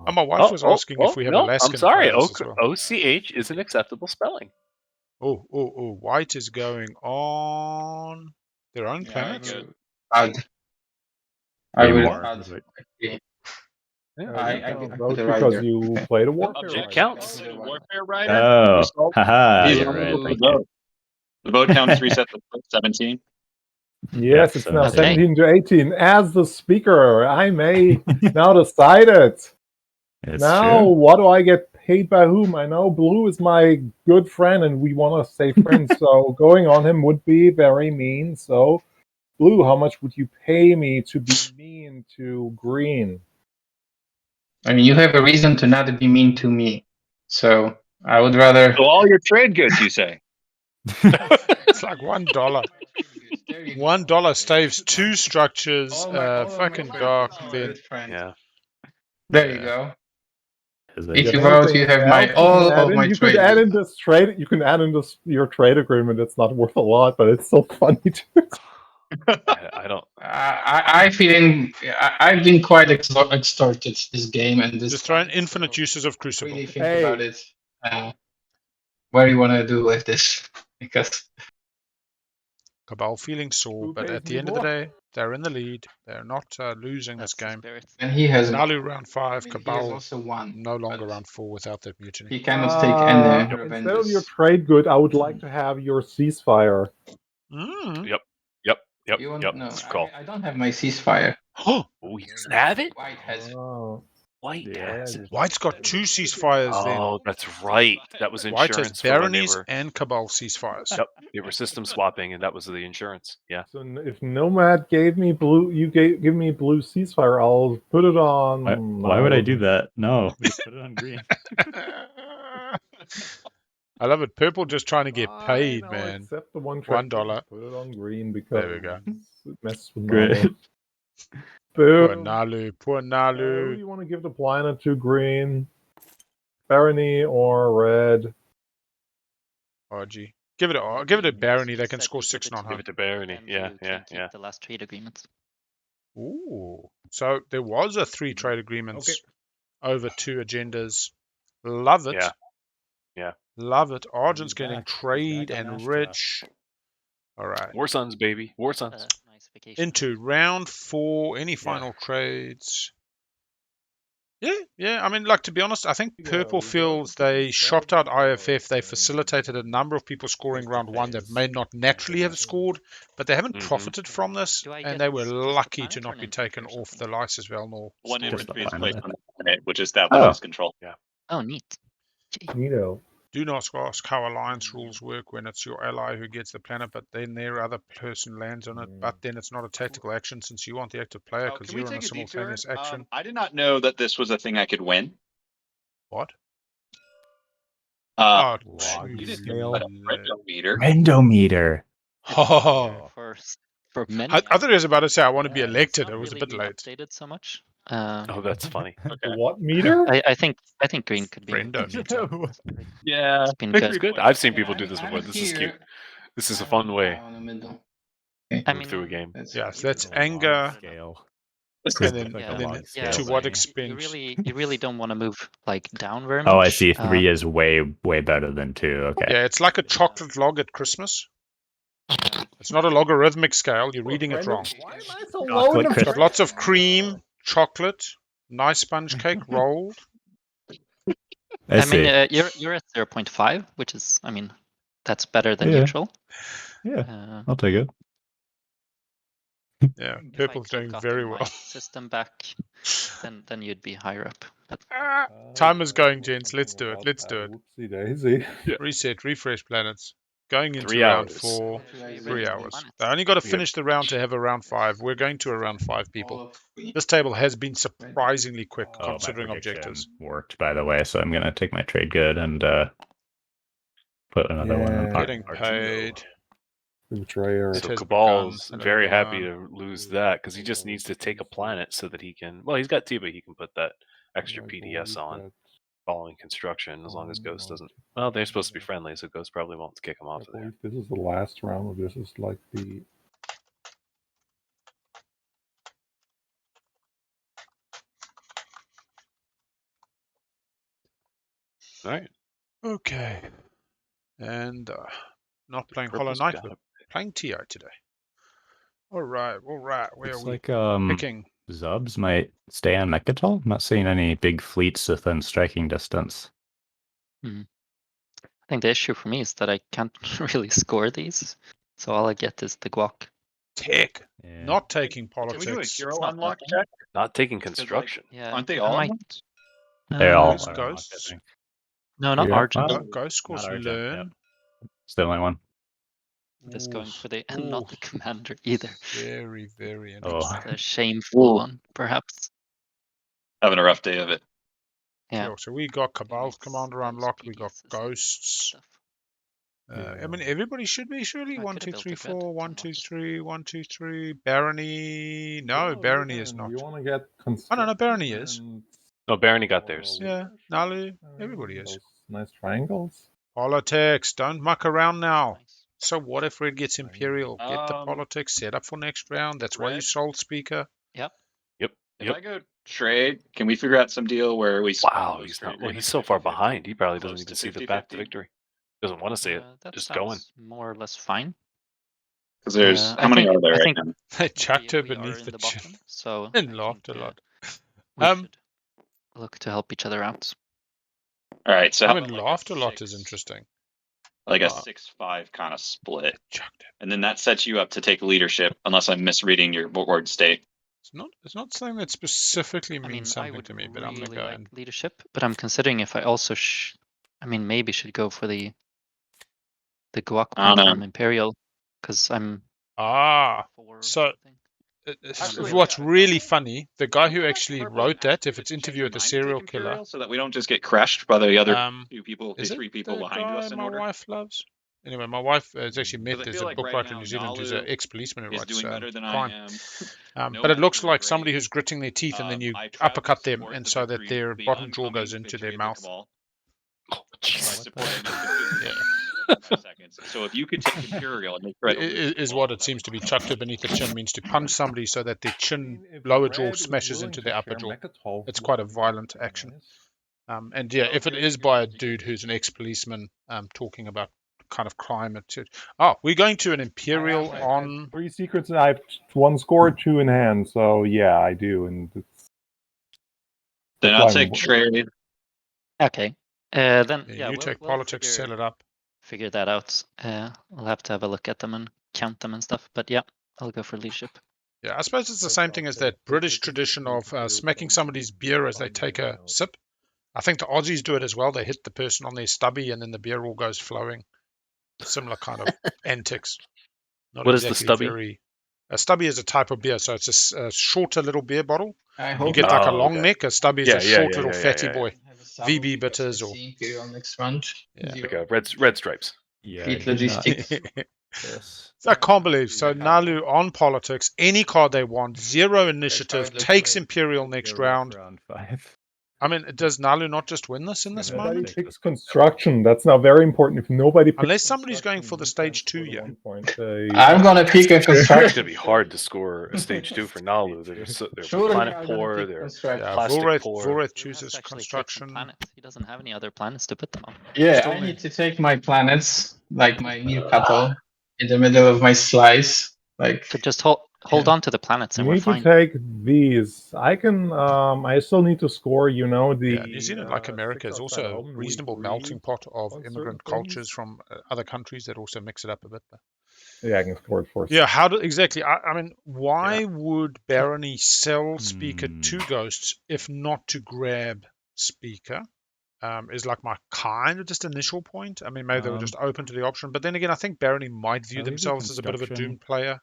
And my wife was asking if we have Alaskan I'm sorry. players as well. OCH is an acceptable spelling. Oh, White is going on their own planet. I Way will more. add. I can vote put a because rider. you played a warfare. It rider. counts. The warfare rider. Oh, result, haha. these You're are right. the Thank you. vote. The vote count is reset to 17. Yes, it's so- now Okay. 17 to 18. As the speaker, I may now decide it. It's Now, true. what do I get paid by whom? I know Blue is my good friend, and we want to stay friends, so going on him would be very mean. So, Blue, how much would you pay me to be mean to Green? I mean, you have a reason to not be mean to me, so I would rather. So all your trade goods, you say? It's like $1. $1 saves 2 structures. All my Fucking friends dark. are Then friends. Yeah. There you go. Is If it- you vote, you have my all of my You trade. could add in this trade. You can add in this your trade agreement. It's not worth a lot, but it's still funny too. I don't. I feeling I've been quite extorted this game and this. just throw in time, infinite so uses of Crucible. really think Hey. about it. What do you want to do with this? Because Cabal feeling sore, Who but pays at the me end of the more? day, They're in the lead. They're not losing That's this the game. spirit. And he has Naalu round 5, I mean, he has Cabal also won. no longer but round 4 without that mutiny. He cannot take any Instead of your revenges. trade good, I would like to have your ceasefire. Yep. You want, Yep. no, It's call. I don't have my ceasefire. Oh, he doesn't have it. White has it. Oh, White yeah, has it. White's got 2 ceasefires then. Oh, that's right. That was White has insurance for when they baronies were. and Cabal ceasefires. Yep, they were system swapping, and that was the insurance. Yeah. so if Nomad gave me blue, you give me blue ceasefire, I'll put it on. Why would I do that? No, just put it on green. I love it. Purple just trying to get paid, I'll man. accept the $1. $1. Put it on green because There we go. it messes with Great. Naalu. Poor Boom. Naalu. Poor Who Naalu. do you want to give the planet to? Green, Barony, or red? RG. Give it a Barony. They can Said score you 6 give it to non Give it to Barony. and Yeah, you yeah, can keep yeah. the last trade agreement. Ooh. So there was a 3 trade agreements over 2 agendas. Love it. Yeah. Yeah. Love it. Argent's He's getting back. He's trade back on and Astra. rich. All right. War Sons, baby. War Sons. Nice vacation. Into round 4. Any final trades? Yeah. I mean, like, to be honest, I think Purple feels they shopped out IFF. They facilitated a number of people scoring round 1 that may not naturally have scored, but they haven't profited from this, Do I and get they were just the lucky planet to or not an be infantry taken or off the something? Lysis Velnor. One score. infantry is the placed planet. on the planet, which establishes control. Oh, neat. Neato. Do not ask how alliance rules work when it's your ally who gets the planet, but then their other person lands on it. But then it's not a tactical action since you aren't the active player because Can we you're on a take a detour? simultaneous action. I did not know that this was a thing I could win. What? You Log didn't scale. put a rendometer. Rendometer. Oh. For many. I thought he was about to say I want to be Yeah, elected. It's It not was a really bit been late. updated so much. Oh, that's funny. The what meter? I think green could be. Rendometer. Yeah, It's been It's good. good. I've seen people Yeah, do this I'm before. This is cute. here. This is a I fun want way down the middle. I move through a mean, game. Yeah, so that's Log anger, scale. and then, Like a and then log yeah, to scale what thing. expense? you really don't want to move like down very much. Oh, I see. 3 is way better than 2. Okay. Yeah, it's like a chocolate log at Christmas. It's not a logarithmic scale. You're reading it wrong. Why am I so Chocolate low in the It's got Christmas. lots of cream, chocolate, nice sponge cake rolled. I see. mean, you're at 0.5, which is, I mean, that's better than Yeah. neutral. Yeah, I'll take it. Yeah, If I Purple's could doing gotten very my well. system back, then you'd be higher up. But Time is going, gents. Let's do it. Let's do it. Whoopsie daisy. Reset, refresh planets. Going into 3 round hours. 4, Three 3 hours. planets. They only got to We have- finish the round to have a round 5. We're going to a round 5, people. All of green. This table has been surprisingly quick Oh, my considering my prediction objectives. worked, by the way, so I'm gonna take my trade good and put another one on. Yeah. Getting paid. Betrayer. It So has Cabal's begun. very happy to lose that because he just needs to take a planet so that he can. Well, he's got 2, but he can put that extra PDS on following construction as long as Ghost doesn't. Well, they're supposed to be friendly, so Ghost probably won't kick him I off of there. believe this is the last round of this. Is like the All right. Okay. And not playing Purple's Hollow Knight, got but it. playing TI today. All right. Where Looks are we? like Picking. Zubs might stay on Mechatol. I'm not seeing any big fleets within striking distance. I think the issue for me is that I can't really score these, so all I get is the guac. Tech. Yeah. Not taking Can we do a politics. hero not unlock nothing. check? Not taking construction. Yeah, Aren't they I all might- unlocked? They all Who's are Ghosts? unlocked, I think. No, not Yeah. Argent. Well, Ghost scores not Argent, learn. It's the only one. Just going Oof, for the and not the oof. commander either. Very, very Oh. interesting. The shameful Ooh. one, perhaps. Having a rough day of it. Yeah. Sure, so we got Cabal's It's commander those unlocked. We got PDSs and Ghosts. Stuff. I mean, everybody should be surely. I 1, could've 2, built 3, a grid 4. to 1, 2, watch. 3. 1, 2, 3. Barony. No, Barony is not. You want to get Oh, no, Barony is. and- No, Barony got theirs. Yeah, Naalu. Everybody is. Those nice triangles. Politics. Don't muck around now. Nice. So what if Red gets Imperial? Get the Um, politics set up for next round. That's why you Red? sold Speaker. Yep. If I go trade, can we figure out some deal where we? Wow, he's not. Well, he's so far behind. He probably doesn't Close even to see the path to 50-50. victory. Doesn't want to see it. That Just sounds going. more or less fine. Because there's I how many think- are there I right think- now? They chucked her we are beneath in the the chin bottom, so and I laughed think, a lot. we Um, should look to help each other out. All right, so I how mean, about like laughed a lot six- is interesting. Like a Uh, 6-5 kind of split, Chucked it. and then that sets you up to take leadership, unless I'm misreading your board state. It's not saying that specifically I mean, means I something would to me, but I'm really gonna go like and leadership, but I'm considering if I also maybe should go for the guac I don't point know. from Imperial, because I'm 4 or so something. Actually, what's yeah, really funny, the guy who Go back to actually purple wrote and that, ask if you it's to change interview your with a mind to serial take killer, Imperial, so that we don't just get crushed by the other two people, the is it 3 people the behind guy us in my order. wife loves? Anyway, my wife has actually met, Because I there's feel a like book right writer now, in New Zealand who's an Naalu ex-policeman who is writes doing better than crime. I am. But it Nomad looks is like doing somebody great. who's gritting their teeth and then you I proudly uppercut them, support and the so that victory, their the bottom jaw oncoming goes into victory their of the mouth. Cabal. Oh, I Jesus. support it completely. Yeah. 5 seconds. So if you could take Imperial and make Fred Is what it seems to be. Chucked her beneath the chin means to punch somebody so that their I chin, mean, if lower Red jaw is smashes willing into to their upper share jaw. Mechatol, It's would quite a be violent very action. nice. And yeah, Well, if it here's is by a what you dude can who's an ex-policeman talking about kind of crime, we're going to an Imperial I have on. 3 secrets and I have 1 score, 2 in hand. So yeah, I do, and it's Then I'll take trade. Okay. Then You we'll take politics, figure, set it up. figure that out. We'll have to have a look at them and count them and stuff. But yeah, I'll go for leadership. Yeah, I suppose it's the same thing as that British tradition of smacking somebody's beer as they take a sip. I think the Aussies do it as well. They hit the person on their stubby and then the beer all goes flowing. Similar kind of antics. Not What is the exactly stubby? very. A stubby is a type of beer, so it's a shorter little beer bottle. I You hope get like a Oh, long okay. neck. A stubby is Yeah, a yeah, short yeah, little yeah, fatty yeah, yeah. boy. have a sample VB because bitters I or see Imperial next round. Yeah. Like a red stripes. Yeah, Fleet I did not logistics. this. I can't believe. So Yeah. Naalu on politics, any card they want, 0 initiative, it looks takes like. Imperial next round. Round 5. I mean, does Naalu not just win this in this Yeah, Nobody moment? picks construction. That's now very important. If nobody picks Unless somebody's going construction, for the you stage can't 2 score the here. 1 point. I'm gonna pick a It's construction. going to be hard to score a stage 2 for Naalu. They're Surely planet I'm gonna poor. pick They're construction. Yeah, plastic Volrath poor. Has chooses to actually take construction. some planets. He doesn't have any other planets to put them on. Yeah, Still I need- need to take my planets, like my new couple, in the middle of my slice. Like So just hold on to the planets You and we're need to fine. take these. I can. I still need to score. The Yeah, New Zealand, like America, is 6 also outside a home, and we reasonable agree melting pot of on certain immigrant things. cultures from other countries that also mix it up a bit. Yeah, I can score it for. Yeah, how do exactly? I mean, why would Barony sell Speaker to Ghosts if not to grab Speaker? Is like my kind of just initial point. I mean, maybe they were just open to the option, but then again, I think Barony might view Maybe themselves as a bit of a construction. Doom player.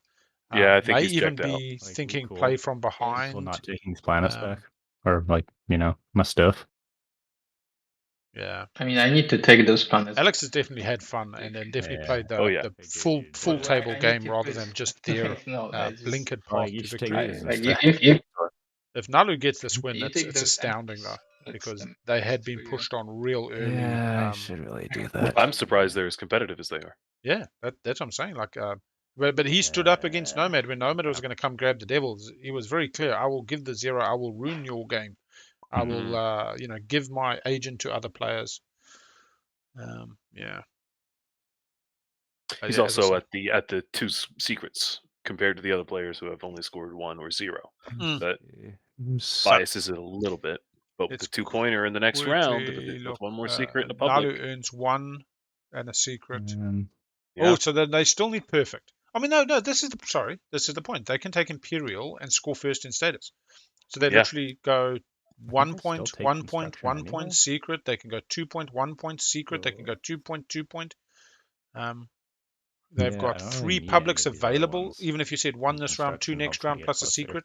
Yeah, I think may he's even checked out. be Like, thinking cool. play from Also behind. not taking his planets Um, back. Or, like, my stuff. Yeah, I mean, I need to take those planets. Alex has definitely had fun and then definitely Yeah. played the, Oh, yeah. the full Well, table I need game to rather put- than just their No, I just- blinkered Oh, path you to should take victory. these like instead. If Naalu gets this win, you it's take a those standing planets. though, because That's- they had that's been for you. pushed on real early. Yeah, I should really do that. I'm surprised they're as competitive as they are. Yeah, that's what I'm saying. Like, but he stood up against Nomad when Nomad was going to come grab the Devils. He was very clear. I will give the 0. I will ruin your game. I will, give my agent to other players. Yeah. He's Yeah, as I also say. at the 2 secrets compared to the other players who have only scored 1 or 0. That biases it a little bit. But with It's the 2-pointer in the next round, with 1 more secret in the public. Naalu earns 1 and a secret. Yeah. Oh, so then they still need perfect. I mean, no. This is the point. They can take Imperial and score first in status. So they literally go 1 they point, still take 1 point, construction 1 anyway. point secret. They can go 2 point, 1 point secret. They can go 2 point, 2 point. They've Yeah, got I don't 3 really need publics any of these other available. ones. Even if you said 1 And this round, 2 construction next helps me round, get plus a closer. secret.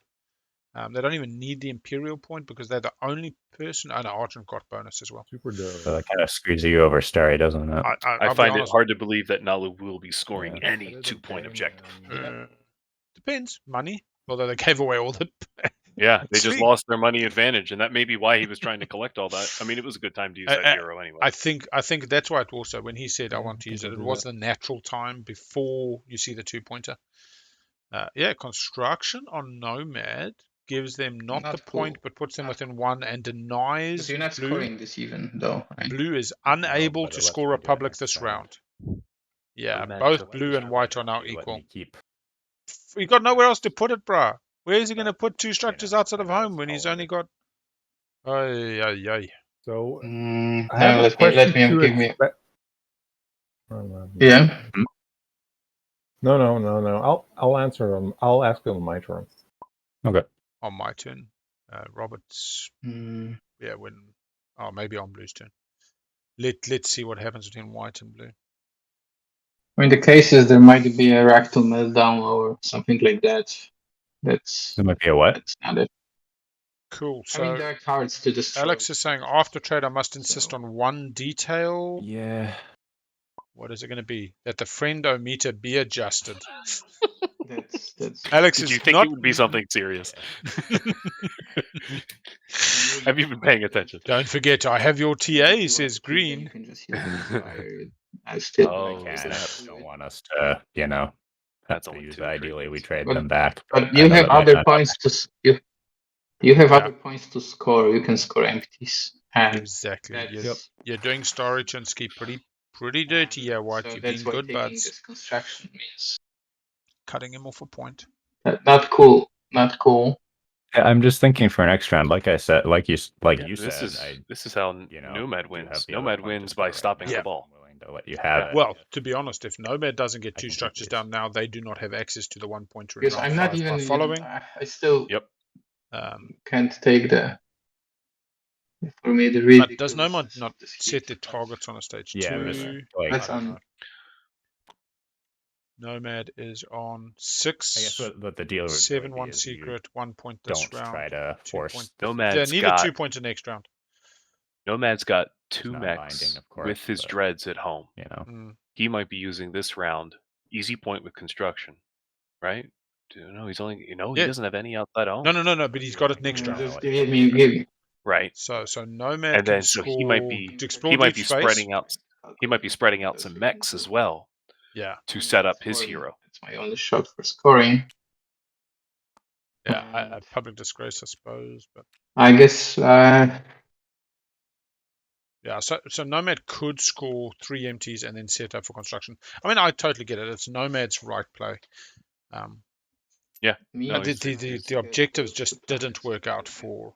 They don't even need the Imperial point because they're the only person. Oh no, Argent got bonus as well. Super dope. So that kind of screws you over, Starry, doesn't it? I I'll be find it honest. hard to believe that Naalu will be scoring Yeah. any 2-point objective. Depends. Money. Although they gave away all the. Yeah, they just Sweet. lost their money advantage, and that may be why he was trying to collect all that. I mean, it was a good time to use that hero anyway. I think that's why it also, when he said I want to use it, it was the natural time before you see the 2-pointer. Construction on Nomad gives them not the point, cool. but puts them within 1 and denies Because you're not Blue. scoring this even, though. Right? Blue is unable but to it lets score me a do it public next this round. round. Yeah, Nomad both took blue this and white are now Let me equal. keep He got nowhere else to put it, bruh. Where is he going to put two structures outside of home when he's only got? Ay, ay, ay. So I No, have a let question me give me. Yeah. Yeah. No. I'll answer them. I'll ask them on my turn. Okay. On my turn, Robert's. Yeah, when. Oh, maybe on Blue's turn. Let's see what happens between white and blue. In the cases, there might be a rectal meltdown or something like that. That's. There might be a what? That's not it. Cool. I mean, So there are cards to destroy. Alex is saying after trade, I must insist on one detail. Yeah. What is it going to be? That the friend-o-meter be adjusted. That's. Alex Did is you think not. it would be something serious? Have you been paying attention? Don't forget, I have your TA, says Green. You can just use fire. I still. Oh, I snap. don't want us to, have That's to only use two ideally we credits. trade But- them back. But I you know have that might other not points to you have Yeah. other points to score. You can score empties. And Exactly. that's- You're doing Stary, Chinski pretty dirty, yeah, White. so You've that's been what good, taking but this construction means. cutting him off a point. Not cool. Not cool. I'm just thinking for next round, like I said, you This said, is how do Nomad have wins. the other Nomad point wins to by score right stopping now. Yeah. Cabal. I'm willing to let you have it. Well, to be honest, if Nomad doesn't get I two can structures keep down now, they do not have access to the 1 pointer in Because round I'm not 5 even by following. I still Yep. can't take the. For me, the ridiculous. But does Nomad not set their targets on a stage Yeah, 2? like, That's I don't on. know. Nomad is on I 6. guess what the deal would 7 be 1 is you secret, 1 point don't this round. try to 2 force. point. Nomad's Neither got 2 points the next round. Nomad's got 2 not mechs binding, of course, with his but, dreads at home. Mm. He might be using this round easy point with construction, right? No, he's only he Yeah. doesn't have any outside home. No, but he's got it next round. Just give me. Right. So Nomad And can then so score he might be to explore he might deep be space. spreading out some mechs as well Yeah. to set up his hero. It's my only shot for scoring. Yeah, a public disgrace, I suppose, but I guess. yeah. So Nomad could score 3 empties and then set up for construction. I mean, I totally get it. It's Nomad's right play. Yeah. But the objectives just didn't work out for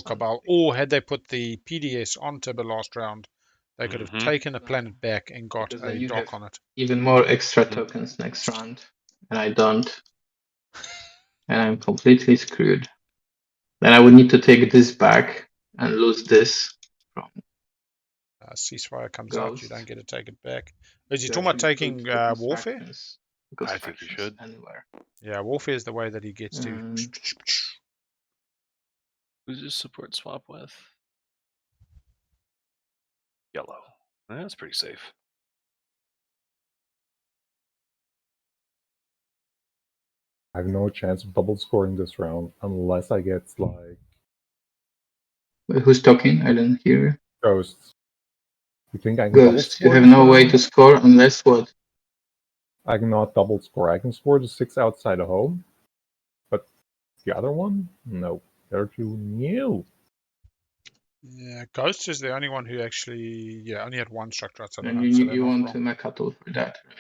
Cabal. Or had they put the PDS on Tibber last round, they could have taken a planet back and got Because a then you dock have on it. even more extra tokens next round, and I don't, and I'm completely screwed. Then I would need to take this back and lose this from. Ceasefire comes out, you Ghost. don't get to take it back. Is he So talking about actually taking good for Warfare? constructions, I think you should. Anywhere. Yeah, Warfare is the way that he gets to. Who's his support swap with? Yellow. That's pretty safe. I have no chance of double scoring this round unless I get like Wait, who's talking? I didn't hear. ghosts. You think I can double Ghost. score? You have this no way round? to score unless what? I cannot double score. I can score the 6 outside of home, but the other one, no, they're too new. Yeah, Ghost is the only one who actually, only had 1 structure outside of And home, so they're you not want wrong. to Mechatol for that, right?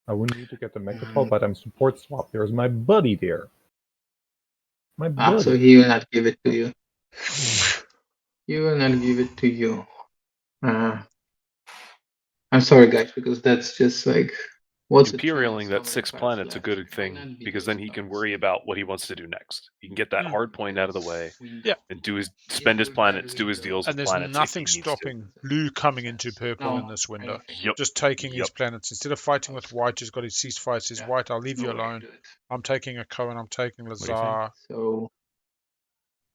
I wouldn't need to get the Mechatol, but I'm support swap. There's my buddy there. My buddy. So he will not give it to you. He will not give it to you. I'm sorry, guys, because that's just like what's Imperialing that 6 planet's a good thing because then he can worry about what he wants to do next. He can get that hard point out of the way, and spend his planets, do his deals And with there's planets. nothing if he needs to. stopping blue coming into purple in this window. Yep. Just taking Yep. these planets. Instead of fighting with white, who's got his ceasefire, says, white, I'll leave you alone. I'm taking a Cohen, I'm taking Lazar. So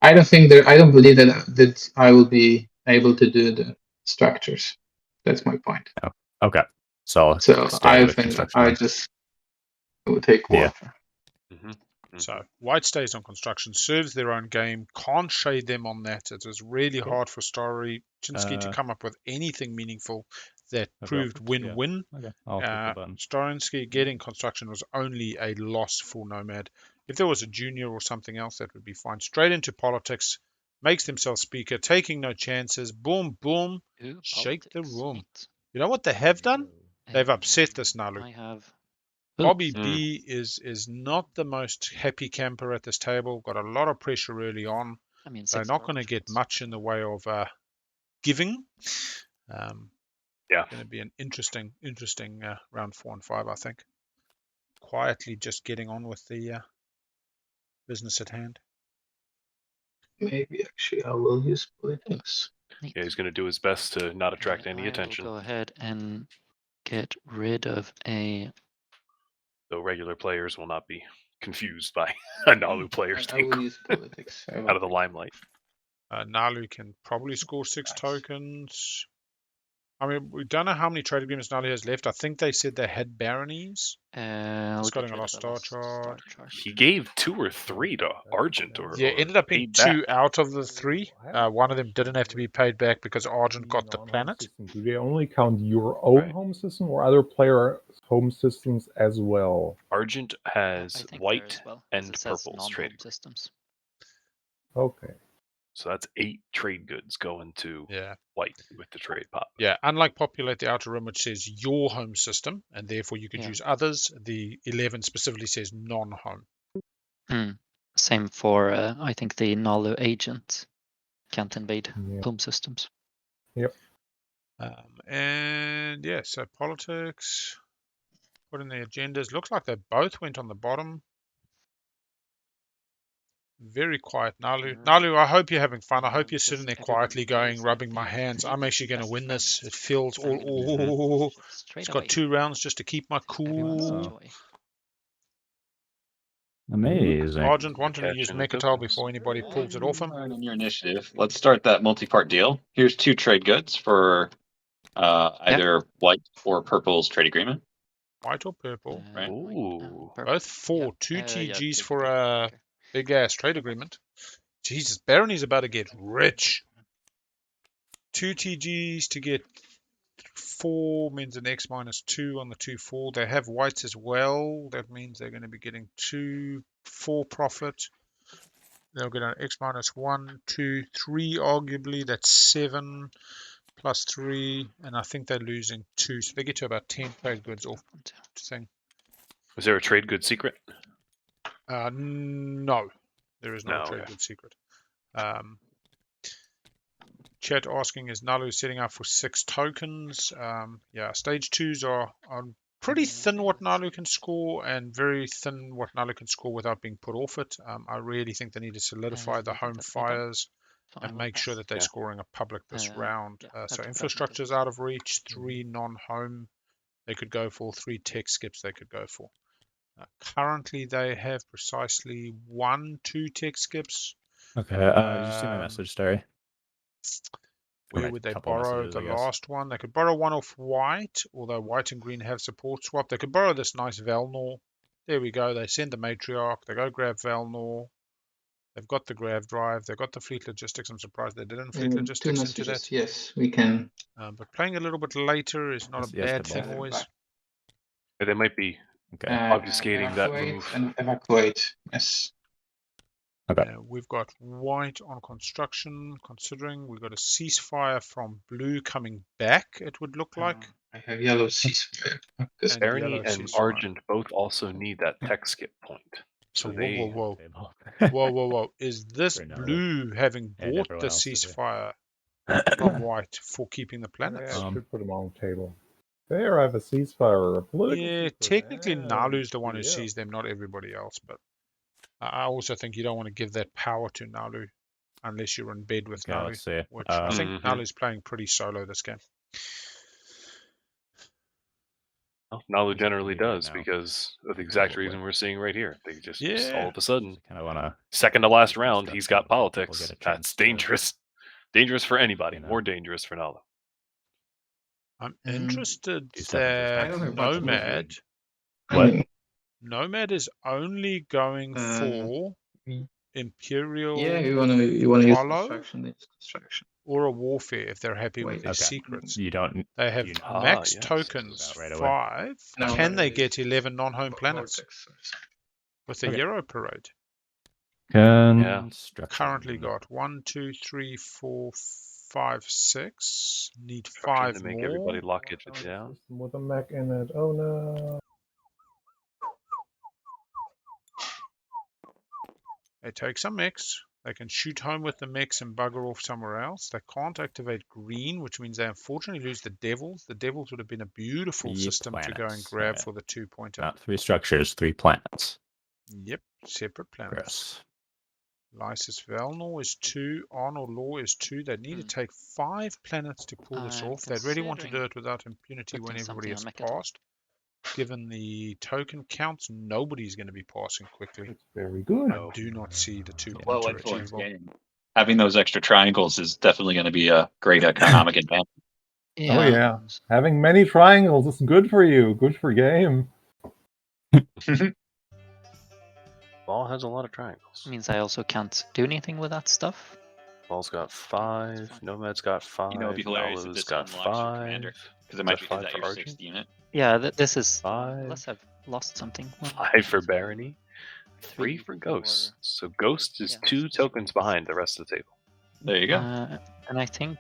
I don't believe that I will be able to do the structures. That's my point. Oh, okay. So I think I just will take water. So white stays on construction, serves their own game, can't shade them on that. It was really hard for Stary Chinski to come up with anything meaningful that proved win-win. Okay. I'll click the button. Starinsky getting construction was only a loss for Nomad. If there was a junior or something else, that would be fine. Straight into politics, makes themselves speaker, taking no chances. Boom, boom, shake the room. You know what they have done? They've upset this Naalu. I have. BobbyB is not the most happy camper at this table. Got a lot of pressure early on. I mean, They're 6 not going to get Belgians. much in the way of giving. Yeah. Going to be an interesting round 4 and 5, I think. Quietly just getting on with the business at hand. Maybe actually I will use politics. Neat. Yeah, he's going to do his best to not attract any I will attention. go ahead and get rid of a. So regular players will not be confused by a Naalu player I staying will use politics. I out will. of the limelight. Naalu can probably score 6 Nice. tokens. I mean, we don't know how many trade agreements Naalu has left. I think they said they had baronies. I'll It's get got a rid lost of the star lost chart. starter chart. He gave 2 or 3 to Argent, or Yeah, or ended up being paid back. 2 out of the 3. One of them didn't have to be paid back because Argent got the Non-home planet. system. Do they only count your own Right. home system or other player home systems as well? Argent I has think there white as well, 'cause and it says purple's non-home trade. systems. Okay. So that's 8 trade goods going to Yeah. white with the trade pop. Yeah, unlike Populate the Outer Rim, which says your home system, and therefore you could Yeah. use others, the 11 specifically says non-home. Same for I think the Naalu agent can't invade Yeah. home systems. And yeah, so politics, put in the agendas. Looks like they both went on the bottom. Very quiet, Naalu. Naalu, I hope you're having fun. I hope you're sitting there quietly going, rubbing my hands. I'm actually going to win this. It feels all. Straight It's away. got 2 rounds just to keep my Everyone's cool. enjoy. Amazing. Argent wanting to use Catching the Mechatile tokens. before anybody pulls it off him. Alright, on your initiative, let's start that multi-part deal. Here's 2 trade goods for either white or purple's trade agreement. White or purple. Right. Ooh. Both 4. Yeah. 2 Yeah, TGs good, for good, a okay. big ass trade agreement. Jesus, Barony's about to get rich. 2 TGs to get 4 means an X minus 2 on the 2/4. They have whites as well. That means they're going to be getting 2 4 profit. They'll get an X minus 1, 2, 3 arguably. That's 7 plus 3. And I think they're losing 2. So they get to about 10 trade goods off thing. Was there a trade good secret? No. There is no No, trade okay. good secret. Chat asking, is Naalu setting up for 6 tokens? Yeah, stage 2s are pretty thin what Naalu can score, and very thin what Naalu can score without being put off it. I really think they need to solidify the home fires and make sure that they're Yeah. scoring a public this round. yeah, So that's infrastructure's out of reach, 3 non-home they could go for, 3 tech skips they could go for. Currently they have precisely 1, 2 tech skips. Okay. Did you see my message, Stary? Where Right, would they couple borrow messages, the I guess. last one? They could borrow one off white, although white and green have support swap. They could borrow this nice Velnor. There we go. They send the Matriarch. They go grab Velnor. They've got the grav drive. They've got the fleet logistics. I'm surprised they didn't fleet 2 logistics into messages. that. Yes, we can. But playing a little bit later is not a Yes, bad to thing both. always. Yeah, they might be Okay. obfuscating that Evacuate move. and evacuate. Yes. Okay. We've got white on construction, considering we've got a ceasefire from blue coming back, it would look like. I have yellow ceasefire. Because And Barony yellow and ceasefire. Argent both also need that tech skip point. So So they whoa. Is this For Naalu. blue having And bought everyone the else is here. ceasefire from white for keeping the planets? Yeah, I should put them on the table. There, I have a ceasefire. A political Yeah, secret. technically Yeah, Naalu's the one who yeah. sees them, not everybody else. But I also think you don't want to give that power to Naalu unless you're in bed with Okay, Naalu, let's see. which I think Mhm. Naalu's playing pretty solo this game. Well, Naalu He's generally active right does now. because of the exact Probably. reason we're seeing right here. They just Yeah. all of a sudden, Kind of want to. second to last round, Discuss he's that got before people politics. get a chance That's to- dangerous. Dangerous for anybody. You know. More dangerous for Naalu. I'm interested He's definitely that I don't have much Nomad movement. What? Nomad is only going for mm. Imperial Yeah, you wanna use Follow? construction. It's construction. or a warfare if they're happy with Wait. their Okay. secrets. You don't. They have you know- max yes. tokens, Right away. 5. No, Can they it's get 11 non-home planets Vortex or something. with the Okay. Euro Parade? Construction. Currently got 1, 2, 3, 4, 5, 6. Need Construction 5 to make more. everybody lock it down. System with a Mac in it. Oh no. They take some mechs. They can shoot home with the mechs and bugger off somewhere else. They can't activate green, which means they unfortunately lose the Devils. The Devils would have been a beautiful 3 system to go and planets. grab Okay. for the 2-pointer. Not 3 structures, 3 planets. Yep, separate planets. Gross. Lysis Valnor is 2. Arnold Law is 2. They need to take 5 planets to pull this I'm off. They really want to do considering it without impunity when putting everybody something has on Mechatol. passed. Given the token counts, nobody's going to be passing quickly. It's very good. I do not see the 2-pointer Well influenced achievable. game. Having those extra triangles is definitely going to be a great economic advantage. Oh yeah, having many triangles is good for you. Good for game. Ball has a lot of triangles. Means I also can't do anything with that stuff. Ball's got 5. Nomad's got 5. You know, it'd be hilarious if Naalu's this got unlocks your 5. commander, because it might be 5 that for your Argent. 6th unit. Yeah, this is 5. unless I've lost something. Well, 5 for Barony. 3 for 4. Ghost. So Ghost is Yeah. 2 tokens behind the rest of the table. There you go. And I think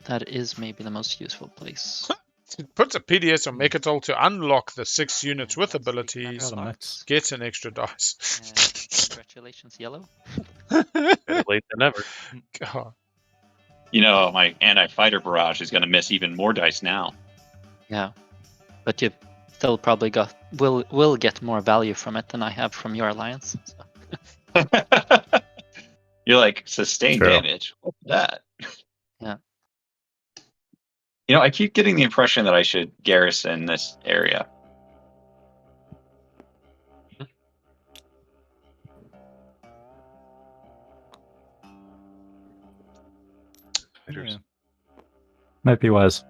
that is maybe the most useful place. It puts a PDS on Mechatol to unlock the 6 units with That's the abilities. commander box. Gets an extra dice. And congratulations, Yellow. Better late than never. God. You know, my anti-fighter barrage is going to miss even more dice now. Yeah, but you still probably will get more value from it than I have from your alliance. So. You're like, sustained True. damage? What's that? Yeah. You know, I keep getting the impression that I should garrison this area. Fighters. Might be wise.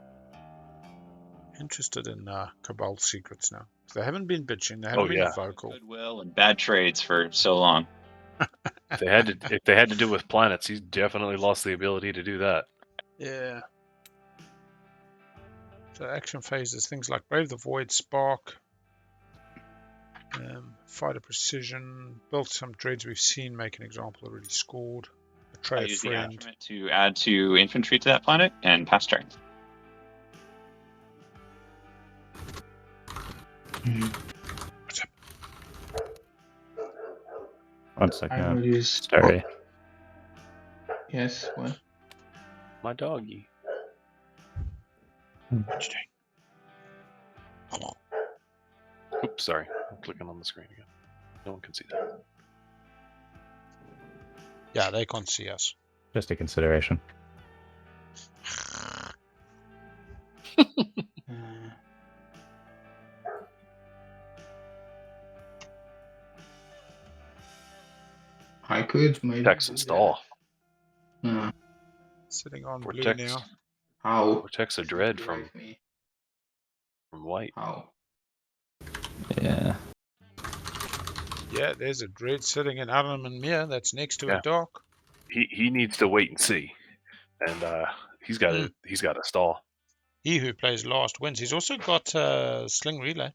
Interested in Cabal secrets now. They haven't been bitching. They haven't been yeah. vocal. Goodwill and bad trades for so long. If they had to do with planets, he's definitely lost the ability to do that. Yeah. So action phases, things like Brave the Void, Spark, Fighter Precision, built some dreads we've seen, make an example, already scored. I Betray a use the friend. instrument to add 2 infantry to that planet and pass turn. One I second. will use. Stary. Yes. What? My doggy. What you doing? Oops, sorry. I'm clicking on the screen again. No one can see that. Yeah, they can't see us. Just a consideration. I could maybe. Vortex do install. that. Sitting on Vortex. blue now. How? Vortex of Dread from Drive me. white. How? Yeah. Yeah, there's a dread sitting in Arnhem and Mere that's next to Yeah. a dock. He needs to wait and see, and he's got a stall. He who plays last wins. He's also got Sling Relay.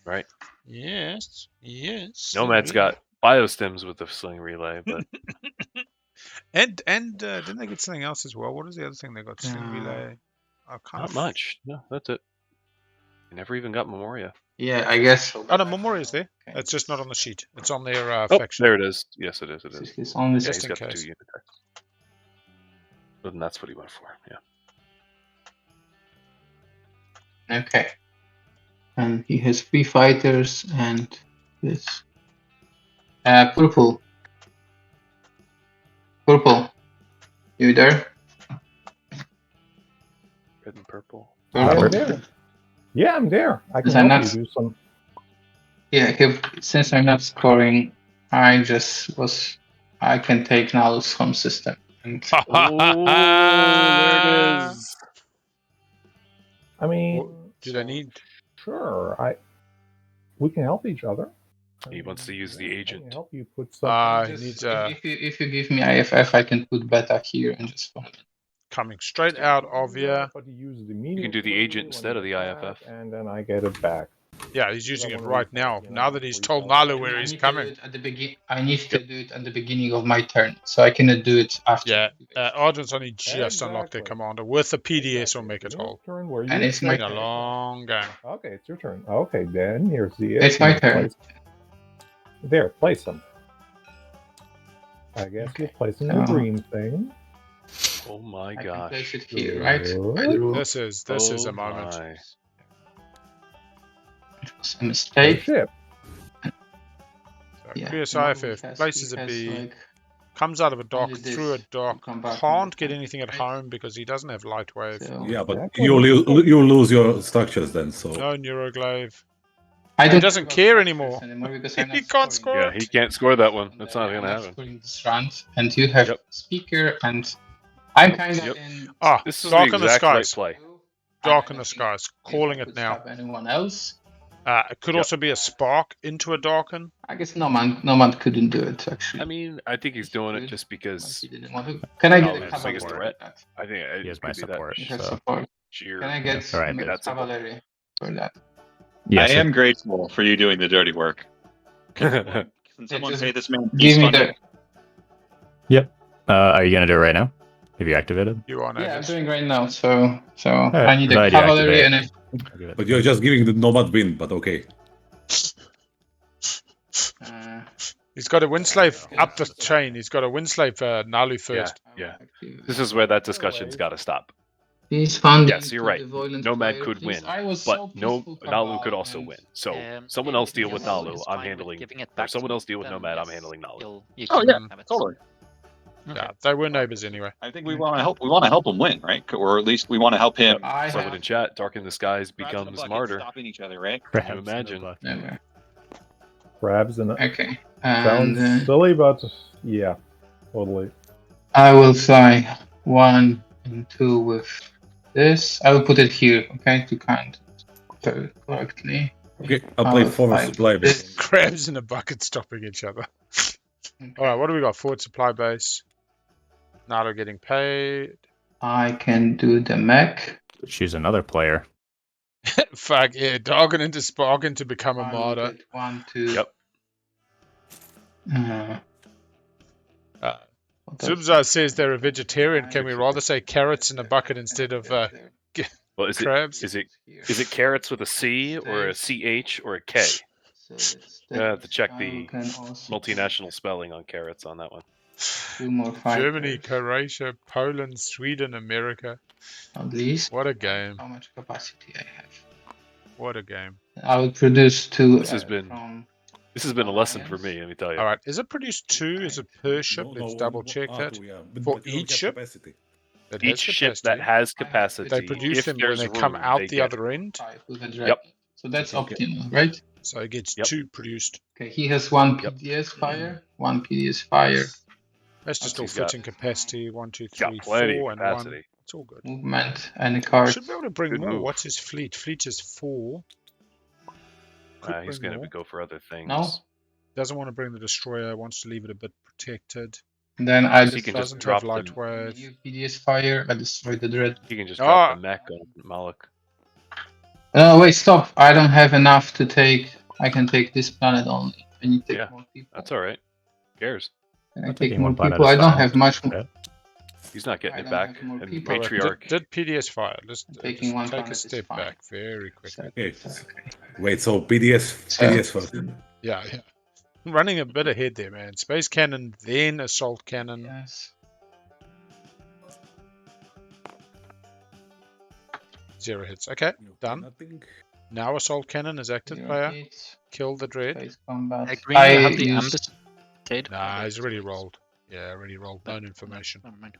Right. Yes. Yes. Sling Nomad's Relay. got biostims with the sling relay, but And didn't they get something else as well? What was the other thing they got? Sling Relay. I kind not much. No, that's it. They never even got Memoria. Yeah, I guess. Oh, no, Memoria's there. Okay. It's just not on the sheet. It's on their Oh, faction. there it is. Yes, it is. It So is. he's only Yeah, Just he's in got the case. 2 unit decks. But then that's what he went for. Yeah. okay. And he has 3 fighters and this. Purple. Purple. You there? Red and purple. Purple. I'm there. Yeah, I'm there. I can Is that help not- you do some. Yeah, since I'm not scoring, I can take Naalu's home system. And Oh, there it is. I mean, Do they need? sure. We can help each other. He wants to use the I can agent. help you put some. He just- needs if you give me IFF, I can put beta here and just follow. coming straight out of here. But you use the You can do the agent instead of the IFF. and then I get it back. Yeah, he's using I it wanna right refight, now. you know, Now that he's told refight. Naalu where I he's need to coming. do it at the I need to do it at the beginning of my turn, so I cannot do it after. Yeah, Argent's only just unlocked their Exactly. commander with a PDS or Exactly. make it Your whole. turn where you And it's It's my been a long game. Okay, it's your turn. Okay, then here's the. It's my turn. There, place them. I guess you're placing the green thing. Oh my I can gosh. place it here, right? By the rule. This is a moment. my. It was a No mistake. ship. So Yeah, Curious no, IFF he places a has, B, like, comes out of a dock, only this through a to dock, come back can't from get the anything at right. home because he doesn't have light wave. So Yeah, but Exactly. you lose your structures then. So No neuroglaive. I don't doesn't have care structures anymore. because I'm He not can't scoring. score Yeah, he can't score that one. And That's then not I'm gonna happen. scoring this round, and you have Yep. speaker, and I'm kind of Yep. in. Ah, This is dark the in the exact right skies. play. Dark in the skies. Calling it now. Anyone else? It could Yep. also be a spark into a darken. I guess Nomad couldn't do it actually. I mean, I think he's doing it Good. just But because he didn't want to. Can I Oh, get a man, cavalry? biggest for threat. that? I think it He has could my be that support. He has So support. sheer. Can I get All right, some good. That's simple. cavalry for that? yeah, I sure. am grateful for you doing the dirty work. Can someone just pay this man Give peace me funding? Yep. Are you gonna do it right now? Have you activated? You are Yeah, I'm Navis. doing right now. So right, I need a glad you cavalry, activate. and if I'll give it. but you're just giving the Nomad win. But okay. He's got a Winslave up the chain. He's got a Winslave Naalu first. Yeah. This is where that discussion's got to stop. He's funding. Yes, you're right. Nomad could win, but Naalu could also win. So someone else deal with Naalu. I'm handling, or someone else deal with Nomad. I'm handling Naalu. Oh yeah, totally. Yeah, they were neighbors anyway. I think we want to help. We want to help him win, right? Or at least we want to help him. Someone in chat, Dark in the Skies Crabs in a becomes bucket martyr. stopping each other, right? Can you Crabs in a imagine? bucket. Never. Crabs and Okay. sounds And silly, but yeah, totally. I will fly 1 and 2 with this. I will put it here, okay, to count correctly. Okay, I'll play will forward fly supply with base. this. Crabs in a bucket stopping each other. All right, what do we got? Forward supply base. Naalu getting paid. I can do the mech. Choose another player. Fuck yeah, dogging into sparking to become a I will martyr. get 1, 2. Yep. Zubzarz says they're a vegetarian. Can we rather say carrots in a bucket instead of Well, is crabs? it carrots with a C or a CH or a K? I have to check the multinational spelling on carrots on that one. 2 more fighters. Germany, Croatia, Poland, Sweden, America. At least. What a game. How much capacity I have. What a game. I will produce 2 This has been a lesson for me, let me tell you. All right, is it produced 2? Is it per ship? Let's double check that. For each ship? It has Each ship capacity. that has capacity, They produce if them when there's they come room, out they the get other end. Yep. So that's optimal, right? So it gets Yep. 2 produced. Okay, he has 1 Yep. PDS fire, 1 PDS fire. That's just all He's got- fitting capacity. 1, 2, Got 3, plenty 4, of and 1. capacity. It's all good. Movement and a card. Should be able to bring Good more. move. What's his fleet? Fleet is 4. Could He's bring going to more. go for other things. No? Doesn't want to bring the destroyer. Wants to leave it a bit protected. Then I He can just Doesn't drop have light them. wave. new PDS fire. I destroy the dread. He can just drop Ah. the mech on Malik. No, wait, stop. I don't have enough to take. I can take this planet only. I need to take Yeah, more people. That's all right. Who cares? Can I I'm take taking more one planet people? at I a don't time. have much. Okay. He's not getting I it don't back. have more And people. All right, Matriarch. did PDS fire? Let's taking just one take planet a is step fine. back very quickly. Okay. Okay. Wait, so PDS first. Yeah. Running a bit ahead there, man. Space cannon, then assault cannon. Yes. 0 hits. Okay, done. Nothing. Now assault cannon is active, player. Kill the dread. Space combat. Green, you I have the use- ambuscade. Nah, he's already rolled. Yeah, already rolled. Known information. Never mind.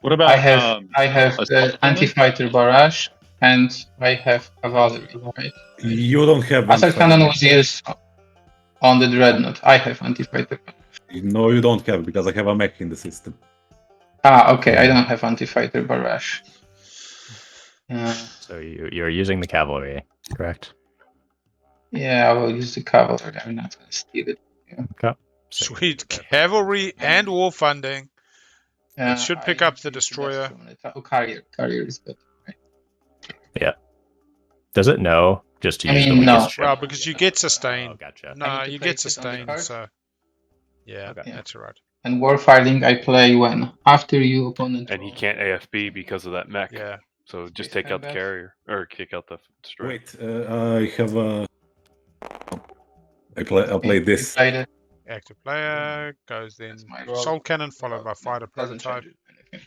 What about? I have assault the cannon? anti-fighter barrage and I have cavalry. Right? You don't have. Assault anti-fighter. cannon was used on the dreadnought. I have anti-fighter. No, you don't have because I have a mech in the system. Okay. I don't have anti-fighter barrage. So you're using the cavalry, correct? Yeah, I will use the cavalry. I'm not gonna steal it. Okay. Sweet cavalry and war funding. It should pick up the destroyer. Carrier is good. Does it know just to I use the mean, no. weakest ship? Well, because you get sustained. Oh, gotcha. No, to you place get it on the sustained, card? so yeah, Okay. that's all right. And warfighting I play when after you opponent. And he can't AFB because of that mech. Yeah. So just Space take out the combat. carrier. Or kick out the destroyer. Wait, I have a. I'll play this. Play the Active player goes then That's my roll. Soul Cannon followed Well, by Fighter doesn't Prototype. change anything.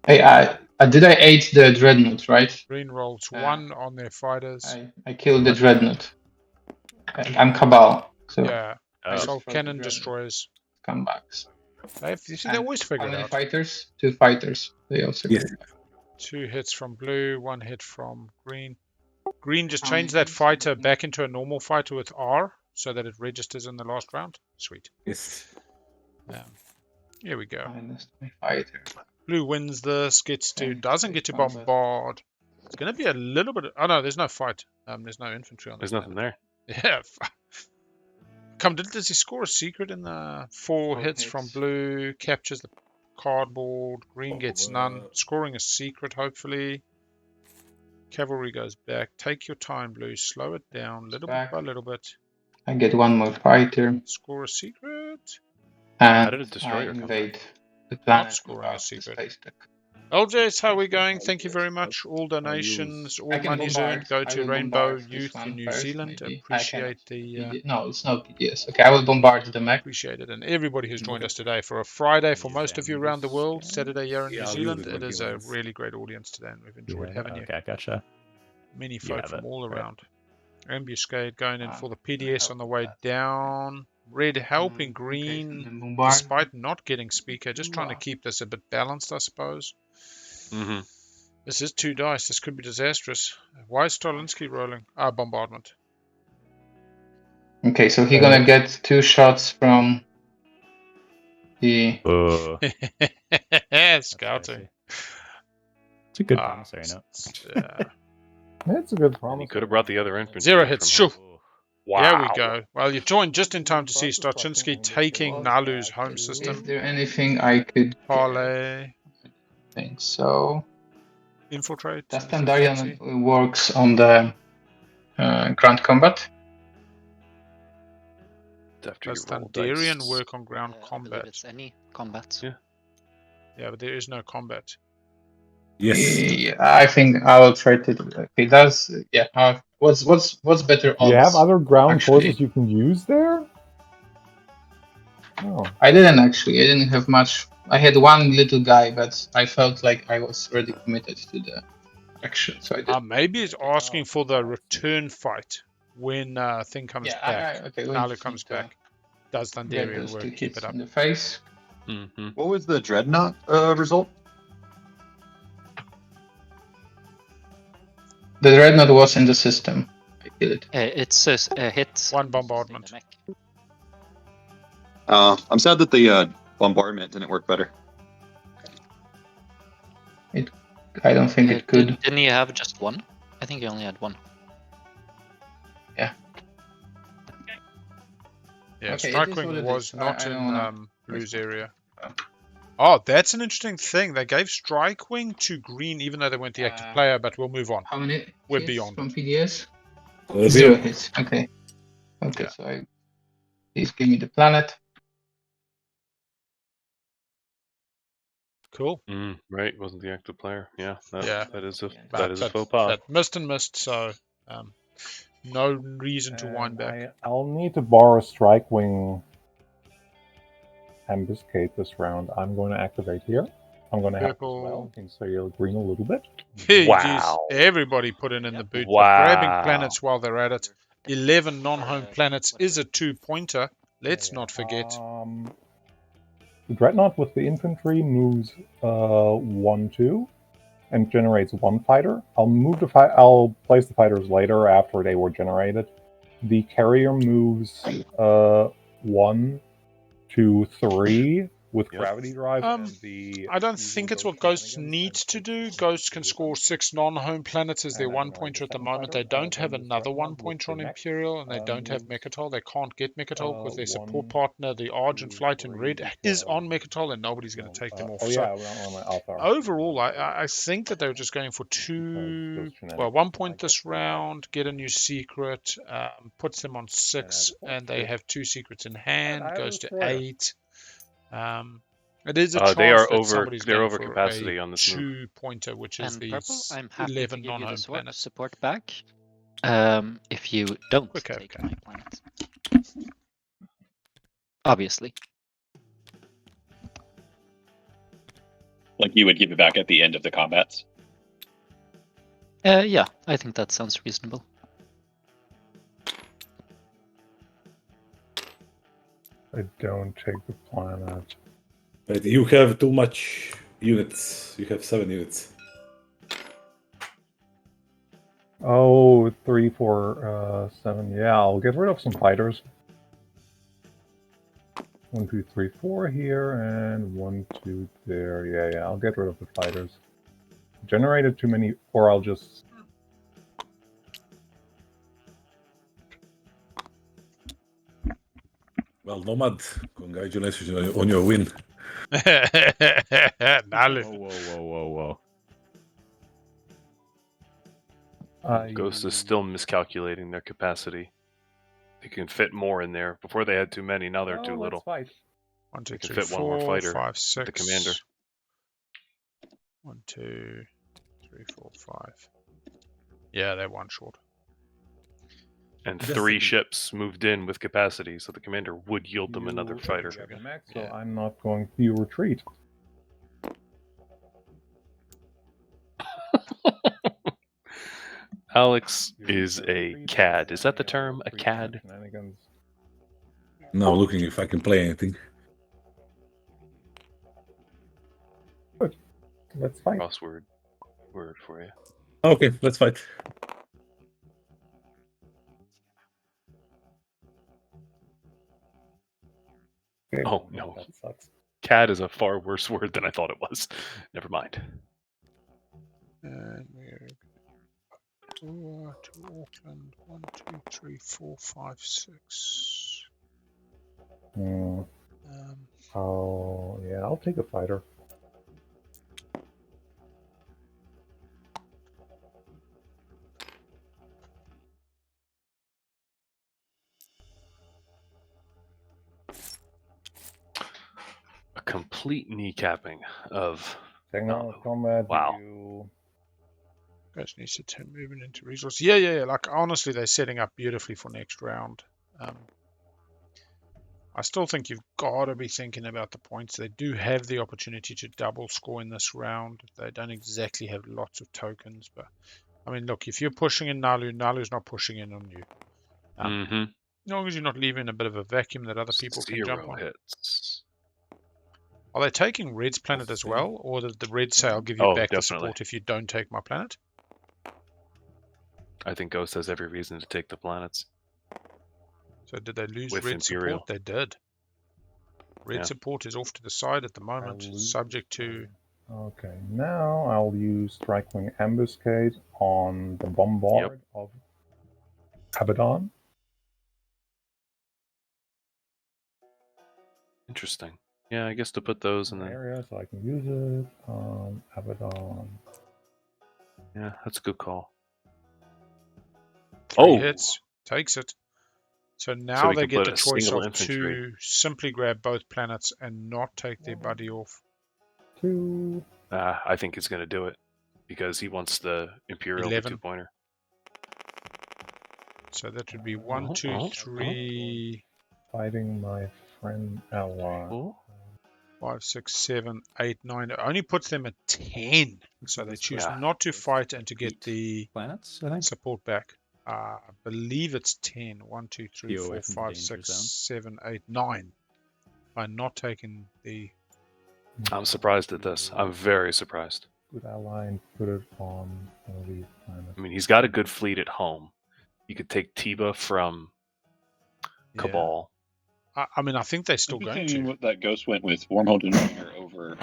Hey, did I aid the Dreadnought, right? Green rolls 1 on their fighters. I killed the Dreadnought. I'm Cabal, so Yeah. Oh. Soul destroyed the Cannon Dreadnought. destroys. Comebacks. You see, they always How figure it many out. fighters? 2 fighters. They also Yes. get 2 hits from blue, 1 hit from green. Green just How changed many that hits fighter from green? back into a normal fighter with R so that it registers in the last round. Sweet. Yes. Here we go. minus my fighter. Blue wins this, Okay, doesn't get to combat. bombard. It's going to be a little bit. Oh no, there's no fight. There's no infantry on. There's this nothing planet. there. Yeah. Does he score a secret in the 4 hits from blue? Captures the cardboard. Green gets none. Scoring a secret, hopefully. Cavalry goes back. Take your time, blue. Slow it down, little bit by little bit. I get 1 more fighter. Score a secret. And did a destroyer I come invade the planet scoring a without the secret. space deck. LJs, how are we going? Thank you very much. All donations, all I can monies bombard. earned go I to will Rainbow bombard this Youth in one New first, Zealand. maybe. Appreciate the No, it's no PDS. Okay, I will bombard the mech. appreciate it, and everybody who's joined us today for a Friday. For most of you around the world, Saturday here in Yeah, New I'll Zealand, use it it when is he a wants. really great audience today, and we've enjoyed having you. Okay, gotcha. Many You folk have from it. all Right. around. Ambuscade going in for the Very PDS on the way helpful. down. Red helping Okay, green, so then bombard. despite not getting speaker. Just trying to keep this a bit balanced, I suppose. Mm-hmm. This is 2 dice. This could be disastrous. Why is Starlinski rolling? Bombardment. Okay, so he's gonna get 2 shots from the. Scouting. It's a good Ah, promissory note. Yeah. It's a good And promise. he could have brought the other infantry. 0 in hits. from Shoo. home. There we go. Well, you joined just in time to see Starchinski taking Naalu's home Is system. there anything I could Parlay. think so? Infiltrate. Darian works on the ground combat. After Does you roll Thunderian dice. work on ground I combat? believe it's any combat. Yeah. Yeah, but there is no combat. Yes. Yeah, I think I will try to. Okay, that's yeah. What's better Do you odds? have other ground actually? forces you can use there? Oh, I didn't actually. I didn't have much. I had 1 little guy, but I felt like I was already committed to the action, so I did. Maybe he's asking for the return fight when thing comes back. Okay, Naalu comes back. Does Get Thunderian those 2 work? Keep hits it up. in the face. Mm-hmm. What was the Dreadnought result? The Dreadnought was in the system. I killed it. It's a hit. 1 bombardment. using the mech. I'm sad that the bombardment didn't work better. I don't think it could. Didn't you have just 1? I think you only had 1. Yeah, Okay, it Strike is Wing what it was is. not I don't in wanna- Blue's area. Oh. Oh, that's an interesting thing. They gave Strike Wing to green, even though they weren't the active player, but we'll move on. How many We're hits beyond from it. PDS? 0. 0 hits. Okay. Okay, Yeah. so please give me the planet. Cool. Right, wasn't the active player. Yeah, Yeah. that is a But that is a faux pas. That missed, so no reason to wind back. I'll need to borrow Strike Wing Ambuscade this round. I'm going to activate here. I'm going to have Purple. as well. Can sail green a little bit. Jeez, Wow. everybody put in the boot. Wow. Grabbing planets while they're at it. 11 non-home planets is a 2-pointer. Let's not forget. The Dreadnought with the infantry moves 1-2 and generates 1 fighter. I'll place the fighters later after they were generated. The carrier moves 1, 2, 3 with gravity drive. And the I don't think it's what Ghosts needs to do. Ghosts can score 6 non-home planets as their 1-pointer at the moment. They don't have another 1-pointer on Imperial, and they don't have Mechatol. They can't get Mechatol because their support partner, the Argent flight in red, is on Mechatol, and nobody's going to take them off. Overall, I think that they were just going for 1 point this round, get a new secret, puts them on 6, and they have 2 secrets in hand, goes to 8. It is a chance they are that over. somebody's They're going over for capacity a on this move. 2-pointer, which is And the purple, I'm happy 11 to give you non-home the planets. support back. If you don't Okay, take okay. my planets. Obviously. Like you would give it back at the end of the combats. Yeah, I think that sounds reasonable. I don't take the planet. But you have too much units. You have 7 units. Oh, 3, 4, 7. Yeah, I'll get rid of some fighters. 1, 2, 3, 4 here, and 1, 2 there. Yeah, I'll get rid of the fighters. Generated too many, or I'll just... Well, Nomad, congratulations on your win. Naalu. Whoa. Ghost is still miscalculating their capacity. They can fit more in there. Before they had too many, now they're too little. Let's fight. 1, 2, They can 3, fit one more 4, fighter 5, 6. the commander. 1, 2, 3, 4, 5. Yeah, they're one short. And Just 3 a- ships moved in with capacity, so the commander would yield them another You fighter. have the max, so Yeah. I'm not going to retreat. Alex You is have a retreat, CAD. Is that the yeah, term? A retreat CAD? shenanigans. Now looking if I can play anything. Let's fight. Crossword word for you. Okay, let's fight. Okay, Oh, no. That sucks. CAD is a far worse word than I thought it was. Never mind. And we're to Auckland. 1, 2, 3, 4, 5, 6. Hmm. Oh, yeah, I'll take a fighter. A complete kneecapping of Techno Naalu. combat. Wow. You... Guys needs to turn movement into resource. Yeah. Like honestly, they're setting up beautifully for next round. I still think you've got to be thinking about the points. They do have the opportunity to double score in this round. They don't exactly have lots of tokens, but I mean, look, if you're pushing in Naalu, Naalu's not pushing in on you. Mm-hmm. As long as you're not leaving a bit of a vacuum that other people can jump 0 on. hits. Are they taking Red's planet as well, or did the Red say I'll give you Oh, back the definitely. support if you don't take my planet? I think Ghost has every reason to take the planets. So did they lose With Red Imperial. support? They did. Red Yeah. support is off to the side at the moment, I'll lose- subject to... Okay, now I'll use Strike-Wing Ambuscade on the Bombard of Abaddon. Interesting. Yeah, I guess to put those in the... area, so I can use it on Abaddon. Yeah, that's a good call. 3 hits, takes it. So now we they can get put the a choice single of infantry. to simply grab both planets and not take their buddy off. 2. I think he's going to do it because he wants the Imperial, the 11. 2-pointer. So that would be 1, 2, 3, Fighting my friend ally. 5, 6, 7, 8, 9. It only puts them at 10. So they choose not to fight and to get the planets, I think. support back. I believe it's 10. 1, 2, 3, Be away 4, from the 5, danger 6, zone. 7, 8, 9. By not taking the... I'm surprised at this. I'm very surprised. Good ally and put it on one of these planets. I mean, he's got a good fleet at home. You could take Tiba from Cabal. I mean, I think they're still going to. That Ghost went with Wormhole Generator over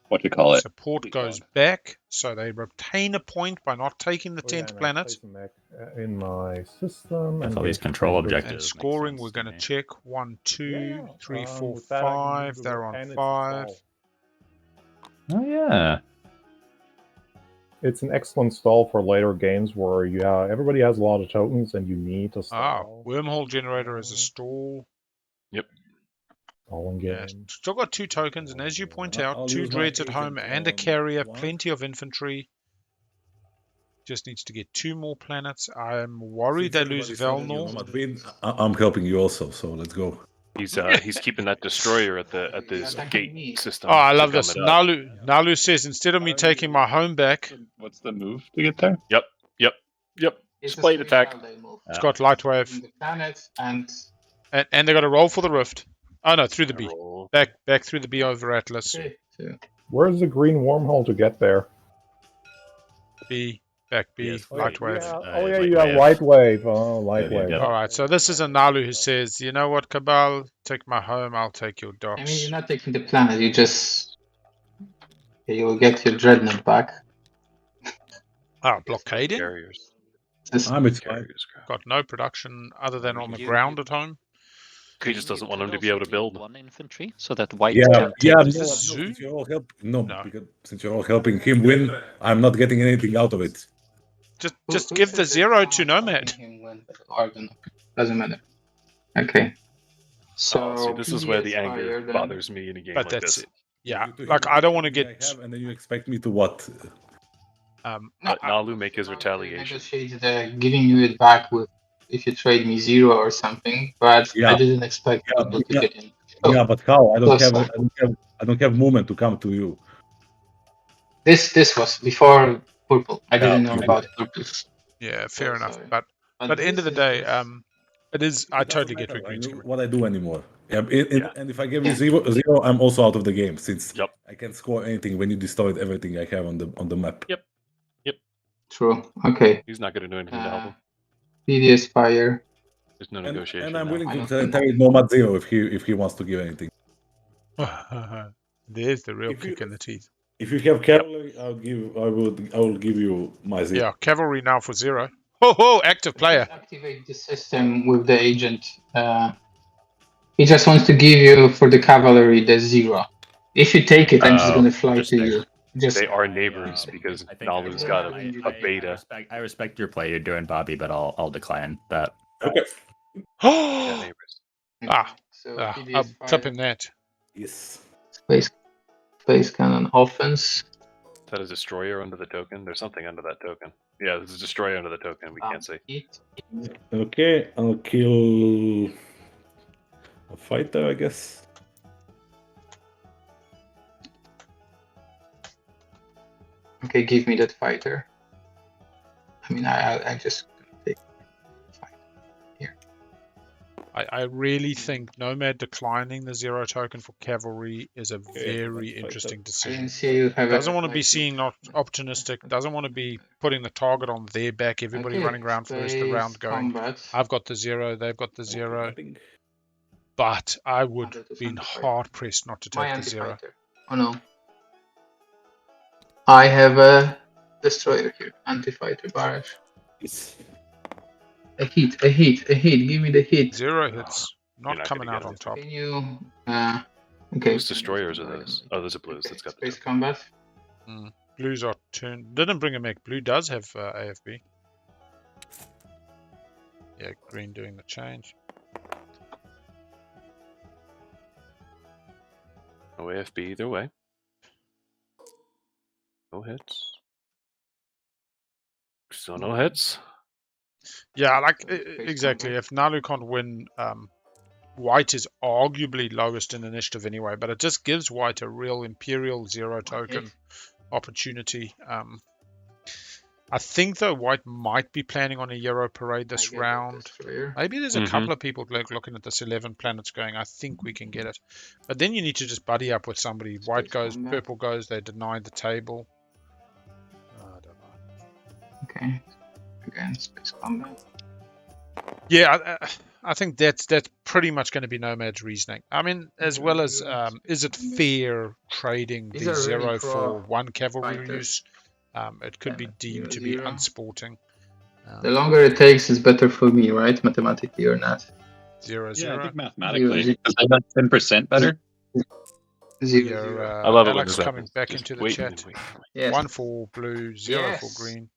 what you call it. Support goes back, so they retain a point by not taking the 10th planet. Place them back, in my system. That's and all these get control rid of- objectives. And makes scoring, sense we're to going to me. check 1, 2, Yeah, 3, 4, with that I can 5. use the They're word on and it's 5. stall. Oh yeah. It's an excellent stall for later games where you have, everybody has a lot of tokens and you need to Ah, stall. wormhole generator is a stall. Stalling Yeah, game. still got 2 tokens, and as you point out, I'll 2 use my dreads at agent home and a on carrier, one. plenty of infantry. Just needs to get 2 more planets. I'm worried they lose Velnor. I'm helping you also, so let's go. He's keeping that destroyer at this gate system. Oh, I to love gum this. it up. Naalu says, instead of me taking my home back, What's the move to get there? Yep. Splate attack. it's got light wave. The planets and And they got to roll for the rift. Oh no, through the B. Roll. Back through the B over Atlas. okay, so Where's the green wormhole to get there? B. Back B. Yes, light wait, wave. Yeah. Uh, Oh yeah, light you have wave. light wave. Oh, light Yeah, wave. yeah. Alright, so this is a Naalu who says, you know what, Cabal, take my home, I'll take your I mean, docks. you're not taking the planet. You just you will get your dreadnought back. Ah, blockading? Carriers. This, I'm it's fine. Carriers. crap. Got no production other than on the You- ground at home. He just doesn't You want him could to be able also to do build. 1 infantry, so that white Yeah, can take yeah. the Is this No, Zoo? since you're all no, No. because since you're all helping him win, I'm not getting anything out of it. Just who give said the that 0 to someone Nomad. helping him win the Argent? Doesn't matter. Okay. So See, this is where the PDS anger fire then. bothers me in a game But like that's this. it. Yeah, You to like him I don't want to everything get. I have, and then you expect me to what? Let Naalu make his Not retaliation. Negotiate the giving you it back with if you trade me 0 or something, but I Yeah. didn't expect Yeah, people to yeah. get in. Oh, Yeah, but how? I sorry. don't have movement to come to you. This was before purple. I didn't know Yeah. about purple. Yeah, fair enough. Sorry. But at the end of the this day, is just- it is. I It doesn't totally get matter. where I Green's know coming. what I do anymore. Yeah, Yeah. and if I give you Yeah. zero, I'm also out of the game since Yep. I can't score anything when you destroyed everything I have on the map. Yep. True. Okay. He's not going to do anything to help him. PDS fire. There's no And, negotiation. and I'm now. willing I to don't tell think- you Nomad 0 if he wants to give anything. There's the real If you- kick in the teeth. If you have cavalry, I will give you my 0. Yeah, cavalry now for 0. Ho ho! Active player. Activate the system with the agent. He just wants to give you for the cavalry the 0. If you take it, I'm just gonna fly to interesting. you. Just They are neighbors because I think Naalu's got a beta. I respect your play you're doing, Bobby, but I'll decline that. Okay. Yeah, Oh, neighbors. So I'm PDS fire, clipping that. Yes. space cannon offense. Is that a destroyer under the token? There's something under that token. Yeah, there's a destroyer under the token. We can't see. Hit. Okay, I'll kill a fighter, I guess. Okay, give me that fighter. I mean, I just take fighter here. I really think Nomad declining the 0 token for cavalry is a very fighter. interesting I decision. didn't see you have. Doesn't want to be seen opportunistic. Doesn't want to be putting the target on their back. Everybody running around first, the round going. I've got the 0. They've got the 0. But I would Under to be anti-fighter. hard pressed not to My take the 0. anti-fighter. Oh no. I have a destroyer here. Anti-fighter barrage. Yes. A hit. Give me the hit. 0 hits. You're Not not coming gonna out get on it. top. Can you? Okay. Whose destroyers are those? Oh, those are blues. Okay, That's got space the combat. Blues are turned. Didn't bring a mech. Blue does have AFB. Yeah, green doing the change. no AFB either way. No hits. Still no hits. Yeah, like Space exactly. combat. If Naalu can't win, White is arguably lowest in initiative anyway, but it just gives White a real Imperial 0 token opportunity. I think though White might be planning on a Euro parade this I get the round. destroyer. Maybe there's a Mhm. couple of people looking at this 11 planets going, I think we can get it. But then you need to just buddy up with somebody. White Space goes, combat. purple goes, they deny the table. I don't know. Okay. Again, space combat. Yeah, I think that's pretty much going to be Nomad's reasoning. I mean, as well as, is it fair trading These the are 0 really for pro 1 cavalry fighters. use? It could be Yeah, deemed to 0, be 0. unsporting. The longer it takes, is better for me, right? Mathematically or not? 0, Yeah, I 0. think mathematically, Zero. is that 10% better? 0, Your, 0. I love it when Alex this coming happens. back Just into the wait chat. and wait. 1 1 for blue, 0 for Yes. green.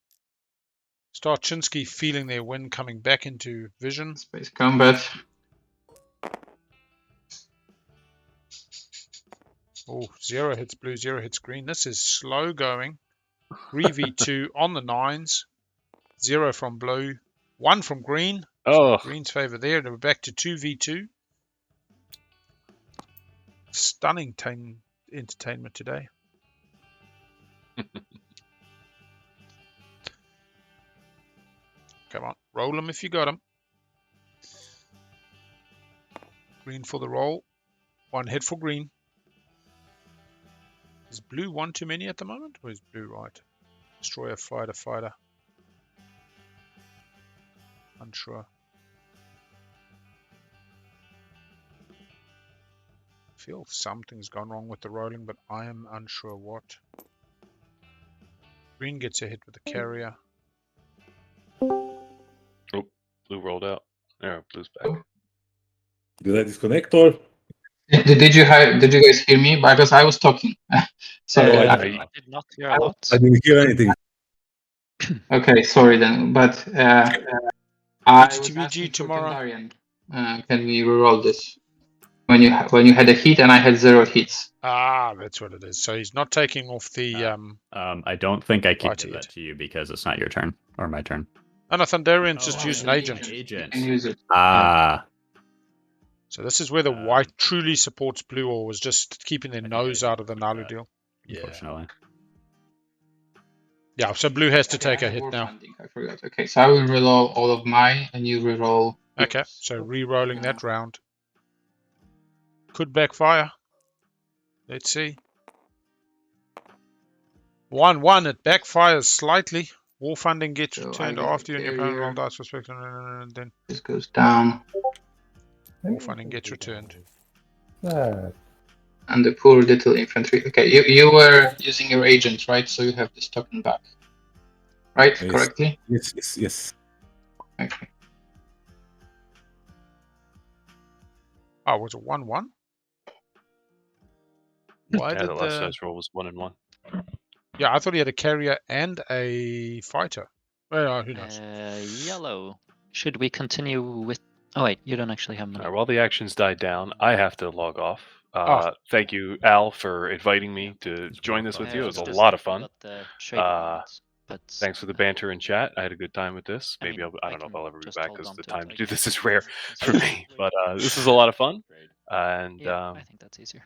Start Chinski feeling their win coming back into vision. Space combat. Oh, 0 hits blue, 0 hits green. This is slow going. 3v2 on the 9s. 0 from blue, 1 from green. Oh, Green's favor there, and we're back to 2v2. Stunning entertainment today. Come on, roll them if you got them. Green for the roll. 1 hit for green. Is blue one too many at the moment, or is blue right? Destroyer, fighter. Unsure. I feel something's gone wrong with the rolling, but I am unsure what. Green gets a hit with the carrier. oh, blue rolled out. There, blue's back. Did I disconnect or? Did you guys hear me? Because I was talking. Sorry. No, I did not hear a lot. I didn't hear anything. Okay, sorry then. But I was TBG asking for tomorrow. Tandarian. Can we reroll this? When you had a hit and I had 0 hits. Ah, that's what it is. So he's not taking off the I don't think I can Fighter give that hit. to you because it's not your turn or my turn. Oh, no, Thundarian's just used an agent. You can use it. Ah, So this is where the white truly supports blue, or was just keeping their nose out of the Naalu deal. unfortunately. Yeah, so blue has to take I a have hit war now. funding, I forgot. Okay, so I will reroll all of mine and you reroll. Okay, yours. so re-rolling that round. Could backfire. Let's see. 1-1, it backfires slightly. War funding gets So returned I get after you and your opponent roll carrier. dice for spectrum, and then This goes down. war funding gets returned. And the poor little infantry. Okay, you were using your agent, right? So you have this token back. Right? Yes. Correctly? Yes. Okay. Oh, was it 1-1? Why Yeah, did the last dice roll was 1 and 1. Yeah, I thought he had a carrier and a fighter. Well, who knows? Yellow. Should we continue with? Oh wait, you don't actually have All money. right, while the actions died down, I have to log off. Oh. Thank you, Al, for inviting me to join this with you. It was a lot of fun. Thanks for the banter in chat. I had a good time with this. Maybe I don't know if I'll ever be back because the time to do this is rare for me. But this is a lot of fun. And Yeah, I think that's easier.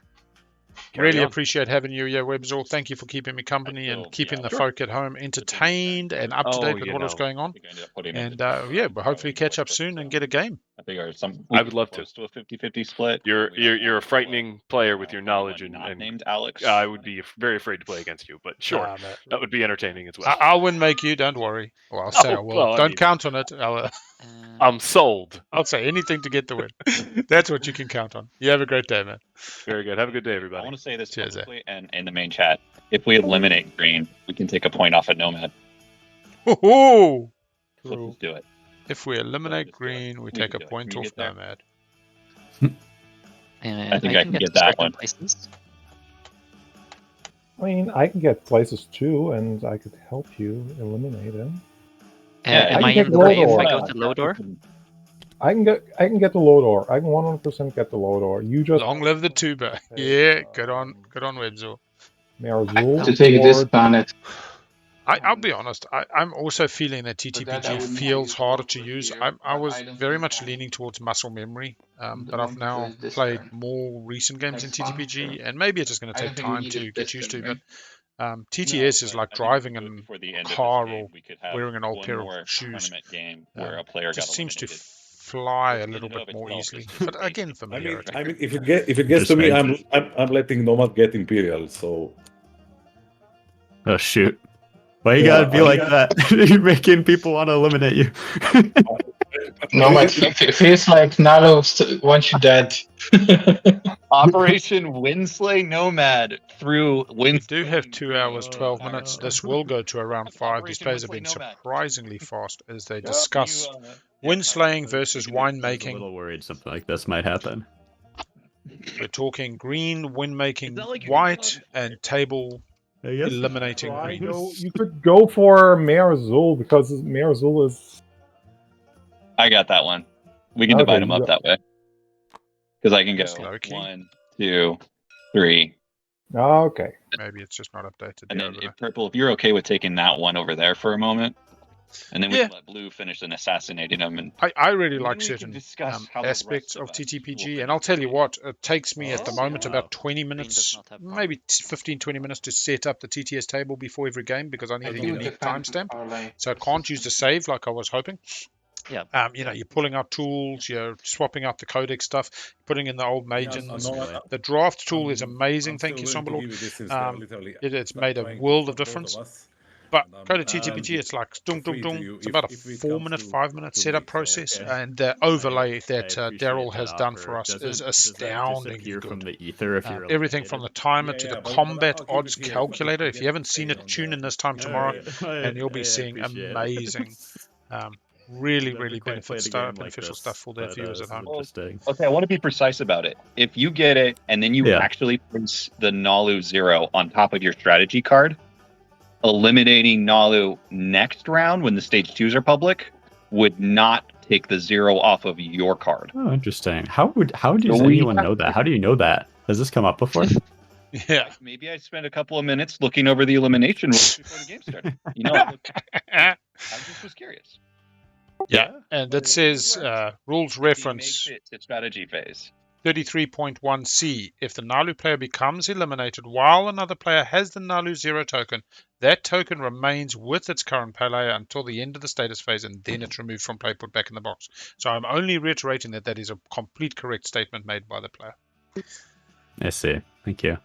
carry Really on. appreciate having you, yeah, Webzor. Thank you for keeping me company and keeping the folk at home entertained and up to Oh, date with you what was know, going on. I think I ended up putting it And in yeah, we'll hopefully catch up soon and get a game. I think our some. I would love to. Close to a 50-50 split. You're a frightening player with your knowledge and named Alex. I would be very afraid to play against you, but sure, Nah, mate. that would be entertaining as well. I'll win, make you. Don't worry. Well, I'll say I Oh, will. well, I Don't mean- count on it. I'm sold. I'll say anything to get the win. That's what you can count on. You have a great day, man. Very good. Have a good day, I everybody. want to say this Cheers, publicly and in the main chat. If we eliminate green, we can take a point off at Nomad. Woohoo! So let's do it. If we eliminate Just do it. green, we We take can a do it. point Can we off get there? Nomad. I think I can get to that certain one. Places. I mean, I can get places too, and I could help you eliminate him. Yeah, Am I I can in get the way if Lodor. I go to Lodor? I can get the Lodor. I can 100% get the Lodor. You just Long live the tuber. Yeah, good on Webzor. Marazul To take this or planet. I'll be honest. I'm also feeling that But that I TTPG wouldn't feels use harder for to use. here, I but was I don't very think much I- leaning towards muscle memory, The but I've one now is this played turn. more recent games in Next one, TTPG, sure. and maybe it's just going I to don't take think we time need to it get this used turn, to. right? But TTS is like driving a before the end of this car game, or we could have wearing an old one pair more of shoes. tournament game where a player Just got seems to eliminated. fly Which a in little and of bit more itself easily. is just But again, basic. familiarity. I mean, if it gets Just to me, me. I'm letting Nomad get Imperial. So Oh shoot! Why you Yeah, gotta be like that? You're making people want to eliminate you. Nomad feels like Naalu wants you dead. Operation Windslay Nomad through We Wind. do have 2 hours, 12 minutes. This will go to around 5. These players have been surprisingly fast as they discuss wind slaying versus I was a winemaking. little worried something like this might happen. We're talking green winemaking that like you're white and table I guess eliminating Try green. go- you could go for Marazul because Marazul is I got that one. We can Okay, divide them you up got- that way. Because I can go Just low-key. 1, 2, 3. okay. Maybe it's just not updated. And the then overlay. if Purple, if you're okay with taking that one over there for a moment. And then we Yeah. can let blue finish and assassinating them. And I really then like we can certain discuss how the aspects rest of of us will TTPG, finish and I'll tell you the what, it takes me at the Oh, moment yeah. about 20 does minutes, not have maybe 15-20 minutes to set up the TTS table before every game because I need I a do the unique phantom timestamp, parlay. so I can't use the save like I was hoping. Yeah. You know, you're pulling out tools, you're swapping out the codex stuff, putting in the old Yes, Magians. no, The draft tool is I'm amazing. Thank you, still willing to Somberlord. give you this since literally It's start made a trying to world of fuck both difference. us. But And I'm go to willing to TTPG, give it's like for dung, dung, free to dung. you It's about a if it 4 comes minute, to 5 minute me, setup so process, Okay. and the overlay that appreciate Daryl that has done offer. for us is Does that astoundingly disappear from good. the ether if you're Everything from the eliminated? timer to Yeah, the but combat I'll keep it odds here calculator. to If you get haven't seen paid it, on tune the in this time tomorrow, and you'll be I seeing appreciate it. amazing, really, Never really quite played a game like beneficial this, stuff for the but viewers at this is home. interesting. Okay, I want to be precise about it. If you get it and then you Yeah. actually place the Naalu 0 on top of your strategy card, eliminating Naalu next round when the stage 2s are public would not take the 0 off of your card. Oh, interesting. How does So we anyone have know that? How do you know that? Has this come up before? Yeah. Maybe I spent a couple of minutes looking over the elimination rules before the game started. You know, I just was curious. Yeah, and that says rules It makes reference it to strategy phase. 33.1c. If the Naalu player becomes eliminated while another player has the Naalu 0 token, that token remains with its current player until the end of the status phase, and then it's removed from play, put back in the box. So I'm only reiterating that is a complete correct statement made by the player. I see. Thank you.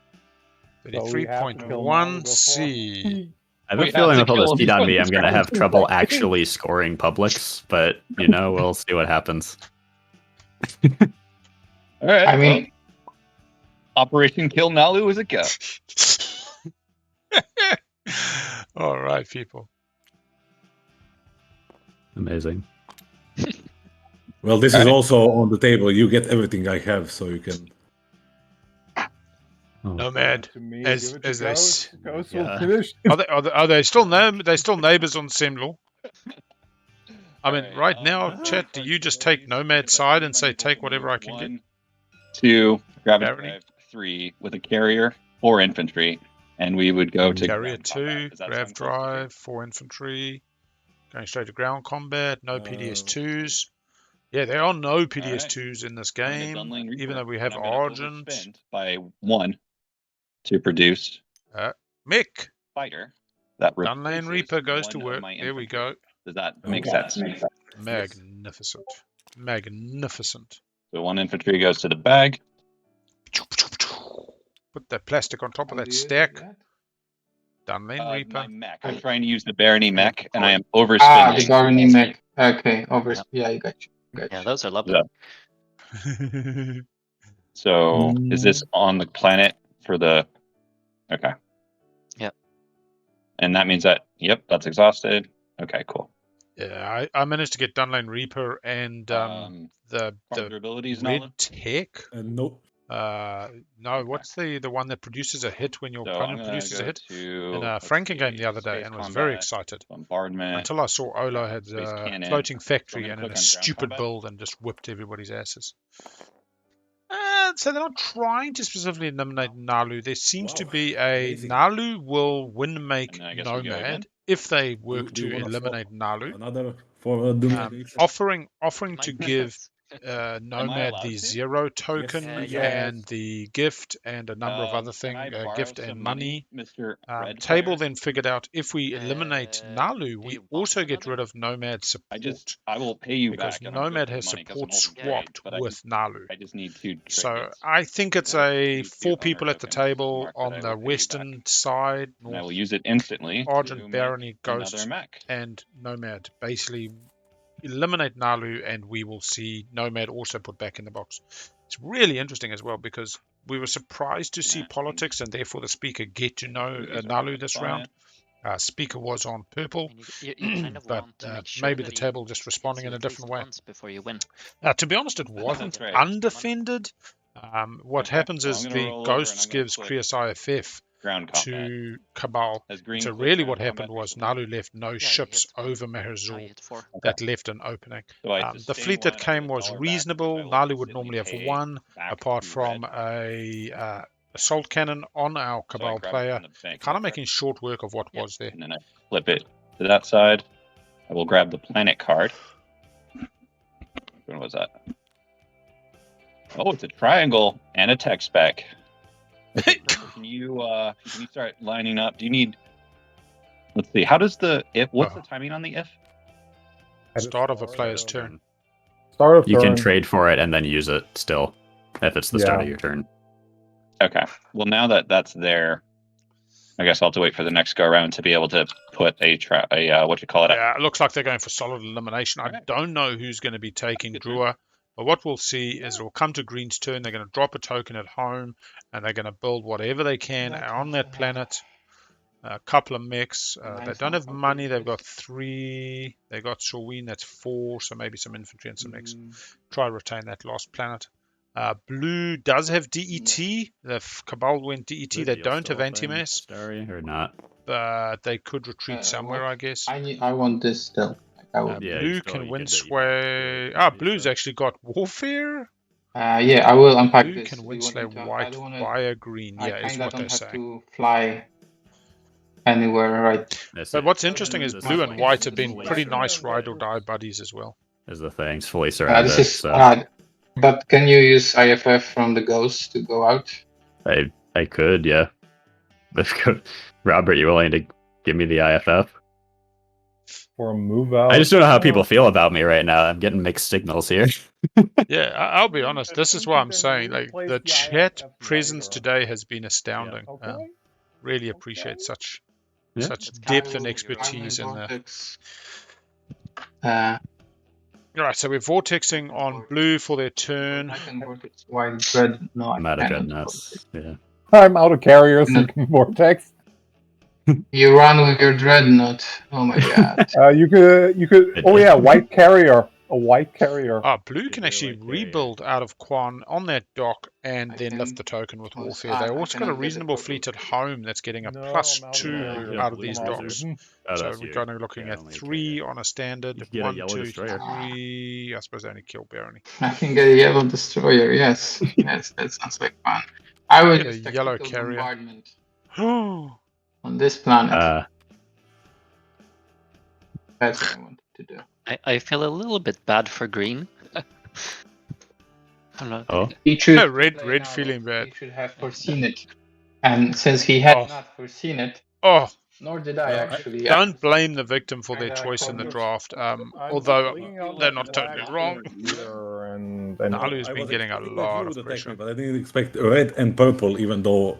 So we have to kill Naalu 33.1c. I have We a feeling have with to all this kill heat on me, him. I'm going to have trouble actually scoring publics, but, you know, we'll see what happens. All right. I mean, Operation Kill Naalu is a go. All right, people. Amazing. Well, this is also on the table. You get everything I have, so you can. Nomad, To me, as give it to they Ghost. Ghost will Yeah. finish. are they still neighbors on Semlo? I mean, Alright, right now, chat, do you just take Nomad's side and say, take whatever I can get? 1, 2, gravity Barony? 5, 3 with a carrier, 4 infantry, and we would go to Carrier ground combat. 2, Does that grav sound close to you? drive, 4 infantry, going straight to ground combat, no PDS2s. Yeah, there are no PDS2s in this I'm gonna game, Dunlane Reaper, even though we and have I'm gonna Argent. overspend by 1 to produce Mick, fighter. That Dunlane Reaper goes to one of work. my There we go. infantry. Does that make Okay. sense? Magnificent. Magnificent. So 1 infantry goes to the bag. Put that plastic on top of that stack. Dunlane Reaper. My mech. I'm trying to use the Barony mech, and I am the overspending. Barony mech. Okay, Yeah. I got you. Yeah, those are lovely. Yeah. So is this on the planet for the? Okay. Yep. And that means that. Yep, that's exhausted. Okay, cool. Yeah, I managed to get Dunlane Reaper and the Vulnerabilities, red Naalu? tech. No. No, what's the one that produces a hit when your So opponent I'm gonna produces a go hit? to, In a let's Franken see, game the other day, space and was very combat, excited bombardment. until I saw Ola had space cannon. floating factory gonna and in click a on ground stupid combat. build and just whipped everybody's asses. So they're not trying to specifically eliminate Naalu. There seems to Wow, be a amazing. Naalu will win make And then I guess we go again. Nomad if they work Do you to wanna eliminate swap Naalu. Another for domination. Offering Might to make give sense. Nomad allowed the to? 0 token Yes. and the gift and a number of other Can I things, borrow gift some and money. Mr. Red Table Player? then figured out if we eliminate Naalu, do we you want also get rid another? of Nomad support I will pay you because back. I don't have Nomad the has money 'cause support I'm holding trade, swapped but with Naalu. I just need 2 trade So goods. I think it's Yeah, a need 4 2 people honor at the tokens, table Mark, that on I the will pay you western back. side, And I will North use it instantly to Argent, make Barony, another Ghost, mech. and Nomad. Basically, eliminate Naalu, and we will see Nomad also put back in the box. It's really interesting as well because we were surprised to see politics, and therefore the speaker get to know Naalu this round. Speaker was on purple, And you kind of but want to make sure maybe that the he table just hits responding you in a at least different way. once before you win. To be honest, it wasn't right. undefended. What Okay, happens well, is I'm gonna the roll over and Ghosts I'm gonna gives click Krios IFF Ground combat. to Cabal. Has green So clicked really ground what happened combat was recently? Naalu left no you ships hit one. over Now Meherzul you hit 4. that left an opening. So I The sustain fleet that one, I get came a was dollar back, reasonable. which I will Naalu would instantly normally have pay 1, back apart to from red. a assault cannon on our So I Cabal grab it player, from the bank kind of over. making short work of what Yep. was there. And then I flip it to that side. I will grab the planet card. When was that? Oh, it's a triangle and a tech spec. Okay, can you start lining up? Do you need? Let's see. How does the if? What's the timing on the if? Start of a player's turn. Start of You turn. can trade for it and then use it still, if it's the start of your turn. Okay. Well, now that that's there, I guess I'll have to wait for the next go around to be able to put a what you call it? Yeah, it looks like they're going for solid elimination. I don't know who's going to be taking Drua, but what we'll see is it'll come to Green's turn. They're going to drop a token at home, and they're going to build whatever they can on that planet. A couple of mechs. They don't have money. They've got 3. They got Shaween. That's 4. So maybe some infantry and some mechs. Try to retain that last planet. Blue does have DET. The Cabal went DET. They don't have anti-mass. Starry or not? But they could retreat somewhere, I guess. I want this still. Blue can win sway. Blue's actually got warfare. Yeah, I will unpack Blue this. can win slay white via green. Yeah, is what they're saying. To fly anywhere, right? But what's interesting is blue and white have been pretty nice ride or die buddies as well. Is the thing's fully surrounded. This is but can you use IFF from the ghost to go out? I could, yeah. Robert, you willing to give me the IFF? For a move out. I just don't know how people feel about me right now. I'm getting mixed signals here. Yeah, I'll be honest. This is what I'm saying. Like the chat presence today has been astounding. Really appreciate such depth and expertise in there. Alright, so we're vortexing on blue for their turn. White dread. No, I'm out of dreadnoughts. Yeah. I'm out of carriers and vortex. You run with your dreadnought. Oh my god. You could. Oh yeah, white carrier. A white carrier. Blue can actually rebuild out of Quan on that dock and then lift the token with warfare. They also got a reasonable fleet at home that's getting a +2 out of these docks. So we're going to be looking at 3 on a standard. 1, 2, 3. I suppose they only kill Barony. I can get a yellow destroyer. Yes, yes, that sounds like fun. I will get a yellow carrier on this planet. That's what I wanted to do. I feel a little bit bad for green. I'm not. Oh, he should red feeling bad. He should have foreseen it, and since he had not foreseen it, nor did I actually. Don't blame the victim for their choice in the draft. Although they're not totally wrong. Naalu's been getting a lot of pressure. But I didn't expect red and purple, even though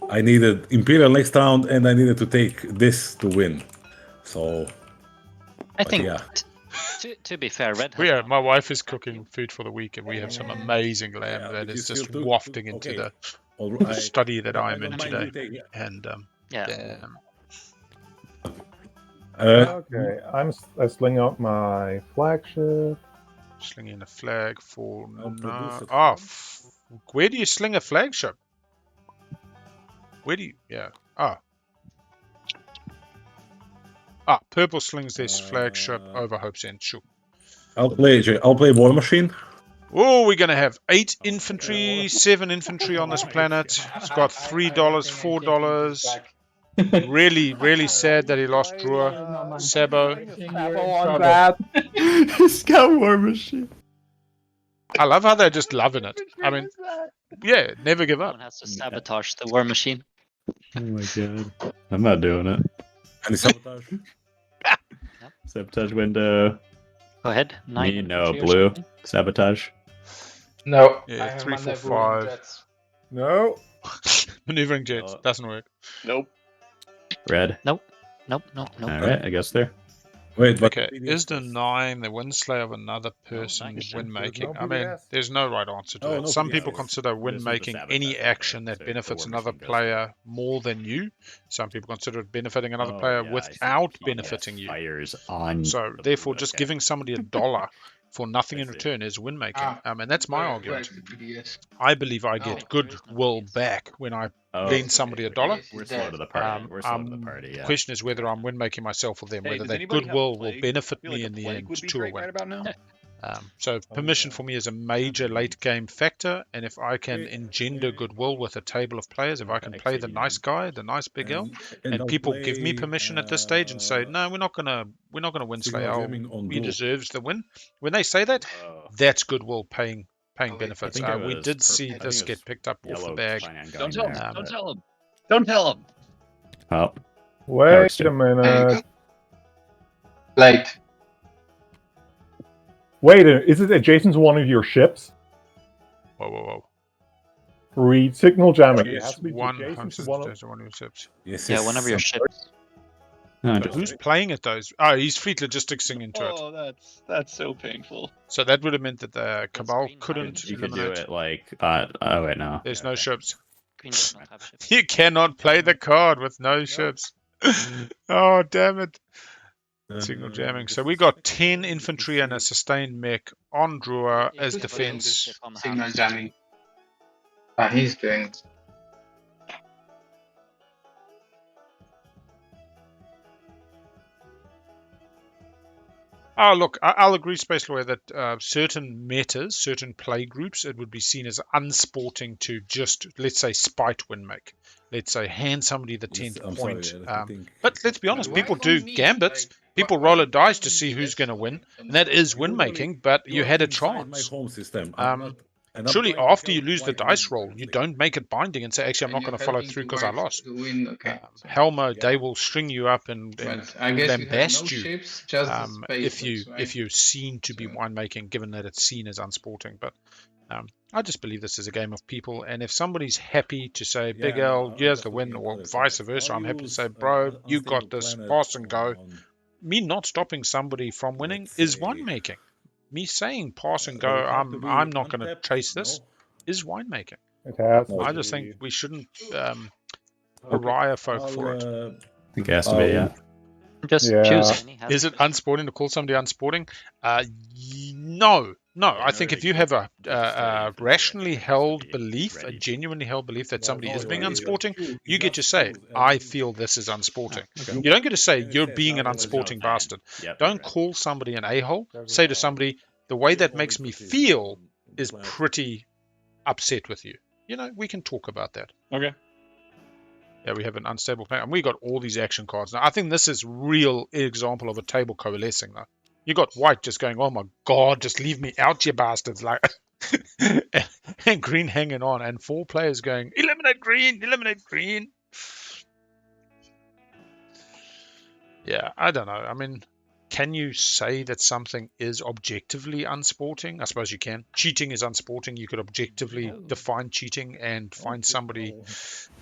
I needed Imperial next round and I needed to take this to win. So I think. Yeah. To be fair, red. My wife is cooking food for the week, and we have some amazing lamb that is just wafting into the study that I'm in today. And okay, I sling out my flagship. Slinging a flag for where do you sling a flagship? Where do you? Purple slings this flagship over Hope's End. Sure. I'll play War Machine. Oh, we're going to have 8 infantry, 7 infantry on this planet. It's got $3, $4. Really, really sad that he lost Drua. Sabo. On that. He's got War Machine. I love how they're just loving it. I mean, yeah, never give up. Someone has to sabotage the war machine. Oh my god. I'm not doing it. Any sabotage? Sabotage window. Go ahead. 9. Me, no. Blue. Sabotage. No. Yeah, 3, 4, 5. No. Maneuvering jets. Doesn't work. Nope. Red. Nope. Alright, I guess there. Wait, but okay, is the 9 the winslay of another person win making? I mean, there's no right answer to it. Some people consider win making any action that benefits another player more than you. Some people consider it benefiting another player without benefiting you. So therefore, just giving somebody $1 for nothing in return is win making. And that's my argument. I believe I get goodwill back when I lend somebody $1. We're slow to the party. We're slow to the party. The question is whether I'm win making myself or them, whether that goodwill will benefit me in the end to a win. Right about now? So permission for me is a major late game factor, and if I can engender goodwill with a table of players, if I can play the nice guy, the nice big L, and people give me permission at this stage and say, no, we're not gonna win Slay L. He deserves the win. When they say that, that's goodwill paying benefits. We did see this get picked up off the bag. Don't tell him. Don't tell him. Don't tell him. Oh, Wait a minute. Like, Wait, is it adjacent to one of your ships? Whoa. Read signal jamming. It It's has to be adjacent to one of... one of your ships. Yeah, one of your ships. no, But who's playing at those? Oh, he's fleet logisticsing into it. Oh, that's so painful. So that would have meant that the Cabal green couldn't you could do eliminate. it like. Oh wait, no. There's no ships. Green does not have ships. You cannot play the card with no ships. Oh, damn it. Signal jamming. So we got 10 infantry and a sustained mech on Drua Yeah, as who's putting this defense. ship on the signal house? jamming. He's doing. Oh, look, I'll agree, Space Lawyer, that certain metas, certain play groups, it would be seen as unsporting to just, let's say, spite win make. Let's say, hand somebody the 10th point. But let's be honest, people do gambits. People roll a dice to see who's going to win. And that is win making, but you had a chance. Surely after you lose the dice roll, you don't make it binding and say, actually, I'm not going to follow through because I lost. Okay. Helmer, they will string you up and I guess lambast you. ships, just if you're seen to be winemaking, given that it's seen as unsporting. But I just believe this is a game of people, and if somebody's happy to say, Big L, here's the win, or vice versa, I'm happy to say, bro, you got this, pass and go. Me not stopping somebody from winning is winemaking. Me saying pass and go, I'm not going to chase this, is winemaking. I just think we shouldn't pariah folk for it. I think it has to be, yeah. Just Yeah. choose any. Is it unsporting to call somebody unsporting? No. I think if you have a rationally held belief, a genuinely held belief that somebody is being unsporting, you get to say, I feel this is unsporting. You don't get to say, you're being an unsporting bastard. Don't call somebody an a-hole. Say to somebody, the way that makes me feel is pretty upset with you. You know, we can talk about that. Okay. Yeah, we have an unstable plan, and we got all these action cards. Now, I think this is real example of a table coalescing, though. You got white just going, oh my god, just leave me out, you bastards, like, and green hanging on, and 4 players going, eliminate green, eliminate green. Yeah, I don't know. I mean, can you say that something is objectively unsporting? I suppose you can. Cheating is unsporting. You could objectively define cheating and find somebody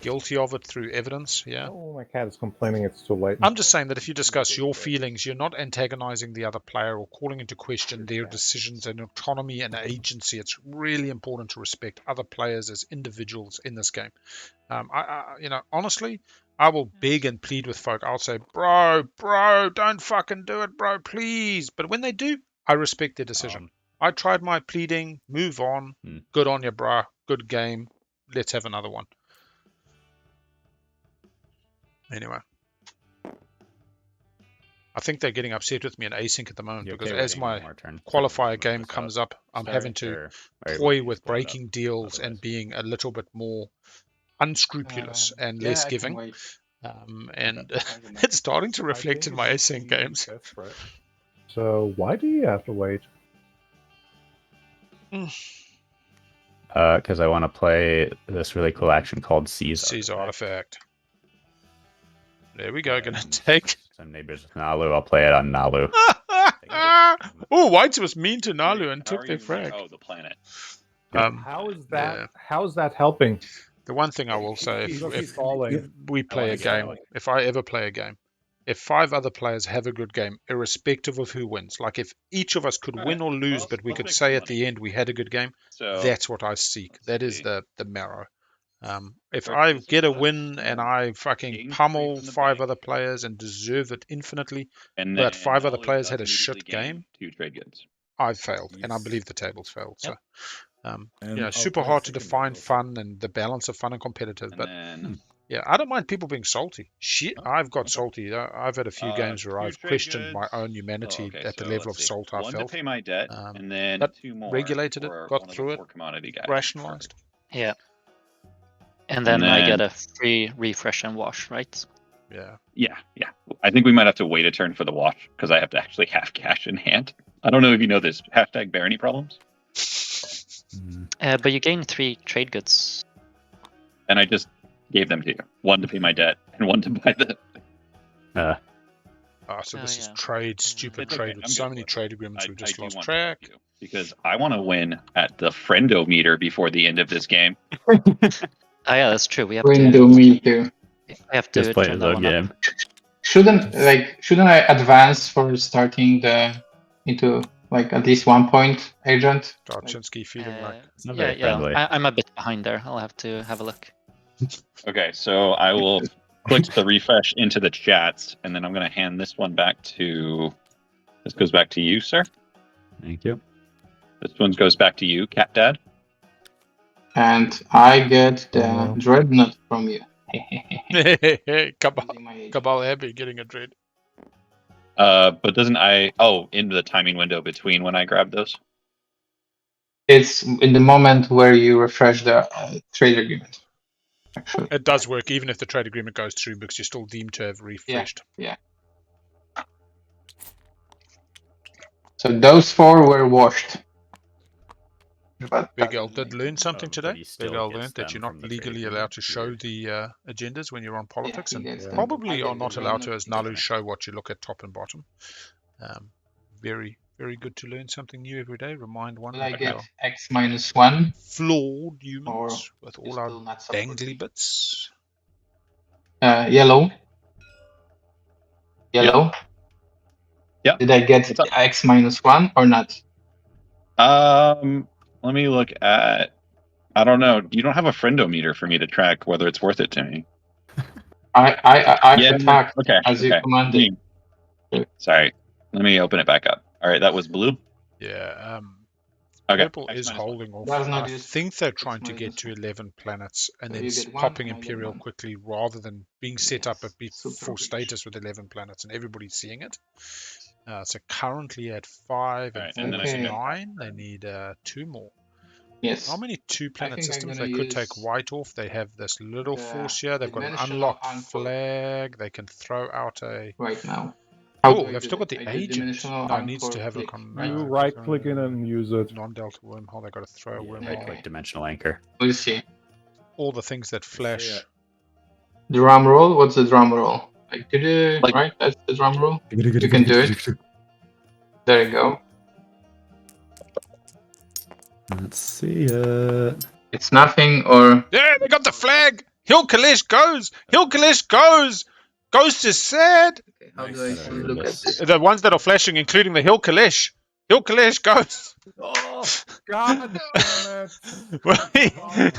guilty of it through evidence. Yeah. Oh, my cat is complaining it's too late. I'm just saying that if you discuss your feelings, you're not antagonizing the other player or calling into question their decisions and autonomy and agency. It's really important to respect other players as individuals in this game. Honestly, I will beg and plead with folk. I'll say, bro, don't fucking do it, bro, please. But when they do, I respect their decision. I tried my pleading, move on. Good on you, bro. Good game. Let's have another one. Anyway. I think they're getting upset with me in async at the moment because as my qualifier game comes up, I'm having to toy with breaking deals and being a little bit more unscrupulous and less giving. And it's starting to reflect in my async games. So why do you have to wait? Because I want to play this really cool action called Seize Artifact. There we go. Gonna take some neighbors with Naalu. I'll play it on Naalu. Oh, Whites was mean to Naalu and took their frag. Oh, the planet. How is that? Yeah. How is that helping? The one thing I will say, if we play a game, if I ever play a game, if 5 other players have a good game, irrespective of who wins, like if each of us could win or lose, but we could say at the end we had a good game, that's what I seek. That is the marrow. If I get a win and I fucking pummel 5 other players and deserve it infinitely, but 5 other players had a shit game, I've failed, and I believe the table's failed. So. Super hard to define fun and the balance of fun and competitive, but Yeah, I don't mind people being salty. Shit, I've got salty. I've had a few games where Two I've trade questioned my goods. own humanity at the level of salt I One felt. to pay my debt, and then But 2 more regulated it, for got one of through the it, 4 commodity guys. rationalized. Yeah. And then I get a free refresh and wash, right? Yeah. Yeah. I think we might have to wait a turn for the wash because I have to actually have cash in hand. I don't know if you know this. Hashtag Barony problems. But you gain 3 trade goods. And I just gave them to you. 1 to pay my debt and 1 to buy the. So this is yeah. trade, stupid It's trade okay, with I'm so good many with it. trade agreements we I just do lost want track. to, because I want to win at the friendometer before the end of this game. Yeah, that's true. We have Window meter. I have to Just play turn his that own one up. game. Shouldn't I advance for starting into like at least 1 point, Argent? Chinski feeling like It's not very friendly. I'm a bit behind there. I'll have to have a look. Okay, so I will put the refresh into the chats, and then I'm going to hand this one back to. This goes back to you, sir. Thank you. This one goes back to you, Cat Dad. And I get the dreadnought from you. Cabal happy getting a dread. But doesn't into the timing window between when I grab those? It's in the moment where you refresh the trade agreement. Actually. It does work even if the trade agreement goes through because you're still deemed to have refreshed. Yeah. So those 4 were washed. But Big L did learn something but today. he still Big L gets learned that them you're not from the legally trade allowed to agreement. show Weird. the agendas when you're on politics, he and gets them. probably I are get not the allowed to, dreadnought. as Naalu show what you look at top and bottom. Very, very good to learn something new every day. Remind one Will I that we get are X-1? flawed humans Or with you all our still not supporting? dangly bits. Yellow. Yeah. Did I get X-1 or not? Let me look at. I don't know. You don't have a friendometer for me to track whether it's worth it to me. I attacked Okay. as you commanded. Sorry. Let me open it back up. All right, that was blue. Yeah. Okay. Purple is holding off. Does not I use think they're trying to X-. get to 11 planets and So then you get 1 popping and I get Imperial 1. quickly rather than being set up at Super full rich. status with 11 planets and everybody's seeing it. So currently at 5 Alright, and and 4 then is I can- 9. They need 2 more. Yes. How many 2-planet think I'm systems? gonna They could take use white off. They have this little the force here. They've got an dimensional unlocked anchor. flag. They can throw out a... Right now. Oh, they've still got the I do agent. dimensional No, it needs to anchor have a click. You right click in and use it. non-delta wormhole. They got to throw a Yeah, wormhole. right click dimensional anchor. We'll see. All the things that flash. Yeah. Drum roll? What's the drum roll? Like- right? That's the drum roll. You can do it. There you go. Let's see it. It's nothing or Yeah, they got the flag. Hill Kalesh goes. Hill Kalesh goes. Ghost is sad. how do I Nice. look at this? The ones that are flashing, including the Hill Kalesh. Hill Kalesh goes. Oh, God damn it.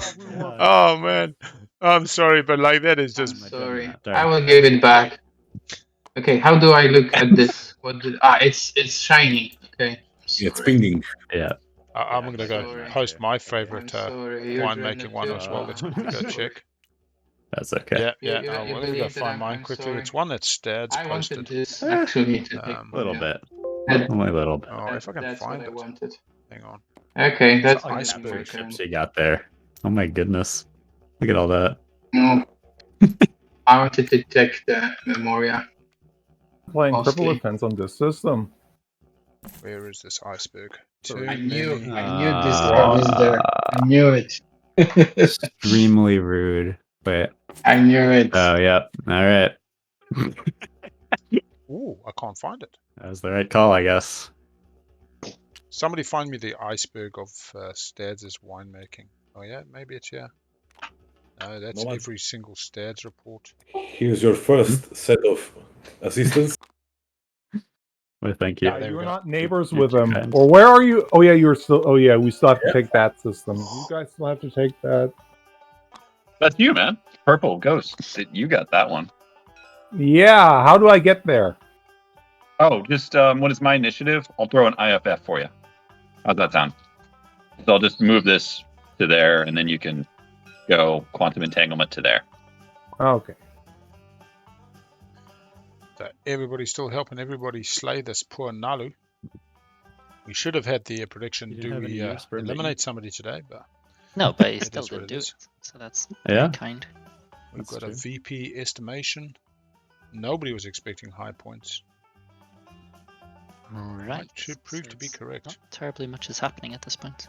Oh man, I'm sorry, but like that is I'm just sorry. Darn. I will give it back. Okay, how do I look at this? It's shiny. Okay. Yeah, it's pinging. Yeah. I'm gonna go Sorry. post my favorite I'm sorry. You're winemaking one dreadnought as too. well. Let's quickly go Sorry. check. That's okay. Yeah, You- yeah. you- Let you me go believe that find mine I'm quickly. sorry? It's one that Stad's I wanted posted. this actually to take Um, A from little you. bit. That- Only a little bit. Oh, if I can that's find what I it. wanted. Hang on. Okay, that's an gonna be iceberg. my turn. Ships you got there. Oh my goodness. Look at all that. No. I wanted to check the Memoria. Playing Mostly. triple defense on this system. Where is this iceberg? Sorry. I Too knew many. this was there. I knew it. Extremely rude. Wait. I knew it. Oh, yep. All right. Ooh, I can't find it. That was the right call, I guess. Somebody find me the iceberg of Stads' winemaking. Oh yeah, maybe it's here. No, that's Nomad. every single Stads report. Here's your first set of assistants. Well, thank you. Yeah, there we You're go. not neighbors You're with too them. kind. Or where are you? Oh, yeah, you're still. Oh, yeah, we still have to take that system. You guys still have to take that. That's you, man. Purple Ghost. You got that one. Yeah, how do I get there? Oh, just what is my initiative? I'll throw an IFF for you. How's that sound? So I'll just move this to there, and then you can go quantum entanglement to there. Okay. So everybody's still helping everybody slay this poor Naalu. We should have had the prediction, You do didn't have we any use for me. eliminate somebody today? But No, but he It still is what did it do is. it. So that's Yeah. very kind. we've That's got a true. VP estimation. Nobody was expecting high points. Right. Should prove to be it's correct. Not terribly much is happening at this point.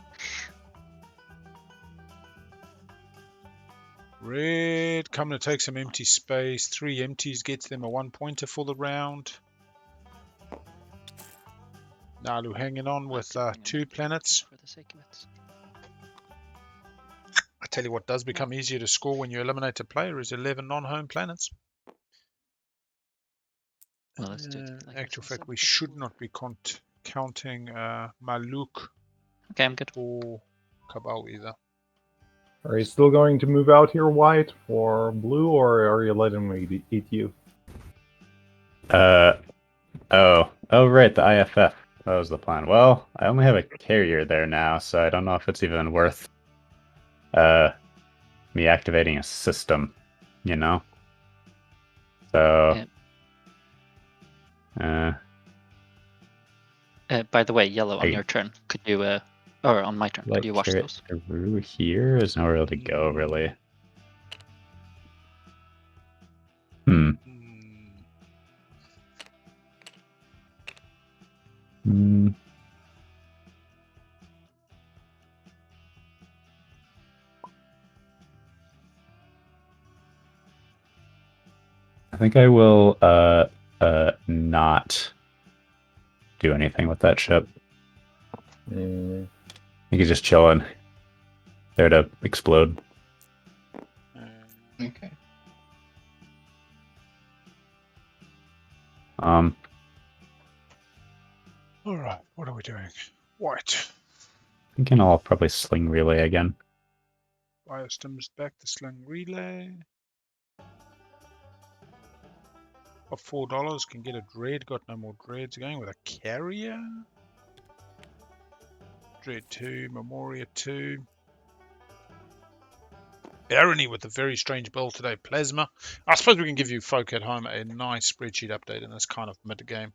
Red coming to take some empty space. 3 empties gets them a 1-pointer for the round. Naalu hanging on with Bring him 2 empty planets. for the sake of it. I tell you what does become easier to score when you eliminate a player is 11 non-home planets. Well, let's do it like this Actual fact, instead. we should not be counting Maluk Okay, I'm good. or Cabal either. Are you still going to move out here, White, for blue, or are you letting me eat you? Oh, right, the IFF. That was the plan. Well, I only have a carrier there now, so I don't know if it's even worth me activating a system, you know? So, By the way, yellow on Hey. your turn. Could you, or on my turn, like could you wash those? through here is nowhere to go, really. Hmm. Hmm. I think I will not do anything with that ship. I think he's just chilling. There to explode. Okay. All right, what are we doing? White. Thinking I'll probably sling relay again. Biostims back to sling relay. Got $4, can get a dread, got no more dreads going with a carrier. Dread 2, Memoria 2. Barony with a very strange build today, Plasma. I suppose we can give you folk at home a nice spreadsheet update in this kind of mid-game.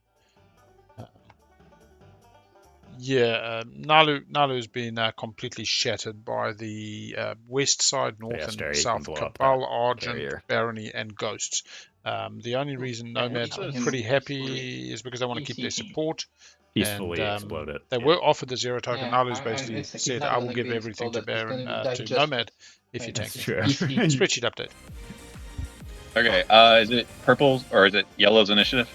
Naalu's been completely shattered by the west side, north Yeah, and Stary, you south can of blow up Cabal, that Argent, carrier. Barony, and Ghosts. The only reason Nomad's pretty happy is because they want to keep their support. Peacefully and explode it. They were offered the 0 token. Yeah, Naalu's I basically it's said, not I will gonna give be everything to exploded, it's Baron gonna be to digest. Nomad if you That's tank true. it. Spreadsheet update. Okay, is it purple's or is it yellow's initiative?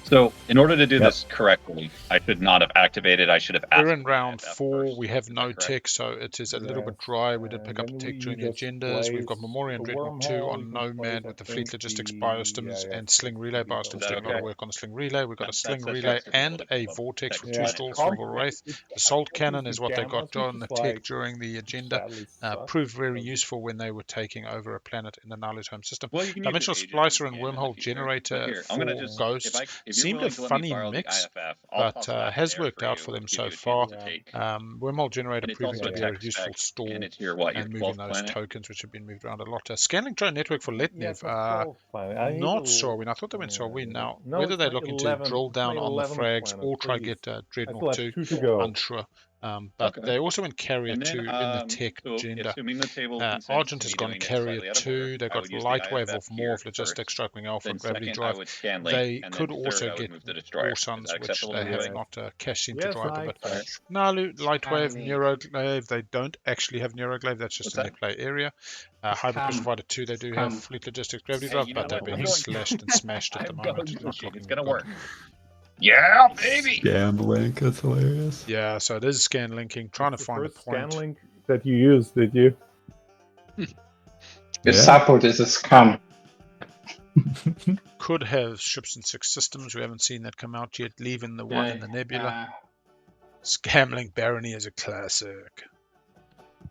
So, in order to do this correctly, I should not have activated. I should have asked. We're in for round IFF 4. first. We have Is no that correct? tech, so it is a little bit Yes, dry. We did pick up and a then tech during the just agendas. We've got place Memoria and a Dreadnought 2 wormhole, on you can Nomad place, with the I Fleet think, Logistics the- Biostims yeah, and Sling Relay should be Biostims built. that doing a lot of okay? work on the Sling Relay. We've got a Sling That's Relay fair. and a Vortex with 2 Yeah, stalls for Wraith. The Salt Cannon is what they got on the tech like, during the agenda. sadly sucks, Proved very because useful when they were taking over a planet in the Naalu's home system. Well, you can use Dimensional the agent Splicer at and the end in the Wormhole future. Generator But here, I'm for gonna just Ghosts if you're seemed willing a to let me funny borrow mix, the IFF, I'll toss but that has there worked for out you, for them give so you a far. chance to take. Wormhole Generator And it's proving also to a be a tech useful spec, store and it's your what? Your and moving 12th those planet. tokens, which have been moved around a lot. Scanning Drone Network for Yeah, Letnev. it's a 12 planet. I need Not to- Sarwin. I thought they went yeah, Sarwin. Now, no, whether it's they're my looking 11th to drill it's my down on the 11th frags planet, or try please. get I Dreadnought still have 2, 2 to go. unsure. But Okay. they also went Carrier And 2 then, in the tech so agenda. assuming the table consents Argent to has me gone doing it Carrier slightly out of 2. order, They've I got would use the Lightwave IFF off here Morph, Logistics, first. Striking Alpha, Then Gravity second, I Drive. would scan link, They and could then also third, I would get move the destroyer. War Is Suns, that which acceptable they to have you? not cash seemed Yes, to drive I them. But accept. Naalu, Lightwave, Scan Neuroglaive, they don't actually have Neuroglaive, that's just What's in their that? play area. Hybrid Scam. Provider 2, they do have Scam. Fleet Logistics, Gravity Hey, Drive, you know but they're what? being slashed and smashed at the I'm going moment. to Not shit. looking It's gonna good. work. Yeah, baby. Gambling, that's hilarious. Yeah, so it is scan linking, trying to It's the find a first point. scan link that you used, did you? Your support is a scam. Could have ships and 6 systems. We haven't seen that come out yet. Leaving the one in the nebula. Scamlink Barony is a classic.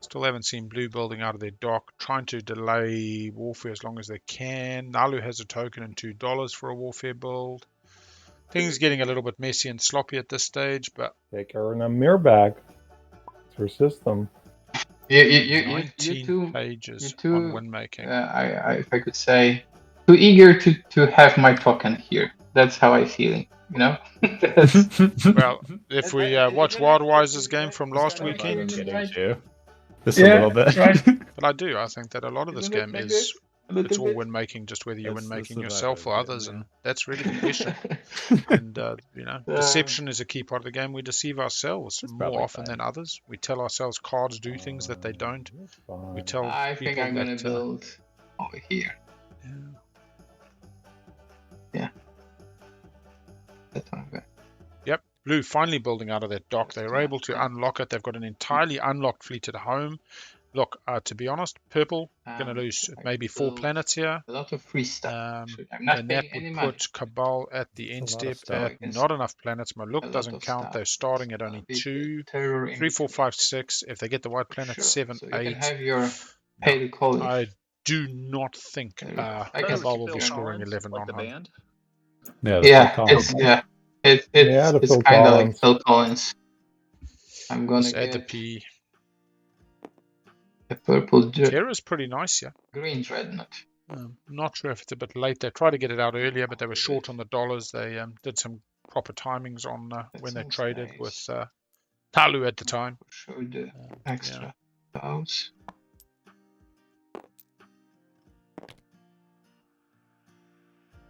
Still haven't seen blue building out of their dock. Trying to delay warfare as long as they can. Naalu has a token and $2 for a warfare build. Things getting a little bit messy and sloppy at this stage, but Take her in a mirror bag. It's her system. You 19 two, pages you on two. win making. If I could say, too eager to have my token here. That's how I feeling. You know. Well, if we watch Wildwise's game from last Kind of weekend, feeling right? Just Yeah, a little bit. right. but I do. I think that a lot of this Isn't it game like is this? A little it's all bit? win making, just whether you're That's win making the yourself vibe or I'm others, getting, and that's really the question. And you know, deception is a key part of the game. We deceive ourselves It's more probably often than fine. others. We tell ourselves cards do things that they don't. That's We fine. tell I think people I'm gonna that build over here. yeah. That's what I'm gonna. Yep, blue finally building out of that dock. They were able to unlock it. They've got an entirely unlocked fleet at home. Look, to be honest, purple going to lose maybe 4 planets here. A lot of free stuff. I'm not And that paying any would money. put Cabal at the end a lot of step stuff. at not enough planets. A Maluk lot doesn't of count. stuff. They're starting at only Big 2, terror 3, 4, industry. 5, 6. If they get the white planet, Sure. 7, So you 8. can have your pay to call it. I do not think I guess Cabal will it's be Phil scoring Collins, 11 like the non-home. band. Yeah, It's the it's Phil kind of like Collins. Phil Collins. I'm gonna Just add the get P. a purple Terra's pretty nice, yeah. green dreadnought. Not sure if it's a bit late. They tried to get it out earlier, but they were short on the dollars. They did some proper timings on when they traded with Naalu at the time. Show the extra bows.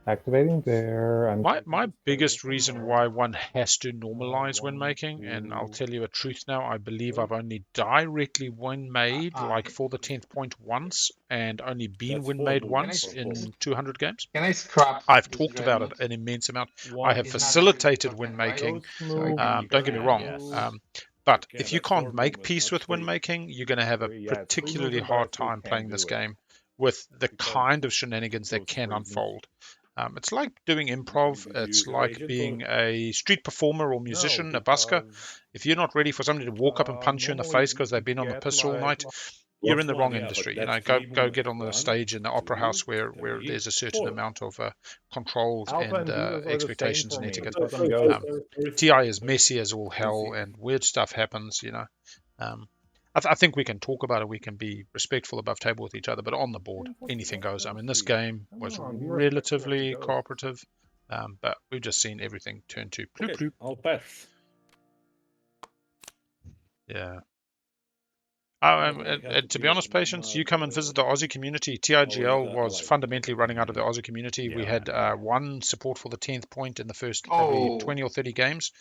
Activating there. My biggest reason why one has to normalize win making, and I'll tell you a truth now, I believe I've only directly win made like for the 10th point once, and only been win made once in 200 games. Can I scrap? I've talked about it an immense amount. I have facilitated win making. Don't get me wrong. But if you can't make peace with win making, you're going to have a particularly hard time playing this game with the kind of shenanigans that can unfold. It's like doing improv. It's like being a street performer or musician, a busker. If you're not ready for somebody to walk up and punch you in the face because they've been on the piss all night, you're in the wrong industry. You know, go get on the stage in the opera house where there's a certain amount of controls and expectations and etiquette. TI is messy as all hell, and weird stuff happens. You know. I think we can talk about it. We can be respectful above table with each other, but on the board, anything goes. I mean, this game was relatively cooperative, but we've just seen everything turn to bloop bloop. I'll pass. Yeah. To be honest, Patience, you come and visit the Aussie community. TIGL was fundamentally running out of the Aussie community. We had one support for the 10th point in the first maybe 20 or 30 games.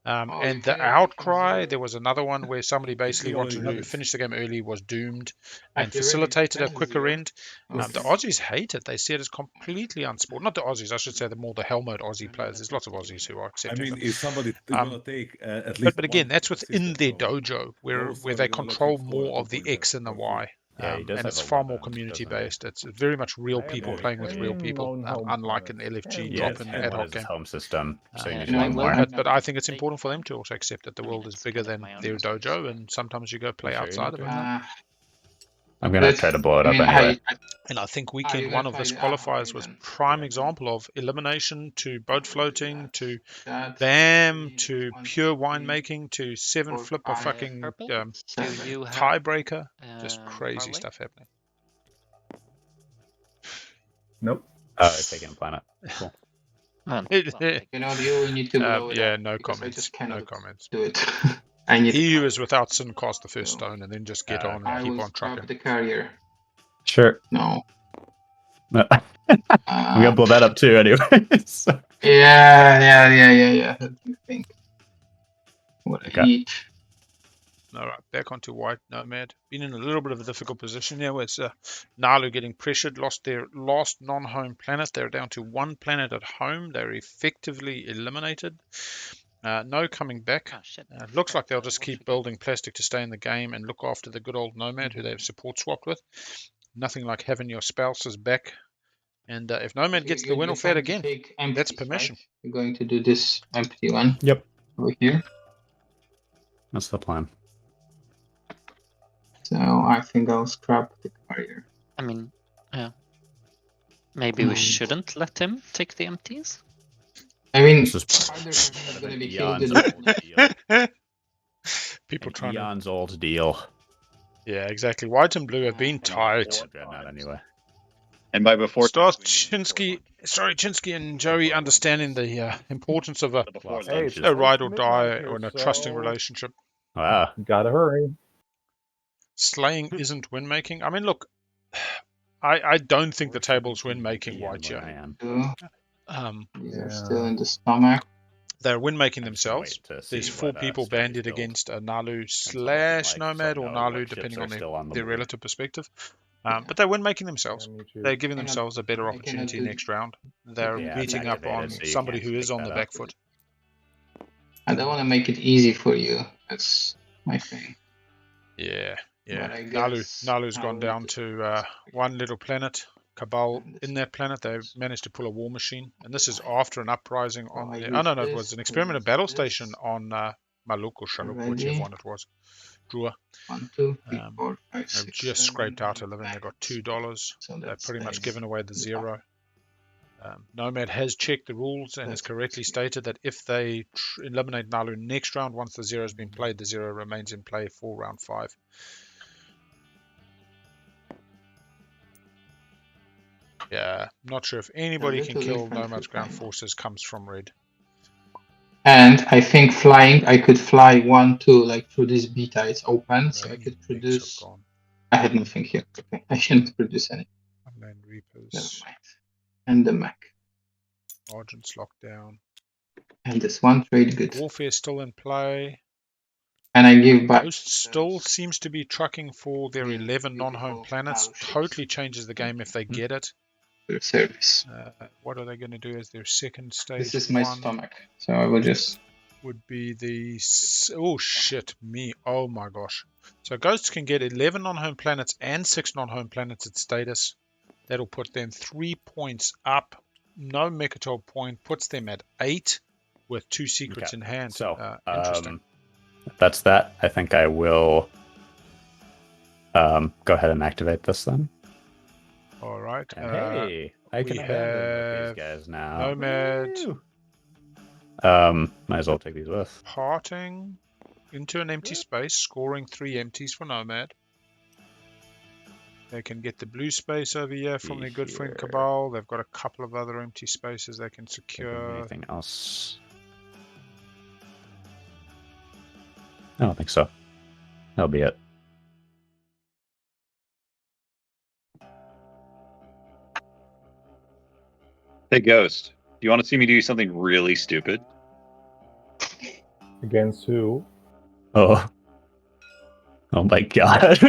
And the outcry, there was another one where somebody basically wanted to finish the game early, was doomed, and facilitated a quicker end. The Aussies hate it. They see it as completely unsport. Not the Aussies, I should say the hell mode Aussie players. There's lots of Aussies who are accepting. I mean, if somebody going to take at least. But again, that's within their dojo, where they control more of the X and the Y. And it's far more community based. It's very much real people playing with real people, unlike an LFG drop in ad hoc game. Home system. So But I think it's important for them to also accept that the world is bigger than their dojo, and sometimes you go play outside of it. I'm going to try to blow it up anyway. And I think weekend one of this qualifiers was prime example of elimination to boat floating to BAM to pure winemaking to 7 flip a fucking tiebreaker. Just crazy stuff happening. Nope. Oh, it's taking a planet. Cool. You need to blow it up, no because I comments. just cannot No comments. do it. He who is without sin cast the first stone, and then just get on and keep on trucking. The carrier. Sure. No. I'm gonna blow that up too, anyway. So. Yeah. Let me think. What I need. All right, back onto white Nomad. Been in a little bit of a difficult position here. With Naalu getting pressured, lost their last non-home planet. They're down to 1 planet at home. They're effectively eliminated. No coming back. Looks like they'll just keep building plastic to stay in the game and look after the good old Nomad who they've support swapped with. Nothing like having your spouses back. And if Nomad gets the win off that again, that's permission. Right? You're going to do this empty one. Yep. Over here. That's the plan. So I think I'll scrap the carrier. I mean, yeah. Maybe we shouldn't let him take the empties? I mean, People trying to Jan's old deal. Yeah, exactly. White and blue have been tight. Anyway. And by before Start Chinski and Joey understanding the importance of a Hey, it's ride or midnight die here, or in a trusting so relationship. Wow. Gotta hurry. Slaying isn't win making. I mean, look, I don't think the table's win making White here. They're still in the stomach. They're win making themselves. There's 4 people banded against a Naalu / Nomad or Naalu, depending on their relative perspective. But they're win making themselves. They're giving themselves a better opportunity next round. They're beating up on somebody who is on the back foot. I don't want to make it easy for you. That's my thing. Yeah. I guess Naalu's gone down to 1 little planet. Cabal in that planet. They managed to pull a war machine. And this is after an uprising on the... Oh, no, it was an experimental battle station on Maluk or Shaluk, whichever one it was. Drua. 1, 2, 3, 4, 5, They've 6, just 7, scraped out 11. They got $2. So They've pretty much nice. given away the 0. Nomad has checked the rules and has correctly stated that if they eliminate Naalu next round, once the 0 has been played, the 0 remains in play for round 5. Yeah, not sure if anybody can kill Nomad's ground forces comes from red. And I think flying, I could fly 1, 2, like through this beta, it's open, so I could produce. I had nothing here. Okay, I shouldn't produce any. Unmanned Reapers. Never mind. And the Mac. Argent's locked down. And this 1 trade, good. Warfare still in play. And I give back. Ghost still seems to be trucking for their 11 non-home planets. Totally changes the game if they get it. Their service. What are they going to do as their second stage? This is my stomach, so I will just... Would be the... Oh, shit, me. Oh, my gosh. So Ghosts can get 11 non-home planets and 6 non-home planets at status. That'll put them 3 points up. No Mechatol point. Puts them at 8 with 2 secrets in hand. So, interesting. That's that. I think I will go ahead and activate this then. All right. Hey, I can abandon these guys now. Nomad. Might as well take these with. Parting into an empty space, scoring 3 empties for Nomad. They can get the blue space over here from their good friend Cabal. They've got a couple of other empty spaces they can secure. Anything else? I don't think so. That'll be it. Hey, Ghost, do you want to see me do something really stupid? Against who? Oh my god.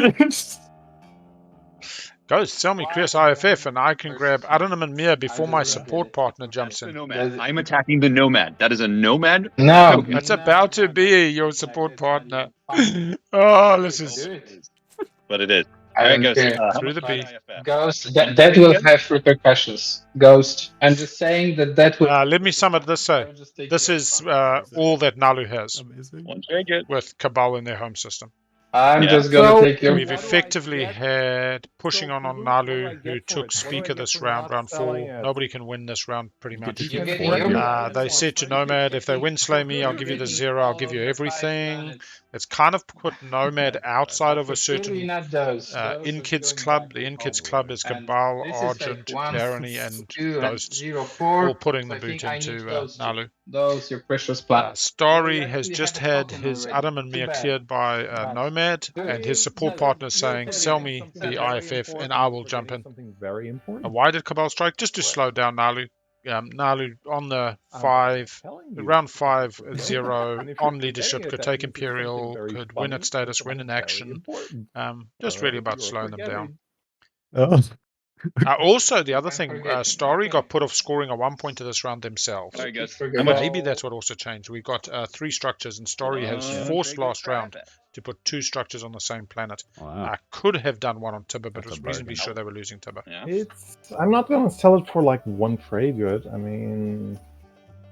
Ghost, sell me Chris IFF and I can grab Adonam and Mia before my support partner jumps in. I'm attacking the Nomad. That is a Nomad? No. That's about to be your support partner. Oh, this is... But it is. I don't Ghost, care. Through the B. Ghost, that will have repercussions. Ghost, I'm just saying that will... Let me sum it this way. This is all that Naalu has with Cabal in their home system. I'm just going to take your... We've effectively had pushing on Naalu, who took Speaker this round, round 4. Nobody can win this round, pretty much. They said to Nomad, if they win Slay Me, I'll give you the 0, I'll give you everything. It's kind of put Nomad outside of a certain in-kids club. The in-kids club is Cabal, Argent, Barony, and Ghosts, all putting the boot into Naalu. Those, your precious planets. Starry has just had his Adam and Mia cleared by Nomad, and his support partner saying, sell me the IFF and I will jump in. Something very important. And why did Cabal strike? Just to slow down Naalu. Naalu on the 5, round 5-0 on leadership, could take Imperial, could win at status, win in action. Just really about slowing them down. Oh. Also, the other thing, Starry got put off scoring a 1 point to this round themselves. Maybe that's what also changed. We got 3 structures, and Starry has forced last round to put 2 structures on the same planet. Wow. I could have done one on Tibber, but was reasonably sure they were losing Tibber. I'm not going to sell it for like 1 trade good. I mean...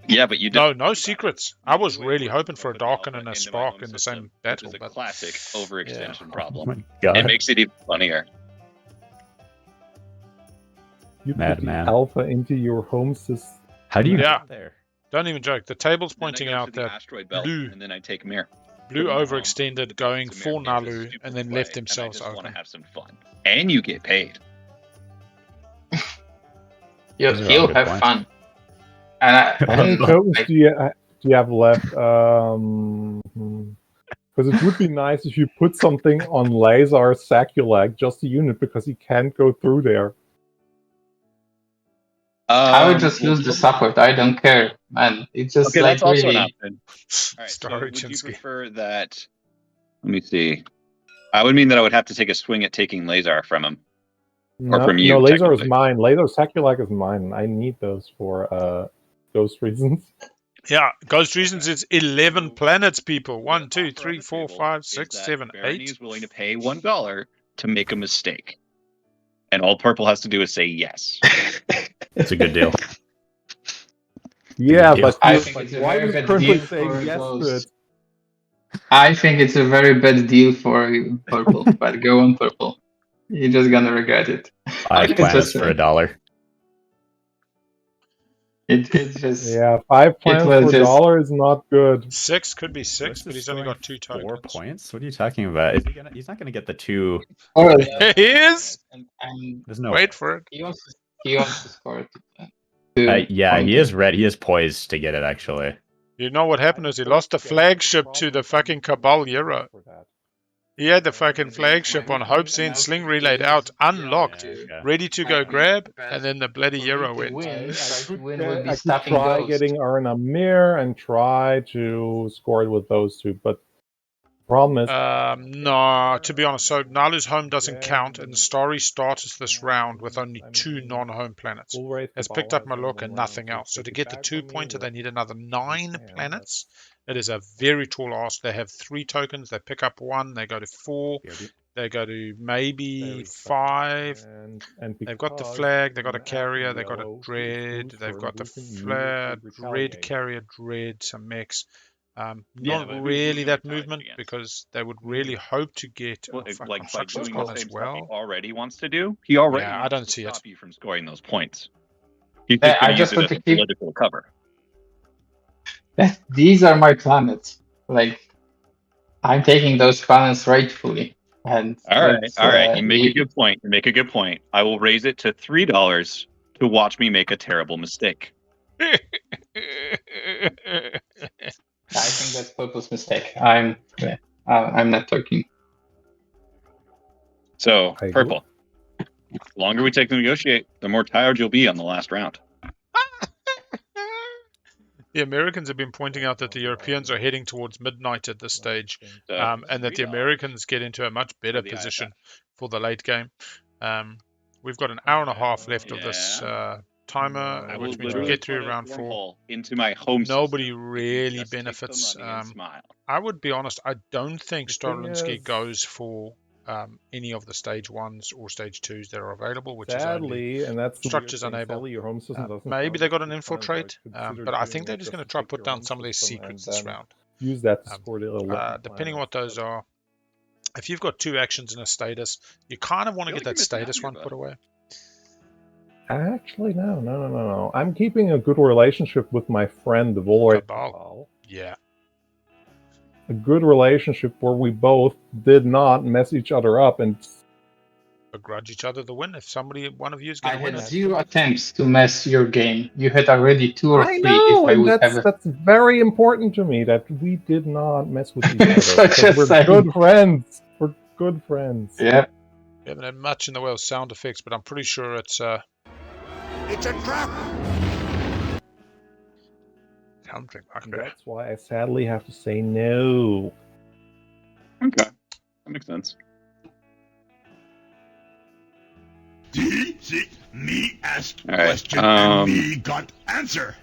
Yeah, but you don't. No secrets. I was really hoping for a Darken and a Spark in the same battle. It's a classic overextension problem. Oh my God. It makes it even funnier. You put Madman. the alpha into your home system. How do you get there? Don't even joke. The table's Then I pointing go to out the that asteroid belt, blue and then I take Mir. Blue overextended, going It's a for it's a Naalu, stupid and then play, left and themselves I just want to open. have some fun, and you get paid. You'll, Those are all he'll good have points. fun. And How many tokens do you have left? Because it would be nice if you put something on Lazar Saculag, just a unit, because he can't go through there. I would just use the support. I don't care, man. It's just Okay, like that's also an really. option. All right, so Stary would you Chinski. prefer that? Let me see. I would mean that I would have to take a swing at taking Lazar from him. Or No, from you, no, Lazar is technically. mine. Lazar Saculag is mine. I need those for those reasons. Yeah, Ghost Reasons, it's 11 planets, people. The 1, 2, offer 3, on the 4, table 5, is 6, that 7, Barony 8. is willing to pay $1 to make a mistake, and all purple has to do is say yes. It's a good deal. Yeah, deal. but I you- think but it's a why very is bad currently deal saying for yes to those. it? I think it's a very bad deal for purple, but go on purple. You're just gonna regret it. 5 It's planets just, for $1. It's just. Yeah, 5 plans was for just- $1 is not good. 6 could be 6, What's but this he's only got scoring? 2 4 tokens. points? What are you talking about? Is he gonna? He's not gonna get the 2. Oh, He is? and There's no. Wait for it. he wants to score. Yeah, he is red. He is poised to get it. Actually, You know what happened is he lost the flagship to the fucking Cabal Euro. He had the fucking flagship on Hope Send, Sling relayed out, unlocked, Yeah. ready to go grab, and then the bloody Euro went. I could try getting Arna Mir and try to score it with those two, but problem is No, to be honest, so Naalu's home doesn't count, and Stary started this round with only 2 non-home planets. Has picked up Mallorca and nothing else. So to get the 2-pointer, they need another 9 planets. It is a very tall ask. They have 3 tokens. They pick up 1. They go to 4. They go to maybe 5. and They've got the flag. They've got a carrier. They've got a dread. They've got the flag, red carrier, dread, some mechs. Not really that movement because they would really hope to get Well, like by constructions doing gone the as same stuff he well. already wants to do, he already Yeah, I wants don't to see it. stop you from scoring those points. He's just I going to just use want it to as keep- political cover. These are my planets. Like, I'm taking those planets rightfully. And All right, that's, all right. You make a good point. You make a good point. I will raise it to $3 to watch me make a terrible mistake. I think that's Purple's mistake. I'm not talking. So, I agree. purple. The longer we take to negotiate, the more tired you'll be on the last round. The Americans have been pointing out that the Europeans are heading towards midnight at this stage, So, and that the Americans get into a much better the position IFF. for the late game. We've got an hour and a half left of this timer, I will which means we literally get through put a round 4. wormhole into my home Nobody system. really Just take the benefits. money and smile. I would be honest, I don't think The thing Starlinsky is- goes for any of the stage 1s or stage 2s that are available, which is only Sadly, and that's the structures weird thing, unable. sadly, your home system doesn't Maybe count they as got an 2 infiltrate, planets. I would consider but I doing think it they're just going to to try take put your down home some of their system secrets and this then round. use that to score the 11 Depending what planets, those but- are. If you've got 2 actions and a status, you kind of want to feel get like that you're missing out status here, one bud. put away. Actually, no. I'm keeping a good relationship with my friend, the Void Cabal. Yeah. A good relationship where we both did not mess each other up, and Begrudge each other the win. If one of you is I going to win had it. 0 attempts to mess your game. You had already 2 or 3. I know, if I and would have. that's very important to me that we did not mess with each other. Such because a we're thing. good friends. We're good friends. Yeah. We haven't had much in the way of sound effects, but I'm pretty sure it's It's a trap! something like And that. that's why I sadly have to say no. Okay. That makes sense. Me asked All right, question and me got answer.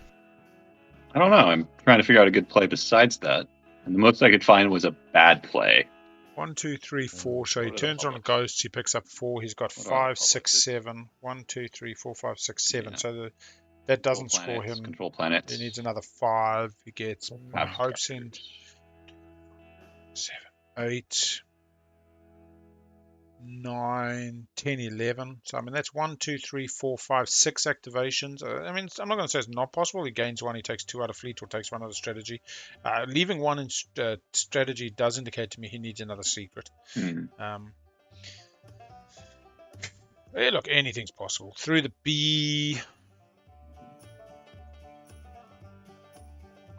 I don't know. I'm trying to figure out a good play besides that. And the most I could find was a bad play. 1, 2, 3, 4. So he What are the turns on a publics? ghost. He picks up 4. He's got What are the 5, 6, publics? 7. 1, 2, 3, 4, 5, 6, 7. Yeah. So that doesn't Control score planets, him. Control planets. He needs another 5. He gets Have Hope Send structures. 7, 8, 9, 10, 11. So, I mean, that's 1, 2, 3, 4, 5, 6 activations. I mean, I'm not going to say it's not possible. He gains 1, he takes 2 out of fleet, or takes 1 out of strategy. Leaving 1 in strategy does indicate to me he needs another secret. Hey, look, anything's possible. Through the B.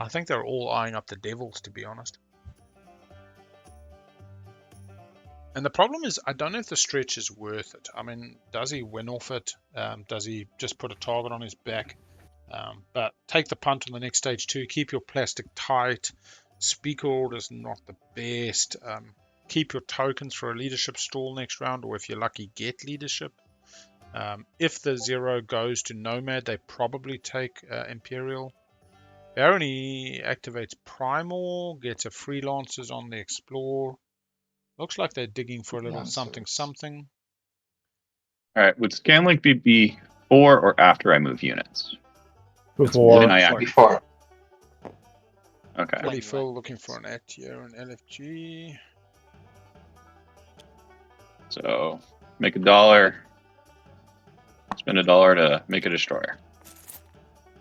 I think they're all eyeing up the Devils, to be honest. And the problem is, I don't know if the stretch is worth it. I mean, does he win off it? Does he just put a target on his back? But take the punt on the next stage too. Keep your plastic tight. Speaker order is not the best. Keep your tokens for a leadership stall next round, or if you're lucky, get leadership. If the 0 goes to Nomad, they probably take Imperial. Barony activates Primal, gets a Freelancers on the Explore. Looks like they're digging for a little something. All right, would Scanlink be before or after I move units? Before. Before. Okay. Really Phil looking for an ATIA and LFG. So make $1. Spend $1 to make a destroyer.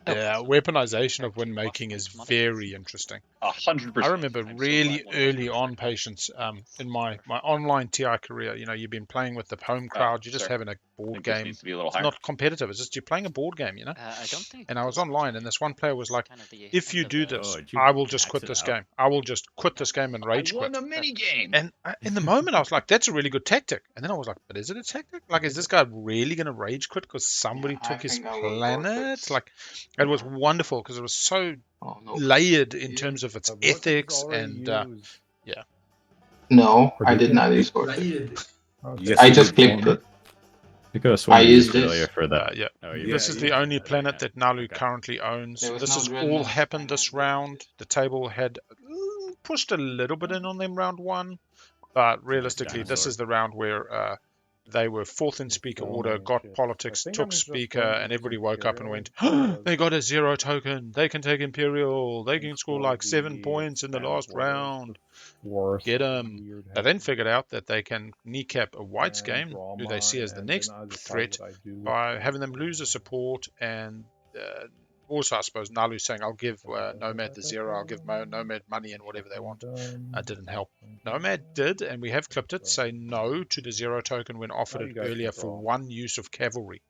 Yeah, weaponization of win making is very interesting. 100%. I remember really early on, patience, in my online TI career, you know, you've been playing with the home crowd, you're just having a board game. Needs to be a little it's higher. not competitive, it's just you're playing a board game, you know? I don't think. And I was online, and this one player was like, if you do this, did you I will just max quit it this out? game. I will just quit this game and rage I won quit. a mini game. And in the moment, I was like, that's a really good tactic. And then I was like, but is it a tactic? Like, is this guy really going to rage quit because somebody I took his think I will planet? forfeit. Like, it was wonderful because it was so Oh, no. layered in terms of its The vortex is ethics already and used. No, Or I did did you? not use Vortex. Okay. Yes, I you just did. clicked it. You could have sworn I you used used this. earlier for that. yeah. Oh, you This did. is You the did. only Okay. planet that Naalu Okay. currently owns. There was This no has dread all nest happened when this I round. The table had pushed a little bit in on them round 1, but realistically, this dinosaur. is the round where they were 4th in speaker so order, many got ships. politics, I think took I'm just speaker, going to and use everybody woke up and went, Imperial they got a 0 token. They can take Imperial. They can score like 7 the points in the last expand borders, round. the force, Get the 'em. weird They then head, figured out that they can kneecap a White's and game, draw who they see mine, as the and next then I decide threat, what I do with by this. having them lose a support. And also, I suppose, Naalu saying, I'll give Nomad the 0, I'll give Nomad money and whatever they want. Didn't help. Nomad did, and we have clipped it, say no to the 0 token when offered Oh, you it guys earlier can for draw. 1 use of cavalry.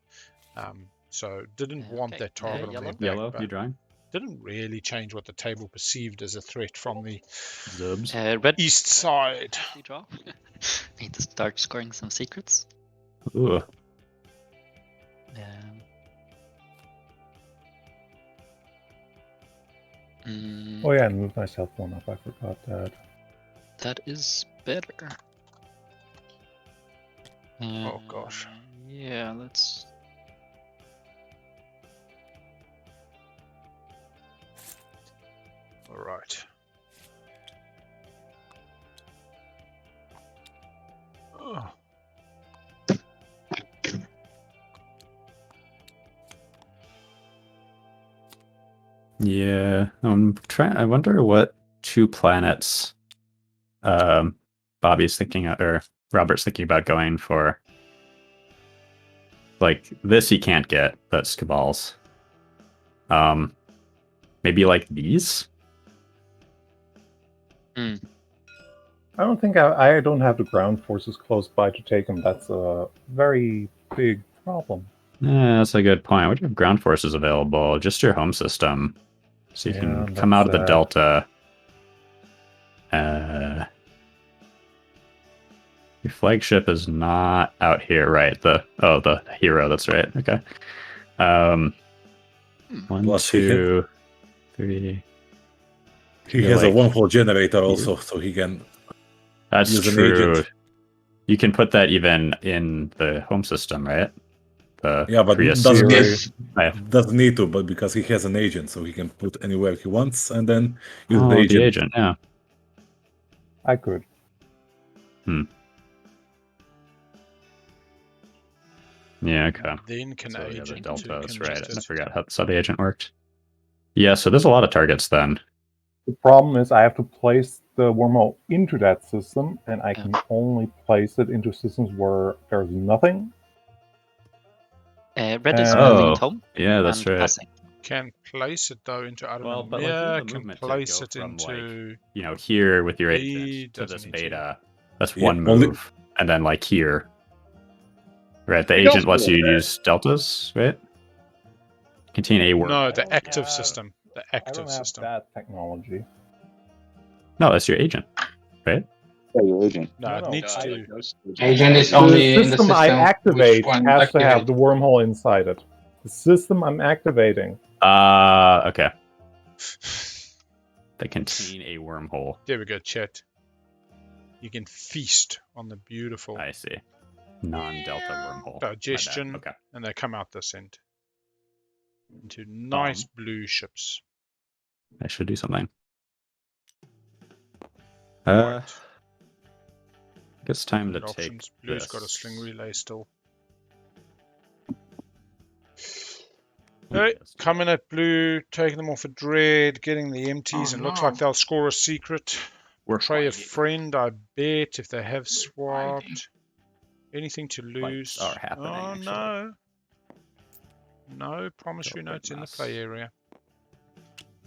So didn't want Okay. that target on Yellow. their back, Yellow, but you drawing? didn't really change what the table perceived as a threat from the Zubs. Red. east side. Draw. Need to start scoring some secrets. Ooh. Oh yeah, and move myself 1 up. I forgot that. That is better. Oh, gosh. Yeah, let's. All right. Oh. Yeah, I'm trying. I wonder what 2 planets Bobby's thinking or Robert's thinking about going for. Like this, he can't get. That's Cabal's. Maybe like these. I don't think I don't have the ground forces close by to take them. That's a very big problem. Yeah, that's a good point. What do you have ground forces available? Just your home system. So you can come out of the Delta. Your flagship is not out here, right? The hero, that's right. Okay. 1, Plus 2, 3. He You're has like- a 1-4 generator also, so he can. That's Use an true. agent. You can put that even in the home system, right? The Yeah, but Prius doesn't series. doesn't need to, but because he has an agent, so he can put anywhere he wants, and then use Oh, the the agent. agent, yeah. I could. Yeah, okay. Then can So yeah, the agent Delta, to that's right. I contested. forgot how the sub-agent worked. Yeah, so there's a lot of targets then. The problem is I have to place the wormhole into that system, and I can only place it into systems where there's nothing. Red is Oh, moving Tom yeah, that's and right. passing. Can place it though into, I don't Well, know, but like yeah, even the can movement to place go it from into. like here with your He agent to doesn't this need to. beta, that's Yeah, one only- move, and then like here, right? The It goes agent lets for you it. use deltas, right? Contain a worm. No, I the don't active have- system. The I active don't have system. that technology. No, that's your agent, right? Yeah, your agent. No, it needs Uh, to. Agent is The only in the system I system activate which one has to have activate. the wormhole inside it. The system I'm activating. Okay. They contain a wormhole. There we go, chat. You can feast on the beautiful I see. Non-delta wormhole. My bad. digestion, Okay. and they come out this end into nice blue ships. I should do something. Right. I guess time to Good take options. Blue's this. got a sling relay still. Ooh, Alright, let's do coming that. at blue, taking them off a dread, getting the empties, Oh, and looks no. like they'll score a secret. We're Betray a fighting. friend, I bet, if they have Fighting. swapped. Anything to lose. Fights are happening, Oh actually. no. No promissory Go notes in the goodness. play area.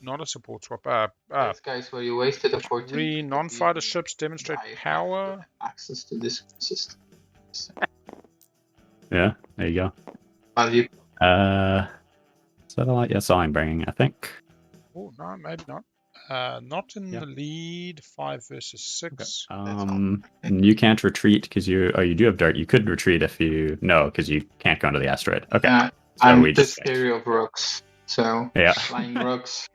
Not a support swap. Yes, guys, where you wasted a fortune. Three non-fighter ships demonstrate I have power. access to this system. Yeah, there you go. Value. Is that all? Yeah, that's all I'm bringing, I think. Oh no, maybe not. Not in Yeah. the lead. 5 versus 6. You can't retreat because you do have dart. You could retreat if you because you can't go into the asteroid. Okay. Yeah, So I'm we too just scary of rocks. So Yeah. flying rocks.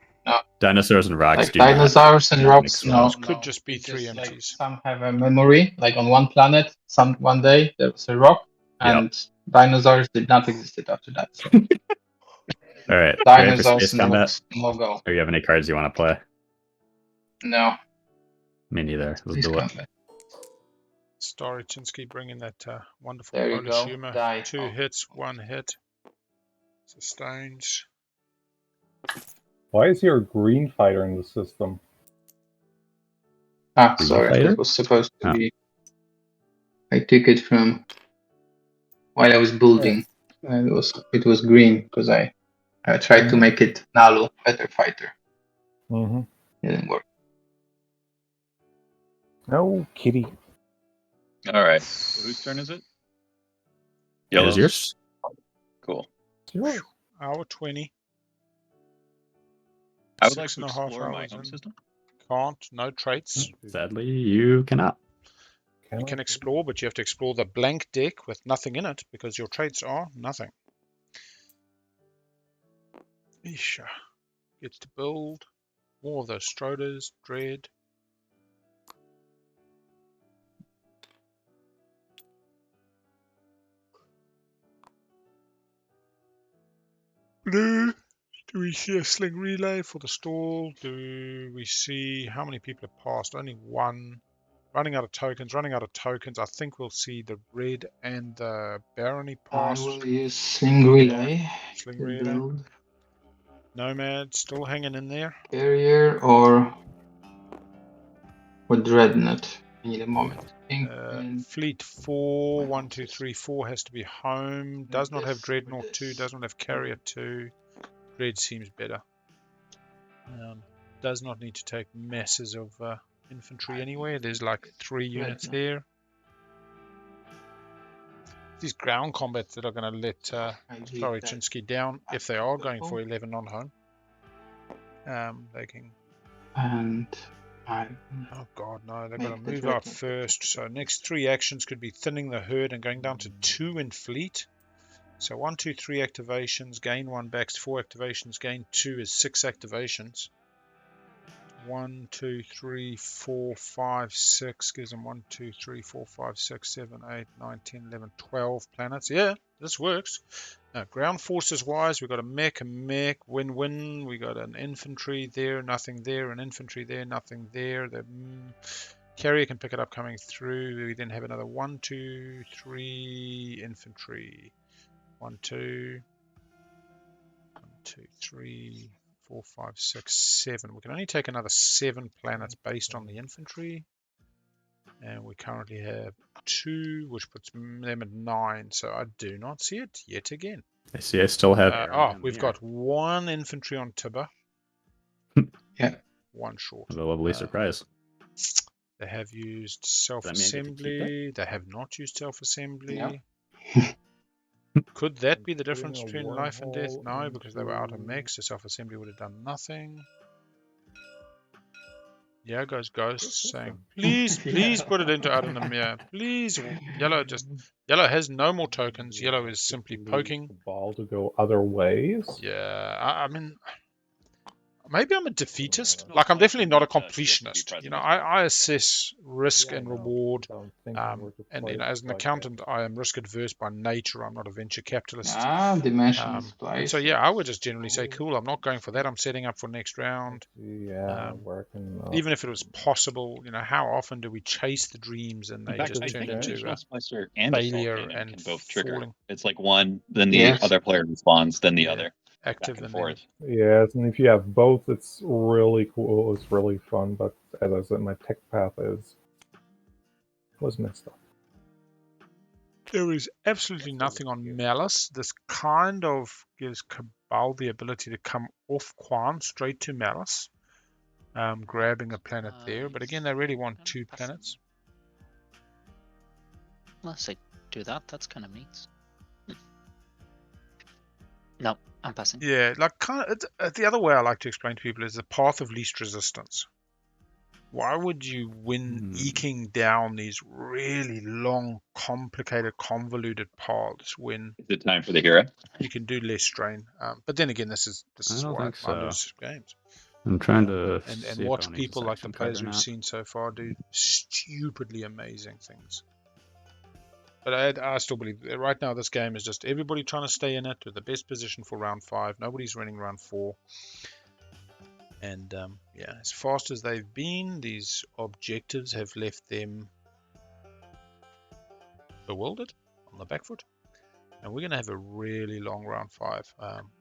Dinosaurs and rocks Like do not dinosaurs and rocks, mix no. well. Those could just be It's 3 just, like, empties. some have a memory. Like on one planet, one day there was a rock, Yep. and dinosaurs did not exist after that. So All right. Ready for dinosaurs space and combat? rocks, no go. Or you have any cards you want to play? No. Me neither. Let's Please do it. combat. Stary, Chinski bringing that wonderful There you Polish go. humor. Die. 2 Oh. hits, 1 hit. Sustains. Why is here a green fighter in the system? Ah, Green sorry, fighter? that was supposed to Oh. be. I took it from while I was building. And it was green because I tried to make it Naalu, better fighter. Mm-hmm. Didn't work. No, kitty. All right. Whose turn is it? It is Yellow's. yours. Cool. Yours. Hour 20. I would like to 6.5 explore my hours home in. system. Can't. No traits. Sadly, you cannot. You can explore, but you have to explore the blank deck with nothing in it because your traits are nothing. Isha gets to build more of those Stroders, Dread. Blue. Do we see a sling relay for the stall? Do we see how many people have passed? Only 1. Running out of tokens. I think we'll see the red and the Barony I pass. will use Sling Relay Sling to relay. build Nomad still hanging in there. Carrier or Dreadnought. I need a moment to think. And Fleet 4, 1, 2, 3, 4 has to be home. Does not have this or Dreadnought 2, this. does not have Carrier 2. Dread seems better. Does not need to take masses of infantry anywhere. There's like 3 units there. These ground combats that are going to let Stary Chinski down, if they are going for 11 on home. They can. And Oh god, no, they're Make going to the move out Dreadnought. first. So next 3 actions could be thinning the herd and going down to 2 in fleet. So 1, 2, 3 activations, gain 1 backs, 4 activations, gain 2 is 6 activations. 1, 2, 3, 4, 5, 6 gives them 1, 2, 3, 4, 5, 6, 7, 8, 9, 10, 11, 12 planets. Yeah, this works. Now, ground forces wise, we've got a mech, win-win. We got an infantry there, nothing there, an infantry there, nothing there. The carrier can pick it up coming through. We then have another 1, 2, 3 infantry. 1, 2, 1, 2, 3, 4, 5, 6, 7. We can only take another 7 planets based on the infantry. And we currently have 2, which puts them at 9. So I do not see it yet again. I see I still have... we've got 1 infantry on Tibber. Yeah. 1 short. A lovely surprise. They have used self-assembly. They have not used self-assembly. Yeah. Could that be the difference between life and death? No, because they were out of mech, so self-assembly would have done nothing. Yeah, goes Ghost saying, please put it into Adonamir. Please. Yellow has no more tokens. Yellow is simply poking. Cabal to go other ways. Yeah, I mean, maybe I'm a defeatist. Like, I'm definitely not a completionist. You know, I assess risk and reward. And you know, as an accountant, I am risk adverse by nature. I'm not a venture capitalist. Dimension splice. So yeah, I would just generally say, cool, I'm not going for that. I'm setting up for next round. Yeah, working. Even if it was possible, you know, how often do we chase the dreams and they just turn into failure and both trigger. falling? It's like one, then the other player responds, then the other. Active and and forth. Yes, and if you have both, it's really cool. It's really fun. But as I said, my tech path was messed up. There is absolutely nothing on Malice. This kind of gives Cabal the ability to come off Quan straight to Malice, grabbing a planet there. But again, they really want 2 planets. Unless they do that, that's kind of neat. No, I'm passing. Yeah, like the other way I like to explain to people is the path of least resistance. Why would you win eking down these really long, complicated, convoluted paths when is it time for the hero? You can do less strain? But then again, this is why I lose games. I'm trying to and watch people like the players we've seen so far do stupidly amazing things. But I still believe that right now this game is just everybody trying to stay in it with the best position for round 5. Nobody's running round 4. And yeah, as fast as they've been, these objectives have left them bewildered on the back foot. And we're going to have a really long round 5.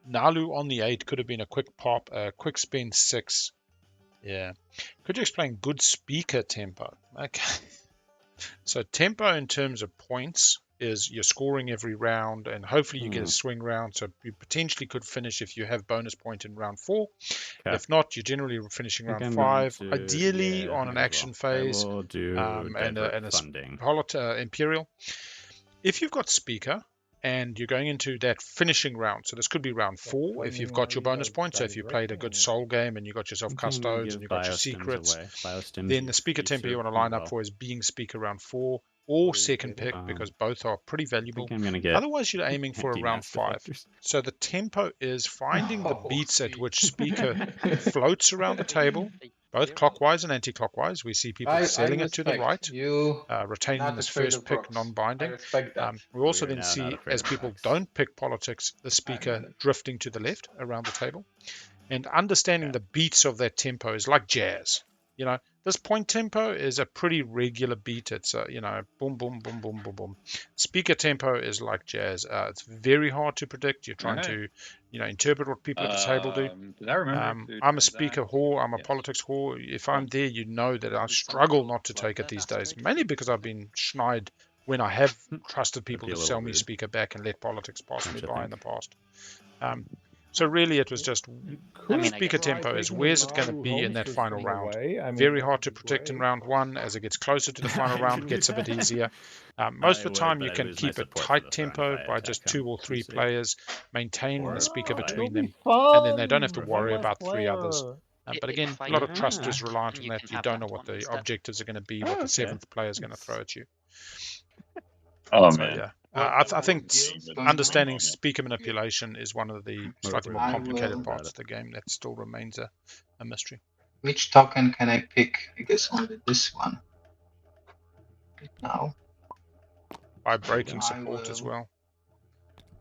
Naalu on the 8 could have been a quick pop, a quick spend 6. Yeah. Could you explain good speaker tempo? Okay. So tempo in terms of points is you're scoring every round and hopefully you get a swing round. So you potentially could finish if you have bonus point in round 4. Okay. If not, you're generally finishing round 5. Ideally on an action phase and a Imperial. If you've got speaker and you're going into that finishing round, so this could be round 4 if you've got your bonus points. So if you played a good soul game and you got yourself custodes and you got your secrets, then the speaker tempo you want to line up for is being speaker round 4 or second pick because both are pretty valuable. Otherwise, you're aiming for a round 5. So the tempo is finding the beats at which speaker floats around the table, both clockwise and anti-clockwise. We see people sailing it to the right, retaining this first pick non-binding. We also then see, as people don't pick politics, the speaker drifting to the left around the table. And understanding the beats of that tempo is like jazz. You know, this point tempo is a pretty regular beat. It's you know, boom, boom, boom, boom, boom, boom. Speaker tempo is like jazz. It's very hard to predict. You're trying to, you know, interpret what people at the table do. I'm a speaker whore. I'm a politics whore. If I'm there, you know that I struggle not to take it these days, mainly because I've been schneid when I have trusted people to sell me speaker back and let politics pass me by in the past. So really, it was just speaker tempo is where's it going to be in that final round. Very hard to predict in round 1. As it gets closer to the final round, it gets a bit easier. Most of the time, you can keep a tight tempo by just 2 or 3 players, maintain the speaker between them, and then they don't have to worry about 3 others. But again, a lot of trust is reliant on that. You don't know what the objectives are going to be, what the 7th player is going to throw at you. Oh, so, man. Yeah. I think understanding speaker manipulation is one of the slightly more complicated parts of the game that still remains a mystery. Which token can I pick? I guess only this one. Right now. By breaking support as well.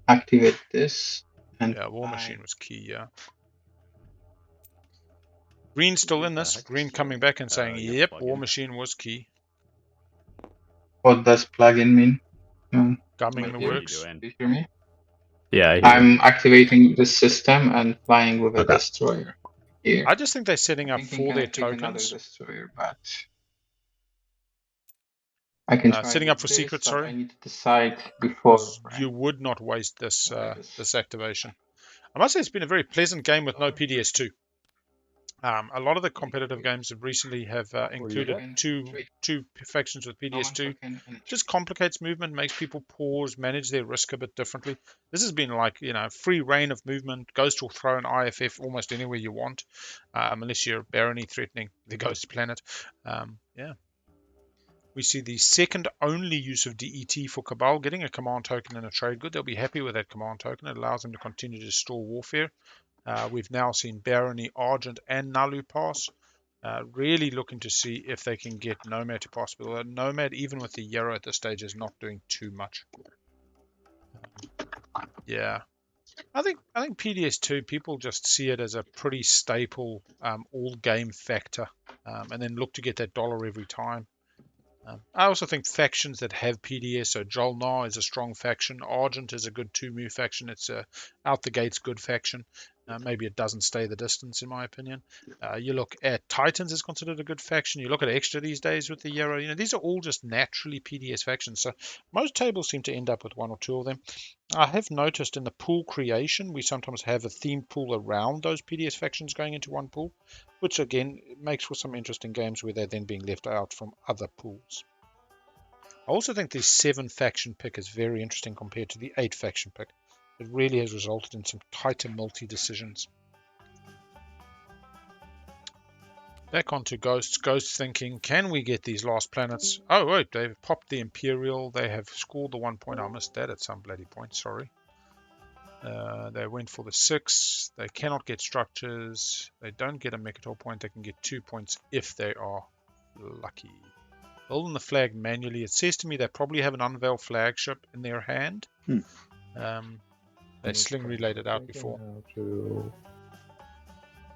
Activate this. And yeah, War Machine was key, yeah. Green's still in this. Green coming back and saying, yep, War Machine was key. What does plugin mean? Gumming the works. Do you hear me? Yeah, I'm activating the system and flying with a destroyer. here. I just think they're setting up Thinking for their can I pick another tokens. destroyer, but I can try Setting with up for this, secret, but sorry. I need to decide before. You would not waste this Right. this activation. I must say it's been a very pleasant game with no PDS2. A lot of the competitive games have recently have included two factions with PDS2. Just complicates movement, makes people pause, manage their risk a bit differently. This has been like, free reign of movement. Ghost will throw an IFF almost anywhere you want, unless you're Barony threatening the Ghost planet. Yeah. We see the second only use of DET for Cabal, getting a command token and a trade good. They'll be happy with that command token. It allows them to continue to store warfare. We've now seen Barony, Argent, and Naalu pass. Really looking to see if they can get Nomad to pass. But Nomad, even with the Yarrow at this stage, is not doing too much. Yeah. I think PDS2, people just see it as a pretty staple all-game factor, and then look to get that dollar every time. I also think factions that have PDS, so Jolnar is a strong faction, Argent is a good 2-move faction, it's a out the gates good faction. Maybe it doesn't stay the distance, in my opinion. You look at Titans is considered a good faction. You look at Extra these days with the Yarrow. These are all just naturally PDS factions. So most tables seem to end up with one or two of them. I have noticed in the pool creation, we sometimes have a themed pool around those PDS factions going into one pool, which again makes for some interesting games where they're then being left out from other pools. I also think the 7 faction pick is very interesting compared to the 8 faction pick. It really has resulted in some tighter multi-decisions. Back onto Ghosts. Ghosts thinking, can we get these last planets? Oh, wait, they've popped the Imperial. They have scored the 1 point. I missed that at some bloody point, sorry. They went for the 6. They cannot get structures. They don't get a Mechatol point. They can get 2 points if they are lucky. Building the flag manually. It says to me they probably have an unveiled flagship in their hand. They sling related out before.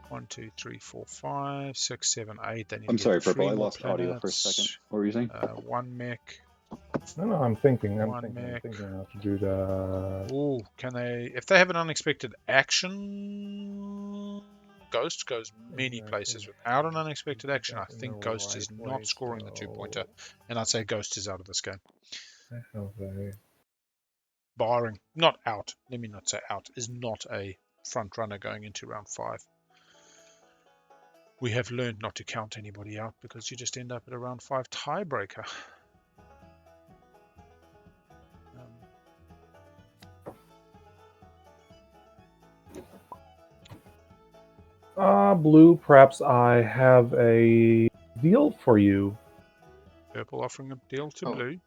1, 2, 3, 4, 5, 6, 7, 8. They need I'm to sorry, get 3 Purple. I more lost audio for a planets. second. What were you saying? 1 mech. No, I'm thinking how to do that. Ooh, can they? If they have an unexpected action, Ghost goes many places. Without an unexpected action, I think Ghost is not scoring the 2-pointer, and I'd say Ghost is out of this game. Barring, not out, let me not say out, is not a front runner going into round 5. We have learned not to count anybody out because you just end up at a round 5 tiebreaker. Blue, perhaps I have a deal for you. Purple offering a deal to Blue.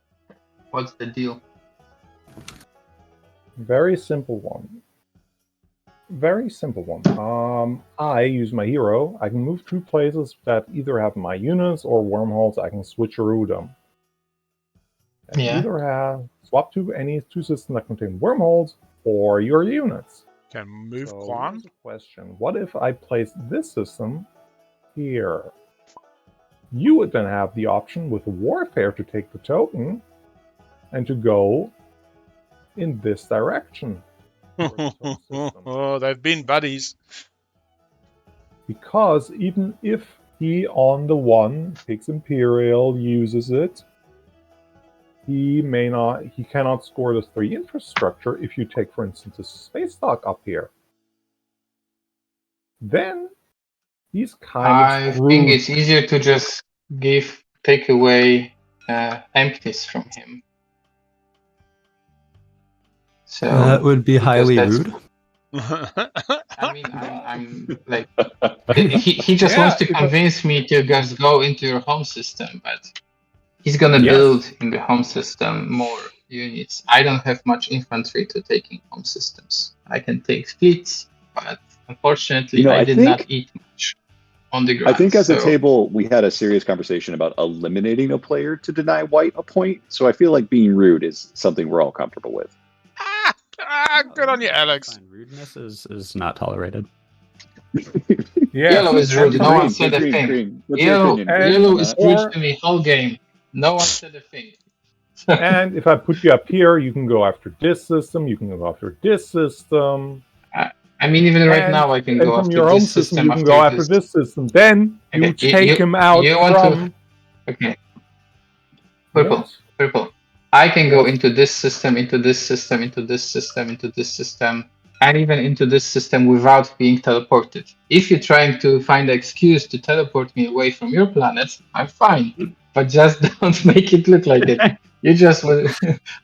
What's the deal? Very simple one. Very simple one. I use my hero. I can move 2 places that either have my units or wormholes. I can switcheroo them. And either have swap to any 2 systems that contain wormholes or your units. Can move So Quan. here's a question. What if I place this system here? You would then have the option with Warfare to take the token and to go in this direction. Oh, they've been buddies. Because even if he on the 1 takes Imperial, uses it, he cannot score the 3 infrastructure if you take, for instance, a space dock up here. Then he's kind of screwed. I think it's easier to just take away empties from him. So that would be highly rude. I mean, I'm like, he just wants to convince me to just go into your home system, but he's gonna build in the home system more units. I don't have much infantry to take in home systems. I can take fleets, but unfortunately, I did not eat much on the ground. I think as a table, we had a serious conversation about eliminating a player to deny white a point. So I feel like being rude is something we're all comfortable with. Good on you, Alex. Rudeness is not tolerated. Yellow is rude. No one said a thing. Yellow is rude to me whole game. No one said a thing. And if I put you up here, you can go after this system. You can go after this system. I mean, even right now, I can and go from after your home this system, you can after go after this system. Then you Okay, take him out you want from. Okay. Purple. Yes. Purple. I can go Yes. into this system, into this system, into this system, into this system, and even into this system without being teleported. If you're trying to find an excuse to teleport me away from your planet, I'm fine. But just don't make it look like it. You just will.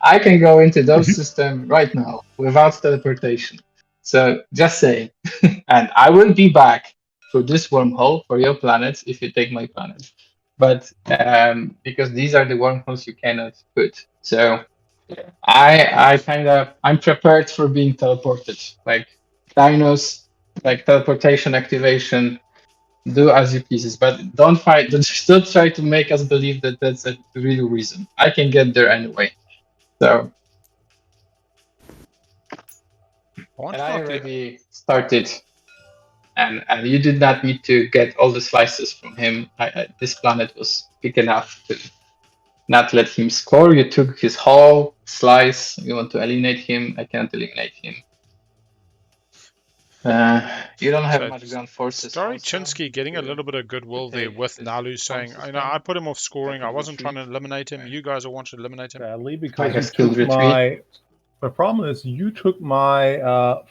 I can go into those systems right now without teleportation. So just saying. And I will be back through this wormhole for your planets if you take my planet. But because these are the wormholes you cannot put. So I'm prepared for being teleported. Like dinos, like teleportation activation, do as you please. But don't try to make us believe that that's a real reason. I can get there anyway. So Why and I not the- already started. And you did not need to get all the slices from him. This planet was big enough to not let him score. You took his whole slice. You want to eliminate him. I can't eliminate him. You don't have So much ground forces. Stary also. Chinski getting a little bit of goodwill there take with this Naalu saying, system. you know, I put him off scoring. I Second wasn't trying to retreat. eliminate him. You guys all wanted to eliminate him. Sadly, I because have you skilled took retreat. the problem is you took my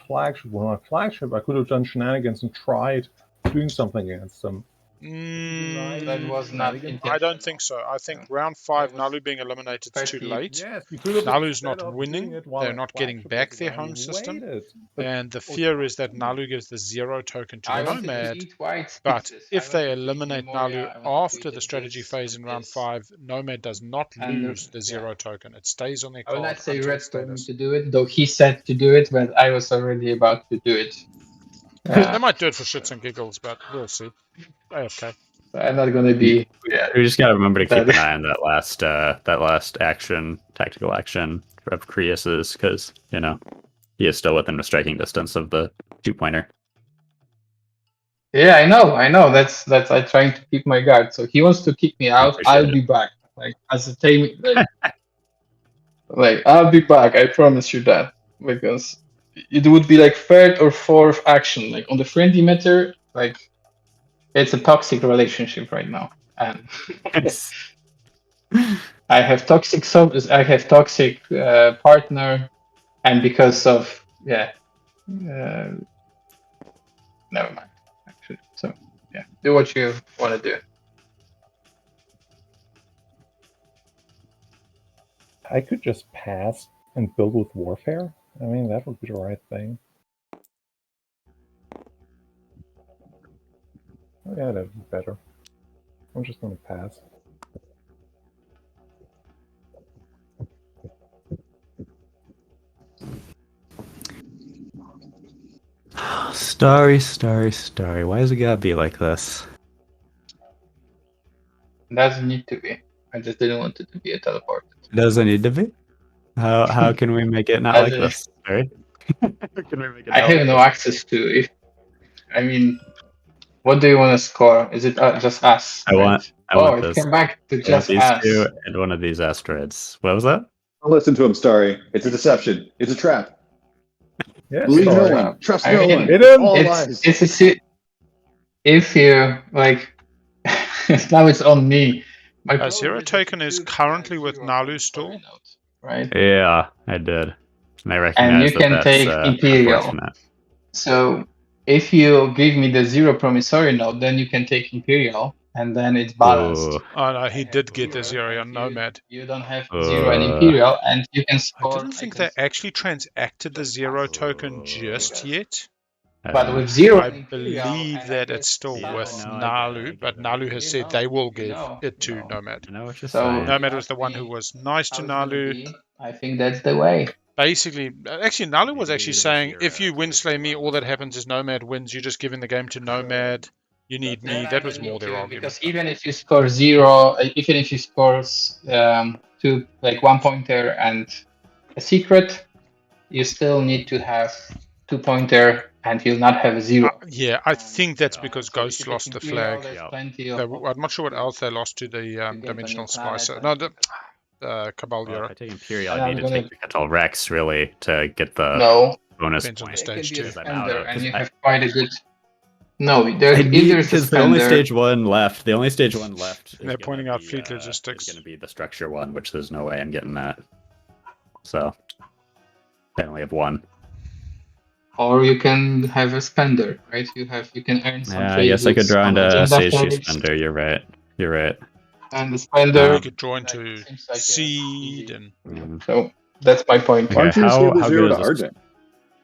flagship. Well, my flagship, I could have done shenanigans and tried doing something against them. That was not intentional. I don't think so. I think round 5, Naalu being eliminated is too Firstly, late. Yes, you could have. Naalu's instead not of winning. doing it while They're my not getting flagship back was their running, home system. waited. But And the fear is that Naalu gives the 0 token to I wanted to Nomad. eat white But pieces. if I they wanted to eat eliminate Memoria, Naalu I wanted to after eat the strategy this, phase in round this. 5, Nomad does not And lose the 0 token. It stays on their I will card not say until Red its told me status. to do it, though he said to do it, but I was already about to do it. They might do it for shits and giggles, but we'll see. AFK. I'm not gonna be. Yeah. We just gotta remember to keep That- an eye on that last action, tactical action of Creus's, because you know he is still within the striking distance of the 2-pointer. Yeah, I know. That's I'm trying to keep my guard. So he wants to kick me out. Appreciate I'll it. be back. Like as a team, like I'll be back. I promise you that, because it would be like third or fourth action. Like on the friendly meter, like it's a toxic relationship right now, and I have toxic partner, and because of never mind. Actually, so yeah, do what you want to do. I could just pass and build with warfare. I mean, that would be the right thing. Oh, yeah, that'd be better. I'm just gonna pass. Starry. Why does it gotta be like this? It doesn't need to be. I just didn't want it to be a teleport. It doesn't need to be. How can we make it not like this? Sorry. Can we make it I not have like no this? access to it. I mean, what do you want to score? Is it just us? I want it this. came back to I want just these us. 2 and one of these asteroids. What was that? Don't listen to him, Starry. It's a deception. It's a trap. Yeah, Believe no sorry. one. Trust I no mean, one. Hit him! All lies. If you like, now it's on me. My problem 0 is that token you is do currently have with zero Naalu on still. story note, right? Yeah, I did. And I And recognize you can that's take Imperial. unfortunate. So if you give me the 0 promissory note, then you can take Imperial, and then it's balanced. Ooh. Oh no, he did get the 0 on Nomad. You don't have 0 and Uh, Imperial, and you can I score. didn't think they actually transacted the 0 token just yet. But with 0 I and Imperial, believe and that I it's still guess with Saturn- Naalu, but Naalu has said they will give it to Nomad. I know what you're So- saying. Nomad was the one who was nice to how it's gonna Naalu. be, I think that's the way. Basically, actually, Naalu was actually saying, if you win slay me, all that Zero. happens is Nomad wins. You're just giving the game to Nomad. You need me. That was more their argument. Because even if you score 0, even if you score 2, like 1 pointer and a secret, you still need to have 2 pointer, and you'll not have a 0. Yeah, I think that's because So if Ghost you take lost the Imperial, flag. there's plenty They, of I'm not sure what else they lost to the get on Dimensional your planet, Splicer. but- No, the Cabal Well, if Euro. I take Imperial, And I I'm need to gonna- take the Catal Rex really to get the No, bonus Depends on point. the There can stage be a 2. Because I'm out spender, of- and 'cause you I- have quite a good. No, there I if need there's a because the only spender. stage one left. The only stage one left. They're pointing out fleet logistics. Is going to be the structure one, which there's no way I'm getting that. So I only have one. Or you can have a spender, right? You can earn some. Yeah, I trade guess I could goods draw on into agenda stage 2 flags, spender. You're right. You're right. and the spender. You could draw into seems like a seed easy- and Mm. So that's my point. Okay, Why don't you just give the how 0 good to is this? Argent?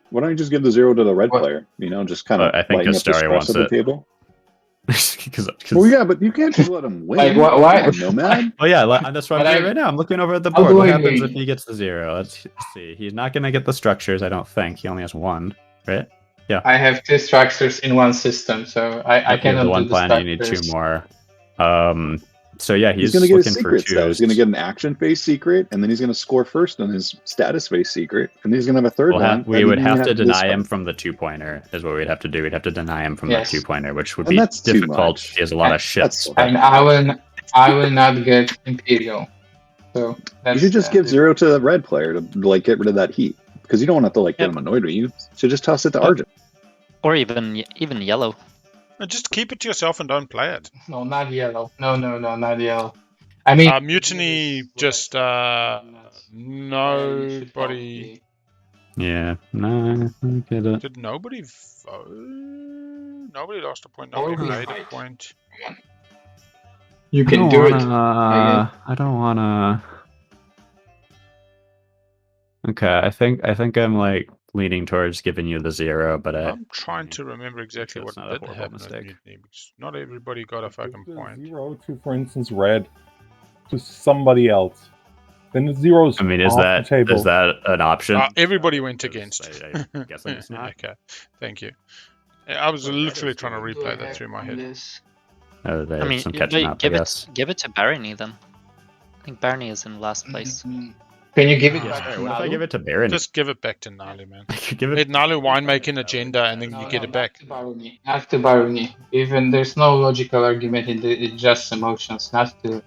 Why don't you just give the 0 to the red What? player? You know, just kind of I think lighten the up the Stary stress wants of the it. table. Because Well, yeah, but you can't just let him win. Like, why? Come on, Nomad. Oh yeah, that's what I'm But doing I- right now. I'm looking over at the How board. do What I happens win? if he gets the 0? Let's see. He's not going to get the structures, I don't think. He only has 1, right? I have 2 structures in one system, so I You have cannot the one do the planet. You need 2 structures. more. So yeah, He's he's going to get his looking for secrets, though. He's going to 2s. get an action phase secret, and then he's going to score first on his status phase secret, and then he's going to have a third one. We and would then have you to this deny him one. from the 2-pointer, is what we'd have to do. We'd have to deny him from Yes. the 2-pointer, which would And be that's too difficult. much. He has a lot of That's shits. fine. And I will not get Imperial. So that's, You should just give 0 to the red player to like get rid of that heat, because you don't want to get Yep. him annoyed with you. You should just toss it to Yep. Argent. Or even yellow. just keep it to yourself and don't play it. No, not yellow. No, not yellow. I mean, Mutiny, just nobody. Yeah, no, I get it. Did nobody vote? Nobody lost a point. Or Nobody we made a fight. point. you can do it. I don't wanna. Okay, I think I'm like leaning towards giving you the 0, but I'm trying to remember exactly That's what not a did horrible happen with mistake. Mutiny, because not everybody got a fucking Give the point. 0 to, for instance, red to somebody else. Then the 0's I mean, is off that the table. an option? Everybody went Because against. I guess it's not. Okay, thank you. I was literally trying to Do I replay that have through my on head. this? There's I mean, some catching up, I give guess. it to Barony then. I think Barony is in last place. Can you give it Yeah, back to What if I Naalu? give it to Barony? Just give it back to Naalu, man. I could give it. Let Naalu winemaking agenda, and then No, you get it not back. to Barony. Not to Barony. Even there's no logical argument in it. It's just emotions. Not to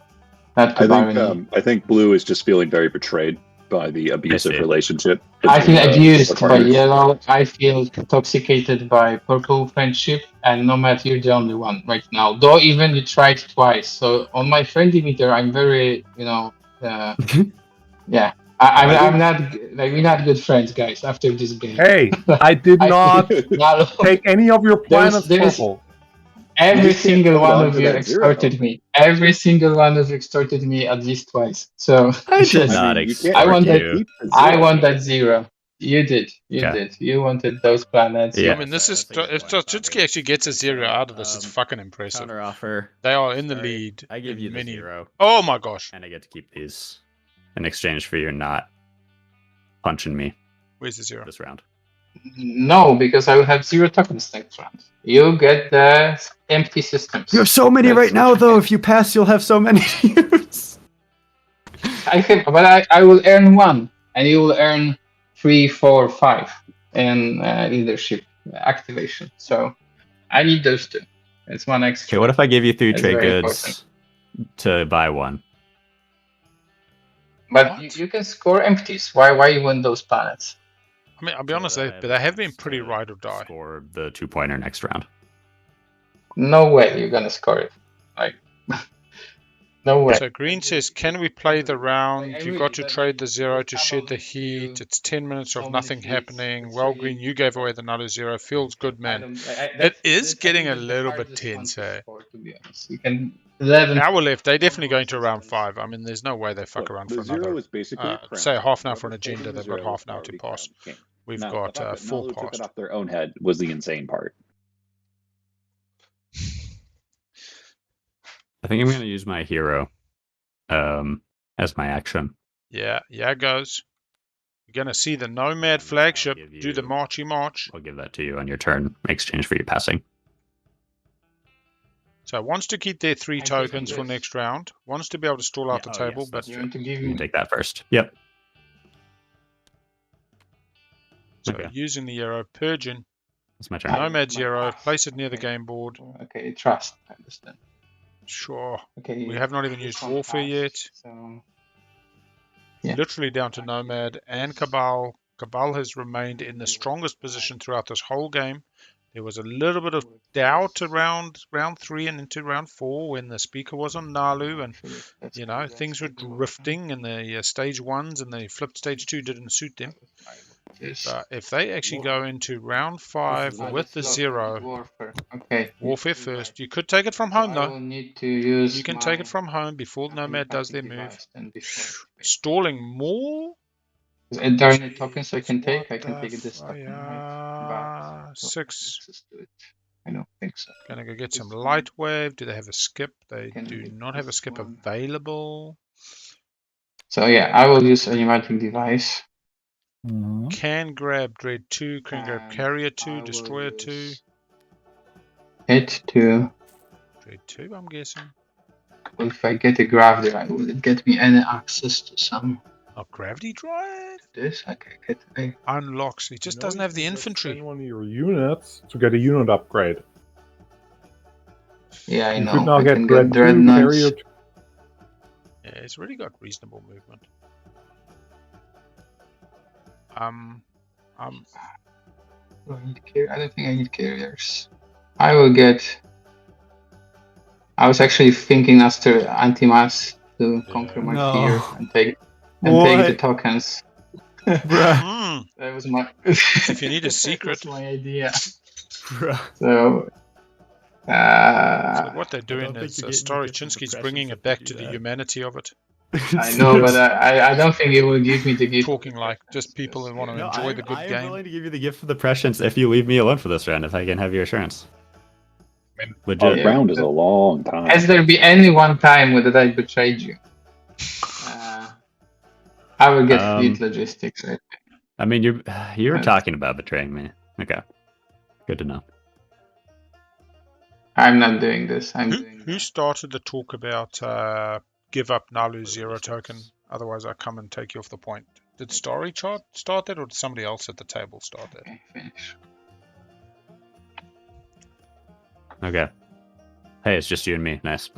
Barony. I think Blue is just feeling very betrayed by the abusive see. relationship. I feel between, abused the by partners. yellow. I feel intoxicated by purple friendship, and Nomad, you're the only one right now. Though even you tried twice. So on my friendly meter, I'm very, yeah. I'm not like we're not good friends, guys. After this game, Hey, I did not Naalu, take any of your planets there's- purple. every You can't single hold one on of to you that 0. extorted me. Every single one of you extorted me at least twice. So I did yes, not you extort can't- I want that- you. I want that 0. You did. Okay. You wanted those planets. Yeah. I mean, this is if Chinski actually gets a 0 out of this, it's fucking impressive. Counter offer. They are in the Sorry, lead. I give in you the many. 0, Oh my gosh, and I get to keep these in exchange for you not punching me where's the 0? this round. No, because I will have 0 tokens next round. You get the empty systems. You have so many That's right now, what though. you If you pass, you'll have so many to use. I will earn 1, and you will earn 3, 4, 5 in leadership activation. So I need those 2. It's 1 extra. Okay, what if I give you 3 That's trade very goods to buy 1? But you can score empties. Why you win those planets? I mean, I'll be honest, but they have been pretty ride or die. Score the 2-pointer next round. No way you're gonna score it. Like, no way. So Green says, can we play the round? Like, You I got to really- trade the 0 to Cabal shed the gives you heat. It's 10 minutes so of many nothing fleets. happening. Let's Well, say Green, you gave away the another 0. Feels good, I man. don't- It is that's- I getting think a that's the little bit hardest one tense, to eh? score, to be honest. You can 11. Hour left. They're definitely going to round 5. I mean, there's no way they fuck Look, around the for 0 another. is basically a crown. Say half an hour for an Whoever's taking agenda. the They've got 0 half an hour already to pass. crowned king. We've Now, got the fact that full Naalu took past. it off their own head was the insane part. I think I'm going to use my hero as my action. Yeah, goes. You're going to see the Nomad flagship give do the you- marchy march. I'll give that to you on your turn in exchange for you passing. So it wants to keep their 3 I see tokens for this. next round. Wants to be able to stall out the table, but You want to give You me can take that first. Yep. so Okay. using the arrow, purging. That's my turn. Nomad 0, place it near the game board. Okay, trust. I understand. Sure. Okay. We have not even used Warfare yet. So Literally down to Nomad and Cabal. Cabal has remained in the strongest position throughout this whole game. There was a little bit of doubt around round 3 and into round 4 when the speaker was on Naalu, and you know things were drifting in the stage 1s, and the flipped stage 2 didn't suit them. But if they actually go into round 5 with the 0 warfare first, you could take it from home though. Need to use you can take it from home before Nomad does their move. Stalling more. There are any tokens I can take? I can take this token. Yeah, 6. I don't think so. Gonna go get some light wave. Do they have a skip? They do not have a skip available. So yeah, I will use a pneumatic device. Can grab Dread 2, can grab Carrier 2, Destroyer 2. Hit 2. Dread 2, I'm guessing. Well, if I get a gravity, will it get me any access to some? A gravity drive? This I can get. Unlocks. He just doesn't have the infantry. Send one of your units to get a unit upgrade. Yeah, I You know. could now I get can Dread 2, Dreadnoughts. Carrier 2. Yeah, it's really got reasonable movement. I don't think I need carriers. I will get. I was actually thinking after anti-mass to conquer my fear and take the tokens. Bruh. That was my. If you need a secret. That was my idea. Bruh. So. So what they're doing is Stary Chinski's bringing it back to the humanity of it. I know, but I don't think it will give me the gift. Talking like just people that want to enjoy the good I am game. willing to give you the gift of the prescience if you leave me alone for this round, if I can have your assurance. A round is a long time. Has there been any one time that I betrayed you? I will get fleet logistics. Right? I mean, you're talking about betraying me. Okay, good to know. I'm not doing this. Who started the talk about give up Naalu 0 token? Otherwise, I come and take you off the point. Did Stary start that, or did somebody else at the table start that? Okay, finish. Okay. Hey, it's just you and me. Nice.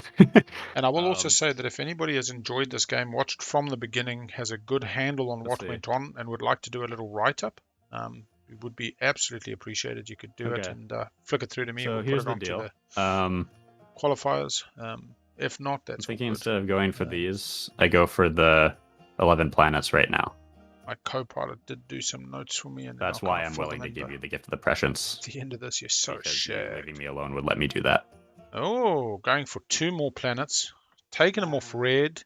And I will also say that if anybody has enjoyed this game, watched from the beginning, has a good handle on what went on, and would like to do a little write-up, it would be absolutely appreciated. You could do it and flick it through to me. So We'll here's put it the onto deal. the qualifiers. If not, that's I'm thinking instead of going for these, I go for the 11 planets right now. My co-pilot did do some notes for me, and that's why I'm willing to give you the gift of the prescience. At the end of this, you're so shagged. Leaving me alone would let me do that. Oh, going for 2 more planets, taking them off red.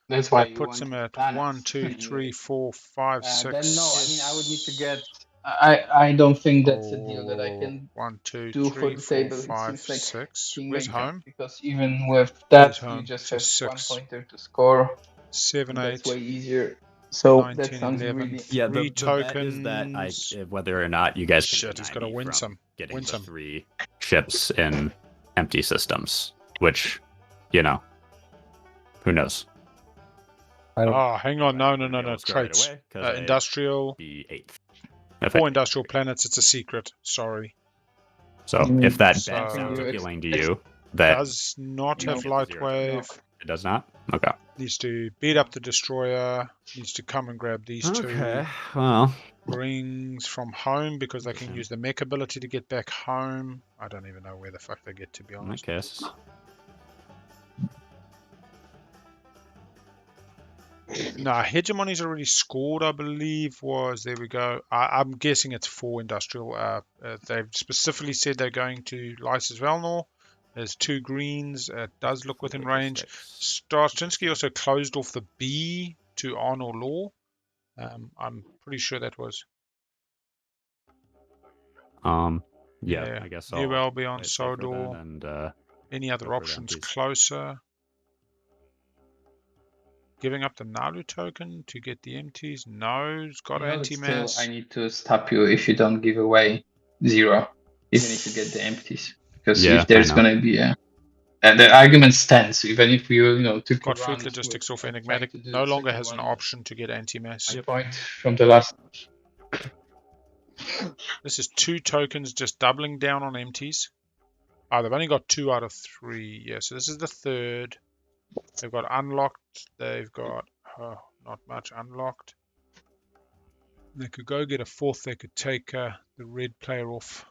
That's why that puts him at 1, 2, 3, 4, 5, 6. Then no, I mean I would need to get. I don't think that's a deal that I can 1, 2, do 3, for the 4, table. 5, It seems like 6. King Where's like home? Because even with that, Where's you home? just So have 6. 1 pointer to score. 7, 8. That's way easier. So 19, that sounds 11, really. Yeah, 3 the tokens. bet is that whether or not you guys can Shit, he's got to win some. getting Win the some. 3 ships in empty systems, which, you know, who knows? Oh, hang on. No. Let's go right Traits. away, 'cause I'd Industrial. be 8th. 4 industrial planets. It's a secret. Sorry. So if that So- bet sounds appealing to you, that Does not have light wave. it does not? Okay. Needs to beat up the destroyer. Needs to come and grab these 2. Okay, well. Brings from home because they can use the mech ability to get back home. I don't even know where the fuck they get, to be In honest. that case. No, Hegemony's already scored, I believe, there we go. I'm guessing it's 4 industrial. They've specifically said they're going to Lysis Velnor. There's 2 greens. It does look within range. Chinski also closed off the B to on or law. I'm pretty sure that was. Yeah, I guess I'll UL be on play it safer Sodor. then and Any other go for options them, please. closer? Giving up the Naalu token to get the empties? No, it's got Still, anti-mass. I need to stop you if you don't give away 0, even if you get the empties, because Yeah, if there's I know. going to be and the argument stands, even if you took Got a fleet round logistics with off enigmatic. trying to do No the longer second has an one. option to get anti-mass. My point from the last. This is 2 tokens just doubling down on empties. They've only got 2 out of 3. Yeah, so this is the 3rd. They've got unlocked. They've got not much unlocked. They could go get a fourth. They could take the red player off.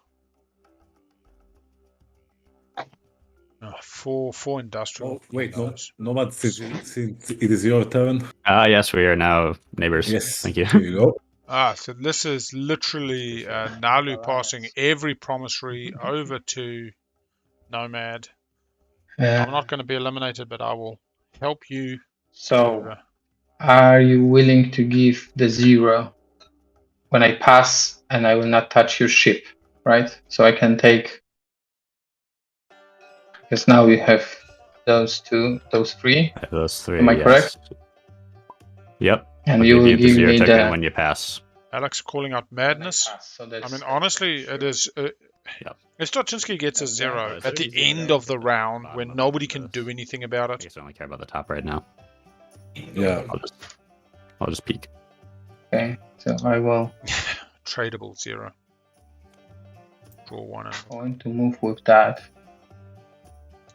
Four industrial. Oh, wait, no, numbers. Nomad, since it is your turn. Yes, we are now neighbors. Yes, Thank you. here you go. So this is literally Naalu passing every promissory over to Nomad. I'm not going to be eliminated, but I will help you. So, are you willing to give the 0 when I pass and I will not touch your ship, right? So I can take, because now we have those 3. Those 3. Am I yes. correct? Yep. And I'll you give will you the give 0 me token the. when you pass. Alex calling out madness. So I mean, honestly, it is. If Chinski gets a 0 at the end of the round when nobody can do anything about I it. guess I only care about the top right now. Yeah. I'll just peek. Okay, so I will. Tradable 0. Draw 1. Going to move with that.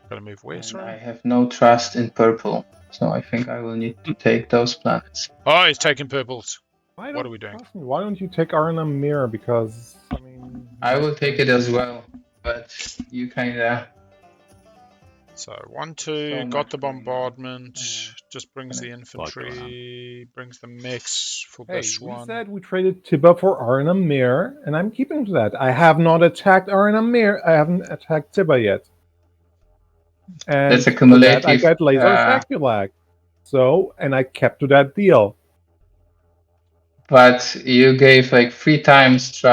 Gotta move where, sorry? I have no trust in purple, so I think I will need to take those planets. Oh, he's taking purples. What are we doing? Why don't you take Arnhem Mirror? Because, I mean... I will take it as well, but you kinda... So 1, 2, got the bombardment, just brings the infantry, brings the mechs for Hey, this we one. said we traded Tiba for Arnhem Mirror, and I'm keeping to that. I have not attacked Arnhem Mirror. I haven't attacked Tiba yet. And That's a for that, I cumulative, got Laser Saculag. So, and I kept to that deal. But you gave like 3 times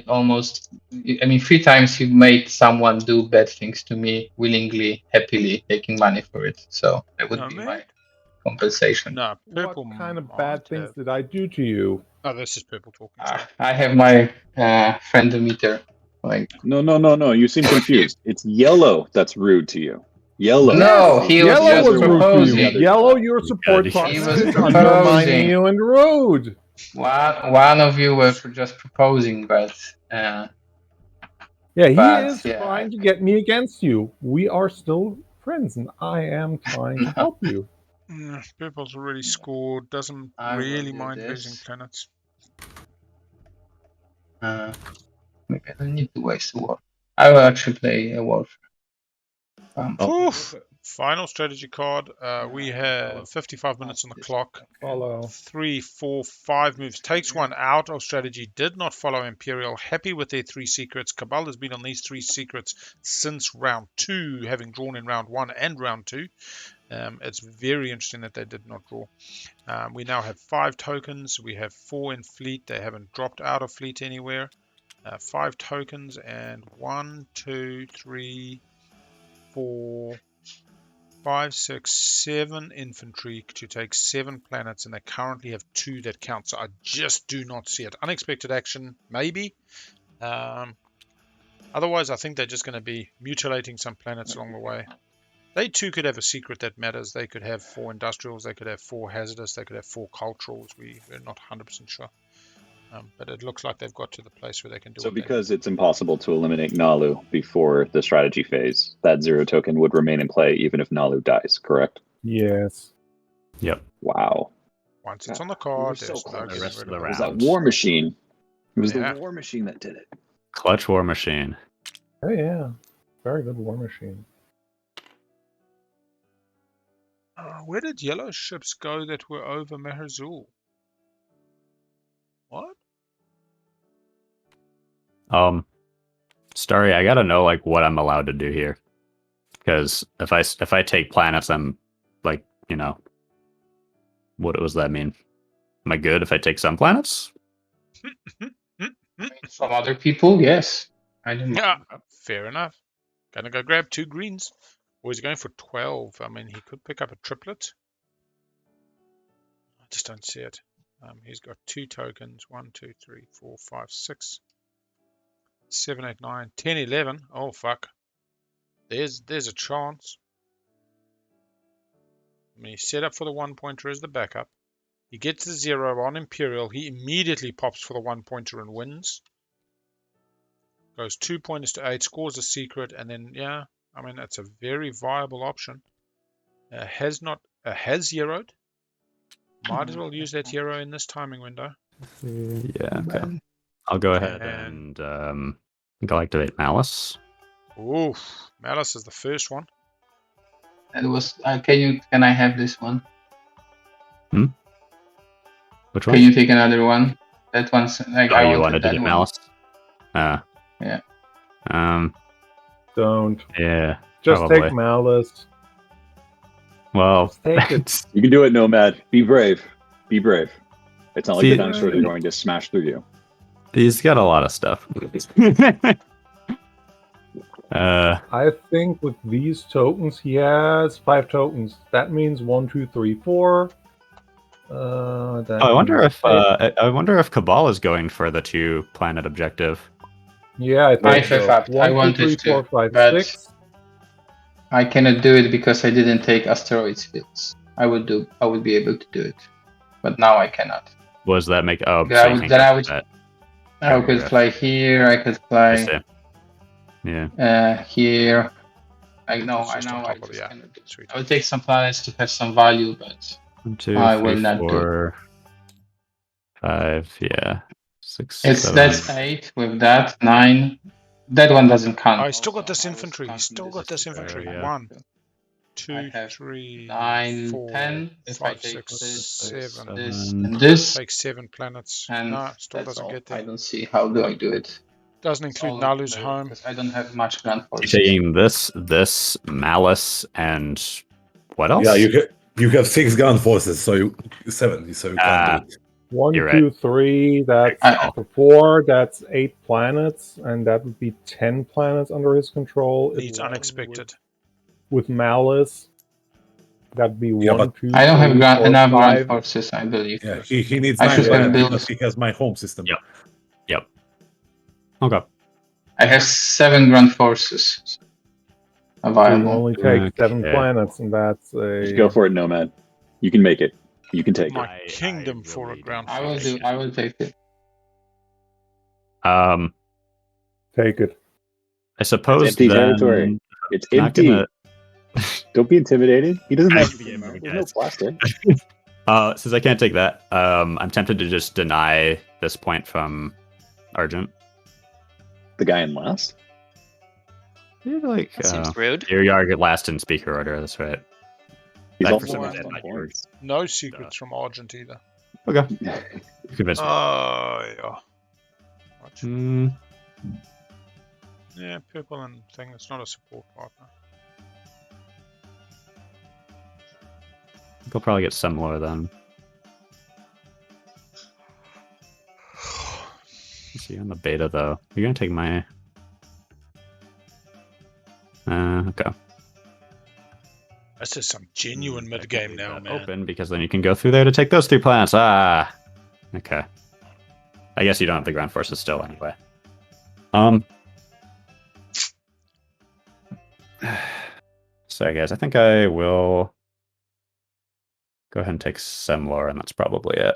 almost, I mean 3 times you made someone do bad things to me willingly, happily, taking money for it. So that would be my compensation. No, purple. What kind of bad things did I do to you? Oh, this is purple talking. I have my friendometer. Like No. You seem confused. It's yellow that's rude to you. Yellow. No, he was Yellow just was rude to proposing. you. Yellow, your support He box was is undermining proposing. you and rude. One of you were just proposing, but yeah, he is trying to get me against you. We are still friends, and I am trying to help you. Purple's already scored. Doesn't really mind losing planets. Maybe I don't need to waste a war. I will actually play a war. Final strategy card. We have 55 minutes on the clock. Follow. 3, 4, 5 moves. Takes one out of strategy. Did not follow Imperial. Happy with their 3 secrets. Cabal has been on these 3 secrets since round 2, having drawn in round 1 and round 2. It's very interesting that they did not draw. We now have 5 tokens. We have 4 in fleet. They haven't dropped out of fleet anywhere. 5 tokens and 1, 2, 3, 4, 5, 6, 7 infantry to take 7 planets, and they currently have 2 that count. So I just do not see it. Unexpected action, maybe. Otherwise, I think they're just going to be mutilating some planets along the way. They too could have a secret that matters. They could have 4 industrials. They could have 4 hazardous. They could have 4 culturals. We're not 100% sure. But it looks like they've got to the place where they can do it. So because it's impossible to eliminate Naalu before the strategy phase, that 0 token would remain in play even if Naalu dies, correct? Yes. Yep. Wow. Once it's on the card, So there's close. no The rest of the It was round. that war machine. It was Yeah. the war machine that did it. Clutch War Machine. Oh yeah, very good war machine. Where did yellow ships go that were over Meherzul? What? Stary, I gotta know like what I'm allowed to do here, because if I take planets, I'm like, you know, what does that mean? Am I good if I take some planets? From other people, yes. I don't. Yeah, fair enough. Gonna go grab 2 greens. Or he's going for 12. I mean, he could pick up a triplet. I just don't see it. He's got 2 tokens. 1, 2, 3, 4, 5, 6, 7, 8, 9, 10, 11. Oh, fuck. There's a chance. I mean, he's set up for the 1-pointer as the backup. He gets the 0 on Imperial. He immediately pops for the 1-pointer and wins. Goes 2 pointers to 8, scores a secret, and then, yeah, I mean, it's a very viable option. Has zeroed. Might as well use that hero in this timing window. Yeah, okay. I'll go ahead and go activate Malice. Oof. Malice is the first one. That was. Can I have this one? Which one? Can you take another one? That one's like Oh, I you wanted wanted to that get one. Malice? Yeah. Don't. Yeah. Just probably. take Malice. Well, Just take it. You can do it, Nomad. Be brave. Be brave. It's not like See, the dinosaurs are going to smash through you. he's got a lot of stuff. I think with these tokens, he has 5 tokens. That means 1, 2, 3, 4. I wonder if Cabal is going for the 2-planet objective. Yeah, I think so. I 1, 2, wanted 3, 4, to, 5, but 6. I cannot do it because I didn't take asteroids fields. I would be able to do it, but now I cannot. What does that make? Oh, Yeah, so you can I could fly here. I could fly. Yeah. Here. I know. It's I just on know. I top of just the- cannot do it. Sweet. I will take some planets to have some value, but 1, 2, I 3, will not do it. 4, 5. Yeah. 6. That's 7. 8 with that 9. That one doesn't count. I still got also. this I was infantry. He's still counting got this infantry. yeah. 1, I 2, have 3, 9, 4, 10. If I 5, take 6, this, 7. this, and this, Take 7 planets. and No, still that's doesn't all. get I there. don't see how do I do it. Doesn't include All Naalu's the- home. because I don't have much ground You're forces. taking this Malice and what else? Yeah, you have 6 ground forces, so 7, so you can't do it. 1, You're 2, right. 3. That's I- 4. That's 8 planets, and that would be 10 planets under his control. Needs 11 unexpected. with Malice. That'd be Yeah, 1, but 2, I don't have 3, 4, enough ground 5. forces, I believe. Yeah, he needs I 9 should have planets built- because he has my home system. Yep. Okay. I have 7 ground forces So you available. only take 7 Okay. planets, and that's a. Just go for it, Nomad. You can make it. You can take My it. kingdom for a ground I will force. do. I will take it. Take it. I suppose It's empty then territory. It's not empty. gonna- Don't be intimidated. He doesn't I have can be there's intimidated, no guys. plastic. Since I can't take that, I'm tempted to just deny this point from Argent. The guy in last. Yeah, like That seems rude. you are last in speaker order. That's right. He's That also for some last reason on might be points. No secrets from Argent either. Okay, you convinced me. Oh, yeah. Watch. Hmm. Yeah, purple and thing. It's not a support partner. They'll probably get similar then. Let's see on the beta though. You're gonna take my. Okay. This is some genuine mid game now, man. Open because then you can go through there to take those 3 planets. Okay. I guess you don't have the ground forces still anyway. Sorry guys, I think I will go ahead and take Semlor, and that's probably it.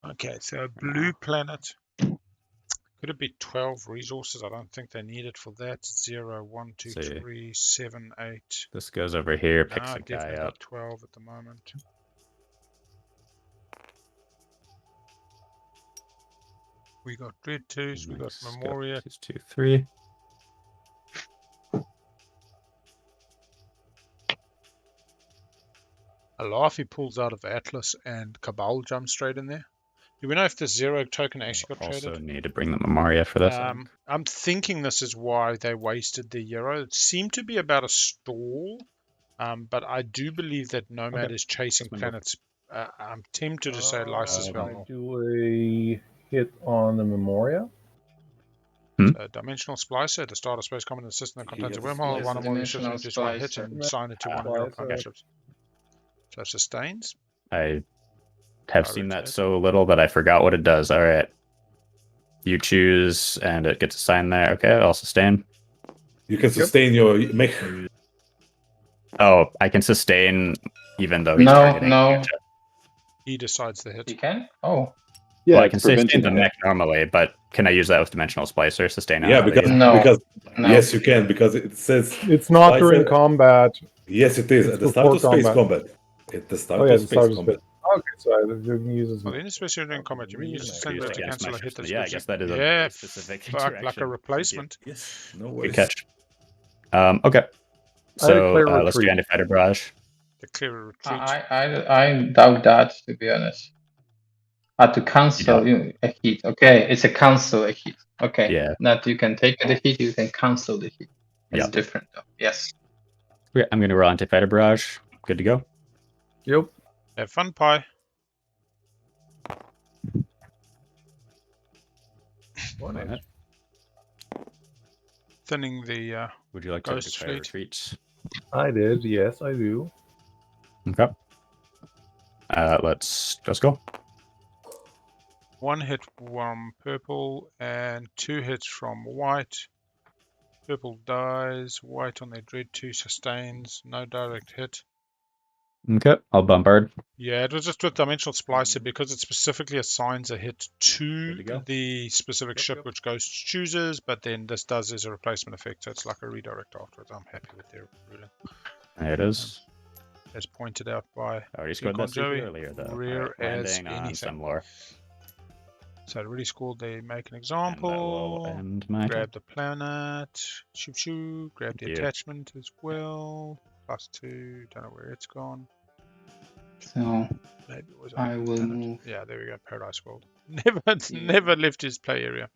Okay, so a blue planet. Could it be 12 resources? I don't think they need it for that. 0, 1, 2, See. 3, 7, 8. This goes over here, picks Nah, a guy definitely up. 12 at the moment. We got Red 2s, we got Next, Memoria. 2, 3. A laugh he pulls out of Atlas and Cabal jumps straight in there. Do we know if the 0 token actually got Also traded? need to bring the Memoria for this. I'm thinking this is why they wasted the Euro. It seemed to be about a stall, but I do believe that Nomad Okay. is chasing Let's move planets. I'm tempted to say Lysis I Valor. do a hit on the Memoria. Dimensional Splicer at the start of Space Command system that contains a Yes, wormhole. yes, One or more of your ships Dimensional with just one hit Splicer. and assign it to one of your Splicer. opponent's ships. So it sustains. I have I seen that rotate. so little that I forgot what it does. All right. You choose, and it gets assigned there. Okay, I'll sustain. You can sustain your make. Oh, I can sustain even though he's No, targeting. no. He decides the hit. You can? Oh. Yeah, Well, I it's can sustain prevention the hit. mech normally, but can I use that with Dimensional Splicer? Sustain Yeah, another because user? No. because No. yes, you can because it says It's not Splicer- during combat. yes, it is It's at the start before of space combat. combat. At the start Oh yeah, of the space start is combat. bit. Okay, so you can use this. Well, in especially during combat, you mean use the sling blade to against cancel my a hit ships. that's Yeah, I guess that is a yeah, very specific fuck, like a interaction. Thank you. replacement. Yes, no Good worries. catch. Okay. So clear let's do retreat. anti-fighter barrage. Declare a retreat. I doubt that, to be honest. To cancel a hit. Okay, it's a cancel a hit. Okay. Yeah. Not you can take the hit, you can cancel the hit. It's Yep. different though. Yes. Okay, I'm going to roll anti-fighter barrage. Good to go. Yep. Have fun, Pie. Nice. Thinning the Would you like to Ghost declare fleet. retreat? I did. Yes, I do. Okay. Let's go. 1 hit from purple and 2 hits from white. Purple dies. White on their dread 2 sustains. No direct hit. Okay, I'll bombard. Yeah, it was just with Dimensional Splicer because it specifically assigns a hit to go. the specific ship which Ghost chooses, but then this does as a replacement effect, so it's like a redirect afterwards. I'm happy with their ruling. There it is. As pointed out by I already scored that CP GenConJoey, earlier, though. rare Alright, as landing on anything. some lore. So it already scored, they make an And that will example. end my turn. Grab the planet. Shoo shoo. Grab the Thank you. attachment as well. +2. Don't know where it's gone. So Maybe it was I on the will planet. move. Yeah, there we go. Paradise World. Never left his play area.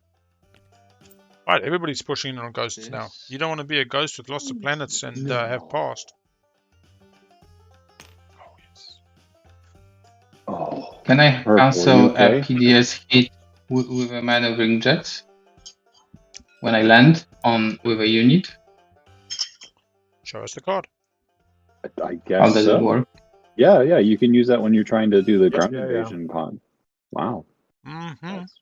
Right, everybody's pushing in on ghosts now. This. You don't want to be a ghost with lots of planets and have passed. Oh yes. Oh, Can I Purple, cancel you a okay? PDS hit with a maneuvering jet when I land on with a unit? Show us the card. I How guess does so. it work? Yeah, you can use that when you're trying to do the ground yeah. invasion con. Wow. Mm-hmm. That's-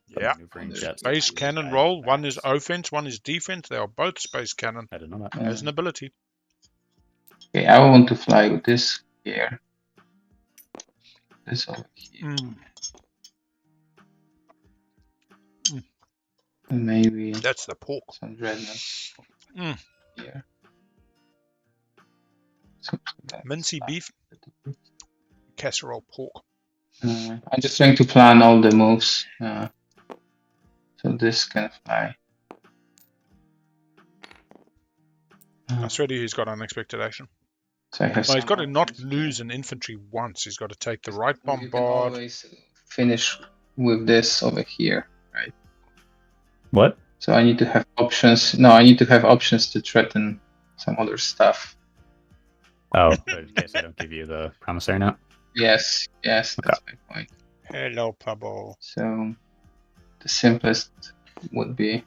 Yeah. Maneuvering jets. Space cannon roll. One is offense, one is defense. They are both space cannon I didn't know that. as an ability. Okay, I want to fly with this here. This over here. And maybe That's the pork. some dreadnought here. Mincy beef, casserole pork. I'm just trying to plan all the moves. So this can fly. I swear to you, he's got unexpected action. So I have No, he's some got to not options lose here. an infantry once. He's got to take the right You can bombard. always finish with this over here, right? What? So I need to have options. No, I need to have options to threaten some other stuff. Oh, but in case I don't give you the promissory note. Yes, that's my point. Hello, Pablo. So the simplest would be,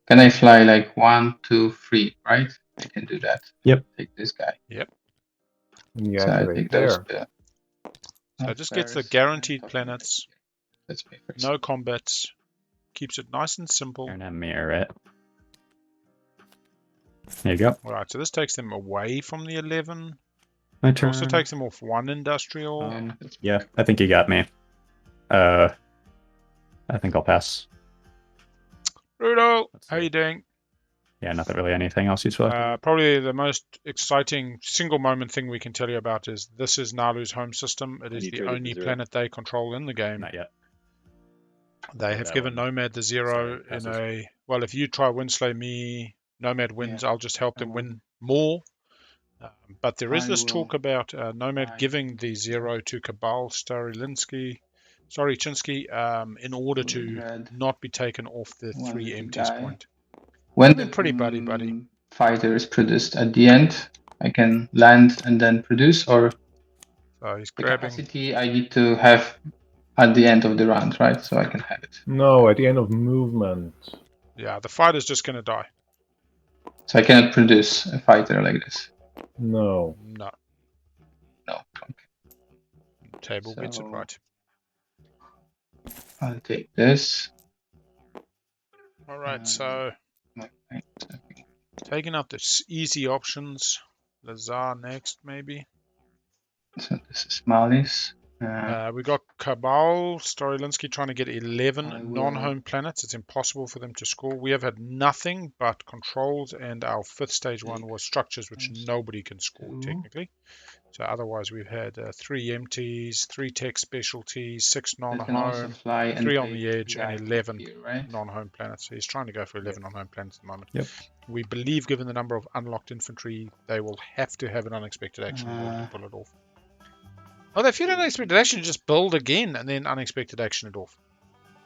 can I fly like 1, 2, 3, right? I can do that. Yep. Take this guy. Yep. Yeah, So I right take those there. two. So it just gets the guaranteed planets, Let's pay for no combats, keeps it nice and simple. Turn and mirror it. There you go. Alright, so this takes them away from the 11. My It turn. also takes them off 1 industrial. Yeah, I think you got me. I think I'll pass. Rudo, Let's how see. you doing? Yeah, not really anything else useful. Probably the most exciting single moment thing we can tell you about is this is Naalu's home system. It is you the traded only the 0. planet they control in the game. Not yet. They have that given one. Nomad the 0 in passes. a, well, if you try Winslay me, Nomad wins, I'll just help them win more. But there is I this will talk about Nomad fly giving the 0 to Cabal, Stary, Chinski, in order to Red. not be taken off the One 3 little empties guy. point. When They're pretty buddy. fighter is produced at the end, I can land and then produce, or So he's the grabbing. capacity I need to have at the end of the round, right? So I can have it. No, at the end of movement. Yeah, the fighter's just going to die. So I cannot produce a fighter like this. No. No, No. Okay. table gets it So- right. I'll take this. All right, so taking out the easy options. Lazar next, maybe. So this is Malis. We got Cabal, Starolinski trying to get I 11 will- non-home planets. It's impossible for them to score. We have had nothing but controls, and our 5th stage one was structures, which nobody can score Two. technically. So otherwise, we've had 3 empties, 3 tech specialties, 6 I can also non-home, fly and 3 on the take edge, guy and from 11 here, right? non-home planets. So he's trying to go for 11 non-home planets at the moment. Yep. We believe, given the number of unlocked infantry, they will have to have an unexpected action in order to pull it off. Oh, if you don't unexpected action, you just build again and then unexpected action it off.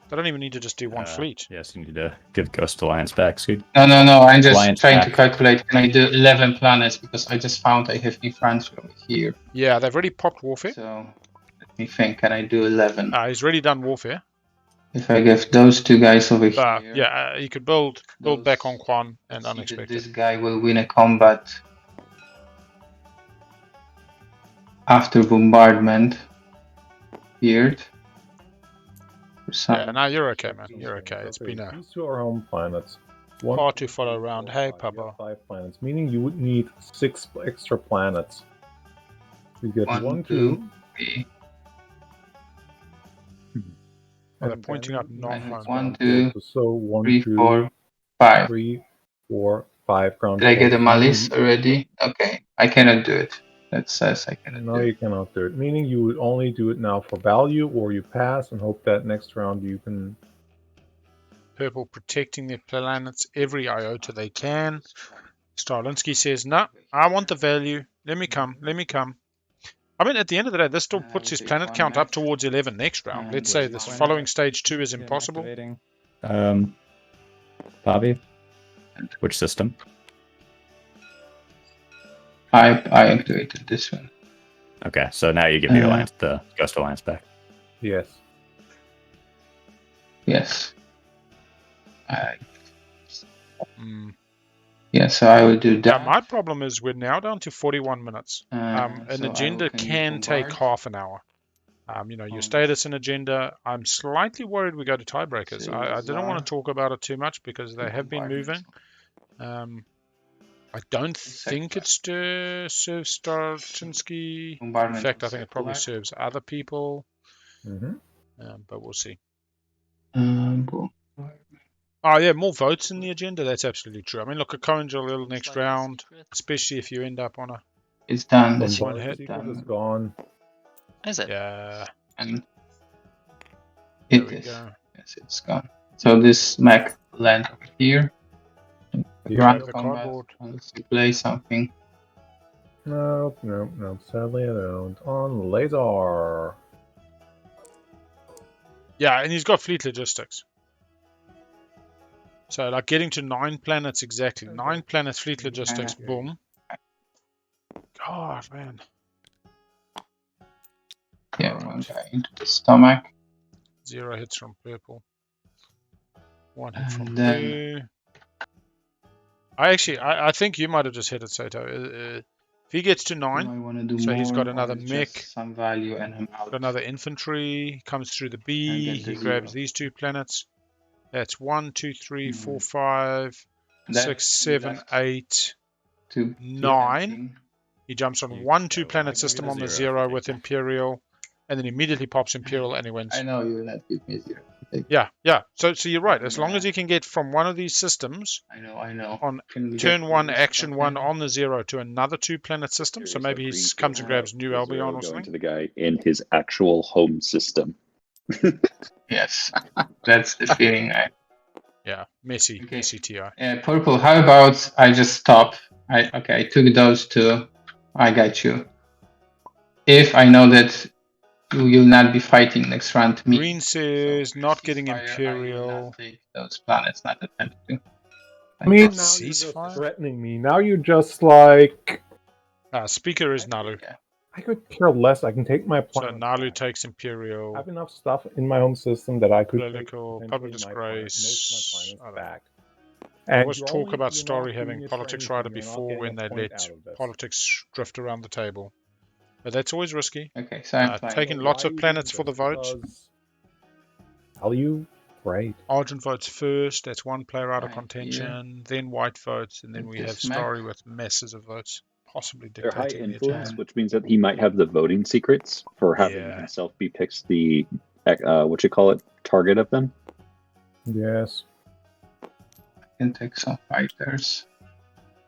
They don't even need to just do one fleet. Yes, you need to give Ghost Alliance back, Scoot. No. I'm just Alliance trying to back. calculate. Can I do 11 planets? Because I just found I have infantry over here. Yeah, they've already popped warfare. So let me think. Can I do 11? He's already done warfare. If I give those 2 guys over But here. yeah, you could build back on Quan and let's see that unexpected. this guy will win a combat after bombardment. Weird. Yeah, no, you're okay, man. You're okay. It's been These 2 are home planets. One, far two, to follow three, around. four, Hey, five. You Papa. have 5 planets, meaning you would need 6 extra planets. You get 1, 2, 3. They're pointing out non-home. 1, 2, so 1, 3, 2, 4, 5. 3, 4, 5 ground. Did I get a forces. malice already? Okay, I cannot do it. That says I cannot No, do it. you cannot do it. Meaning you would only do it now for value, or you pass and hope that next round you can. Purple protecting their planets every iota they can. Starolinski says, no, I want the value. Let me come. Let me come. I mean, at the end of the day, this still puts his planet count up towards 11 next round. Let's say this following stage 2 is impossible. Bobby? Which system? I activated this one. Okay, so now you give the Alliance, the Ghost Alliance back. Yes. Yes. Mm. Yeah, so I will do that. Yeah, my problem is we're now down to 41 minutes. An so agenda can you can take bombard? half an hour. Your status and agenda, I'm slightly worried we go to tiebreakers. I didn't want to talk about it too much because they have been moving. I don't think it serves Chinski. In fact, I think it probably serves other people. But we'll see. Oh, yeah, more votes in the agenda. That's absolutely true. I mean, look, a GenConJoey next round, especially if you end up on a... It's done. This one one hit. is gone. Is it? Yeah. And There it we is. go. Yes, it's gone. So this mech lands over here. Yeah, Run the combat. cardboard. Let's play something. Nope. Sadly, I don't. On laser. Yeah, and he's got fleet logistics. So, like, getting to 9 planets exactly. 9 planets, fleet logistics, boom. God, man. Yeah, one guy into the stomach. 0 hits from purple. 1 hit from And then blue. I think you might have just hit it, Sato. If he gets to 9, I want to do so more, he's got or another just mech, some value, and I'm out. got another infantry, comes through the B, get the he grabs 0. these 2 planets. That's 1, 2, 3, 4, 5, That 6, 7, left 8, to 9. He jumps on You 1 go 2 planet like system a on the 0 0 for with takedown. Imperial, and then immediately pops Imperial and he wins. I know you will not give me 0. Yeah. So you're right. As long as he can get from one of these systems I know. on Can we turn get 1, this action 1 okay? on the 0 to another 2 planet system, so Curious maybe how he Green comes feels and grabs about New the Albion zero or going something. to the guy in his actual home system. Yes, that's the feeling. Yeah, messy TI. Purple. How about I just stop? I took those 2. I got you. If I know that you will not be fighting next round, me. Green says not getting ceasefire, I will Imperial. not take those planets. Not attempt to. I mean, now you're Ceasefire? just threatening me. Now you're just like. Speaker is Naalu. I could care less. I can take my So planet. Naalu takes Imperial. I have enough stuff in my home system that I could Political, take public potentially my planet- disgrace. most of my I don't planets back. There And was you're talk only- about you're Stary not having doing it for politics anything. rider You're not before getting when a they point let out of this. politics drift around the table. But that's always risky. Okay, so I'm Taking But lots why of are you planets doing for the this? vote. Because value, great. Argent votes first. That's 1 player out of Right, contention. Then white votes, and then With we have this mech. Stary with masses of votes. possibly They're high dictating the influence, agenda. which means that he might have the voting secrets for having Yeah. himself be picked the target of them. Yes. Can take some fighters.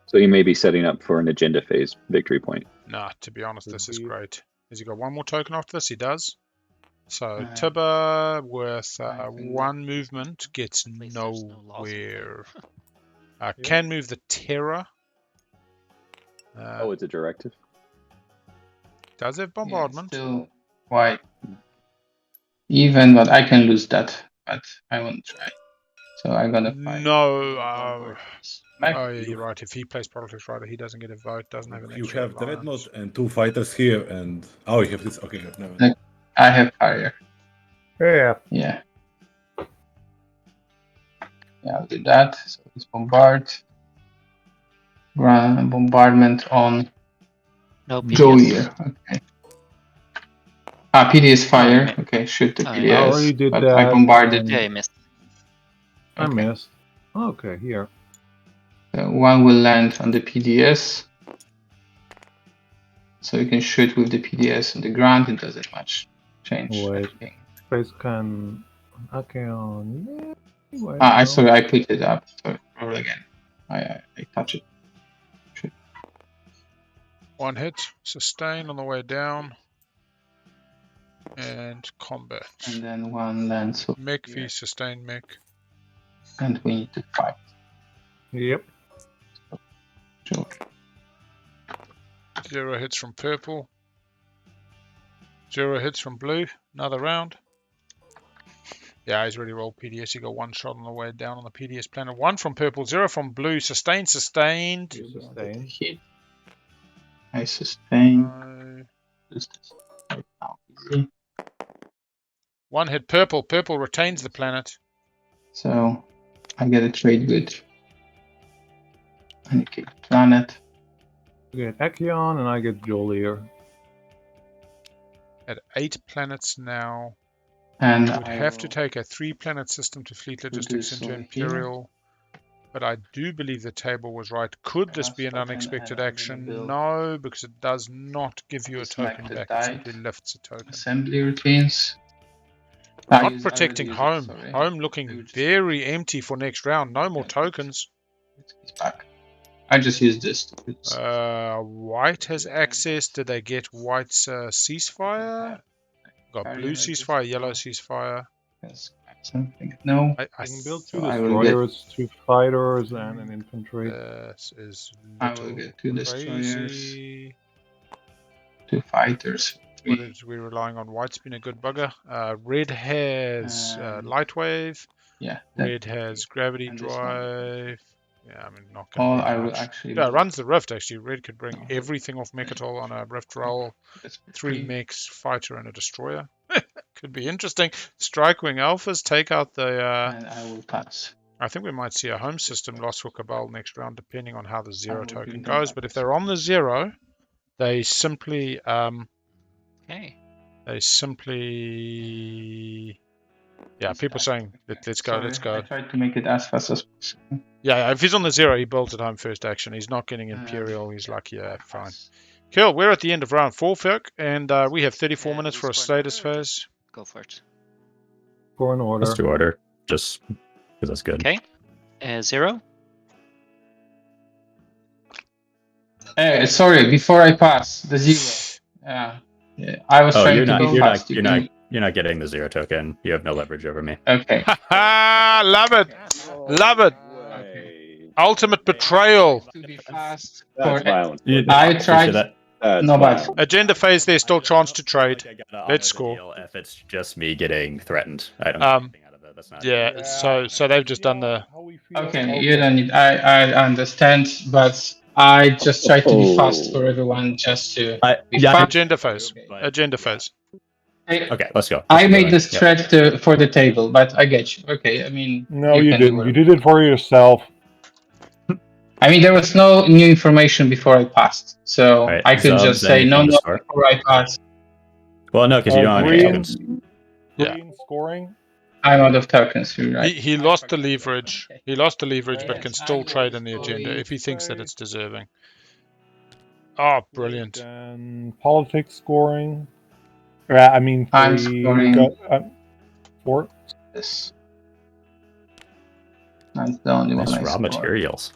So he may be setting up for an agenda phase victory point. Nah, to be honest, this is Indeed. great. Has he got one more token after this? He does. So Right. Tibber with I think one movement gets Place there's no laws in nowhere. Yeah. Can move the Terror. Oh, it's a directive. Does have Yeah, bombardment. still quite even, but I can lose that. But I won't try. So I'm gonna fight. No. Back. Oh, yeah, you're right. If he plays Politics Rider, he doesn't get a vote. Doesn't have an You extra have alliance. Dreadnought and 2 fighters here, and you have this. Okay, never mind. I have fire. Yeah. Yeah. Yeah, I'll do that. So it's bombard. Bombardment on No PDS. Joey here. Okay. PDS fire. Okay, shoot the Oh, PDS. yeah. I already did but that. I bombarded. Yeah, he missed. I Okay. missed. Okay, here. One will land on the PDS. So you can shoot with the PDS on the ground. It doesn't much change. Wait. anything. Space can. Okay, on. Yeah. I sorry, I put it up. Sorry, roll again. I touch it. Shoot. One hit, sustain on the way down, and combat. And then one lands. So Mech v sustain mech. and we need to fight. Yep. Sure. 0 hits from purple. 0 hits from blue. Another round. Yeah, he's already rolled PDS. He got one shot on the way down on the PDS planet. 1 from purple, 0 from blue. Sustained, sustained. You sustain. Hit. I sustain. No. Just right now. Easy. 1 hit purple. Purple retains the planet. So I get a trade good. And you kick the planet. You get Echion and I get Jolier. At 8 planets now. And Would I have to will take a 3-planet system to fleet logistics into over Imperial. But I do believe the table was right. Could this be an Last token, unexpected and I'm gonna action? build No, because it does not give you a token Disconnected back. It died. simply lifts a token. assembly routines. Not protecting I home. already used it, sorry. Home looking Huge. very empty for next round. No more Yeah, tokens. It's back. I just used this to put this. White has access. Did they get White's ceasefire? Got blue ceasefire, yellow ceasefire. Yes, something. No. I I can build 2 So I will destroyers, 2 fighters, and an infantry. This is I will little get 2 destroyers, crazy. 2 fighters. What 3. is we relying on? White's been a good bugger. Red has light wave. Yeah. that- Red has gravity and this one. drive. Yeah, I mean not All going to I be will much. actually. Yeah, runs the rift actually. Red could bring Oh. everything off Mechatol on a rift roll. That's 3 mechs, fighter, and a destroyer. Could be interesting. Strike-wing alphas take out the. And I will pass. I think we might see a home system loss for Cabal next round, depending on how the 0 will token bring them goes. back. But if they're on the 0, they simply Okay. yeah, He's people back. saying let's go, Sorry, let's I go. tried to make it as fast as possible. Yeah, if he's on the 0, he builds at home first action. He's not getting Imperial. He's like, yeah, fine. Pass. Cool. We're at the end of round 4, folk, and we have 34 minutes we for a scored status another. phase. Go for it. For an order. Let's do order. Just because that's good. Okay. 0. Hey, sorry, before I pass the 0. Yeah, I was Oh, trying you're to not. go You're fast. not. You're not getting the 0 token. You have no leverage over me. Okay. Love it. Love it. Ultimate betrayal. To be fast. That's For, violent. I tried. That's No, but violent. Agenda phase, there's still chance to trade. I gotta honor Let's the score. deal If it's just me getting threatened, I don't get anything out of it. That's not. Yeah, so they've just done the. Okay, you don't need. I understand, but I just try to be fast for everyone, just to be yeah, fast. Agenda phase. But- Agenda phase. Okay, let's go. I Let's made go. this Yep. threat for the table, but I get you. Okay, I mean. No, you can do didn't. whatever. You did it for yourself. I mean, there was no new information before I passed, so Right, I could Zubz, just say no, anything to no start? before I pass. Well, no, because you don't have any green, tokens. Yeah. green scoring. I'm out of tokens. You're right. He lost the leverage. Okay. He lost the leverage, but Yes, can I still will trade in the slowly agenda if he thinks that it's deserving. Oh, brilliant. Then politics scoring. I mean, I'm three. scoring. We got 4. This. That's the only Nice one I raw scored. materials.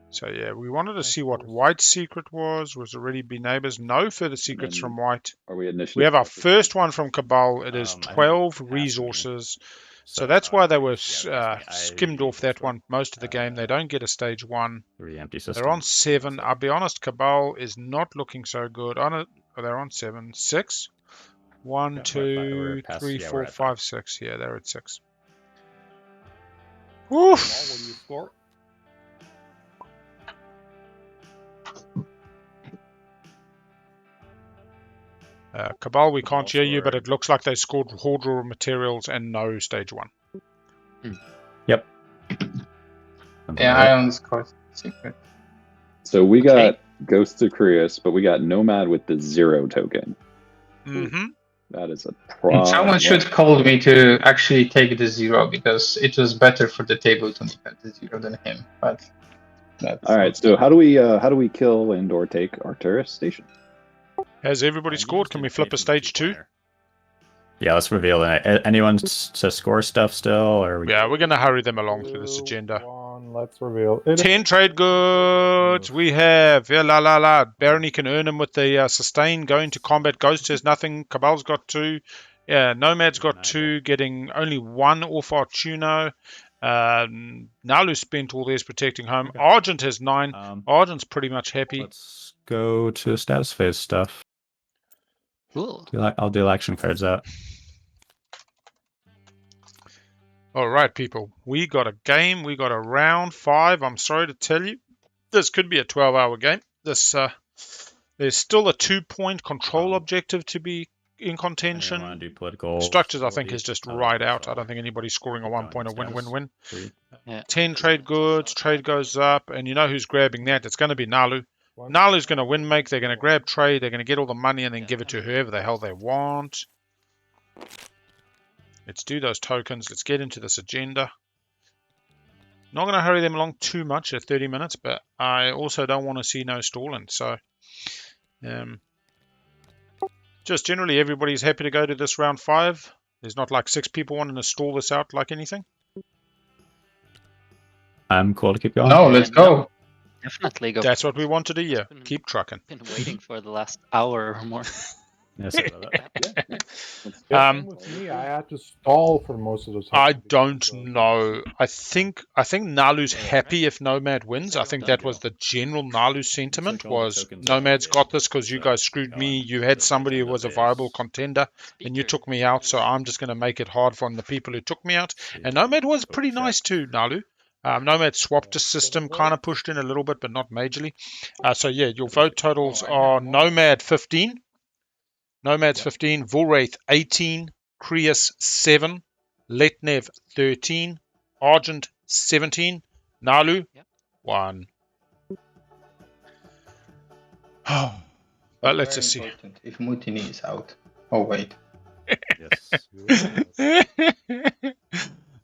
So yeah, we wanted to see what White's secret was. Was already be neighbors. No further secrets from White. Are we initiative? We have our first one from Cabal. It is I think 12 half of me. resources. So that's why they were I skimmed off that one most of the game. They don't get a stage 1. 3 empty systems. They're on 7. I'll be honest, Cabal is not looking so good. They're on 7. 6. 1, Yeah, 2, past- 3, yeah, 4, we're at 5, 6. Yeah, they're at 6. What Woof. do you score? Cabal, we can't Cabal hear you, but scored- it looks like they scored Horde Raw materials and no stage 1. Yep. Yeah, I only scored secret. So we got Ghosts of Creus, but we got Nomad with the 0 token. Mm-hmm. That is a problem. Someone should call me to actually take the 0 because it was better for the table to make the 0 than him. But that's All right. So how do we kill and/or take Arcturus Station? Has everybody scored? Can we flip a stage 2? Yeah, let's reveal it. Anyone to score stuff still, or Yeah, we're going to hurry them along through this agenda. 1, let's reveal. It 10 trade goods. We have. Yeah, la. Barony can earn them with the sustain. Going to combat. Ghost has nothing. Cabal's got 2. Yeah, Nomad's got 2. Getting only 1 off Artuno. Naalu spent all theirs protecting home. Okay. Argent has 9. Argent's pretty much happy. Let's go to status phase stuff. Cool. I'll deal action cards out. All right, people. We got a game. We got a round 5. I'm sorry to tell you, this could be a 12-hour game. This there's still a 2-point control objective to be in contention. Want to do political Structures, I think, is just right out. I don't think anybody's scoring a 1-pointer win. Yeah. 10 trade goods. Trade goes up, and you know who's grabbing that? It's going to be Naalu. Naalu's going to win make. They're going to grab trade. They're going to get all the money and then give it to whoever the hell they want. Let's do those tokens. Let's get into this agenda. Not going to hurry them along too much at 30 minutes, but I also don't want to see no stalling. So, just generally, everybody's happy to go to this round 5. There's not like 6 people wanting to stall this out like anything. I'm cool to keep going. No, let's go. Definitely go. That's what we wanted to hear. Keep trucking. Been waiting for the last hour or more. Yes, I love it. Same with me, I had to stall for most of the time. I don't know. I think Naalu's happy if Nomad wins. I think that was the general Naalu sentiment was Nomad's got this because you guys screwed me. You had somebody who was a viable contender and you took me out, so I'm just going to make it hard for the people who took me out. And Nomad was pretty nice too, Naalu. Nomad swapped a system, kind of pushed in a little bit, but not majorly. So yeah, your vote totals are Nomad 15. Nomad's 15, Volwraith 18, Creus 7, Letnev 13, Argent 17, Naalu 1. Oh, but let's just see. Important if Mutiny is out. Oh wait. Yes.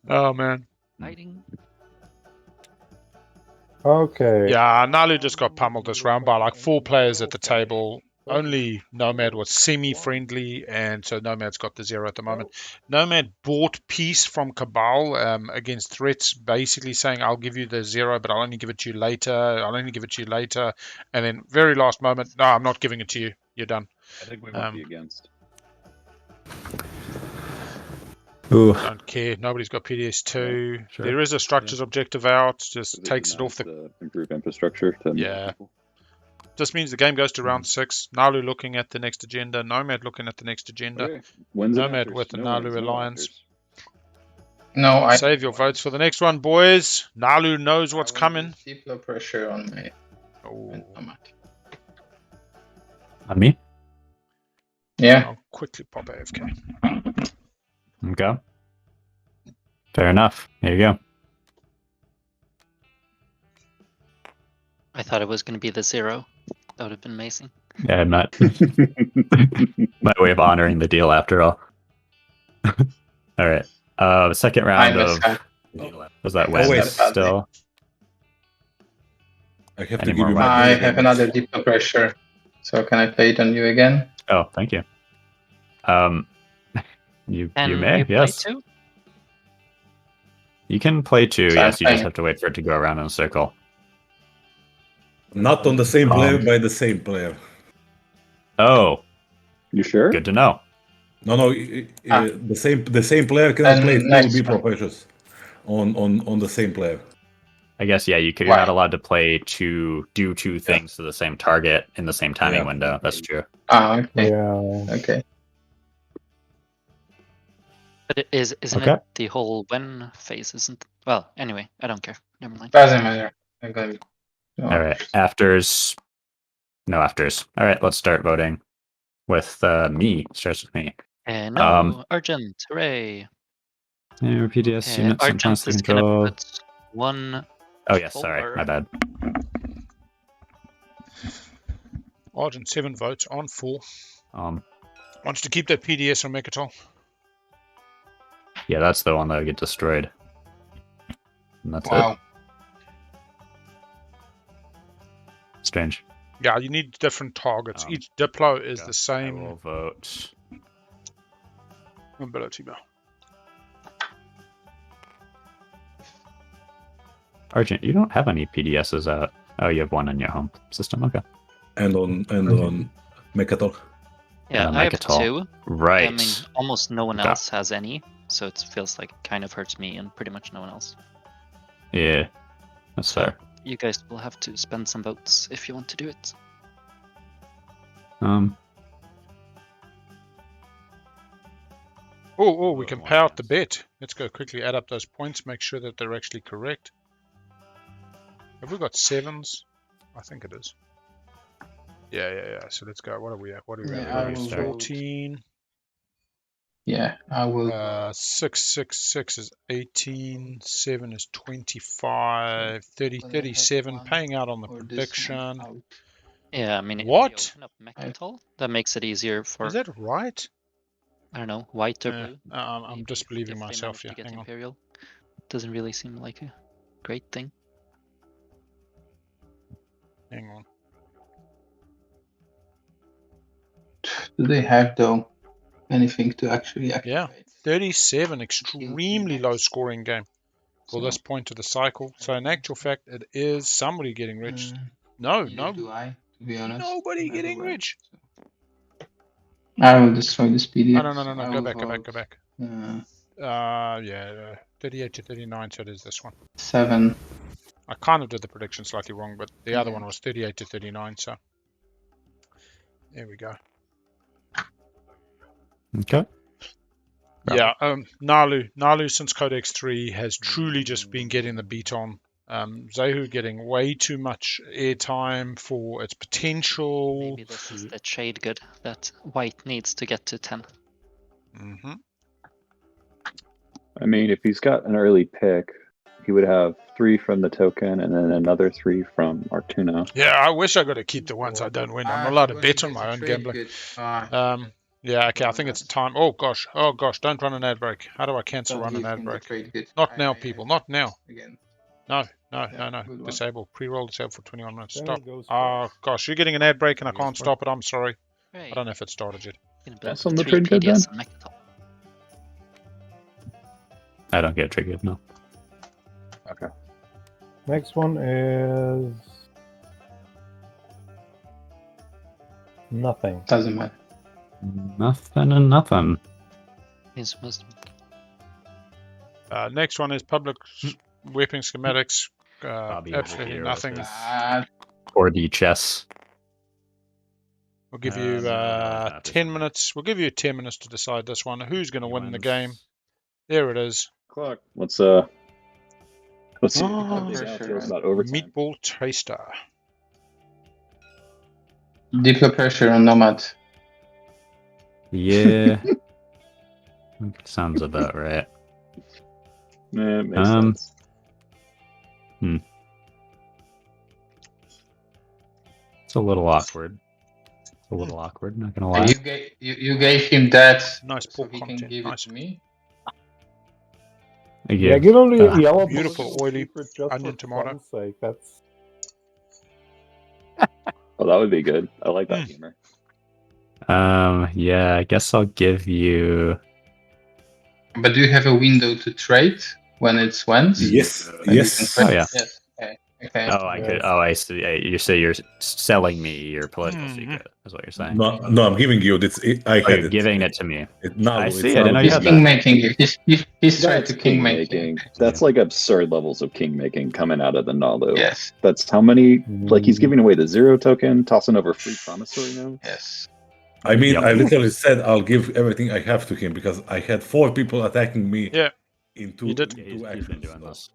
Oh man. Fighting. Okay. Yeah, Naalu just got pummeled this round by like 4 players at the table. Only Nomad was semi-friendly, and so Nomad's got the 0 at the moment. Nomad bought peace from Cabal against threats, basically saying, I'll give you the 0, but I'll only give it to you later. And then very last moment, no, I'm not giving it to you. You're done. I think we might be against. Ooh. Don't care. Nobody's got PDS2. Yeah, sure. There is a structures objective out. Just takes it off the... improve infrastructure. Yeah. Just means the game goes to round 6. Naalu looking at the next agenda. Nomad looking at the next agenda. Okay. When's Nomad with the Naalu alliance. No, I Save your votes for the next one, boys. Naalu knows what's coming. Keep low pressure on me. Oh. On me? Yeah. I'll quickly pop AFK. Okay. Fair enough. There you go. I thought it was going to be the 0. That would have been amazing. Yeah, I'm not. My way of honoring the deal after all. All right. Second round of... Was that West wait. still? I have Any to give more you white my I Maybe. have another Diplo pressure. So can I play it on you again? Oh, thank you. You Can may, you play yes. 2? You can play 2, So I'm yes, you just playing. have to wait for it to go around in a circle. Not on the same player Um, by the same player. Oh, You sure? good to know. No, no. The same player cannot And play next full B one. professions on the same player. I guess, yeah, you're Why? not allowed to do two things to the same target in the same timing Yeah. window. That's true. Ah, okay. Yeah. Okay. But isn't Okay. it the whole when phase? Isn't well? Anyway, I don't care. Never mind. Doesn't matter. I'm going. All right. Afters. No afters. All right, let's start voting with me. Starts with me. No, Argent, hooray! PDS units and Argent plans to is gonna control. put 1. Oh, yes, sorry. Four. My bad. Argent 7 votes on 4. Um, Wants to keep that PDS on Mechatol. yeah, that's the one that would get destroyed. And that's Wow. it. Strange. Yeah, you need different targets. Each Diplo is Okay, the I same will vote. ability. Argent, you don't have any PDSs out. Oh, you have one in your home system. Okay. And on Mechatol. Yeah, I have Mechatol. 2. Right. I mean, almost no one Okay. else has any, so it feels like it kind of hurts me and pretty much no one else. Yeah, that's fair. You guys will have to spend some votes if you want to do it. Oh, we can pay out the bet. Let's go quickly add up those points, make sure that they're actually correct. Have we got 7s? I think it is. Yeah. So let's go. What are we at? What are we Yeah, I at? will 14. Yeah, I will. 6 is 18. 7 is 25. 30, 37. Paying out on the prediction. Yeah, I mean, What? if you open up Mechatol, that makes it easier for, Is that right? I don't know, white or Yeah, blue. I'm Maybe disbelieving if they myself manage here. to get Hang on. Imperial. Doesn't really seem like a great thing. Hang on. Do they have though anything to actually activate? Yeah, 37. Extremely low scoring game for So, this point of the cycle. So in actual fact, it is somebody getting rich. No, neither do I, to be honest. nobody Never getting will. rich. So. I will destroy this PDF. Oh, no. I Go will back. vote, Yeah, 38 to 39. So it is this one. 7. I kind of did the prediction slightly wrong, but the other Yeah. one was 38 to 39. So there we go. Okay. Yeah, Naalu since Codex 3 has truly just been getting the beat on. Zehu getting way too much airtime for its potential. Maybe this is the trade good that white needs to get to 10. Mm-hmm. I mean, if he's got an early pick, he would have 3 from the token and then another 3 from Artuna. Yeah, I wish I got to keep the ones I don't win. I'm not allowed to bet on my own gambling. Yeah, okay, I think it's time. Oh gosh, don't run an ad break. How do I cancel run an ad break? Not now, people, not now. Again. No. Good one. Disable. Pre-roll disable for 21 minutes. Then Stop. it goes Oh first. gosh, you're getting an ad break and I Goes can't first. stop it. I'm sorry. Right. I don't know if it started yet. Build That's on the 3 trade good then? PDS and Mechatol. I don't get triggered, no. Okay. Next one is nothing. Doesn't matter. Nothing and nothing. He's supposed Next one is public weapon schematics. Bobby over Absolutely here nothing. with his- Bad. 4D chess. We'll give you No, it's not 10 this minutes. We'll give you 10 minutes to decide this one. Who's going to He win the wins. game? There it is. Clock. Let's see what Oh, the pressure, feels right? about overtime. Meatball taster. Diplo pressure on Nomad. Yeah. Sounds about right. Yeah, it makes Um, sense. It's a little awkward. It's a little awkward, not gonna lie. You gave him that Nice so pork he can content. give Nice. it to me. Yeah, give him the yellow beautiful pork oily secret just onion for tomato. fun's sake. That's Oh, that would be good. I like that humor. Yeah, I guess I'll give you. But do you have a window to trade when it's went? Yes, Then you yes. can Oh trade? yeah. Yes. Okay. Oh, I could. Oh, I see. You say you're selling me your political secret. Is what you're saying. No, I'm giving you this. I Oh, had you're it. giving it to me. Naalu, I see. it's I didn't know you He's had king that. making you. He's trying That's to king making. That's like absurd levels of king making coming out of the Naalu. Yes. That's how many. Like he's giving away the 0 token, tossing over free promissory notes. Yes. I mean, Yep. I literally said I'll give everything I have to him because I had 4 people attacking me. Yeah. In two, You did. in He's two been actions. doing this.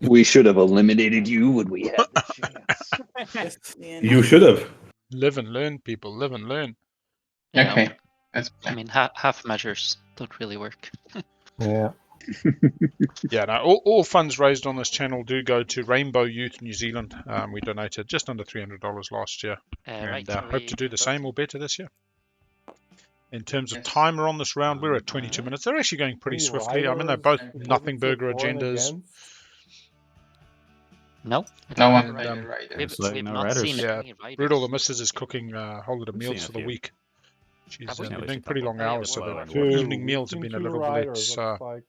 We should have eliminated you when we had the chance. You should have. Live and learn, people. Live and learn. You know, Okay. That's I mean, half measures don't really work. Yeah. Yeah, no, all funds raised on this channel do go to Rainbow Youth New Zealand. We donated just under $300 last year, Right, and shall hope to we do the vote? same or better this year. In terms of Yes. timer on this round, we're at 22 minutes. They're actually going pretty Any swiftly. I mean, they're riders both because nothing it's a burger for and agendas. against? No, no one And, rider rider. we've, Looks like we've no not riders. seen Yeah, any riders. Brutal, the missus is cooking holiday We've meals seen a for the few. week. She's Have we? Yeah, we doing should pretty double- long Oh, yeah, hours, so we the have. Two. evening meals have We've been a seen little two bit riders, less looks like.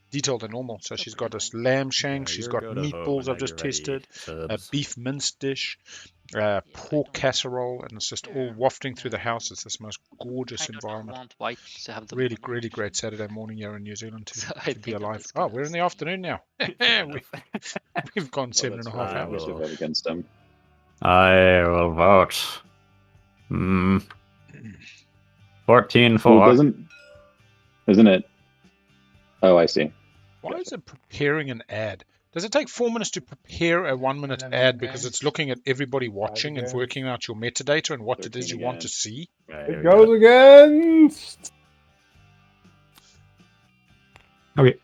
detailed than normal. So Still she's pretty got this long. lamb shank, she's You're got go to vote meatballs I've whenever just you're ready, tested, a Zubs. beef mince dish, I pork don't- casserole, and it's just all Yeah. wafting through the house. It's this most gorgeous Kind of environment. want white to have the Really, money, really great actually. Saturday morning here in New Zealand So to I be think I'm alive. just Oh, gonna we're in the abstain. afternoon now. Fair we, enough. we've gone Oh, 7.5 that's hours. right. We should vote against him. I will vote. 14-4. Well, isn't it? Oh, I see. Why is it preparing an ad? Does it take 4 minutes to prepare a 1 minute ad because it's looking at everybody watching and again. working out your metadata and what it is 13 you want again. to see? Right, here It we got goes against. Okay.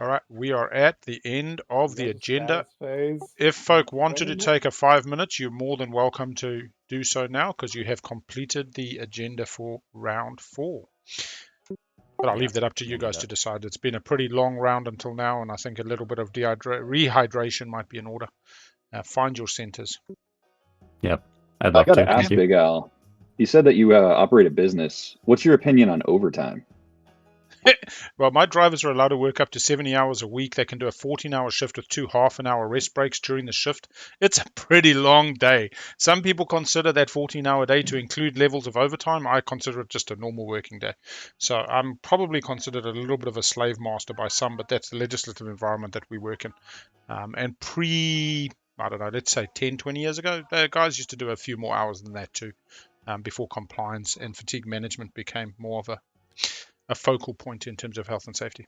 All right, we are at the end of the agenda. Phase. If folk wanted to 20 take a 5 minutes, you're more than welcome to do so now because you have completed the agenda for round 4. But I'll leave that up to you guys to decide. It's been a pretty long round until now, and I think a little bit of rehydration might be in order. Find your centers. Yep. I'd I like gotta to. ask Thank you. Big Al. You said that you operate a business. What's your opinion on overtime? Well, my drivers are allowed to work up to 70 hours a week. They can do a 14-hour shift with 2 half-an-hour rest breaks during the shift. It's a pretty long day. Some people consider that 14-hour day to include levels of overtime. I consider it just a normal working day. So I'm probably considered a little bit of a slave master by some, but that's the legislative environment that we work in. And I don't know, let's say 10, 20 years ago, guys used to do a few more hours than that too, before compliance and fatigue management became more of a focal point in terms of health and safety.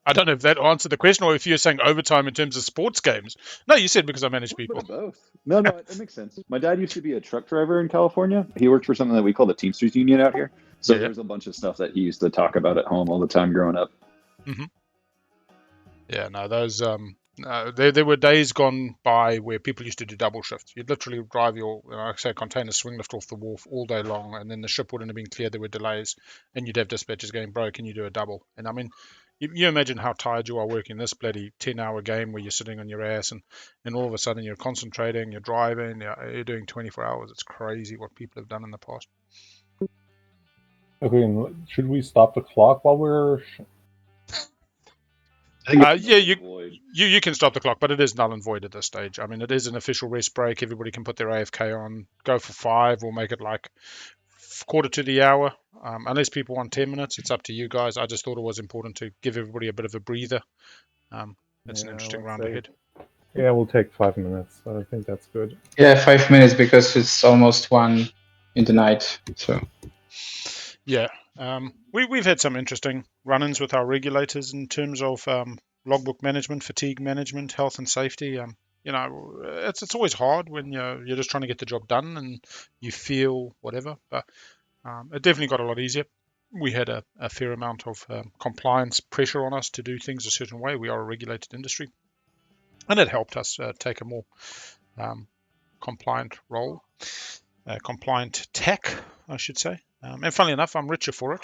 I don't know if that answered the question, or if you're saying overtime in terms of sports games. No, you said because I manage people. Both. No, it makes sense. My dad used to be a truck driver in California. He worked for something that we call the Teamsters Union out here. So Yeah. there's a bunch of stuff that he used to talk about at home all the time growing up. Yeah, no, those there were days gone by where people used to do double shifts. You'd literally drive your, like I say, container swing lift off the wharf all day long, and then the ship wouldn't have been cleared. There were delays, and you'd have dispatchers going broke, and you do a double. And I mean, you imagine how tired you are working this bloody 10-hour game where you're sitting on your ass, and all of a sudden you're concentrating, you're driving, you're doing 24 hours. It's crazy what people have done in the past. Okay, should we stop the clock while we're? Yeah, you can stop the clock, but it is null and void at this stage. I mean, it is an official rest break. Everybody can put their AFK on, go for 5, or make it like quarter to the hour. Unless people want 10 minutes, it's up to you guys. I just thought it was important to give everybody a bit of a breather. It's an interesting round ahead. Yeah, we'll take 5 minutes. I think that's good. Yeah, 5 minutes because it's almost 1 in the night. So yeah, we've had some interesting run-ins with our regulators in terms of logbook management, fatigue management, health and safety. It's always hard when you're just trying to get the job done and you feel whatever, but it definitely got a lot easier. We had a fair amount of compliance pressure on us to do things a certain way. We are a regulated industry, and it helped us take a more compliant role, compliant tack, I should say. And funnily enough, I'm richer for it.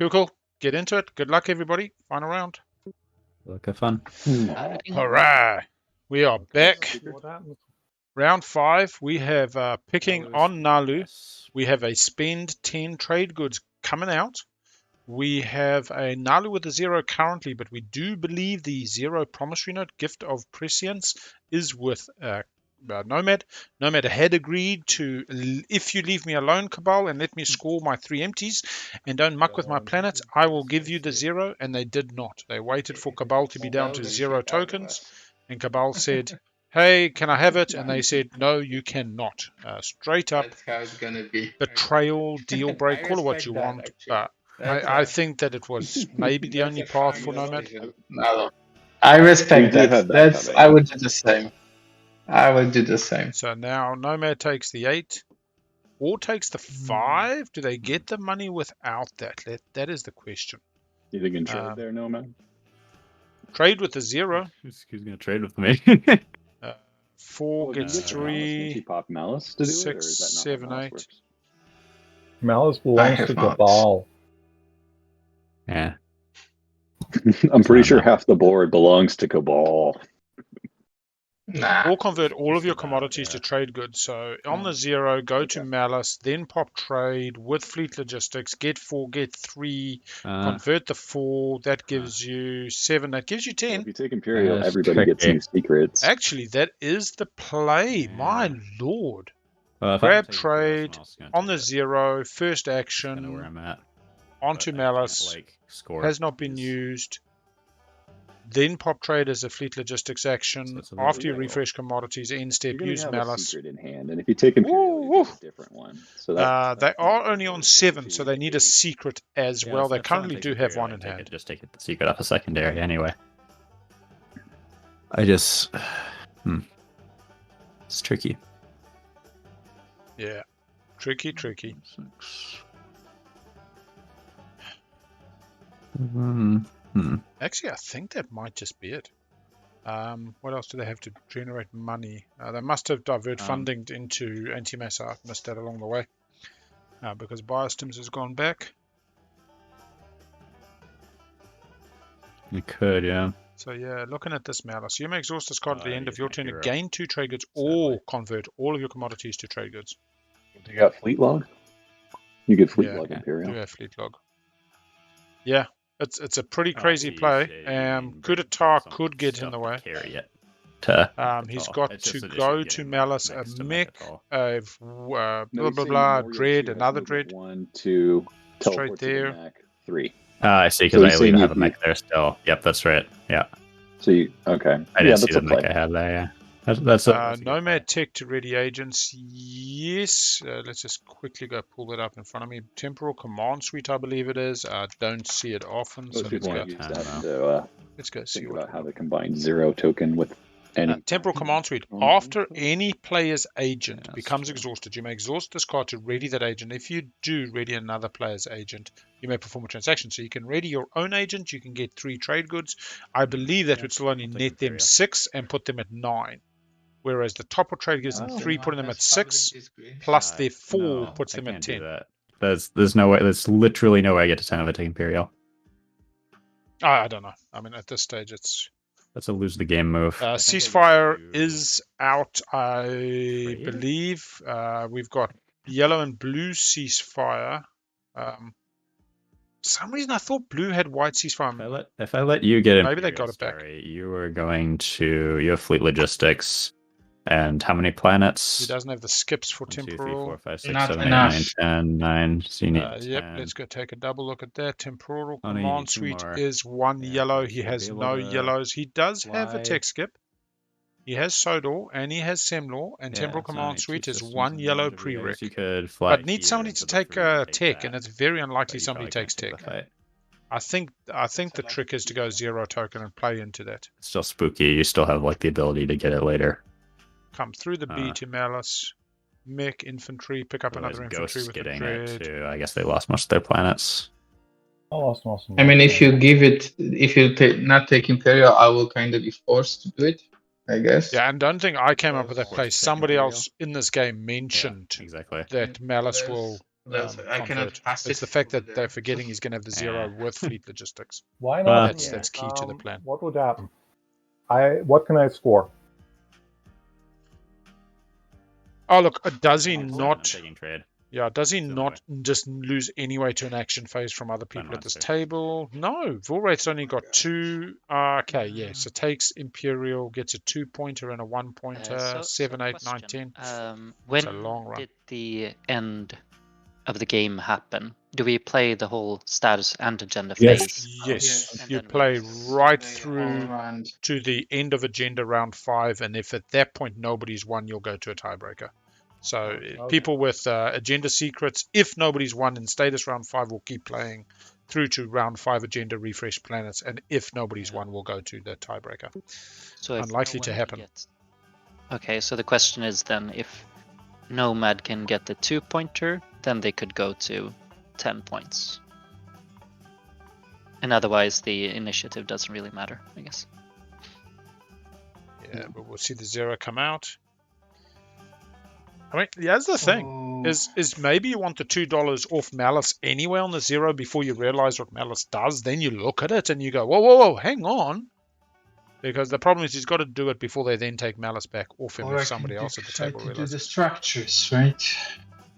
Cool. Get into it. Good luck, everybody. Final round. Look at fun. Hurrah! We are back. What happens? Round 5. We have picking Naalu's- on Naalu. Yes. We have a spend 10 trade goods coming out. We have a Naalu with a 0 currently, but we do believe the 0 promissory note, Gift of Prescience, is with Nomad. Nomad had agreed to, if you leave me alone, Cabal, and let me score my 3 empties and don't muck with my planets, I will give you the 0, and they did not. They waited for Cabal to be down to 0 tokens, and Cabal said, hey, can I have it? And they said, no, you cannot. Straight up That's how it's gonna be. betrayal, deal break, I call it what respect you that, want. actually. I think that it was maybe the only path for Nomad. No, I respect We do that. have that That's coming. I would do the same. I would do the same. So now Nomad takes the 8. Or takes the 5. Do they get the money without that? That is the question. You think you can trade there, Nomad? Trade with the 0. Who's going to trade with me? 4 gets Can't you 3. pop Malice to do it, or 6, is that not 7, how Malice 8. works? Malice belongs have to not. Cabal. Yeah. I'm pretty So sure no. half the board belongs to Cabal. Nah. Or convert all of your Just about, commodities yeah. to trade goods. So on the 0, go to Malice, then pop trade with Fleet Logistics, get 4, get 3, convert the 4, that gives you 7, that gives you So 10. if you take Imperial, That's everybody gets tricky. new secrets. Actually, that is the play. Yeah. My lord. Well, if Grab I'm taking Imperial, trade someone else is gonna on take the it. 0, first That's kinda where action, I'm at. onto But I can't, Malice, like, score has not been these. used. Then pop trade as a Fleet Logistics action. So it's a little After you little. refresh commodities, end step, You're going use to have a Malice. secret in hand, and if you take Imperial, you Woo, get woo. a different one. So that, They that's are not only on really 7, so 2, they need a 8. secret as Yeah, well. They if someone currently takes do have Imperial, one I'd in take hand. it, just take the secret off a secondary anyway. I just... It's tricky. Yeah. Tricky. 6. Actually, I think that might just be it. What else do they have to generate money? They must have divert funding into anti-mass. I missed that along the way. Because Biostims has gone back. You could, yeah. So yeah, looking at this Malice, you may exhaust this card at the end of use your my turn to hero, gain 2 trade goods sadly. or convert all of your commodities to trade goods. Do you got Fleet Log? You get Fleet Yeah, Log Imperial. do have Fleet Log. Yeah, it's a pretty Oh, I crazy see, you play. say you mean bring Kudatar some could get in stuff the to way. carry it to He's Mechatol. got It's to just an issue go of to getting Malice, a mechs to mech, Mechatol. blah No, blah he's saying blah, Memorial dread, 2 has another movement dread. 1, 2, Straight teleport to the there. Mac, 3. I see, So because he's I saying have a you- mech there still. Yep, that's right. Yeah. So you, okay. I Yeah, didn't see that's the a play. mech I had there, yeah. That's a good Nomad play. Tech to ready agents, yes. Let's just quickly go pull that up in front of me. Temporal Command Suite, I believe it is. I don't see it often, so Most let's people go. want to use that Let's go see think what about how we to combine 0 token with any. Temporal Command Suite. Oh, After any player's agent Yeah, that's becomes true. exhausted, you may exhaust this card to ready that agent. If you do ready another player's agent, you may perform a transaction. So you can ready your own agent, you can get 3 trade goods. I believe that Yeah, would still only I'll take net them Imperial. 6 and put them at 9. Whereas the top of trade gives them Oh. 3, putting them at 6, Disagree. plus their 4 No, puts I them at can't do 10. that. There's no way. There's literally no way I get to 10 if I take Imperial. I don't know. I mean, at this stage, it's That's a lose the game move. I think I ceasefire get to is out. I trade. believe we've got yellow and blue ceasefire. For some reason, I thought blue had white ceasefire. If I let you get Maybe they Imperial, got it back. Stary, you are going to. You have fleet logistics, and how many planets? He doesn't have the skips for 1, 2, 3, temporal. 4, 5, 6, Not 7, 8, enough. 9, 10, 9. So you need 10. Yep, let's go take a double look at that. Temporal Oh, no, you need Command 2 Suite more. is 1 Yeah, yellow. okay, He so has be able no to yellows. He does have a fly. tech skip. He has Sodor and he has Semlor, and Temporal it's Command only 2 Suite is systems 1 in yellow range of you. I guess prereq. You could fly But needs here somebody and to for the take 3 to tech, that, and it's very unlikely but you somebody probably takes can't take tech. the fight. I think the trick is to go 0 token and play into that. It's still spooky. You still have like the ability to get it later. Come through the B to Malice, mech infantry, pick up Otherwise, another infantry ghosts with the getting it dread. too. I guess they lost most of their planets. Awesome. I mean, if you give it, if you not take Imperial, I will kind of be forced to do it, I guess. Yeah, and don't think I came up with that Forced play. to take Somebody Imperial. else in this game mentioned Exactly. that Malice will I cannot convert. pass It's it the fact over that there. they're forgetting he's going to have the 0 Yeah. with fleet logistics. Why Well, not? That's key to the plan. What would happen? What can I score? Oh, look, does he I'm not... taking trade. Yeah, does he So not just lose anyway to an action phase from other people at this monster. table? No, Volrate's only got 2. Okay, yes. So takes Imperial, gets a 2-pointer and a 1-pointer, 7, 8, 9, 10. When a long run. did the end of the game happen? Do we play the whole status and agenda Yes. phase? Yes, And you then we play just right Play all through round. to the end of agenda round 5, and if at that point nobody's won, you'll go to a tiebreaker. So Okay. people with agenda secrets, if nobody's won in status round 5, will keep playing through to round 5 agenda refresh planets, and if nobody's won, we'll go to the tiebreaker. So if Unlikely no to one happen. gets- Okay, so the question is then if Nomad can get the 2-pointer, then they could go to 10 points. And otherwise, the initiative doesn't really matter, I guess. Yeah, but we'll see the 0 come out. I mean, that's the thing. Is maybe you want the $2 off Malice anyway on the 0 before you realize what Malice does. Then you look at it and you go, whoa, whoa, whoa, hang on. Because the problem is he's got to do it before they then take Malice back off him Or I if somebody can else at the try table to do realizes. the structures, right?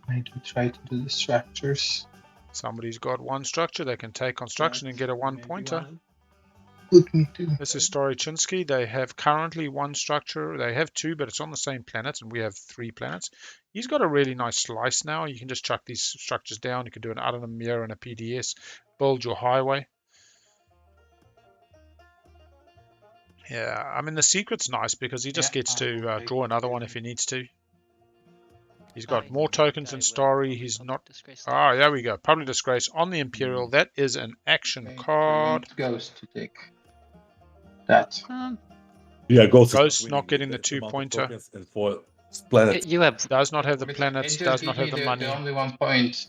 I do try to do the structures. Somebody's got 1 structure. They can take construction and get a 1-pointer. Put me to. This is Stary Chinski. They have currently 1 structure. They have 2, but it's on the same planet, and we have 3 planets. He's got a really nice slice now. You can just chuck these structures down. You can do an Adonamir and a PDS. Build your highway. Yeah, I mean, the secret's nice because he just gets to draw another one if he needs to. He's got more tokens than Stary. He's not... Ah, there we go. Public Disgrace on the Imperial. That is an action card. Ghost to take that. Yeah, Ghost Ghost not getting the 2-pointer. And for planet. You have Does not have the planets, does not have the money. The only 1 point.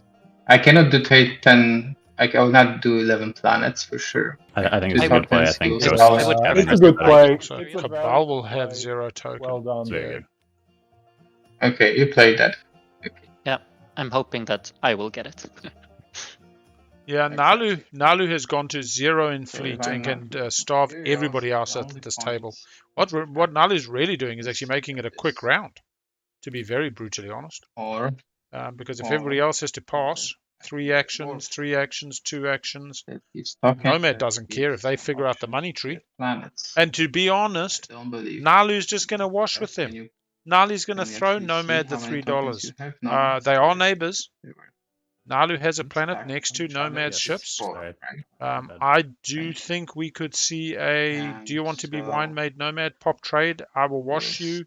I cannot do trade 10. I will not do 11 planets for sure. I think it's a good play. I think It's Ghost It's a good play. So It's a Cabal valid will have play. 0 token. Well done. There you go. Okay, you played that. I'm hoping that I will get it. Yeah, Naalu has gone to 0 in So fleet why and not? can starve Here, everybody else the at only this point. table. What Naalu's really doing is actually making it a quick round, to be very brutally honest. Or Because if Or- everybody else has to pass, 3 actions, 2 actions, that he's talking. Nomad doesn't care if they figure out the money tree. Planets. And to be honest, I don't believe. Naalu's just going to wash with Can them. you- Naalu's going to can you throw actually Nomad see the how many tokens $3. you have? No, They are neighbors. they were Naalu has a It's planet back next to on China, Nomad's yes. ships. 4, right? I do think we could see a... Do you want to be so- wine made Nomad? Pop trade. I will wash Yes. you.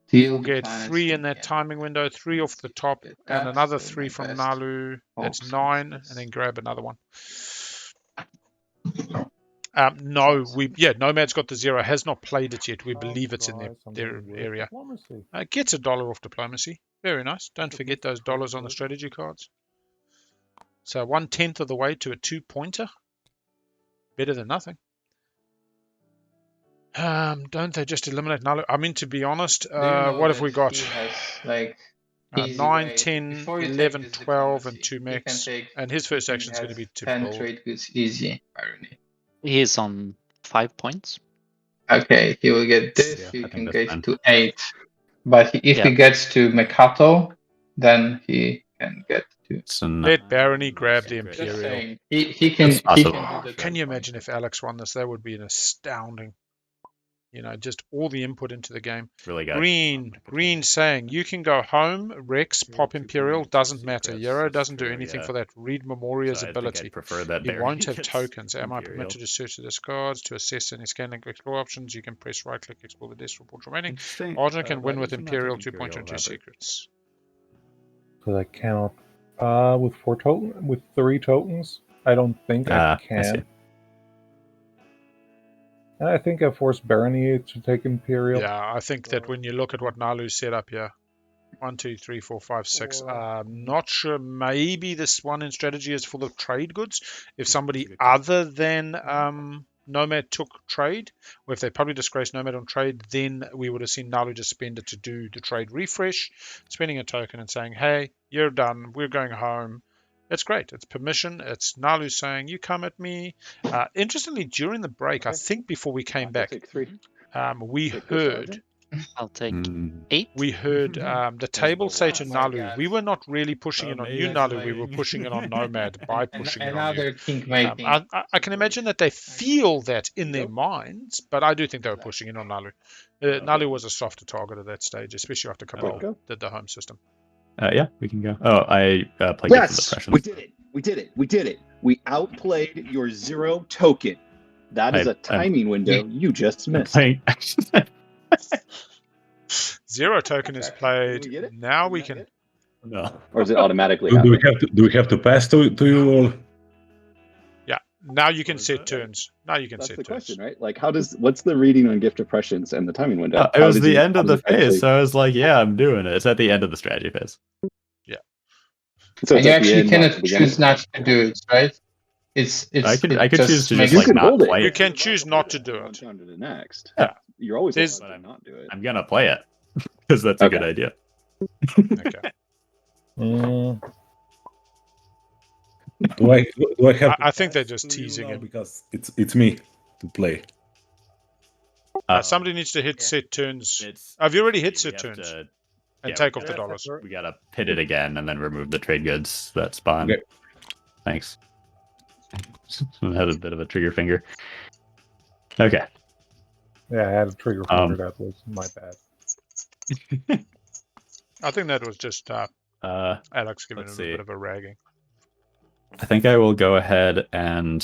Deal We'll the get planets 3 in in, that yeah. timing window, 3 off the top, Get and that, another so 3 my from best Naalu. That's hopes 9, is and then grab another one. No, Nomad's got the 0. Has not played it yet. We believe it's in Try their something with area. diplomacy. Gets $1 off diplomacy. Very nice. Don't forget those dollars on the strategy cards. So 1/10 of the way to a 2-pointer. Better than nothing. Don't they just eliminate Naalu? I mean, to be honest, Do you know what have that we got? he has, like, easy 9, way- 10, before you take 11, this 12, and diplomacy, 2 he can mechs. take- And his first he action is going to has be to 10 build. trade goods easy, Barony. He's on 5 points. Okay, he will get this. Yeah, he I can think that's get fine. to 8. But if Yeah. he gets to Mekato, then he can get to. It's an, Let Barony grab the secret. Just Imperial. saying, he can. It's He possible. can do the Can you 10 imagine if Alex won this? That would be an astounding. Just all the input into the game. really got Green saying you can go home. Rex, pop Imperial, doesn't matter. Yarrow doesn't do anything for that. Read Memoria's ability. I prefer that. He Barony won't have gets tokens. Am I Imperial. permitted to search the discards to assess any scanning explore options? You can press right click, explore the desk report remaining. Interesting. Argent can win Why with does he not Imperial take 2-pointer and 2 Rapid? secrets. Because I cannot. With 3 tokens, I don't think I I see. can. And I think I forced Barony to take Imperial. Yeah, I think that when you look at what Naalu set up here, 1, 2, 3, 4, 5, 6. Not sure. Maybe this one in strategy is full of trade goods. If somebody other than Nomad took trade, or if they publicly disgraced Nomad on trade, then we would have seen Naalu just spend it to do the trade refresh, spending a token and saying, hey, you're done, we're going home. It's great. It's permission. It's Naalu saying, you come at me. Interestingly, during the break, I think before we came back, we heard... I'll take 8. We heard the table say to Naalu, we were not really pushing it on you, Naalu, we were pushing it on Nomad by pushing it on you. Another king making. I can imagine that they feel that in their minds, but I do think they were pushing it on Naalu. Naalu was a softer target at that stage, especially after Cabal did the home system. Yeah, we can go. Oh, I plugged in for the pressure. We did it. We did it. We did it. We outplayed your 0 token. That is a timing window you just missed. 0 token is played. Now we can. No. Or is it automatically? Do we have to pass to you all? Yeah. Now you can set turns. Now you can That's set the turns. question, right? Like, what's the reading on gift of prescience and the timing window? It was the end of the phase, so I was like, yeah, I'm doing it. It's at the end of the strategy phase. Yeah. So and you actually cannot choose not to do it, right? I could choose to just you like can not hold it. play You it. can choose not to do it. To the next. Yeah. You're always There's- allowed to not do it. I'm gonna play it because that's a good idea. Okay. Do I have? I think they're just teasing him. Because it's me to play. Somebody needs to hit set turns. It's Have you already hit we set have turns? to- And yeah, take we off the gotta- dollars. We gotta pit it again and then remove the trade goods that spawn. Okay. Thanks. I had a bit of a trigger finger. Okay. Yeah, I had a trigger finger. That was my bad. I think that was just Alex giving him let's a see. bit of a ragging. I think I will go ahead and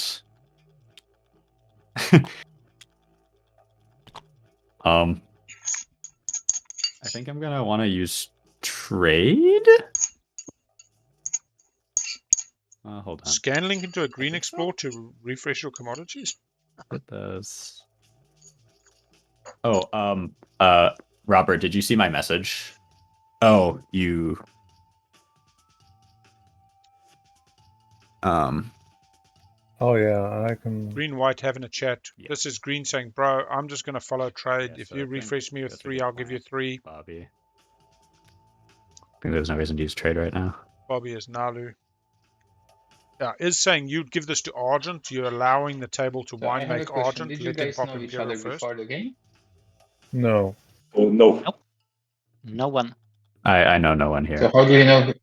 I think I'm gonna want to use trade. Hold on. Scan link into a green explore to refresh your commodities. It does. Oh, Robert, did you see my message? Oh, you. Oh yeah, I can. Green white having a chat. Yeah. This is green saying, bro, I'm just gonna follow trade. Yeah, If so you I think refresh me with that's a 3, good I'll give you plan. 3. Bobby. I think there's no reason to use trade right now. Bobby is Naalu. Yeah, is saying you'd give this to Argent. You're allowing the table to So I wine have a make question. Argent. Did you Let them guys pop know each Imperial other first. before the game? No. Oh no. No one. I know no one here. So how do you know?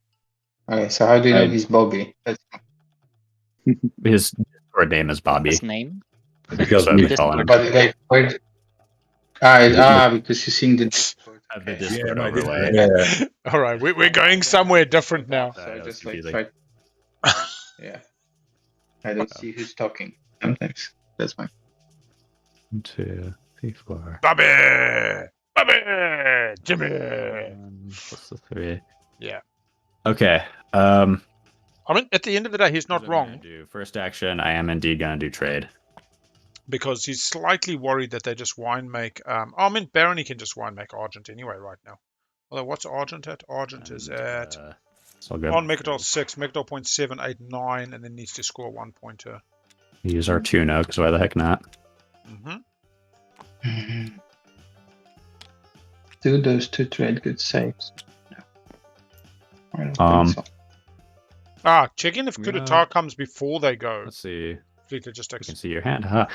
Okay, so how do you know I- he's Bobby? His Discord name is Bobby. His name. Because So we, we call him. But like, where? Because you've seen the Discord. Have the Okay. Discord my overlay. yeah. All right, we're going somewhere different now. So Sorry, I that was just like confusing. try. Yeah. I don't see who's talking sometimes. That's fine. 1, 2, 3, 4. Bobby! Bobby! Jimmy! 1 plus the 3. Yeah. Okay. I mean, at the end of the day, he's here's not what I'm gonna wrong do. First action, I am indeed gonna do trade. because he's slightly worried that they just wine make. I mean, Barony can just wine make Argent anyway right now. Although, what's Argent at? Argent is at It's all good. on Megadol 6, Megadol 0.789, and then needs to score 1 pointer. Use our 2 now, because why the heck not? Do those 2 trade good saves? No. I don't think so. Check in if Yeah. Kudatar comes before they go. Let's see. Fleet You Logistics. can see your hand. Huh?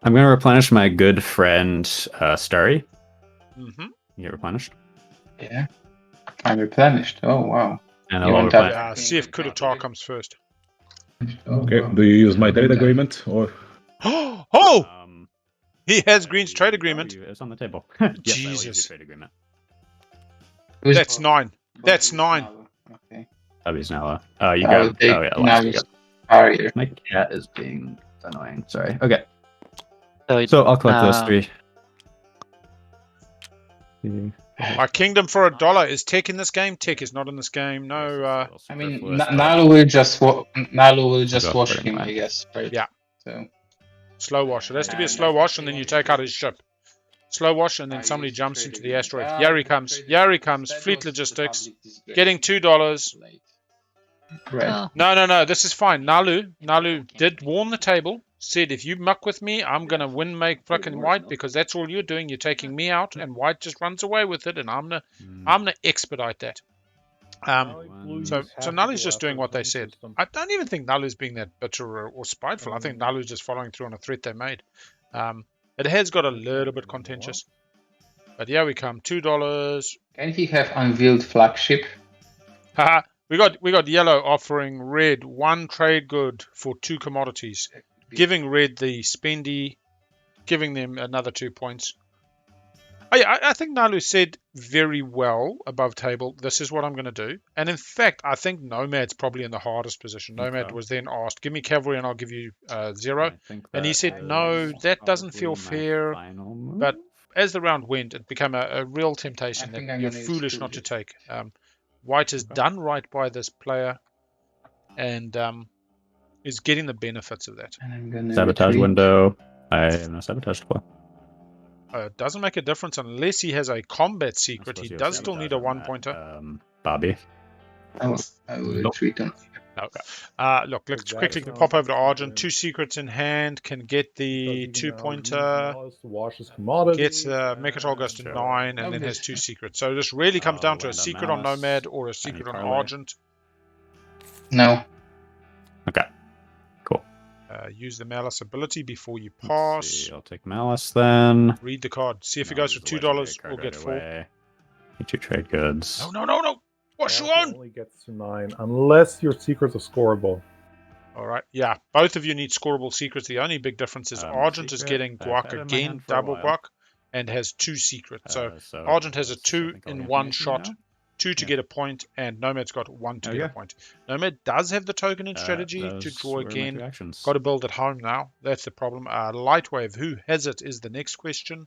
I'm gonna replenish my good friend Stary. Mm-hmm. You get replenished. Yeah. I'm replenished. Oh wow. And You I'll want that? replenish. See if Kudatar comes first. Oh, Okay. wow. Do you use my trade agreement or? Oh! He has Green's trade agreement. It's on the table. Yes, I will use Jesus. your trade agreement. Who's That's 9. That's Bobby 9. Naalu? Okay. Bobby's now. You I will got. take Oh yeah, last Naalu's year. barrier. My cat is being annoying. Sorry. Okay. So, So I'll collect those 3. My kingdom for $1. Is Tech in this game? Tech is not in this game. No. I mean, Naalu will just Go wash for it him, anyway. I guess, right? Yeah. So Slow wash. It has to be a slow wash, and then you take out his ship. Slow wash, and then somebody jumps into the asteroid. Here he comes. Here he comes. Fleet Logistics. Getting $2. Right. oh, No. This is fine. Naalu did warn the table, said, if you muck with me, I'm going to win make fucking white because that's all you're doing. You're taking me out, and white just runs away with it, and I'm gonna expedite that. So Naalu's just doing what they said. I don't even think Naalu's being that bitter or spiteful. I think Naalu's just following through on a threat they made. It has got a little bit contentious. But yeah, we come $2. Can he have unveiled flagship? Haha. We got yellow offering red 1 trade good for 2 commodities, giving red the spendy, giving them another 2 points. I think Naalu said very well above table, this is what I'm going to do. And in fact, I think Nomad's probably in the hardest position. Nomad was then asked, give me cavalry and I'll give you 0. And he said, no, that doesn't feel fair. But as the round went, it became a real temptation that you're foolish not to take. White has done right by this player and is getting the benefits of that. Sabotage window. I have no sabotage to play. It doesn't make a difference unless he has a combat secret. He does still need a 1-pointer. Bobby. I will retreat on. Okay. Look, let's quickly pop over to Argent. 2 secrets in hand, can get the 2-pointer. Gets Mechatol goes to 9 and then has 2 secrets. So this really comes down to a secret on Nomad or a secret on Argent. No. Okay. Cool. Use the Malice ability before you pass. I'll take Malice then. Read the card. See if it goes for $2. We'll get 4. Get 2 trade goods. No. What's you on? Only gets to 9 unless your secrets are scoreable. All right. Yeah, both of you need scoreable secrets. The only big difference is Argent is getting guac again, double guac, and has 2 secrets. So Argent has a 2 in 1 shot, 2 to get a point, and Nomad's got 1 to get a point. Nomad does have the token in strategy to draw again. Got to build at home now. That's the problem. Lightwave, who has it, is the next question.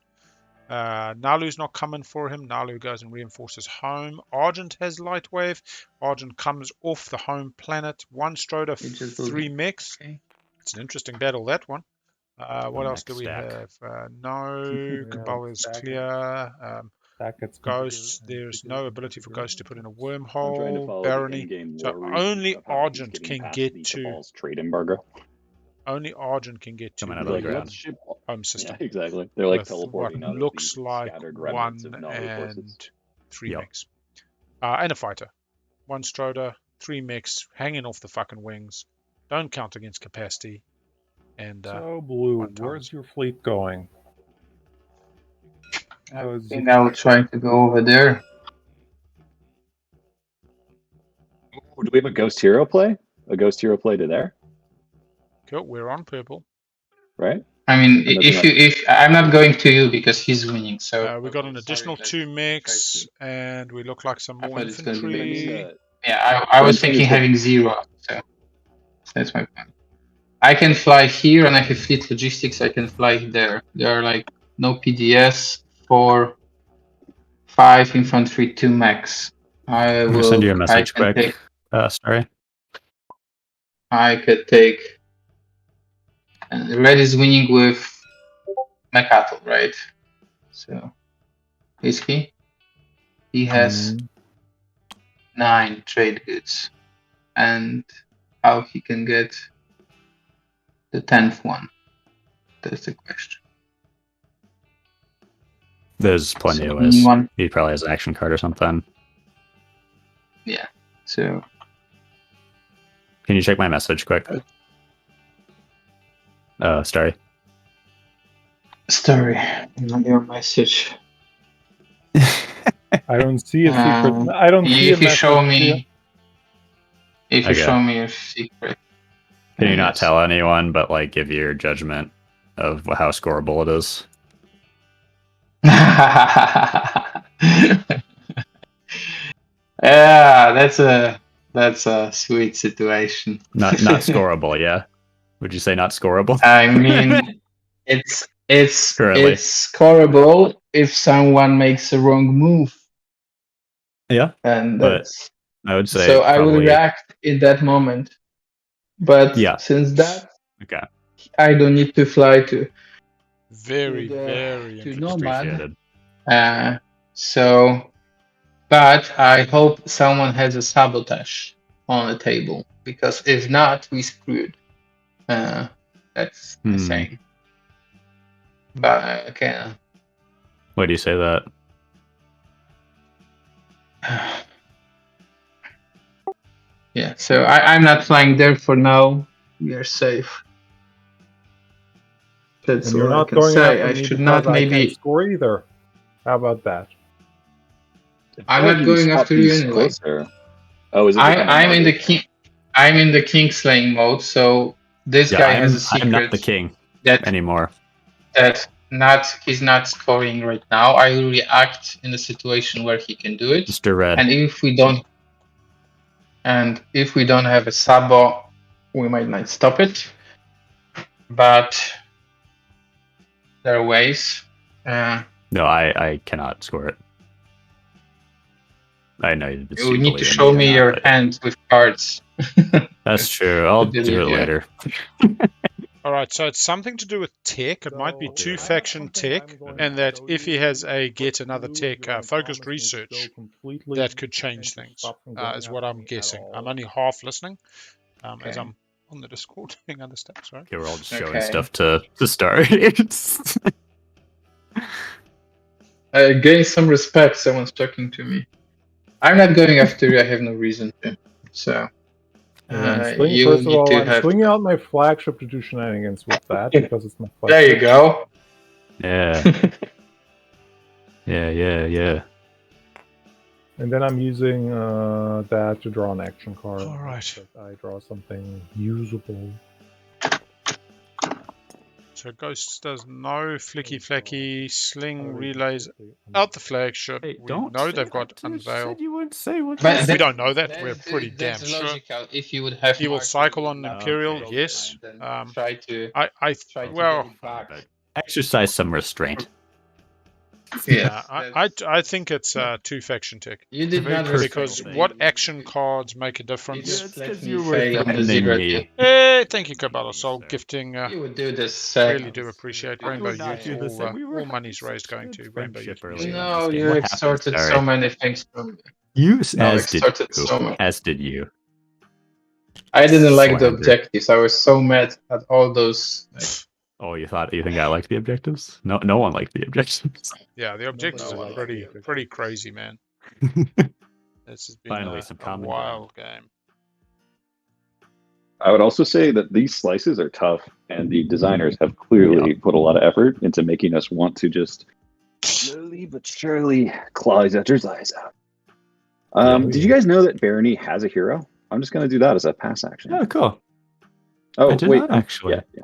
Naalu's not coming for him. Naalu goes and reinforces home. Argent has Lightwave. Argent comes off the home planet. 1 Stroder, 3 mechs. Okay. It's an interesting battle, that one. What else do we have? No, Cabal is clear. Ghosts, there's no ability for Ghosts to put in a wormhole. Barony. So only Argent can get to trade embargo. Only Argent can get to the home system. Yeah, exactly. They're like teleporting what looks like 1 and 3 mechs. And a fighter. 1 Stroder, 3 mechs, hanging off the fucking wings. Don't count against capacity. And so, Blue, where's your fleet going? I think I will try to go over there. Ooh, do we have a Ghost Hero play? A Ghost Hero play to there? Cool, we're on purple. Right? I mean, if I'm not going to you because he's winning, so we got an additional 2 mechs, and we look like some more infantry. Yeah, I was thinking having 0, so that's my plan. I can fly here, and I have fleet logistics. I can fly there. There are like no PDS, 4, 5 infantry, 2 mechs. I will send you a message quick. Stary. I could take. Red is winning with Mechatol, right? So, is he? He has 9 trade goods. And how he can get the 10th one? That's the question. There's plenty of ways. He probably has an action card or something. Yeah, so. Can you check my message quick? Stary. Stary, your message. I don't see a secret. I don't see if you show me. If you show me your secret. Can you not tell anyone, but like give your judgment of how scoreable it is? Yeah, that's a sweet situation. Not scoreable, yeah. Would you say not scoreable? I mean, it's scoreable if someone makes a wrong move. Yeah, and that's, I would say so. I will react in that moment. But since that, I don't need to fly to very Nomad. So, but I hope someone has a sabotage on the table, because if not, we screwed. That's insane. But okay. Why do you say that? Yeah, so I'm not flying there for now. We are safe. That's And you're all I not can going say. after I me should because not I can't maybe. score either. How about that? I'm not going after you anyway. Closer. Oh, is it? I'm in the king. I'm in the king slaying mode. So this Yeah, guy has a I'm not secret the king that anymore. he's not scoring right now. I will react in a situation where he can do it. Mr. Red. And if we don't have a sabo, we might not stop it. But there are ways. No, I cannot score it. I know you You need to show me your hand with cards. That's true. I'll do it later. All right, so it's something to do with tech. It might be two-faction tech, and that if he has a get another tech focused research, that could change things, is what I'm guessing. I'm only half listening, as I'm on the Discord doing other stuff. Sorry. Okay, we're all just showing stuff to Stary. Gain some respect. Someone's talking to me. I'm not going after you. I have no reason to. So. First of all, I'm swinging out my flagship to do shenanigans with that because it's my flagship. There you go. Yeah. yeah. And then I'm using that to draw an action card. All right. I draw something usable. So Ghost does no flicky-flacky, sling relays out the flagship. Hey, we know they've got unveiled. You wouldn't say what But we don't know that. We're pretty damn that's sure. Logical. If you would have He will cycle on Imperial, yes. Try to. Exercise some restraint. Yeah, I think it's two-faction tech. You did not because what action cards make a difference? You were me. Hey, thank you, Cabal. Soul gifting. You would do this. Really do appreciate Rainbow Youth. All money's raised going to Rainbow Youth. No, you extorted so many things from me. You as did you. I didn't like the objectives. I was so mad at all those. Oh, you think I liked the objectives? No one liked the objectives. Yeah, the objectives are pretty crazy, man. This has been Finally, a wild game. I would also say that these slices are tough, and the designers have clearly put a lot of effort into making us want to just slowly but surely claw each other's eyes out. Did you guys know that Barony has a hero? I'm just going to do that as a pass action. Oh, cool. Oh, I did wait. Not, actually. Yeah.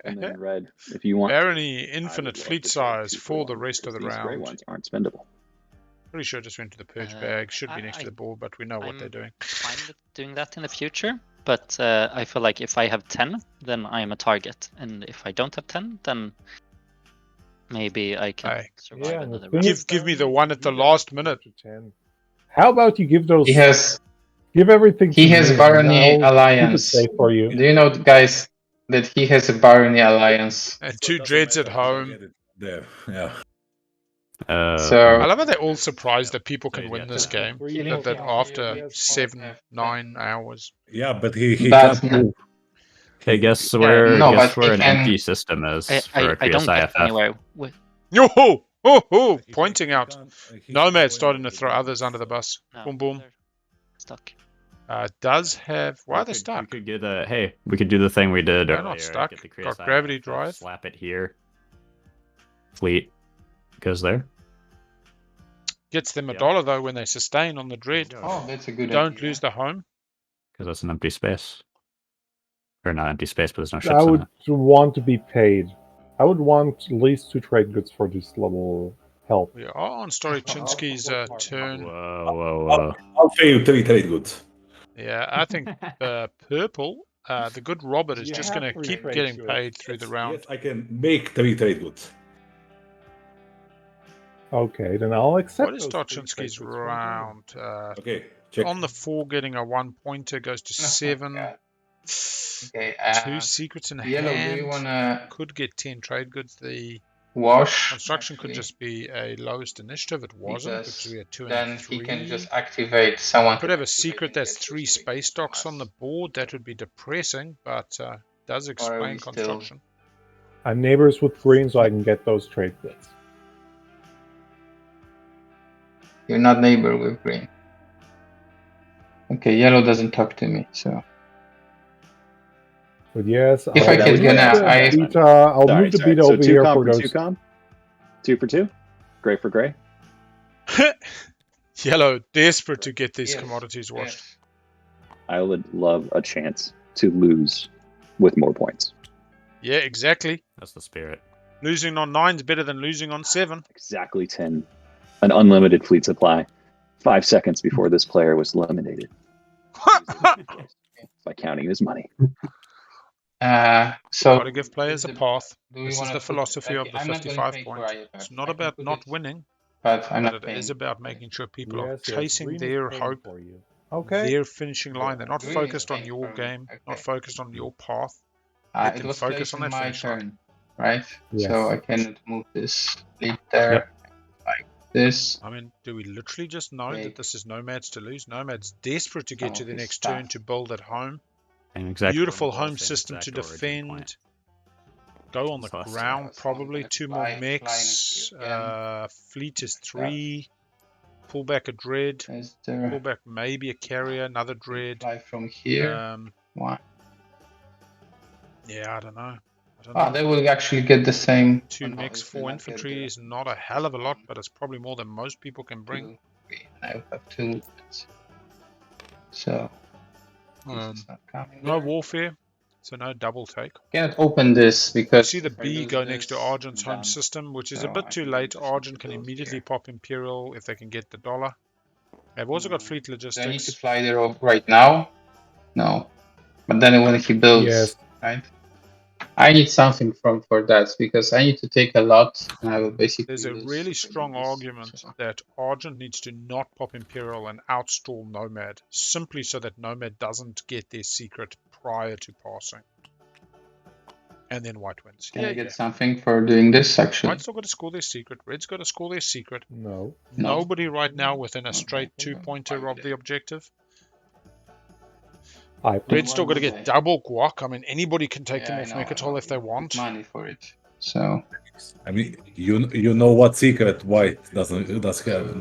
And then red, if you want. Barony infinite fleet size for the rest of the round. Gray ones aren't spendable. Pretty sure it just went to the purge bag. Should be next to the board, but we know what they're doing. I'm fine with doing that in the future, but I feel like if I have 10, then I am a target, and if I don't have 10, then maybe I can survive another round. Give me the one at the last minute. How about you give those? He has. Give everything. He has Barony Alliance. For you. Do you know, guys, that he has a Barony Alliance? And 2 dreads at home. There, yeah. So I love how they're all surprised that people can win this game. That after 7-9 hours. Yeah, but he can't move. Hey, guess where an empty system is for I don't get QSIFF. anywhere with. Yo-ho! Pointing out. Nomad starting to throw others under the bus. No, Boom, boom. they're stuck. Does have... Why are they stuck? We could do the thing we did They're earlier. not stuck. Get the Got QSIFF, gravity drive. Slap it here. Fleet goes there. Gets them $1 though when they sustain on the dread. Oh, that's a good Don't idea. lose the home. Because that's an empty space. Or not empty space, but there's no ships I in would it. want to be paid. I would want at least 2 trade goods for this level help. We are on Story Chinski's turn. Whoa. I'll pay you 3 trade goods. Yeah, I think purple, the good Robert, is just going to keep getting paid through the round. Yes, I can make 3 trade goods. Okay, then I'll accept. What is Chinski's round? Okay, check. On the 4, getting a 1-pointer goes to 7. Okay, 2 secrets in Yellow, hand. do you wanna Could get 10 trade goods. The wash? construction could just be a lowest initiative. It wasn't because we had 2 then and 3. he can just activate someone. Could have a secret that's 3 space docks on the board. That would be depressing, but does explain still- construction. I'm neighbors with green, so I can get those trade bits. You're not neighbor with green. Okay, yellow doesn't talk to me, so But yes, If I can get move a- the I- beta, I'll move the Sorry. beta So over two here comp for for those. two comp? 2 for 2? Gray for gray? Yellow, desperate to get these Yes, commodities washed. yes. I would love a chance to lose with more points. Yeah, exactly. That's the spirit. Losing on 9 is better than losing on 7. Exactly 10. An unlimited fleet supply. 5 seconds before this player was eliminated. By counting his money. So Got to give players a path. do we This is wanna the put- philosophy of okay, the I'm not gonna 55 pay for point. IFF. It's not I can about put not it- winning, but I'm but not it paying. is about making sure people are Yes, chasing green is their paying hope, for you. Okay. their finishing line. They're not Green is focused on paying your for me. game, not Okay. focused on your path. Let It them was focus placed on in that my finish line. turn, right? Yes. So I cannot move this lead there Yep. like this. I mean, do we literally just know Make that this is Nomad's to lose? Nomad's desperate to get some to of the his next stuff. turn to build at home. And exactly Beautiful on the home same system to exact origin defend. point. Go on the So that's- ground, Yeah, so I'm probably gonna 2 fly- more fly mechs. next to you again. Fleet is 3. Pull back a dread. Is there Pull back maybe a carrier, another dread. fly from here? One. Yeah, I don't know. They will actually get the same. 2 Oh, no, mechs, it will 4 not get infantry the- is not a hell of a lot, but it's probably more than most people can bring. 2, 3. I have 2 movements. So this Um, is not coming. No warfare, so no double take. Can't open this You because see the if I B lose go next to this, Argent's I'm home done. system, which is So a bit I too think late. just need Argent to can build immediately here. pop Imperial if they can get the dollar. They've also got fleet Do I need to logistics. fly there right now? No. But then when he builds, Yes. right? I need something for that because I need to take a lot and I will basically There's a lose really if I do strong this. argument So, that Argent needs to not pop Imperial and outstall Nomad, simply so that Nomad doesn't get their secret prior to passing. And then White wins. can I get something for doing this actually? White's still got to score their secret. Red's got to score their secret. No. Nobody right now within a Okay, straight well, 2-pointer why of would the objective. I Red's still got to would get I? double guac. I mean, anybody can take them Yeah, I off know, I Mechatol know. if they You want. put money for it. So I mean, you know what secret White does have?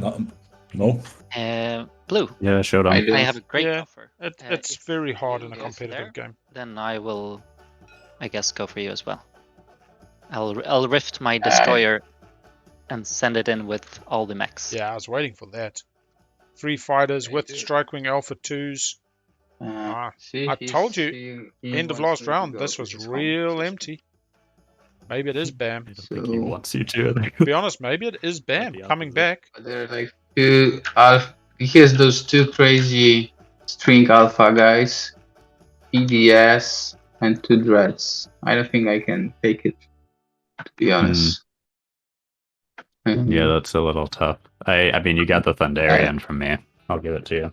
No? Blue. Yeah, showed I him. do. I have a great Yeah, offer. It's If very hard in a blue is competitive there, game. then I will, I guess, go for you as well. I'll rift my destroyer and send it in with all the mechs. Yeah, I was waiting for that. 3 fighters Yeah, with you do. Strikewing Alpha 2s. see, I told you, he end of wants last me to round, go this to was his home real system. empty. Maybe it is Bam. I don't think he wants you to. To be honest, maybe it is Bam the coming opposite. back. But they're like two alpha. He has those 2 crazy string alpha guys, EDS, and 2 dreads. I don't think I can take it, to be honest. Yeah, that's a little tough. I mean, you got the Thunderian from me. I'll give it to you.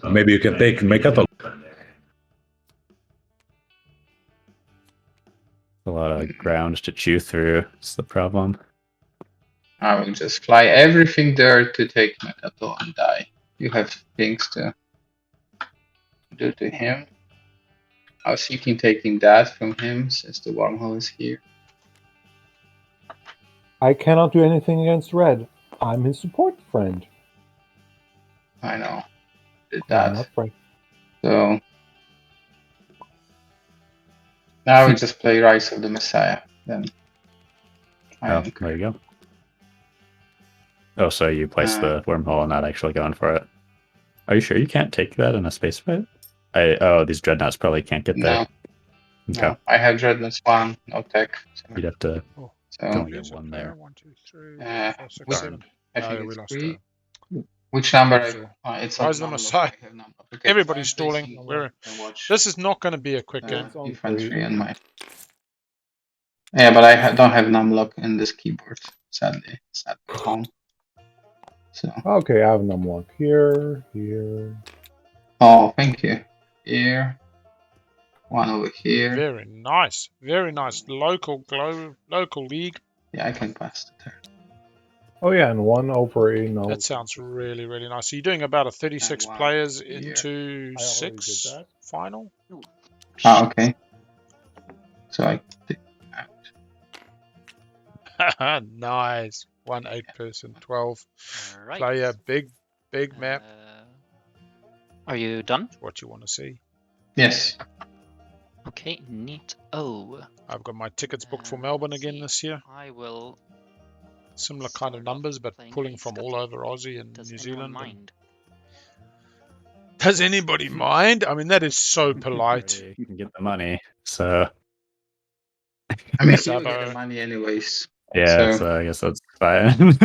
Maybe you can take Mechatol. A lot of ground to chew through. It's the problem. I will just fly everything there to take Mechatol and die. You have things to do to him. I was thinking taking that from him since the wormhole is here. I cannot do anything against red. I'm his support friend. I know. Did I'm that. not friend. So now we just play Rise of the Messiah. Then Oh, there you go. Oh, so you placed the wormhole and not actually going for it. Are you sure you can't take that in a space fight? These dreadnoughts probably can't get there. No, Okay. no. I have Dreadnoughts 1, no tech. You'd have to So go and get one there. 1, 2, 3, Uh, 4, 6, which- 7. I No, think we it's lost 3. her. Which number? Sure. It's Rise of the on Messiah. I have number. Okay, Everybody's so I'm stalling. placing We're, and watch, this is not going to be a quick game. infantry and my. Yeah, but I don't have numlock in this keyboard. Sadly, it's not at home. So. Okay, I have an unlock here, here. Oh, thank you. Here. One over here. Very nice. Very nice. Local league. Yeah, I can pass the turn. Oh yeah, and 1 over a no. That sounds really, really nice. So you're doing about a 36 And 1 players here. into I already did 6 that. final? Oh, okay. So I take Nice. 1 8-person, 12 Alright. player, big map. Are you done? What you want to see? yes. Okay, neat. Oh, I've got my tickets booked for Melbourne let's again see. this year. I will. Similar kind of start off numbers, but playing pulling a from all scuttle. over Aussie and Does New anyone Zealand. mind? Does anybody mind? I mean, that is so polite. You can get the money, so I mean, you get Sabo. the money anyways. yeah. So- So I guess that's fine.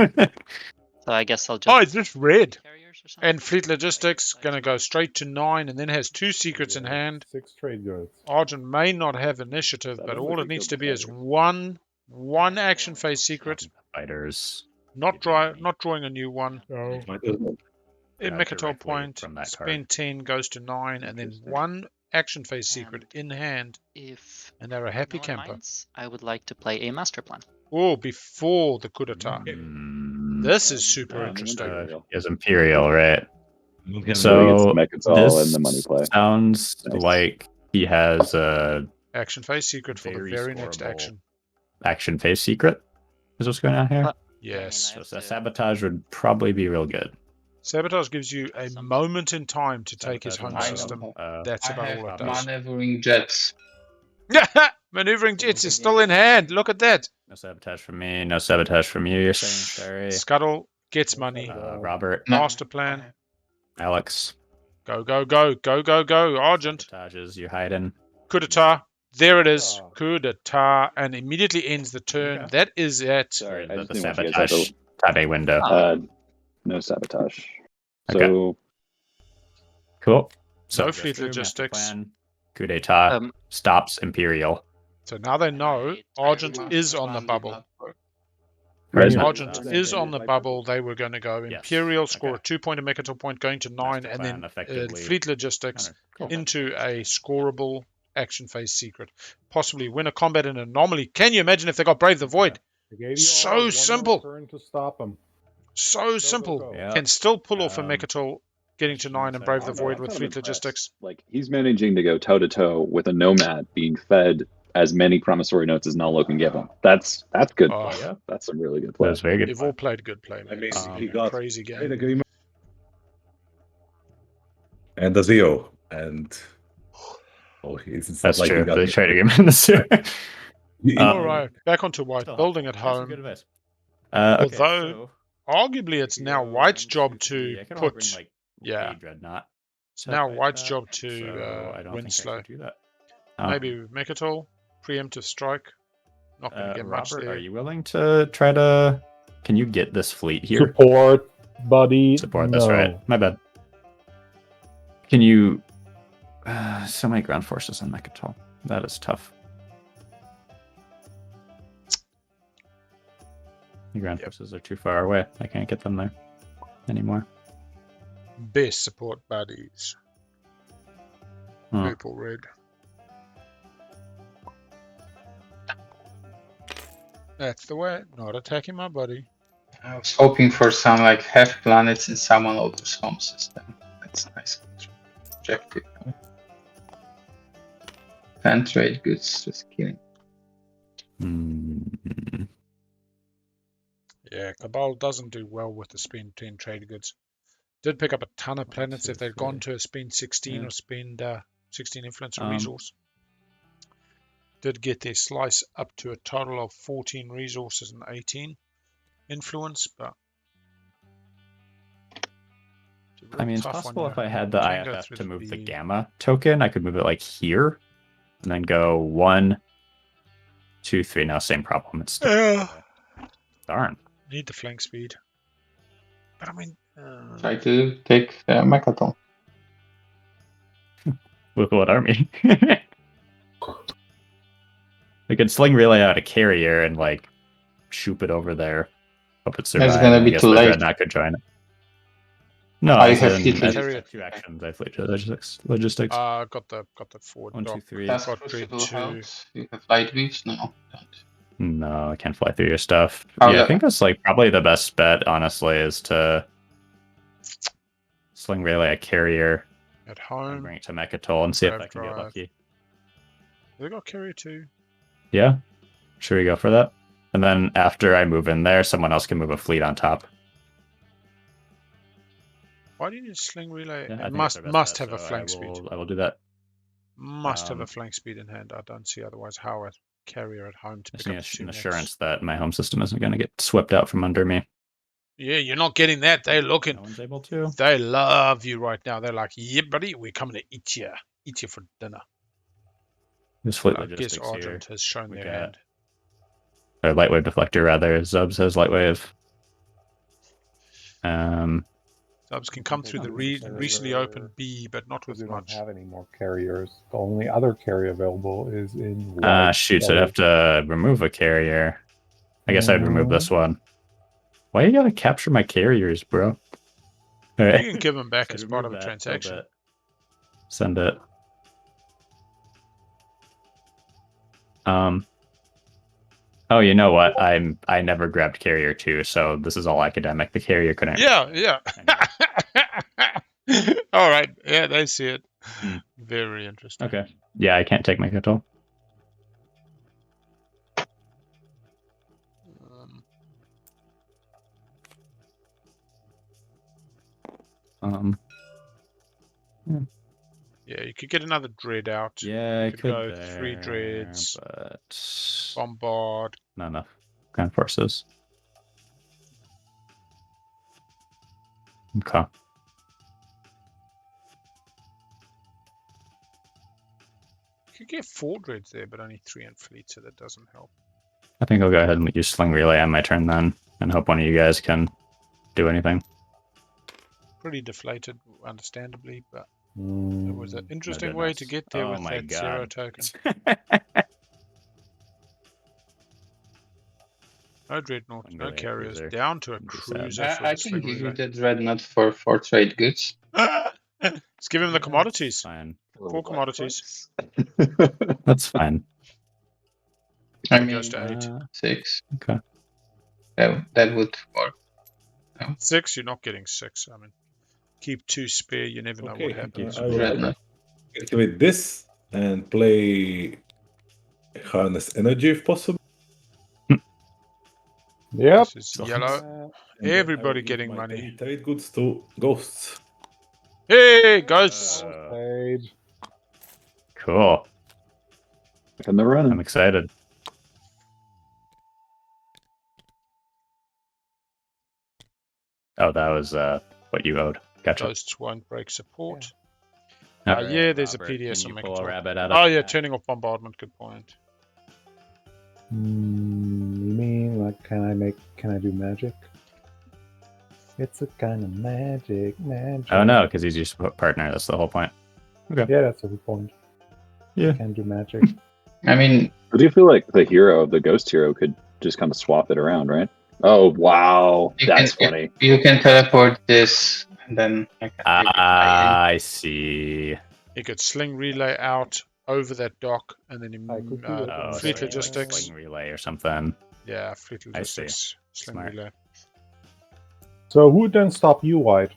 So I guess I'll just. Oh, it's just red. Carriers or something? And Fleet Logistics going to go straight to 9 and then has 2 secrets in hand. 6 trade goods. Argent may not have initiative, That but would all be it needs good to be is fighter. one action phase secret. Fighters. Not drawing a new one. No. In Not Mechatol directly point, from that spend 10 goes to 9, and then one action phase secret in hand, If and they're a happy no one camper. minds, I would like to play a master plan. Oh, before the coup d'etat. This is super Yeah, interesting. Imperial. Is Imperial, right? So So it's Mechatol this and the money play. sounds Nice. like he has a Action phase secret for the Very very next scoreable. action. action phase secret. Is what's going on here? But- Yes. I mean, So sabotage would probably be real good. Sabotage gives you a Some- moment in time to take his Sabotage home I will, system. know. That's I about have all it does. maneuvering jets. Maneuvering jets is still in hand. Look at that. No sabotage from me. No sabotage from you. You're saying Stary. Scuttle gets money. Robert. No. Master plan. Alex. Go, go, go, go, go, go. Argent. Sabotages. You're hiding. Coup d'etat. There it is. Coup d'etat. And immediately ends the turn. Okay. That is at. Sorry, I The just didn't want you guys to have sabotage type A window. no sabotage. Okay. So Cool. So No goes fleet through, master logistics. plan, coup d'etat. Stops Imperial. So now they know Argent is on the bubble. Where's Argent Master is on the bubble. They were going to go Yes. Imperial, score Okay. a 2-pointer Mechatol point, going to 9, Master and plan then effectively Fleet Logistics Cool. into a scoreable action phase secret. Possibly win a combat in anomaly. Can you imagine if they got Brave the Void? They gave you So all one more simple. turn to stop them. So simple. go. Yeah. Can still pull off a Um, Mechatol, getting to 9 and Brave the Void with Fleet Logistics. like he's managing to go toe to toe with a Nomad being fed as many promissory notes as Naalu can give him. That's good. Oh, play. yeah. That's some really good play. That's very good. They've all played good play. I mean, It's he been a got crazy trade game. agreement and the Zio, and it's That's not like true. he got They try to get him in the sewer. All right, back onto white. Still Building at That's some home. good advice. Although, arguably, it's now White's job to I could put. bring, like, Yeah. a Dreadnought. It's to now fight White's that, job to so I don't think I Winslow. should do that. Maybe Mechatol, preemptive strike. Not going to get much Robert, there. are you willing to try to? Can you get this fleet here? Support, buddy. Support no. this, right? My bad. Can you? So many ground forces on Mechatol. That is tough. The ground forces are too far away. I can't get them there anymore. Best support buddies. Hmm. Purple, red. That's the way. Not attacking my buddy. I was hoping for some like half planets in someone else's home system. That's nice objective. Fan trade goods, just kidding. Hmm. Yeah, Cabal doesn't do well with the spend 10 trade goods. Did pick up a ton of planets if they'd gone to a spend 16 or spend 16 influence or resource. Did get their slice up to a total of 14 resources and 18 influence, but I mean, it's possible if I had the Can go IFF through to the move the B. Gamma token, I could move it like here, and then go 1, 2, 3. Now, same problem. It's still Yeah. darn. Need the flank speed. But I mean, Try to take Mechatol. With what army? We could sling relay out a carrier and like shoot it over there. Hope it survives. It's gonna be I guess too the late. Dreadnought could join it. No, I as have in- fleet as logistics. 2 actions. I fleet logistics. got the forward 1, 2, dock. 3. That's got grid crucible 2. helps. You have light beams? No, don't. No, I can't fly through your stuff. Oh, yeah, yeah. I think that's like probably the best bet, honestly, is to sling relay a carrier At and home. bring it to Mechatol and see if Drive I can get drive. lucky. They got carrier 2. Yeah. Should we go for that? And then after I move in there, someone else can move a fleet on top. Why do you need sling relay? Yeah, I It think must it's our best bet, have a so flank speed. I will do that. Must have a Um, flank speed in hand. I don't see otherwise how a carrier at home to Just pick need up two an mechs. assurance that my home system isn't going to get swept out from under me. Yeah, you're not getting that. They're looking. No one's able to. They love you right now. They're like, yeah, buddy, we're coming to eat you for dinner. This fleet I guess logistics here. Argent has shown We their got- hand. Or lightwave deflector rather. Zubz has lightwave. Subs can come through the recently opened B, but not with We don't much. have any more carriers. The only other carrier available is in white. Shoot, so I'd have to remove a carrier. I guess I'd remove this one. Why you gotta capture my carriers, bro? All right. You can give them back So as part of remove a that, transaction. build it. Send it. Oh, you know what? I never grabbed carrier 2, so this is all academic. The carrier couldn't. Yeah. All right. Yeah, they see it. Very interesting. Okay. Yeah, I can't take my control. Yeah, you could get another dread out. Yeah, I could could go there, 3 dreads. but Bombard. not enough ground forces. Okay. You could get 4 dreads there, but only 3 in fleet, so that doesn't help. I think I'll go ahead and use sling relay on my turn then, and hope one of you guys can do anything. Pretty deflated, understandably, but it was an interesting way to get there Oh with my that 0 God. token. No dreadnought, I'm no gonna carriers, cruiser. down to a I'm just cruiser I for I the can sling give you relay. the dreadnought for trade goods. Let's give him the commodities. Fine. 4 commodities. That's fine. I It mean, goes to 8. 6. Okay. That would work. 6, you're not getting 6. I mean, keep 2 spare, you never know what Okay, happens. I will Dreadnought. activate this and play harness energy if possible. Yep. This is yellow. And then I Everybody will give getting my money. 10 trade goods to ghosts. Hey, ghosts! Paid. Cool. I'm never running. I'm excited. Oh, that was what you owed. Gotcha. Ghosts won't break support. All right, Yeah, there's Robert, a PDS can on you pull a Macintosh. rabbit out of Oh the yeah, hat? turning off bombardment. Good point. You mean like can I do magic? It's a kind of magic. Oh no, because he's your support partner. That's the whole point. Okay. Yeah, that's a good point. Yeah. Can do magic. I mean, I do feel like the hero, the ghost hero, could just kind of swap it around, right? Oh wow, that's funny. You can teleport this, and then I can maybe fly I see. He could sling relay out over that dock, and then I could do that. Oh, fleet so you, like, logistics. sling relay or something. Yeah, fleet I see. logistics. Sling Smart. relay. So who would then stop you, White?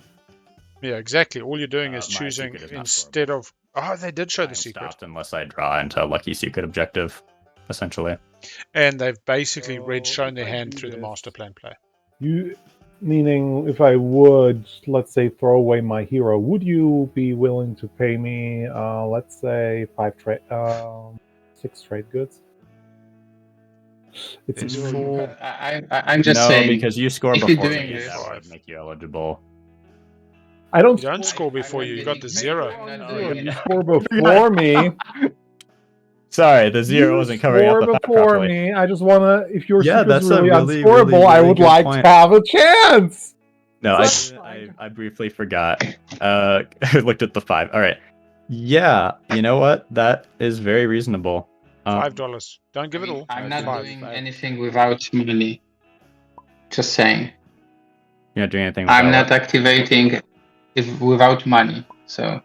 Yeah, exactly. All you're doing My is choosing secret is not instead of. Oh, they did show I'm the secret, stopped unless I draw into a lucky secret objective, essentially. and they've basically red So shown if their I hand do through the this- master plan play. You, meaning if I would, let's say, throw away my hero, would you be willing to pay me, let's say, 6 trade goods? It's There's really- 4. I'm just no, saying. because you score if you're before doing me, this- that would make you eligible. I don't. You don't score before you. You got the 0. You score before me. Sorry, the 0 You wasn't covering up score the fact before properly. me. I just wanna. If your Yeah, secret's that's a really really, unscorable, really, I really would good like point. to have a chance. No, That's I briefly forgot. I looked at the 5. All right. Yeah, you know what? That is very reasonable. $5. Don't give it all. I'm not 5. doing anything without money. Just saying. You're not doing anything. I'm without not activating it without money. So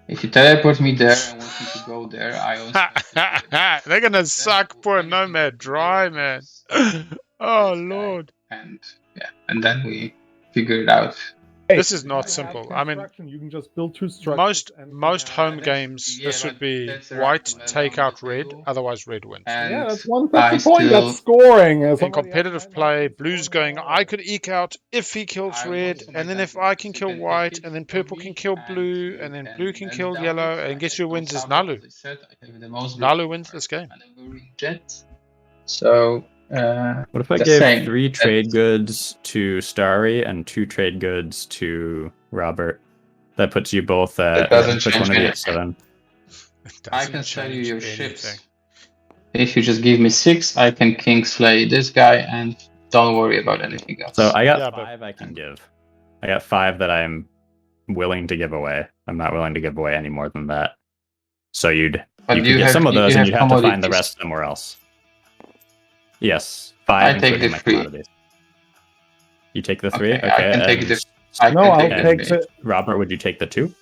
if you teleport me there and want me to go there, I also They're gonna suck poor Nomad dry, man. Oh lord. and yeah, and then we figure it out. This is not simple. I mean, you can just build 2 structures. most home games, this would be white take out red, otherwise red wins. Yeah, that's the point. That's scoring. In competitive play, blue's going, I could eke out if he kills red, and then if I can kill white, and then purple can kill blue, and then blue can kill yellow, and guess who wins is Naalu. Naalu wins this game. So, what if I gave 3 trade goods to Stary and 2 trade goods to Robert? That puts you both at. Doesn't puts change one of you anything. at 7. I can sell you your ships. If you just give me 6, I can Kingslay this guy and don't worry about anything else. So I got 5 I can give. I got 5 that I'm willing to give away. I'm not willing to give away any more than that. So you could get some of those, and you'd have to find the rest somewhere else. Yes, 5 including my commodities. You take the 3? Okay. I can take the. I'll take the. Robert, would you take the 2?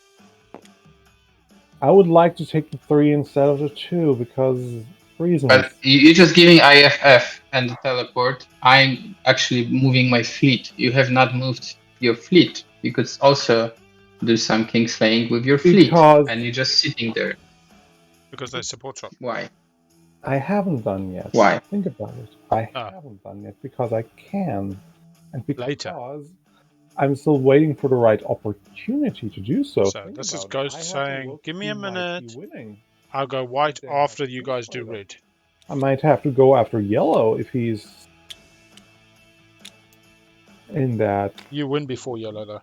I would like to take the 3 instead of the 2 because reasons. But you're just giving IFF and the teleport. I'm actually moving my fleet. You have not moved your fleet. You could also do some kingslaying with your fleet, and you're just sitting there. Because they support shop. Why? I haven't done yet. Why? Think about it. I haven't done yet because I can, and because I'm still waiting for the right opportunity to do so. So this is Ghost saying, "Give me a minute. I'll go white after you guys do red." I might have to go after yellow if he's in that. You win before yellow, though.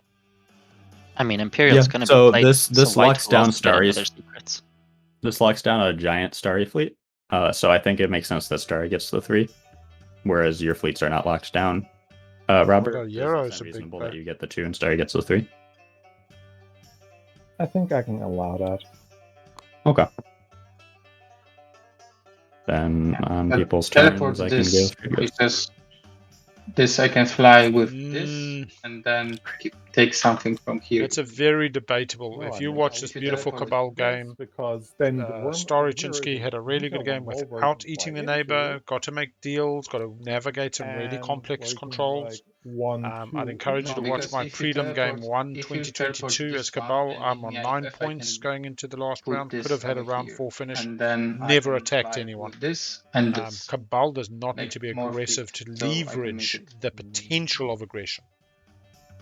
I mean, Imperial's going to so be played. this locks down Starry's. Secrets. This locks down a giant Starry fleet. So I think it makes sense that Starry gets the 3, whereas your fleets are not locked down. Robert, is it reasonable that you get the 2 and Starry gets the 3? I think I can allow that. Okay. Then on people's turns, I can go. Because this I can fly with this, and then take something from here. It's a very debatable. If you watch this beautiful Cabal game, because then Stary Chinski had a really good game without eating the neighbor, got to make deals, got to navigate some really complex controls. I'd encourage you to watch my prelim game 1 2022 as Cabal. I'm on 9 points going into the last round. Could have had a round 4 finish. Never attacked anyone. Cabal does not need to be aggressive to leverage the potential of aggression.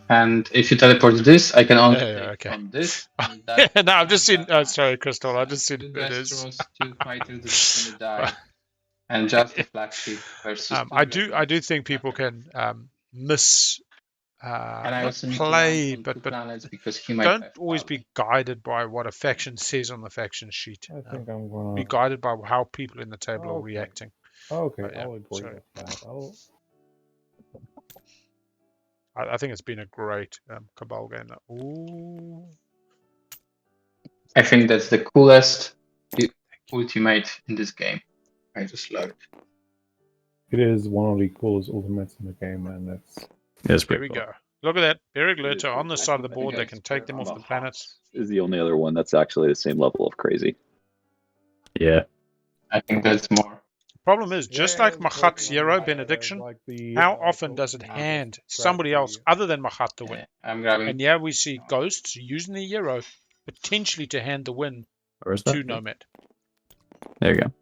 And if you teleport this, I can only take on this. No, I've just seen. Sorry, Crystal. I've just seen it is. And just the black sheep versus. I do think people can miss play, but because don't always be guided by what a faction says on the faction sheet. I think I'm gonna be guided by how people in the table are reacting. Okay, I'll agree with that. I think it's been a great Cabal game. Ooh. I think that's the coolest ultimate in this game. I just love it. It is one of the coolest ultimates in the game, and it's Here we go. Look at that. Beric Lurter on the side of the board. They can take them off the planets. Is the only other one that's actually the same level of crazy. Yeah. I think that's more. Problem is, just like Machat's Hero Benediction, how often does it hand somebody else other than Machat the win? And yeah, we see Ghosts using the Hero potentially to hand the win to Nomad. There you go.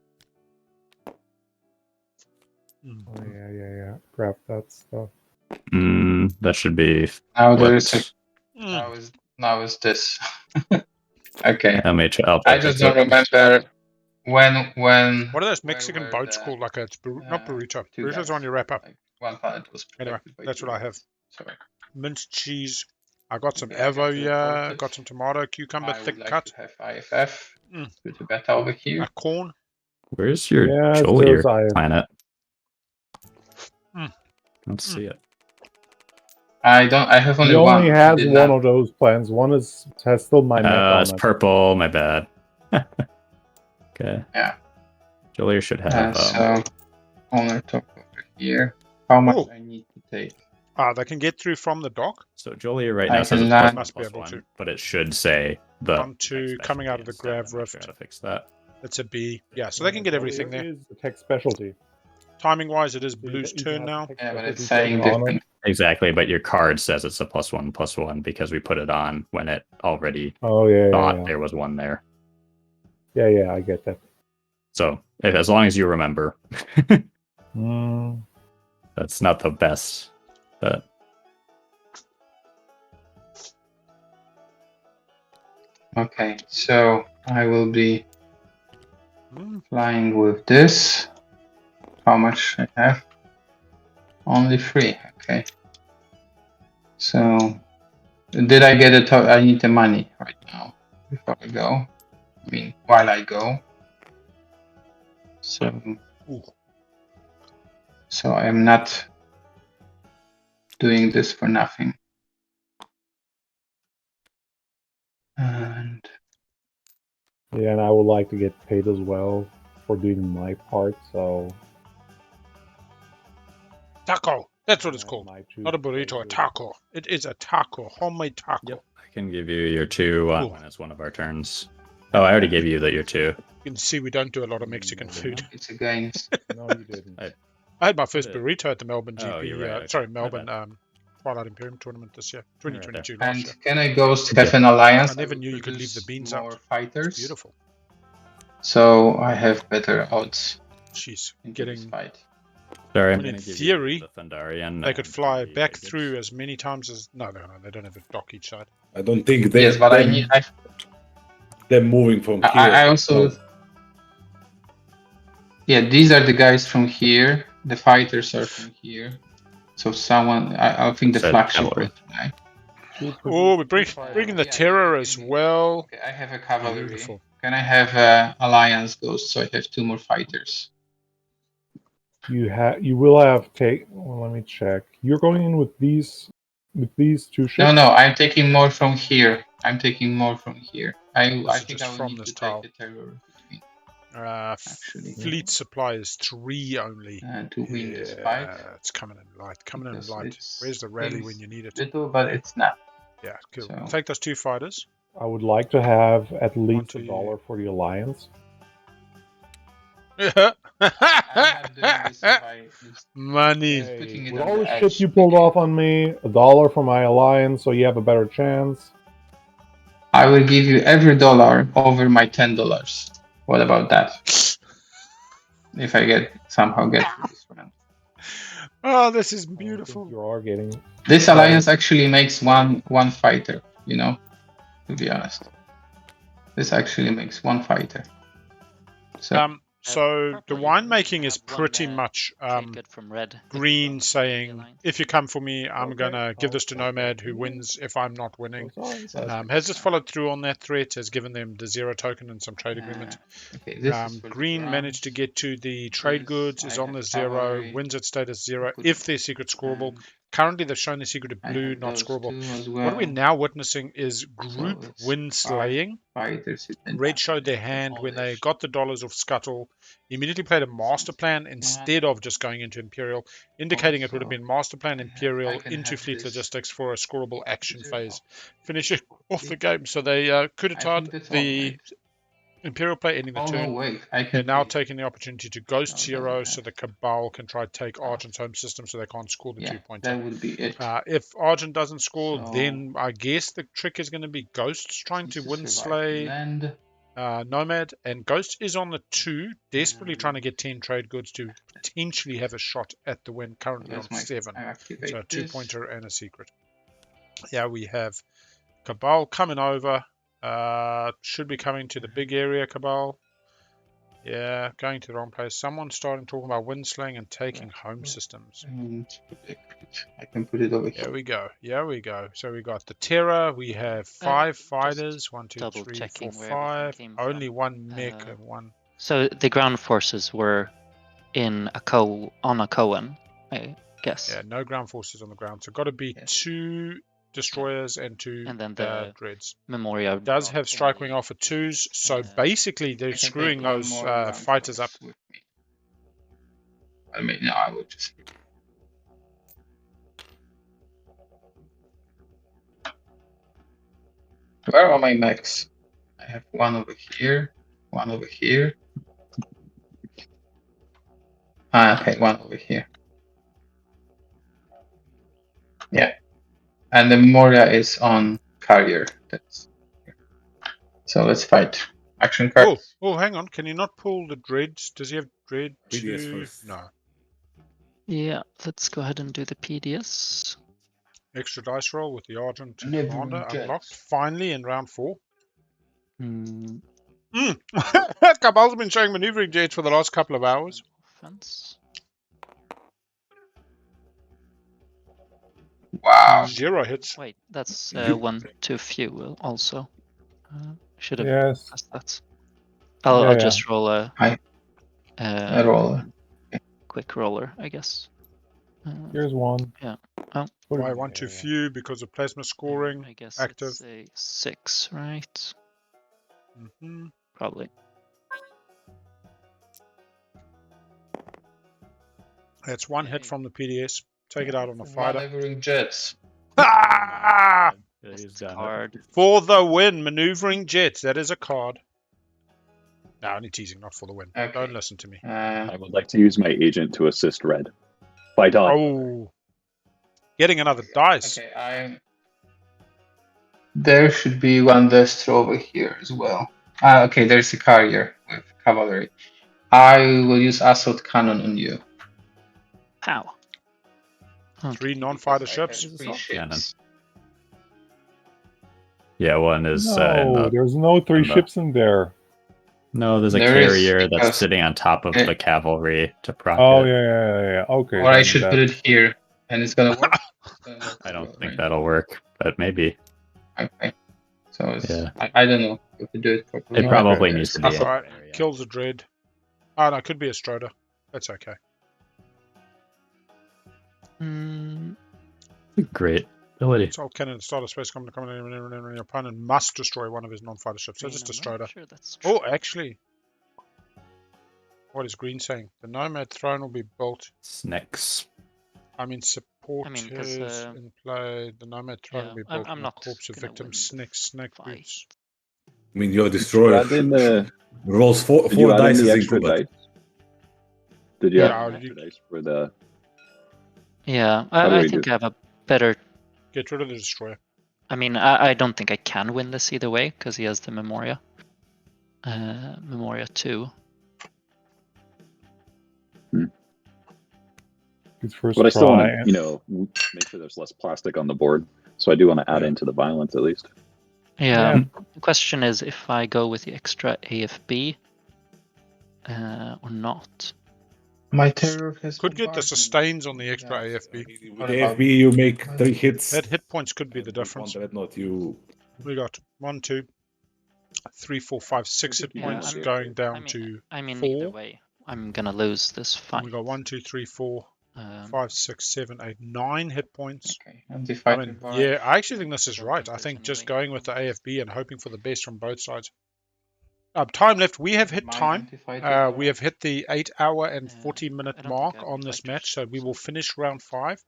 Oh, yeah. Grab that stuff. That should be. Now there's now is this. Okay. I just don't remember. When what are those Mexican boats called? Like it's not burrito. Burrito's on your wrap up. One planet was anyway. That's what I have. Sorry. Minced cheese. I got some avo here. Got some tomato, cucumber, thick cut. I have IFF. Put the beta over here. Corn. Where's your Joel planet? Let's see it. I don't. I have only one. one. He only has one of those plans. One has still my. It's purple. My bad. Okay. Yeah. Jolier should have. So on the top over here, how much I need to take? They can get through from the dock. So Jolier right now says it's must be able to, but it should say the 1-2 coming out of the Grav Rift. To fix that. It's a B. Yeah, so they can get everything there. It is a tech specialty. Timing wise, it is Blue's turn now. Yeah, but it's saying different Exactly, but your card says it's a +1/+1 because we put it on when it already thought there was one there. Yeah, I get that. So as long as you remember, Mm. that's not the best, but Okay, so I will be flying with this. How much I have? Only 3. Okay. So, did I get it? I need the money right now before I go. I mean, while I go. So, I am not doing this for nothing. And Yeah, and I would like to get paid as well for doing my part, so... Taco. That's what it's called. Not a burrito, a taco. It is a taco. Homemade taco. Yep. I can give you your 2 when it's one of our turns. Oh, I already gave you your 2. You can see we don't do a lot of Mexican food. It's a games. No, you didn't. I had my first burrito at the Melbourne GP. Oh, you're right. Sorry, Melbourne Twilight Imperium tournament this year, 2022 last And year. can I Ghost have an alliance? I never knew you could leave the beans out. More fighters. It's beautiful. So I have better odds. She's in getting. this fight. Sorry, I mean, in theory, the Thundarian they could fly back through as many times as. No, they don't have a dock each side. I don't think they. Yes, but I need. They're moving from here. I also. Yeah, these are the guys from here. The fighters are from here. So someone, I think the flagship will fly. Oh, we're bringing the Terror as well. Okay, I have a cavalry. Beautiful. Can I have Alliance Ghost? So I have 2 more fighters. You will have well, let me check. You're going in with these 2 ships? No, I'm taking more from here. I think I Just will from need this to tile. take the Terror between. Fleet supply is 3 only. To win this fight. It's coming in light. Coming in light. Where's the rally when you need it? Little, but it's not. Yeah, cool. So- Take those 2 fighters. I would like to have at least to- $1 for the alliance. Money. Putting it With on all the the edge. shit you pulled off on me, $1 for my alliance, so you have a better chance. I will give you every dollar over my $10. What about that? If I somehow get to this round. Oh, this is I think beautiful. you are getting. This alliance actually makes one fighter, to be honest. This actually makes 1 fighter. So the winemaking is pretty much good from red. Green saying, if you come for me, I'm going to give this to Nomad, who wins if I'm not winning. Has just followed through on that threat, has given them the 0 token and some trade agreement. Okay, this is for Green the managed to get to the trade goods, is on the 0, wins at status 0 if they're secret scoreable. Currently, they've shown the secret of blue, not scoreable. What we're now witnessing is group win slaying. Red showed their hand when they got the dollars off Scuttle, immediately played a master plan instead of just going into Imperial, indicating it would have been master plan Imperial into fleet logistics for a scoreable action phase, finishing off the game. So they could have tied the Imperial play ending the turn. They're now taking the opportunity to ghost 0 so the Cabal can try to take Argent's home system so they can't score the 2-pointer. That would be it. If Argent doesn't score, then I guess the trick is going to be Ghosts trying to win slay Nomad. And Ghost is on the 2, desperately trying to get 10 trade goods to potentially have a shot at the win, currently on 7. So a 2-pointer and a secret. Yeah, we have Cabal coming over. Should be coming to the big area, Cabal. Yeah, going to the wrong place. Someone's starting talking about windslaying and taking home systems. I can put it over here. Here we go. So we got the Terror. We have 5 fighters. 1, 2, 3, 4, 5. Only 1 mech and 1. So the ground forces were on a Cohen, I guess. Yeah, no ground forces on the ground. So got to be 2 destroyers and 2 then the dreads. Memoria Does have strike wing off at 2s, so basically they're screwing those fighters up. I mean, no, I would just. Where are my mechs? I have 1 over here, 1 over here. Okay, 1 over here. Yeah. And the Memoria is on Carrier. So let's fight. Action cards. Oh, hang on. Can you not pull the dreads? Does he have dread PDS 2? first. No. Yeah, let's go ahead and do the PDS. Extra dice roll with the Argent Never commander judge. unlocked. Finally in round 4. Mm, Cabal's been showing maneuvering jets for the last couple of hours. offense. Wow. 0 hits. Wait, that's 1 too few also. Should have Yes. passed that. I'll Yeah, just roll a I roll. quick roller, I guess. Here's one. Yeah. Oh. Put it Why in 1 there, too yeah. few? Because of plasma scoring. I guess active. it's a 6, right? Hmm. Probably. That's 1 hit Okay. from the PDS. Take it out on the fighter. Maneuvering jets. Ah! He's That's a done it. card. For the win, maneuvering jets. That is a card. No, only teasing, not for the win. Okay. Don't listen to me. I would like to use my agent to assist red. By dodge. Oh, getting another dice. Okay, there should be one Destro over here as well. Okay, there's a Carrier with cavalry. I will use assault cannon on you. Pow. 3 non-fighter Because I have ships. 3 ships. Yeah, one is in No, the, there's no 3 in the- ships in there. no. There's a There is, carrier that's because- sitting on top of the cavalry to proc Oh it. yeah. Okay. Or I then should that- put it here, and it's gonna work. I don't think that'll work, but maybe. Okay. So it's, Yeah. I don't know if we do it properly. It probably Okay, needs to there's be. Alright, there, yeah. kills a dread. Oh, no, it could be a Stroder. That's okay. Great ability. Assault cannon start a space combat coming in. Your opponent must destroy one of his non-fighter ships. So just a Stroder. Sure, that's true. Oh, actually. What is Green saying? The Nomad throne will be built. Snakes. I mean, support I mean, 'cause, is in play. The Nomad throne will be I'm built on the not corpse of gonna victim win snake fight. boots. I mean, your Did you destroyer add in the, rolls four did you add in dice the in extra combat. dice? Did you Yeah, add did extra you- dice for the... Yeah, How do I we think do? I have a better. Get rid of the destroyer. I mean, I don't think I can win this either way because he has the Memoria. Memoria 2. His first But I still want try. to, make sure there's less plastic on the board. So I do want to add into the violence at least. Yeah. Yeah. The question is if I go with the extra AFB or not. My terror has Could get the bombardment. sustains on the extra Yeah. AFB. With the AFB, you make 3 hits. That hit points could be the And with difference. one dreadnought, you We got 1, 2, 3, 4, 5, 6 hit Yeah, points I'm- going down I mean, to either 4. way, I'm gonna lose this And fight. we got 1, 2, 3, 4, 5, 6, 7, 8, 9 hit points. Okay, I'm the I fighter. mean, bar. yeah, I actually think this is right. I There's think any just way. going with the AFB and hoping for the best from both sides. Time left. We have hit My time. anti-fighter bar. We have hit the 8-hour and Yeah, 40-minute I don't think mark I have on this fighters, match, so we will so- finish round 5.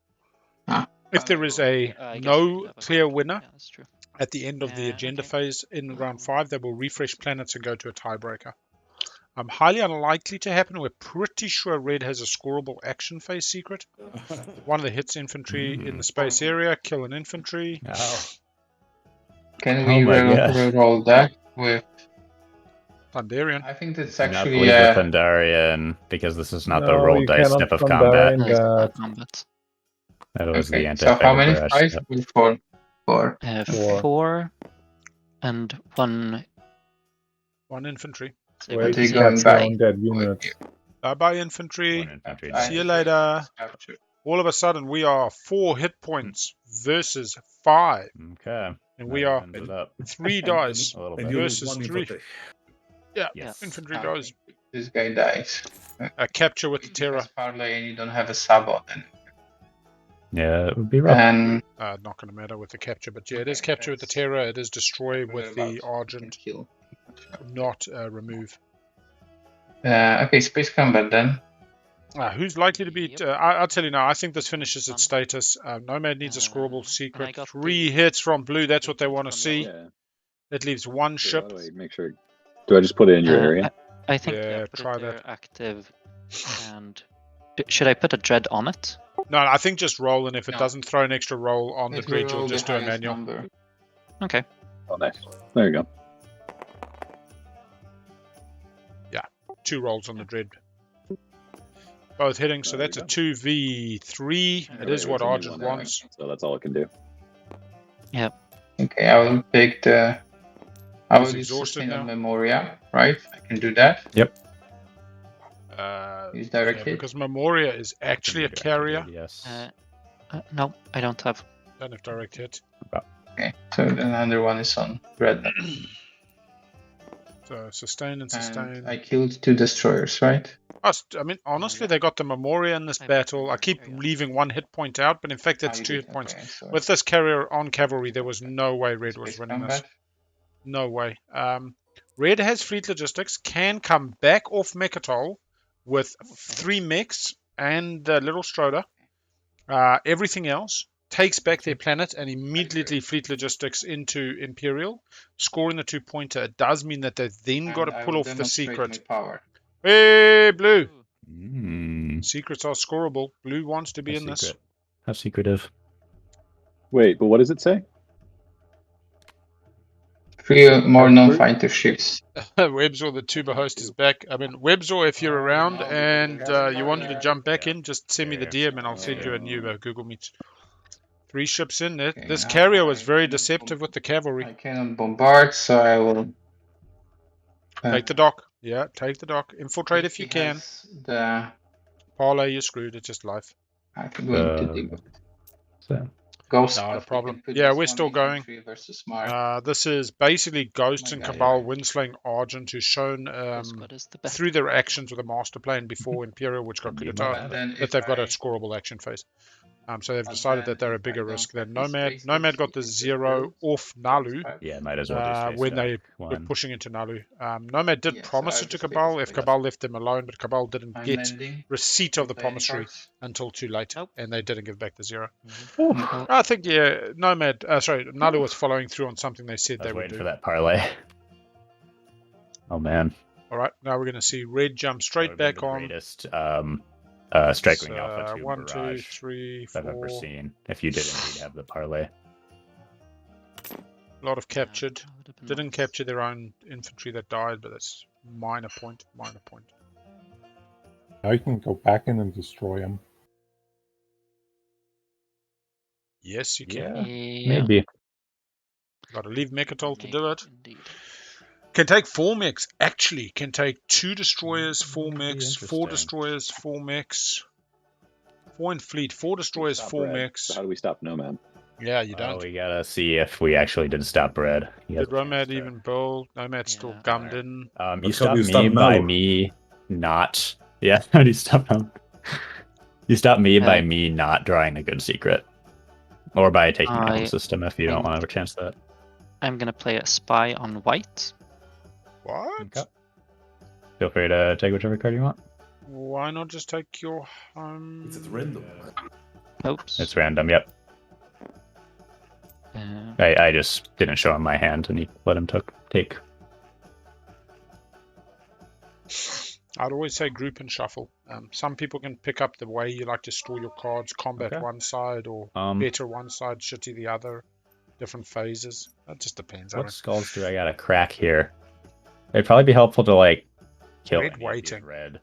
Ah. If there is a I guess we no could have a clear fight. winner Yeah, that's true. at the end of the agenda Okay. phase in round 5, they will refresh planets and go to a tiebreaker. Highly unlikely to happen. We're pretty sure Red has a scoreable action phase secret. One of the hits infantry in the space area, kill an infantry. Can Oh we my God. roll that with? Thunderian. I think that's Do not actually believe the Thundarian because this is not the No, roll you dice cannot step of Thundarian combat. that. Combat. That was the okay. anti So how many barrage fights? step. 4. 4. Four. 4 and 1. 1 infantry. Wait, they you going got your back? own dead unit. Bye-bye infantry. One infantry. I- See you later. Capture. All of a sudden, we are 4 hit points versus 5. Okay. And we That are evens it up 3 dice a little and bit. you lose versus 1 3. infantry. Yeah, Yes. infantry Okay. dies. This guy dies. A capture with the terror. Because parlay and you don't have a sabo then. Yeah, it would be rough. And Not going to matter with the capture, but yeah, it is capture with the terror. It is destroy with the Argent, kill. not remove. Okay, space combat then. Who's likely to beat? Yep. I'll tell you now. I think this finishes its status. Nomad needs a scoreable And I secret. got 3 the- hits from blue. That's what they want to from see. Yeah. It leaves 1 So ship. how do I make sure? Do I just put it in your area? I think Yeah, put try it there that. active. And should I put a dread on it? No, I think just roll, and if it No. doesn't throw an extra roll on the It grid, will you'll roll just the do a highest manual. number. Okay. Oh, nice. There you go. 2 rolls on the dread. Both hitting, so There that's you a go. 2v3. It is what It's only Argent one round, wants. so that's all it can do. Okay, I will take the. I will He's use exhausted sustain on now. Memoria, right? I can do that. Use direct Yeah, hit. because Memoria is actually a carrier. Yes. No, I don't have. Don't have direct hit. Okay, so the another one is on red. So sustain and sustain. And I killed 2 destroyers, right? I mean, honestly, they got the Memoria in this battle. I keep leaving 1 hit point out, but in fact, that's 2 hit points. Okay, so With this carrier on cavalry, there was no way Red was space winning combat. this. No way. Red has fleet logistics, can come back off Mechatol with 3 mechs and the little Stroder. Everything else takes back their planet and immediately fleet logistics into Imperial, scoring the 2-pointer. It does mean that they've then got to And I pull will off the demonstrate secret. my power. Hey, Blue! Mm, Secrets are scoreable. Blue wants to be how in this. secret. How secretive. Wait, but what does it say? 3 more non-fighter ships. Webzor, the tuber host, is back. I mean, Webzor, if you're around and you wanted to jump back in, just send me the DM and I'll send you a new Google Meet. 3 ships in there. Okay, This now carrier was I very cannot deceptive with the cavalry. I cannot bombard, so I will. Take the dock. Yeah, take the dock. Infiltrate if you he can. has The Parlay, you're screwed. It's just life. I'm going to deal with it. So, Ghost. Not a but we problem. can put Yeah, this we're one still going. infantry versus Mark. This is basically Ghosts My and guy, Cabal, right. Windslaying Argent, who's shown What is the best? through their actions with a master plan before Imperial, which got Can be coup my d'etat, bad. Then that if they've got a I- scoreable action phase. So they've but decided then that they're a if I bigger don't risk than practice Nomad. bases, Nomad got we the can just 0 build off Naalu yeah, might as well just when they were one. pushing into Naalu. Nomad did Yeah, so promise I it to just Cabal take if the Cabal left them alone, but Cabal didn't I'm get mending. receipt of the Playing promissory cards. until too late, Nope. and they didn't give back the 0. Oh, I think, yeah, Naalu was following through on something they said I they was would waiting do. for that parlay. Oh man. All right, now we're going to see Red jump straight back on. Greatest strike wing Alpha 2 1, 2, barrage 3, I've ever 4. seen. If you did indeed have the parlay. A lot of captured. that would have been Didn't nice. capture their own infantry that died, but that's minor point. Minor point. Now you can go back in and destroy them. Yes, you can. Yeah. Maybe. Got to leave Mechatol to do it. Indeed. Can take 4 mechs. Actually, can take 2 destroyers, 4 That'd be mechs, 4 interesting. destroyers, 4 mechs. 4 in fleet, 4 destroyers, Stop 4 red. mechs. So how do we stop Nomad? Yeah, you Well, don't. we gotta see if we actually did stop red. He has Did a chance Nomad to- even build? Nomad's still Yeah. gummed in. You Let's hope stopped you me stop by now. me not. Yeah, how do you stop him? You stopped me by me not drawing a good secret. Or by taking a home system if you don't want to have a chance at that. I'm gonna play a spy on white. What? Okay. Feel free to take whichever card you want. Why not just take your home? It's random. Oops. It's random, yep. I just didn't show him my hand and he let him take. I'd always say group and shuffle. Some people can pick up the way you like to store your cards, combat Okay. one side or better one side, shitty the other, different phases. That just depends. What skulls do I gotta crack here? It'd probably be helpful to like kill Red any of these waiting. red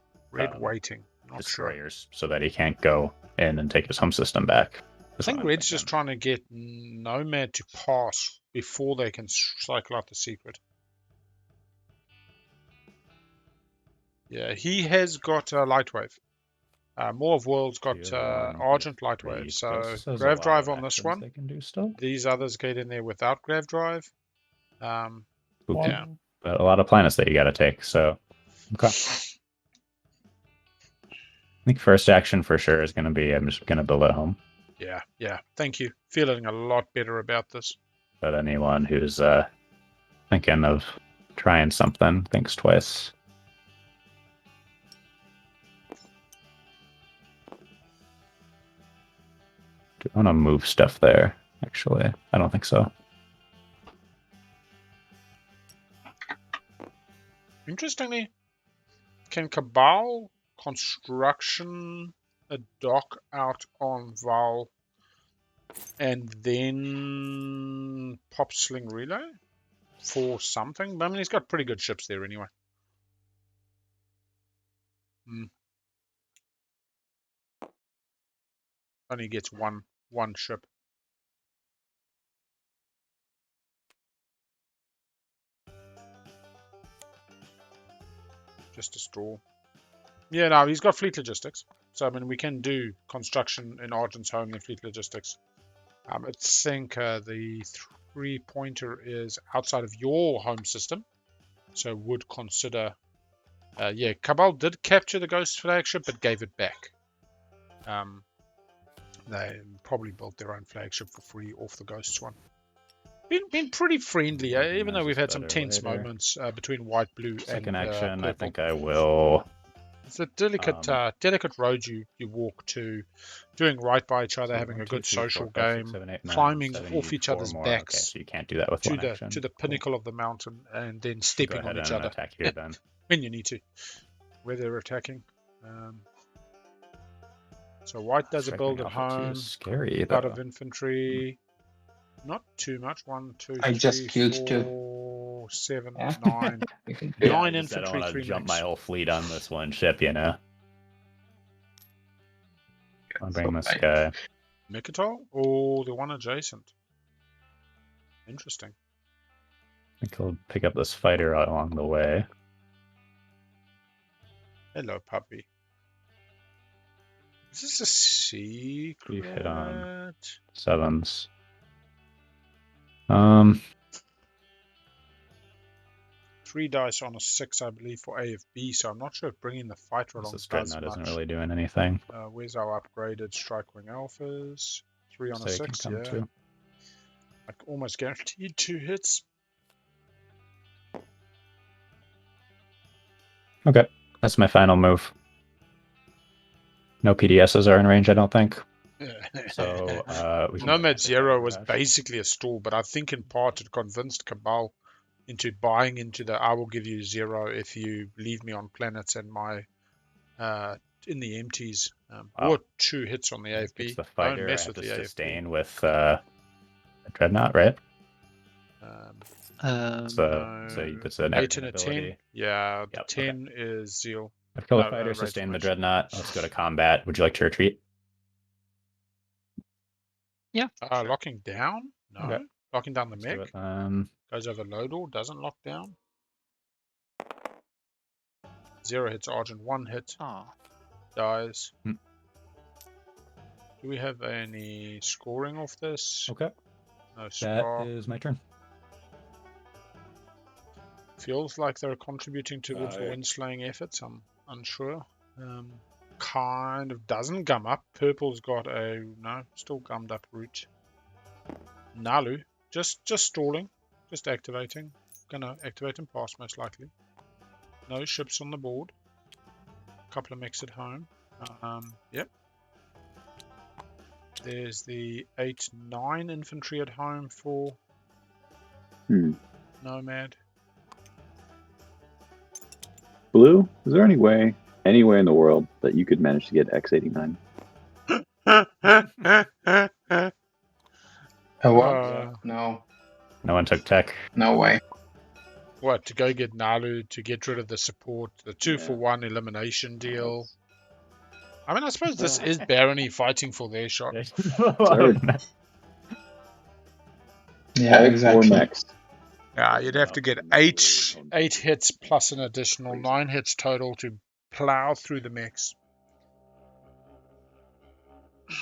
Waiting. Not sure. destroyers so that he can't go in and take his home system back. I think Red's just trying to get Nomad to pass before they can cycle out the secret. Yeah, he has got Lightwave. More of World's got Argent Lightwave. So Grav Drive on this one. They can do still. These others get in there without Grav Drive. Yeah. But a lot of planets that you gotta take, so okay. I think first action for sure is gonna be I'm just gonna build at home. Yeah. Thank you. Feeling a lot better about this. But anyone who's thinking of trying something thinks twice. Do I want to move stuff there? Actually, I don't think so. Interestingly, can Cabal construction a dock out on Val, and then pop Sling Relay for something. But I mean, he's got pretty good ships there anyway. Only gets one ship. Just a straw. Yeah, no, he's got fleet logistics. So, I mean, we can do construction in Argent's home and fleet logistics. I think the 3-pointer is outside of your home system. So, would consider... yeah, Cabal did capture the Ghost flagship, but gave it back. They probably built their own flagship for free off the Ghosts one. Been pretty friendly, even though we've had some tense moments between white, blue, Second and action, purple. I think I will. It's a delicate road you walk to, doing right by each other, having a good social game, climbing off each other's backs. Okay, so you can't do that with one action. To the pinnacle of the mountain, and then stepping on each other. Attack here, then. When you need to, where they're attacking. So white does a build at home. Scary, out of infantry. Not too much. 1, 2, I 3, just killed 4, 7, Yeah. 9. Yeah, 9 I infantry, don't want 3 to jump mechs. my whole fleet on this one ship, you know. I'll bring this guy. Mikatol or the one adjacent? Interesting. I think I'll pick up this fighter along the way. Hello, puppy. Is this a secret? You hit on 7s. 3 dice on a 6, I believe, for AFB, so I'm not sure if bringing the fighter along This does dreadnought much. isn't really doing anything. Where's our upgraded Strike Wing Alphas? 3 on So a you can 6, come yeah. too. Like almost guaranteed 2 hits. Okay, that's my final move. No PDSs are in range, I don't think. So we can Nomad go Zero was crash. basically a stall, but I think in part it convinced Cabal into buying into the I will give you 0 if you leave me on planets and my in the empties. Or 2 hits on the AFB. It's the Don't fighter. mess I have with to the AFB. sustain with a dreadnought, right? So it's an 8 and a ability. 10. Yeah, the Yep, 10 is Zeal. I've killed No, a fighter, Rage sustain the Push. dreadnought. Let's go to combat. Would you like to retreat? Yeah. Locking down? No. Okay. Locking down the Let's do mech. it. Goes over load or doesn't lock down. 0 hits Argent, 1 hit. Dies. Hmm. Do we have any scoring off this? Okay. No That score. is my turn. Feels like they're contributing towards the Yeah. wind slaying efforts. I'm unsure. Kind of doesn't gum up. Purple's got a still gummed up route. Naalu just stalling, just activating. Gonna activate and pass most likely. No ships on the board. Couple of mechs at home. Yep. There's the 8-9 infantry at home for Nomad. Blue, is there anywhere in the world that you could manage to get X89? No. No one took tech. No way. What, to go get Naalu, to get rid of the support, the 2-for-1 elimination deal? I mean, I suppose this is Barony fighting for their shot. Yeah, exactly. Yeah, you'd have to get 8 hits plus an additional 9 hits total to plow through the mechs.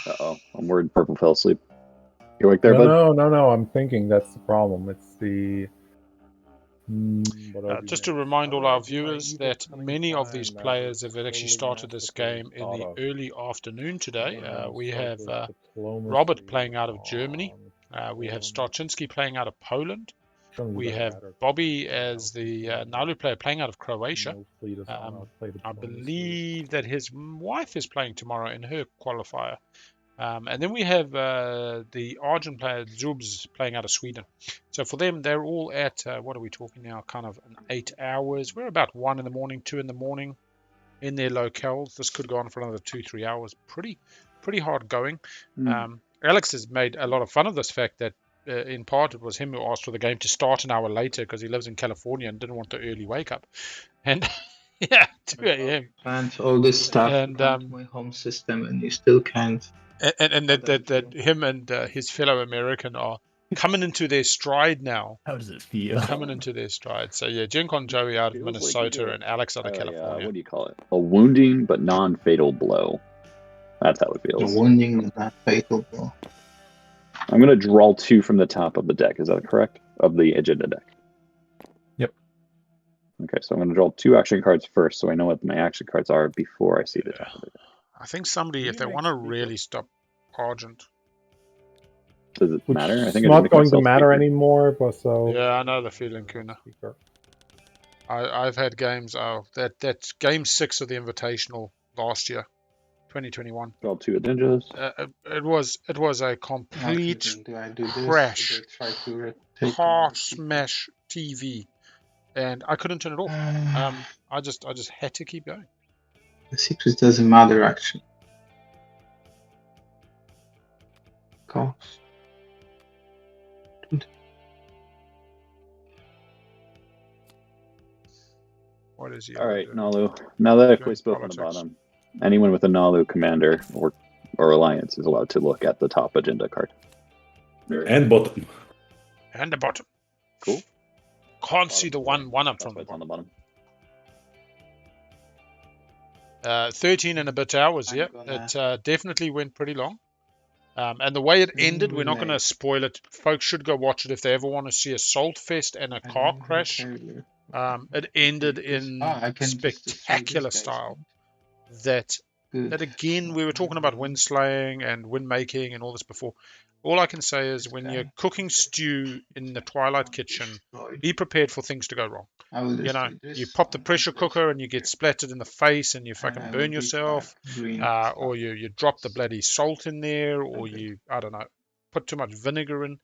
Uh-oh, I'm worried Purple fell asleep. You awake there, bud? No. I'm thinking that's the problem. It's the. Just to remind all our viewers that many of these players have actually started this game in the early afternoon today. We have Robert playing out of Germany. We have Chinski playing out of Poland. We have Bobby as the Naalu player playing out of Croatia. I believe that his wife is playing tomorrow in her qualifier. And then we have the Argent player Zubzarz playing out of Sweden. So for them, they're all at, what are we talking now, kind of 8 hours. We're about 1 in the morning, 2 in the morning. in their locales. This could go on for another 2-3 hours. Pretty hard going. Alex has made a lot of fun of this fact that in part it was him who asked for the game to start an hour later because he lives in California and didn't want the early wake up. And yeah, 2 a.m. Planned all this stuff And to my home system, and you still can't. And that him and his fellow American are coming into their stride now. How does it feel? Coming into their stride. So yeah, GenConJoey out of Minnesota and Alex out of California. What do you call it? A wounding but non-fatal blow. That's how it feels. A wounding but not fatal blow. I'm going to draw 2 from the top of the deck. Is that correct? Of the agenda deck. Yep. Okay, so I'm going to draw 2 action cards first, so I know what my action cards are before I see the top of the deck. I think somebody, if they want to really stop Argent. Does it matter? I think it's not going to matter anymore, but so... Yeah, I know the feeling, Kuna. I've had games, that's game 6 of the Invitational last year, 2021. Draw 2 agendas. It was a complete crash, car smash TV, and I couldn't turn it off. I just had to keep going. The secret doesn't matter, actually. Cost. What is he? All right, Naalu. Now that I've placed both on the bottom, anyone with a Naalu commander or alliance is allowed to look at the top agenda card. And bottom. And the bottom. Cool. Can't see the one up from the on the bottom. 13 and a bit hours, yeah. It definitely went pretty long. And the way it ended, we're not going to spoil it. Folks should go watch it if they ever want to see a Salt Fest and a car crash. It ended in spectacular style. That again, we were talking about wind slaying and wind making and all this before. All I can say is when you're cooking stew in the Twilight kitchen, be prepared for things to go wrong. You know, you pop the pressure cooker and you get splattered in the face and you fucking burn yourself, or you drop the bloody salt in there, or you, I don't know, put too much vinegar in.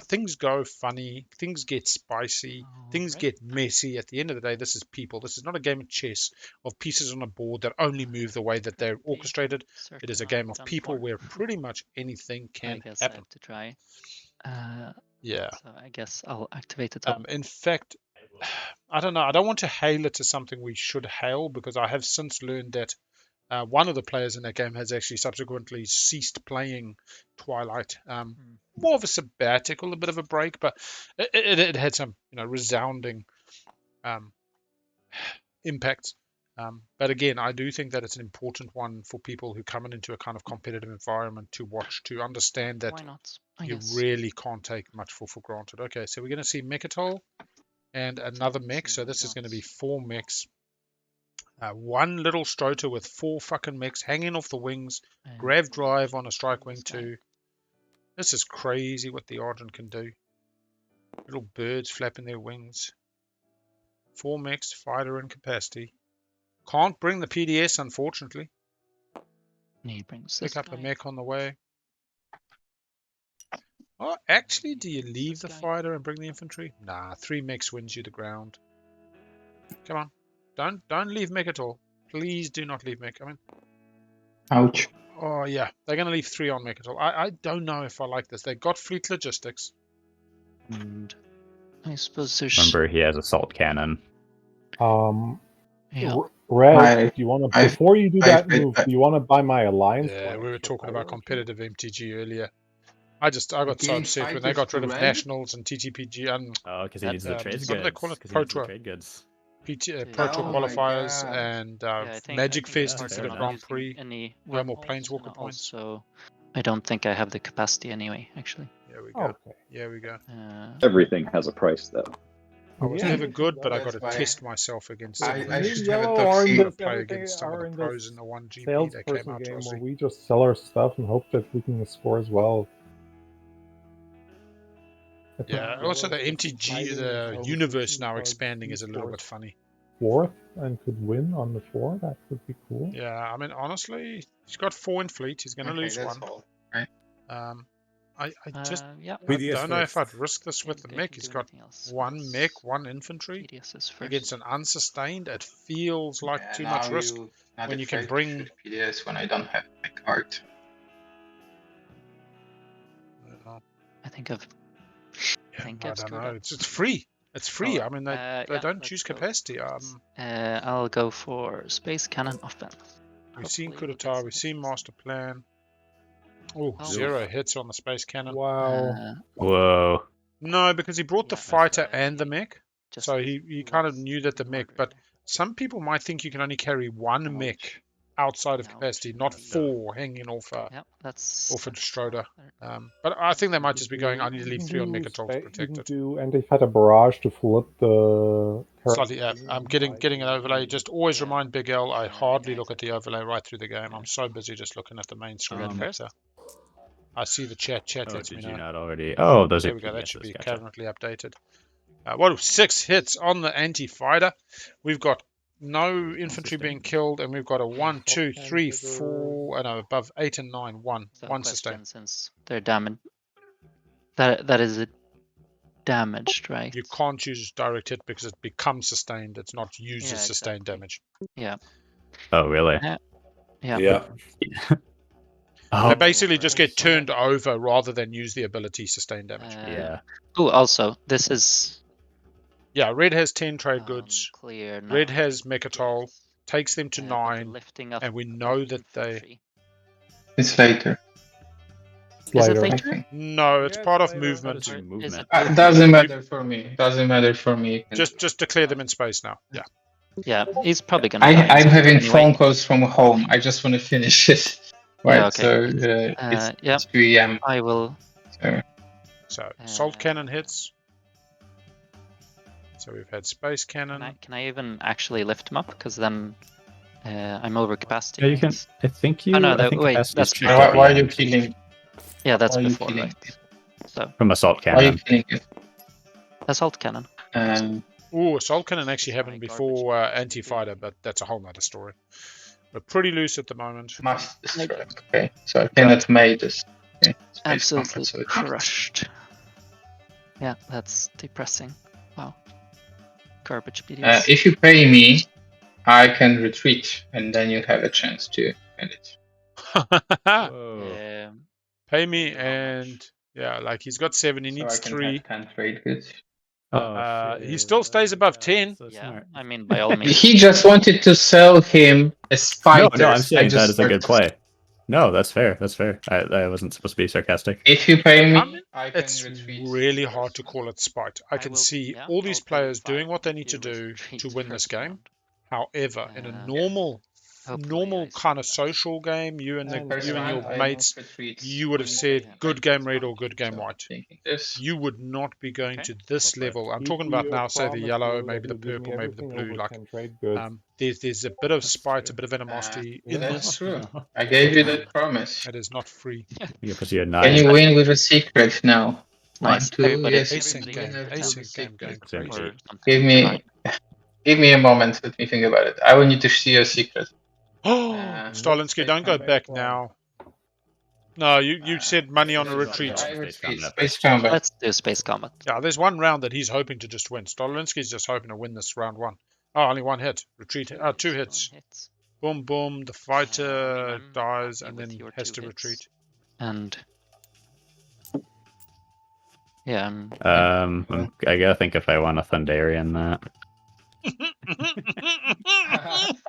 Things go funny, things get spicy, things get messy. At the end of the day, this is people. This is not a game of chess of pieces on a board that only move the way that they're orchestrated. It is a game of people where pretty much anything can happen. To try. Yeah. So I guess I'll activate it. In fact, I don't know. I don't want to hail it to something we should hail because I have since learned that one of the players in that game has actually subsequently ceased playing Twilight. More of a sabbatical, a bit of a break, but it had some, resounding impacts. But again, I do think that it's an important one for people who come into a kind of competitive environment to watch, to understand that you really can't take much for granted. Okay, so we're going to see Mechatol and another mech. So this is going to be 4 mechs. One little Stroter with 4 fucking mechs hanging off the wings. Grav drive on a strike wing 2. This is crazy what the Argent can do. Little birds flapping their wings. 4 mechs, fighter in capacity. Can't bring the PDS, unfortunately. He brings Pick up a mech on the way. Oh, actually, do you leave the fighter and bring the infantry? Nah, 3 mechs wins you the ground. Come on. Don't leave mech at all. Please do not leave mech. I mean, ouch. Oh yeah, they're going to leave 3 on mech at all. I don't know if I like this. They've got fleet logistics. And I suppose there's... Remember, he has assault cannon. Yeah. Red, do you want to, before you do that move, do you want to buy my alliance? Yeah, we were talking about competitive MTG earlier. I got so upset when they got rid of Nationals and TTPG. Oh, because he needs the trade goods. What do they call it? Pro Tour. Pro Tour qualifiers and Magic Fest instead of Grand Prix. No more Planeswalker points. So I don't think I have the capacity anyway, actually. There we go. Yeah, we go. Everything has a price, though. I was never good, but I got to test myself against I should have a play against some of the pros in the 1GP that came out game last where week. we just sell our stuff and hope that we can score as well. Yeah, also the MTG, the universe now expanding is a little bit funny. 4th and could win on the 4, that would be cool. Yeah, I mean, honestly, he's got 4 in fleet. He's going to lose 1. All, right? I just yeah. I BDS don't know if I'd first. risk this with the They mech. can He's do got anything else. one mech, one infantry BDS is first. against an unsustained. It feels like Yeah, too now much risk you not when you can afraid to bring. shoot PDS when I don't have my card. I think I've. Yeah, think I I've don't screwed know. up. It's free. It's free. Oh, I mean, they yeah, don't let's choose go. capacity. I'll go for Space Cannon offense. We've seen Hopefully we'll get Kudata, some we've seen hits. Master Plan. Oh, Oh. 0 hits on the Space Cannon. Wow. Whoa. No, because he brought the Yeah, fighter so and the mech. just So he kind of less knew that the and mech, harder. but some people might think you can only carry one mech outside of Ouch. capacity, not 4 hanging off a Yeah, that's off a destroyer. there. But I think they You might can just be going, I need to you leave can 3 on do Mechatol to You protect can it. do anti-fighter barrage to flip the. Slightly, yeah. I'm getting Like, an overlay. Just always Yeah. remind Big L, I hardly yeah, look at the overlay right through the game. I'm so busy just looking at the main screen. first? But, I see the chat. Chat Oh, lets me did you know. not already? Oh, those There are we go. That should be PDSs. Gotcha. currently updated. 6 hits on the anti-fighter. We've got no infantry being killed, and we've got a 1, 2, 3, 4, and above 8 and 9, 1. So 1 question, sustained. since they're damaged. That is it damaged, right? You can't use direct hit because it becomes sustained. It's not used Yeah, as sustained exactly. damage. Yeah. Oh, really? Yeah. Yeah. Oh, They basically just get turned over rather than use the ability sustained damage. yeah. Oh, also, this is Yeah, red has 10 trade goods. clear now. Red has Mechatol, takes them to But the 9, lifting up and we know that they... infantry. It's later. Is it I later? think. No, it's Yeah, part it's of later. movement. Is it Is movement? it Doesn't matter for me. Doesn't matter for me. You can- Just declare them in space now. Yeah. Yeah, he's probably gonna die in I'm space having anyway. phone calls from home. I just want to finish it. Right. Yeah, okay. So Yeah. it's 3 a.m. I will. So So, Salt Cannon hits. So we've had Space Cannon. Can I even actually lift him up? Because then I'm over capacity. Yeah, you right? can. I think you. Oh no, I think wait, capacity's that's checked why at the are you end. killing? Yeah, that's Why are you before, killing right? So From assault Why are you cannon. killing it? assault cannon. Ooh, Assault Cannon actually happened my before garbage Anti-Fighter, but that's a whole nother story. We're pretty loose at the moment. Must destroy. Okay, so I cannot make this. Okay. Space Absolutely combat, so it's- crushed. Yeah, that's depressing. Wow. Garbage BDS. If you pay me, I can retreat, and then you have a chance to end it. Whoa. Pay me, and yeah, like he's got 7, he So needs I can 3. have 10 trade goods. He still stays above 10. So yeah, smart. I mean, by all means. He just wanted to sell him as fighters. No, I'm saying I that just is a good started- play. No, that's fair. That's fair. I wasn't supposed to be sarcastic. If you pay me, I mean, I can It's retreat. really hard to call it spite. I can will- see yeah, all these I'll pay players 5 doing what they need if to you do retreat to win this first game. round. However, in a Hopefully normal I kind of see that. social game, you and First your round, I mates, don't retreat. you would have Only said I good can game retreat. red or good game So, white. thinking this. You would not be going Okay. to this Well played. level. I'm You- talking about you now, say the promised yellow, me maybe that the you'll give me purple, maybe the everything blue. over Like 10 trade goods. there's a bit of That's spite, true. a bit of animosity in That's this. true. I gave you that promise. It is not free. Yeah, because you had Can 9. you win with a secret now? Nice. 1, 2, Everybody- yes, Async you game, can win with a async game going secret. crazy. Or something. Give me a moment. Let me think about it. I will need to see a secret. Oh, Stalinsky, don't go back now. No, you said money on a retreat. I Space retreat. combat. Space combat. Let's do space combat. Yeah, there's one round that he's hoping to just win. Stalinsky's just hoping to win this round 1. Oh, only 1 hit. Retreat. 2 hits. Boom, boom. The fighter one, dies happy and with then your has 2 to hits. retreat. And yeah, I gotta think if I want a Thunderian that.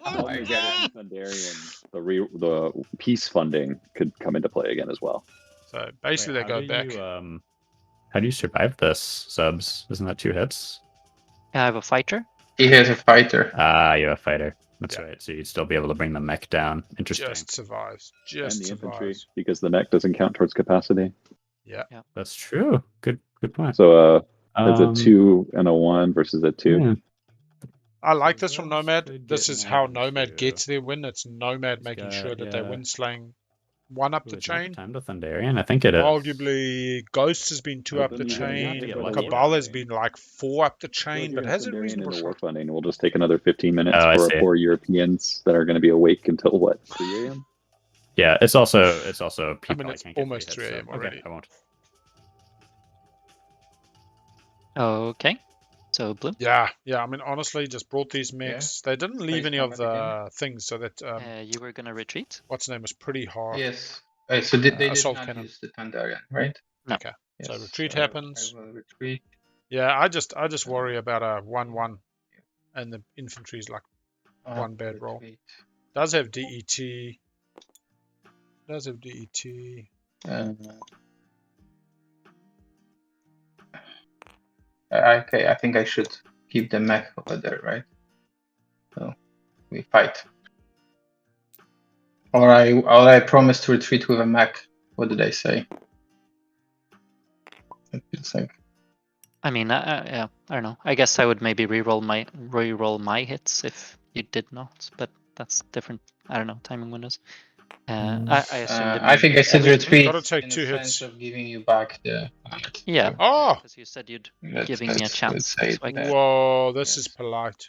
While you're getting Thunderian, the peace funding could come into play again as well. So basically, Wait, they go back. How do you survive this, Subs? Isn't that 2 hits? I have a fighter. He has a fighter. Ah, you have a fighter. That's Yeah. right. So you'd still be able to bring the mech down. Interesting. Just survives. And Just the infantry, survives. because the mech doesn't count towards capacity. That's true. Good point. So it's a Um, 2 and a 1 versus a 2. yeah. I like this from What else Nomad. could This get is how into? Nomad gets their win. It's Nomad He's making got- sure that they yeah. win, slaying 1 up Ooh, the is that chain. time to Thunderian? I think it is. Arguably, Ghosts has been 2 up the Then you have to chain. get lucky. Cabal has been like 4 up the So if chain, you're but has a Thunderian reasonable in the war shot. funding, we'll just take another 15 minutes Oh, I for see. our poor Europeans that are going to be awake until what, 3 a.m.? Yeah, it's also people. it's I can't get almost 3 hits, 3 a.m. so- already. Okay, I won't. Okay. So blue. Yeah. I mean, honestly, just brought these mechs. They didn't leave Space any of combat the things, so that You were gonna retreat? what's the name was pretty hard. Yes. So they did assault not cannon. use the Thundarian, right? No. Okay. Yes, So retreat so happens. I will retreat. Yeah, I just worry about a 1-1, and the infantry's like one bad roll. Retreat. Does have DET. Okay, I think I should keep the mech over there, right? So we fight. Or I promise to retreat with a mech. What did I say? It feels like. I mean, yeah, I don't know. I guess I would maybe re-roll my hits if you did not, but that's different. I don't know timing windows. I assume. I think I said retreat. Gotta take in 2 the hits. sense of giving you back the. Yeah. Oh! Because you said you'd Let's- giving me a let's chance. say So I guess. that. Whoa, this Yes. is polite.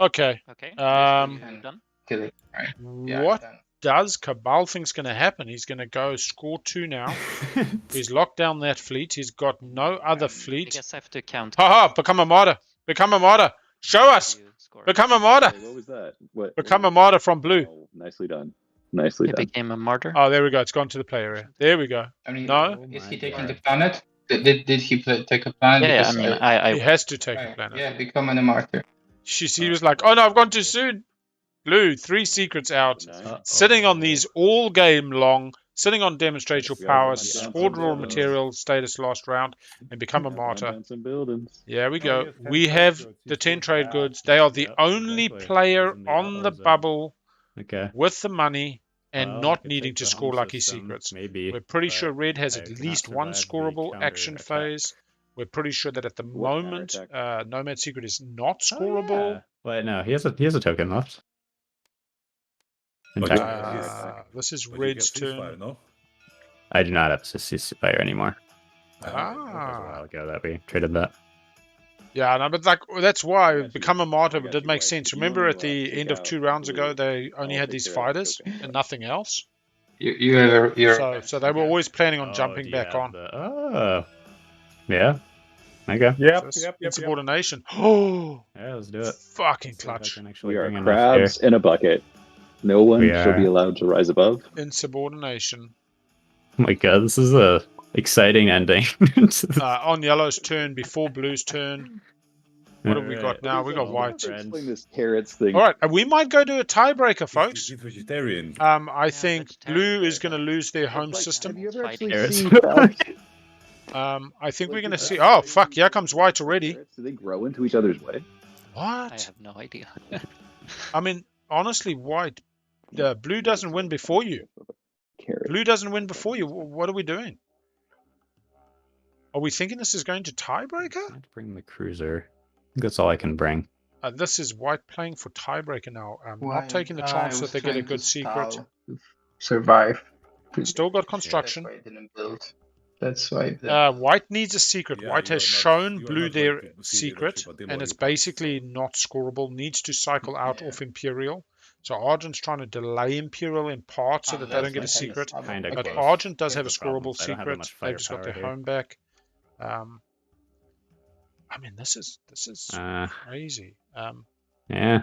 Okay. Okay. Um, Done. Kill it. Right. Yeah, What done. does Cabal think's going to happen? He's going to go score 2 now. He's locked down that fleet. He's got no other I fleet. guess I have to count. Haha, become a martyr. Become a martyr. Show us. You score. Become a martyr. Hey, what was that? What? Become a martyr from blue. Oh, nicely done. Nicely It done. became a martyr. Oh, there we go. It's gone to the play area. There we go. I mean, No? is Oh he my taking God. the planet? Did he take a planet? Yeah, I Because mean, I He has to take a right, planet. yeah, become a martyr. He was like, oh no, I've gone too soon. Blue, 3 secrets out. Sitting on these all game long, sitting on demonstrational Yes, power, yes, yes. scored raw Yes. material, status last round, and become a martyr. Some buildings. Yeah, we Oh, go. yes, 10 We trade have goods. the He's 10 got trade that. goods. They are the Yep, only exactly. player He's in the on the yellow zone. bubble Okay. with the money and Well, I not could needing take to the score home lucky system, secrets. Maybe. We're pretty but sure Red has I at cannot least one survive the scoreable counter action attack. phase. We're pretty sure that at the What moment, counterattack? Nomad Secret is not Oh, scoreable. yeah. Wait, no, he has a token left. But Intact. This is But you Red's get ceasefire, turn. no? I do not have ceasefire anymore. That was a Ah, while ago that we traded that. yeah, no, but like that's why got you. become a I martyr got did you, make White. sense. If you Remember want at to, the take end of out 2 rounds ago, blue, they only I'll had take these care of that fighters token. and nothing else. You're So they were always planning on Oh, jumping do you back have on. the- Oh. Yeah. Okay. Yep, Just yep. insubordination. Oh, Yeah, let's do it. fucking Let's see if I clutch. can actually We are bring enough crabs here. in a bucket. No one We shall be are. allowed to rise above. Insubordination. Oh my god, this is a exciting ending. On yellow's turn before blue's turn. What have we got now? We got white. Explain this carrots thing. All right, we might go to a tiebreaker, folks. He's vegetarian. I think vegetarian. blue is going to lose their home Like, system. Have you ever Fighting. actually seen Carrots. crabs? I think we're Like, going to do see. crabs Oh, like fuck. Here these comes white already. carrots? Do they grow into each other's way? I What? have no idea. I mean, honestly, white. Blue doesn't win before you. Carrot. Blue doesn't win before you. What are we doing? Are we thinking this is going to tiebreaker? Can't bring the cruiser. I think that's all I can bring. This is white playing for tiebreaker now. Why? Not taking the I chance was that they get a trying to good secret. stall to survive. Still got That's construction. why I didn't build. That's why. I didn't. White needs a secret. Yeah, White you has are not- shown you are blue not their going to see secret, leadership until and you it's play, basically not scoreable. Needs to cycle out Yeah. off Imperial. So Argent's trying to delay Imperial in part so that they That's don't get a my secret. problem. Kinda But close. Argent does have a Here's the problem. scoreable I don't have secret. much They've just got their firepower here. home back. I mean, this is crazy. Yeah,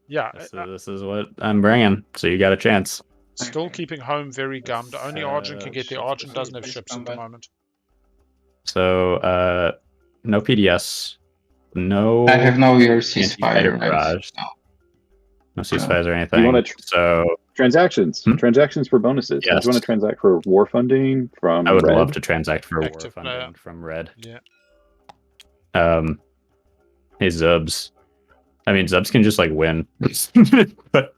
Yeah, this is what I'm bringing. So you got a chance. still Okay. keeping home very gummed. Only Argent can get there. Argent doesn't have Space ships at the combat. moment. So no PDS, no. I have no your anti-fighter ceasefire, right? barrage. No. No ceasefires or anything. You want to So transactions? Hmm? Transactions for bonuses. Yes. Do you want to transact for war funding from? I would Red? love to transact for war Active funding player. from Red. Yeah. Hey Zubs. I mean, Zubs can just like win, but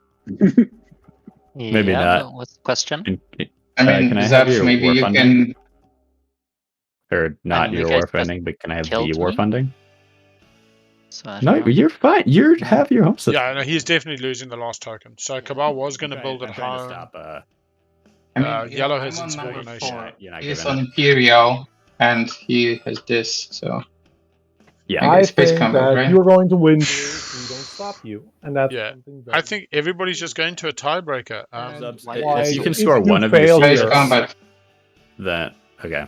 Maybe Yeah, not. well, what's the question? I mean, can I have Zubz, your maybe war you funding? can. Or not mean, your you guys war just funding, but can I have the killed war me? funding? So I No, don't know. you're fine. You have your home system. Yeah, no, he's definitely losing the last token. So Cabal was going to build at I'm trying to home. stop. I mean, Yellow I'm has on number insubordination. 4. You're not He's giving on it. Imperial, and he has this. So Yeah. Okay, I space think combat, that right? you're going to win this. We don't stop you, and that's Yeah. something I think everybody's just going to a tiebreaker. And Zubs, why if you can if score you one of your fail space here- combat. then okay.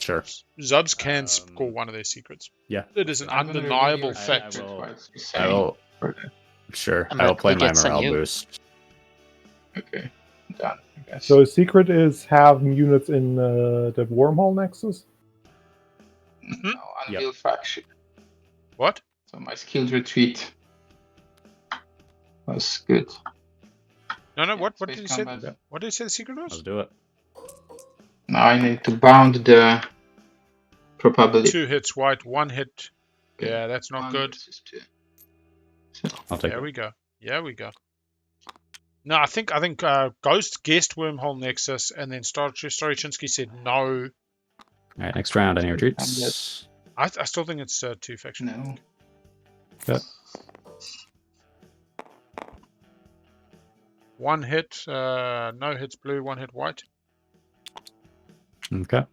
Sure. Zubs can score one of their secrets. Yeah. It is an I'm gonna undeniable review fact. secret will- what's I saying will. for that. Sure. And I will but play who my gets a morale new? boost. Okay, done. I guess. So a secret is have units in the wormhole nexus. No, unveil faction. What? So my skilled retreat was good. No. What Space did he say? combat. What did he say the secret Let's was? do it. Now I need to bound the probability. 2 hits white, 1 hit. Okay. Yeah, that's not One good. versus two. So, I'll take There it. we go. Yeah, we go. No, I think Ghost guessed Wormhole Nexus, and then Stary Chinski said no. All right, next round, any I'm retreats? I still think it's 2 faction. no. Yep. 1 hit, no hits blue, 1 hit white. Okay.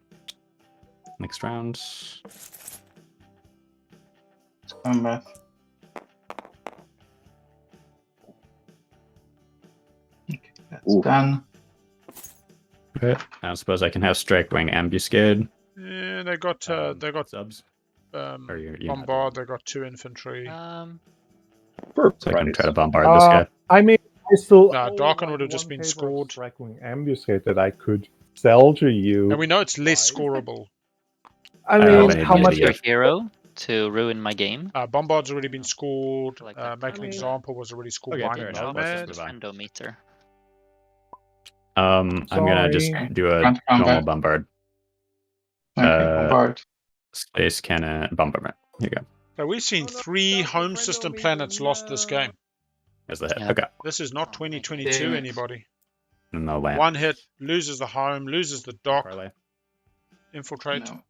Next round. Combat. Okay, that's Ooh. done. Okay. I suppose I can have Strike Wing Ambuscade. Yeah, they got Subs. Or you bombard. They got 2 infantry. For So I can Fridays. try to bombard this guy. I mean, I still No, own, Darken like, would have just one been paper of scored. Striking Ambuscade that I could sell to you. And we know it's less scoreable. I don't have mean, any how idea much? to Your get. hero to ruin my game. Bombard's already been scored. Like that. Make I an mean- example was already scored Okay, by fair enough. Let's just Nomad. move on. Endometer. I'm gonna just Sorry. do a Front combat. normal bombard. Okay, bombard. Space cannon bombardment. Here you go. So we've seen 3 home system planets lost this game. There's the hit. Yeah. Okay. This is not 2022, Damn it. anybody. No land. 1 hit, loses the home, loses the dock, Parlay. infiltrate. No.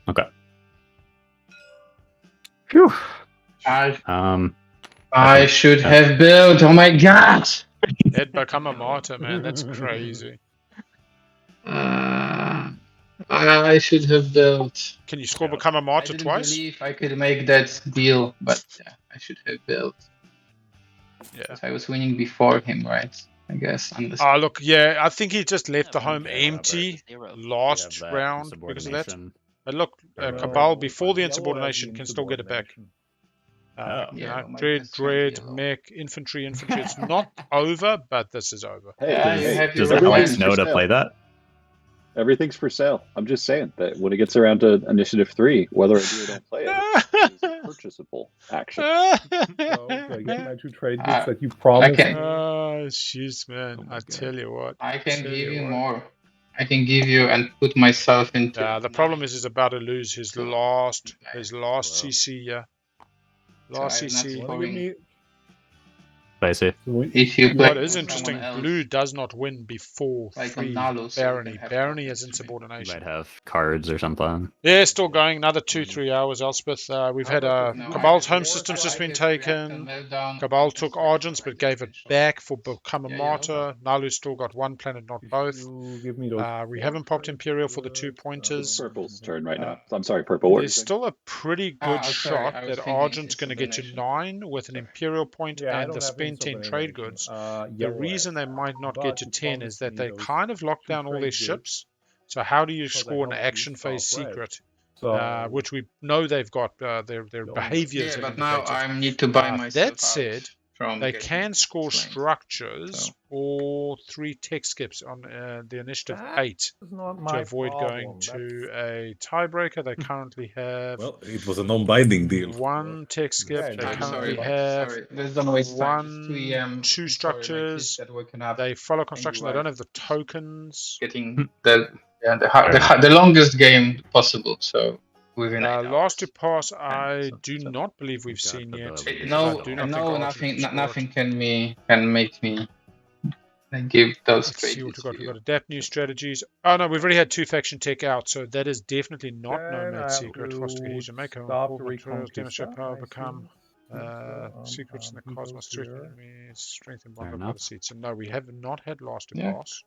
Okay. Phew. I should have built. Oh my god! Head become a martyr, man. That's crazy. I should have built. Can you score become a I martyr didn't twice? believe I could make that deal, but yeah, I should have built. Yeah. Because I was winning before him, right? I guess. Unless Look, yeah, I think he just left the home okay, empty Zero. last We have that round because of that. insubordination. But look, No, Cabal before the Yellow has insubordination the can still get it back. insubordination. You Yeah, know, my dread, best friend dread, yellow. mech, infantry. It's not over, but this is over. Hey, Yeah, hey, you hey, have Does your everyone revenge. know to for play sale. that? Everything's for sale. I'm just saying that when it gets around to Initiative 3, whether I do or don't play it, it's a purchasable action. So, like, my 2 trade goods that you promised can- me. Oh, jeez, man. Oh my I God. tell you what. I can Tell give you what. more. I can give you and put myself into. The problem is he's about to lose his So, last yeah. Wow. CC, yeah. So Last I'm not CC. Wanna give me- Spicy. If you play What is someone interesting, else, blue does not win before Like on 3 Naalu, so you Barony. can have Barony targets is to me. You insubordination. might have cards or something. Yeah, still going. Another 2-3 hours, Elspeth. We've had No, Cabal's I home have system's more just been Reactor taken. meltdown, Cabal and took destruction Argents by but gave it definition. back for Become a Yeah, Martyr. Naalu's still got 1 planet, not both. You give me those We 4 haven't popped trade Imperial for the goods, 2 pointers. Purple's turn right now. I'm sorry, Purple. What were you There's saying? still a pretty good sorry, shot I was that thinking Argent's going to get you insubordination. 9 with an Sorry. Imperial point Yeah, I and don't the have spend 10 trade goods. The Yellow reason they has might not but get to you 10 is promised that me they those kind of locked 2 down all their trade goods ships. So how do you because I score an helped you action phase stop red. secret? So, Which we know they've got their No, behaviors Yeah, have but now indicated. I need to buy myself That out said, from they getting can score slain. structures So. or 3 tech skips on the initiative That 8 is not to my avoid going problem. to a tiebreaker. They currently have Well, it was a non-binding deal. 1 tech skip. Yeah, They I'm currently sorry. have Sorry, let's don't waste time. It's 1, 2 AM. 2 I'm sorry, my structures. kids got woken up. They follow construction. They right. don't have the tokens. Getting the longest game possible. So within 8 hours. Last to pass, I so- do so- not believe we've Got seen the yet. Belgian No, I do not no, think Argent nothing, will score it. nothing can make me give those Let's see trade what goods we've got. to We've you. got adapt new strategies. Oh no, we've already had 2 faction tech out, so that is definitely not Then Nomad I secret. have Foster to Cohesion, make a stop hold the materials, demonstrate Reconquista, power, I become see. secrets in the he cosmos, goes strengthen here. enemies, strengthen Fair bond by the enough. seat. So no, we have not had last to Yeah. pass.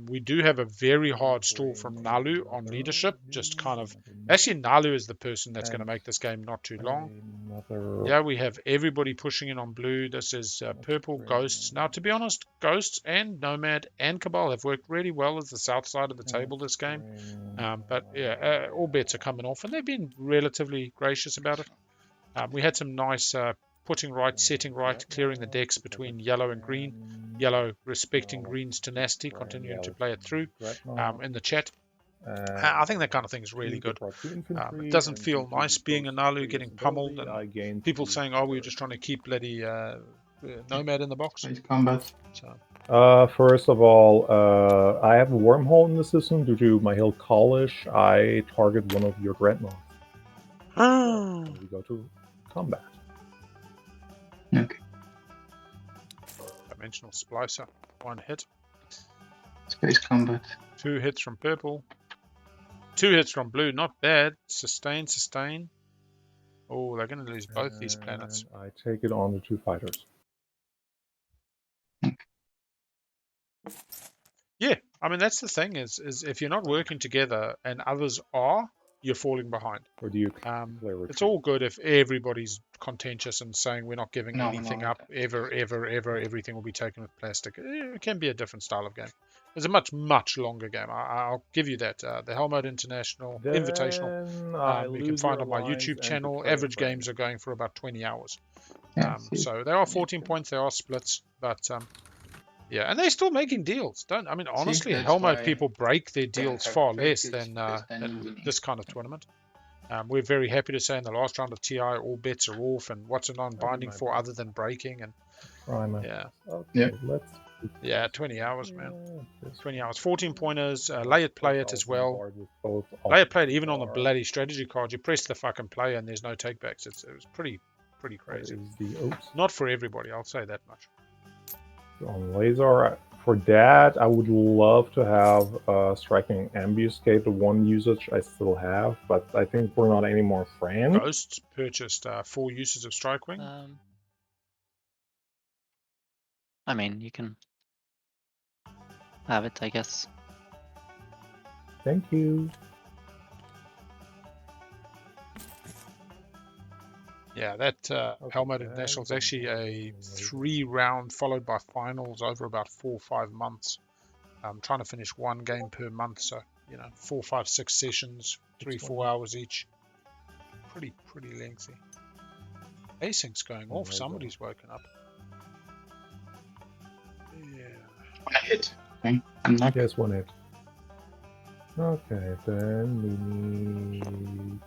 We do have a very hard stall from Naalu on leadership. Just kind of... Actually, Naalu is the person that's going to make this game not too long. Yeah, we have everybody pushing in on blue. This is purple, Ghosts. Now, to be honest, Ghosts and Nomad and Cabal have worked really well as the south side of the table this game. But yeah, all bets are coming off, and they've been relatively gracious about it. We had some nice putting right, setting right, clearing the decks between yellow and green. Yellow respecting green's tenacity, continuing to play it through in the chat. I think that kind of thing is really good. It doesn't feel nice being a Naalu getting pummeled and people saying, oh, we're just trying to keep bloody Nomad in the box. Combat. So. First of all, I have a wormhole in the system due to my hill Kalish. I target one of your dreadnoughts. So we go to combat. Okay. Dimensional Splicer, 1 hit. Space combat. 2 hits from purple. 2 hits from blue, not bad. Sustain, sustain. Oh, they're going to lose both these planets. I take it on the 2 fighters. Yeah, I mean, that's the thing is if you're not working together and others are, you're falling behind. Or do you it's all good if everybody's contentious and saying we're not giving anything up ever, everything will be taken with plastic. It can be a different style of game. It's a much longer game. I'll give you that. The Helmut International Invitational, you can find on my YouTube channel. Average games are going for about 20 hours. So they are 14 points, they are splits, but yeah, and they're still making deals. Honestly, Helmut people break their deals far less than this kind of tournament. We're very happy to say in the last round of TI, all bets are off, and what's a non-binding for other than breaking? And yeah, 20 hours, man. 20 hours, 14 pointers. Lay it, play it as well. Lay it, play it, even on the bloody strategy card. You press the fucking play, and there's no takebacks. It was pretty crazy. Not for everybody, I'll say that much. On laser, for that, I would love to have striking ambuscade, the one usage I still have, but I think we're not any more friends. Ghosts purchased 4 uses of Strike Wing. I mean, you can have it, I guess. Thank you. Yeah, that Helmut International is actually a 3-round followed by finals over about 4 or 5 months. I'm trying to finish 1 game per month, so 4, 5, 6 sessions, 3, 4 hours each. Pretty lengthy. Async's going off. Somebody's woken up. Yeah. 1 hit. Okay. Yes, 1 hit. Okay, then we need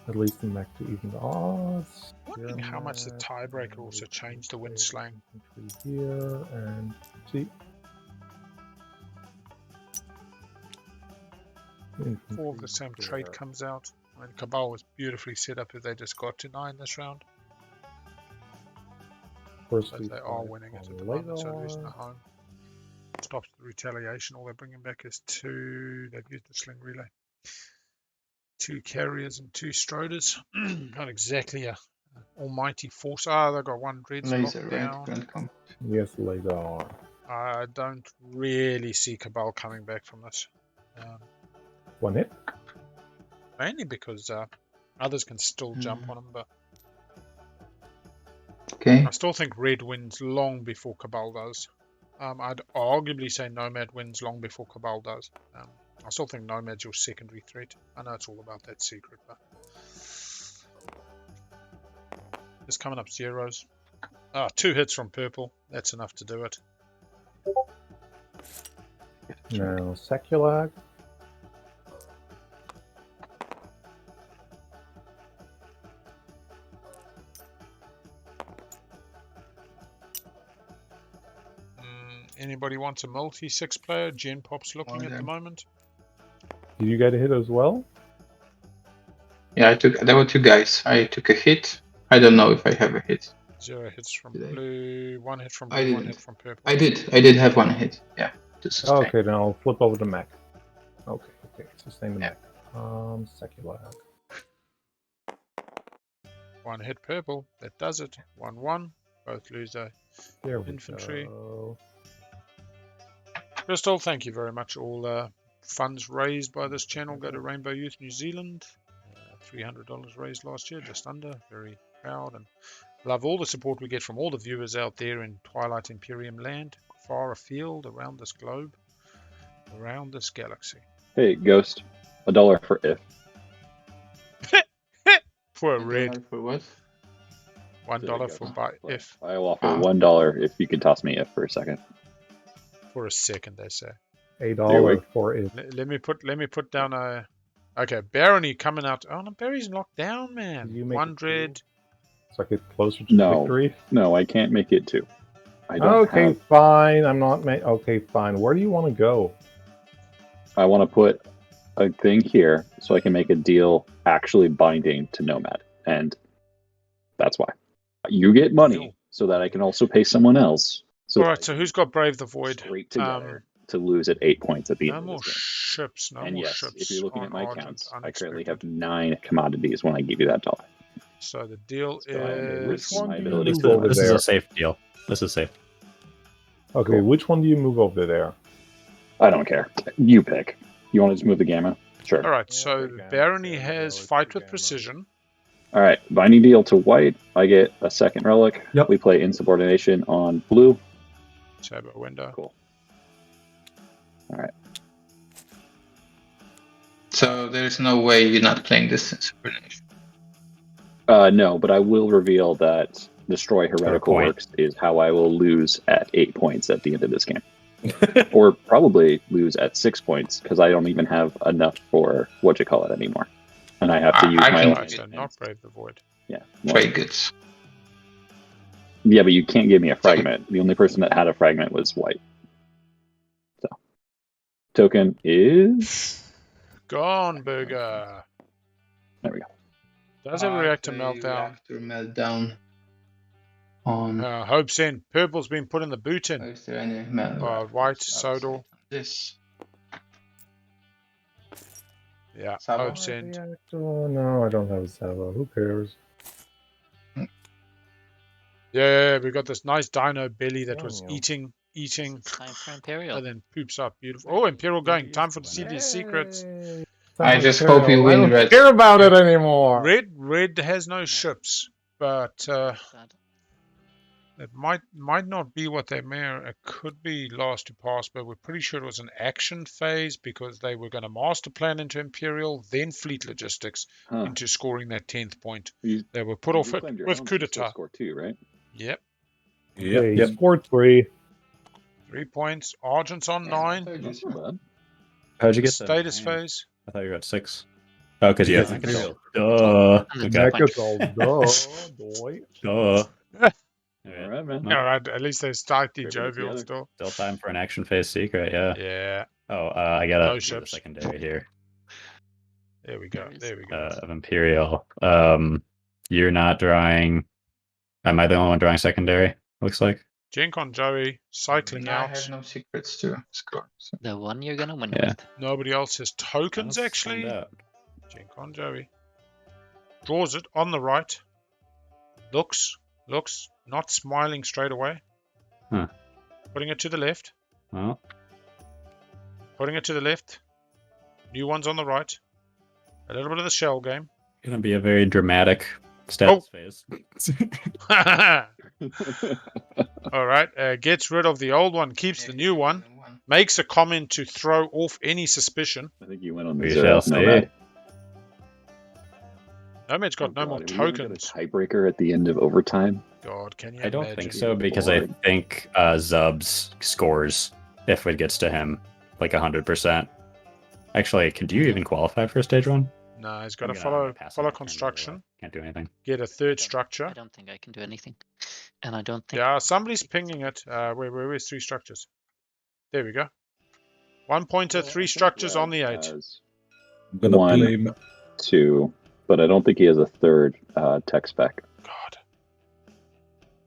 at least a mech to even the odds. Wondering how much the tiebreaker also changed the wind slang. Here and see. 4 of the same trait comes out. I mean, Cabal was beautifully set up if they just got to 9 this round. First, they are winning it at the moment, so losing at home. Stops the retaliation. All they're bringing back is 2. They've used the sling relay. 2 carriers and 2 Stroders. Not exactly a almighty force. They've got 1 Dreads locked down. Yes, laser. I don't really see Cabal coming back from this. 1 hit? Mainly because others can still jump on him, but I still think Red wins long before Cabal does. I'd arguably say Nomad wins long before Cabal does. I still think Nomad's your secondary threat. I know it's all about that secret, but it's coming up zeros. 2 hits from purple. That's enough to do it. Now, Seculag. Anybody wants a multi-6 player? Gen Pop's looking at the moment. Did you get a hit as well? Yeah, there were 2 guys. I took a hit. I don't know if I have a hit. 0 hits from blue, 1 hit from blue, 1 hit from purple. I did have 1 hit. Yeah. Okay, then I'll flip over the mech. Okay, sustain the mech. Seculag. 1 hit purple. That does it. 1-1. Both lose a infantry. Crystal, thank you very much. All funds raised by this channel go to Rainbow Youth New Zealand. $300 raised last year, just under. Very proud and love all the support we get from all the viewers out there in Twilight Imperium land, far afield, around this globe, around this galaxy. Hey, Ghost, $1 for if. For a red. For what? $1 for buy if. I will offer $1 if you could toss me if for a second. For a second, they say. $8 for if. Let me put down a. Okay, Barony coming out. Oh no, Barry's locked down, man. You make 100. So I get closer to victory. No, I can't make it 2. I don't Okay, have... fine. I'm not. Okay, fine. Where do you want to go? I want to put a thing here so I can make a deal actually binding to Nomad, and that's why you get money so that I can also pay someone else. So all right. So who's got Brave the Void? Straight together to lose at 8 points at the end. No more ships. No and more yes, ships. if you're looking at my Argent, accounts, I currently have 9 commodities when I give you that $1. So the deal So I may risk is. my do you ability move to- over This is there? a safe deal. This is safe. Okay, which one do you move over there? I don't care. You pick. You want to just move the gamma? Sure. All right. So Barony has Fight with Precision. All right. Binding deal to white. I get a second relic. Yep. We play Insubordination on blue. Turbo window. Cool. All right. So there's no way you're not playing this in subordination. No, but I will reveal that Destroy Heretical point. Works is how I will lose at 8 points at the end of this game. Or probably lose at 6 points because I don't even have enough for anymore. And I have to use I my can own. Right, so not Brave the Void. Yeah. Well, Trade goods. yeah, but you can't give me a fragment. The only person that had a fragment was white. So, token is Gone, Burger. there we go. Does it react to meltdown? Reactor meltdown. On. Hope's in. Purple's been put in the boot in. Is there any meltdown? White, Sodal. This. Yeah, Sabo? Hope's in. No, I don't have a Sabo. Who cares? Yeah, we got this nice dino belly that was Daniel. eating, It's time for Imperial. and then poops up. Beautiful. Oh, Imperial going. Time for the see these secrets. I just hope you win, I don't Red. care about it anymore. Red has no ships, but Sad. it might not be what they meant. It could be last to pass, but we're pretty sure it was an action phase because they were going to master plan into Imperial, then fleet logistics Huh. into scoring that 10th point. You- They were put you off it claimed your with own, coup so you still d'etat. Score 2, right? Yep, Okay, Yep. scored 3. 3 points. Argent's on 9. That's not bad. How'd you get Status to 9? phase. I thought you were at 6. Oh, because you have Imperial. Duh. And Okay. the It's all boy. Duh. All right, man. All right, at least they're slightly Favorite jovial together. still. Still time for an action phase secret, yeah. Yeah, Oh, I gotta No do the ships. secondary here there we go. There we go. of Imperial. You're not drawing. Am I the only one drawing secondary? Looks like. GenConJoey cycling I out. have no secrets to score. So. The one you're gonna win Yeah. with. Nobody else has tokens Let's actually. find out. GenConJoey draws it on the right. Looks, not smiling straight away. Huh. Putting it to the left. Well, Putting it to the left. New one's on the right. A little bit of the shell game. gonna be a very dramatic status phase. All right. Gets rid of the old one, keeps the new one. Makes a comment to throw off any suspicion. I think you went on the We zero. shall Nomad. see. Nomad's got Oh, no more God, have you ever got tokens. a tiebreaker at the end of overtime. God, can you I don't imagine? think so because I Boring. think Zubs scores if it gets to him like 100%. Actually, could you even qualify for stage 1? No, he's got to I'm gonna pass on follow that turn, construction. Can't do anything. Get a third I structure. don't think I can do anything. And I don't think. Yeah, somebody's pinging it. Where's 3 structures? There we go. 1 pointer, Well, I 3 think structures Red on the 8. has I'm gonna One. play. 2, but I don't think he has a third tech spec. God.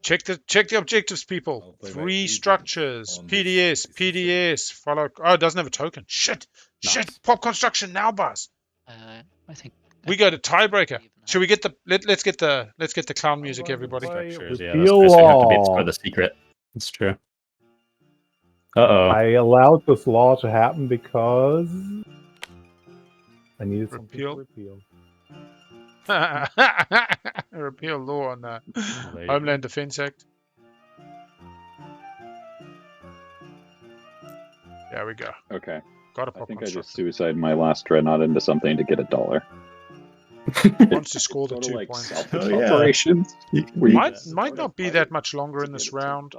Check the objectives, I'll people. play my 3 agent structures. on PDS, this. PDS. Follow. Oh, it doesn't have a token. Shit. Nice. Pop construction now, boss. I think. We go to tiebreaker. Even Should we get the let's get the clown music, everybody. Play Structures, with yeah, the that's Chris. You have to be law. for the secret. That's true. Uh-oh. I allowed this law to happen because I needed something to repeal. Repeal law on Homeland Defense Act. There we go. Okay. Got a I pop think I constructor. just suicide my last dreadnought into something to get $1. Wants to score the Sort of 2 like points. selfish Oh, yeah. operations. Might not be that much longer in this round.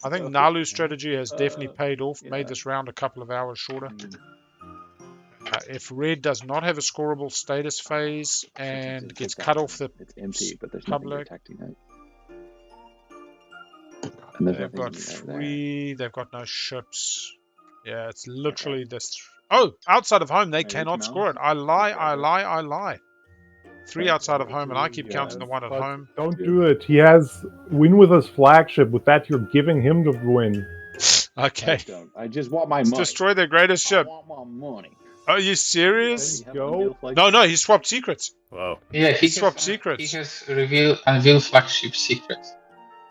I think Naalu's strategy has definitely paid off, made this round a couple of hours shorter. If Red does not have a scoreable status phase and gets cut off the It's empty, but there's public, nothing protecting it. And there's they've nothing got right 3, they've got no ships. Yeah, it's literally this. Oh, outside of home, they cannot score it. I lie. 3 outside of home, and I keep counting the 1 at But home. don't do it. He has win with his flagship. With that, you're giving him the win. Okay. I just want my Let's money. destroy their greatest ship. I want my money. Are you serious? Go. No, he swapped secrets. Whoa. Yeah, He swapped secrets. He has unveiled flagship secrets.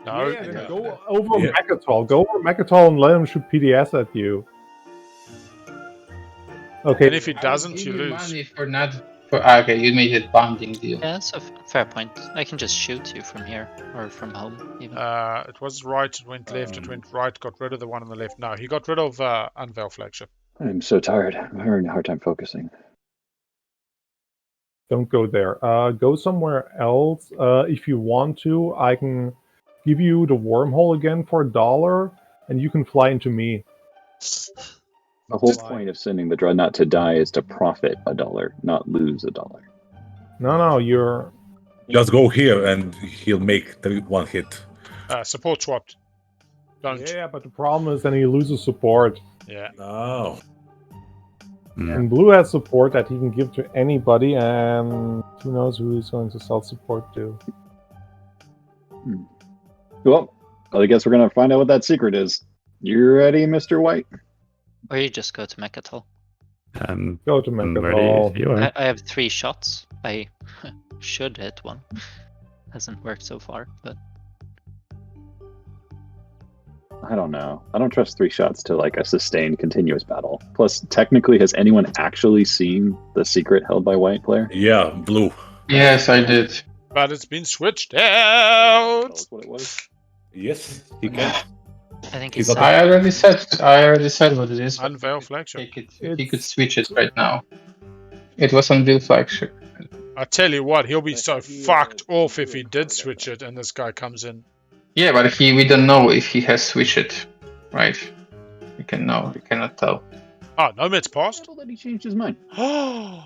No. Yeah, then go over Mechatol. Go over Mechatol and let him shoot PDS at you. Okay. And if he doesn't, you lose. Money for not for okay, you made it bonding deal. Yeah, that's a fair point. I can just shoot you from here or from home. Even. It was right, it went left, it went right, got rid of the one on the left. No, he got rid of Unveil Flagship. I'm so tired. I'm having a hard time focusing. Don't go there. Go somewhere else. If you want to, I can give you the wormhole again for $1, and you can fly into me. The whole point of sending the dreadnought to die is to profit $1, not lose $1. No, you're... Just go here and he'll make 1 hit. Support swapped. Don't. Yeah, but the problem is then he loses support. Yeah. Oh. And Blue has support that he can give to anybody, and who knows who he's going to sell support to. Well, I guess we're going to find out what that secret is. You ready, Mr. White? Or you just go to Mechatol. Go to Mechatol. You are. I have 3 shots. I should hit 1. Hasn't worked so far, but I don't know. I don't trust 3 shots to like a sustained continuous battle. Plus, technically, has anyone actually seen the secret held by White player? Yeah, Blue. Yes, I did. But it's been switched out. Tell us what it was. Yes, he can. I think He's he's. not- I already said what it is. Unveil Flagship. Take it. He could switch it right now. It was unveil flagship. I tell you what, he'll be so fucked off if he did switch it and this guy comes in. Yeah, but we don't know if he has switched it, right? We cannot tell. Oh, Nomad's passed? That he changed his mind.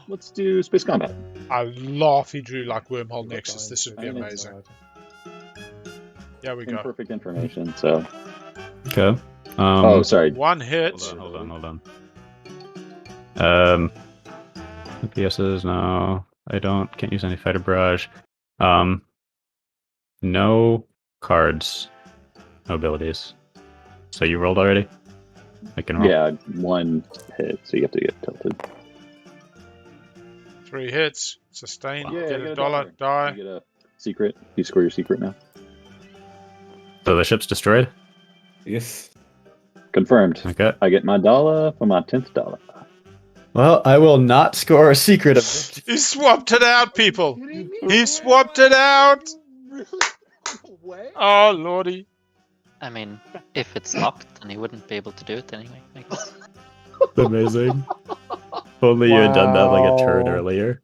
Let's do space combat. I laugh he drew like Wormhole Nexus. This would be amazing. There we go. Imperfect information, so... Okay. oh, sorry. 1 hit. Hold on. PSs, no. I can't use any fighter barrage. No cards. No abilities. So you rolled already? I can roll. Yeah, 1 hit, so you have to get tilted. 3 hits. Sustain. Yeah, get get a a dollar. Die. You get a secret. You score your secret now. So the ship's destroyed? Yes. Confirmed. Okay. I get my $1 for my 10th dollar. Well, I will not score a secret of He swapped it out, people. He swapped it out. Oh, lordy. I mean, if it's locked, then he wouldn't be able to do it anyway. I guess. Amazing. If only you had done that like a turn earlier.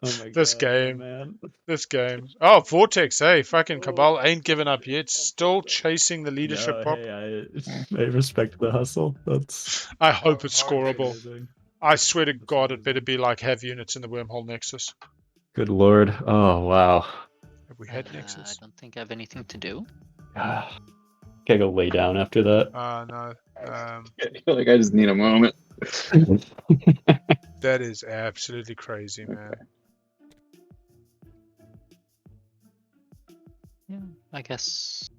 Oh my This God, game. man. This game. Oh, Vortex, hey. Fucking Cabal ain't given up yet. Still chasing the leadership No, pop. hey, I respect the hustle. That's I hope it's scoreable. amazing. I swear to God, it better be like have units in the Wormhole Nexus. Good lord. Oh, wow. Have we had I Nexus? don't think I have anything to do. Gotta go lay down after that. No. I feel like I just need a moment. That is absolutely crazy, man. Yeah, I guess.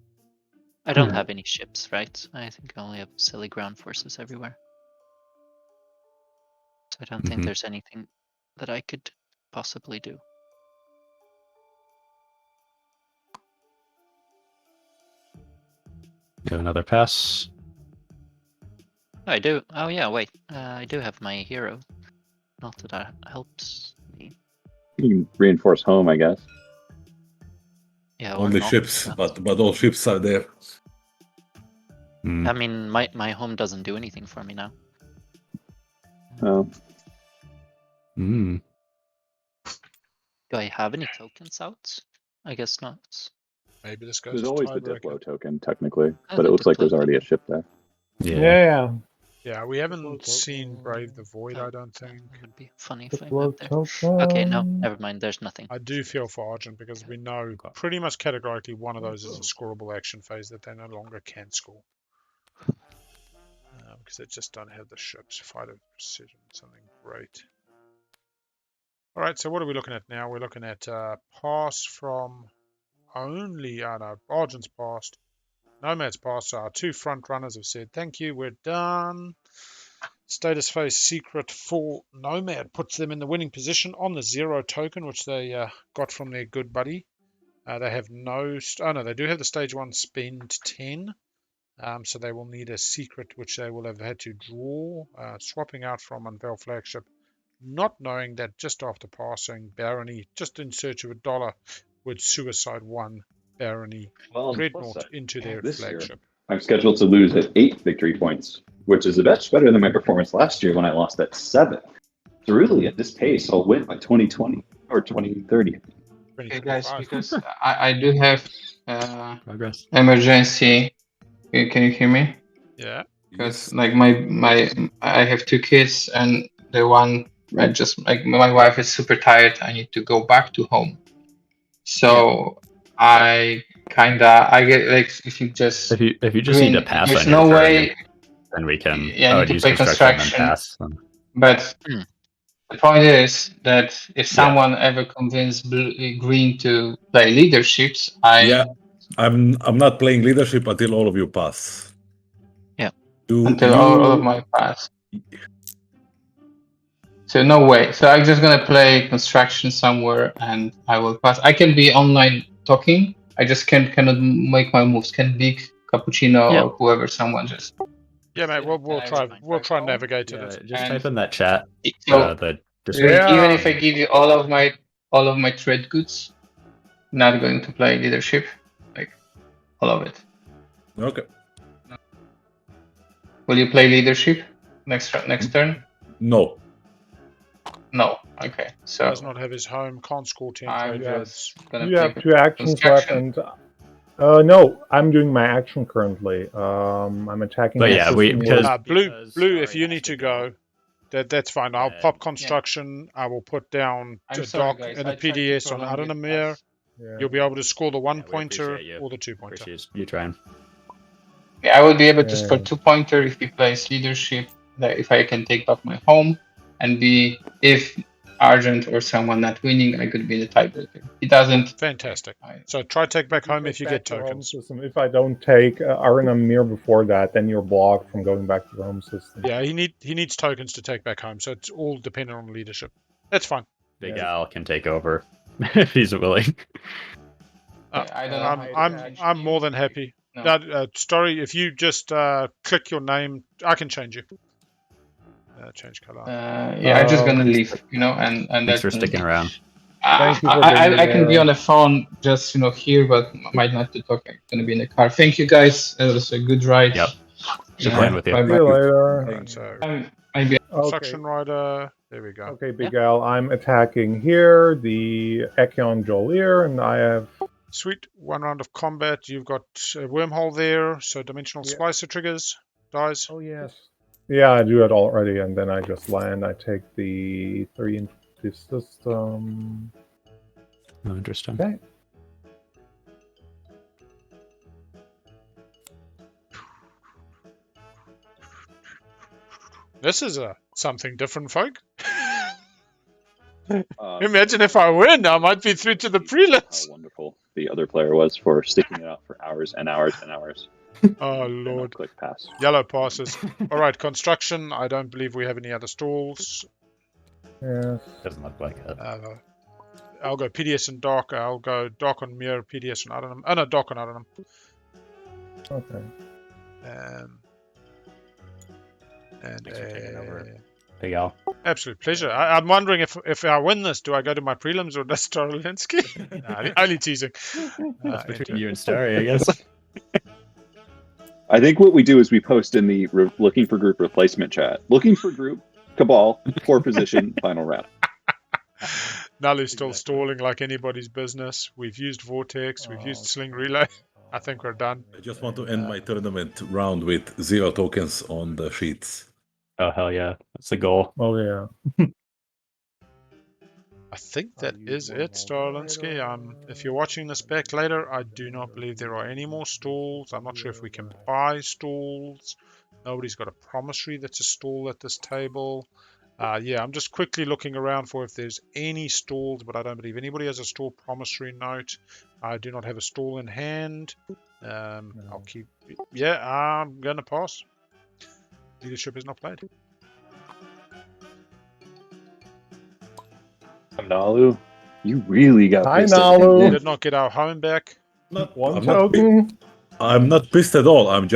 I don't have any ships, right? I think I only have silly ground forces everywhere. So I don't think there's anything that I could possibly do. You have another pass. I do. Oh yeah, wait. I do have my hero. Not that that helps me. You can reinforce home, I guess. Yeah, or Only not. ships, but all ships are there. Mm. I mean, my home doesn't do anything for me now. Oh. Mm. Do I have any tokens out? I guess not. Maybe this goes There's to always the tiebreaker. Diplo token, technically, Oh, but the it looks like Diplo there's already a token. ship there. Yeah. Yeah, we haven't seen Brave the Void, I don't think. It would be funny if I Diplo went there. Okay, no, token. never mind. There's nothing. I do feel for Argent because we know pretty much categorically one of those is a scoreable action phase that they no longer can score. Because they just don't have the ships. Fight of precision, something great. Alright, so what are we looking at now? We're looking at pass from only, no, Argent's passed. Nomad's passed, so our two front runners have said, thank you, we're done. Status phase secret for Nomad puts them in the winning position on the 0 token, which they got from their good buddy. They have no, oh no, they do have the stage 1 spend 10. So they will need a secret, which they will have had to draw, swapping out from Unveil Flagship, not knowing that just after passing Barony, just in search of $1, would suicide 1 Barony Dreadnought into their this flagship. year, I'm scheduled to lose at 8 victory points, which is a bit better than my performance last year when I lost at 7. So really, at this pace, I'll win by 2020 or 2030. Okay, guys, because I do have Progress. emergency. Can you hear me? Yeah. Because like I have 2 kids, and the one I just like my wife is super tired. I need to go back to home. So I get like if you just If you just need to pass there's on your no turn, way. then we can Yeah, I need to use play construction and then pass. But the point is that if Yeah. someone ever convinced green to play leaderships, Yeah, I'm not playing leadership until all of you pass. Yeah. Until all of my pass. So no way. So I'm just gonna play construction somewhere, and I will pass. I can be online talking. I just cannot make my moves. Can big cappuccino or whoever someone just. Yeah, mate. We'll try and navigate to this. Just type in that chat. So The even if I give you all of my trade goods, not going to play leadership, like all of it. Okay. Will you play leadership next turn? No. No. Okay. So does not have his home. Can't score 10 trade roads. You have 2 actions left, and no, I'm doing my action currently. I'm attacking. But yeah, blue. If you need to go, that's fine. I'll pop construction. I will put down a dock and a PDS on Adonamir. You'll be able to score the 1-pointer or the 2-pointer. You trying? Yeah, I will be able to score 2-pointer if he plays leadership. Like if I can take back my home, and if Argent or someone not winning, I could be the tiebreaker. He doesn't. Fantastic. So try take back home if you get tokens. If I don't take Aranamir before that, then you're blocked from going back to the home system. Yeah, he needs tokens to take back home, so it's all dependent on leadership. That's fine. Big Al can take over if he's willing. I'm more than happy. No. Stary, if you just click your name, I can change you. Change color. I'm just gonna leave, and Thanks for sticking around. Thank you for I can be on the phone, just here, but might not to talk. I'm gonna be in the car. Thank you guys. It was a good ride. Yep. Good playing with you. See you later. Right, so maybe construction rider. There we go. Okay, Big Al. I'm attacking here the GenConJoey, and I have. Sweet. 1 round of combat. You've got a wormhole there, so dimensional splicer triggers. Dies. Oh yes. Yeah, I do it already, and then I just land. I take the 3 into the system. Oh, interesting. Okay. This is something different, folk. Imagine if I win, I might be through to the prelims. How wonderful the other player was for sticking it out for hours and hours and hours. Oh lord. Click pass. Yellow passes. Alright, construction. I don't believe we have any other stalls. Yeah. Doesn't look like it. I'll go PDS and dock. I'll go dock on mirror, PDS on Adonam. Oh no, dock on Adonam. Okay. And Thanks for taking over. Big Al. absolute pleasure. I'm wondering if I win this, do I go to my prelims or does Starlinski? Nah, only teasing. That's between you and Stary, I guess. I think what we do is we post in the looking for group replacement chat. Looking for group, Cabal, poor position, final round. Naalu's still stalling like anybody's business. We've used Vortex. We've used Sling Relay. I think we're done. I just want to end my tournament round with 0 tokens on the sheets. Oh, hell yeah. That's the goal. Oh yeah. I think that is it, Starlinski. If you're watching this back later, I do not believe there are any more stalls. I'm not sure if we can buy stalls. Nobody's got a promissory that's a stall at this table. Yeah, I'm just quickly looking around for if there's any stalls, but I don't believe anybody has a stall promissory note. I do not have a stall in hand. I'll keep... Yeah, I'm going to pass. Leadership is not played. Naalu, you really got Hi, pissed. Naalu. We did not get our home back. One token. I'm not pissed at all. I'm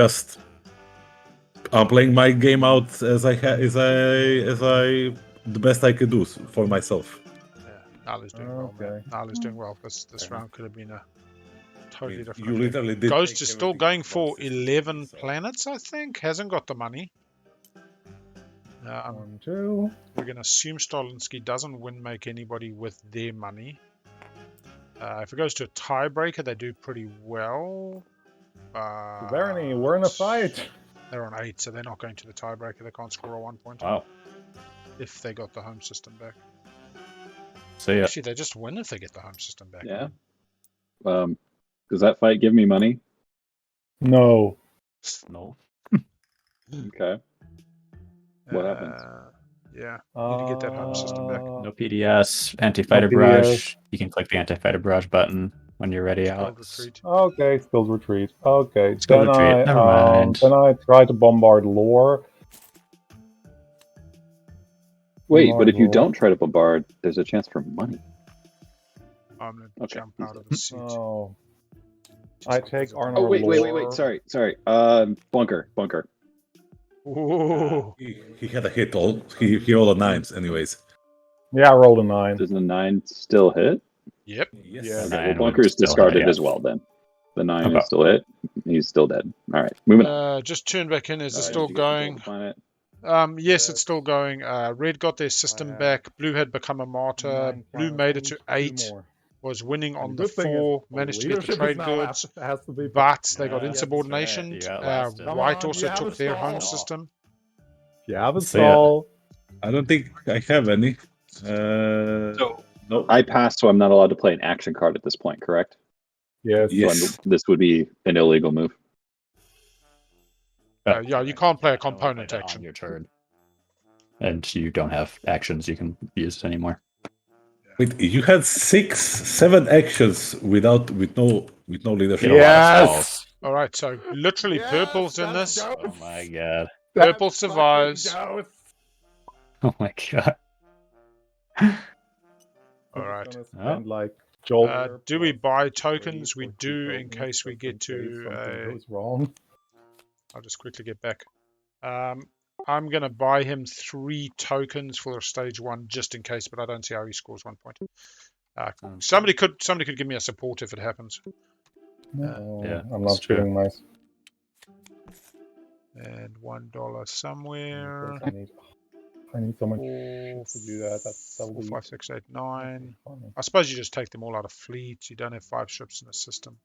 playing my game out as the best I could do for myself. Yeah, Naalu's doing well, man. Naalu's doing well. This round could have been a totally different. You literally did. Ghost is still going for 11 planets, I think. Hasn't got the money. 1, 2. We're going to assume Starlinski doesn't make anybody with their money. If it goes to a tiebreaker, they do pretty well. Barony, we're in a fight. They're on 8, so they're not going to the tiebreaker. They can't score a 1 point. Wow. If they got the home system back. So yeah. Actually, they just win if they get the home system back. Yeah. Does that fight give me money? No. No. Okay. What happens? Yeah, you need to get that home system back. No PDS, anti-fighter barrage. You can click the anti-fighter barrage button when you're ready, Alex. Retreat. Okay, skills retreat. Okay, Skills retreat. Never mind. Then I try to bombard lore. Wait, but if you don't try to bombard, there's a chance for money. I'm going to jump out of the seat. Oh. I take Arnor. Oh, wait. Sorry. Bunker. Ooh. He had a hit. He rolled a 9s anyways. Yeah, I rolled a 9. Does the 9 still hit? Yep. Yes. Yeah. Okay, well, Bunker is discarded as well then. The 9 is still hit. He's still dead. All right, moving on. Just turn back in. Is it still going? Yes, it's still going. Red got their system back. Blue had become a martyr. Blue made it to 8. Was winning on the 4. Managed to get the trade goods. But they got insubordination. White also took their home system. You have a stall. I don't think I have any. No, I passed, so I'm not allowed to play an action card at this point, correct? Yes. So this would be an illegal move. Yeah, you can't play a component action. On your turn. And you don't have actions you can use anymore. Wait, you had 7 actions with no leadership. Yes. All right, so literally purple's in this. Oh my god. Purple survives. Oh my god. All right. Do we buy tokens? We do in case we get to goes wrong. I'll just quickly get back. I'm going to buy him 3 tokens for stage 1 just in case, but I don't see how he scores 1 point. Somebody could give me a support if it happens. Yeah, I'm not feeling nice. And $1 somewhere. I need so much to do that. That's 4, 5, 6, 8, 9. I suppose you just take them all out of fleet. You don't have 5 ships in the system.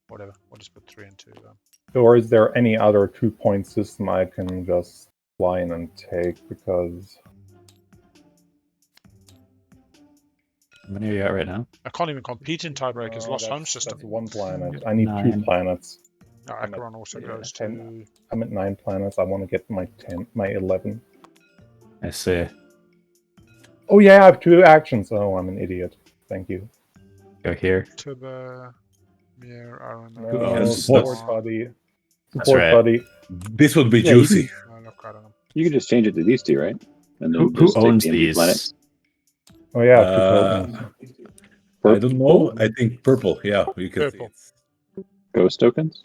Whatever. We'll just put 3 into them. Or is there any other 2-point system I can just fly in and take? Because how many are you at right now? I can't even compete in tiebreakers. Lost home system. That's 1 planet. I need 2 planets. Acheron also goes to... I'm at 9 planets. I want to get my 11. I see. Oh yeah, I have 2 actions. Oh, I'm an idiot. Thank you. Go here. To the... Mirror, No, support buddy. Support buddy. This would be juicy. You can just change it to these 2, right? And then who owns these? Planets. Oh yeah, 2 tokens. I don't know. I think purple. Yeah, you can purple. Ghost tokens?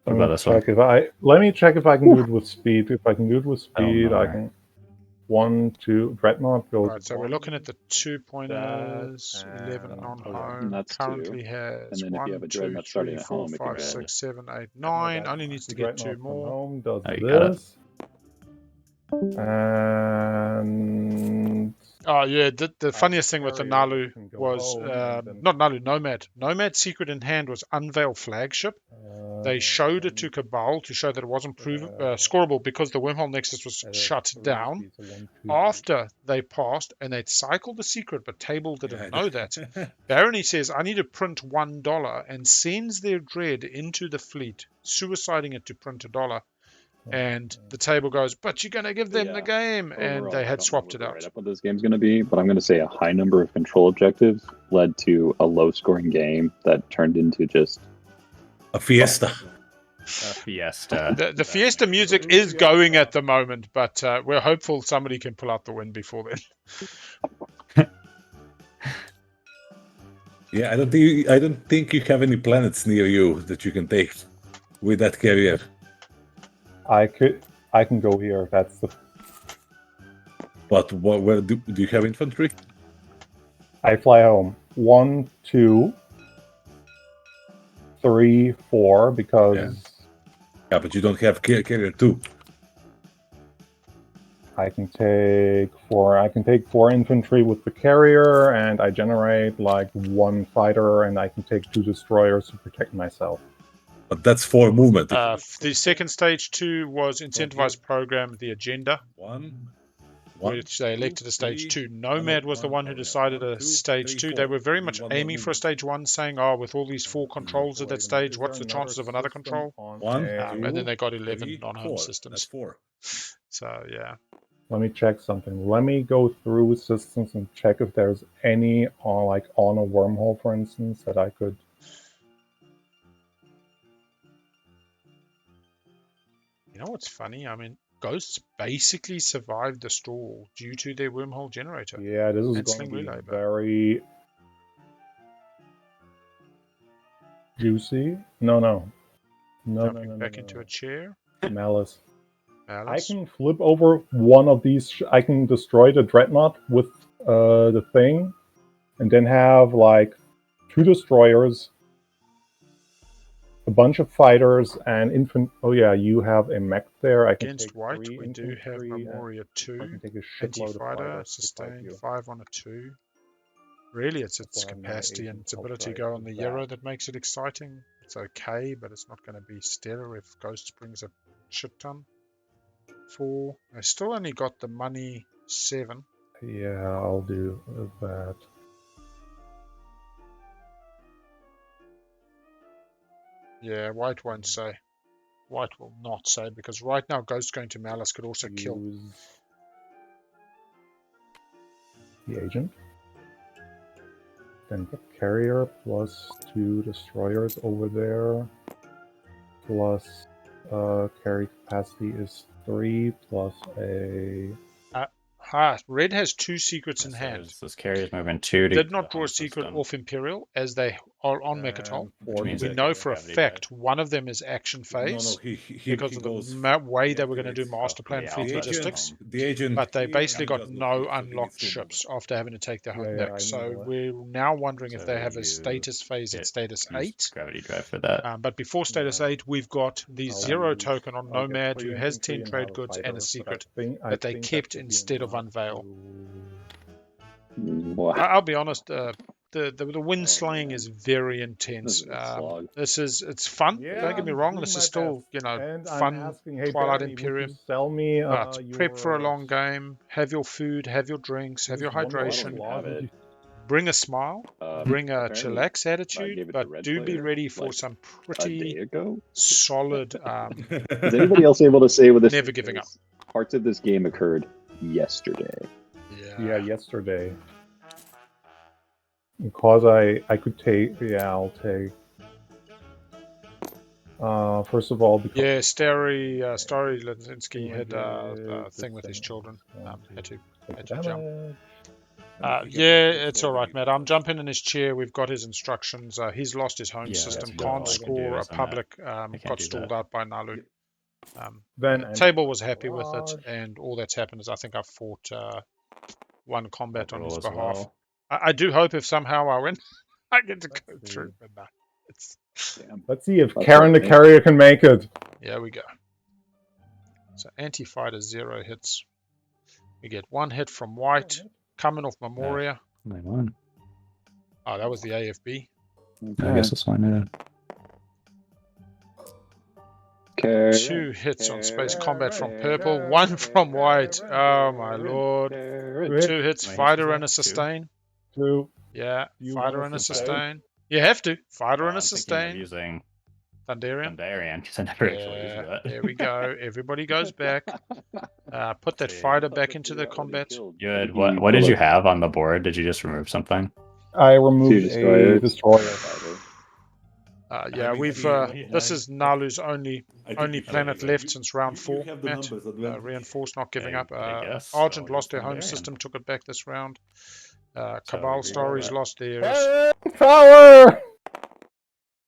What about this one? Let me check if I can do it with speed. If I can do it with speed, no. I can. 1, 2, Dreadnought goes. Right, so we're looking at the 2-pointers, 11 and- non-home. that's Currently two. has And then if you 1, have a 2, Dreadnought 3, starting at 4, home, it can 5, go 6, 7, 8, 9. Only needs to get 2 Dreadnought from more. home does Oh, you got it. this. And Oh yeah, the funniest thing with the carrier Naalu that can go was home and then- not Naalu, Nomad. Nomad's secret in hand was unveil flagship. They showed it to Cabal to show that it wasn't scoreable because the wormhole nexus was shut down. After they passed and they'd cycled the secret, but Table didn't know that. Barony says, I need to print $1 and sends their dread into the fleet, suiciding it to print $1. And the Table goes, but you're going to give them the game. And Overall, they I had don't know swapped what it the out. write-up of this game's going to be, but I'm going to say a high number of control objectives led to a low-scoring game that turned into just a fiesta. A fiesta. The Fiesta music is going at the moment, but we're hopeful somebody can pull out the win before then. Yeah, I don't think you have any planets near you that you can take with that carrier. I can go here. That's the. But where do you have infantry? I fly home. 1, 2, 3, 4 because Yeah, but you don't have carrier 2. I can take 4. I can take 4 infantry with the carrier, and I generate like 1 fighter, and I can take 2 destroyers to protect myself. But that's 4 movement. The second stage 2 was incentivized program, the agenda, which they elected a stage 2. Nomad was the one who decided a stage 2. They were very much aiming for a stage 1, saying, oh, with all these 4 controls at that stage, what's the chances of another control? And then they got 11 non-home systems. That's 4. So, yeah. Let me check something. Let me go through systems and check if there's any on a wormhole, for instance, that I could. You know what's funny? I mean, Ghosts basically survived the stall due to their wormhole generator. Yeah, this is and going Sling to be Relay, but very juicy. No. jumping back into a chair. Malice. I Malice. can flip over one of these. I can destroy the Dreadnought with the thing, and then have like 2 destroyers, a bunch of fighters, and infant. Oh yeah, you have a mech there. I can Against take white, 3 we do have infantry, and Memoria I 2, can take a shitload of anti-fighter, fighters to fight sustain you. 5 on a 2. Really, it's its That's why my capacity and agent its ability to helped go right on the with Euro that. that makes it exciting. It's okay, but it's not going to be stellar if Ghosts brings a shit ton. 4. I still only got the money 7. Yeah, I'll do that. Yeah, white won't say. White will not say, because right now Ghost going to Malice could also kill. Use the agent. Then the carrier plus 2 destroyers over there. Plus carry capacity is 3 plus a. Red has 2 secrets in hand. This carrier's moving 2 to Did the not draw home a secret system, off Imperial as they are on Mechatol. which means We that know the for a gravity fact drive. one of them is action phase because he of goes. the way he they were going to do activates. master plan the fleet alpha logistics. The agent. But they he basically got does not no move, so he unlocked needs to move. ships after having to take their home Yeah, back. I So know that. we're now wondering if So they have a you status phase at get- status use 8. gravity drive for that. But before status 8, we've got the I'll 0 use- token on I'll get Nomad, 3 who has infantry 10 and trade have a goods fighter, and a but secret I that they think kept should be instead of enough Unveil. to- I'll be honest, the wind slaying is very intense. This is a slog. It's fun. Yeah, Don't get me I'm wrong. doing This my is still best. And I'm fun. asking, hey, Twilight Barony, would Imperium. you sell me But prep for a your- long game. Have your food. Have your drinks. Have your Use one bottle hydration. of laws, would you- Bring a smile. Bring a apparently, chillax I attitude. gave it to But Red do be Player, ready for like, some a pretty day ago. solid. Is anybody else able to say what this? Never giving up. Parts of this game occurred yesterday. Yeah, yesterday. Because I could take. Yeah, I'll take. First of all, because Yeah, Stary Lazinski had a This thing with his children. Had to Take jump. damage. Yeah, it's all right, Matt. I'm jumping in his chair. We've got his instructions. He's lost his home Yeah, system. let's go. Can't I can score do a this on public. can't Got do stalled that. out by Naalu. Then Table was happy with Barrage. it, and all that's happened is I think I've fought one combat on his Roll as behalf. well. I do hope if somehow I win, I get to go through. But no, it's Let's see if That's Karen the okay. carrier can make it. here we go. So anti-fighter 0 hits. We get 1 hit from white, coming off Memoria. They won. Oh, that was the AFB. I guess that's fine. 2 hits on space combat from purple, 1 from white. Oh my lord. 2 hits, fighter and a sustain. 2. Yeah, You fighter want and a to sustain? sustain. You have to. Fighter and a I'm thinking of sustain. using Thunderian. Thunderian because I never actually used Yeah, that. there we go. Everybody goes back. Put that fighter back into the combat. Good. What did you have on the board? Did you just remove something? I removed 2 a destroyers. destroyer. Yeah, we've. This is Naalu's only planet left since round 4. have the Matt. numbers that went- Reinforced, not giving up. I guess Argent I'll lost go their home Thunderian. system, took it back this round. So Cabal we Stories roll lost theirs. Power!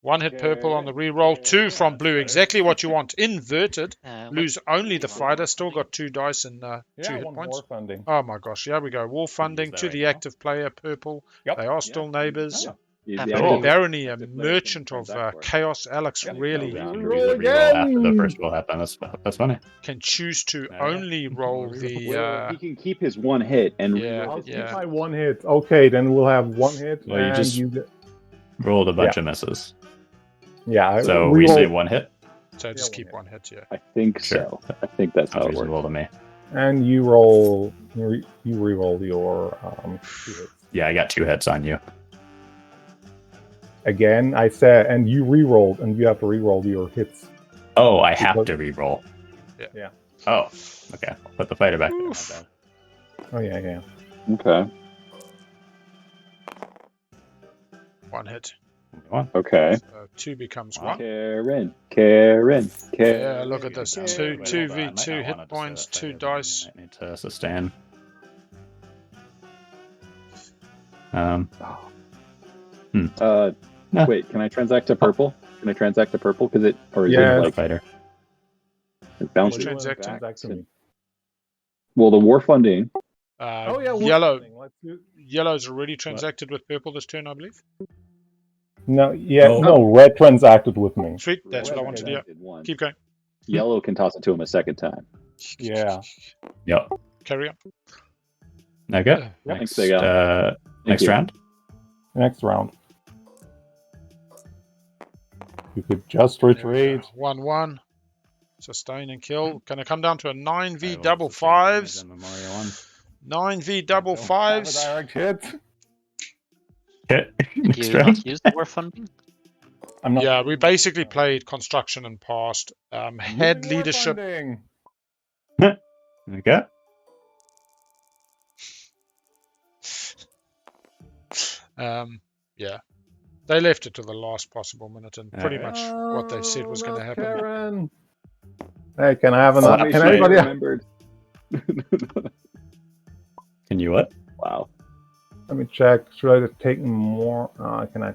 1 hit purple on the reroll, 2 from blue. Exactly what you want. Inverted. Lose only the fighter. Still got 2 dice and 2 Yeah, hit 1 points. war funding. Oh my gosh, here we go. War funding that to right the now. active player, purple. Yep. They are still neighbors. Cool. Barony, a merchant of chaos. Alex really Reroll after the first will happen. That's funny. can choose to Yeah. only roll the. He can keep his 1 hit and Yeah, reroll I'll his keep yeah. my 1 hit. Okay, then we'll have 1 hit. Well, you and just- you get... Rolled a bunch of misses. Yeah, So we say 1 hit. So just Yeah, keep 1 1 hit, yeah. I think Sure. so. I think that's how Sounds it works. reasonable to me. And you roll... You re-roll your 2 hits. Yeah, I got 2 hits on you. Again, I said, and you re-rolled, and you have to re-roll your hits. Oh, I have to re-roll. Yeah. Oh, okay. I'll put the fighter back there. My Oof. bad. Oh, yeah. Okay. 1 hit. One. Okay. So 2 becomes 1. Karen. Yeah, look at this. Wait, 2 hold on. I might 2v2 not hit wanna points, just 2 fighter, then I dice. might need to sustain. No. Wait, can I transact to purple? Can I transact to purple? Because it, or is Yeah. it Like like fighter. it bounces What do you want to back transact to to- me? Well, the war funding. Oh, yeah, war Yellow. funding. Let's do... Yellow's already transacted with purple this turn, I believe. No, yeah, No. no, red transacted with me. Sweet, that's what I Red wanted to do. transacted once. Keep going. Yellow can toss it to him a second time. Yeah. Yep. Carry on. Okay. Thanks, Big Al. Thank Next you. round. Next round. You could just retreat. 1-1. Sustain and kill. Can it come down to a 9v I will double sustain damage fives? on Memorial one. 9v double Have a fives. direct hit. Hit. Do Next you round. not use the war funding? I'm not. Yeah, we basically played construction and past. Had Using war leadership. funding. Okay. Yeah. They left it to the last possible minute, and pretty Alright. much what they said was going to happen. Karen. Hey, can I have Well, another? I Can wish I anybody? remembered? Can you what? Wow. Let me check. Should I have taken more? Can I?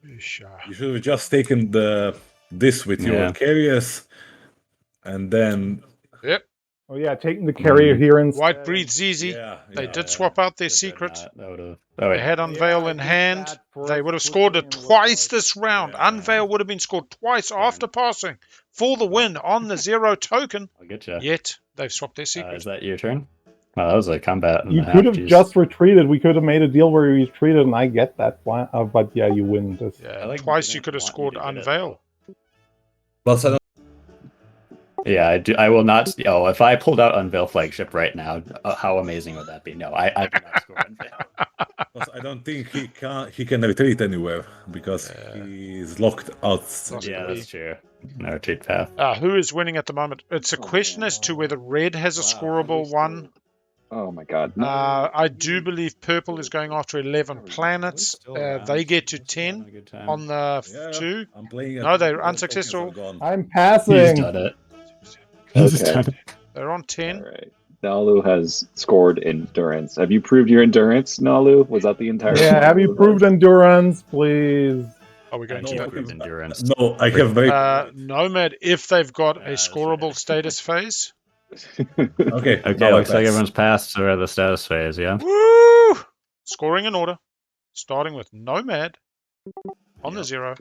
You should have just taken this with Yeah. your carriers, and then Yep. Oh yeah, taking the carrier here instead. White breeds easy. They did swap out their secret. That would have. They had Unveil Yeah, in I did hand. that for They us would have scored it quickly and twice looked this round. Yeah. Unveil would have been scored twice after passing for the win on the 0 token. I'll get you. Yet they've swapped their secret. Is that your turn? Well, that was a combat. and You a half, could have geez. just retreated. We could have made a deal where you retreated, and I get that plan. But yeah, you win this. Yeah, I like twice didn't you could have want scored you to get it, Unveil. plus I don't. Yeah, I do. I will not. Oh, if I pulled out Unveil Flagship right now, how amazing would that be? No, I do not score Unveil. Plus, I don't think he can retreat anywhere because he's locked out. Yeah, that's true. No retreat path. Who is winning at the moment? It's a question as to whether red has a scoreable one. Oh my god. I do believe purple is going after 11 planets. They get to 10 on the 2. I'm playing. No, they're all tokens unsuccessful. are gone. I'm He's passing. done it. He's Okay. done it. They're on 10. All right. Naalu has scored endurance. Have you proved your endurance, Naalu? Was that the entire? Yeah, have you proved endurance, please? Are we going I to can't that? prove endurance. No, I have very. Nomad, if they've got a that's scoreable right. status phase. Okay. Okay, now I looks like pass. everyone's passed through the status phase, yeah? Woo! Scoring in order. Starting with Nomad on the 0.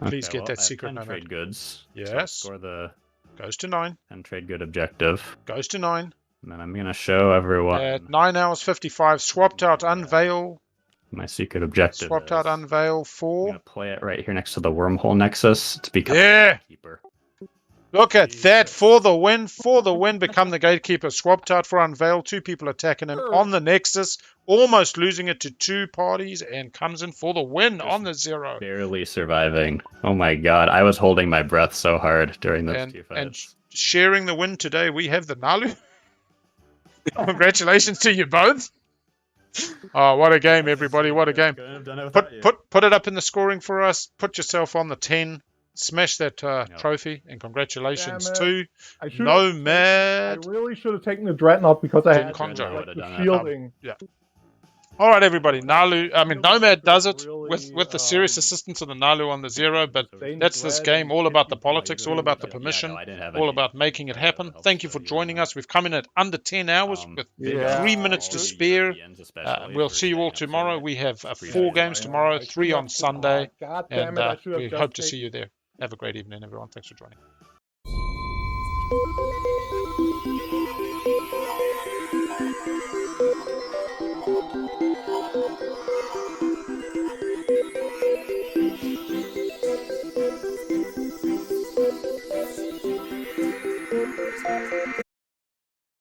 Please Okay, get that I have secret 10 Nomad. trade goods. So Yes. score the Goes to 9. 10 trade good objective. Goes to 9. And then I'm going to show everyone At 9 hours 55, swapped out Unveil. my secret objective. Swapped out Unveil I'm 4. going to play it right here next to the wormhole nexus to become Yeah. the gatekeeper. Look at that, for the win, become the gatekeeper. Swapped out for Unveil, 2 people attacking him on the Nexus, almost losing it to 2 parties, and comes in for the win on the 0. Barely surviving. Oh my god, I was holding my breath so hard during those 2 And fights. sharing the win today, we have the Naalu. Congratulations to you both. Oh, what a game, everybody, what a game. Put it up in the scoring for us, put yourself on the 10. Smash that trophy, and congratulations to Nomad. I really should have taken the Dreadnought because I had GenConJoey. the shielding. Yeah. All right, everybody. Nomad does it with the serious assistance of the Naalu on the 0, but that's this game, all about the politics, all about the permission, all about making it happen. Thank you for joining us. We've come in at under 10 hours with 3 minutes to spare. We'll see you all tomorrow. We have 4 games tomorrow, 3 on Sunday, and we hope to see you there. Have a great evening, everyone. Thanks for joining.